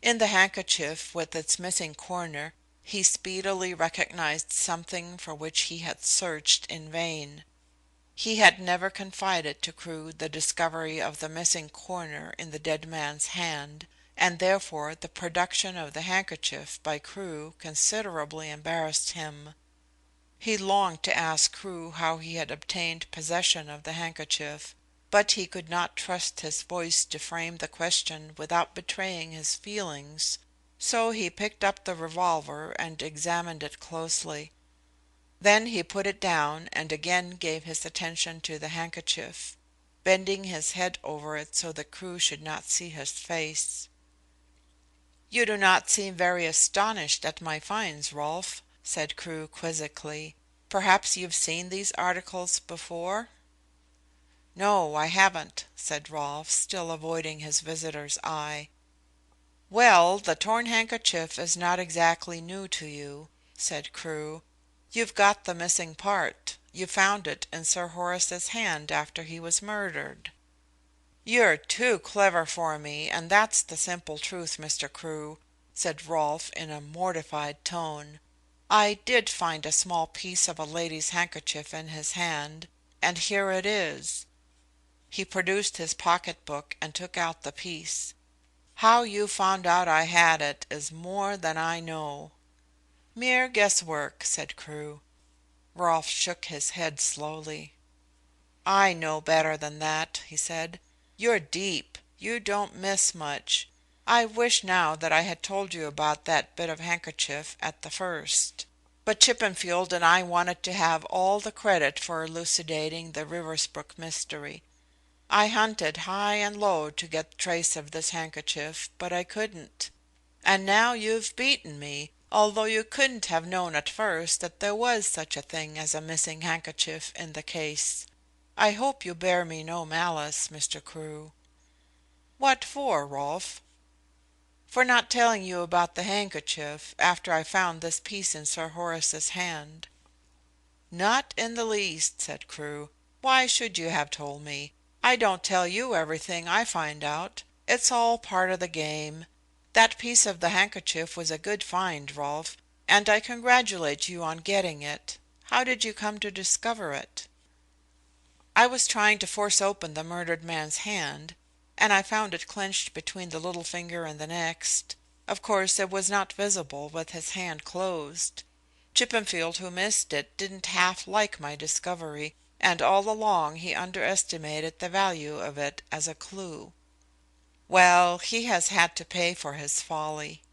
Speaker 3: In the handkerchief with its missing corner he speedily recognized something for which he had searched in vain. He had never confided to Crewe the discovery of the missing corner in the dead man's hand, and therefore the production of the handkerchief by Crewe considerably embarrassed him. He longed to ask Crewe how he had obtained possession of the handkerchief, but he could not trust his voice to frame the question without betraying his feelings, so he picked up the revolver and examined it closely. Then he put it down and again gave his attention to the handkerchief, bending his head over it so that Crewe should not see his face. "You do not seem very astonished at my finds, Rolfe," said Crewe quizzically. "Perhaps you've seen these articles before?" "No, I haven't," said Rolfe, still avoiding his visitor's eye. "Well, the torn handkerchief is not exactly new to you," said Crewe. "You've got the missing part. You found it in Sir Horace's hand after he was murdered." "You're too clever for me, and that's the simple truth, Mr. Crewe," said Rolfe in a mortified tone. "I did find a small piece of a lady's handkerchief in his hand, and here it is." He produced his pocket book and took out the piece. "How you found out I had it is more than I know." "Mere guesswork," said Crewe. Rolfe shook his head slowly. "I know better than that," he said. "You're deep. You don't miss much. I wish now that I had told you about that bit of handkerchief at the first. But Chippenfield and I wanted to have all the credit for elucidating the Riversbrook mystery. I hunted high and low to get trace of this handkerchief, but I couldn't. And now you've beaten me, although you couldn't have known at first that there was such a thing as a missing handkerchief in the case. I hope you bear me no malice, Mr. Crewe." "What for, Rolfe?" "For not telling you about the handkerchief after I found this piece in Sir Horace's hand." "Not in the least," said Crewe. "Why should you have told me? I don't tell you everything I find out. It's all part of the game. That piece of the handkerchief was a good find, Rolfe, and I congratulate you on getting it. How did you come to discover it?" "I was trying to force open the murdered man's hand, and I found it clenched between the little finger and the next. Of course it was not visible with his hand closed. Chippenfield, who missed it, didn't half like my discovery, and all along he underestimated the value of it as a clue." "Well, he has had to pay for his folly."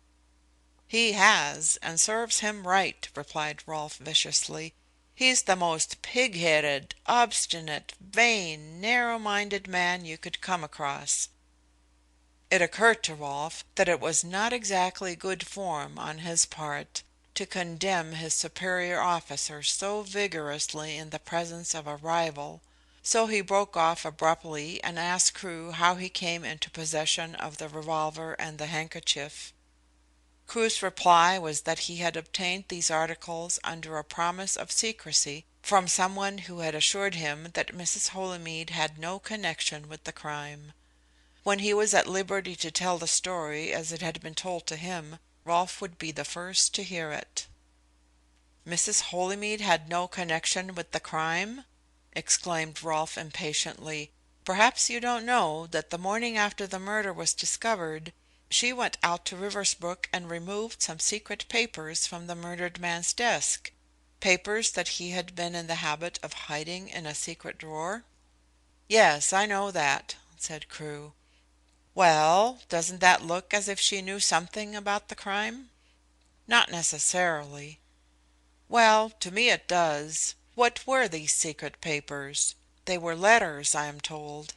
Speaker 3: "He has, and serves him right," replied Rolfe viciously. "He's the most pig-headed, obstinate, vain, narrow-minded man you could come across." It occurred to Rolfe that it was not exactly good form on his part to condemn his superior officer so vigorously in the presence of a rival, so he broke off abruptly and asked Crewe how he came into possession of the revolver and the handkerchief. Crewe's reply was that he had obtained these articles under a promise of secrecy from someone who had assured him that Mrs. Holymead had no connection with the crime. When he was at liberty to tell the story as it had been told to him, Rolfe would be the first to hear it. "Mrs. Holymead had no connection with the crime?" exclaimed Rolfe impatiently. "Perhaps you don't know that the morning after the murder was discovered, she went out to Riversbrook and removed some secret papers from the murdered man's desk, papers that he had been in the habit of hiding in a secret drawer?" "Yes, I know that," said Crewe. "Well, doesn't that look as if she knew something about the crime?" "Not necessarily." "Well, to me it does. What were these secret papers? They were letters, I am told."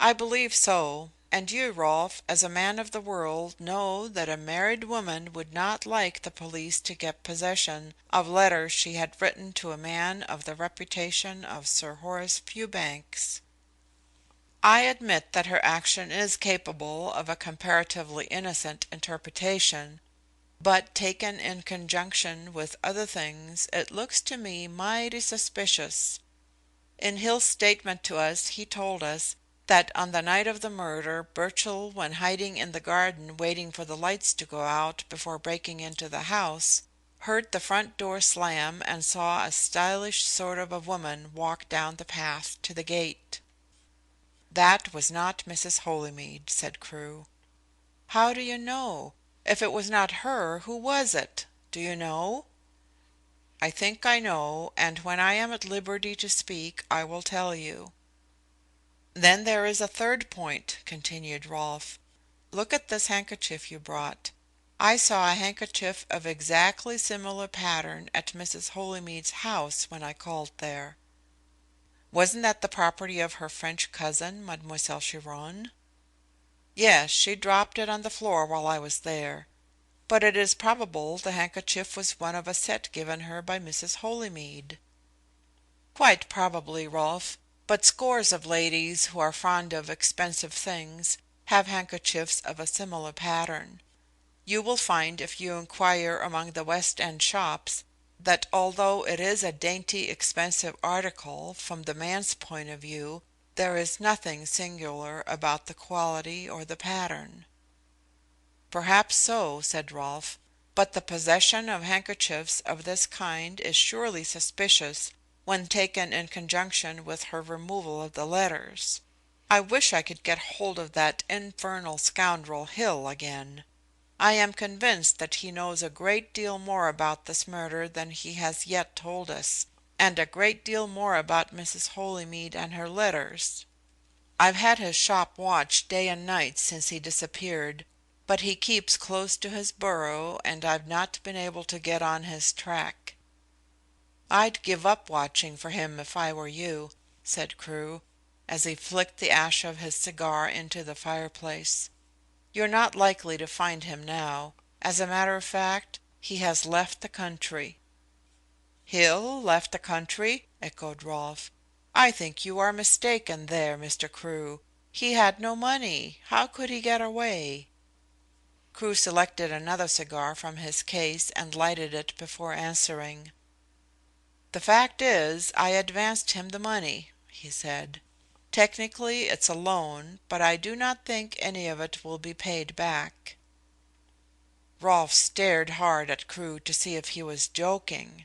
Speaker 3: "I believe so. And you, Rolfe, as a man of the world, know that a married woman would not like the police to get possession of letters she had written to a man of the reputation of Sir Horace Fewbanks." "I admit that her action is capable of a comparatively innocent interpretation, but taken in conjunction with other things it looks to me mighty suspicious. In Hill's statement to us he told us that on the night of the murder Birchill, when hiding in the garden waiting for the lights to go out before breaking into the house, heard the front door slam and saw a stylish sort of a woman walk down the path to the gate." "That was not Mrs. Holymead," said Crewe. "How do you know? If it was not her, who was it? Do you know?" "I think I know, and when I am at liberty to speak I will tell you." "Then there is a third point," continued Rolfe. "Look at this handkerchief you brought. I saw a handkerchief of exactly similar pattern at Mrs. Holymead's house when I called there." "Wasn't that the property of her French cousin, Mademoiselle Chiron?" "Yes, she dropped it on the floor while I was there. But it is probable the handkerchief was one of a set given her by Mrs. Holymead." "Quite probably, Rolfe. But scores of ladies who are fond of expensive things have handkerchiefs of a similar pattern. You will find if you inquire among the West End shops that although it is a dainty, expensive article from the man's point of view, there is nothing singular about the quality or the pattern." "Perhaps so," said Rolfe, "but the possession of handkerchiefs of this kind is surely suspicious when taken in conjunction with her removal of the letters. I wish I could get hold of that infernal scoundrel Hill again. I am convinced that he knows a great deal more about this murder than he has yet told us, and a great deal more about Mrs. Holymead and her letters. I've had his shop watched day and night since he disappeared, but he keeps close to his burrow and I've not been able to get on his track." "I'd give up watching for him if I were you," said Crewe, as he flicked the ash of his cigar into the fireplace. "You're not likely to find him now. As a matter of fact, he has left the country." "Hill left the country?" echoed Rolfe. "I think you are mistaken there, Mr. Crewe. He had no money. How could he get away?" Crewe selected another cigar from his case and lighted it before answering. "The fact is, I advanced him the money," he said. "Technically it's a loan, but I do not think any of it will be paid back." Rolfe stared hard at Crewe to see if he was joking.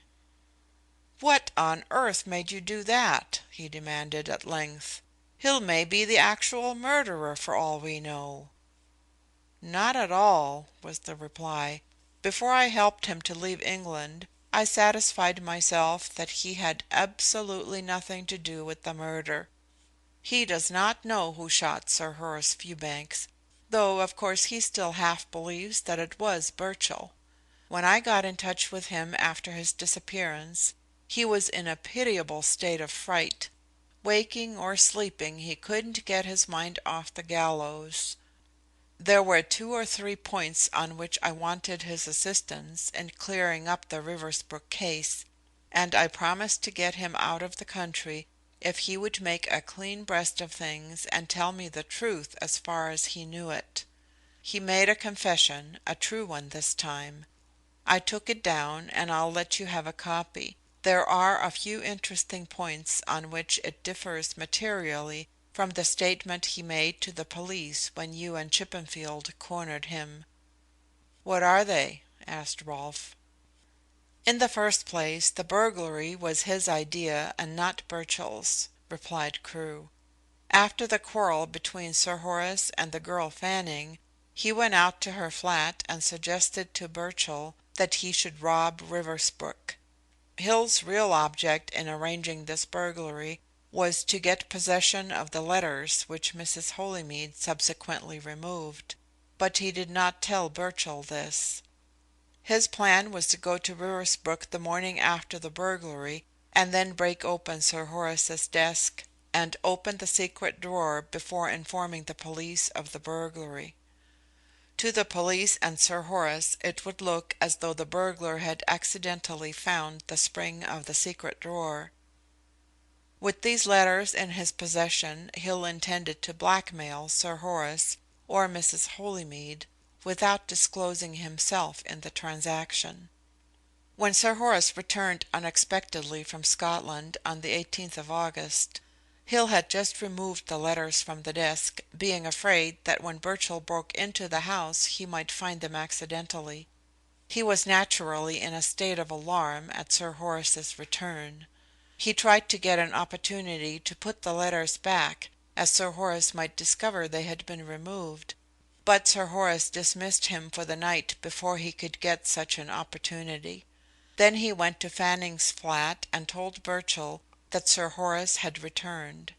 Speaker 3: "What on earth made you do that?" he demanded at length. "Hill may be the actual murderer for all we know." "Not at all," was the reply. "Before I helped him to leave England I satisfied myself that he had absolutely nothing to do with the murder. He does not know who shot Sir Horace Fewbanks, though of course he still half believes that it was Birchill. When I got in touch with him after his disappearance, he was in a pitiable state of fright. Waking or sleeping, he couldn't get his mind off the gallows. There were 2 or 3 points on which I wanted his assistance in clearing up the Riversbrook case, and I promised to get him out of the country if he would make a clean breast of things and tell me the truth as far as he knew it. He made a confession, a true one this time. I took it down, and I'll let you have a copy. There are a few interesting points on which it differs materially from the statement he made to the police when you and Chippenfield cornered him." "What are they?" asked Rolfe. "In the first place, the burglary was his idea and not Birchill's," replied Crewe. "After the quarrel between Sir Horace and the girl Fanning, he went out to her flat and suggested to Birchill that he should rob Riversbrook. Hill's real object in arranging this burglary was to get possession of the letters which Mrs. Holymead subsequently removed, but he did not tell Birchill this. His plan was to go to Riversbrook the morning after the burglary, and then break open Sir Horace's desk and open the secret drawer before informing the police of the burglary. To the police and Sir Horace it would look as though the burglar had accidentally found the spring of the secret drawer. With these letters in his possession, Hill intended to blackmail Sir Horace or Mrs. Holymead without disclosing himself in the transaction. When Sir Horace returned unexpectedly from Scotland on the 18th of August, Hill had just removed the letters from the desk, being afraid that when Birchill broke into the house he might find them accidentally. He was naturally in a state of alarm at Sir Horace's return. He tried to get an opportunity to put the letters back, as Sir Horace might discover they had been removed, but Sir Horace dismissed him for the night before he could get such an opportunity. Then he went to Fanning's flat and told Birchill that Sir Horace had returned.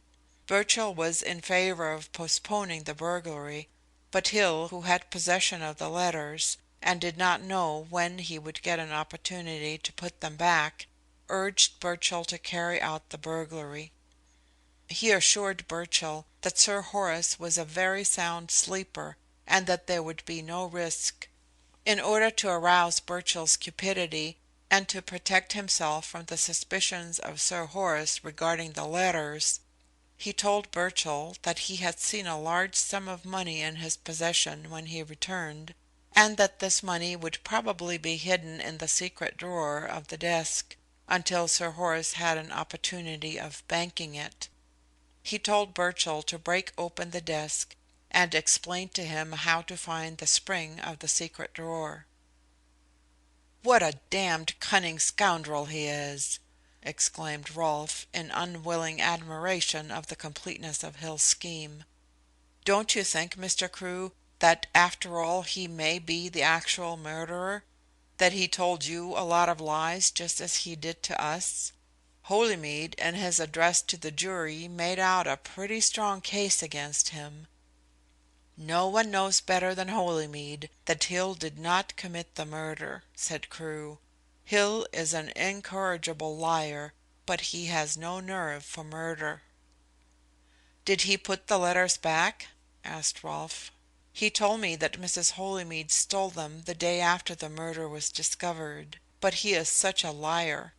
Speaker 3: Birchill was in favour of postponing the burglary, but Hill, who had possession of the letters, and did not know when he would get an opportunity to put them back, urged Birchill to carry out the burglary. He assured Birchill that Sir Horace was a very sound sleeper, and that there would be no risk. In order to arouse Birchill's cupidity, and to protect himself from the suspicions of Sir Horace regarding the letters, he told Birchill that he had seen a large sum of money in his possession when he returned, and that this money would probably be hidden in the secret drawer of the desk until Sir Horace had an opportunity of banking it. He told Birchill to break open the desk and explain to him how to find the spring of the secret drawer. "What a damned cunning scoundrel he is!" exclaimed Rolfe, in unwilling admiration of the completeness of Hill's scheme. "Don't you think, Mr. Crewe, that after all he may be the actual murderer? That he told you a lot of lies just as he did to us? Holymead, in his address to the jury, made out a pretty strong case against him." "No one knows better than Holymead that Hill did not commit the murder," said Crewe. "Hill is an incorrigible liar, but he has no nerve for murder." "Did he put the letters back?" asked Rolfe. "He told me that Mrs. Holymead stole them the day after the murder was discovered. But he is such a liar."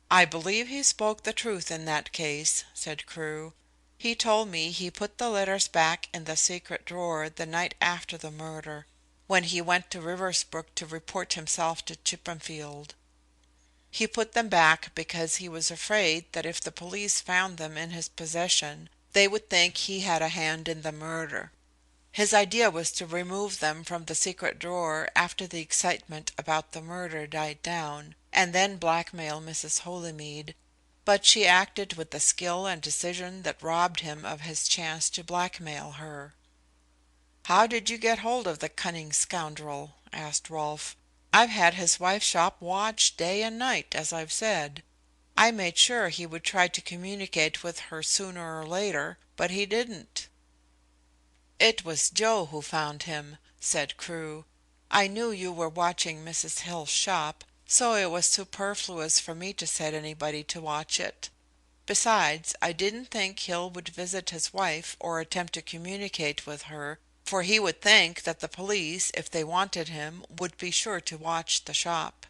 Speaker 3: "I believe he spoke the truth in that case," said Crewe. "He told me he put the letters back in the secret drawer the night after the murder, when he went to Riversbrook to report himself to Chippenfield. He put them back because he was afraid that if the police found them in his possession they would think he had a hand in the murder. His idea was to remove them from the secret drawer after the excitement about the murder died down, and then blackmail Mrs. Holymead, but she acted with a skill and decision that robbed him of his chance to blackmail her." "How did you get hold of the cunning scoundrel?" asked Rolfe. "I've had his wife's shop watched day and night, as I've said. I made sure he would try to communicate with her sooner or later, but he didn't." "It was Joe who found him," said Crewe. "I knew you were watching Mrs. Hill's shop, so it was superfluous for me to set anybody to watch it. Besides, I didn't think Hill would visit his wife or attempt to communicate with her, for he would think that the police, if they wanted him, would be sure to watch the shop.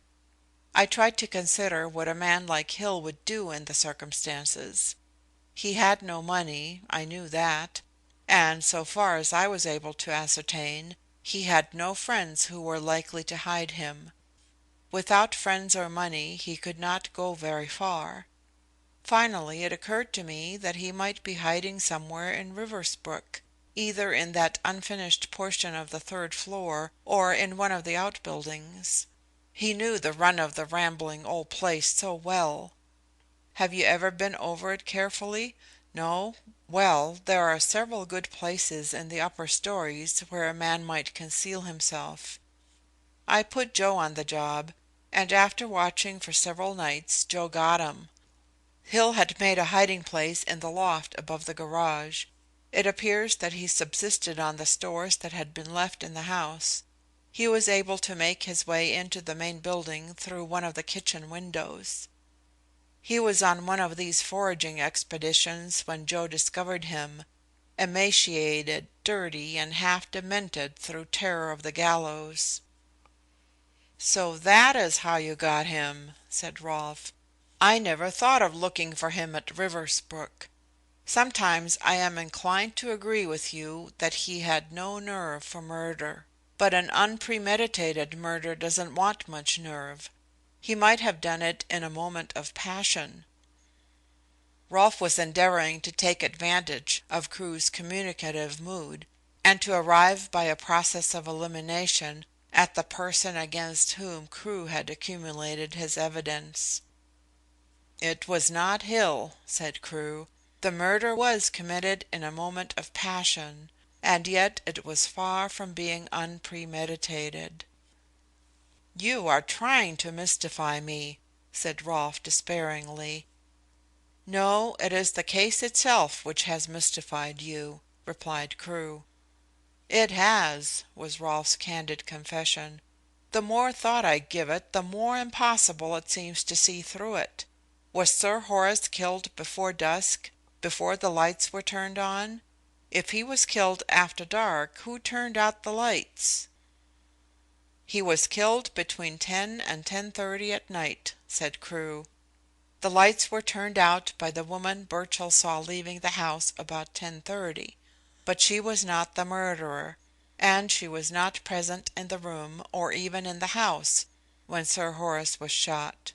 Speaker 3: I tried to consider what a man like Hill would do in the circumstances. He had no money, I knew that, and, so far as I was able to ascertain, he had no friends who were likely to hide him. Without friends or money he could not go very far. Finally it occurred to me that he might be hiding somewhere in Riversbrook, either in that unfinished portion of the third floor or in one of the outbuildings. He knew the run of the rambling old place so well. Have you ever been over it carefully? No? Well, there are several good places in the upper stories where a man might conceal himself. I put Joe on the job, and after watching for several nights, Joe got him. Hill had made a hiding place in the loft above the garage. It appears that he subsisted on the stores that had been left in the house. He was able to make his way into the main building through one of the kitchen windows. He was on one of these foraging expeditions when Joe discovered him, emaciated, dirty, and half demented through terror of the gallows. "So that is how you got him," said Rolfe. "I never thought of looking for him at Riversbrook. Sometimes I am inclined to agree with you that he had no nerve for murder. But an unpremeditated murder doesn't want much nerve. He might have done it in a moment of passion." Rolfe was endeavoring to take advantage of Crewe's communicative mood, and to arrive by a process of elimination at the person against whom Crewe had accumulated his evidence. "It was not Hill," said Crewe. "The murder was committed in a moment of passion, and yet it was far from being unpremeditated." "You are trying to mystify me," said Rolfe despairingly. "No, it is the case itself which has mystified you," replied Crewe. "It has," was Rolfe's candid confession. "The more thought I give it, the more impossible it seems to see through it. Was Sir Horace killed before dusk, before the lights were turned on? If he was killed after dark, who turned out the lights?" "He was killed between 10 and 10:30 at night," said Crewe. "The lights were turned out by the woman Birchill saw leaving the house about 10:30. But she was not the murderer, and she was not present in the room, or even in the house, when Sir Horace was shot.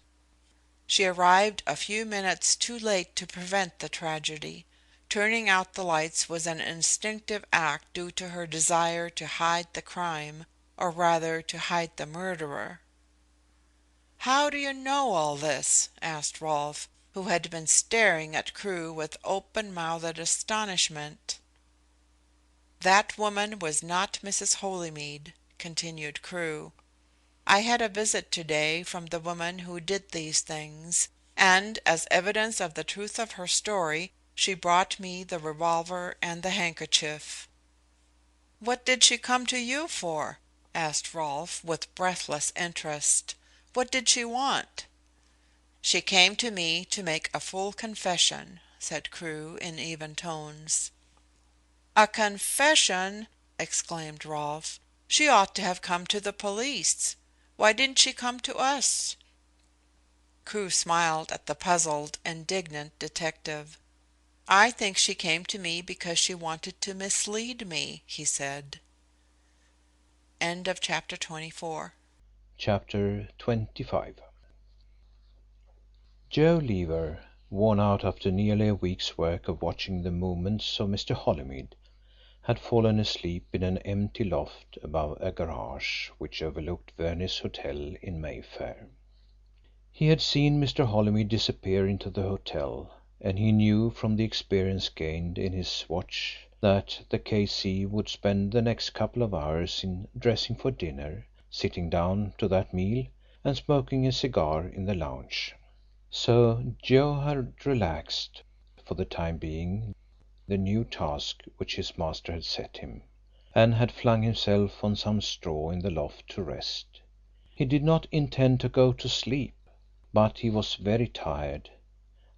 Speaker 3: She arrived a few minutes too late to prevent the tragedy. Turning out the lights was an instinctive act due to her desire to hide the crime, or rather to hide the murderer." "How do you know all this?" asked Rolfe, who had been staring at Crewe with open-mouthed astonishment. "That woman was not Mrs. Holymead," continued Crewe. "I had a visit to day from the woman who did these things, and as evidence of the truth of her story she brought me the revolver and the handkerchief." "What did she come to you for?" asked Rolfe, with breathless interest. "What did she want?" "She came to me to make a full confession," said Crewe in even tones. "A confession!" exclaimed Rolfe. "She ought to have come to the police. Why didn't she come to us?" Crewe smiled at the puzzled, indignant detective. "I think she came to me because she wanted to mislead me," he said. Chapter 25.
Speaker 6: Joe Lever, worn out after nearly a week's work of watching the movements of Mr. Holymead, had fallen asleep in an empty loft above a garage which overlooked Verney's Hotel in Mayfair. He had seen Mr. Holymead disappear into the hotel, and he knew from the experience gained in his watch that the K.C. would spend the next couple of hours in dressing for dinner, sitting down to that meal, and smoking a cigar in the lounge. So Joe had relaxed, for the time being, the new task which his master had set him, and had flung himself on some straw in the loft to rest. He did not intend to go to sleep, but he was very tired,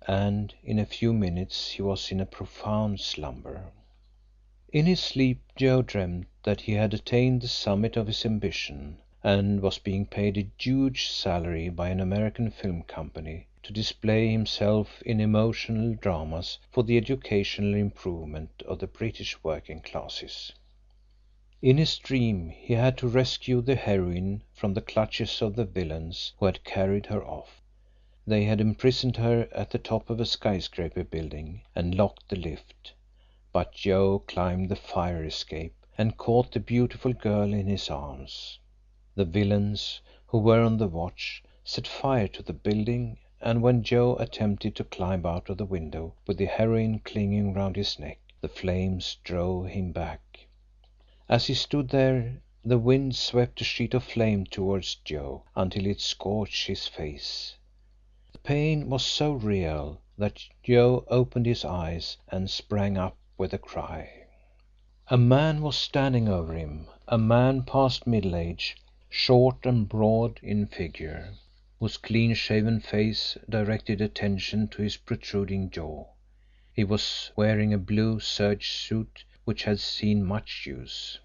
Speaker 6: and in a few minutes he was in a profound slumber. In his sleep Joe dreamed that he had attained the summit of his ambition, and was being paid a huge salary by an American film company to display himself in emotional dramas for the educational improvement of the British working classes. In his dream he had to rescue the heroine from the clutches of the villains who had carried her off. They had imprisoned her at the top of a skyscraper building and locked the lift, but Joe climbed the fire escape and caught the beautiful girl in his arms. The villains, who were on the watch, set fire to the building, and when Joe attempted to climb out of the window with the heroine clinging round his neck, the flames drove him back. As he stood there, the wind swept a sheet of flame towards Joe until it scorched his face. The pain was so real that Joe opened his eyes and sprang up with a cry. A man was standing over him, a man past middle age, short and broad in figure, whose clean-shaven face directed attention to his protruding jaw. He was wearing a blue serge suit which had seen much use.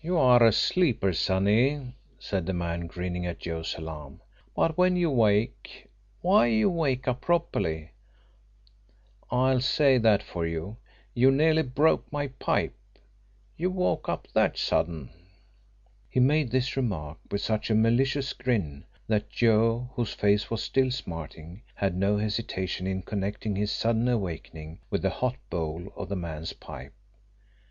Speaker 6: "You are a sleeper, sonny," said the man, grinning at Joe's alarm. "But when you wake, why, you wake up properly. I'll say that for you. You nearly broke my pipe. You woke up that sudden." He made this remark with such a malicious grin that Joe, whose face was still smarting, had no hesitation in connecting his sudden awakening with the hot bowl of the man's pipe.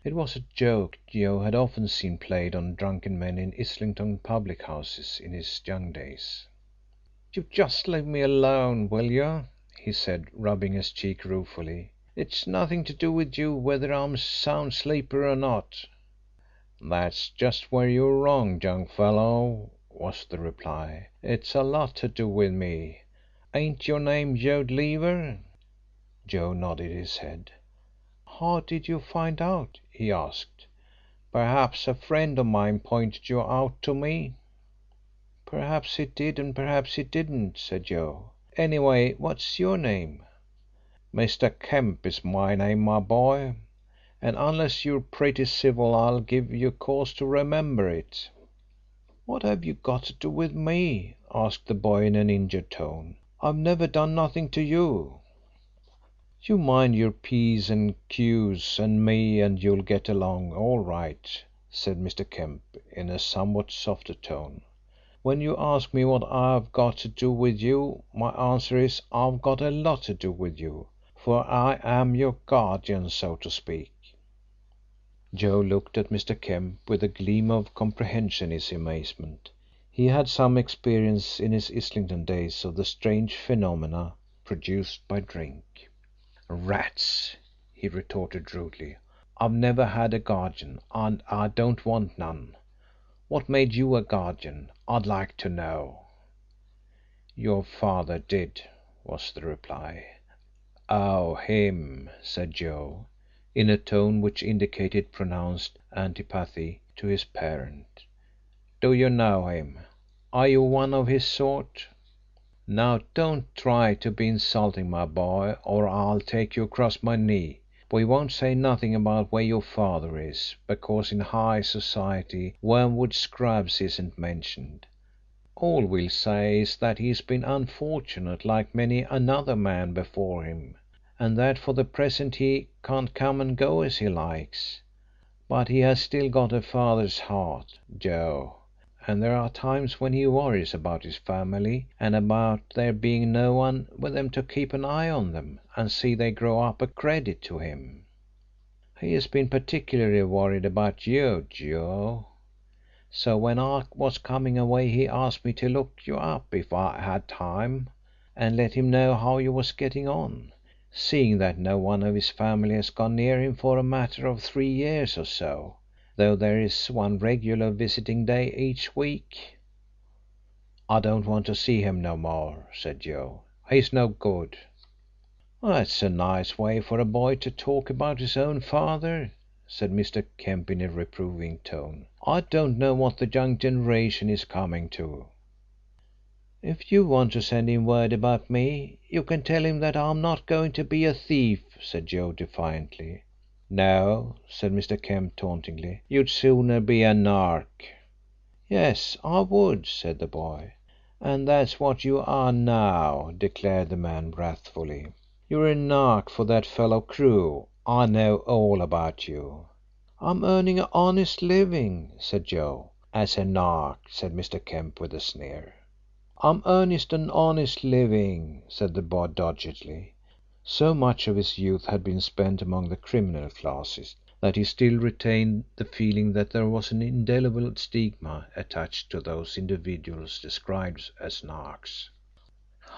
Speaker 6: It was a joke Joe had often seen played on drunken men in Islington public houses in his young days. "You just leave me alone, will you?" he said, rubbing his cheek ruefully. "It's nothing to do with you whether I'm a sound sleeper or not." "That's just where you're wrong, young fellow," was the reply. "It's a lot to do with me. Ain't your name Joe Lever?" Joe nodded his head. "How did you find out?" he asked. "Perhaps a friend of mine pointed you out to me." "Perhaps he did and perhaps he didn't," said Joe. "Anyway, what's your name?" "Mr. Kemp is my name, my boy, and unless you're pretty civil I'll give you cause to remember it." "What have you got to do with me?" asked the boy in an injured tone. "I've never done nothing to you." "You mind your P's and Q's and me and you'll get along all right," said Mr. Kemp in a somewhat softer tone. "When you ask me what I've got to do with you, my answer is I've got a lot to do with you, for I am your guardian, so to speak." Joe looked at Mr. Kemp with a gleam of comprehension in his amazement. He had some experience in his Islington days of the strange phenomena produced by drink. "Rats!" he retorted rudely. "I've never had a guardian, and I don't want none. What made you a guardian, I'd like to know?" "Your father did," was the reply. "Oh, him," said Joe, in a tone which indicated pronounced antipathy to his parent. "Do you know him? Are you one of his sort? Now don't try to be insulting, my boy, or I'll take you across my knee. We won't say nothing about where your father is, because in high society Wormwood Scrubbs isn't mentioned. All we'll say is that he's been unfortunate like many another man before him, and that for the present he can't come and go as he likes. But he has still got a father's heart, Joe, and there are times when he worries about his family and about there being no one with them to keep an eye on them and see they grow up a credit to him. He has been particularly worried about you, Joe. So when I was coming away he asked me to look you up if I had time, and let him know how you was getting on, seeing that no one of his family has gone near him for a matter of 3 years or so, though there is one regular visiting day each week." "I don't want to see him no more," said Joe. "He's no good." "That's a nice way for a boy to talk about his own father," said Mr. Kemp in a reproving tone. "I don't know what the young generation is coming to." "If you want to send him word about me, you can tell him that I'm not going to be a thief," said Joe defiantly. "No," said Mr. Kemp tauntingly. "You'd sooner be a nark." "Yes, I would," said the boy. "And that's what you are now," declared the man wrathfully. "You're a nark for that fellow Crewe. I know all about you." "I'm earning an honest living," said Joe. "As a nark," said Mr. Kemp with a sneer. I'm earnest and honest living, said the boy doggedly. So much of his youth had been spent among the criminal classes that he still retained the feeling that there was an indelible stigma attached to those individuals described as narcs.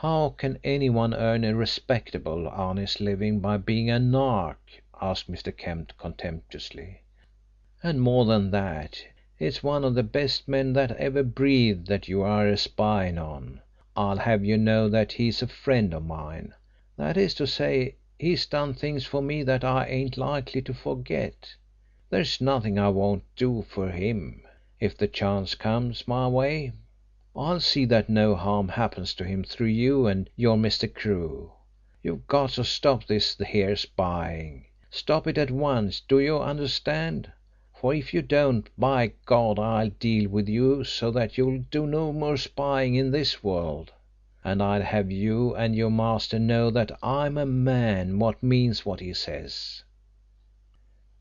Speaker 6: "How can anyone earn a respectable, honest living by being a narc?" asked Mr. Kemp contemptuously. "And more than that, it's one of the best men that ever breathed that you are a spying on. I'll have you know that he's a friend of mine. That is to say, he's done things for me that I ain't likely to forget. There's nothing I won't do for him, if the chance comes my way. I'll see that no harm happens to him through you and your Mr. Crewe. You've got to stop this here spying. Stop it at once, do you understand? For if you don't, by God, I'll deal with you so that you'll do no more spying in this world. And I'll have you and your master know that I'm a man what means what he says."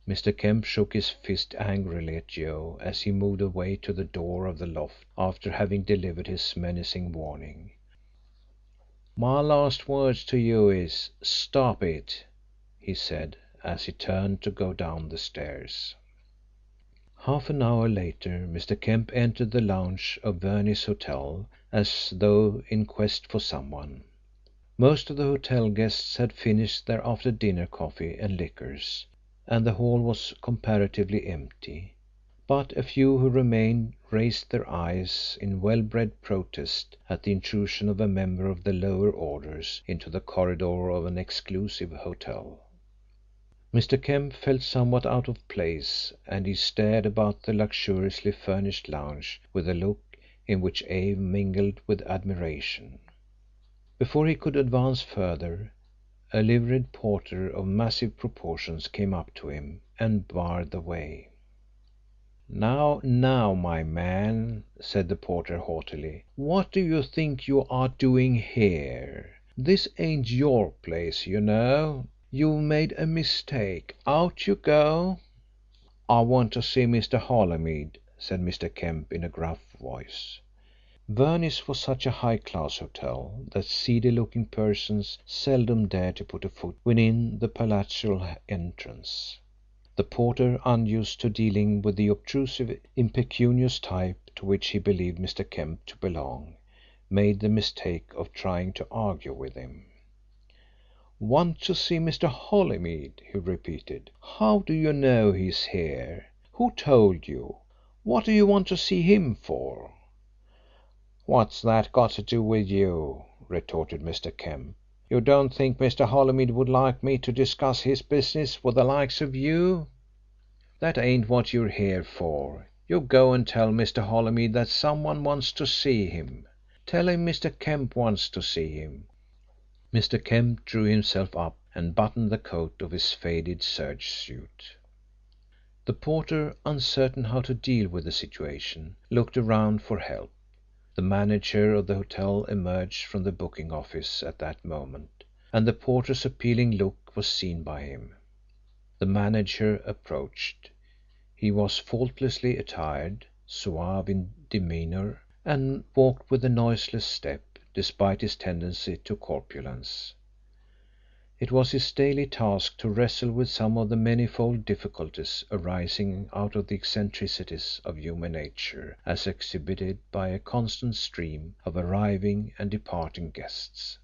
Speaker 6: Mr. Kemp shook his fist angrily at Joe as he moved away to the door of the loft after having delivered his menacing warning. "My last words to you is, stop it," he said, as he turned to go down the stairs. Half an hour later Mr. Kemp entered the lounge of Verney's Hotel as though in quest for someone. Most of the hotel guests had finished their after dinner coffee and liquors, and the hall was comparatively empty, but a few who remained raised their eyes in well-bred protest at the intrusion of a member of the lower orders into the corridor of an exclusive hotel. Mr. Kemp felt somewhat out of place, and he stared about the luxuriously furnished lounge with a look in which awe mingled with admiration. Before he could advance further, a liveried porter of massive proportions came up to him and barred the way. "Now, my man," said the porter haughtily, "what do you think you are doing here? This ain't your place, you know. You've made a mistake. Out you go." "I want to see Mr. Holymead," said Mr. Kemp in a gruff voice. Verney's was such a high-class hotel that seedy-looking persons seldom dared to put a foot within the palatial entrance. The porter, unused to dealing with the obtrusive, impecunious type to which he believed Mr. Kemp to belong, made the mistake of trying to argue with him. "Want to see Mr. Holymead?" he repeated. "How do you know he's here? Who told you? What do you want to see him for?" "What's that got to do with you?" retorted Mr. Kemp. "You don't think Mr. Holymead would like me to discuss his business with the likes of you? That ain't what you're here for. You go and tell Mr. Holymead that someone wants to see him. Tell him Mr. Kemp wants to see him." Mr. Kemp drew himself up and buttoned the coat of his faded serge suit. The porter, uncertain how to deal with the situation, looked around for help. The manager of the hotel emerged from the booking office at that moment, and the porter's appealing look was seen by him. The manager approached. He was faultlessly attired, suave in demeanour, and walked with a noiseless step, despite his tendency to corpulence. It was his daily task to wrestle with some of the manifold difficulties arising out of the eccentricities of human nature as exhibited by a constant stream of arriving and departing guests.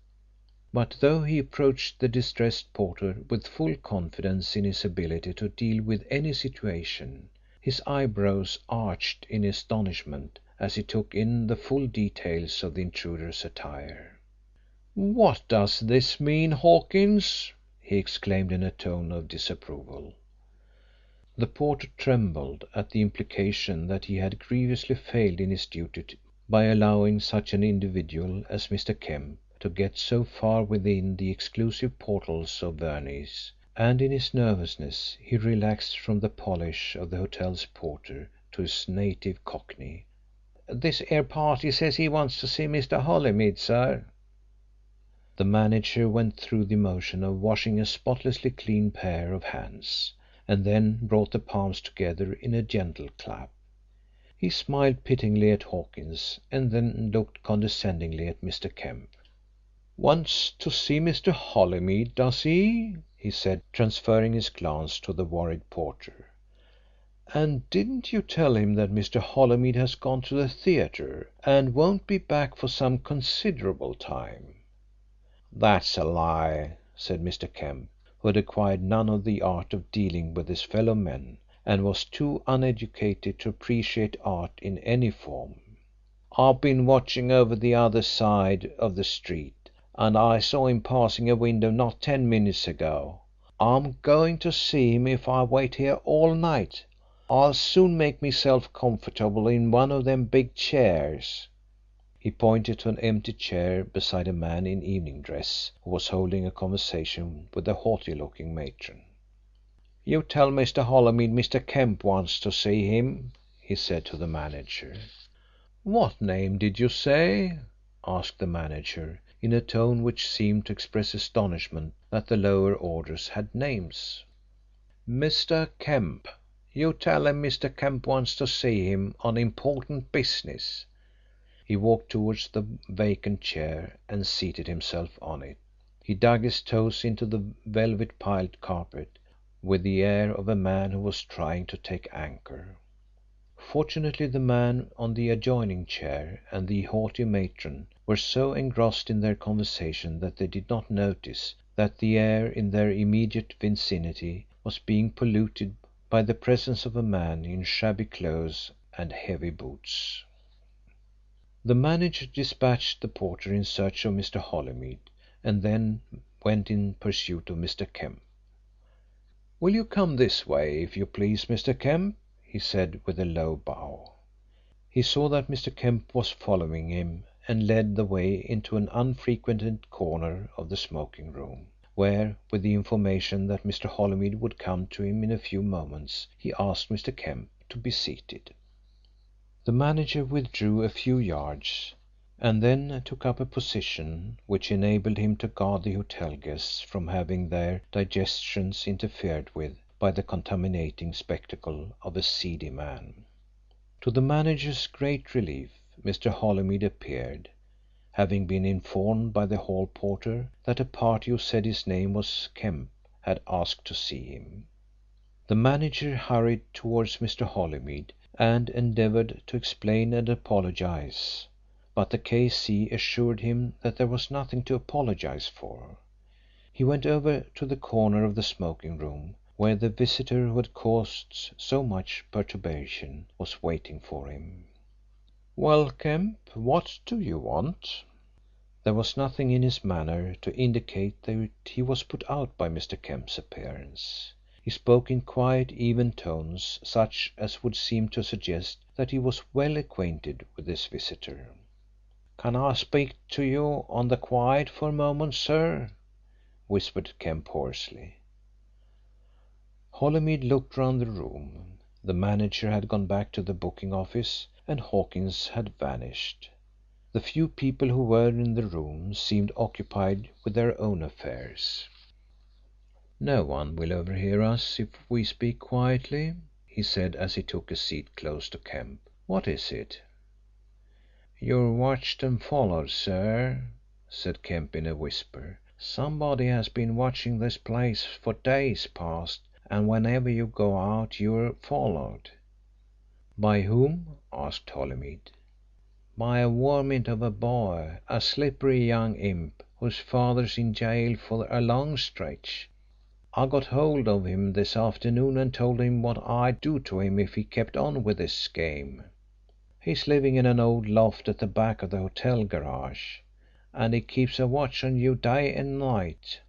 Speaker 6: But though he approached the distressed porter with full confidence in his ability to deal with any situation, his eyebrows arched in astonishment as he took in the full details of the intruder's attire. "What does this mean, Hawkins?" he exclaimed in a tone of disapproval. The porter trembled at the implication that he had grievously failed in his duty by allowing such an individual as Mr. Kemp to get so far within the exclusive portals of Verney's, and in his nervousness he relaxed from the polish of the hotel's porter to his native Cockney. "This 'ere party says he wants to see Mr. Holymead, sir." The manager went through the motion of washing a spotlessly clean pair of hands, and then brought the palms together in a gentle clap. He smiled pityingly at Hawkins and then looked condescendingly at Mr. Kemp. "Wants to see Mr. Holymead, does he?" he said, transferring his glance to the worried porter. "And didn't you tell him that Mr. Holymead has gone to the theatre and won't be back for some considerable time?" "That's a lie," said Mr. Kemp, who had acquired none of the art of dealing with his fellow men and was too uneducated to appreciate art in any form. "I've been watching over the other side of the street, and I saw him passing a window not 10 minutes ago. I'm going to see him if I wait here all night. I'll soon make myself comfortable in one of them big chairs." He pointed to an empty chair beside a man in evening dress who was holding a conversation with a haughty-looking matron. "You tell Mr. Holymead Mr. Kemp wants to see him," he said to the manager. "What name did you say?" asked the manager, in a tone which seemed to express astonishment that the lower orders had names. "Mr. Kemp. You tell him Mr. Kemp wants to see him on important business." He walked towards the vacant chair and seated himself on it. He dug his toes into the velvet piled carpet with the air of a man who was trying to take anchor. Fortunately the man on the adjoining chair and the haughty matron were so engrossed in their conversation that they did not notice that the air in their immediate vicinity was being polluted by the presence of a man in shabby clothes and heavy boots. The manager dispatched the porter in search of Mr. Holymead and then went in pursuit of Mr. Kemp. "Will you come this way, if you please, Mr. Kemp?" he said with a low bow. He saw that Mr. Kemp was following him and led the way into an unfrequented corner of the smoking room, where, with the information that Mr. Holymead would come to him in a few moments, he asked Mr. Kemp to be seated. The manager withdrew a few yards and then took up a position which enabled him to guard the hotel guests from having their digestions interfered with by the contaminating spectacle of a seedy man. To the manager's great relief, Mr. Holymead appeared, having been informed by the hall porter that a party who said his name was Kemp had asked to see him. The manager hurried towards Mr. Holymead and endeavoured to explain and apologise, but the K.C. assured him that there was nothing to apologise for. He went over to the corner of the smoking room where the visitor who had caused so much perturbation was waiting for him. "Well, Kemp, what do you want?" There was nothing in his manner to indicate that he was put out by Mr. Kemp's appearance. He spoke in quiet, even tones, such as would seem to suggest that he was well acquainted with his visitor. "Can I speak to you on the quiet for a moment, sir?" whispered Kemp hoarsely. Holymead looked round the room. The manager had gone back to the booking office and Hawkins had vanished. The few people who were in the room seemed occupied with their own affairs. "No one will overhear us if we speak quietly," he said as he took a seat close to Kemp. "What is it?" "You're watched and followed, sir," said Kemp in a whisper. "Somebody has been watching this place for days past, and whenever you go out you're followed." "By whom?" asked Holymead. "By a varmint of a boy, a slippery young imp, whose father's in gaol for a long stretch. I got hold of him this afternoon and told him what I'd do to him if he kept on with this game. He's living in an old loft at the back of the hotel garage, and he keeps a watch on you day and night.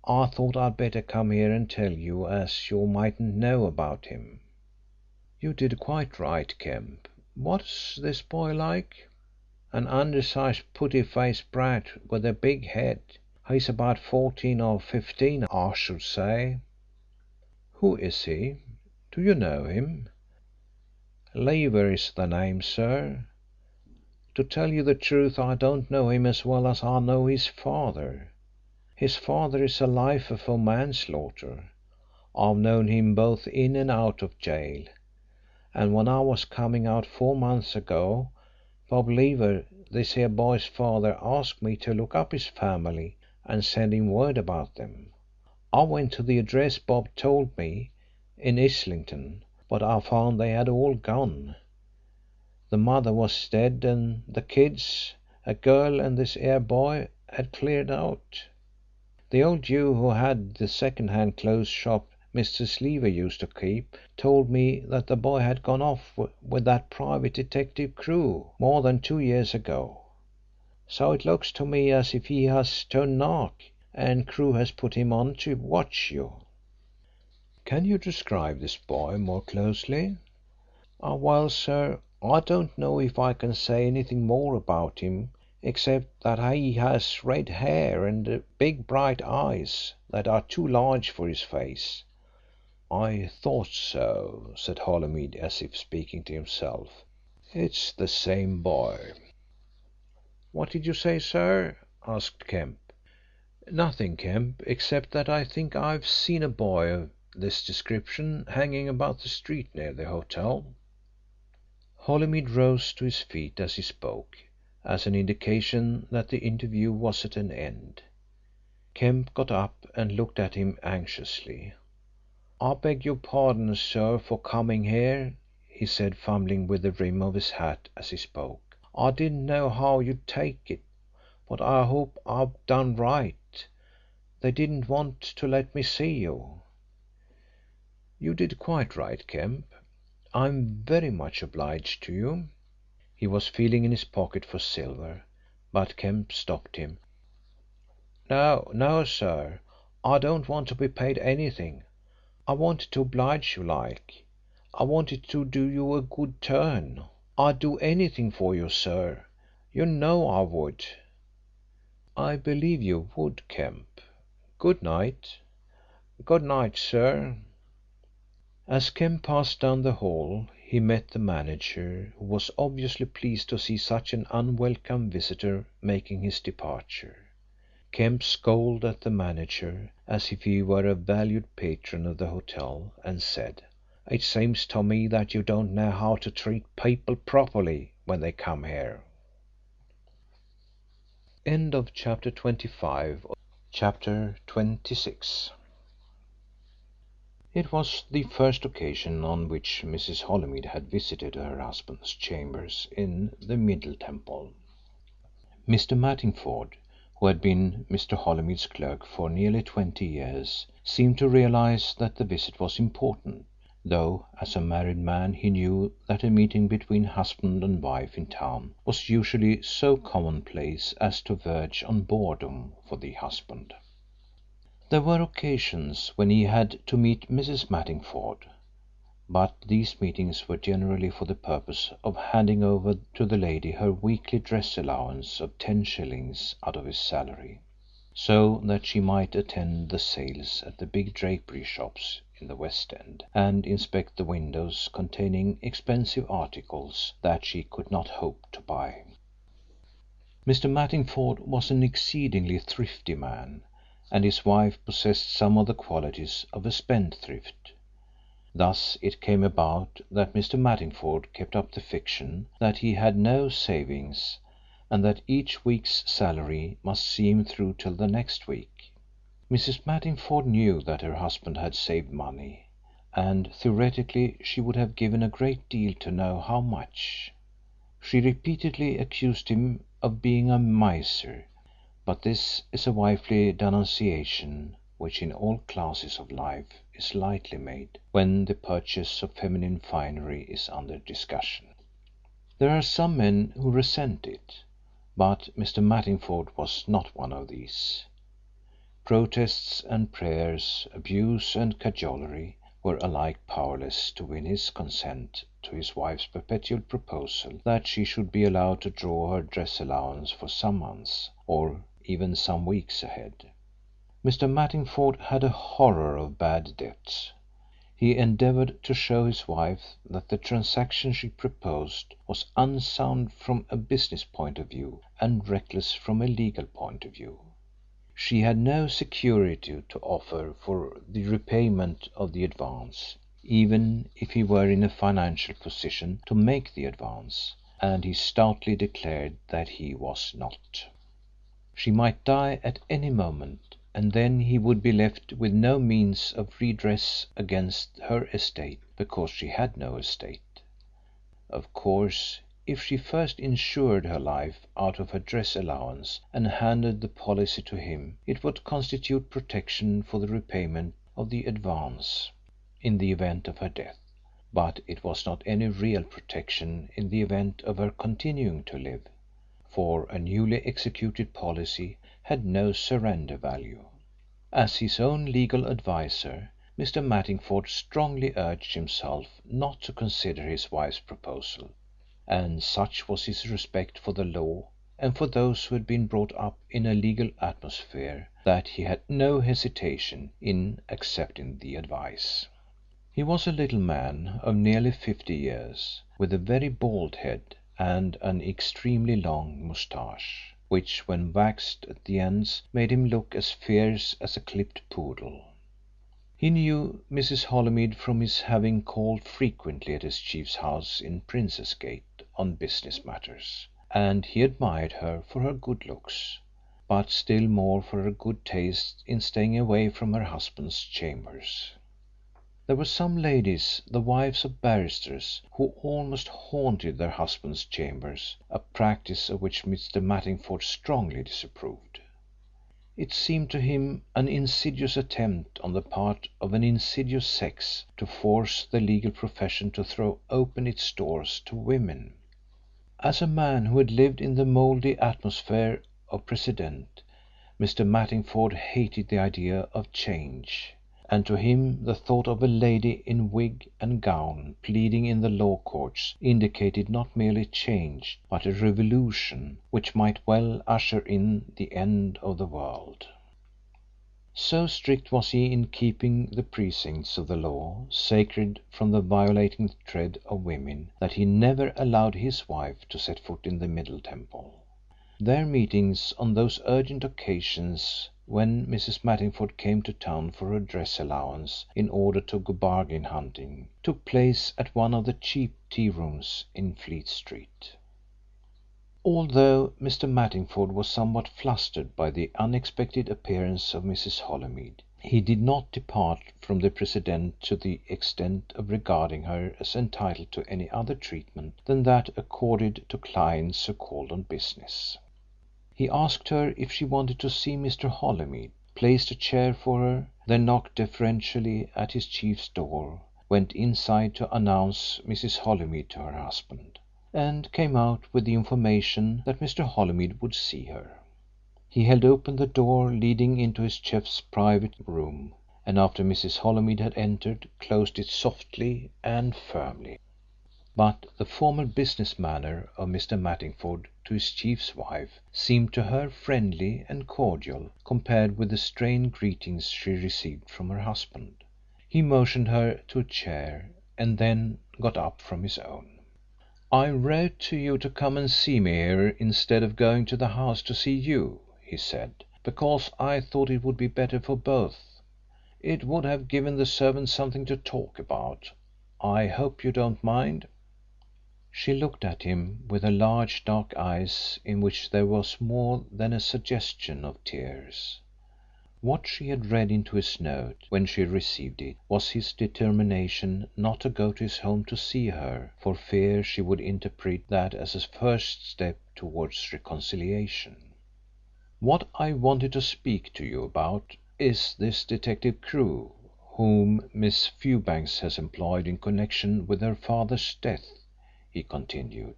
Speaker 6: I thought I'd better come here and tell you, as you mightn't know about him." "You did quite right, Kemp. What's this boy like?" "An undersized, putty-faced brat with a big head. He's about 14 or 15, I should say." "Who is he? Do you know him?" "Lever is the name, sir. To tell you the truth, I don't know him as well as I know his father. His father is a lifer for manslaughter. I've known him both in and out of gaol, and when I was coming out 4 months ago, Bob Lever, this here boy's father, asked me to look up his family and send him word about them. I went to the address Bob told me, in Islington, but I found they had all gone. The mother was dead and the kids, a girl and this here boy, had cleared out. The old Jew who had the second-hand clothes shop Mrs. Lever used to keep told me that the boy had gone off with that private detective Crewe more than 2 years ago. So it looks to me as if he has turned nark, and Crewe has put him on to watch you." "Can you describe this boy more closely?" "Well, sir, I don't know if I can say anything more about him except that he has red hair and big bright eyes that are too large for his face." "I thought so," said Holymead, as if speaking to himself. "It's the same boy." "What did you say, sir?" asked Kemp. "Nothing, Kemp, except that I think I've seen a boy of this description hanging about the street near the hotel." Holymead rose to his feet as he spoke, as an indication that the interview was at an end. Kemp got up and looked at him anxiously. "I beg your pardon, sir, for coming here," he said, fumbling with the rim of his hat as he spoke. "I didn't know how you'd take it, but I hope I've done right. They didn't want to let me see you." "You did quite right, Kemp. I'm very much obliged to you." He was feeling in his pocket for silver, but Kemp stopped him. "No, no, sir, I don't want to be paid anything. I wanted to oblige you like. I wanted to do you a good turn. I'd do anything for you, sir. You know I would." "I believe you would, Kemp. Good night." "Good night, sir." As Kemp passed down the hall he met the manager, who was obviously pleased to see such an unwelcome visitor making his departure. Kemp scowled at the manager as if he were a valued patron of the hotel, and said, "It seems to me that you don't know how to treat people properly when they come here." End of chapter 25. Chapter 26. It was the first occasion on which Mrs. Holymead had visited her husband's chambers in the Middle Temple. Mr. Mattingford, who had been Mr. Holymead's clerk for nearly 20 years, seemed to realise that the visit was important, though as a married man he knew that a meeting between husband and wife in town was usually so commonplace as to verge on boredom for the husband. There were occasions when he had to meet Mrs. Mattingford, but these meetings were generally for the purpose of handing over to the lady her weekly dress allowance of 10 shillings out of his salary, so that she might attend the sales at the big drapery shops in the West End and inspect the windows containing expensive articles that she could not hope to buy. Mr. Mattingford was an exceedingly thrifty man, and his wife possessed some of the qualities of a spendthrift. Thus it came about that Mr. Mattingford kept up the fiction that he had no savings, and that each week's salary must see him through till the next week. Mrs. Mattingford knew that her husband had saved money, and theoretically she would have given a great deal to know how much. She repeatedly accused him of being a miser, but this is a wifely denunciation which in all classes of life is lightly made when the purchase of feminine finery is under discussion. There are some men who resent it, but Mr. Mattingford was not one of these. Protests and prayers, abuse and cajolery were alike powerless to win his consent to his wife's perpetual proposal that she should be allowed to draw her dress allowance for some months, or even some weeks ahead. Mr. Mattingford had a horror of bad debts. He endeavoured to show his wife that the transaction she proposed was unsound from a business point of view and reckless from a legal point of view. She had no security to offer for the repayment of the advance, even if he were in a financial position to make the advance, and he stoutly declared that he was not. She might die at any moment, and then he would be left with no means of redress against her estate, because she had no estate. Of course, if she first insured her life out of her dress allowance and handed the policy to him, it would constitute protection for the repayment of the advance in the event of her death, but it was not any real protection in the event of her continuing to live, for a newly executed policy had no surrender value. As his own legal adviser, Mr. Mattingford strongly urged himself not to consider his wife's proposal, and such was his respect for the law and for those who had been brought up in a legal atmosphere that he had no hesitation in accepting the advice. He was a little man of nearly 50 years, with a very bald head and an extremely long moustache, which, when waxed at the ends, made him look as fierce as a clipped poodle. He knew Mrs. Holymead from his having called frequently at his chief's house in Princes Gate on business matters, and he admired her for her good looks, but still more for her good taste in staying away from her husband's chambers. There were some ladies, the wives of barristers, who almost haunted their husbands' chambers, a practice of which Mr. Mattingford strongly disapproved. It seemed to him an insidious attempt on the part of an insidious sex to force the legal profession to throw open its doors to women. As a man who had lived in the mouldy atmosphere of precedent, Mr. Mattingford hated the idea of change, and to him the thought of a lady in wig and gown pleading in the law courts indicated not merely change but a revolution which might well usher in the end of the world. So strict was he in keeping the precincts of the law sacred from the violating tread of women that he never allowed his wife to set foot in the Middle Temple. Their meetings on those urgent occasions when Mrs. Mattingford came to town for her dress allowance in order to go bargain hunting took place at one of the cheap tea rooms in Fleet Street. Although Mr. Mattingford was somewhat flustered by the unexpected appearance of Mrs. Holymead, he did not depart from the precedent to the extent of regarding her as entitled to any other treatment than that accorded to clients who called on business. He asked her if she wanted to see Mr. Holymead, placed a chair for her, then knocked deferentially at his chief's door, went inside to announce Mrs. Holymead to her husband, and came out with the information that Mr. Holymead would see her. He held open the door leading into his chef's private room, and after Mrs. Holymead had entered, closed it softly and firmly. But the formal business manner of Mr. Mattingford to his chief's wife seemed to her friendly and cordial compared with the strained greetings she received from her husband. He motioned her to a chair and then got up from his own. "I wrote to you to come and see me here instead of going to the house to see you," he said, "because I thought it would be better for both. It would have given the servants something to talk about. I hope you don't mind." She looked at him with her large dark eyes in which there was more than a suggestion of tears. What she had read into his note when she received it was his determination not to go to his home to see her for fear she would interpret that as a first step towards reconciliation. "What I wanted to speak to you about is this Detective Crewe, whom Miss Fewbanks has employed in connection with her father's death," he continued.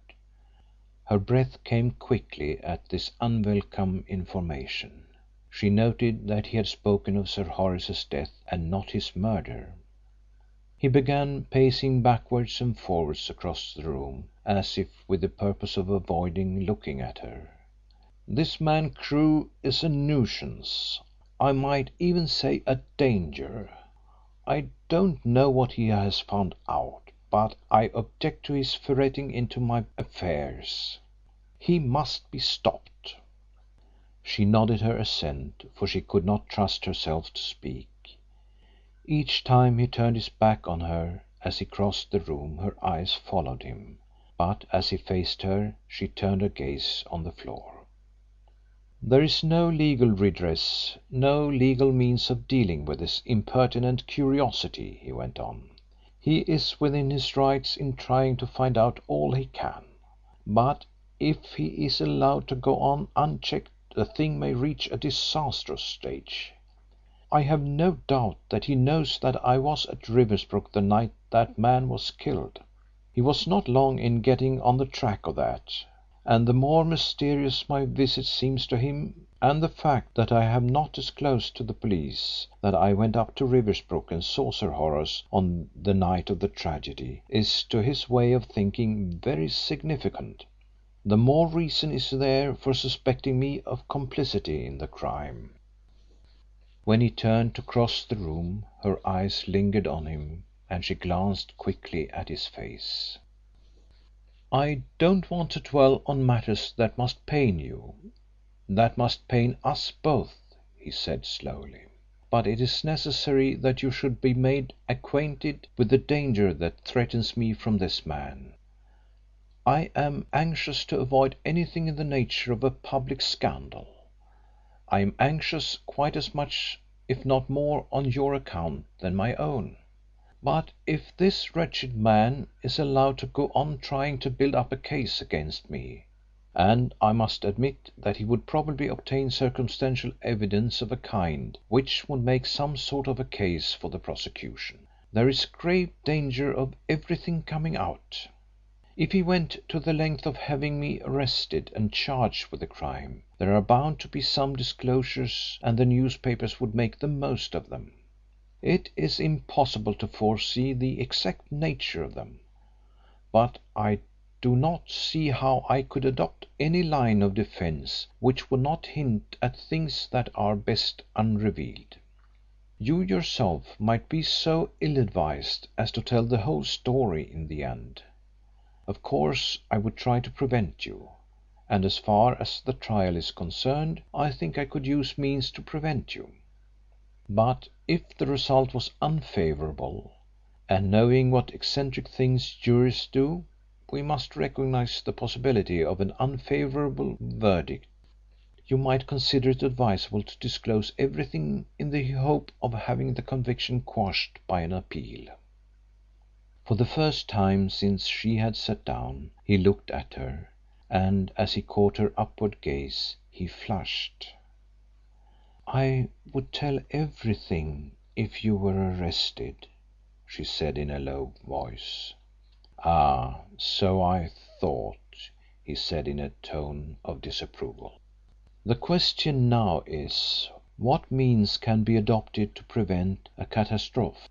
Speaker 6: Her breath came quickly at this unwelcome information. She noted that he had spoken of Sir Horace's death and not his murder. He began pacing backwards and forwards across the room, as if with the purpose of avoiding looking at her. "This man Crewe is a nuisance. I might even say a danger. I don't know what he has found out, but I object to his ferreting into my affairs. He must be stopped." She nodded her assent, for she could not trust herself to speak. Each time he turned his back on her as he crossed the room her eyes followed him, but as he faced her she turned her gaze on the floor. "There is no legal redress, no legal means of dealing with this impertinent curiosity," he went on. "He is within his rights in trying to find out all he can. But if he is allowed to go on unchecked the thing may reach a disastrous stage. I have no doubt that he knows that I was at Riversbrook the night that man was killed. He was not long in getting on the track of that, and the more mysterious my visit seems to him, and the fact that I have not disclosed to the police that I went up to Riversbrook and saw Sir Horace on the night of the tragedy, is to his way of thinking very significant, the more reason is there for suspecting me of complicity in the crime." When he turned to cross the room her eyes lingered on him and she glanced quickly at his face. "I don't want to dwell on matters that must pain you, that must pain us both," he said slowly. "But it is necessary that you should be made acquainted with the danger that threatens me from this man. I am anxious to avoid anything in the nature of a public scandal. I am anxious quite as much, if not more, on your account than my own. But if this wretched man is allowed to go on trying to build up a case against me, and I must admit that he would probably obtain circumstantial evidence of a kind which would make some sort of a case for the prosecution, there is grave danger of everything coming out. If he went to the length of having me arrested and charged with the crime, there are bound to be some disclosures and the newspapers would make the most of them. It is impossible to foresee the exact nature of them, but I do not see how I could adopt any line of defence which would not hint at things that are best unrevealed. You yourself might be so ill-advised as to tell the whole story in the end. Of course I would try to prevent you, and as far as the trial is concerned I think I could use means to prevent you. But if the result was unfavourable, and knowing what eccentric things juries do, we must recognise the possibility of an unfavourable verdict, you might consider it advisable to disclose everything in the hope of having the conviction quashed by an appeal." For the first time since she had sat down he looked at her, and as he caught her upward gaze he flushed. "I would tell everything if you were arrested," she said in a low voice. "Ah, so I thought," he said in a tone of disapproval. "The question now is, what means can be adopted to prevent a catastrophe?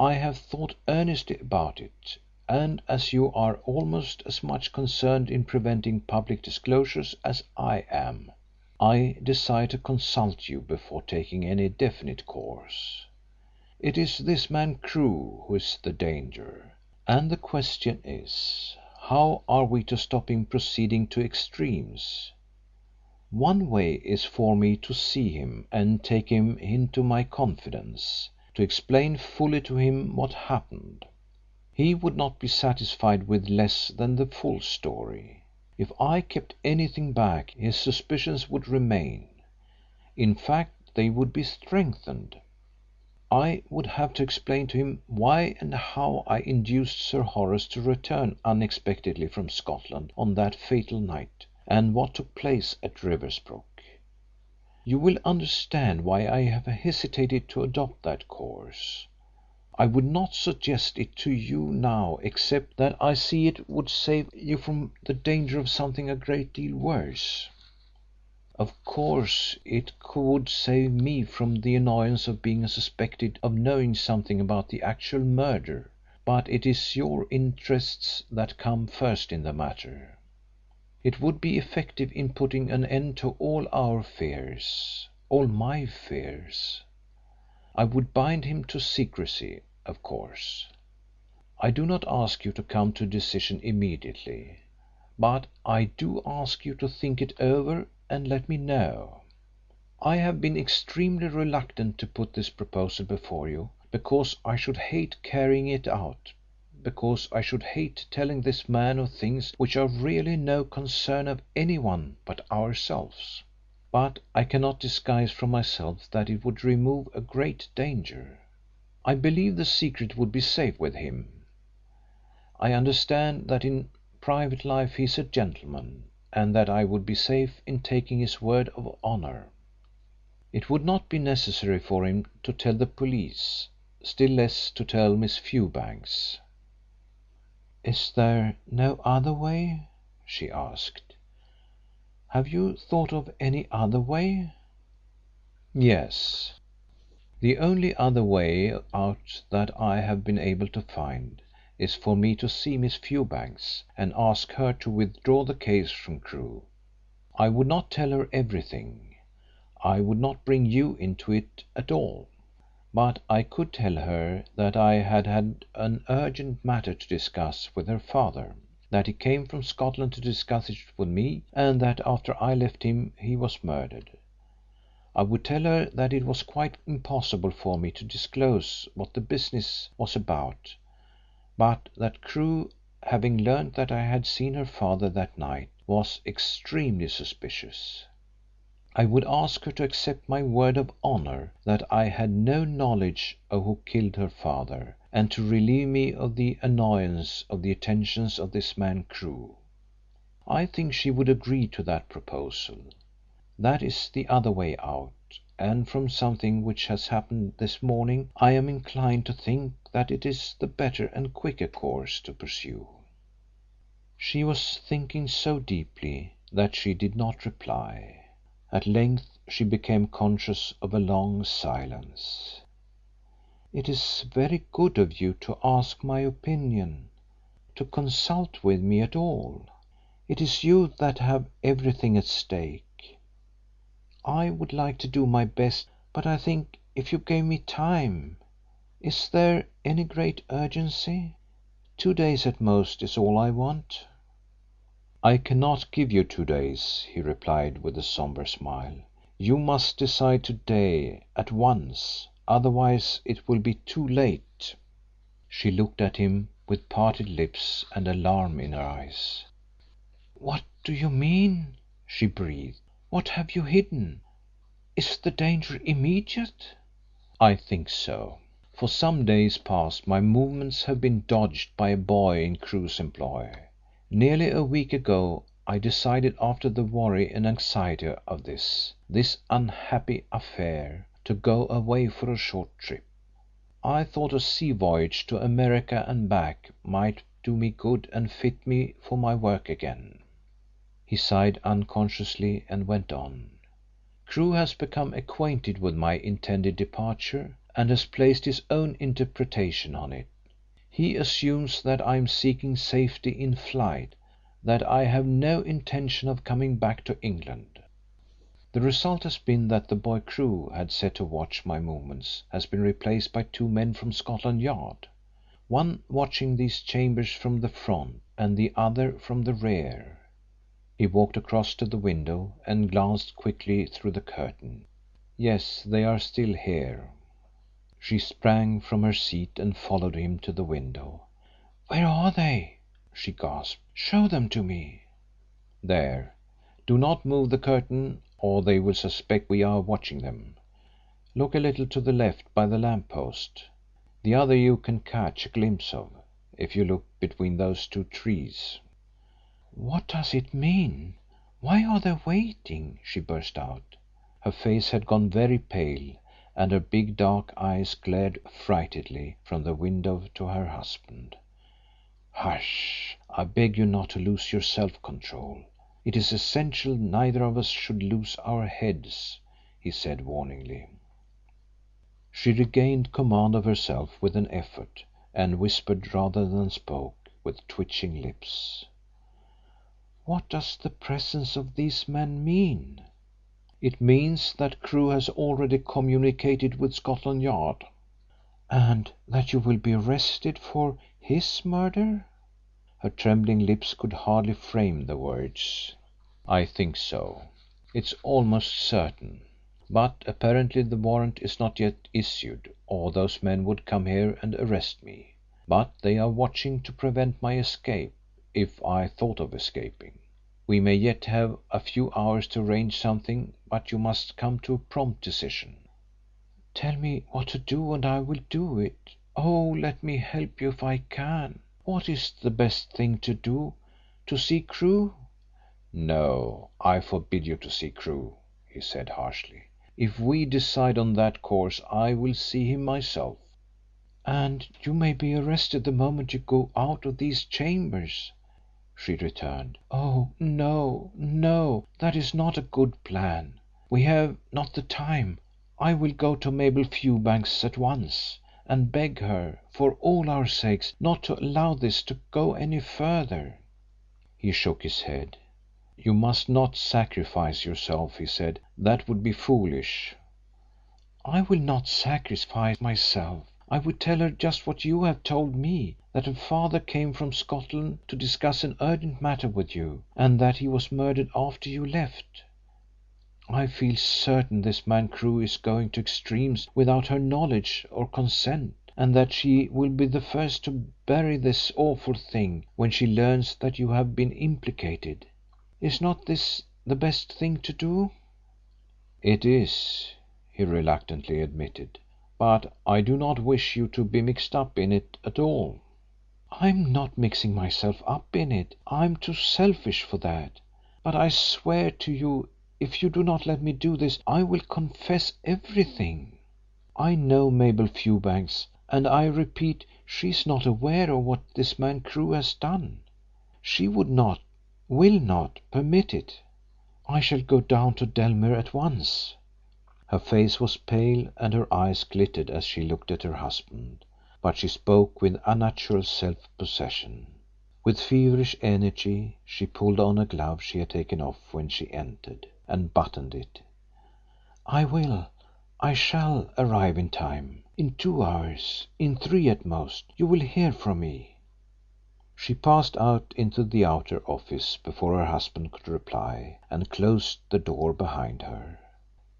Speaker 6: I have thought earnestly about it, and as you are almost as much concerned in preventing public disclosures as I am, I desire to consult you before taking any definite course. It is this man Crewe who is the danger, and the question is, how are we to stop him proceeding to extremes? One way is for me to see him and take him into my confidence, to explain fully to him what happened. He would not be satisfied with less than the full story. If I kept anything back his suspicions would remain. In fact, they would be strengthened. I would have to explain to him why and how I induced Sir Horace to return unexpectedly from Scotland on that fatal night, and what took place at Riversbrook. You will understand why I have hesitated to adopt that course. I would not suggest it to you now except that I see it would save you from the danger of something a great deal worse. Of course it would save me from the annoyance of being suspected of knowing something about the actual murder, but it is your interests that come first in the matter. It would be effective in putting an end to all our fears, all my fears. I would bind him to secrecy, of course. I do not ask you to come to a decision immediately, but I do ask you to think it over and let me know. I have been extremely reluctant to put this proposal before you, because I should hate carrying it out, because I should hate telling this man of things which are really no concern of anyone but ourselves. But I cannot disguise from myself that it would remove a great danger. I believe the secret would be safe with him. I understand that in private life he is a gentleman, and that I would be safe in taking his word of honour. It would not be necessary for him to tell the police, still less to tell Miss Fewbanks." "Is there no other way?" she asked. "Have you thought of any other way?" "Yes. The only other way out that I have been able to find is for me to see Miss Fewbanks and ask her to withdraw the case from Crewe. I would not tell her everything. I would not bring you into it at all. But I could tell her that I had had an urgent matter to discuss with her father, that he came from Scotland to discuss it with me, and that after I left him he was murdered. I would tell her that it was quite impossible for me to disclose what the business was about, but that Crewe, having learned that I had seen her father that night, was extremely suspicious. I would ask her to accept my word of honour that I had no knowledge of who killed her father, and to relieve me of the annoyance of the attentions of this man Crewe. I think she would agree to that proposal. That is the other way out, and from something which has happened this morning I am inclined to think that it is the better and quicker course to pursue." She was thinking so deeply that she did not reply. At length she became conscious of a long silence. "It is very good of you to ask my opinion, to consult with me at all. It is you that have everything at stake. I would like to do my best, but I think if you gave me time. Is there any great urgency? 2 days at most is all I want." "I cannot give you 2 days," he replied with a sombre smile. "You must decide today, at once, otherwise it will be too late." She looked at him with parted lips and alarm in her eyes. "What do you mean?" she breathed. "What have you hidden? Is the danger immediate?" "I think so. For some days past my movements have been dogged by a boy in Crewe's employ. Nearly a week ago I decided, after the worry and anxiety of this unhappy affair, to go away for a short trip. I thought a sea voyage to America and back might do me good and fit me for my work again." He sighed unconsciously and went on. "Crewe has become acquainted with my intended departure and has placed his own interpretation on it. He assumes that I am seeking safety in flight, that I have no intention of coming back to England. The result has been that the boy Crewe had set to watch my movements has been replaced by 2 men from Scotland Yard, one watching these chambers from the front and the other from the rear." He walked across to the window and glanced quickly through the curtain. "Yes, they are still here." She sprang from her seat and followed him to the window. "Where are they?" she gasped. "Show them to me." "There. Do not move the curtain or they will suspect we are watching them. Look a little to the left by the lamp post. The other you can catch a glimpse of, if you look between those 2 trees." "What does it mean? Why are they waiting?" she burst out. Her face had gone very pale and her big dark eyes glared affrightedly from the window to her husband. "Hush! I beg you not to lose your self-control. It is essential neither of us should lose our heads," he said warningly. She regained command of herself with an effort, and whispered rather than spoke, with twitching lips. "What does the presence of these men mean?" "It means that Crewe has already communicated with Scotland Yard." "And that you will be arrested for his murder?" Her trembling lips could hardly frame the words. "I think so. It's almost certain. But apparently the warrant is not yet issued, or those men would come here and arrest me. But they are watching to prevent my escape, if I thought of escaping. We may yet have a few hours to arrange something, but you must come to a prompt decision." "Tell me what to do and I will do it. Oh, let me help you if I can. What is the best thing to do? To see Crewe?" "No, I forbid you to see Crewe," he said harshly. "If we decide on that course I will see him myself." "And you may be arrested the moment you go out of these chambers," she returned. "Oh, no, no, that is not a good plan. We have not the time. I will go to Mabel Fewbanks at once, and beg her, for all our sakes, not to allow this to go any further." He shook his head. "You must not sacrifice yourself," he said. "That would be foolish." "I will not sacrifice myself. I will tell her just what you have told me, that her father came from Scotland to discuss an urgent matter with you, and that he was murdered after you left. I feel certain this man Crewe is going to extremes without her knowledge or consent, and that she will be the first to bury this awful thing when she learns that you have been implicated. Is not this the best thing to do?" "It is," he reluctantly admitted, "but I do not wish you to be mixed up in it at all." "I'm not mixing myself up in it. I'm too selfish for that. But I swear to you, if you do not let me do this, I will confess everything. I know Mabel Fewbanks, and I repeat, she is not aware of what this man Crewe has done. She would not, will not, permit it. I shall go down to Dellmere at once." Her face was pale and her eyes glittered as she looked at her husband, but she spoke with unnatural self-possession. With feverish energy she pulled on a glove she had taken off when she entered, and buttoned it. I shall arrive in time. In 2 hours, in 3 at most, you will hear from me." She passed out into the outer office before her husband could reply, and closed the door behind her.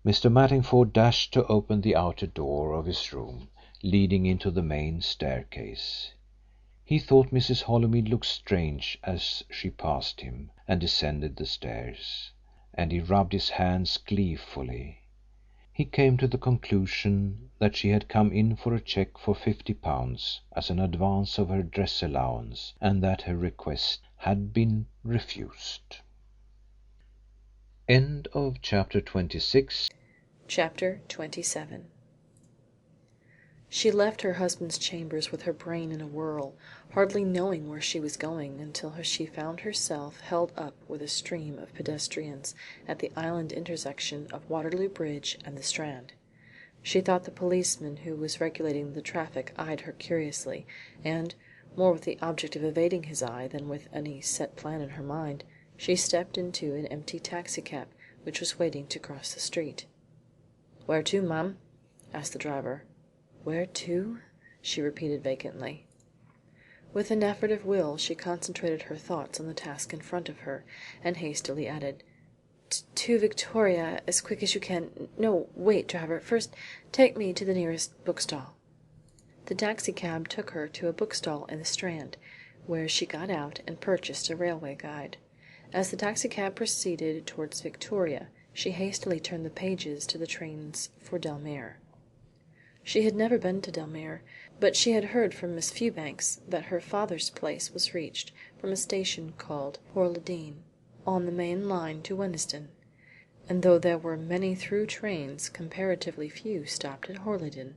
Speaker 6: Mr. Mattingford dashed to open the outer door of his room, leading into the main staircase. He thought Mrs. Holymead looked strange as she passed him and descended the stairs, and he rubbed his hands gleefully. He came to the conclusion that she had come in for a cheque for £50 as an advance of her dress allowance, and that her request had been refused. End of chapter 26.
Speaker 7: Chapter 27. She left her husband's chambers with her brain in a whirl, hardly knowing where she was going, until she found herself held up with a stream of pedestrians at the island intersection of Waterloo Bridge and the Strand. She thought the policeman who was regulating the traffic eyed her curiously, and, more with the object of evading his eye than with any set plan in her mind, she stepped into an empty taxicab which was waiting to cross the street. "Where to, ma'am?" asked the driver. "Where to?" she repeated vacantly. With an effort of will she concentrated her thoughts on the task in front of her, and hastily added, "To Victoria, as quick as you can. No, wait, driver. First take me to the nearest bookstall." The taxicab took her to a bookstall in the Strand, where she got out and purchased a railway guide. As the taxicab proceeded towards Victoria, she hastily turned the pages to the trains for Dellmere. She had never been to Dellmere, but she had heard from Miss Fewbanks that her father's place was reached from a station called Horleydene, on the main line to Wennesden, and though there were many through trains, comparatively few stopped at Horleydene.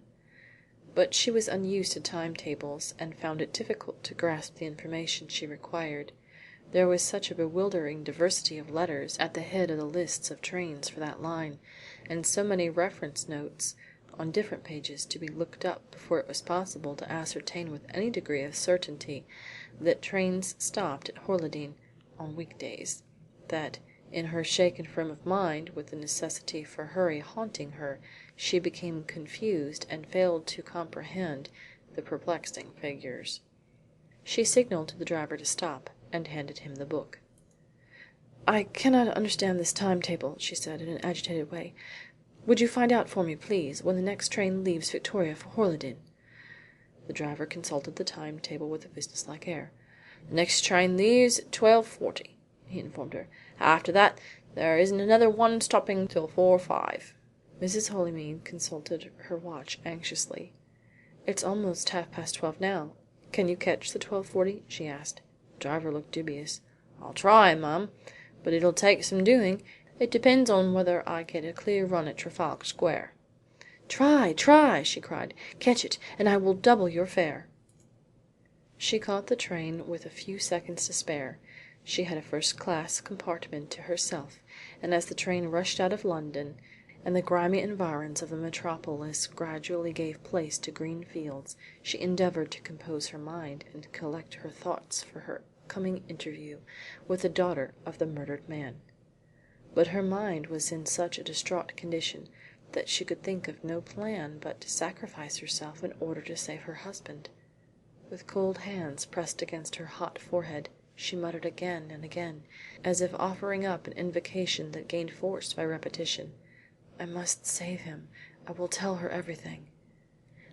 Speaker 7: But she was unused to timetables, and found it difficult to grasp the information she required. There was such a bewildering diversity of letters at the head of the lists of trains for that line, and so many reference notes on different pages to be looked up before it was possible to ascertain with any degree of certainty that trains stopped at Horleydene on weekdays, that, in her shaken frame of mind, with the necessity for hurry haunting her, she became confused and failed to comprehend the perplexing figures. She signalled to the driver to stop, and handed him the book. "I cannot understand this timetable," she said in an agitated way. Would you find out for me, please, when the next train leaves Victoria for Horleydene?" The driver consulted the timetable with a businesslike air. "The next train leaves at 12:40," he informed her. "After that there isn't another one stopping till 4:05." Mrs. Holymead consulted her watch anxiously. "It's almost 12:30 now. Can you catch the 12:40?" she asked. The driver looked dubious. "I'll try, ma'am, but it'll take some doing. It depends on whether I get a clear run at Trafalgar Square." "Try, try!" she cried. "Catch it, and I will double your fare." She caught the train with a few seconds to spare. She had a first-class compartment to herself, and as the train rushed out of London, and the grimy environs of the metropolis gradually gave place to green fields, she endeavoured to compose her mind and collect her thoughts for her coming interview with the daughter of the murdered man. But her mind was in such a distraught condition that she could think of no plan but to sacrifice herself in order to save her husband. With cold hands pressed against her hot forehead, she muttered again and again, as if offering up an invocation that gained force by repetition, "I must save him. I will tell her everything."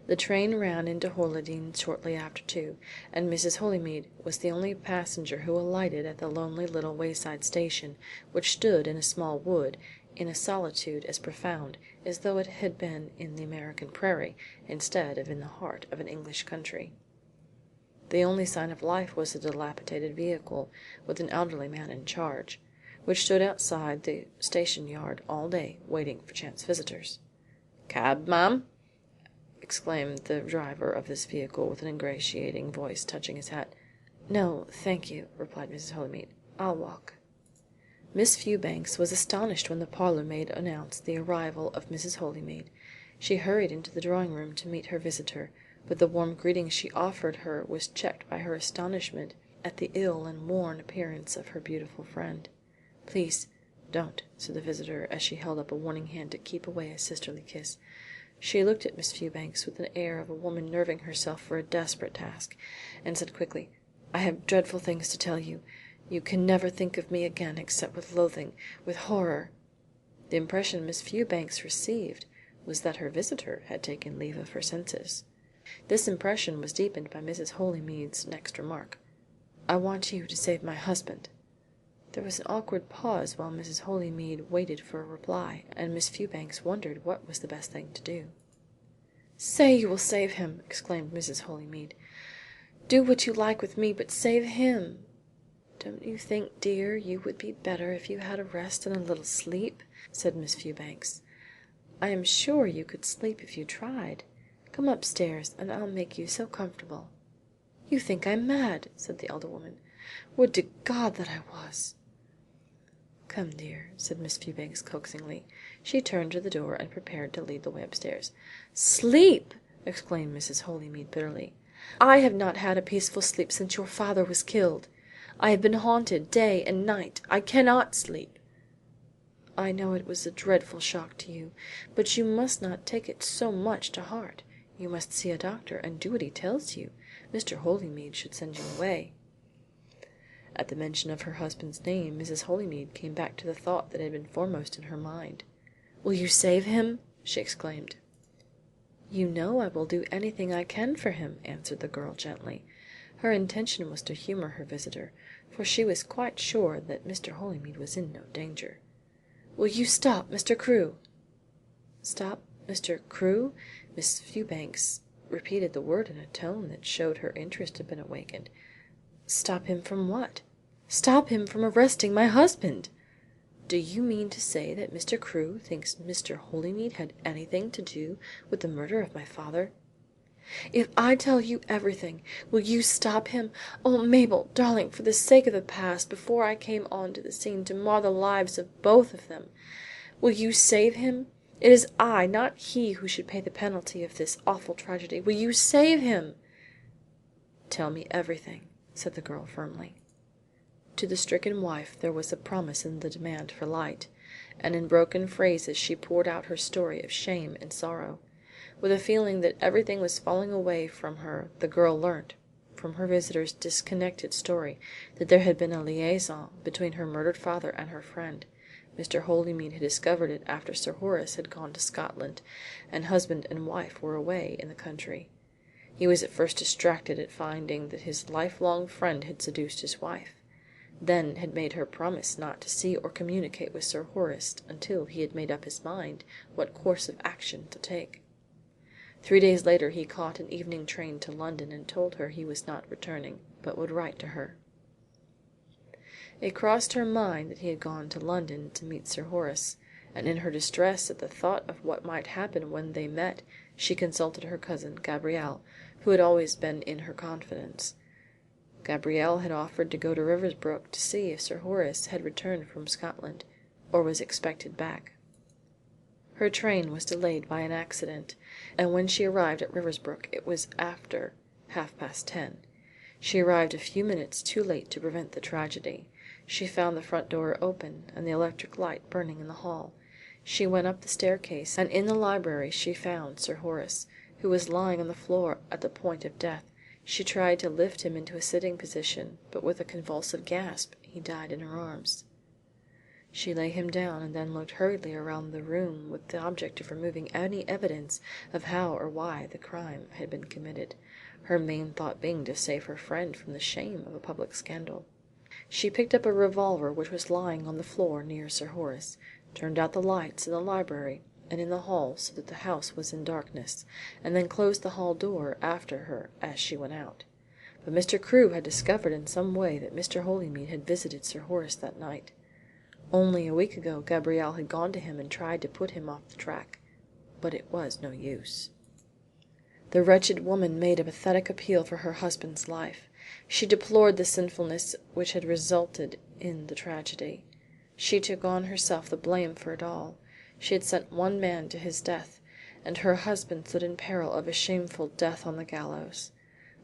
Speaker 7: The train ran into Horleydene shortly after 2, and Mrs. Holymead was the only passenger who alighted at the lonely little wayside station, which stood in a small wood, in a solitude as profound as though it had been in the American prairie, instead of in the heart of an English country. The only sign of life was a dilapidated vehicle, with an elderly man in charge, which stood outside the station yard all day, waiting for chance visitors. "Cab, ma'am?" exclaimed the driver of this vehicle with an ingratiating voice, touching his hat. "No, thank you," replied Mrs. Holymead. "I'll walk." Miss Fewbanks was astonished when the parlour maid announced the arrival of Mrs. Holymead. She hurried into the drawing room to meet her visitor, but the warm greeting she offered her was checked by her astonishment at the ill and worn appearance of her beautiful friend. "Please don't," said the visitor, as she held up a warning hand to keep away a sisterly kiss. She looked at Miss Fewbanks with an air of a woman nerving herself for a desperate task, and said quickly, "I have dreadful things to tell you. You can never think of me again except with loathing, with horror." The impression Miss Fewbanks received was that her visitor had taken leave of her senses. This impression was deepened by Mrs. Holymead's next remark. "I want you to save my husband." There was an awkward pause while Mrs. Holymead waited for a reply, and Miss Fewbanks wondered what was the best thing to do. "Say you will save him!" exclaimed Mrs. Holymead. "Do what you like with me, but save him. Don't you think, dear, you would be better if you had a rest and a little sleep?" said Miss Fewbanks. "I am sure you could sleep if you tried. Come upstairs and I'll make you so comfortable." "You think I'm mad," said the elder woman. "Would to God that I was." "Come, dear," said Miss Fewbanks coaxingly. She turned to the door and prepared to lead the way upstairs. "Sleep!" exclaimed Mrs. Holymead bitterly. "I have not had a peaceful sleep since your father was killed. I have been haunted day and night. I cannot sleep." "I know it was a dreadful shock to you, but you must not take it so much to heart. You must see a doctor and do what he tells you. Mr. Holymead should send you away." At the mention of her husband's name Mrs. Holymead came back to the thought that had been foremost in her mind. "Will you save him?" she exclaimed. "You know I will do anything I can for him," answered the girl gently. Her intention was to humour her visitor, for she was quite sure that Mr. Holymead was in no danger. "Will you stop Mr. Crewe?" "Stop Mr. Crewe?" Miss Fewbanks repeated the word in a tone that showed her interest had been awakened. "Stop him from what?" "Stop him from arresting my husband." "Do you mean to say that Mr. Crewe thinks Mr. Holymead had anything to do with the murder of my father?" "If I tell you everything, will you stop him? Oh, Mabel, darling, for the sake of the past, before I came on to the scene to mar the lives of both of them, will you save him? It is I, not he, who should pay the penalty of this awful tragedy. Will you save him?" "Tell me everything," said the girl firmly. To the stricken wife there was a promise in the demand for light, and in broken phrases she poured out her story of shame and sorrow. With a feeling that everything was falling away from her the girl learnt, from her visitor's disconnected story, that there had been a liaison between her murdered father and her friend, Mr. Holymead had discovered it after Sir Horace had gone to Scotland, and husband and wife were away in the country. He was at first distracted at finding that his lifelong friend had seduced his wife, then had made her promise not to see or communicate with Sir Horace until he had made up his mind what course of action to take. 3 days later he caught an evening train to London and told her he was not returning, but would write to her. It crossed her mind that he had gone to London to meet Sir Horace, and in her distress at the thought of what might happen when they met, she consulted her cousin Gabrielle, who had always been in her confidence. Gabrielle had offered to go to Riversbrook to see if Sir Horace had returned from Scotland, or was expected back. Her train was delayed by an accident, and when she arrived at Riversbrook it was after 10:30. She arrived a few minutes too late to prevent the tragedy. She found the front door open and the electric light burning in the hall. She went up the staircase, and in the library she found Sir Horace, who was lying on the floor at the point of death. She tried to lift him into a sitting position, but with a convulsive gasp he died in her arms. She laid him down and then looked hurriedly around the room with the object of removing any evidence of how or why the crime had been committed, her main thought being to save her friend from the shame of a public scandal. She picked up a revolver which was lying on the floor near Sir Horace, turned out the lights in the library and in the hall so that the house was in darkness, and then closed the hall door after her as she went out. But Mr. Crewe had discovered in some way that Mr. Holymead had visited Sir Horace that night. Only a week ago Gabrielle had gone to him and tried to put him off the track, but it was no use. The wretched woman made a pathetic appeal for her husband's life. She deplored the sinfulness which had resulted in the tragedy. She took on herself the blame for it all. She had sent one man to his death, and her husband stood in peril of a shameful death on the gallows.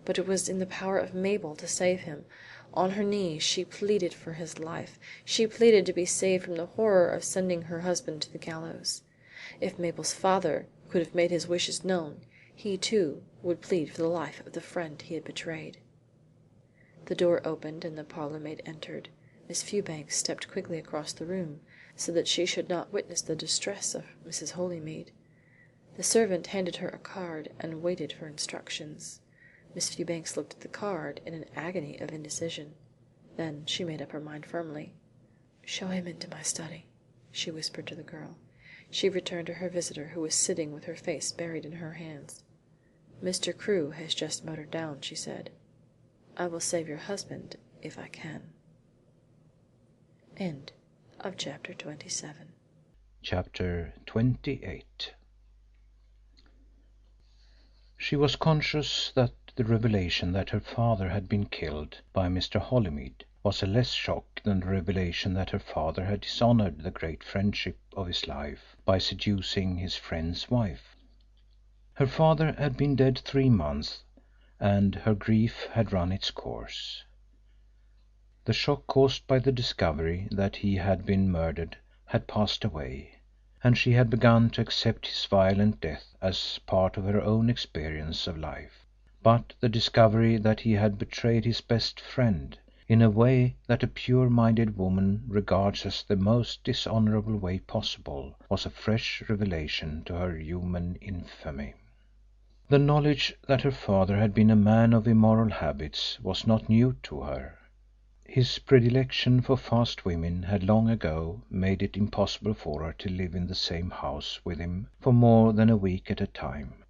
Speaker 7: But it was in the power of Mabel to save him. On her knees she pleaded for his life. She pleaded to be saved from the horror of sending her husband to the gallows. If Mabel's father could have made his wishes known, he too would plead for the life of the friend he had betrayed. The door opened and the parlour maid entered. Miss Fewbanks stepped quickly across the room, so that she should not witness the distress of Mrs. Holymead. The servant handed her a card and waited for instructions. Miss Fewbanks looked at the card in an agony of indecision. Then she made up her mind firmly. "Show him into my study," she whispered to the girl. She returned to her visitor, who was sitting with her face buried in her hands. "Mr. Crewe has just motored down," she said. "I will save your husband if I can." End of chapter 27.
Speaker 1: Chapter 28. She was conscious that the revelation that her father had been killed by Mr. Holymead was a less shock than the revelation that her father had dishonoured the great friendship of his life by seducing his friend's wife. Her father had been dead 3 months, and her grief had run its course. The shock caused by the discovery that he had been murdered had passed away, and she had begun to accept his violent death as part of her own experience of life. But the discovery that he had betrayed his best friend in a way that a pure-minded woman regards as the most dishonourable way possible was a fresh revelation to her human infamy. The knowledge that her father had been a man of immoral habits was not new to her. His predilection for fast women had long ago made it impossible for her to live in the same house with him for more than a week at a time.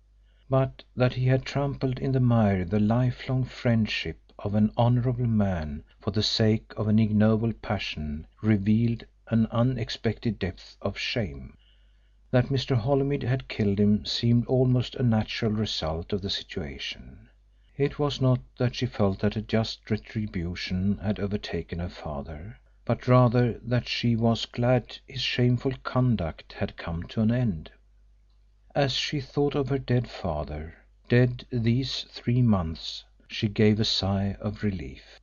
Speaker 1: But that he had trampled in the mire the lifelong friendship of an honourable man for the sake of an ignoble passion revealed an unexpected depth of shame. That Mr. Holymead had killed him seemed almost a natural result of the situation. It was not that she felt that a just retribution had overtaken her father, but rather that she was glad his shameful conduct had come to an end. As she thought of her dead father, dead these 3 months, she gave a sigh of relief.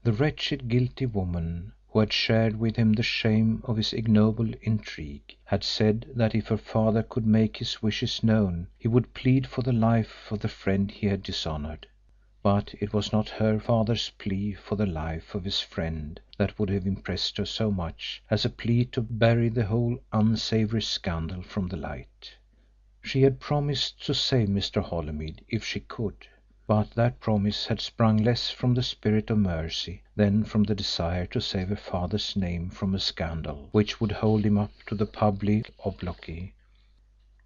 Speaker 1: The wretched, guilty woman, who had shared with him the shame of his ignoble intrigue, had said that if her father could make his wishes known he would plead for the life of the friend he had dishonoured. but it was not her father's plea for the life of his friend that would have impressed her so much as a plea to bury the whole unsavoury scandal from the light. She had promised to save Mr. Holymead if she could, but that promise had sprung less from the spirit of mercy than from the desire to save her father's name from a scandal which would hold him up to the public obloquy.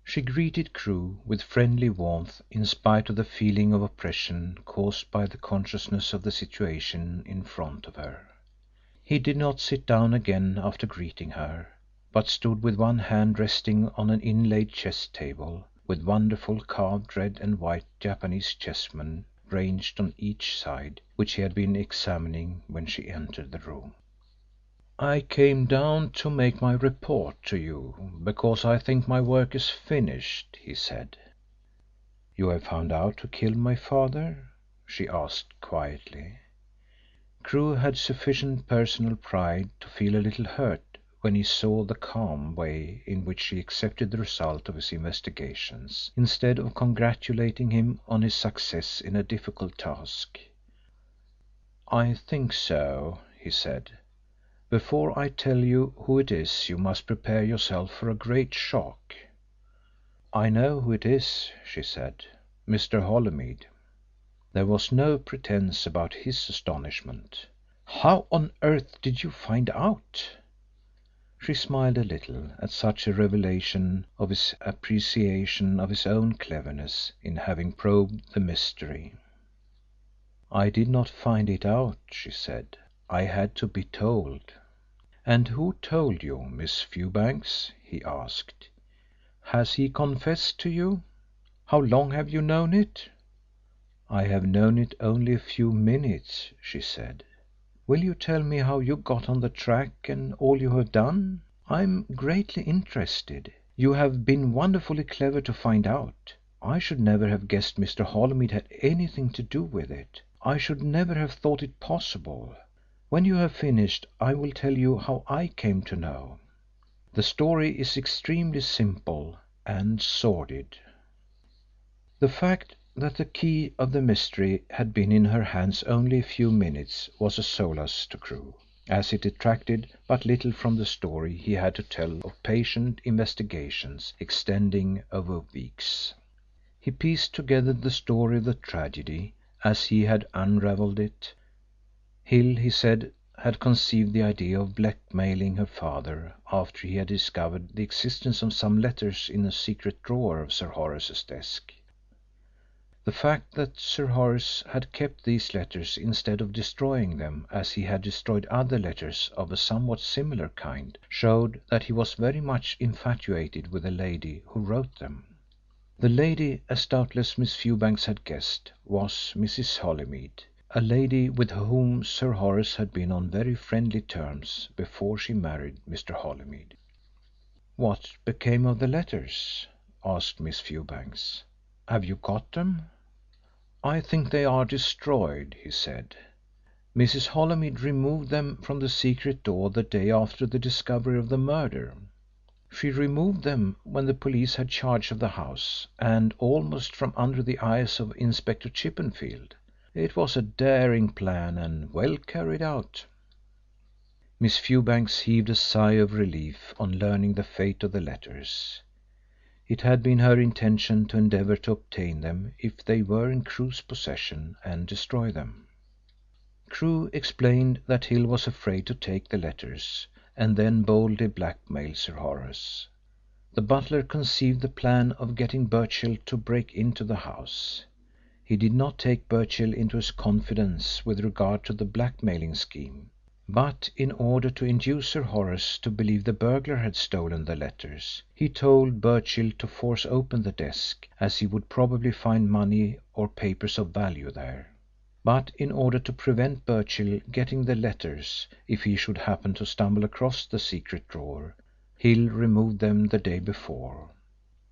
Speaker 1: She greeted Crewe with friendly warmth in spite of the feeling of oppression caused by the consciousness of the situation in front of her. He did not sit down again after greeting her, but stood with one hand resting on an inlaid chess table, with wonderful carved red and white Japanese chessmen ranged on each side, which he had been examining when she entered the room. "I came down to make my report to you, because I think my work is finished," he said. "You have found out who killed my father?" she asked quietly. Crewe had sufficient personal pride to feel a little hurt when he saw the calm way in which she accepted the result of his investigations, instead of congratulating him on his success in a difficult task. "I think so," he said. "Before I tell you who it is, you must prepare yourself for a great shock." "I know who it is," she said. "Mr. Holymead." There was no pretence about his astonishment. "How on earth did you find out?" She smiled a little at such a revelation of his appreciation of his own cleverness in having probed the mystery. "I did not find it out," she said. "I had to be told." "And who told you, Miss Fewbanks?" he asked. "Has he confessed to you? How long have you known it?" "I have known it only a few minutes," she said. "Will you tell me how you got on the track and all you have done? I am greatly interested. You have been wonderfully clever to find out. I should never have guessed Mr. Holymead had anything to do with it. I should never have thought it possible. When you have finished I will tell you how I came to know. The story is extremely simple and sordid." The fact that the key of the mystery had been in her hands only a few minutes was a solace to Crewe, as it detracted but little from the story he had to tell of patient investigations extending over weeks. He pieced together the story of the tragedy as he had unravelled it. Hill, he said, had conceived the idea of blackmailing her father after he had discovered the existence of some letters in a secret drawer of Sir Horace's desk. The fact that Sir Horace had kept these letters instead of destroying them as he had destroyed other letters of a somewhat similar kind showed that he was very much infatuated with the lady who wrote them. The lady, as doubtless Miss Fewbanks had guessed, was Mrs. Holymead, a lady with whom Sir Horace had been on very friendly terms before she married Mr. Holymead. "What became of the letters?" asked Miss Fewbanks. "Have you got them?" "I think they are destroyed," he said. "Mrs. Holymead removed them from the secret door the day after the discovery of the murder. She removed them when the police had charge of the house, and almost from under the eyes of Inspector Chippenfield. It was a daring plan and well carried out." Miss Fewbanks heaved a sigh of relief on learning the fate of the letters. It had been her intention to endeavour to obtain them if they were in Crewe's possession and destroy them. Crewe explained that Hill was afraid to take the letters and then boldly blackmail Sir Horace. The butler conceived the plan of getting Birchill to break into the house. He did not take Birchill into his confidence with regard to the blackmailing scheme, but in order to induce Sir Horace to believe the burglar had stolen the letters, he told Birchill to force open the desk, as he would probably find money or papers of value there. But in order to prevent Birchill getting the letters if he should happen to stumble across the secret drawer, Hill removed them the day before.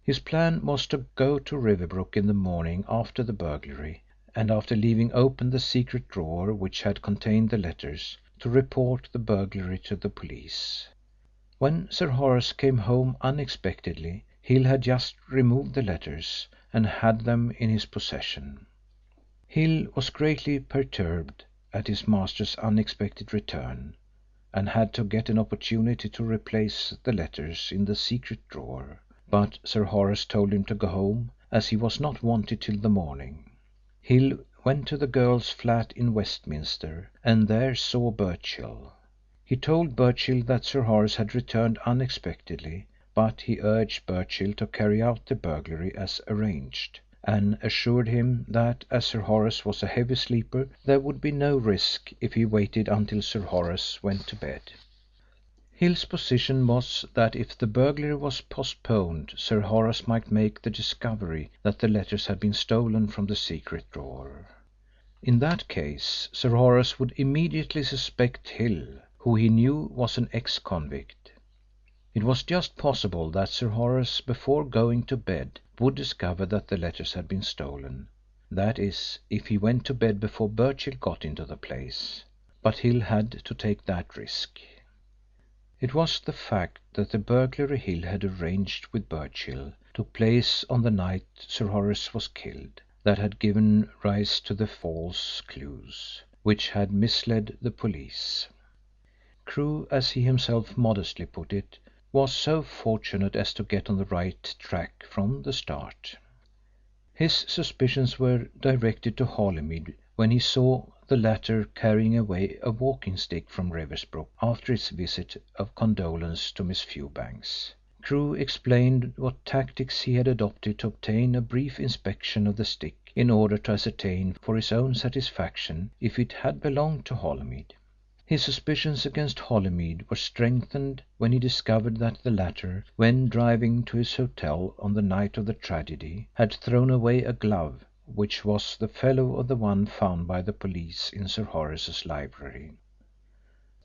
Speaker 1: His plan was to go to Riversbrook in the morning after the burglary, and after leaving open the secret drawer which had contained the letters, to report the burglary to the police. When Sir Horace came home unexpectedly, Hill had just removed the letters and had them in his possession. Hill was greatly perturbed at his master's unexpected return, and had to get an opportunity to replace the letters in the secret drawer, but Sir Horace told him to go home, as he was not wanted till the morning. Hill went to the girl's flat in Westminster and there saw Birchill. He told Birchill that Sir Horace had returned unexpectedly, but he urged Birchill to carry out the burglary as arranged, and assured him that as Sir Horace was a heavy sleeper there would be no risk if he waited until Sir Horace went to bed. Hill's position was that if the burglary was postponed Sir Horace might make the discovery that the letters had been stolen from the secret drawer. In that case Sir Horace would immediately suspect Hill, who he knew was an ex-convict. It was just possible that Sir Horace, before going to bed, would discover that the letters had been stolen, that is, if he went to bed before Birchill got into the place. But Hill had to take that risk. It was the fact that the burglary Hill had arranged with Birchill took place on the night Sir Horace was killed that had given rise to the false clues, which had misled the police. Crewe, as he himself modestly put it, was so fortunate as to get on the right track from the start. His suspicions were directed to Holymead when he saw the latter carrying away a walking stick from Riversbrook after his visit of condolence to Miss Fewbanks. Crewe explained what tactics he had adopted to obtain a brief inspection of the stick in order to ascertain for his own satisfaction if it had belonged to Holymead. His suspicions against Holymead were strengthened when he discovered that the latter, when driving to his hotel on the night of the tragedy, had thrown away a glove which was the fellow of the one found by the police in Sir Horace's library.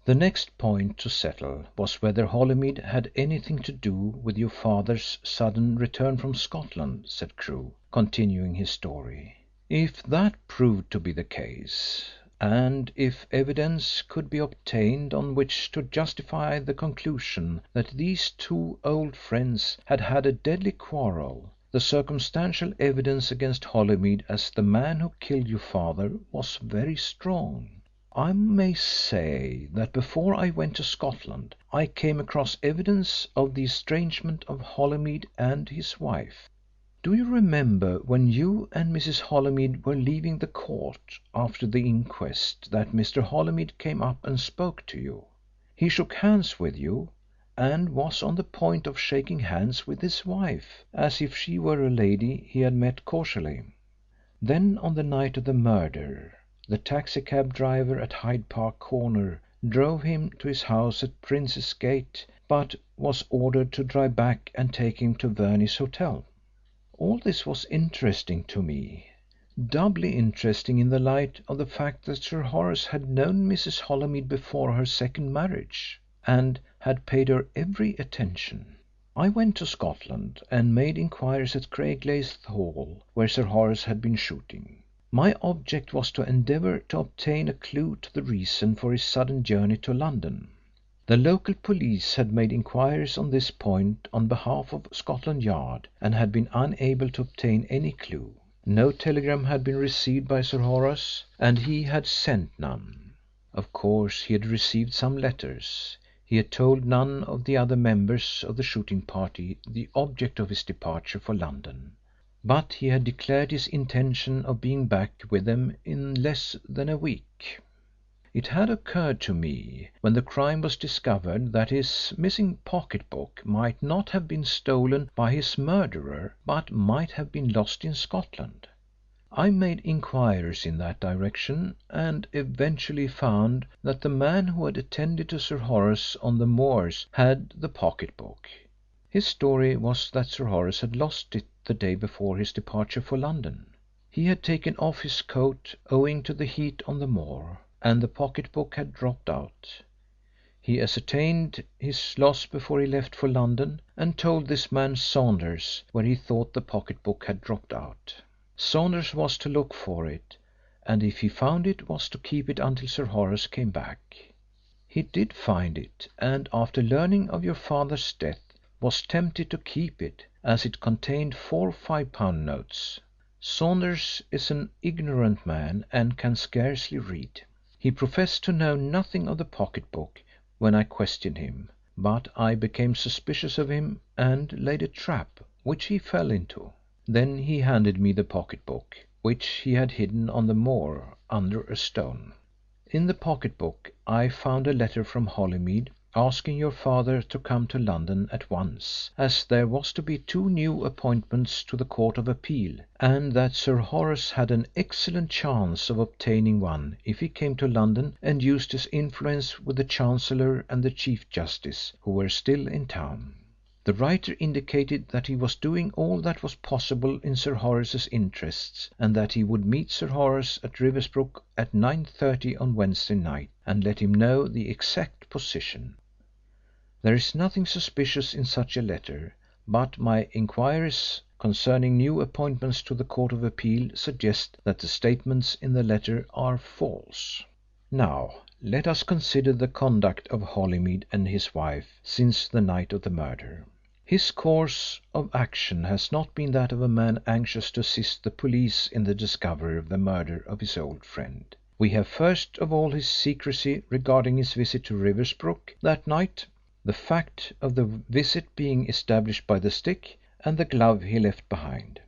Speaker 1: The next point to settle was whether Holymead had anything to do with your father's sudden return from Scotland, said Crewe, continuing his story. If that proved to be the case, and if evidence could be obtained on which to justify the conclusion that these two old friends had had a deadly quarrel, the circumstantial evidence against Holymead as the man who killed your father was very strong. I may say that before I went to Scotland I came across evidence of the estrangement of Holymead and his wife. Do you remember when you and Mrs. Holymead were leaving the court after the inquest that Mr. Holymead came up and spoke to you? He shook hands with you and was on the point of shaking hands with his wife, as if she were a lady he had met casually. Then on the night of the murder the taxicab driver at Hyde Park Corner drove him to his house at Prince's Gate, but was ordered to drive back and take him to Verney's Hotel. All this was interesting to me, doubly interesting in the light of the fact that Sir Horace had known Mrs. Holymead before her second marriage, and had paid her every attention. I went to Scotland and made inquiries at Craigleith Hall, where Sir Horace had been shooting. My object was to endeavour to obtain a clue to the reason for his sudden journey to London. The local police had made inquiries on this point on behalf of Scotland Yard and had been unable to obtain any clue. No telegram had been received by Sir Horace, and he had sent none. Of course he had received some letters. He had told none of the other members of the shooting party the object of his departure for London, but he had declared his intention of being back with them in less than a week. It had occurred to me, when the crime was discovered, that his missing pocketbook might not have been stolen by his murderer, but might have been lost in Scotland. I made inquiries in that direction and eventually found that the man who had attended to Sir Horace on the moors had the pocketbook. His story was that Sir Horace had lost it the day before his departure for London. He had taken off his coat owing to the heat on the moor, and the pocketbook had dropped out. He ascertained his loss before he left for London and told this man Saunders where he thought the pocketbook had dropped out. Saunders was to look for it, and if he found it was to keep it until Sir Horace came back. He did find it, and after learning of your father's death was tempted to keep it, as it contained 4 £5 notes.
Speaker 6: Saunders is an ignorant man and can scarcely read. He professed to know nothing of the pocket book when I questioned him, but I became suspicious of him and laid a trap, which he fell into. Then he handed me the pocket book, which he had hidden on the moor under a stone. In the pocket book I found a letter from Holymead asking your father to come to London at once, as there was to be 2 new appointments to the Court of Appeal, and that Sir Horace had an excellent chance of obtaining one if he came to London and used his influence with the Chancellor and the Chief Justice, who were still in town. The writer indicated that he was doing all that was possible in Sir Horace's interests, and that he would meet Sir Horace at Riversbrook at 9:30 on Wednesday night, and let him know the exact position. There is nothing suspicious in such a letter, but my inquiries concerning new appointments to the Court of Appeal suggest that the statements in the letter are false. Now let us consider the conduct of Holymead and his wife since the night of the murder. His course of action has not been that of a man anxious to assist the police in the discovery of the murder of his old friend. We have first of all his secrecy regarding his visit to Riversbrook that night, the fact of the visit being established by the stick and the glove he left behind.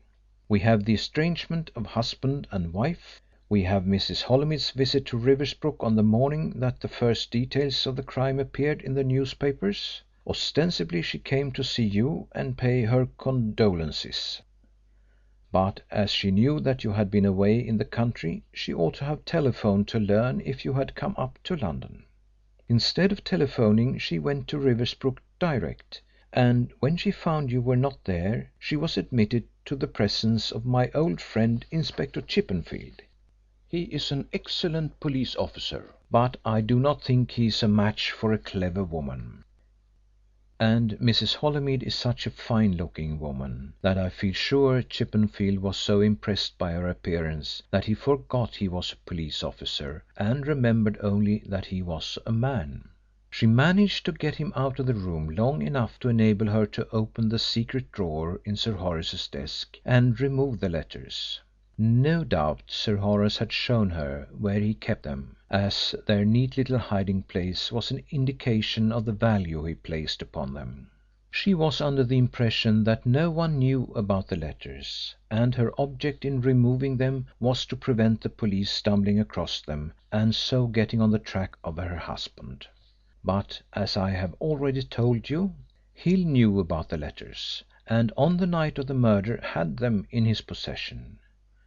Speaker 6: We have the estrangement of husband and wife. We have Mrs. Holymead's visit to Riversbrook on the morning that the first details of the crime appeared in the newspapers. Ostensibly she came to see you and pay her condolences, but as she knew that you had been away in the country, she ought to have telephoned to learn if you had come up to London. Instead of telephoning, she went to Riversbrook direct, and when she found you were not there, she was admitted to the presence of my old friend Inspector Chippenfield. He is an excellent police officer, but I do not think he is a match for a clever woman. And Mrs. Holymead is such a fine-looking woman that I feel sure Chippenfield was so impressed by her appearance that he forgot he was a police officer and remembered only that he was a man. She managed to get him out of the room long enough to enable her to open the secret drawer in Sir Horace's desk and remove the letters. No doubt Sir Horace had shown her where he kept them, as their neat little hiding place was an indication of the value he placed upon them. She was under the impression that no one knew about the letters, and her object in removing them was to prevent the police stumbling across them and so getting on the track of her husband. But, as I have already told you, Hill knew about the letters, and on the night of the murder had them in his possession.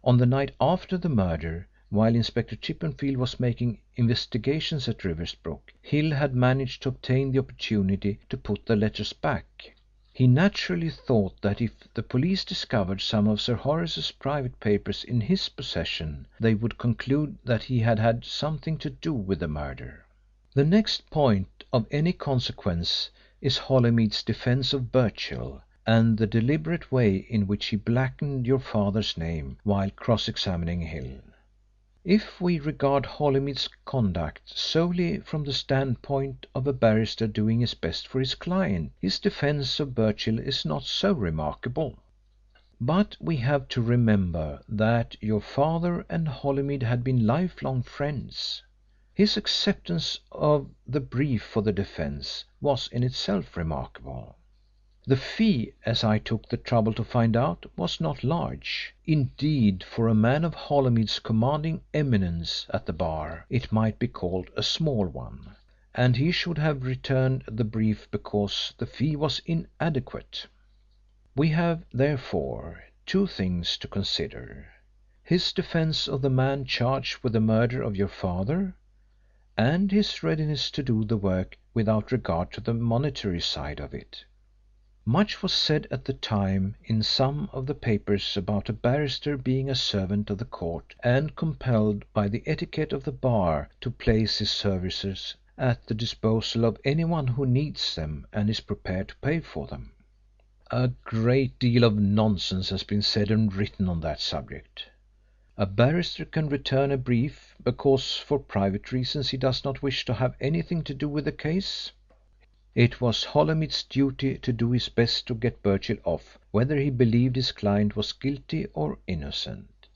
Speaker 6: On the night after the murder, while Inspector Chippenfield was making investigations at Riversbrook, Hill had managed to obtain the opportunity to put the letters back. He naturally thought that if the police discovered some of Sir Horace's private papers in his possession, they would conclude that he had had something to do with the murder. The next point of any consequence is Holymead's defence of Birchill, and the deliberate way in which he blackened your father's name while cross-examining Hill. If we regard Holymead's conduct solely from the standpoint of a barrister doing his best for his client, his defence of Birchill is not so remarkable. But we have to remember that your father and Holymead had been lifelong friends. His acceptance of the brief for the defence was in itself remarkable. The fee, as I took the trouble to find out, was not large. Indeed, for a man of Holymead's commanding eminence at the bar, it might be called a small one, and he should have returned the brief because the fee was inadequate. We have, therefore, 2 things to consider: his defence of the man charged with the murder of your father, and his readiness to do the work without regard to the monetary side of it. Much was said at the time in some of the papers about a barrister being a servant of the court and compelled by the etiquette of the bar to place his services at the disposal of anyone who needs them and is prepared to pay for them. A great deal of nonsense has been said and written on that subject. A barrister can return a brief because for private reasons he does not wish to have anything to do with the case. It was Holymead's duty to do his best to get Birchill off, whether he believed his client was guilty or innocent.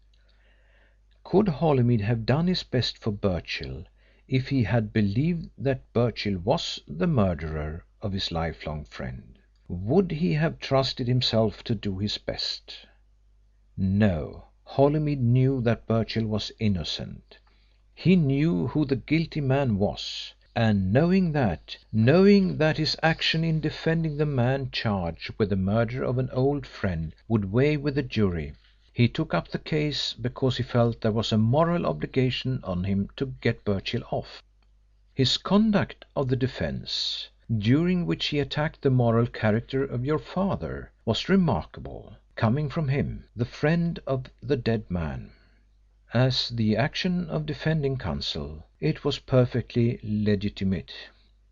Speaker 6: Could Holymead have done his best for Birchill if he had believed that Birchill was the murderer of his lifelong friend? Would he have trusted himself to do his best? No, Holymead knew that Birchill was innocent. He knew who the guilty man was, and knowing that his action in defending the man charged with the murder of an old friend would weigh with the jury, he took up the case because he felt there was a moral obligation on him to get Birchill off. His conduct of the defence, during which he attacked the moral character of your father, was remarkable, coming from him, the friend of the dead man. As the action of defending counsel, it was perfectly legitimate.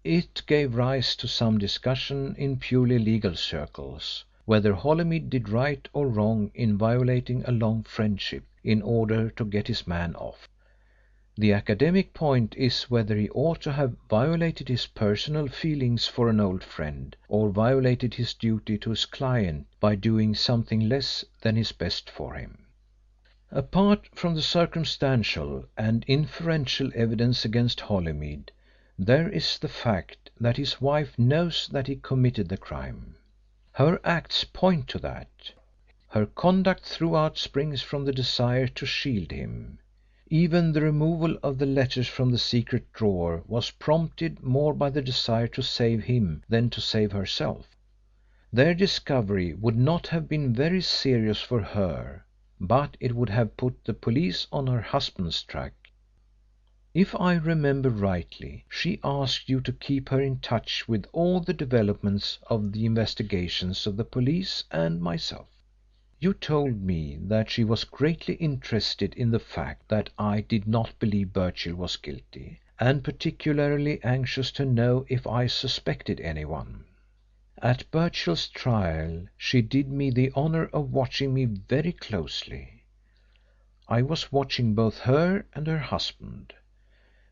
Speaker 6: It gave rise to some discussion in purely legal circles whether Holymead did right or wrong in violating a long friendship in order to get his man off. The academic point is whether he ought to have violated his personal feelings for an old friend, or violated his duty to his client by doing something less than his best for him. Apart from the circumstantial and inferential evidence against Holymead, there is the fact that his wife knows that he committed the crime. Her acts point to that. Her conduct throughout springs from the desire to shield him. Even the removal of the letters from the secret drawer was prompted more by the desire to save him than to save herself. Their discovery would not have been very serious for her, but it would have put the police on her husband's track. If I remember rightly, she asked you to keep her in touch with all the developments of the investigations of the police and myself. You told me that she was greatly interested in the fact that I did not believe Birchill was guilty, and particularly anxious to know if I suspected anyone. At Birchill's trial she did me the honour of watching me very closely. I was watching both her and her husband.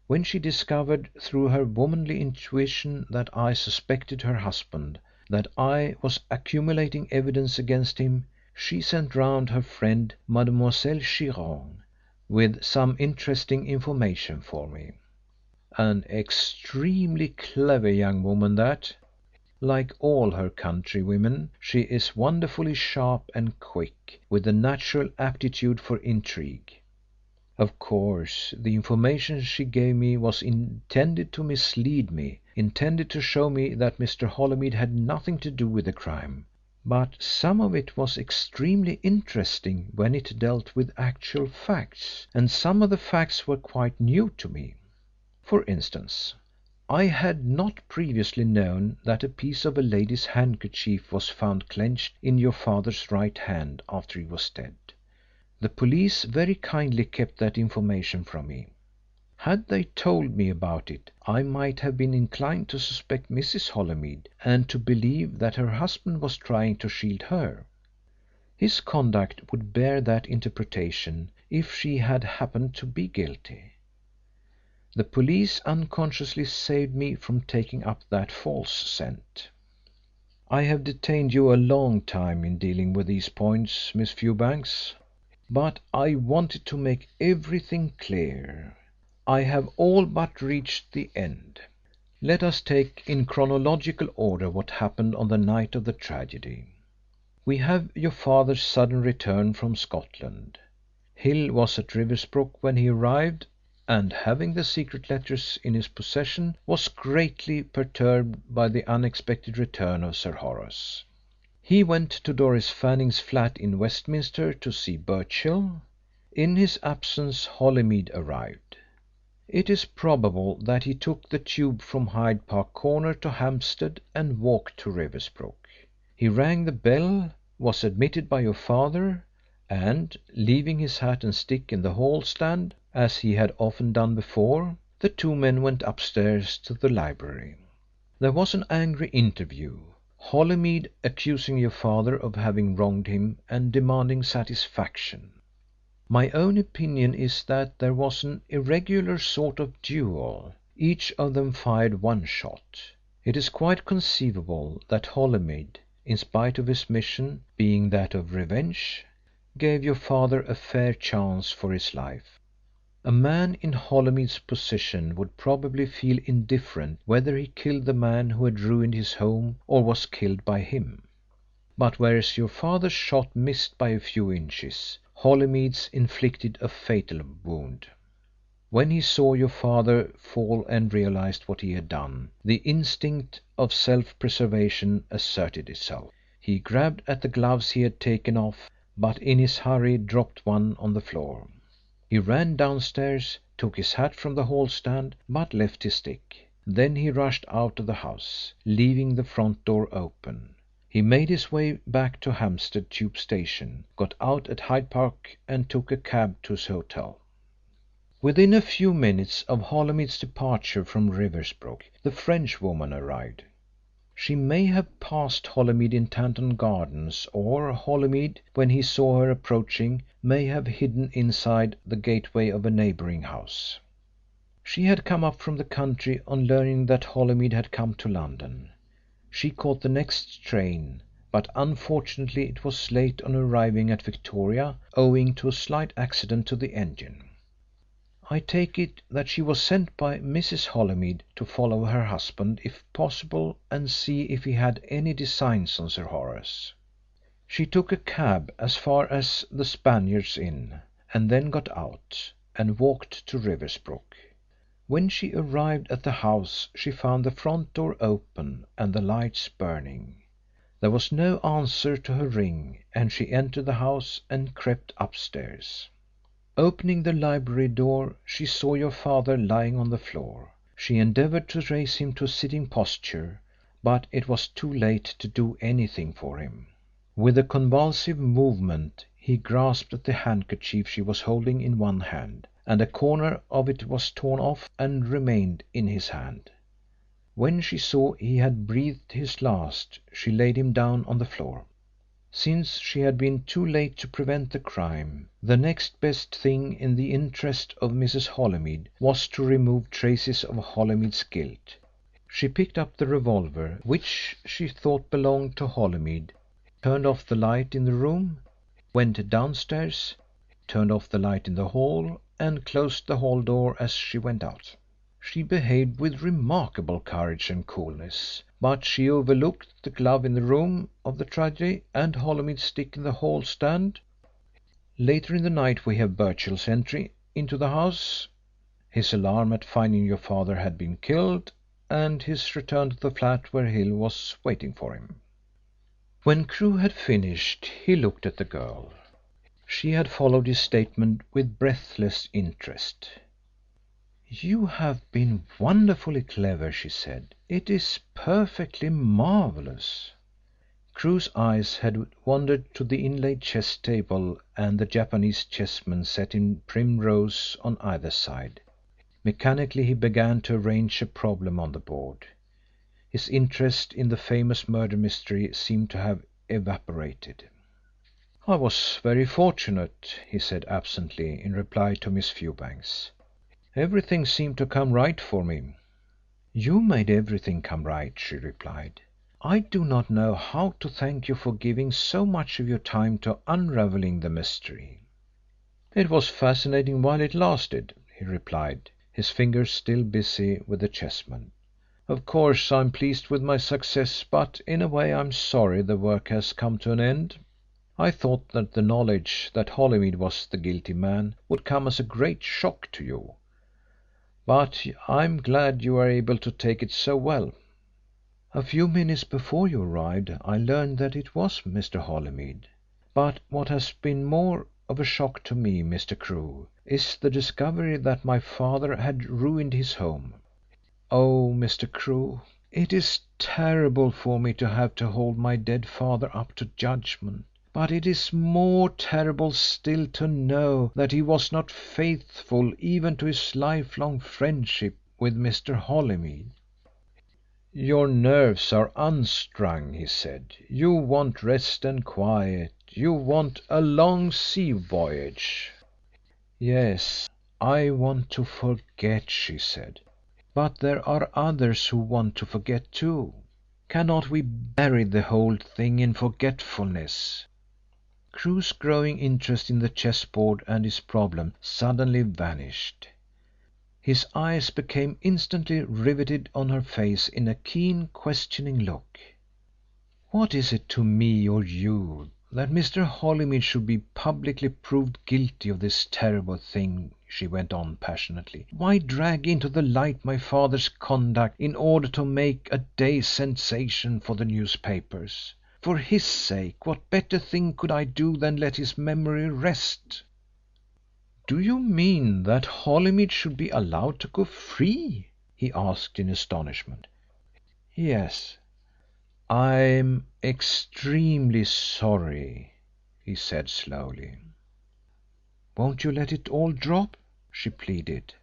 Speaker 6: When she discovered through her womanly intuition that I suspected her husband, that I was accumulating evidence against him, she sent round her friend Mademoiselle Chiron with some interesting information for me. An extremely clever young woman that. Like all her countrywomen, she is wonderfully sharp and quick, with a natural aptitude for intrigue. Of course, the information she gave me was intended to mislead me, intended to show me that Mr. Holymead had nothing to do with the crime, but some of it was extremely interesting when it dealt with actual facts, and some of the facts were quite new to me. For instance, I had not previously known that a piece of a lady's handkerchief was found clenched in your father's right hand after he was dead. The police very kindly kept that information from me. Had they told me about it, I might have been inclined to suspect Mrs. Holymead and to believe that her husband was trying to shield her. His conduct would bear that interpretation if she had happened to be guilty. The police unconsciously saved me from taking up that false scent. I have detained you a long time in dealing with these points, Miss Fewbanks, but I wanted to make everything clear. I have all but reached the end. Let us take in chronological order what happened on the night of the tragedy. We have your father's sudden return from Scotland. Hill was at Riversbrook when he arrived, and having the secret letters in his possession, was greatly perturbed by the unexpected return of Sir Horace. He went to Doris Fanning's flat in Westminster to see Birchill. In his absence Holymead arrived. It is probable that he took the tube from Hyde Park Corner to Hampstead and walked to Riversbrook. He rang the bell, was admitted by your father, and, leaving his hat and stick in the hall stand, as he had often done before, the two men went upstairs to the library. There was an angry interview, Holymead accusing your father of having wronged him and demanding satisfaction. My own opinion is that there was an irregular sort of duel. Each of them fired one shot. It is quite conceivable that Holymead, in spite of his mission being that of revenge, gave your father a fair chance for his life. A man in Holymead's position would probably feel indifferent whether he killed the man who had ruined his home or was killed by him. But whereas your father's shot missed by a few inches, Holymead's inflicted a fatal wound. When he saw your father fall and realized what he had done, the instinct of self-preservation asserted itself. He grabbed at the gloves he had taken off, but in his hurry dropped one on the floor. He ran downstairs, took his hat from the hall stand, but left his stick. Then he rushed out of the house, leaving the front door open. He made his way back to Hampstead Tube Station, got out at Hyde Park and took a cab to his hotel. Within a few minutes of Holymead's departure from Riversbrook, the Frenchwoman arrived. She may have passed Holymead in Tanton Gardens, or Holymead, when he saw her approaching, may have hidden inside the gateway of a neighbouring house. She had come up from the country on learning that Holymead had come to London. She caught the next train, but unfortunately it was late on arriving at Victoria, owing to a slight accident to the engine. I take it that she was sent by Mrs. Holymead to follow her husband if possible and see if he had any designs on Sir Horace. She took a cab as far as the Spaniards Inn and then got out and walked to Riversbrook. When she arrived at the house she found the front door open and the lights burning. There was no answer to her ring and she entered the house and crept upstairs. Opening the library door, she saw your father lying on the floor. She endeavoured to raise him to a sitting posture, but it was too late to do anything for him. With a convulsive movement, he grasped at the handkerchief she was holding in one hand, and a corner of it was torn off and remained in his hand. When she saw he had breathed his last, she laid him down on the floor. Since she had been too late to prevent the crime, the next best thing in the interest of Mrs. Holymead was to remove traces of Holymead's guilt. She picked up the revolver, which she thought belonged to Holymead, turned off the light in the room, went downstairs, turned off the light in the hall, and closed the hall door as she went out. She behaved with remarkable courage and coolness, but she overlooked the glove in the room of the tragedy and Holymead's stick in the hall stand. Later in the night we have Birchill's entry into the house, his alarm at finding your father had been killed, and his return to the flat where Hill was waiting for him. When Crewe had finished he looked at the girl. She had followed his statement with breathless interest. "You have been wonderfully clever," she said. "It is perfectly marvellous." Crewe's eyes had wandered to the inlaid chess table and the Japanese chessmen set in prim rows on either side. Mechanically he began to arrange a problem on the board. His interest in the famous murder mystery seemed to have evaporated. "I was very fortunate," he said absently in reply to Miss Fewbanks. "Everything seemed to come right for me." "You made everything come right," she replied. "I do not know how to thank you for giving so much of your time to unravelling the mystery." "It was fascinating while it lasted," he replied, his fingers still busy with the chessmen. "Of course I'm pleased with my success, but in a way I'm sorry the work has come to an end. I thought that the knowledge that Holymead was the guilty man would come as a great shock to you. But I'm glad you are able to take it so well." "A few minutes before you arrived I learned that it was Mr. Holymead. But what has been more of a shock to me, Mr. Crewe, is the discovery that my father had ruined his home. Oh, Mr. Crewe, it is terrible for me to have to hold my dead father up to judgment. But it is more terrible still to know that he was not faithful even to his lifelong friendship with Mr. Holymead." "Your nerves are unstrung," he said. "You want rest and quiet. You want a long sea voyage." "Yes, I want to forget," she said. But there are others who want to forget too. Cannot we bury the whole thing in forgetfulness?" Crewe's growing interest in the chessboard and his problem suddenly vanished. His eyes became instantly riveted on her face in a keen, questioning look. "What is it to me or you that Mr. Holymead should be publicly proved guilty of this terrible thing?" she went on passionately. "Why drag into the light my father's conduct in order to make a day's sensation for the newspapers? For his sake, what better thing could I do than let his memory rest?" "Do you mean that Holymead should be allowed to go free?" he asked in astonishment. "Yes." "I'm extremely sorry," he said slowly. "Won't you let it all drop?" she pleaded.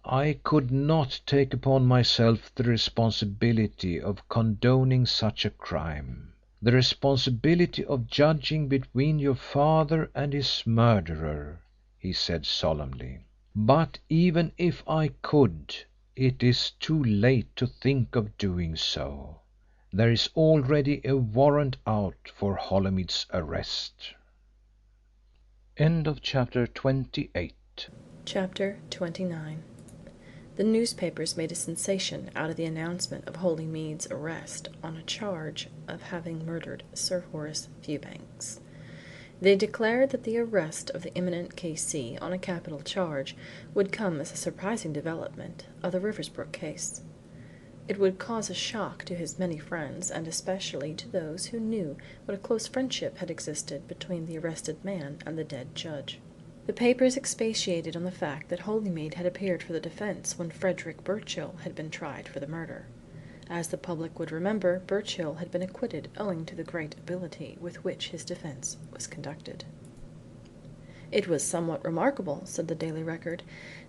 Speaker 6: "I could not take upon myself the responsibility of condoning such a crime, the responsibility of judging between your father and his murderer," he said solemnly. "But even if I could, it is too late to think of doing so. There is already a warrant out for Holymead's arrest." Chapter 29.
Speaker 7: The newspapers made a sensation out of the announcement of Holymead's arrest on a charge of having murdered Sir Horace Fewbanks. They declared that the arrest of the eminent K.C. on a capital charge would come as a surprising development of the Riversbrook case. It would cause a shock to his many friends, and especially to those who knew what a close friendship had existed between the arrested man and the dead judge. The papers expatiated on the fact that Holymead had appeared for the defence when Frederick Birchill had been tried for the murder. As the public would remember, Birchill had been acquitted owing to the great ability with which his defence was conducted. It was somewhat remarkable, said the Daily Record,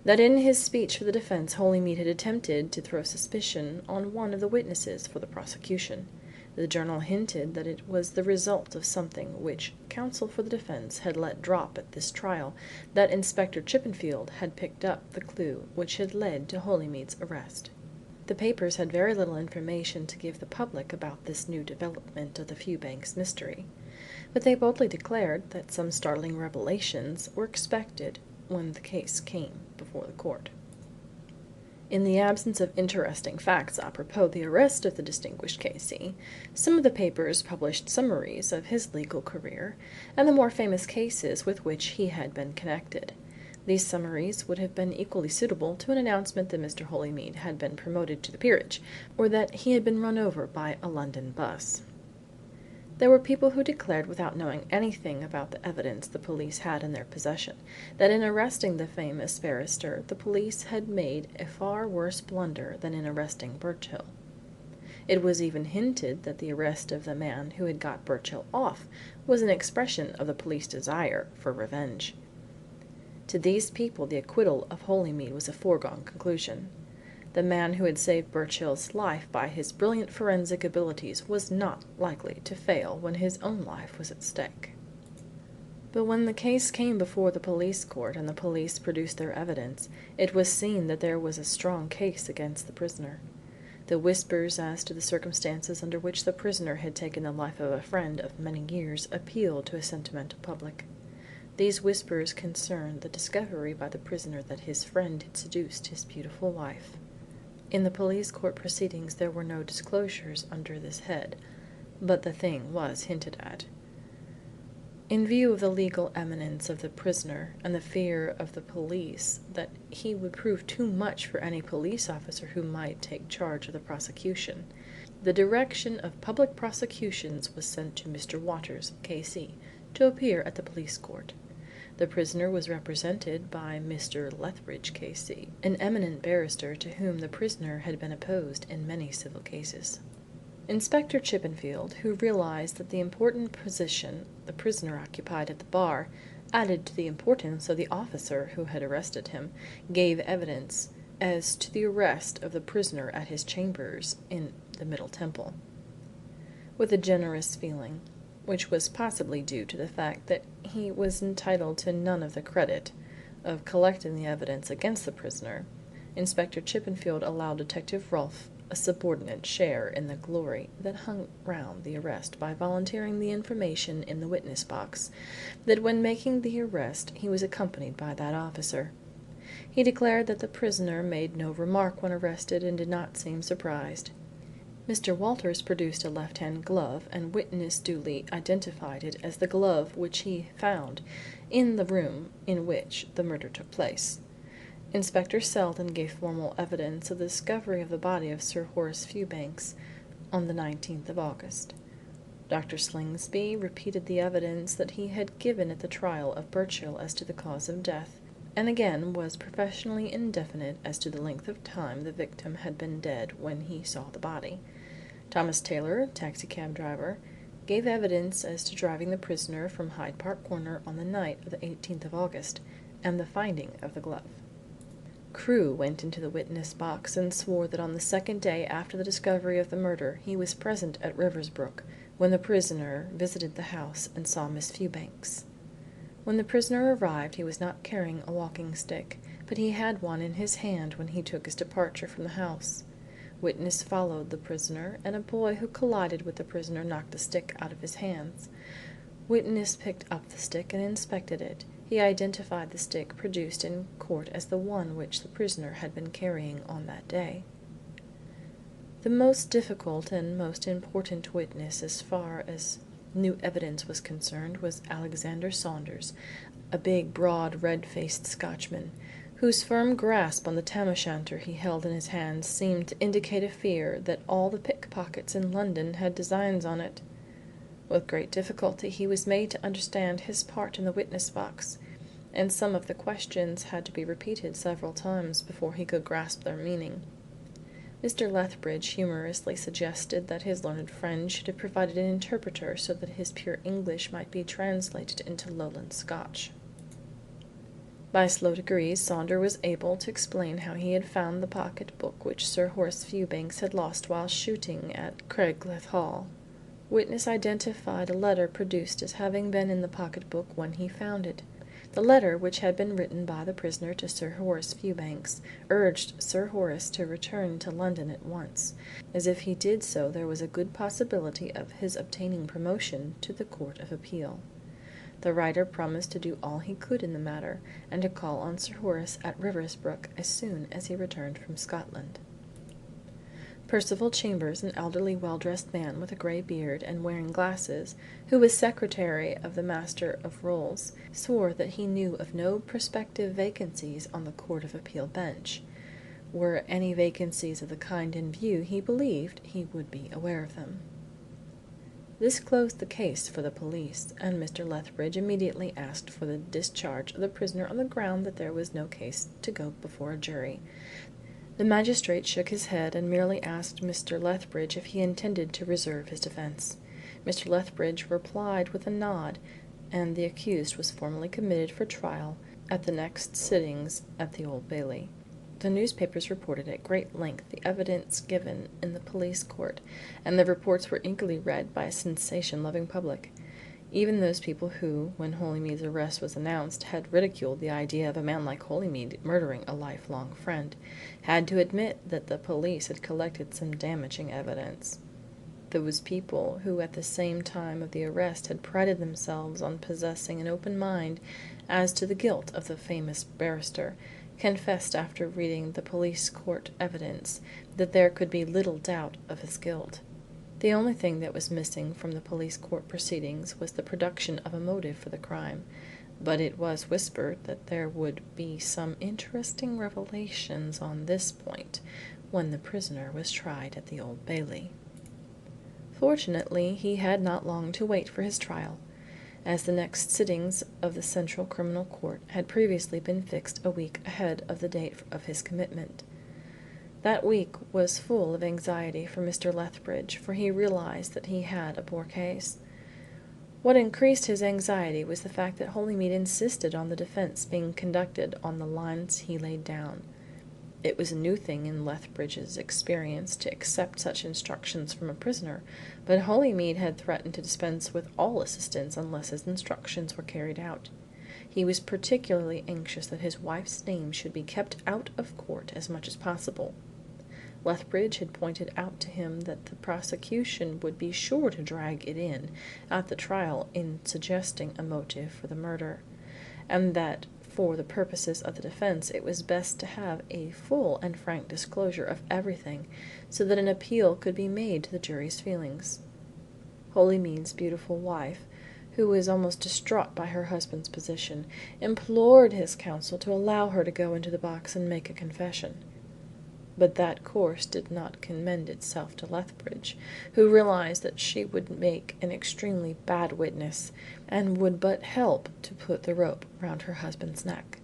Speaker 7: that in his speech for the defence Holymead had attempted to throw suspicion on one of the witnesses for the prosecution. The journal hinted that it was the result of something which counsel for the defence had let drop at this trial, that Inspector Chippenfield had picked up the clue which had led to Holymead's arrest. The papers had very little information to give the public about this new development of the Fewbanks mystery, but they boldly declared that some startling revelations were expected when the case came before the court. In the absence of interesting facts apropos the arrest of the distinguished K.C., some of the papers published summaries of his legal career and the more famous cases with which he had been connected. These summaries would have been equally suitable to an announcement that Mr. Holymead had been promoted to the peerage, or that he had been run over by a London bus. There were people who declared, without knowing anything about the evidence the police had in their possession, that in arresting the famous barrister the police had made a far worse blunder than in arresting Birchill. It was even hinted that the arrest of the man who had got Birchill off was an expression of the police desire for revenge. To these people the acquittal of Holymead was a foregone conclusion. The man who had saved Birchill's life by his brilliant forensic abilities was not likely to fail when his own life was at stake. But when the case came before the police court and the police produced their evidence, it was seen that there was a strong case against the prisoner. The whispers as to the circumstances under which the prisoner had taken the life of a friend of many years appealed to a sentimental public. These whispers concerned the discovery by the prisoner that his friend had seduced his beautiful wife. In the police court proceedings there were no disclosures under this head, but the thing was hinted at. In view of the legal eminence of the prisoner and the fear of the police that he would prove too much for any police officer who might take charge of the prosecution, the direction of public prosecutions was sent to Mr. Waters, K.C., to appear at the police court. The prisoner was represented by Mr. Lethbridge, K.C., an eminent barrister to whom the prisoner had been opposed in many civil cases. Inspector Chippenfield, who realized that the important position the prisoner occupied at the bar added to the importance of the officer who had arrested him, gave evidence as to the arrest of the prisoner at his chambers in the Middle Temple. With a generous feeling, which was possibly due to the fact that he was entitled to none of the credit of collecting the evidence against the prisoner, Inspector Chippenfield allowed Detective Rolfe a subordinate share in the glory that hung round the arrest by volunteering the information in the witness box that when making the arrest he was accompanied by that officer. He declared that the prisoner made no remark when arrested and did not seem surprised. Mr. Walters produced a left-hand glove, and witness duly identified it as the glove which he found in the room in which the murder took place. Inspector Selden gave formal evidence of the discovery of the body of Sir Horace Fewbanks on the 19th of August. Dr. Slingsby repeated the evidence that he had given at the trial of Birchill as to the cause of death, and again was professionally indefinite as to the length of time the victim had been dead when he saw the body. Thomas Taylor, taxicab driver, gave evidence as to driving the prisoner from Hyde Park Corner on the night of the 18th of August, and the finding of the glove. Crewe went into the witness box and swore that on the second day after the discovery of the murder he was present at Riversbrook when the prisoner visited the house and saw Miss Fewbanks. When the prisoner arrived he was not carrying a walking stick, but he had one in his hand when he took his departure from the house. Witness followed the prisoner, and a boy who collided with the prisoner knocked the stick out of his hands. Witness picked up the stick and inspected it. He identified the stick produced in court as the one which the prisoner had been carrying on that day. The most difficult and most important witness as far as new evidence was concerned was Alexander Saunders, a big, broad, red-faced Scotchman, whose firm grasp on the tam-o'-shanter he held in his hands seemed to indicate a fear that all the pickpockets in London had designs on it. With great difficulty he was made to understand his part in the witness box, and some of the questions had to be repeated several times before he could grasp their meaning. Mr. Lethbridge humorously suggested that his learned friend should have provided an interpreter so that his pure English might be translated into Lowland Scotch. By slow degrees Saunders was able to explain how he had found the pocket-book which Sir Horace Fewbanks had lost while shooting at Craigleith Hall. Witness identified a letter produced as having been in the pocket-book when he found it. The letter, which had been written by the prisoner to Sir Horace Fewbanks, urged Sir Horace to return to London at once, as if he did so there was a good possibility of his obtaining promotion to the Court of Appeal. The writer promised to do all he could in the matter, and to call on Sir Horace at Riversbrook as soon as he returned from Scotland. Percival Chambers, an elderly, well-dressed man with a grey beard and wearing glasses, who was secretary of the Master of Rolls, swore that he knew of no prospective vacancies on the Court of Appeal bench. Were any vacancies of the kind in view, he believed he would be aware of them. This closed the case for the police, and Mr. Lethbridge immediately asked for the discharge of the prisoner on the ground that there was no case to go before a jury. The magistrate shook his head and merely asked Mr. Lethbridge if he intended to reserve his defence. Mr. Lethbridge replied with a nod, and the accused was formally committed for trial at the next sittings at the Old Bailey. The newspapers reported at great length the evidence given in the police court, and the reports were eagerly read by a sensation-loving public. Even those people who, when Holymead's arrest was announced, had ridiculed the idea of a man like Holymead murdering a lifelong friend, had to admit that the police had collected some damaging evidence. Those people who at the same time of the arrest had prided themselves on possessing an open mind as to the guilt of the famous barrister, confessed after reading the police court evidence that there could be little doubt of his guilt. The only thing that was missing from the police court proceedings was the production of a motive for the crime, but it was whispered that there would be some interesting revelations on this point when the prisoner was tried at the Old Bailey. Fortunately, he had not long to wait for his trial, as the next sittings of the Central Criminal Court had previously been fixed a week ahead of the date of his commitment. That week was full of anxiety for Mr. Lethbridge, for he realized that he had a poor case. What increased his anxiety was the fact that Holymead insisted on the defence being conducted on the lines he laid down. It was a new thing in Lethbridge's experience to accept such instructions from a prisoner, but Holymead had threatened to dispense with all assistance unless his instructions were carried out. He was particularly anxious that his wife's name should be kept out of court as much as possible. Lethbridge had pointed out to him that the prosecution would be sure to drag it in at the trial in suggesting a motive for the murder, and that for the purposes of the defence it was best to have a full and frank disclosure of everything, so that an appeal could be made to the jury's feelings. Holymead's beautiful wife, who was almost distraught by her husband's position, implored his counsel to allow her to go into the box and make a confession. But that course did not commend itself to Lethbridge, who realized that she would make an extremely bad witness, and would but help to put the rope round her husband's neck.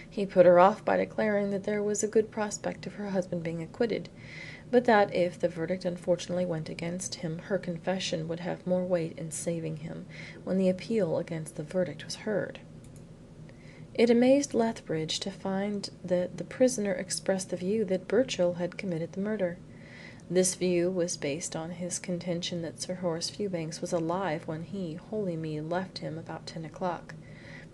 Speaker 7: He put her off by declaring that there was a good prospect of her husband being acquitted, but that if the verdict unfortunately went against him, her confession would have more weight in saving him when the appeal against the verdict was heard. It amazed Lethbridge to find that the prisoner expressed the view that Birchill had committed the murder. This view was based on his contention that Sir Horace Fewbanks was alive when he, Holymead, left him about 10 o'clock.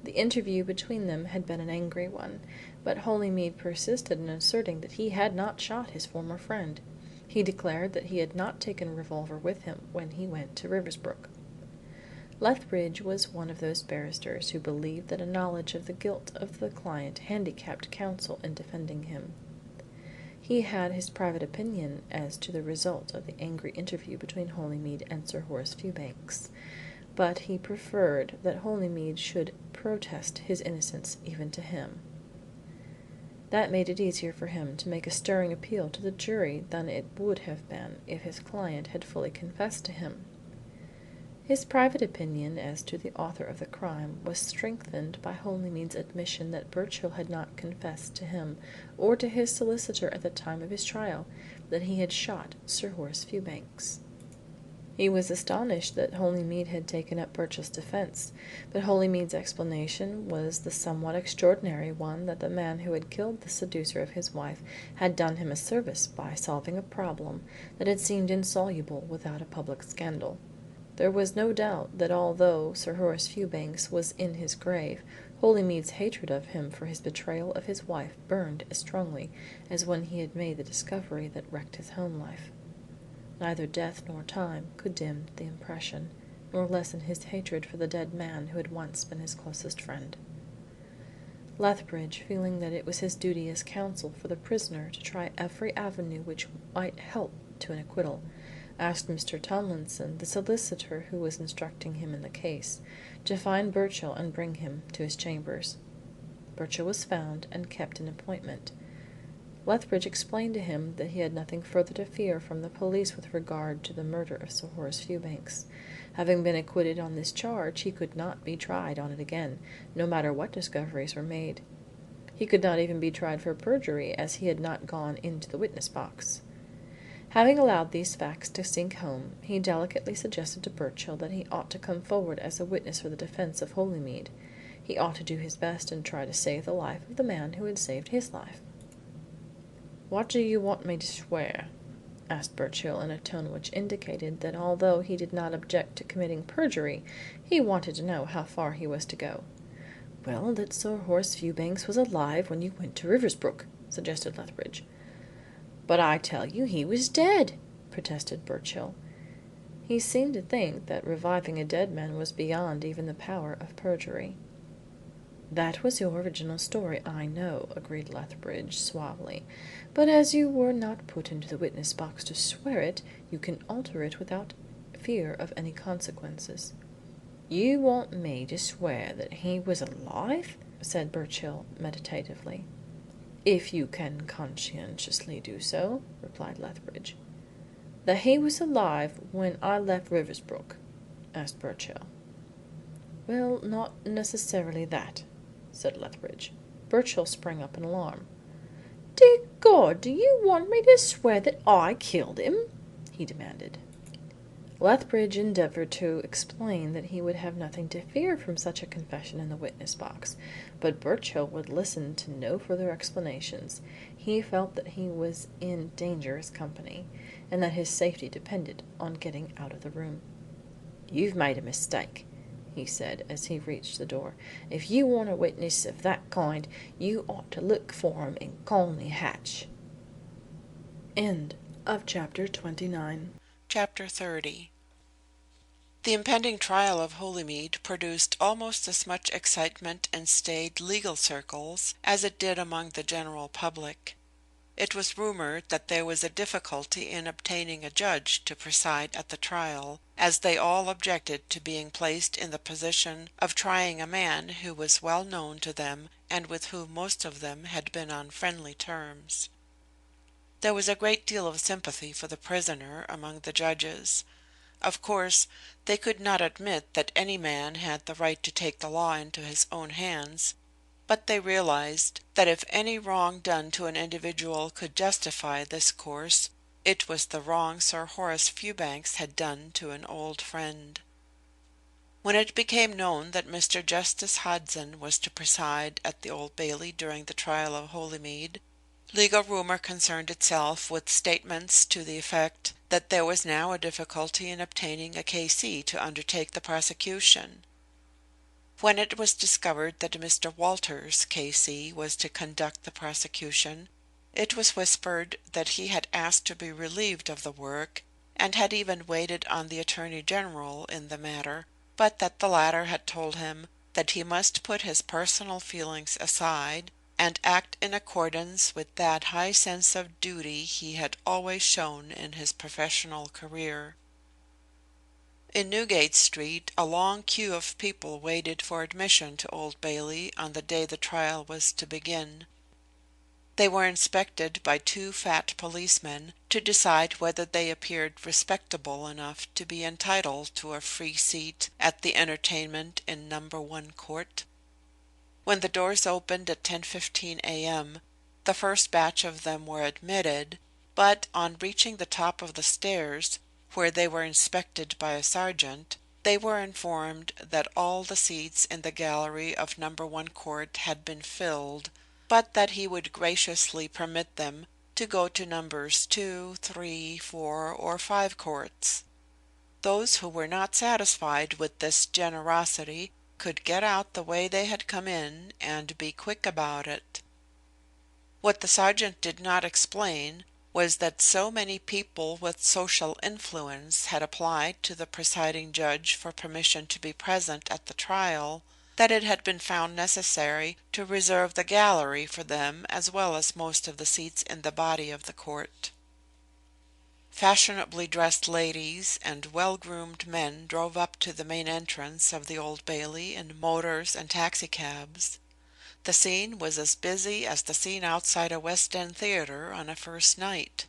Speaker 7: The interview between them had been an angry one, but Holymead persisted in asserting that he had not shot his former friend. He declared that he had not taken a revolver with him when he went to Riversbrook. Lethbridge was one of those barristers who believed that a knowledge of the guilt of the client handicapped counsel in defending him. He had his private opinion as to the result of the angry interview between Holymead and Sir Horace Fewbanks, but he preferred that Holymead should protest his innocence even to him. That made it easier for him to make a stirring appeal to the jury than it would have been if his client had fully confessed to him. His private opinion as to the author of the crime was strengthened by Holymead's admission that Birchill had not confessed to him or to his solicitor at the time of his trial that he had shot Sir Horace Fewbanks. He was astonished that Holymead had taken up Birchill's defence, but Holymead's explanation was the somewhat extraordinary one that the man who had killed the seducer of his wife had done him a service by solving a problem that had seemed insoluble without a public scandal. There was no doubt that although Sir Horace Fewbanks was in his grave, Holymead's hatred of him for his betrayal of his wife burned as strongly as when he had made the discovery that wrecked his home life. Neither death nor time could dim the impression, nor lessen his hatred for the dead man who had once been his closest friend. Lethbridge, feeling that it was his duty as counsel for the prisoner to try every avenue which might help to an acquittal, asked Mr. Tomlinson, the solicitor who was instructing him in the case, to find Birchill and bring him to his chambers. Birchill was found and kept an appointment. Lethbridge explained to him that he had nothing further to fear from the police with regard to the murder of Sir Horace Fewbanks. Having been acquitted on this charge, he could not be tried on it again, no matter what discoveries were made. He could not even be tried for perjury, as he had not gone into the witness box. Having allowed these facts to sink home, he delicately suggested to Birchill that he ought to come forward as a witness for the defence of Holymead. He ought to do his best and try to save the life of the man who had saved his life. "What do you want me to swear?" asked Birchill in a tone which indicated that although he did not object to committing perjury, he wanted to know how far he was to go. "Well, that Sir Horace Fewbanks was alive when you went to Riversbrook," suggested Lethbridge. "But I tell you he was dead," protested Birchill. He seemed to think that reviving a dead man was beyond even the power of perjury. "That was your original story, I know," agreed Lethbridge suavely, "but as you were not put into the witness box to swear it, you can alter it without fear of any consequences." "You want me to swear that he was alive?" said Birchill meditatively. "If you can conscientiously do so," replied Lethbridge. "That he was alive when I left Riversbrook?" asked Birchill. "Well, not necessarily that," said Lethbridge. Birchill sprang up in alarm. "Dear God, do you want me to swear that I killed him?" he demanded. Lethbridge endeavoured to explain that he would have nothing to fear from such a confession in the witness box, but Birchill would listen to no further explanations. He felt that he was in dangerous company, and that his safety depended on getting out of the room. "You've made a mistake," he said as he reached the door. "If you want a witness of that kind, you ought to look for him in Colney Hatch." End of chapter 29.
Speaker 3: Chapter 30. The impending trial of Holymead produced almost as much excitement in staid legal circles as it did among the general public. It was rumoured that there was a difficulty in obtaining a judge to preside at the trial, as they all objected to being placed in the position of trying a man who was well known to them and with whom most of them had been on friendly terms. There was a great deal of sympathy for the prisoner among the judges. Of course, they could not admit that any man had the right to take the law into his own hands, but they realized that if any wrong done to an individual could justify this course, it was the wrong Sir Horace Fewbanks had done to an old friend. When it became known that Mr. Justice Hodson was to preside at the Old Bailey during the trial of Holymead, legal rumour concerned itself with statements to the effect that there was now a difficulty in obtaining a K.C. to undertake the prosecution. When it was discovered that Mr. Walters, K.C., was to conduct the prosecution, it was whispered that he had asked to be relieved of the work, and had even waited on the Attorney General in the matter, but that the latter had told him that he must put his personal feelings aside, and act in accordance with that high sense of duty he had always shown in his professional career. In Newgate Street a long queue of people waited for admission to Old Bailey on the day the trial was to begin. They were inspected by two fat policemen to decide whether they appeared respectable enough to be entitled to a free seat at the entertainment in No. 1 Court. When the doors opened at 10:15 a.m., the first batch of them were admitted, but on reaching the top of the stairs, where they were inspected by a sergeant, they were informed that all the seats in the gallery of No. 1 Court had been filled, but that he would graciously permit them to go to Nos. 2, 3, 4, or 5 courts. Those who were not satisfied with this generosity could get out the way they had come in, and be quick about it. What the sergeant did not explain was that so many people with social influence had applied to the presiding judge for permission to be present at the trial, that it had been found necessary to reserve the gallery for them as well as most of the seats in the body of the court. Fashionably dressed ladies and well-groomed men drove up to the main entrance of the Old Bailey in motors and taxicabs. The scene was as busy as the scene outside a West End theatre on a first night.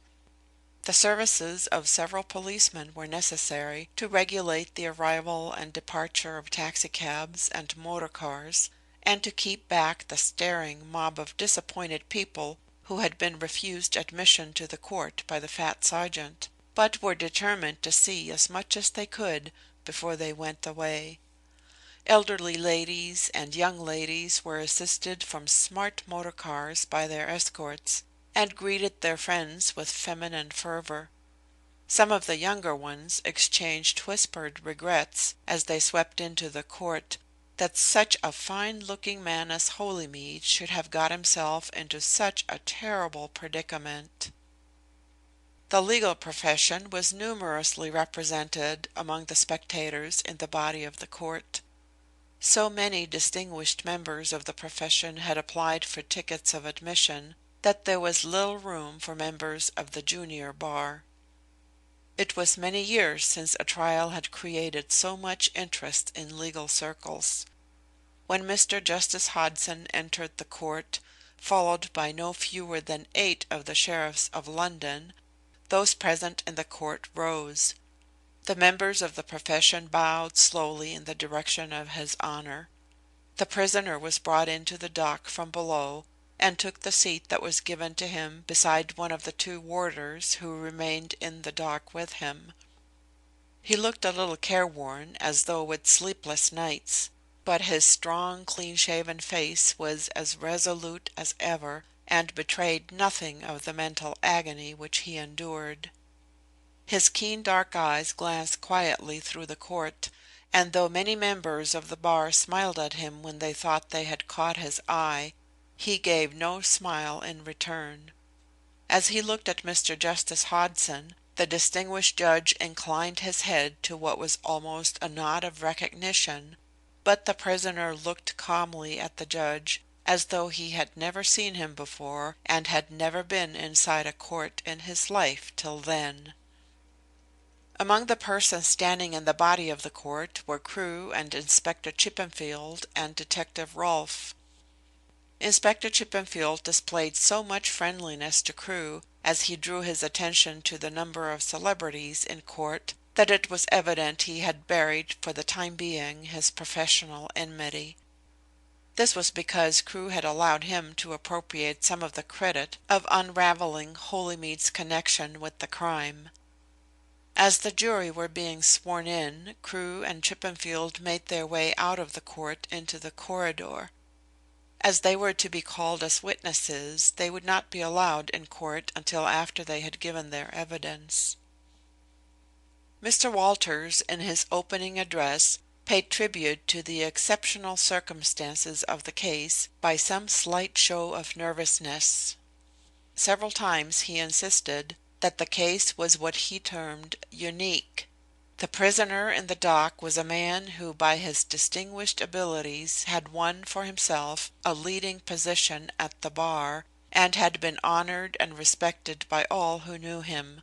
Speaker 3: The services of several policemen were necessary to regulate the arrival and departure of taxicabs and motor cars, and to keep back the staring mob of disappointed people who had been refused admission to the court by the fat sergeant, but were determined to see as much as they could before they went away. Elderly ladies and young ladies were assisted from smart motor cars by their escorts, and greeted their friends with feminine fervour. Some of the younger ones exchanged whispered regrets, as they swept into the court, that such a fine-looking man as Holymead should have got himself into such a terrible predicament. The legal profession was numerously represented among the spectators in the body of the court. So many distinguished members of the profession had applied for tickets of admission that there was little room for members of the junior bar. It was many years since a trial had created so much interest in legal circles. When Mr. Justice Hodson entered the court, followed by no fewer than 8 of the sheriffs of London, those present in the court rose. The members of the profession bowed slowly in the direction of his Honour. The prisoner was brought into the dock from below, and took the seat that was given to him beside one of the 2 warders who remained in the dock with him. He looked a little careworn, as though with sleepless nights, but his strong, clean-shaven face was as resolute as ever, and betrayed nothing of the mental agony which he endured. His keen dark eyes glanced quietly through the court, and though many members of the bar smiled at him when they thought they had caught his eye, he gave no smile in return. As he looked at Mr. Justice Hodson, the distinguished judge inclined his head to what was almost a nod of recognition, but the prisoner looked calmly at the judge, as though he had never seen him before and had never been inside a court in his life till then. Among the persons standing in the body of the court were Crewe and Inspector Chippenfield and Detective Rolfe. Inspector Chippenfield displayed so much friendliness to Crewe as he drew his attention to the number of celebrities in court that it was evident he had buried for the time being his professional enmity. This was because Crewe had allowed him to appropriate some of the credit of unravelling Holymead's connection with the crime. As the jury were being sworn in, Crewe and Chippenfield made their way out of the court into the corridor. As they were to be called as witnesses, they would not be allowed in court until after they had given their evidence. Mr. Walters, in his opening address, paid tribute to the exceptional circumstances of the case by some slight show of nervousness. Several times he insisted that the case was what he termed unique. The prisoner in the dock was a man who by his distinguished abilities had won for himself a leading position at the bar, and had been honored and respected by all who knew him.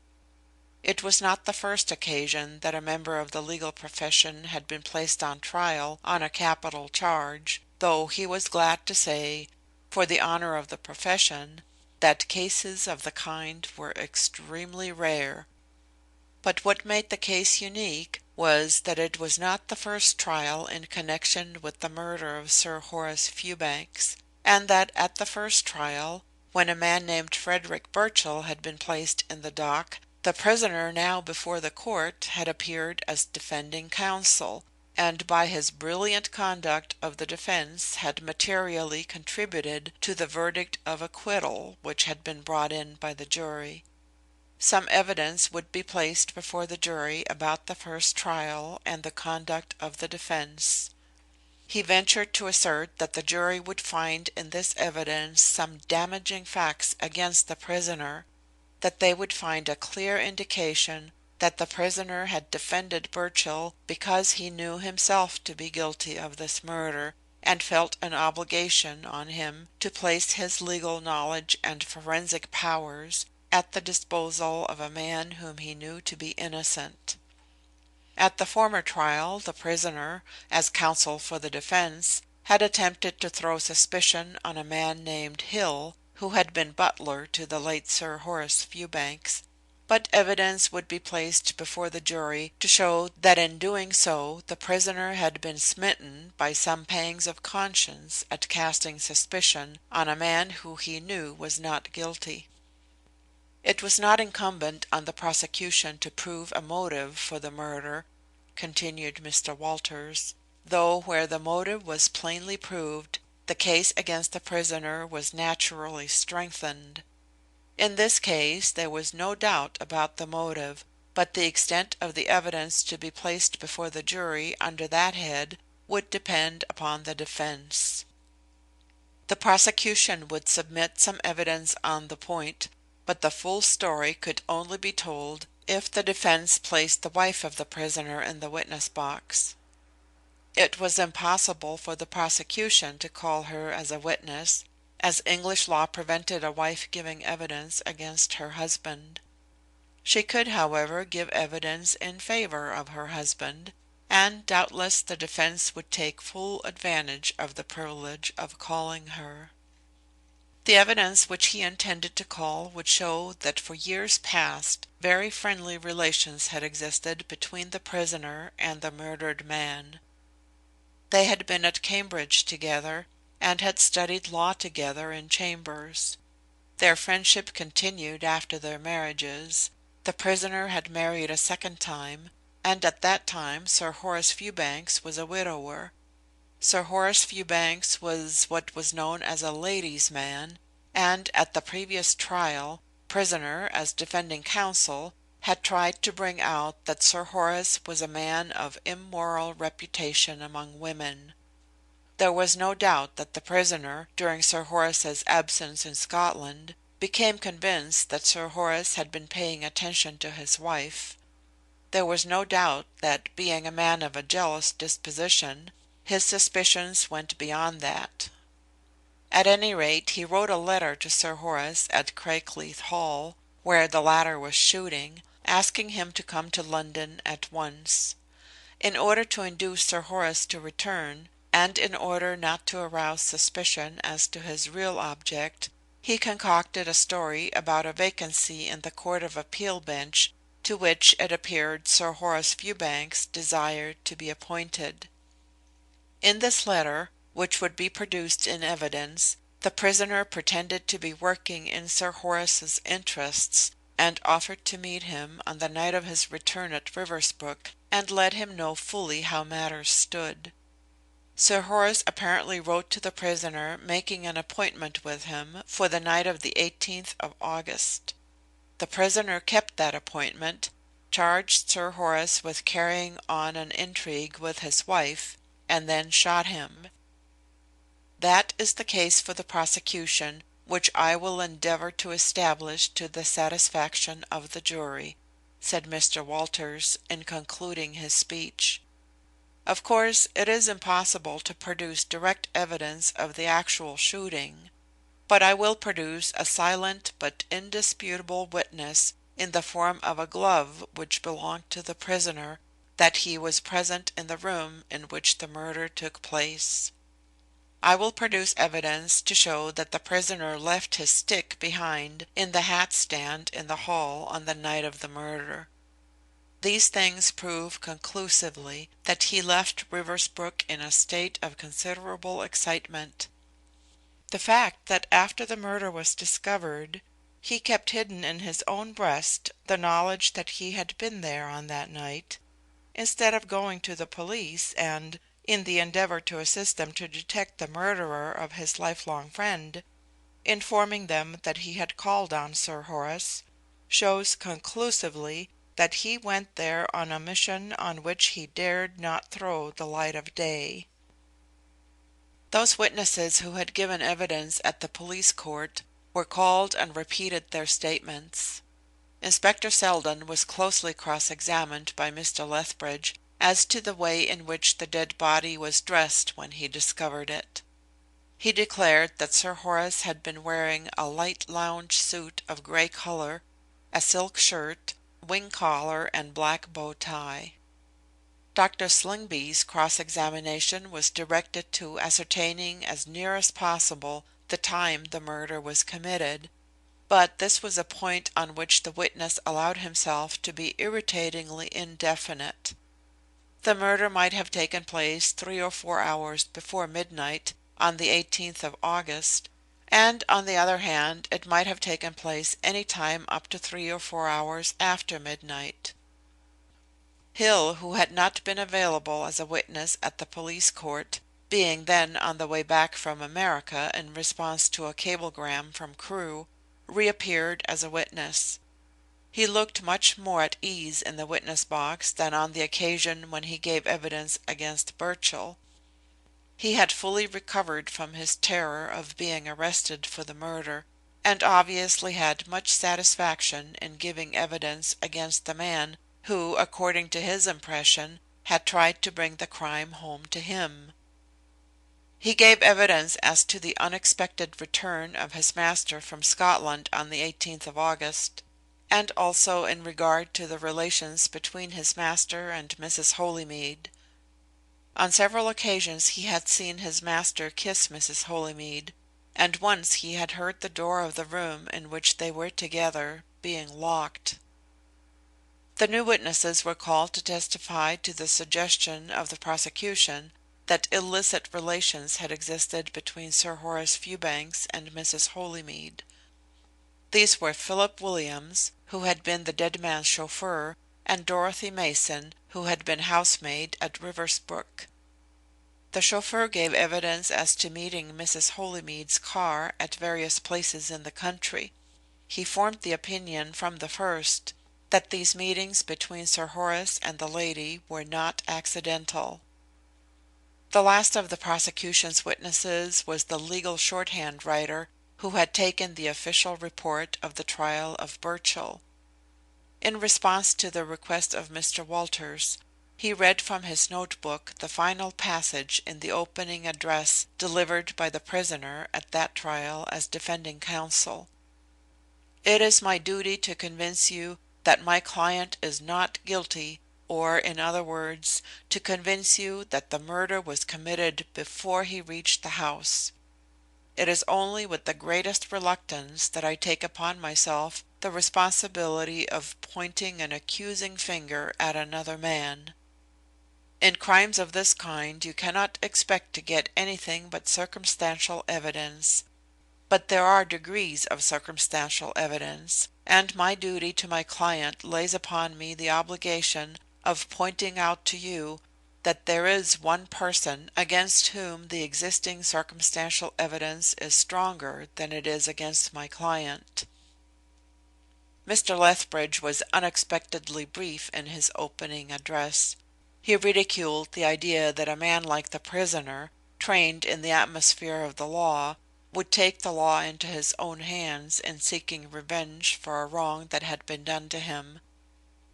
Speaker 3: It was not the first occasion that a member of the legal profession had been placed on trial on a capital charge, though he was glad to say, for the honor of the profession, that cases of the kind were extremely rare. But what made the case unique was that it was not the first trial in connection with the murder of Sir Horace Fewbanks, and that at the first trial, when a man named Frederick Birchall had been placed in the dock, the prisoner now before the court had appeared as defending counsel, and by his brilliant conduct of the defense had materially contributed to the verdict of acquittal which had been brought in by the jury. Some evidence would be placed before the jury about the first trial and the conduct of the defense. He ventured to assert that the jury would find in this evidence some damaging facts against the prisoner, that they would find a clear indication that the prisoner had defended Birchall because he knew himself to be guilty of this murder, and felt an obligation on him to place his legal knowledge and forensic powers at the disposal of a man whom he knew to be innocent. At the former trial, the prisoner, as counsel for the defense, had attempted to throw suspicion on a man named Hill, who had been butler to the late Sir Horace Fewbanks, but evidence would be placed before the jury to show that in doing so the prisoner had been smitten by some pangs of conscience at casting suspicion on a man who he knew was not guilty. It was not incumbent on the prosecution to prove a motive for the murder, continued Mr. Walters, though where the motive was plainly proved, the case against the prisoner was naturally strengthened. In this case there was no doubt about the motive, but the extent of the evidence to be placed before the jury under that head would depend upon the defense. The prosecution would submit some evidence on the point, but the full story could only be told if the defense placed the wife of the prisoner in the witness box. It was impossible for the prosecution to call her as a witness, as English law prevented a wife giving evidence against her husband. She could, however, give evidence in favor of her husband, and doubtless the defense would take full advantage of the privilege of calling her. The evidence which he intended to call would show that for years past very friendly relations had existed between the prisoner and the murdered man. They had been at Cambridge together, and had studied law together in chambers. Their friendship continued after their marriages. The prisoner had married a second time, and at that time Sir Horace Fewbanks was a widower. Sir Horace Fewbanks was what was known as a ladies' man, and at the previous trial, prisoner, as defending counsel, had tried to bring out that Sir Horace was a man of immoral reputation among women. There was no doubt that the prisoner, during Sir Horace's absence in Scotland, became convinced that Sir Horace had been paying attention to his wife. There was no doubt that, being a man of a jealous disposition, his suspicions went beyond that. At any rate, he wrote a letter to Sir Horace at Craigleith Hall, where the latter was shooting, asking him to come to London at once. In order to induce Sir Horace to return, and in order not to arouse suspicion as to his real object, he concocted a story about a vacancy in the Court of Appeal bench, to which it appeared Sir Horace Fewbanks desired to be appointed. In this letter, which would be produced in evidence, the prisoner pretended to be working in Sir Horace's interests, and offered to meet him on the night of his return at Riversbrook, and let him know fully how matters stood. Sir Horace apparently wrote to the prisoner making an appointment with him for the night of the 18th of August. The prisoner kept that appointment, charged Sir Horace with carrying on an intrigue with his wife, and then shot him. That is the case for the prosecution, which I will endeavour to establish to the satisfaction of the jury," said Mr. Walters, in concluding his speech. "Of course it is impossible to produce direct evidence of the actual shooting, but I will produce a silent but indisputable witness in the form of a glove which belonged to the prisoner, that he was present in the room in which the murder took place. I will produce evidence to show that the prisoner left his stick behind in the hat stand in the hall on the night of the murder. These things prove conclusively that he left Riversbrook in a state of considerable excitement. The fact that after the murder was discovered, he kept hidden in his own breast the knowledge that he had been there on that night, instead of going to the police and, in the endeavour to assist them to detect the murderer of his lifelong friend, informing them that he had called on Sir Horace, shows conclusively that he went there on a mission on which he dared not throw the light of day. Those witnesses who had given evidence at the police court were called and repeated their statements. Inspector Selden was closely cross-examined by Mr. Lethbridge as to the way in which the dead body was dressed when he discovered it. He declared that Sir Horace had been wearing a light lounge suit of grey colour, a silk shirt, wing collar, and black bow tie. Dr. Slingby's cross-examination was directed to ascertaining as near as possible the time the murder was committed, but this was a point on which the witness allowed himself to be irritatingly indefinite. The murder might have taken place 3 or 4 hours before midnight on the 18th of August, and on the other hand it might have taken place any time up to 3 or 4 hours after midnight. Hill, who had not been available as a witness at the police court, being then on the way back from America in response to a cablegram from Crewe, reappeared as a witness. He looked much more at ease in the witness box than on the occasion when he gave evidence against Birchall. He had fully recovered from his terror of being arrested for the murder, and obviously had much satisfaction in giving evidence against the man who, according to his impression, had tried to bring the crime home to him. He gave evidence as to the unexpected return of his master from Scotland on the 18th of August, and also in regard to the relations between his master and Mrs. Holymead. On several occasions he had seen his master kiss Mrs. Holymead, and once he had heard the door of the room in which they were together being locked. The new witnesses were called to testify to the suggestion of the prosecution that illicit relations had existed between Sir Horace Fewbanks and Mrs. Holymead. These were Philip Williams, who had been the dead man's chauffeur, and Dorothy Mason, who had been housemaid at Riversbrook. The chauffeur gave evidence as to meeting Mrs. Holymead's car at various places in the country. He formed the opinion from the first that these meetings between Sir Horace and the lady were not accidental. The last of the prosecution's witnesses was the legal shorthand writer who had taken the official report of the trial of Birchill. In response to the request of Mr. Walters, he read from his notebook the final passage in the opening address delivered by the prisoner at that trial as defending counsel. "It is my duty to convince you that my client is not guilty, or, in other words, to convince you that the murder was committed before he reached the house. It is only with the greatest reluctance that I take upon myself the responsibility of pointing an accusing finger at another man. In crimes of this kind you cannot expect to get anything but circumstantial evidence. But there are degrees of circumstantial evidence, and my duty to my client lays upon me the obligation of pointing out to you that there is one person against whom the existing circumstantial evidence is stronger than it is against my client." Mr. Lethbridge was unexpectedly brief in his opening address. He ridiculed the idea that a man like the prisoner, trained in the atmosphere of the law, would take the law into his own hands in seeking revenge for a wrong that had been done to him.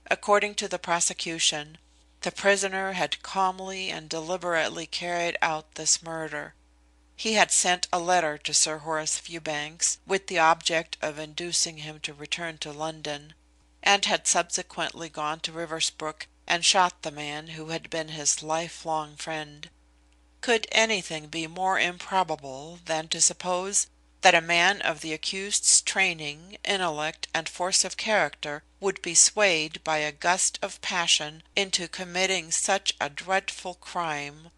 Speaker 3: According to the prosecution, the prisoner had calmly and deliberately carried out this murder. He had sent a letter to Sir Horace Fewbanks with the object of inducing him to return to London, and had subsequently gone to Riversbrook and shot the man who had been his lifelong friend. Could anything be more improbable than to suppose that a man of the accused's training, intellect, and force of character would be swayed by a gust of passion into committing such a dreadful crime,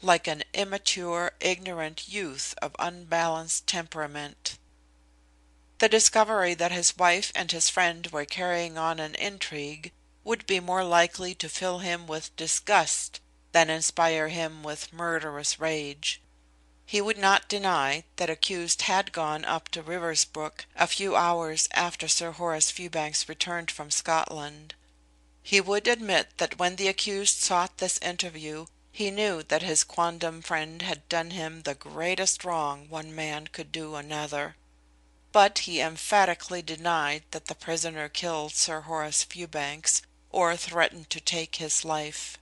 Speaker 3: like an immature, ignorant youth of unbalanced temperament? The discovery that his wife and his friend were carrying on an intrigue would be more likely to fill him with disgust than inspire him with murderous rage. He would not deny that accused had gone up to Riversbrook a few hours after Sir Horace Fewbanks returned from Scotland. He would admit that when the accused sought this interview, he knew that his quondam friend had done him the greatest wrong one man could do another. But he emphatically denied that the prisoner killed Sir Horace Fewbanks or threatened to take his life.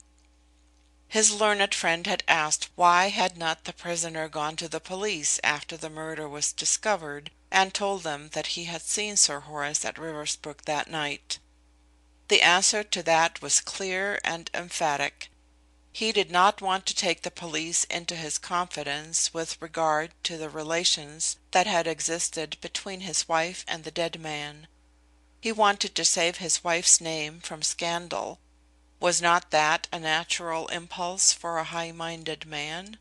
Speaker 3: His learned friend had asked why had not the prisoner gone to the police after the murder was discovered, and told them that he had seen Sir Horace at Riversbrook that night. The answer to that was clear and emphatic. He did not want to take the police into his confidence with regard to the relations that had existed between his wife and the dead man. He wanted to save his wife's name from scandal. Was not that a natural impulse for a high-minded man?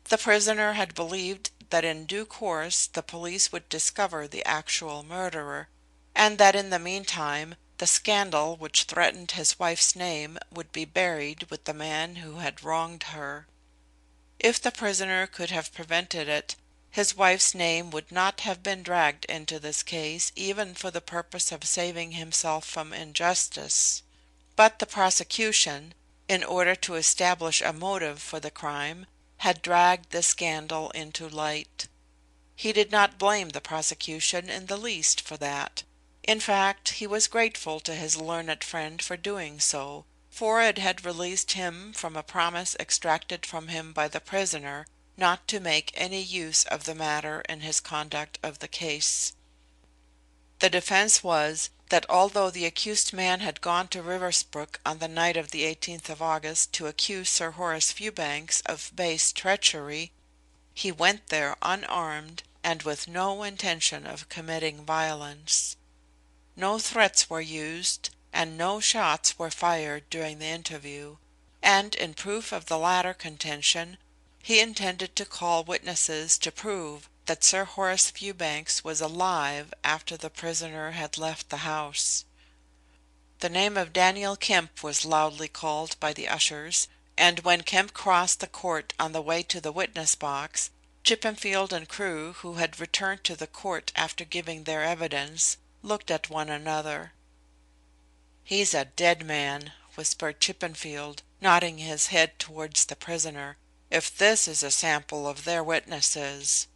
Speaker 3: The prisoner had believed that in due course the police would discover the actual murderer, and that in the meantime the scandal which threatened his wife's name would be buried with the man who had wronged her. If the prisoner could have prevented it, his wife's name would not have been dragged into this case even for the purpose of saving himself from injustice. But the prosecution, in order to establish a motive for the crime, had dragged the scandal into light. He did not blame the prosecution in the least for that. In fact, he was grateful to his learned friend for doing so, for it had released him from a promise extracted from him by the prisoner not to make any use of the matter in his conduct of the case. The defence was that although the accused man had gone to Riversbrook on the night of the 18th of August to accuse Sir Horace Fewbanks of base treachery, he went there unarmed and with no intention of committing violence. No threats were used, and no shots were fired during the interview, and in proof of the latter contention, he intended to call witnesses to prove that Sir Horace Fewbanks was alive after the prisoner had left the house. The name of Daniel Kemp was loudly called by the ushers, and when Kemp crossed the court on the way to the witness box, Chippenfield and Crewe, who had returned to the court after giving their evidence, looked at one another. "He's a dead man," whispered Chippenfield, nodding his head towards the prisoner, "if this is a sample of their witnesses."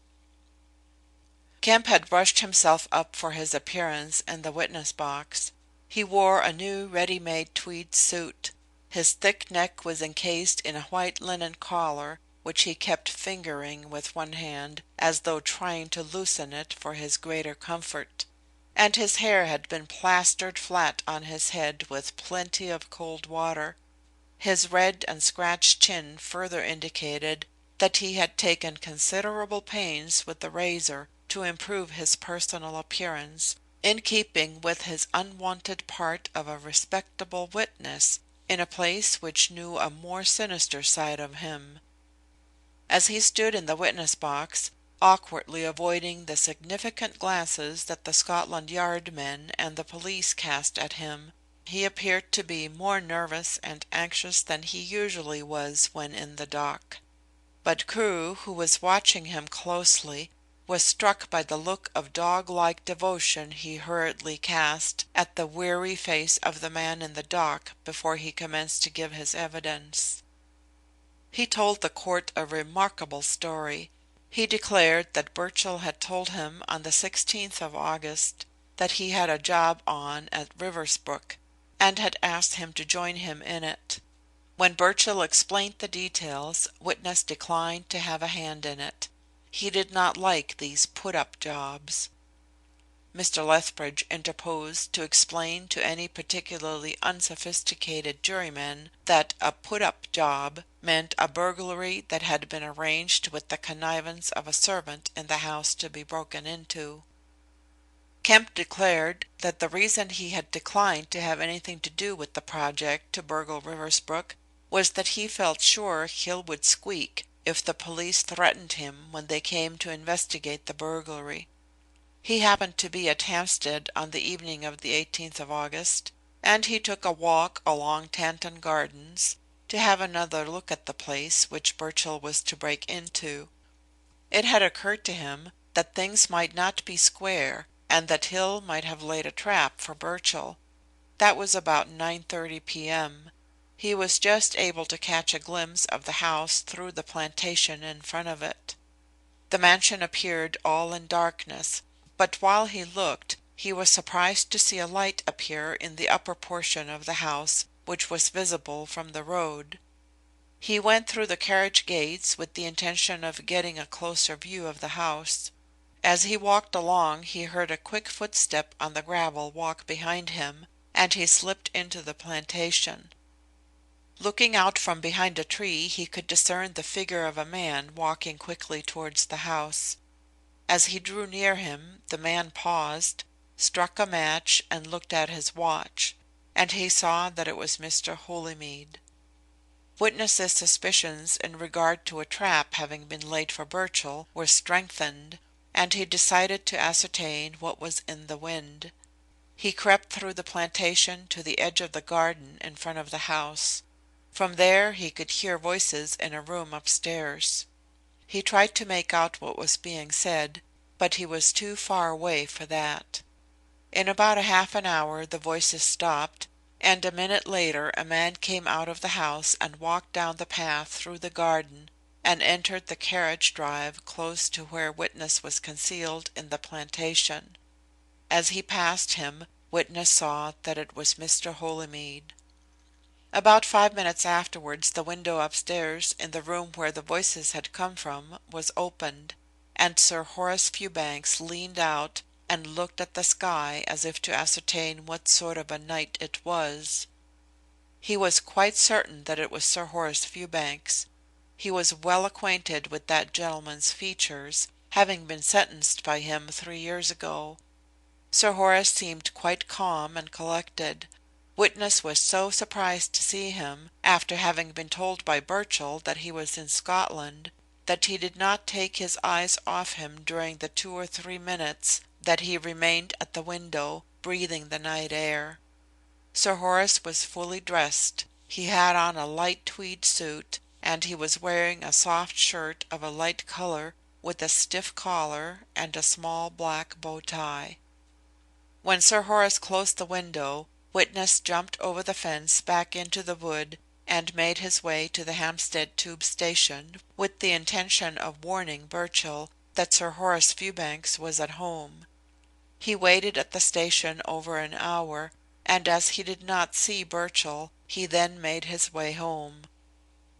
Speaker 3: Kemp had brushed himself up for his appearance in the witness box. He wore a new ready-made tweed suit. His thick neck was encased in a white linen collar, which he kept fingering with one hand, as though trying to loosen it for his greater comfort, and his hair had been plastered flat on his head with plenty of cold water. His red and scratched chin further indicated that he had taken considerable pains with the razor to improve his personal appearance, in keeping with his unwonted part of a respectable witness in a place which knew a more sinister side of him. As he stood in the witness box, awkwardly avoiding the significant glances that the Scotland Yard men and the police cast at him, he appeared to be more nervous and anxious than he usually was when in the dock. But Crewe, who was watching him closely, was struck by the look of dog-like devotion he hurriedly cast at the weary face of the man in the dock before he commenced to give his evidence. He told the court a remarkable story. He declared that Birchill had told him on the 16th of August that he had a job on at Riversbrook, and had asked him to join him in it. When Birchill explained the details, witness declined to have a hand in it. He did not like these put-up jobs. Mr. Lethbridge interposed to explain to any particularly unsophisticated jurymen that a put-up job meant a burglary that had been arranged with the connivance of a servant in the house to be broken into. Kemp declared that the reason he had declined to have anything to do with the project to burgle Riversbrook was that he felt sure Hill would squeak if the police threatened him when they came to investigate the burglary. He happened to be at Hampstead on the evening of the 18th of August, and he took a walk along Tanton Gardens to have another look at the place which Birchill was to break into. It had occurred to him that things might not be square, and that Hill might have laid a trap for Birchill. That was about 9:30 p.m. He was just able to catch a glimpse of the house through the plantation in front of it. The mansion appeared all in darkness, but while he looked, he was surprised to see a light appear in the upper portion of the house, which was visible from the road. He went through the carriage gates with the intention of getting a closer view of the house. As he walked along he heard a quick footstep on the gravel walk behind him, and he slipped into the plantation. Looking out from behind a tree, he could discern the figure of a man walking quickly towards the house. As he drew near him, the man paused, struck a match, and looked at his watch, and he saw that it was Mr. Holymead. Witness's suspicions in regard to a trap having been laid for Birchill were strengthened, and he decided to ascertain what was in the wind. He crept through the plantation to the edge of the garden in front of the house. From there he could hear voices in a room upstairs. He tried to make out what was being said, but he was too far away for that. In about a half an hour the voices stopped, and a minute later a man came out of the house and walked down the path through the garden and entered the carriage drive close to where witness was concealed in the plantation. As he passed him, witness saw that it was Mr. Holymead. About 5 minutes afterwards the window upstairs in the room where the voices had come from was opened, and Sir Horace Fewbanks leaned out and looked at the sky as if to ascertain what sort of a night it was. He was quite certain that it was Sir Horace Fewbanks. He was well acquainted with that gentleman's features, having been sentenced by him 3 years ago. Sir Horace seemed quite calm and collected. Witness was so surprised to see him, after having been told by Birchill that he was in Scotland, that he did not take his eyes off him during the 2 or 3 minutes that he remained at the window, breathing the night air. Sir Horace was fully dressed. He had on a light tweed suit, and he was wearing a soft shirt of a light colour, with a stiff collar and a small black bow tie. When Sir Horace closed the window, Witness jumped over the fence back into the wood and made his way to the Hampstead Tube station with the intention of warning Birchill that Sir Horace Fewbanks was at home. He waited at the station over an hour, and as he did not see Birchill, he then made his way home.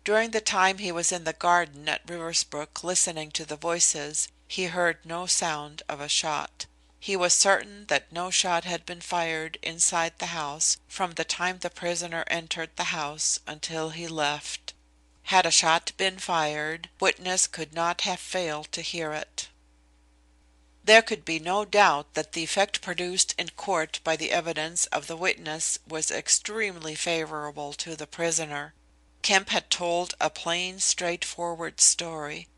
Speaker 3: During the time he was in the garden at Riversbrook listening to the voices, he heard no sound of a shot. He was certain that no shot had been fired inside the house from the time the prisoner entered the house until he left. Had a shot been fired, witness could not have failed to hear it. There could be no doubt that the effect produced in court by the evidence of the witness was extremely favorable to the prisoner. Kemp had told a plain, straightforward story.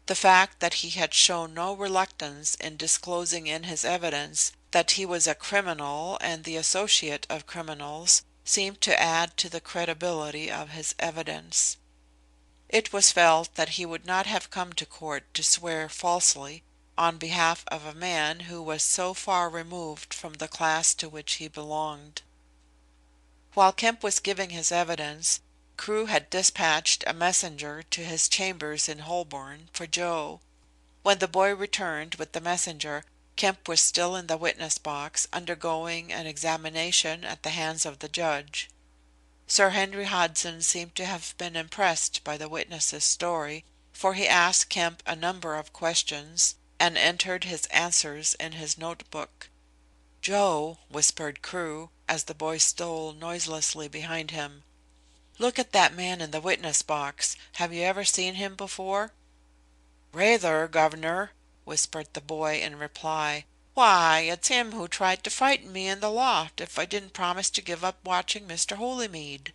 Speaker 3: The fact that he had shown no reluctance in disclosing in his evidence that he was a criminal and the associate of criminals seemed to add to the credibility of his evidence. It was felt that he would not have come to court to swear falsely on behalf of a man who was so far removed from the class to which he belonged. While Kemp was giving his evidence, Crewe had dispatched a messenger to his chambers in Holborn for Joe. When the boy returned with the messenger, Kemp was still in the witness box undergoing an examination at the hands of the judge. Sir Henry Hodson seemed to have been impressed by the witness's story, for he asked Kemp a number of questions and entered his answers in his notebook. "Joe," whispered Crewe, as the boy stole noiselessly behind him, "look at that man in the witness box. Have you ever seen him before?" "Rather, governor," whispered the boy in reply. "Why, it's him who tried to frighten me in the loft if I didn't promise to give up watching Mr. Holymead."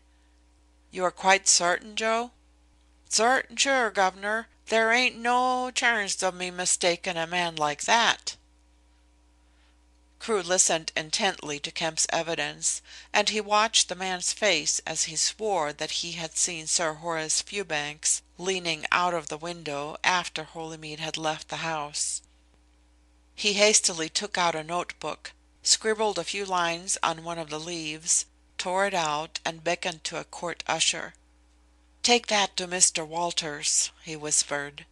Speaker 3: "You are quite certain, Joe?" "Certain sure, governor. There ain't no chance of me mistaking a man like that." Crewe listened intently to Kemp's evidence, and he watched the man's face as he swore that he had seen Sir Horace Fewbanks leaning out of the window after Holymead had left the house. He hastily took out a notebook, scribbled a few lines on one of the leaves, tore it out, and beckoned to a court usher. "Take that to Mr. Walters," he whispered.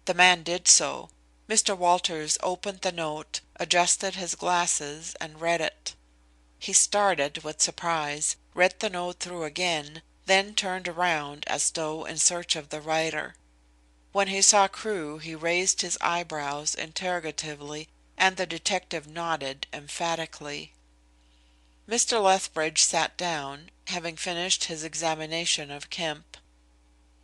Speaker 3: The man did so. Mr. Walters opened the note, adjusted his glasses, and read it. He started with surprise, read the note through again, then turned around as though in search of the writer. When he saw Crewe he raised his eyebrows interrogatively, and the detective nodded emphatically. Mr. Lethbridge sat down, having finished his examination of Kemp.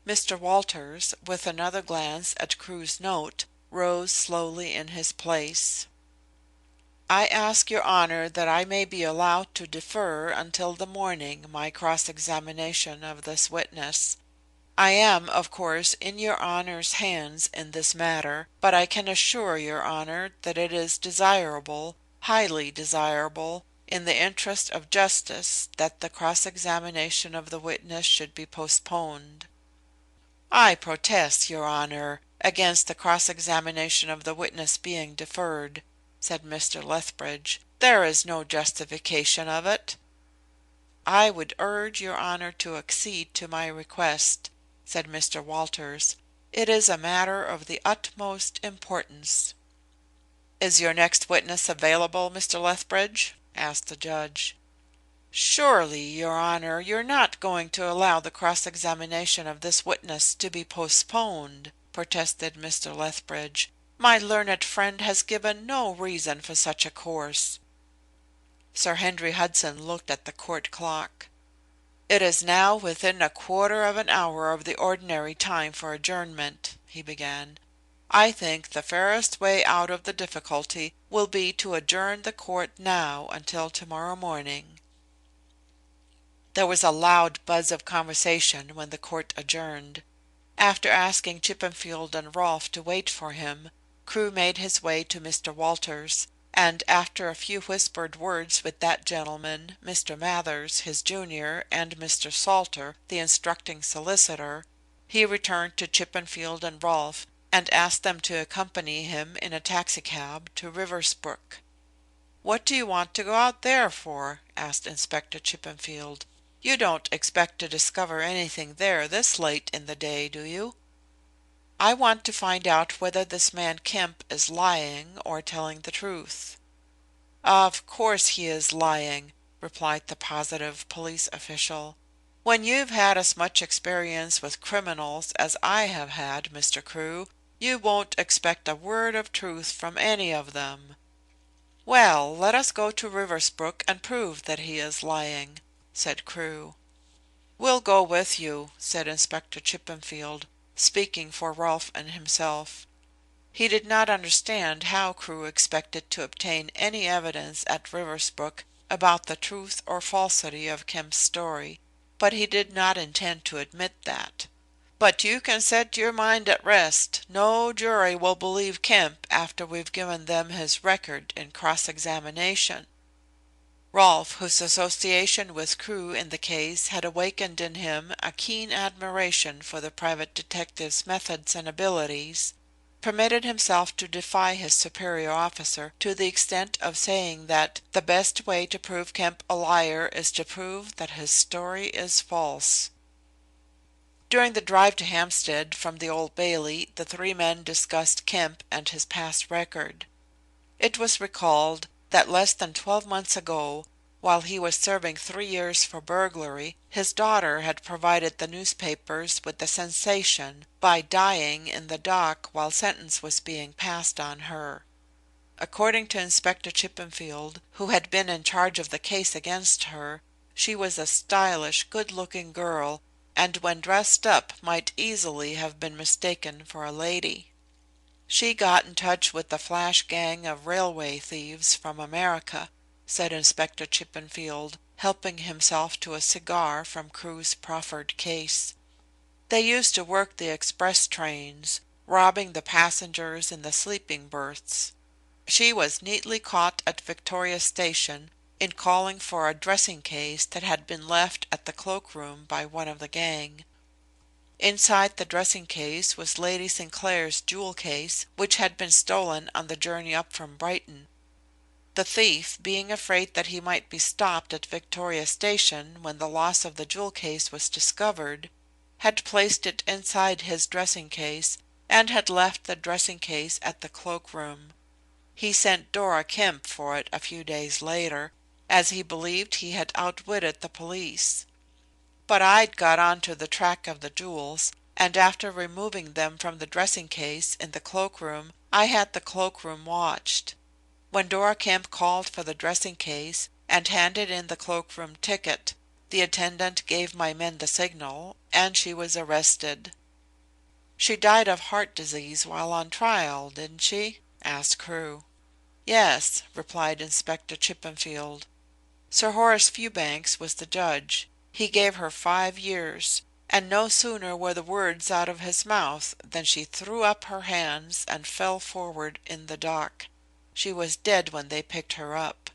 Speaker 3: Mr. Walters, with another glance at Crewe's note, rose slowly in his place. "I ask your Honor that I may be allowed to defer until the morning my cross-examination of this witness. I am, of course, in your Honor's hands in this matter, but I can assure your Honor that it is desirable, highly desirable, in the interest of justice, that the cross-examination of the witness should be postponed." "I protest, your Honor, against the cross-examination of the witness being deferred," said Mr. Lethbridge. "There is no justification of it." "I would urge your Honor to accede to my request," said Mr. Walters. "It is a matter of the utmost importance." "Is your next witness available, Mr. Lethbridge?" asked the judge. "Surely, your Honor, you're not going to allow the cross-examination of this witness to be postponed," protested Mr. Lethbridge. "My learned friend has given no reason for such a course." Sir Henry Hudson looked at the court clock. "It is now within a quarter of an hour of the ordinary time for adjournment," he began. "I think the fairest way out of the difficulty will be to adjourn the court now until tomorrow morning." There was a loud buzz of conversation when the court adjourned. After asking Chippenfield and Rolfe to wait for him, Crewe made his way to Mr. Walters, and after a few whispered words with that gentleman, Mr. Mathers, his junior, and Mr. Salter, the instructing solicitor, he returned to Chippenfield and Rolfe, and asked them to accompany him in a taxicab to Riversbrook. "What do you want to go out there for?" asked Inspector Chippenfield. "You don't expect to discover anything there this late in the day, do you?" "I want to find out whether this man Kemp is lying or telling the truth." "Of course he is lying," replied the positive police official. "When you've had as much experience with criminals as I have had, Mr. Crewe, you won't expect a word of truth from any of them." "Well, let us go to Riversbrook and prove that he is lying," said Crewe. "We'll go with you," said Inspector Chippenfield, speaking for Rolfe and himself. He did not understand how Crewe expected to obtain any evidence at Riversbrook about the truth or falsity of Kemp's story, but he did not intend to admit that. "But you can set your mind at rest. No jury will believe Kemp after we've given them his record in cross-examination." Rolfe, whose association with Crewe in the case had awakened in him a keen admiration for the private detective's methods and abilities, permitted himself to defy his superior officer to the extent of saying that the best way to prove Kemp a liar is to prove that his story is false. During the drive to Hampstead from the Old Bailey the three men discussed Kemp and his past record. It was recalled that less than 12 months ago, while he was serving 3 years for burglary, his daughter had provided the newspapers with the sensation by dying in the dock while sentence was being passed on her. According to Inspector Chippenfield, who had been in charge of the case against her, she was a stylish, good-looking girl, and when dressed up might easily have been mistaken for a lady. "She got in touch with the flash gang of railway thieves from America," said Inspector Chippenfield, helping himself to a cigar from Crewe's proffered case. "They used to work the express trains, robbing the passengers in the sleeping berths. She was neatly caught at Victoria Station in calling for a dressing case that had been left at the cloakroom by one of the gang. Inside the dressing case was Lady Sinclair's jewel case, which had been stolen on the journey up from Brighton. The thief, being afraid that he might be stopped at Victoria Station when the loss of the jewel case was discovered, had placed it inside his dressing case and had left the dressing case at the cloakroom. He sent Dora Kemp for it a few days later, as he believed he had outwitted the police. But I'd got on to the track of the jewels, and after removing them from the dressing case in the cloakroom, I had the cloakroom watched. When Dora Kemp called for the dressing case and handed in the cloakroom ticket, the attendant gave my men the signal, and she was arrested." "She died of heart disease while on trial, didn't she?" asked Crewe. "Yes," replied Inspector Chippenfield. "Sir Horace Fewbanks was the judge. He gave her 5 years, and no sooner were the words out of his mouth than she threw up her hands and fell forward in the dock. She was dead when they picked her up."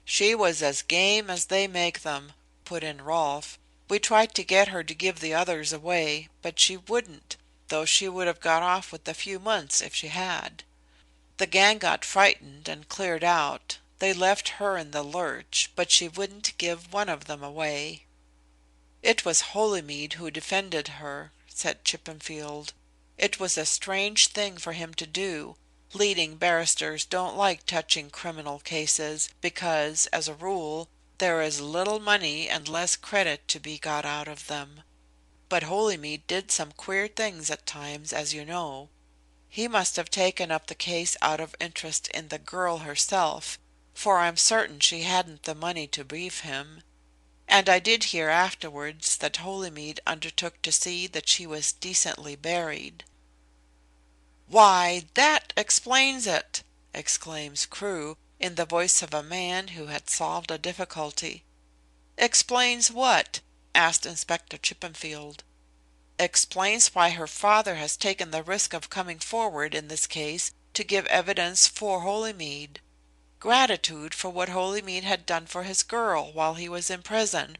Speaker 3: "She was as game as they make them," put in Rolfe. "We tried to get her to give the others away, but she wouldn't, though she would have got off with a few months if she had. The gang got frightened and cleared out. They left her in the lurch, but she wouldn't give one of them away." "It was Holymead who defended her," said Chippenfield. "It was a strange thing for him to do. Leading barristers don't like touching criminal cases, because, as a rule, there is little money and less credit to be got out of them. But Holymead did some queer things at times, as you know. He must have taken up the case out of interest in the girl herself, for I'm certain she hadn't the money to brief him. And I did hear afterwards that Holymead undertook to see that she was decently buried." "Why, that explains it!" exclaims Crewe, in the voice of a man who had solved a difficulty. "Explains what?" asked Inspector Chippenfield. "Explains why her father has taken the risk of coming forward in this case to give evidence for Holymead. Gratitude for what Holymead had done for his girl while he was in prison.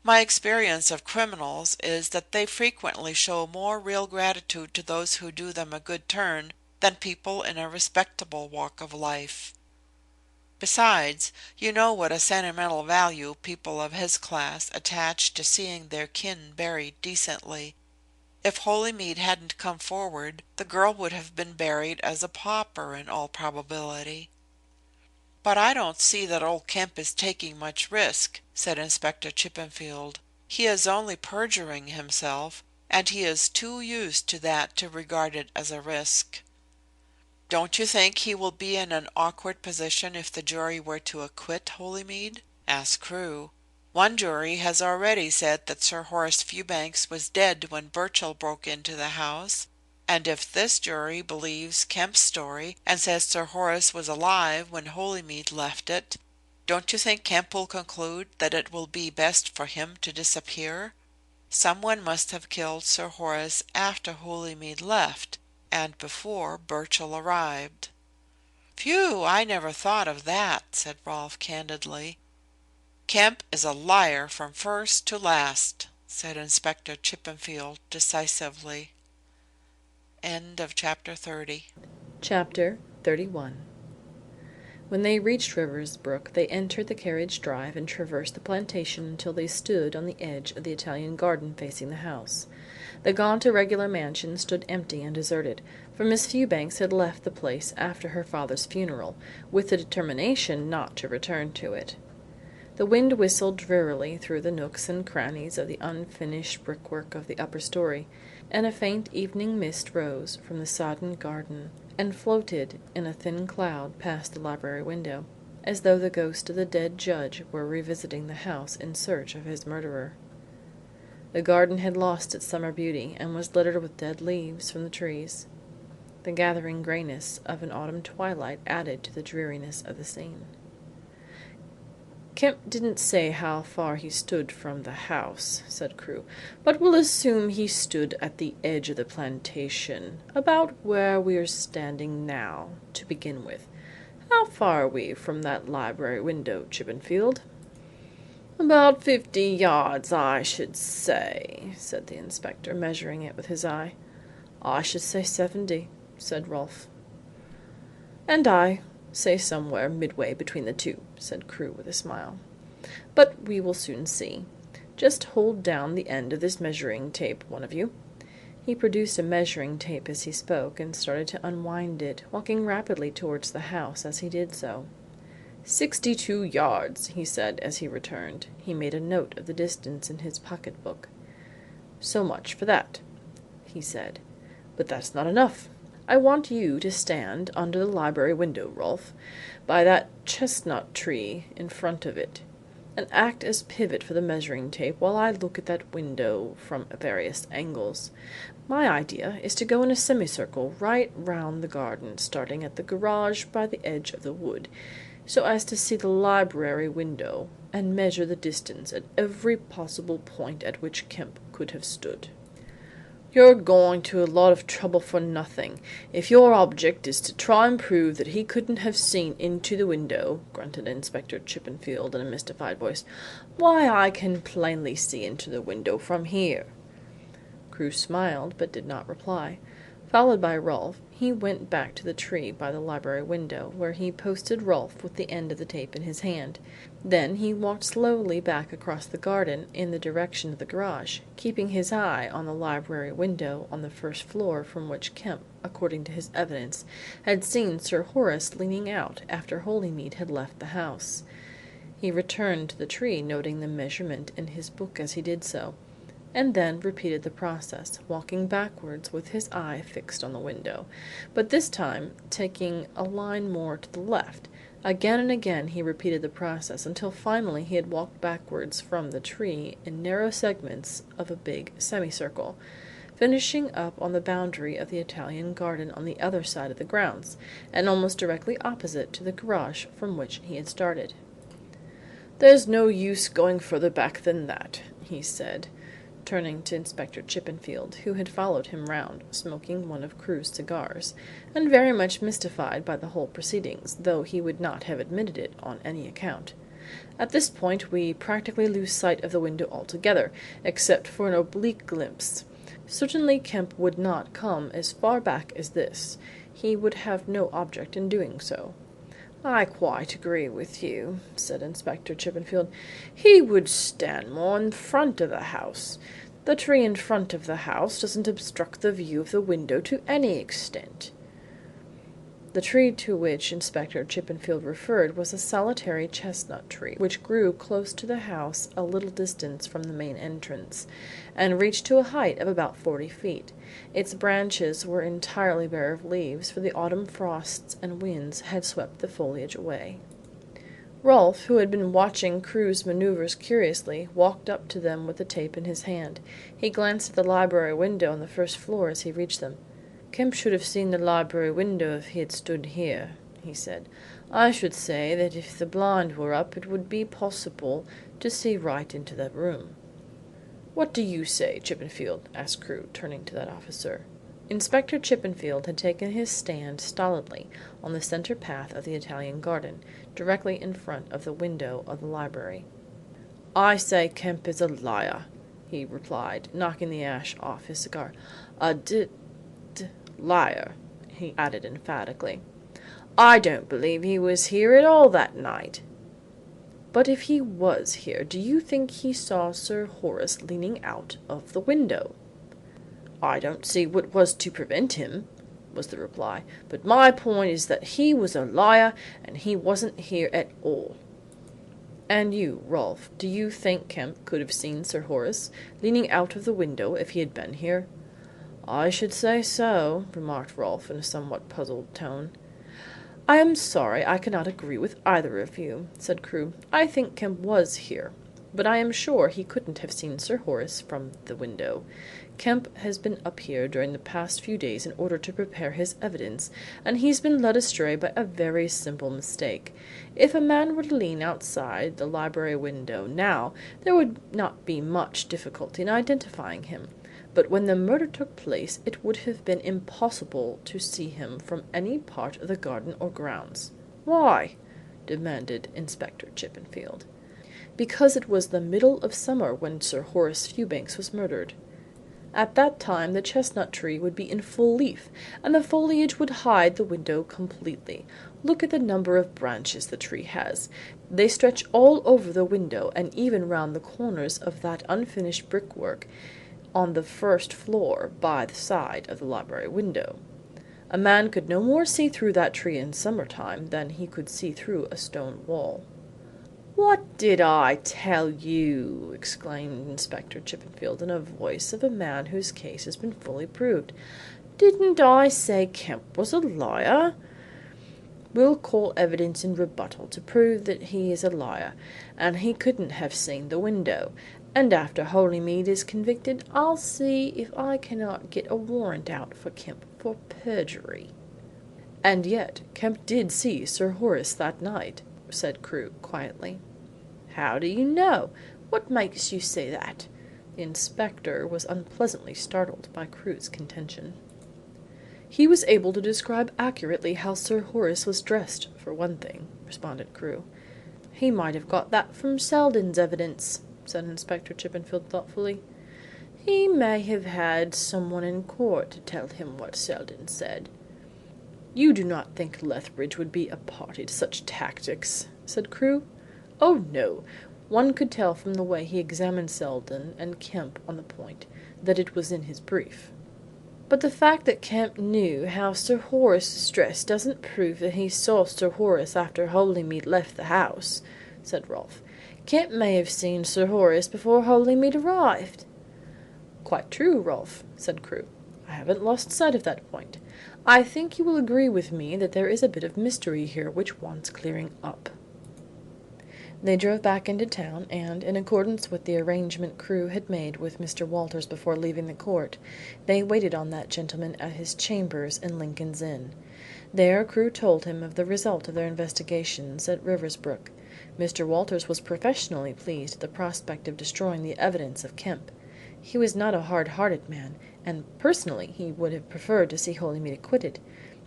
Speaker 3: My experience of criminals is that they frequently show more real gratitude to those who do them a good turn than people in a respectable walk of life." Besides, you know what a sentimental value people of his class attach to seeing their kin buried decently. If Holymead hadn't come forward, the girl would have been buried as a pauper in all probability." "But I don't see that old Kemp is taking much risk," said Inspector Chippenfield. "He is only perjuring himself, and he is too used to that to regard it as a risk." "Don't you think he will be in an awkward position if the jury were to acquit Holymead?" asked Crewe. "One jury has already said that Sir Horace Fewbanks was dead when Birchill broke into the house, and if this jury believes Kemp's story and says Sir Horace was alive when Holymead left it, don't you think Kemp will conclude that it will be best for him to disappear? Someone must have killed Sir Horace after Holymead left, and before Birchill arrived." "Phew, I never thought of that," said Rolfe candidly. "Kemp is a liar from first to last," said Inspector Chippenfield decisively. Chapter
Speaker 7: 31. When they reached Riversbrook they entered the carriage drive and traversed the plantation until they stood on the edge of the Italian garden facing the house. The gaunt irregular mansion stood empty and deserted, for Miss Fewbanks had left the place after her father's funeral, with the determination not to return to it. The wind whistled drearily through the nooks and crannies of the unfinished brickwork of the upper story, and a faint evening mist rose from the sodden garden and floated in a thin cloud past the library window, as though the ghost of the dead judge were revisiting the house in search of his murderer. The garden had lost its summer beauty, and was littered with dead leaves from the trees. The gathering greyness of an autumn twilight added to the dreariness of the scene. "Kemp didn't say how far he stood from the house," said Crewe, "but we'll assume he stood at the edge of the plantation, about where we are standing now, to begin with. How far are we from that library window, Chippenfield?" "About 50 yards, I should say," said the inspector, measuring it with his eye. "I should say 70," said Rolfe. "And I say somewhere midway between the two," said Crewe with a smile. "But we will soon see. Just hold down the end of this measuring tape, one of you." He produced a measuring tape as he spoke, and started to unwind it, walking rapidly towards the house as he did so. 62 yards, he said as he returned. He made a note of the distance in his pocket-book. "So much for that," he said. "But that's not enough. I want you to stand under the library window, Rolfe, by that chestnut tree in front of it, and act as pivot for the measuring tape while I look at that window from various angles. My idea is to go in a semicircle right round the garden, starting at the garage by the edge of the wood, so as to see the library window, and measure the distance at every possible point at which Kemp could have stood." "You're going to a lot of trouble for nothing, if your object is to try and prove that he couldn't have seen into the window," grunted Inspector Chippenfield in a mystified voice. "Why, I can plainly see into the window from here." Crewe smiled, but did not reply. Followed by Rolfe, he went back to the tree by the library window, where he posted Rolfe with the end of the tape in his hand. Then he walked slowly back across the garden in the direction of the garage, keeping his eye on the library window on the first floor from which Kemp, according to his evidence, had seen Sir Horace leaning out after Holymead had left the house. He returned to the tree, noting the measurement in his book as he did so, and then repeated the process, walking backwards with his eye fixed on the window, but this time taking a line more to the left. Again and again he repeated the process, until finally he had walked backwards from the tree in narrow segments of a big semicircle, finishing up on the boundary of the Italian garden on the other side of the grounds, and almost directly opposite to the garage from which he had started. "There's no use going further back than that," he said, turning to Inspector Chippenfield, who had followed him round, smoking one of Crewe's cigars, and very much mystified by the whole proceedings, though he would not have admitted it on any account. "At this point we practically lose sight of the window altogether, except for an oblique glimpse. Certainly Kemp would not come as far back as this. He would have no object in doing so. "I quite agree with you," said Inspector Chippenfield. "He would stand more in front of the house. The tree in front of the house doesn't obstruct the view of the window to any extent." The tree to which Inspector Chippenfield referred was a solitary chestnut tree, which grew close to the house a little distance from the main entrance, and reached to a height of about 40 feet. Its branches were entirely bare of leaves, for the autumn frosts and winds had swept the foliage away. Rolfe, who had been watching Crewe's manoeuvres curiously, walked up to them with the tape in his hand. He glanced at the library window on the first floor as he reached them. "Kemp should have seen the library window if he had stood here," he said. "I should say that if the blind were up it would be possible to see right into the room." "What do you say, Chippenfield?" asked Crewe, turning to that officer. Inspector Chippenfield had taken his stand stolidly on the centre path of the Italian garden, directly in front of the window of the library. "I say Kemp is a liar," he replied, knocking the ash off his cigar. "A liar," he added emphatically. "I don't believe he was here at all that night." "But if he was here, do you think he saw Sir Horace leaning out of the window?" "I don't see what was to prevent him," was the reply. "But my point is that he was a liar and he wasn't here at all." "And you, Rolfe, do you think Kemp could have seen Sir Horace leaning out of the window if he had been here?" "I should say so," remarked Rolfe in a somewhat puzzled tone. "I am sorry I cannot agree with either of you," said Crewe. "I think Kemp was here, but I am sure he couldn't have seen Sir Horace from the window. Kemp has been up here during the past few days in order to prepare his evidence, and he's been led astray by a very simple mistake. If a man were to lean outside the library window now, there would not be much difficulty in identifying him. But when the murder took place it would have been impossible to see him from any part of the garden or grounds." "Why?" demanded Inspector Chippenfield. "Because it was the middle of summer when Sir Horace Fewbanks was murdered. At that time the chestnut tree would be in full leaf, and the foliage would hide the window completely. Look at the number of branches the tree has. They stretch all over the window and even round the corners of that unfinished brickwork on the first floor by the side of the library window. A man could no more see through that tree in summer time than he could see through a stone wall." "What did I tell you?" exclaimed Inspector Chippenfield in a voice of a man whose case has been fully proved. "Didn't I say Kemp was a liar? We'll call evidence in rebuttal to prove that he is a liar, and he couldn't have seen the window. And after Holymead is convicted, I'll see if I cannot get a warrant out for Kemp for perjury." "And yet Kemp did see Sir Horace that night," said Crewe quietly. "How do you know? What makes you say that?" The inspector was unpleasantly startled by Crewe's contention. "He was able to describe accurately how Sir Horace was dressed, for one thing," responded Crewe. "He might have got that from Selden's evidence," said Inspector Chippenfield thoughtfully. "He may have had someone in court to tell him what Selden said." "You do not think Lethbridge would be a party to such tactics?" said Crewe. "Oh, no. One could tell from the way he examined Selden and Kemp on the point that it was in his brief." "But the fact that Kemp knew how Sir Horace was dressed doesn't prove that he saw Sir Horace after Holymead left the house," said Rolfe. "Kemp may have seen Sir Horace before Holymead arrived." "Quite true, Rolfe," said Crewe. "I haven't lost sight of that point. I think you will agree with me that there is a bit of mystery here which wants clearing up." They drove back into town, and, in accordance with the arrangement Crewe had made with Mr. Walters before leaving the court, they waited on that gentleman at his chambers in Lincoln's Inn. There Crewe told him of the result of their investigations at Riversbrook. Mr. Walters was professionally pleased at the prospect of destroying the evidence of Kemp. He was not a hard-hearted man, and personally he would have preferred to see Holymead acquitted,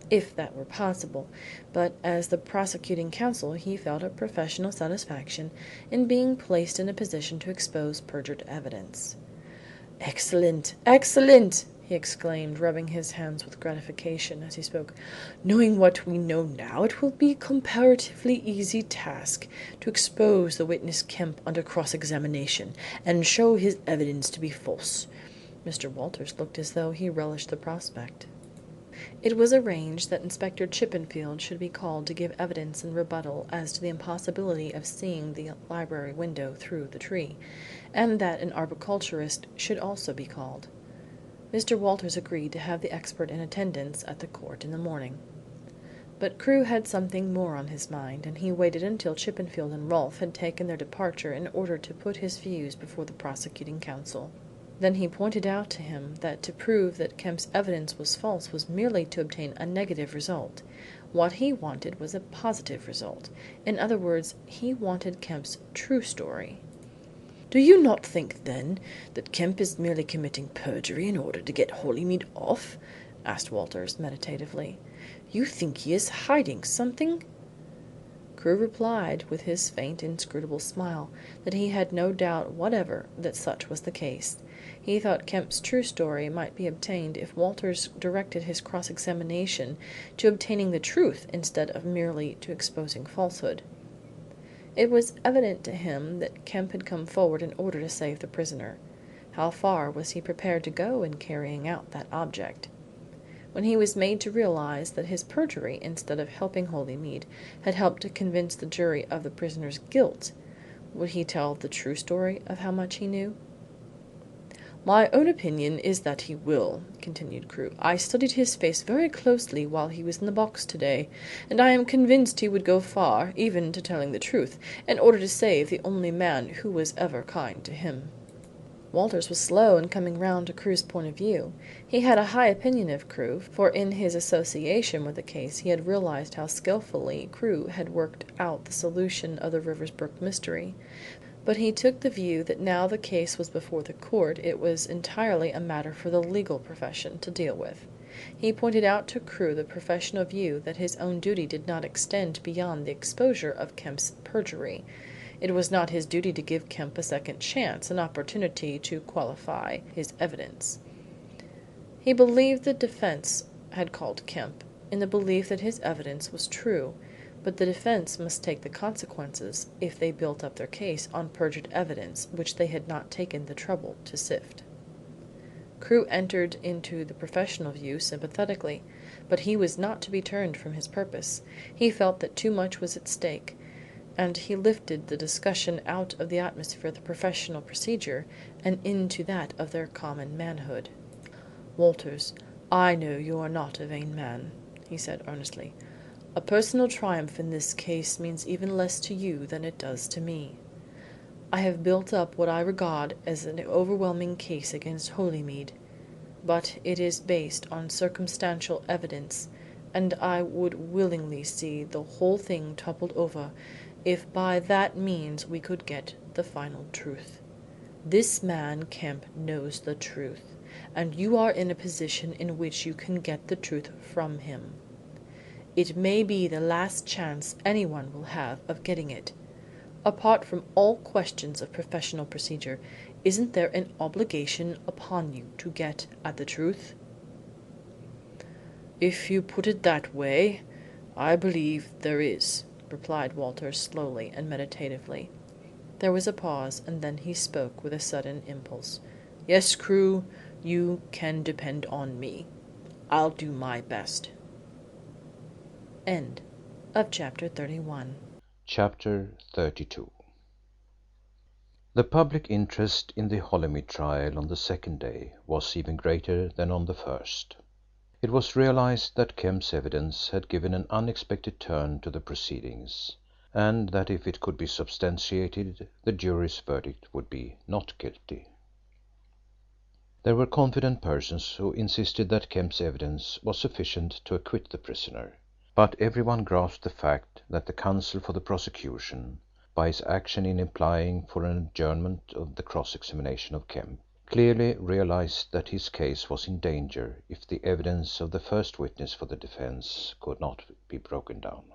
Speaker 7: if that were possible, but as the prosecuting counsel he felt a professional satisfaction in being placed in a position to expose perjured evidence. "Excellent, excellent!" he exclaimed, rubbing his hands with gratification as he spoke. "Knowing what we know now, it will be a comparatively easy task to expose the witness Kemp under cross-examination, and show his evidence to be false." Mr. Walters looked as though he relished the prospect. It was arranged that Inspector Chippenfield should be called to give evidence in rebuttal as to the impossibility of seeing the library window through the tree, and that an arboriculturist should also be called. Mr. Walters agreed to have the expert in attendance at the court in the morning. But Crewe had something more on his mind, and he waited until Chippenfield and Rolfe had taken their departure in order to put his views before the prosecuting counsel. Then he pointed out to him that to prove that Kemp's evidence was false was merely to obtain a negative result. What he wanted was a positive result. In other words, he wanted Kemp's true story. "Do you not think, then, that Kemp is merely committing perjury in order to get Holymead off?" asked Walters meditatively. "You think he is hiding something?" Crewe replied, with his faint inscrutable smile, that he had no doubt whatever that such was the case. He thought Kemp's true story might be obtained if Walters directed his cross-examination to obtaining the truth instead of merely to exposing falsehood. It was evident to him that Kemp had come forward in order to save the prisoner. How far was he prepared to go in carrying out that object? When he was made to realize that his perjury, instead of helping Holymead, had helped to convince the jury of the prisoner's guilt, would he tell the true story of how much he knew? "My own opinion is that he will," continued Crewe. "I studied his face very closely while he was in the box today, and I am convinced he would go far, even to telling the truth, in order to save the only man who was ever kind to him." Walters was slow in coming round to Crewe's point of view. He had a high opinion of Crewe, for in his association with the case he had realized how skilfully Crewe had worked out the solution of the Riversbrook mystery. But he took the view that now the case was before the court it was entirely a matter for the legal profession to deal with. He pointed out to Crewe the professional view that his own duty did not extend beyond the exposure of Kemp's perjury. It was not his duty to give Kemp a second chance, an opportunity to qualify his evidence. He believed the defence had called Kemp, in the belief that his evidence was true, but the defence must take the consequences if they built up their case on perjured evidence which they had not taken the trouble to sift. Crewe entered into the professional view sympathetically, but he was not to be turned from his purpose. He felt that too much was at stake, and he lifted the discussion out of the atmosphere of the professional procedure and into that of their common manhood. "Walters, I know you are not a vain man," he said earnestly. "A personal triumph in this case means even less to you than it does to me. I have built up what I regard as an overwhelming case against Holymead, but it is based on circumstantial evidence, and I would willingly see the whole thing toppled over if by that means we could get the final truth. This man Kemp knows the truth, and you are in a position in which you can get the truth from him. It may be the last chance anyone will have of getting it. Apart from all questions of professional procedure, isn't there an obligation upon you to get at the truth?" "If you put it that way, I believe there is," replied Walters slowly and meditatively. There was a pause, and then he spoke with a sudden impulse. "Yes, Crewe, you can depend on me. I'll do my best." End of chapter 31.
Speaker 2: Chapter 32. The public interest in the Holymead trial on the second day was even greater than on the first. It was realised that Kemp's evidence had given an unexpected turn to the proceedings, and that if it could be substantiated the jury's verdict would be "not guilty." There were confident persons who insisted that Kemp's evidence was sufficient to acquit the prisoner. But everyone grasped the fact that the counsel for the prosecution, by his action in applying for an adjournment of the cross-examination of Kemp, clearly realised that his case was in danger if the evidence of the first witness for the defence could not be broken down.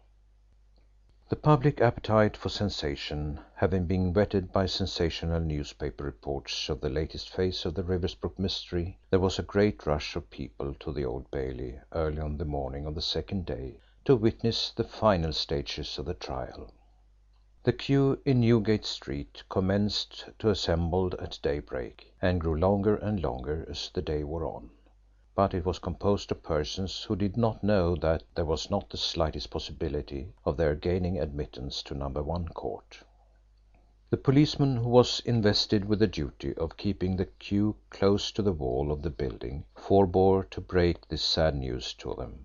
Speaker 2: The public appetite for sensation having been whetted by sensational newspaper reports of the latest phase of the Riversbrook mystery, there was a great rush of people to the Old Bailey early on the morning of the second day to witness the final stages of the trial. The queue in Newgate Street commenced to assemble at daybreak, and grew longer and longer as the day wore on. But it was composed of persons who did not know that there was not the slightest possibility of their gaining admittance to Number 1 Court. The policeman who was invested with the duty of keeping the queue close to the wall of the building forbore to break this sad news to them.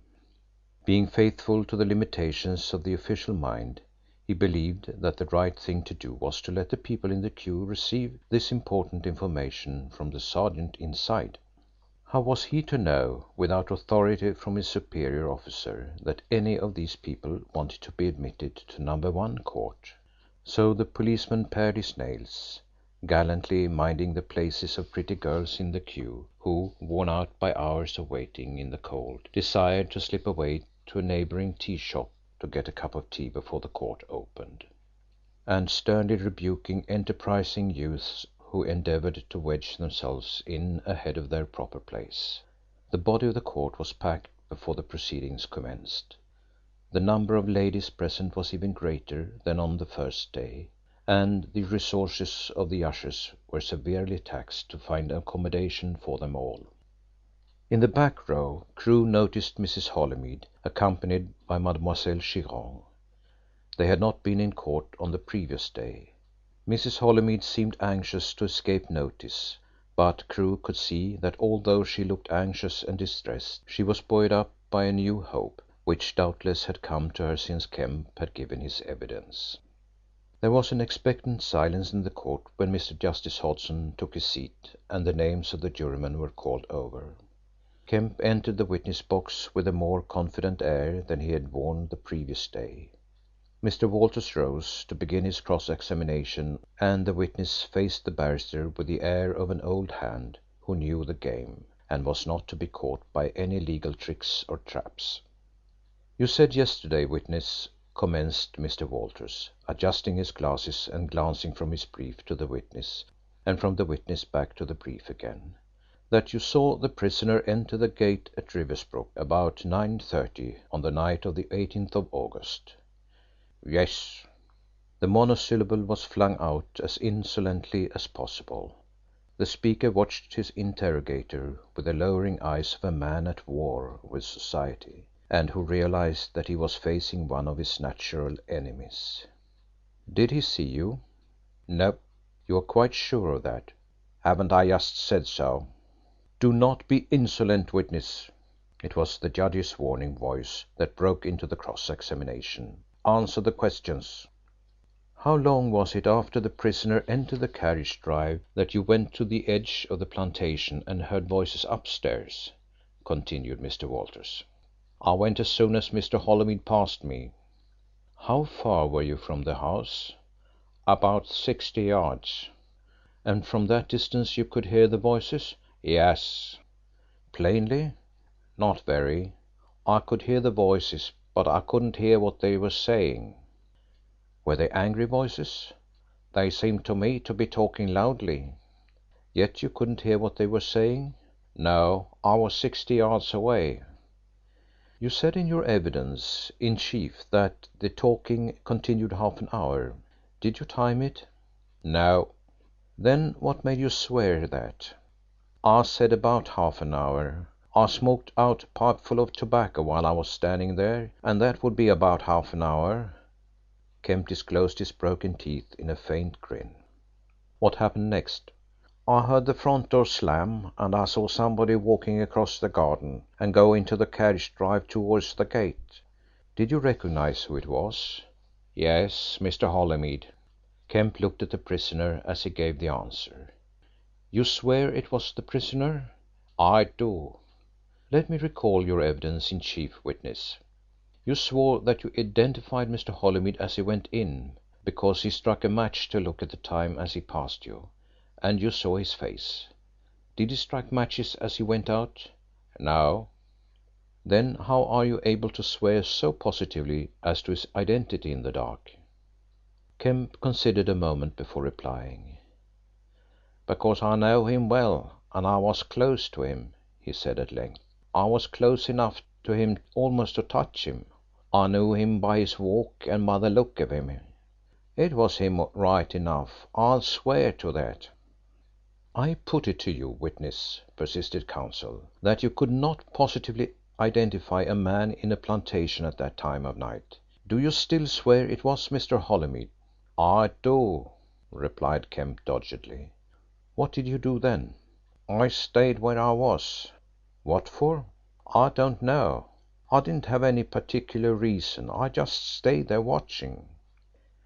Speaker 2: Being faithful to the limitations of the official mind, he believed that the right thing to do was to let the people in the queue receive this important information from the sergeant inside. How was he to know, without authority from his superior officer, that any of these people wanted to be admitted to Number 1 Court? So the policeman pared his nails, gallantly minding the places of pretty girls in the queue, who, worn out by hours of waiting in the cold, desired to slip away to a neighbouring tea shop to get a cup of tea before the court opened, and sternly rebuking enterprising youths who endeavoured to wedge themselves in ahead of their proper place. The body of the court was packed before the proceedings commenced. The number of ladies present was even greater than on the first day, and the resources of the ushers were severely taxed to find accommodation for them all. In the back row Crewe noticed Mrs. Holymead, accompanied by Mademoiselle Chiron. They had not been in court on the previous day. Mrs. Holymead seemed anxious to escape notice, but Crewe could see that although she looked anxious and distressed, she was buoyed up by a new hope, which doubtless had come to her since Kemp had given his evidence. There was an expectant silence in the court when Mr. Justice Hodson took his seat and the names of the jurymen were called over. Kemp entered the witness box with a more confident air than he had worn the previous day. Mr. Walters rose to begin his cross-examination, and the witness faced the barrister with the air of an old hand who knew the game, and was not to be caught by any legal tricks or traps. "You said yesterday, witness," commenced Mr. Walters, adjusting his glasses and glancing from his brief to the witness, and from the witness back to the brief again, "that you saw the prisoner enter the gate at Riversbrook about 9:30 on the night of the 18th of August." "Yes." The monosyllable was flung out as insolently as possible. The speaker watched his interrogator with the lowering eyes of a man at war with society, and who realized that he was facing one of his natural enemies. "Did he see you?" "No." "You are quite sure of that?" "Haven't I just said so?" "Do not be insolent, witness." It was the judge's warning voice that broke into the cross-examination. "Answer the questions." "How long was it after the prisoner entered the carriage drive that you went to the edge of the plantation and heard voices upstairs?" continued Mr. Walters. "I went as soon as Mr. Holymead passed me." "How far were you from the house?" "About 60 yards." "And from that distance you could hear the voices?" "Yes." "Plainly?" "Not very. I could hear the voices, but I couldn't hear what they were saying." "Were they angry voices?" "They seemed to me to be talking loudly." "Yet you couldn't hear what they were saying?" "No, I was 60 yards away." "You said in your evidence in chief that the talking continued half an hour. Did you time it?" "No." "Then what made you swear that?" "I said about half an hour. I smoked out a pipeful of tobacco while I was standing there, and that would be about half an hour." Kemp disclosed his broken teeth in a faint grin. "What happened next?" "I heard the front door slam, and I saw somebody walking across the garden and go into the carriage drive towards the gate." "Did you recognize who it was?" "Yes, Mr. Holymead." Kemp looked at the prisoner as he gave the answer. "You swear it was the prisoner?" "I do." "Let me recall your evidence in chief, witness. You swore that you identified Mr. Holymead as he went in, because he struck a match to look at the time as he passed you, and you saw his face. Did he strike matches as he went out?" "No."
Speaker 6: Then how are you able to swear so positively as to his identity in the dark?" Kemp considered a moment before replying. "Because I know him well, and I was close to him," he said at length. "I was close enough to him almost to touch him. I knew him by his walk and by the look of him. It was him right enough, I'll swear to that." "I put it to you, witness," persisted Counsel, "that you could not positively identify a man in a plantation at that time of night. Do you still swear it was Mr. Holymead?" "I do," replied Kemp doggedly. "What did you do then?" "I stayed where I was." "What for?" "I don't know. I didn't have any particular reason. I just stayed there watching."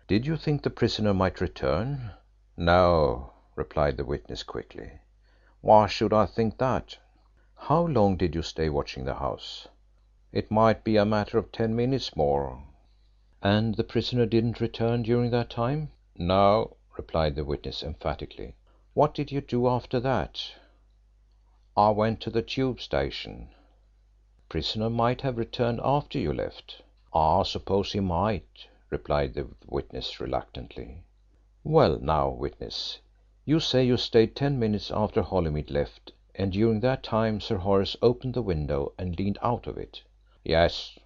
Speaker 6: "Did you think the prisoner might return?" "No," replied the witness quickly. "Why should I think that?" "How long did you stay watching the house?" "It might be a matter of 10 minutes more." "And the prisoner didn't return during that time?" "No," replied the witness emphatically. "What did you do after that?"
Speaker 2: "I went to the tube station."
Speaker 6: "The prisoner might have returned after you left."
Speaker 2: "I suppose he might," replied the witness reluctantly.
Speaker 6: "Well, now, witness, you say you stayed 10 minutes after Holymead left, and during that time Sir Horace opened the window and leaned out of it."
Speaker 2: "Yes."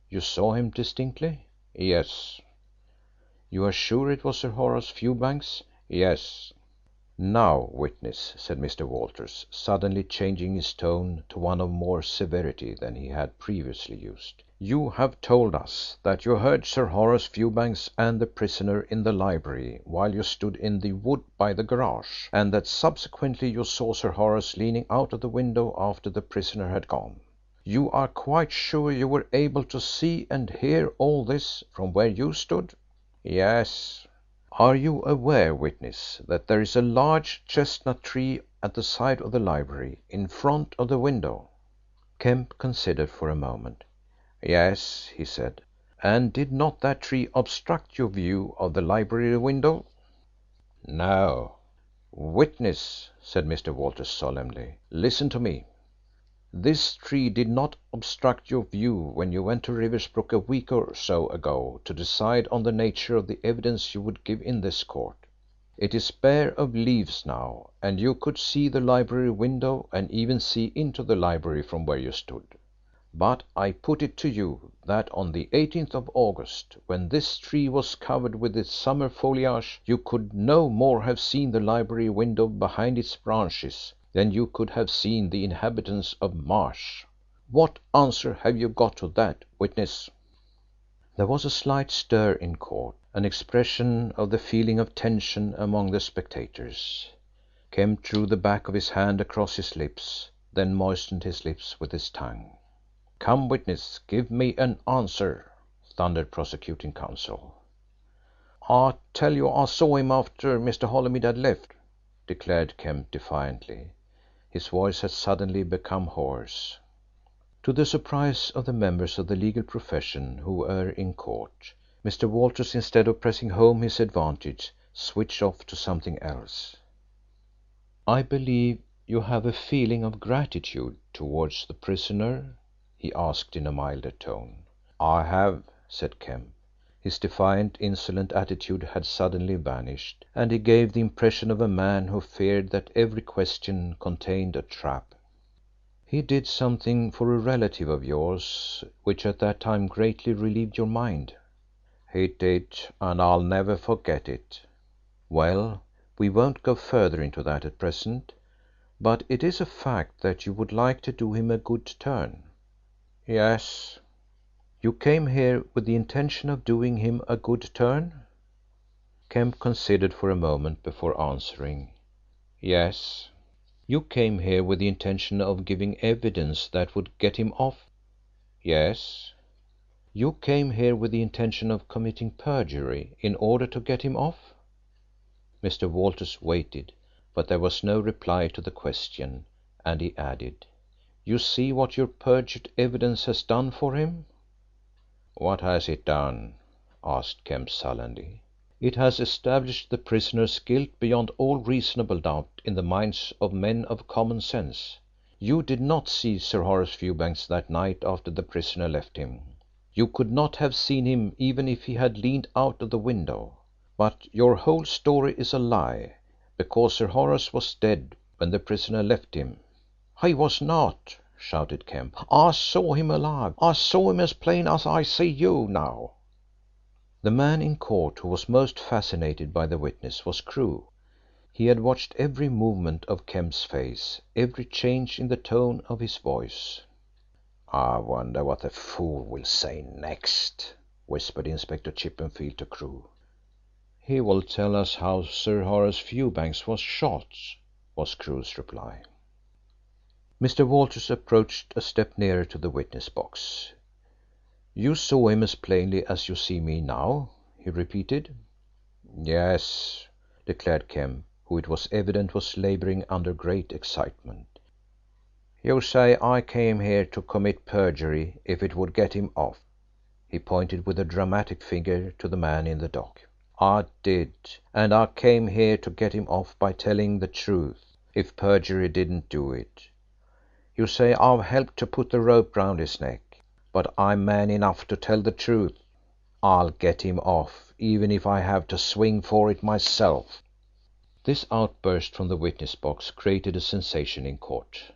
Speaker 6: "You saw him distinctly?"
Speaker 2: "Yes."
Speaker 6: "You are sure it was Sir Horace Fewbanks?"
Speaker 2: "Yes."
Speaker 6: "Now, witness," said Mr. Walters, suddenly changing his tone to one of more severity than he had previously used, "you have told us that you heard Sir Horace Fewbanks and the prisoner in the library while you stood in the wood by the garage, and that subsequently you saw Sir Horace leaning out of the window after the prisoner had gone. You are quite sure you were able to see and hear all this from where you stood?"
Speaker 2: "Yes."
Speaker 6: "Are you aware, witness, that there is a large chestnut tree at the side of the library, in front of the window?" Kemp considered for a moment.
Speaker 2: "Yes," he said.
Speaker 6: "And did not that tree obstruct your view of the library window?"
Speaker 2: "No."
Speaker 6: "Witness," said Mr. Walters solemnly, "listen to me. This tree did not obstruct your view when you went to Riversbrook a week or so ago to decide on the nature of the evidence you would give in this court. It is bare of leaves now, and you could see the library window and even see into the library from where you stood. But I put it to you that on the 18th of August, when this tree was covered with its summer foliage, you could no more have seen the library window behind its branches than you could have seen the inhabitants of Mars. What answer have you got to that, witness?" There was a slight stir in court, an expression of the feeling of tension among the spectators. Kemp drew the back of his hand across his lips, then moistened his lips with his tongue. "Come, witness, give me an answer," thundered prosecuting counsel.
Speaker 2: "I tell you I saw him after Mr. Holymead had left," declared Kemp defiantly.
Speaker 6: His voice had suddenly become hoarse. To the surprise of the members of the legal profession who were in court, Mr. Walters, instead of pressing home his advantage, switched off to something else. "I believe you have a feeling of gratitude towards the prisoner?" he asked in a milder tone.
Speaker 2: "I have,"
Speaker 6: said Kemp. His defiant, insolent attitude had suddenly vanished, and he gave the impression of a man who feared that every question contained a trap. "He did something for a relative of yours which at that time greatly relieved your mind?"
Speaker 2: "He did, and I'll never forget it."
Speaker 6: "Well, we won't go further into that at present, but it is a fact that you would like to do him a good turn?"
Speaker 2: "Yes."
Speaker 6: "You came here with the intention of doing him a good turn?" Kemp considered for a moment before answering.
Speaker 2: "Yes."
Speaker 6: "You came here with the intention of giving evidence that would get him off?"
Speaker 2: "Yes."
Speaker 6: "You came here with the intention of committing perjury in order to get him off?" Mr. Walters waited, but there was no reply to the question, and he added, "You see what your perjured evidence has done for him?"
Speaker 2: "What has it done?" asked Kemp sullenly.
Speaker 6: "It has established the prisoner's guilt beyond all reasonable doubt in the minds of men of common sense. You did not see Sir Horace Fewbanks that night after the prisoner left him. You could not have seen him even if he had leaned out of the window. But your whole story is a lie, because Sir Horace was dead when the prisoner left him." "He was not," shouted Kemp. "I saw him alive. I saw him as plain as I see you now." The man in court who was most fascinated by the witness was Crewe. He had watched every movement of Kemp's face, every change in the tone of his voice. "I wonder what the fool will say next," whispered Inspector Chippenfield to Crewe. "He will tell us how Sir Horace Fewbanks was shot," was Crewe's reply. Mr. Walters approached a step nearer to the witness box. "You saw him as plainly as you see me now?" he repeated. "Yes," declared Kemp, who it was evident was labouring under great excitement. "You say I came here to commit perjury if it would get him off." He pointed with a dramatic finger to the man in the dock. "I did, and I came here to get him off by telling the truth, if perjury didn't do it. You say I've helped to put the rope round his neck, but I'm man enough to tell the truth. I'll get him off, even if I have to swing for it myself." This outburst from the witness box created a sensation in court.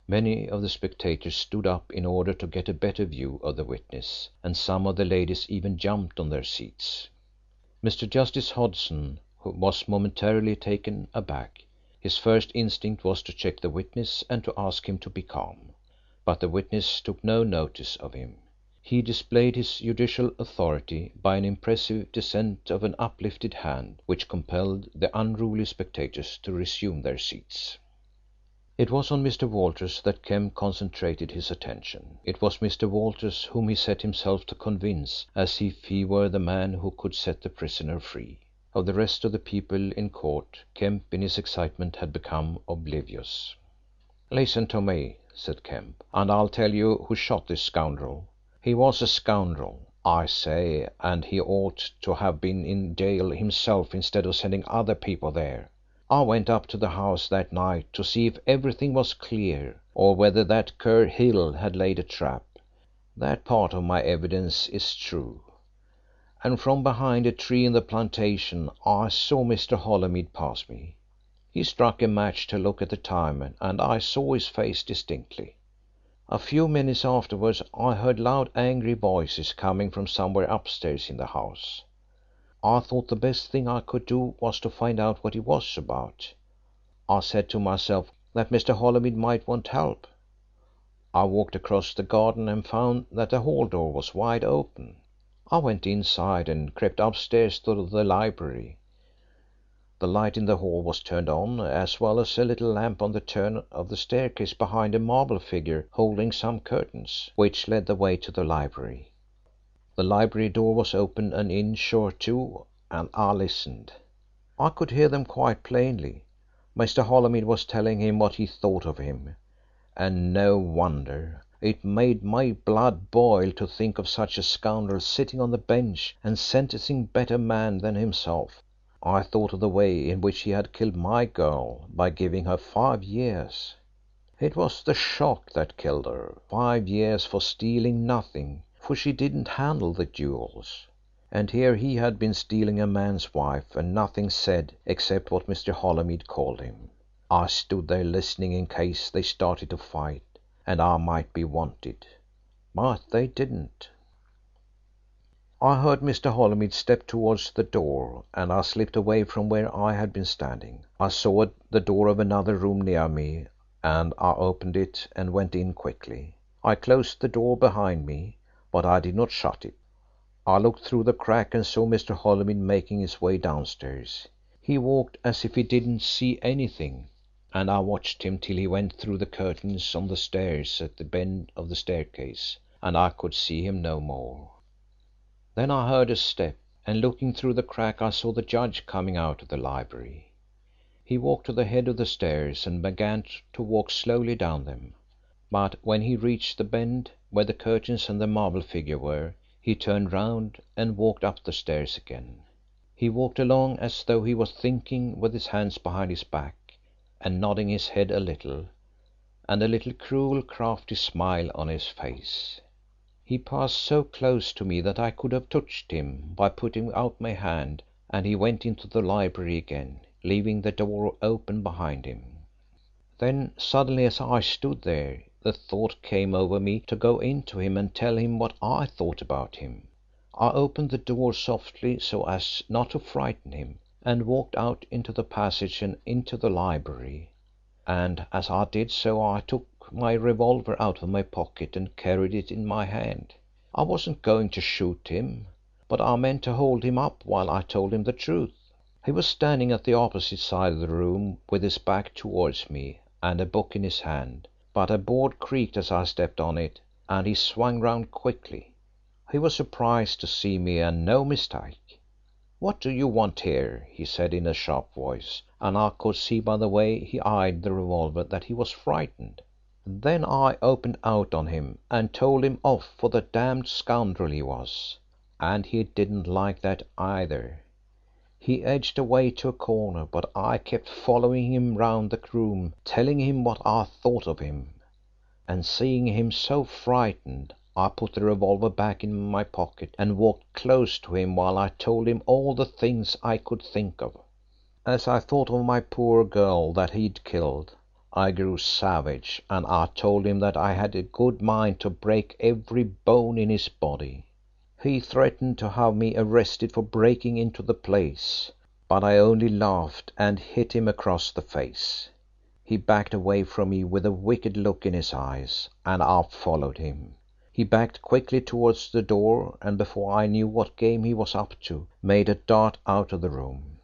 Speaker 6: Many of the spectators stood up in order to get a better view of the witness, and some of the ladies even jumped on their seats. Mr. Justice Hodson was momentarily taken aback. His first instinct was to check the witness and to ask him to be calm, but the witness took no notice of him. He displayed his judicial authority by an impressive descent of an uplifted hand which compelled the unruly spectators to resume their seats. It was on Mr. Walters that Kemp concentrated his attention. It was Mr. Walters whom he set himself to convince, as if he were the man who could set the prisoner free. Of the rest of the people in court, Kemp in his excitement had become oblivious. "Listen to me," said Kemp, "and I'll tell you who shot this scoundrel. He was a scoundrel, I say, and he ought to have been in jail himself instead of sending other people there. I went up to the house that night to see if everything was clear, or whether that cur Hill had laid a trap. That part of my evidence is true. And from behind a tree in the plantation I saw Mr. Holymead pass me. He struck a match to look at the time, and I saw his face distinctly. A few minutes afterwards I heard loud angry voices coming from somewhere upstairs in the house. I thought the best thing I could do was to find out what it was about. I said to myself that Mr. Holymead might want help. I walked across the garden and found that the hall door was wide open. I went inside and crept upstairs to the library. The light in the hall was turned on, as well as a little lamp on the turn of the staircase behind a marble figure holding some curtains, which led the way to the library. The library door was open an inch or two, and I listened. I could hear them quite plainly. Mr. Holymead was telling him what he thought of him, and no wonder. It made my blood boil to think of such a scoundrel sitting on the bench and sentencing better men than himself. I thought of the way in which he had killed my girl by giving her 5 years. It was the shock that killed her. 5 years for stealing nothing, for she didn't handle the jewels. And here he had been stealing a man's wife and nothing said except what Mr. Holymead called him. I stood there listening in case they started to fight, and I might be wanted. But they didn't. I heard Mr. Holymead step towards the door, and I slipped away from where I had been standing. I saw the door of another room near me, and I opened it and went in quickly. I closed the door behind me, but I did not shut it. I looked through the crack and saw Mr. Holymead making his way downstairs. He walked as if he didn't see anything, and I watched him till he went through the curtains on the stairs at the bend of the staircase, and I could see him no more. Then I heard a step, and looking through the crack I saw the judge coming out of the library. He walked to the head of the stairs and began to walk slowly down them, but when he reached the bend where the curtains and the marble figure were, he turned round and walked up the stairs again. He walked along as though he was thinking, with his hands behind his back and nodding his head a little,
Speaker 2: and a little cruel, crafty smile on his face. He passed so close to me that I could have touched him by putting out my hand, and he went into the library again, leaving the door open behind him. Then suddenly, as I stood there, the thought came over me to go in to him and tell him what I thought about him. I opened the door softly so as not to frighten him, and walked out into the passage and into the library. And as I did so I took my revolver out of my pocket and carried it in my hand. I wasn't going to shoot him, but I meant to hold him up while I told him the truth. He was standing at the opposite side of the room with his back towards me and a book in his hand, but a board creaked as I stepped on it, and he swung round quickly. He was surprised to see me, and no mistake. "What do you want here?" he said in a sharp voice, and I could see by the way he eyed the revolver that he was frightened. Then I opened out on him and told him off for the damned scoundrel he was, and he didn't like that either. He edged away to a corner, but I kept following him round the room, telling him what I thought of him, and seeing him so frightened I put the revolver back in my pocket and walked close to him while I told him all the things I could think of. As I thought of my poor girl that he'd killed, I grew savage, and I told him that I had a good mind to break every bone in his body. He threatened to have me arrested for breaking into the place, but I only laughed and hit him across the face. He backed away from me with a wicked look in his eyes, and I followed him. He backed quickly towards the door, and before I knew what game he was up to, made a dart out of the room.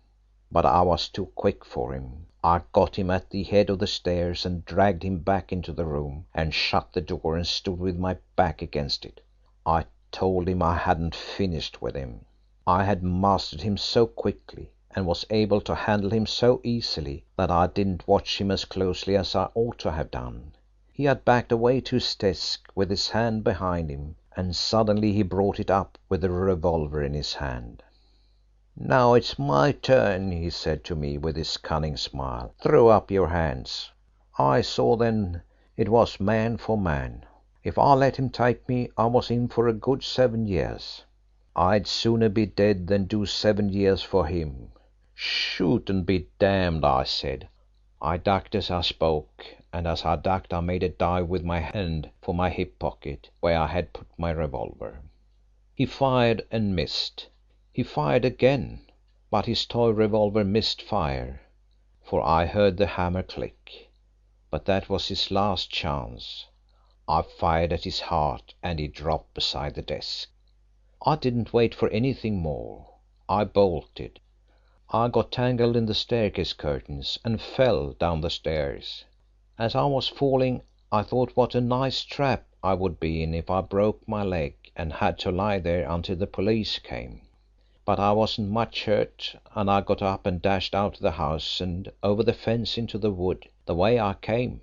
Speaker 2: But I was too quick for him. I got him at the head of the stairs and dragged him back into the room, and shut the door and stood with my back against it. I told him I hadn't finished with him. I had mastered him so quickly, and was able to handle him so easily, that I didn't watch him as closely as I ought to have done. He had backed away to his desk with his hand behind him, and suddenly he brought it up with the revolver in his hand. "Now it's my turn," he said to me with his cunning smile. "Throw up your hands." I saw then it was man for man. If I let him take me I was in for a good 7 years. I'd sooner be dead than do 7 years for him. "Shoot and be damned," I said. I ducked as I spoke, and as I ducked I made a dive with my hand for my hip pocket, where I had put my revolver. He fired and missed. He fired again, but his toy revolver missed fire, for I heard the hammer click. But that was his last chance. I fired at his heart and he dropped beside the desk. I didn't wait for anything more. I bolted. I got tangled in the staircase curtains and fell down the stairs. As I was falling I thought what a nice trap I would be in if I broke my leg and had to lie there until the police came. But I wasn't much hurt, and I got up and dashed out of the house and over the fence into the wood, the way I came."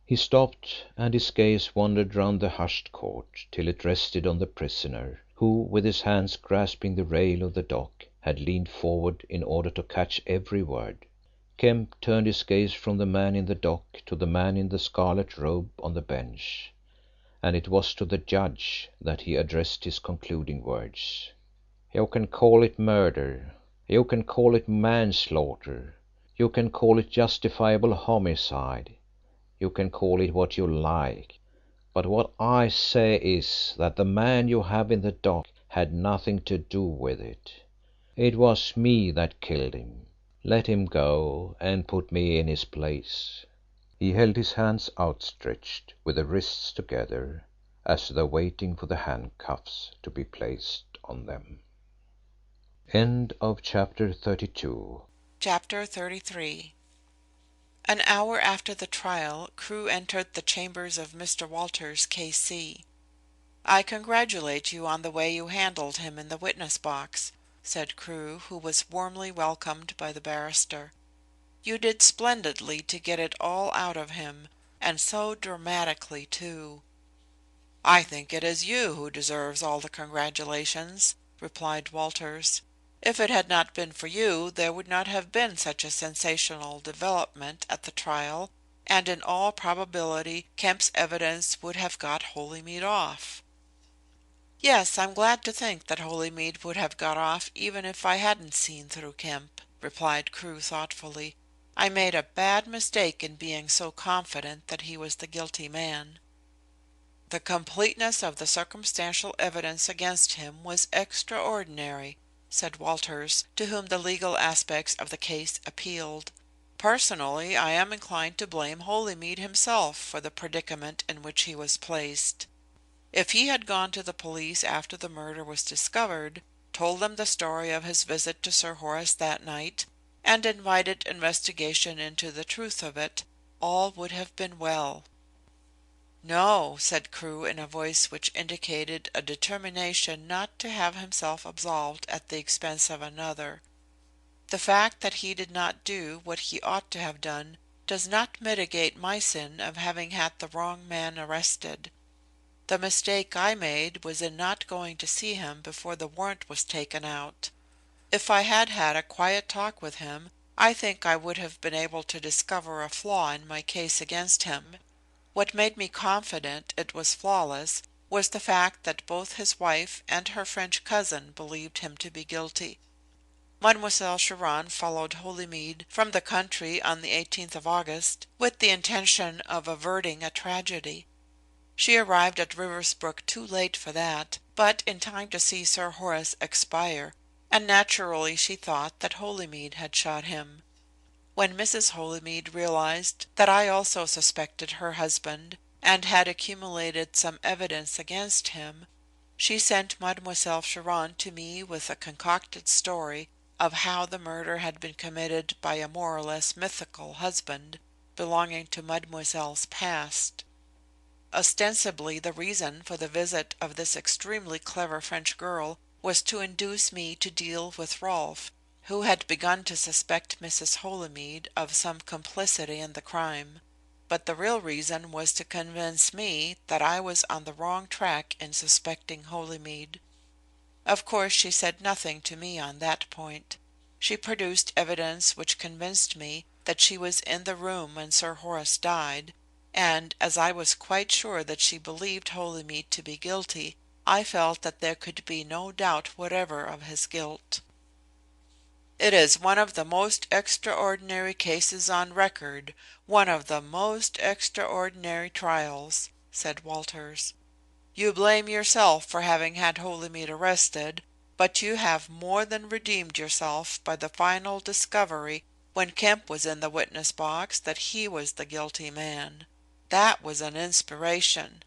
Speaker 2: He stopped, and his gaze wandered round the hushed court till it rested on the prisoner, who, with his hands grasping the rail of the dock, had leaned forward in order to catch every word. Kemp turned his gaze from the man in the dock to the man in the scarlet robe on the bench, and it was to the judge that he addressed his concluding words. "You can call it murder, you can call it manslaughter, you can call it justifiable homicide, you can call it what you like, but what I say is that the man you have in the dock had nothing to do with it. It was me that killed him. Let him go and put me in his place." He held his hands outstretched with the wrists together, as though waiting for the handcuffs to be placed on them. End of chapter 32.
Speaker 3: Chapter 33. An hour after the trial, Crewe entered the chambers of Mr. Walters, K.C. "I congratulate you on the way you handled him in the witness box," said Crewe, who was warmly welcomed by the barrister. "You did splendidly to get it all out of him, and so dramatically too." "I think it is you who deserves all the congratulations," replied Walters. "If it had not been for you there would not have been such a sensational development at the trial, and in all probability Kemp's evidence would have got Holymead off. Yes, I'm glad to think that Holymead would have got off even if I hadn't seen through Kemp, replied Crewe thoughtfully. I made a bad mistake in being so confident that he was the guilty man. The completeness of the circumstantial evidence against him was extraordinary, said Walters, to whom the legal aspects of the case appealed. Personally, I am inclined to blame Holymead himself for the predicament in which he was placed. If he had gone to the police after the murder was discovered, told them the story of his visit to Sir Horace that night, and invited investigation into the truth of it, all would have been well. No, said Crewe in a voice which indicated a determination not to have himself absolved at the expense of another. The fact that he did not do what he ought to have done does not mitigate my sin of having had the wrong man arrested. The mistake I made was in not going to see him before the warrant was taken out. If I had had a quiet talk with him, I think I would have been able to discover a flaw in my case against him. What made me confident it was flawless was the fact that both his wife and her French cousin believed him to be guilty. Mademoiselle Chiron followed Holymead from the country on the 18th of August with the intention of averting a tragedy. She arrived at Riversbrook too late for that, but in time to see Sir Horace expire, and naturally she thought that Holymead had shot him. When Mrs. Holymead realized that I also suspected her husband and had accumulated some evidence against him, she sent Mademoiselle Chiron to me with a concocted story of how the murder had been committed by a more or less mythical husband belonging to Mademoiselle's past. Ostensibly the reason for the visit of this extremely clever French girl was to induce me to deal with Rolfe, who had begun to suspect Mrs. Holymead of some complicity in the crime. But the real reason was to convince me that I was on the wrong track in suspecting Holymead. Of course she said nothing to me on that point. She produced evidence which convinced me that she was in the room when Sir Horace died, and as I was quite sure that she believed Holymead to be guilty, I felt that there could be no doubt whatever of his guilt. It is one of the most extraordinary cases on record, one of the most extraordinary trials, said Walters. You blame yourself for having had Holymead arrested, but you have more than redeemed yourself by the final discovery when Kemp was in the witness box that he was the guilty man. That was an inspiration."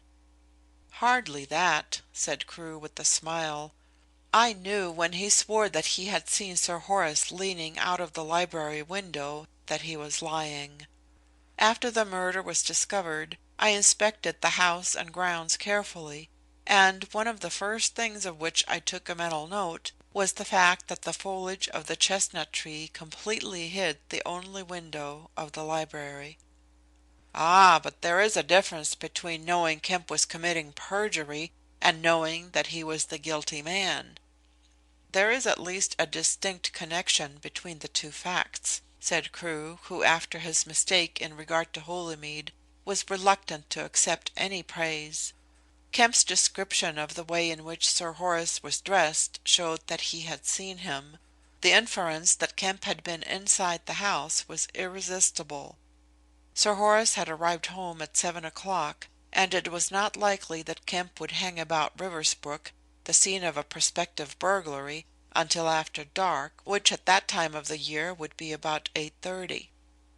Speaker 3: "Hardly that," said Crewe with a smile. "I knew when he swore that he had seen Sir Horace leaning out of the library window that he was lying. After the murder was discovered, I inspected the house and grounds carefully, and one of the first things of which I took a mental note was the fact that the foliage of the chestnut tree completely hid the only window of the library." "Ah, but there is a difference between knowing Kemp was committing perjury and knowing that he was the guilty man." "There is at least a distinct connection between the two facts," said Crewe, who after his mistake in regard to Holymead was reluctant to accept any praise. Kemp's description of the way in which Sir Horace was dressed showed that he had seen him. The inference that Kemp had been inside the house was irresistible. Sir Horace had arrived home at 7 o'clock, and it was not likely that Kemp would hang about Riversbrook, the scene of a prospective burglary, until after dark, which at that time of the year would be about 8:30.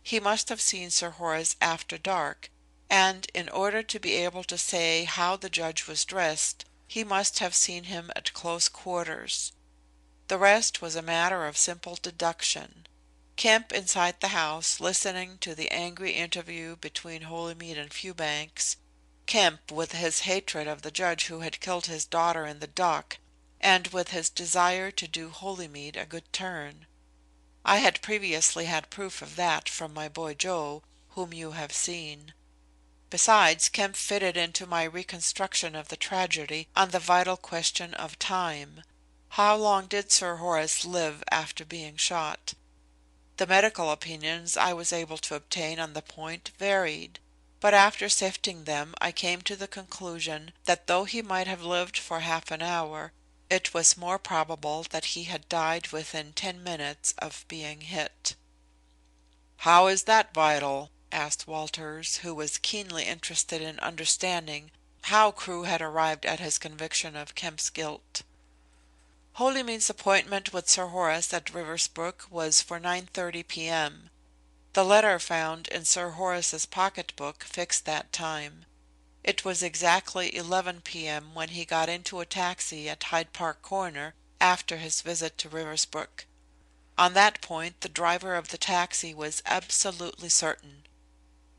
Speaker 3: He must have seen Sir Horace after dark, and in order to be able to say how the judge was dressed, he must have seen him at close quarters. The rest was a matter of simple deduction. Kemp inside the house listening to the angry interview between Holymead and Fewbanks, Kemp with his hatred of the judge who had killed his daughter in the dock, and with his desire to do Holymead a good turn. I had previously had proof of that from my boy Joe, whom you have seen. Besides, Kemp fitted into my reconstruction of the tragedy on the vital question of time. How long did Sir Horace live after being shot? The medical opinions I was able to obtain on the point varied, but after sifting them I came to the conclusion that though he might have lived for half an hour, it was more probable that he had died within 10 minutes of being hit. "How is that vital?" asked Walters, who was keenly interested in understanding how Crewe had arrived at his conviction of Kemp's guilt. Holymead's appointment with Sir Horace at Riversbrook was for 9:30 p.m. The letter found in Sir Horace's pocketbook fixed that time. It was exactly 11 p.m. when he got into a taxi at Hyde Park Corner after his visit to Riversbrook. On that point the driver of the taxi was absolutely certain.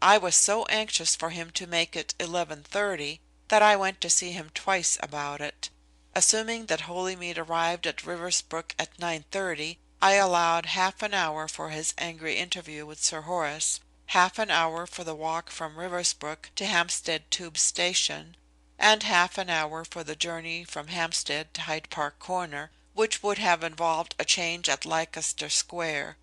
Speaker 3: I was so anxious for him to make it 11:30 that I went to see him twice about it. Assuming that Holymead arrived at Riversbrook at 9:30, I allowed half an hour for his angry interview with Sir Horace, half an hour for the walk from Riversbrook to Hampstead Tube Station, and half an hour for the journey from Hampstead to Hyde Park Corner, which would have involved a change at Leicester Square.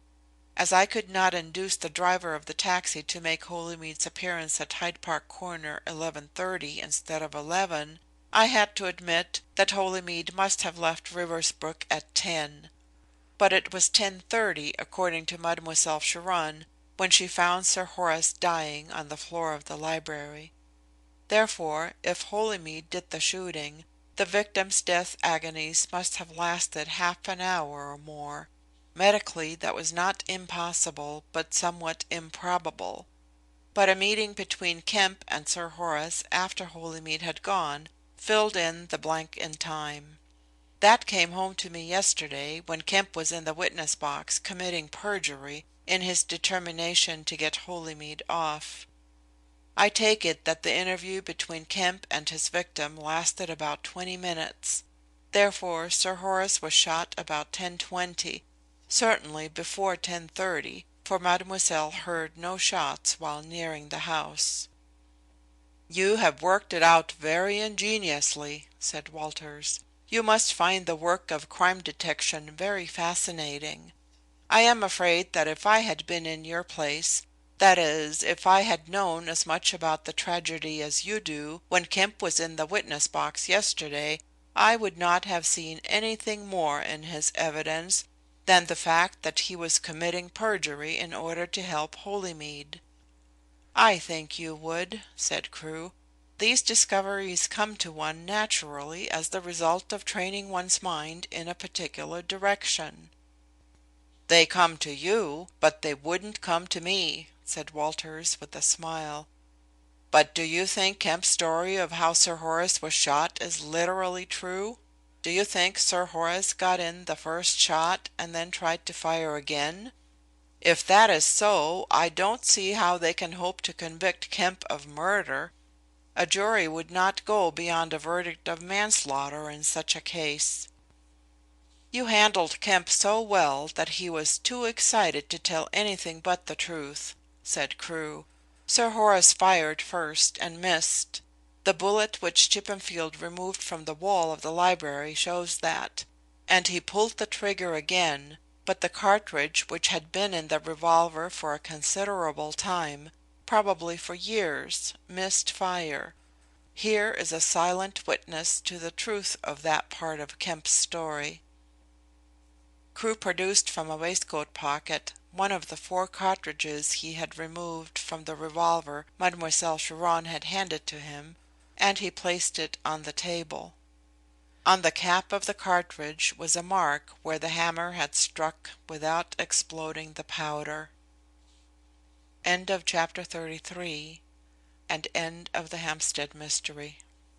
Speaker 3: As I could not induce the driver of the taxi to make Holymead's appearance at Hyde Park Corner 11:30 instead of 11, I had to admit that Holymead must have left Riversbrook at 10. But it was 10:30, according to Mademoiselle Chiron, when she found Sir Horace dying on the floor of the library. Therefore, if Holymead did the shooting, the victim's death agonies must have lasted half an hour or more. Medically, that was not impossible, but somewhat improbable. But a meeting between Kemp and Sir Horace after Holymead had gone filled in the blank in time. That came home to me yesterday when Kemp was in the witness box committing perjury in his determination to get Holymead off. I take it that the interview between Kemp and his victim lasted about 20 minutes. Therefore Sir Horace was shot about 10:20, certainly before 10:30, for Mademoiselle heard no shots while nearing the house. "You have worked it out very ingeniously," said Walters. "You must find the work of crime detection very fascinating. I am afraid that if I had been in your place, that is, if I had known as much about the tragedy as you do, when Kemp was in the witness box yesterday, I would not have seen anything more in his evidence than the fact that he was committing perjury in order to help Holymead." "I think you would," said Crewe. "These discoveries come to one naturally as the result of training one's mind in a particular direction." "They come to you, but they wouldn't come to me," said Walters with a smile. "But do you think Kemp's story of how Sir Horace was shot is literally true? Do you think Sir Horace got in the first shot and then tried to fire again? If that is so, I don't see how they can hope to convict Kemp of murder. A jury would not go beyond a verdict of manslaughter in such a case." "You handled Kemp so well that he was too excited to tell anything but the truth," said Crewe. "Sir Horace fired first and missed. The bullet which Chippenfield removed from the wall of the library shows that. And he pulled the trigger again, but the cartridge, which had been in the revolver for a considerable time, probably for years, missed fire. Here is a silent witness to the truth of that part of Kemp's story." Crewe produced from a waistcoat pocket one of the 4 cartridges he had removed from the revolver Mademoiselle Chiron had handed to him, and he placed it on the table. On the cap of the cartridge was a mark where the hammer had struck without exploding the powder. End of chapter 33, and end of the Hampstead mystery.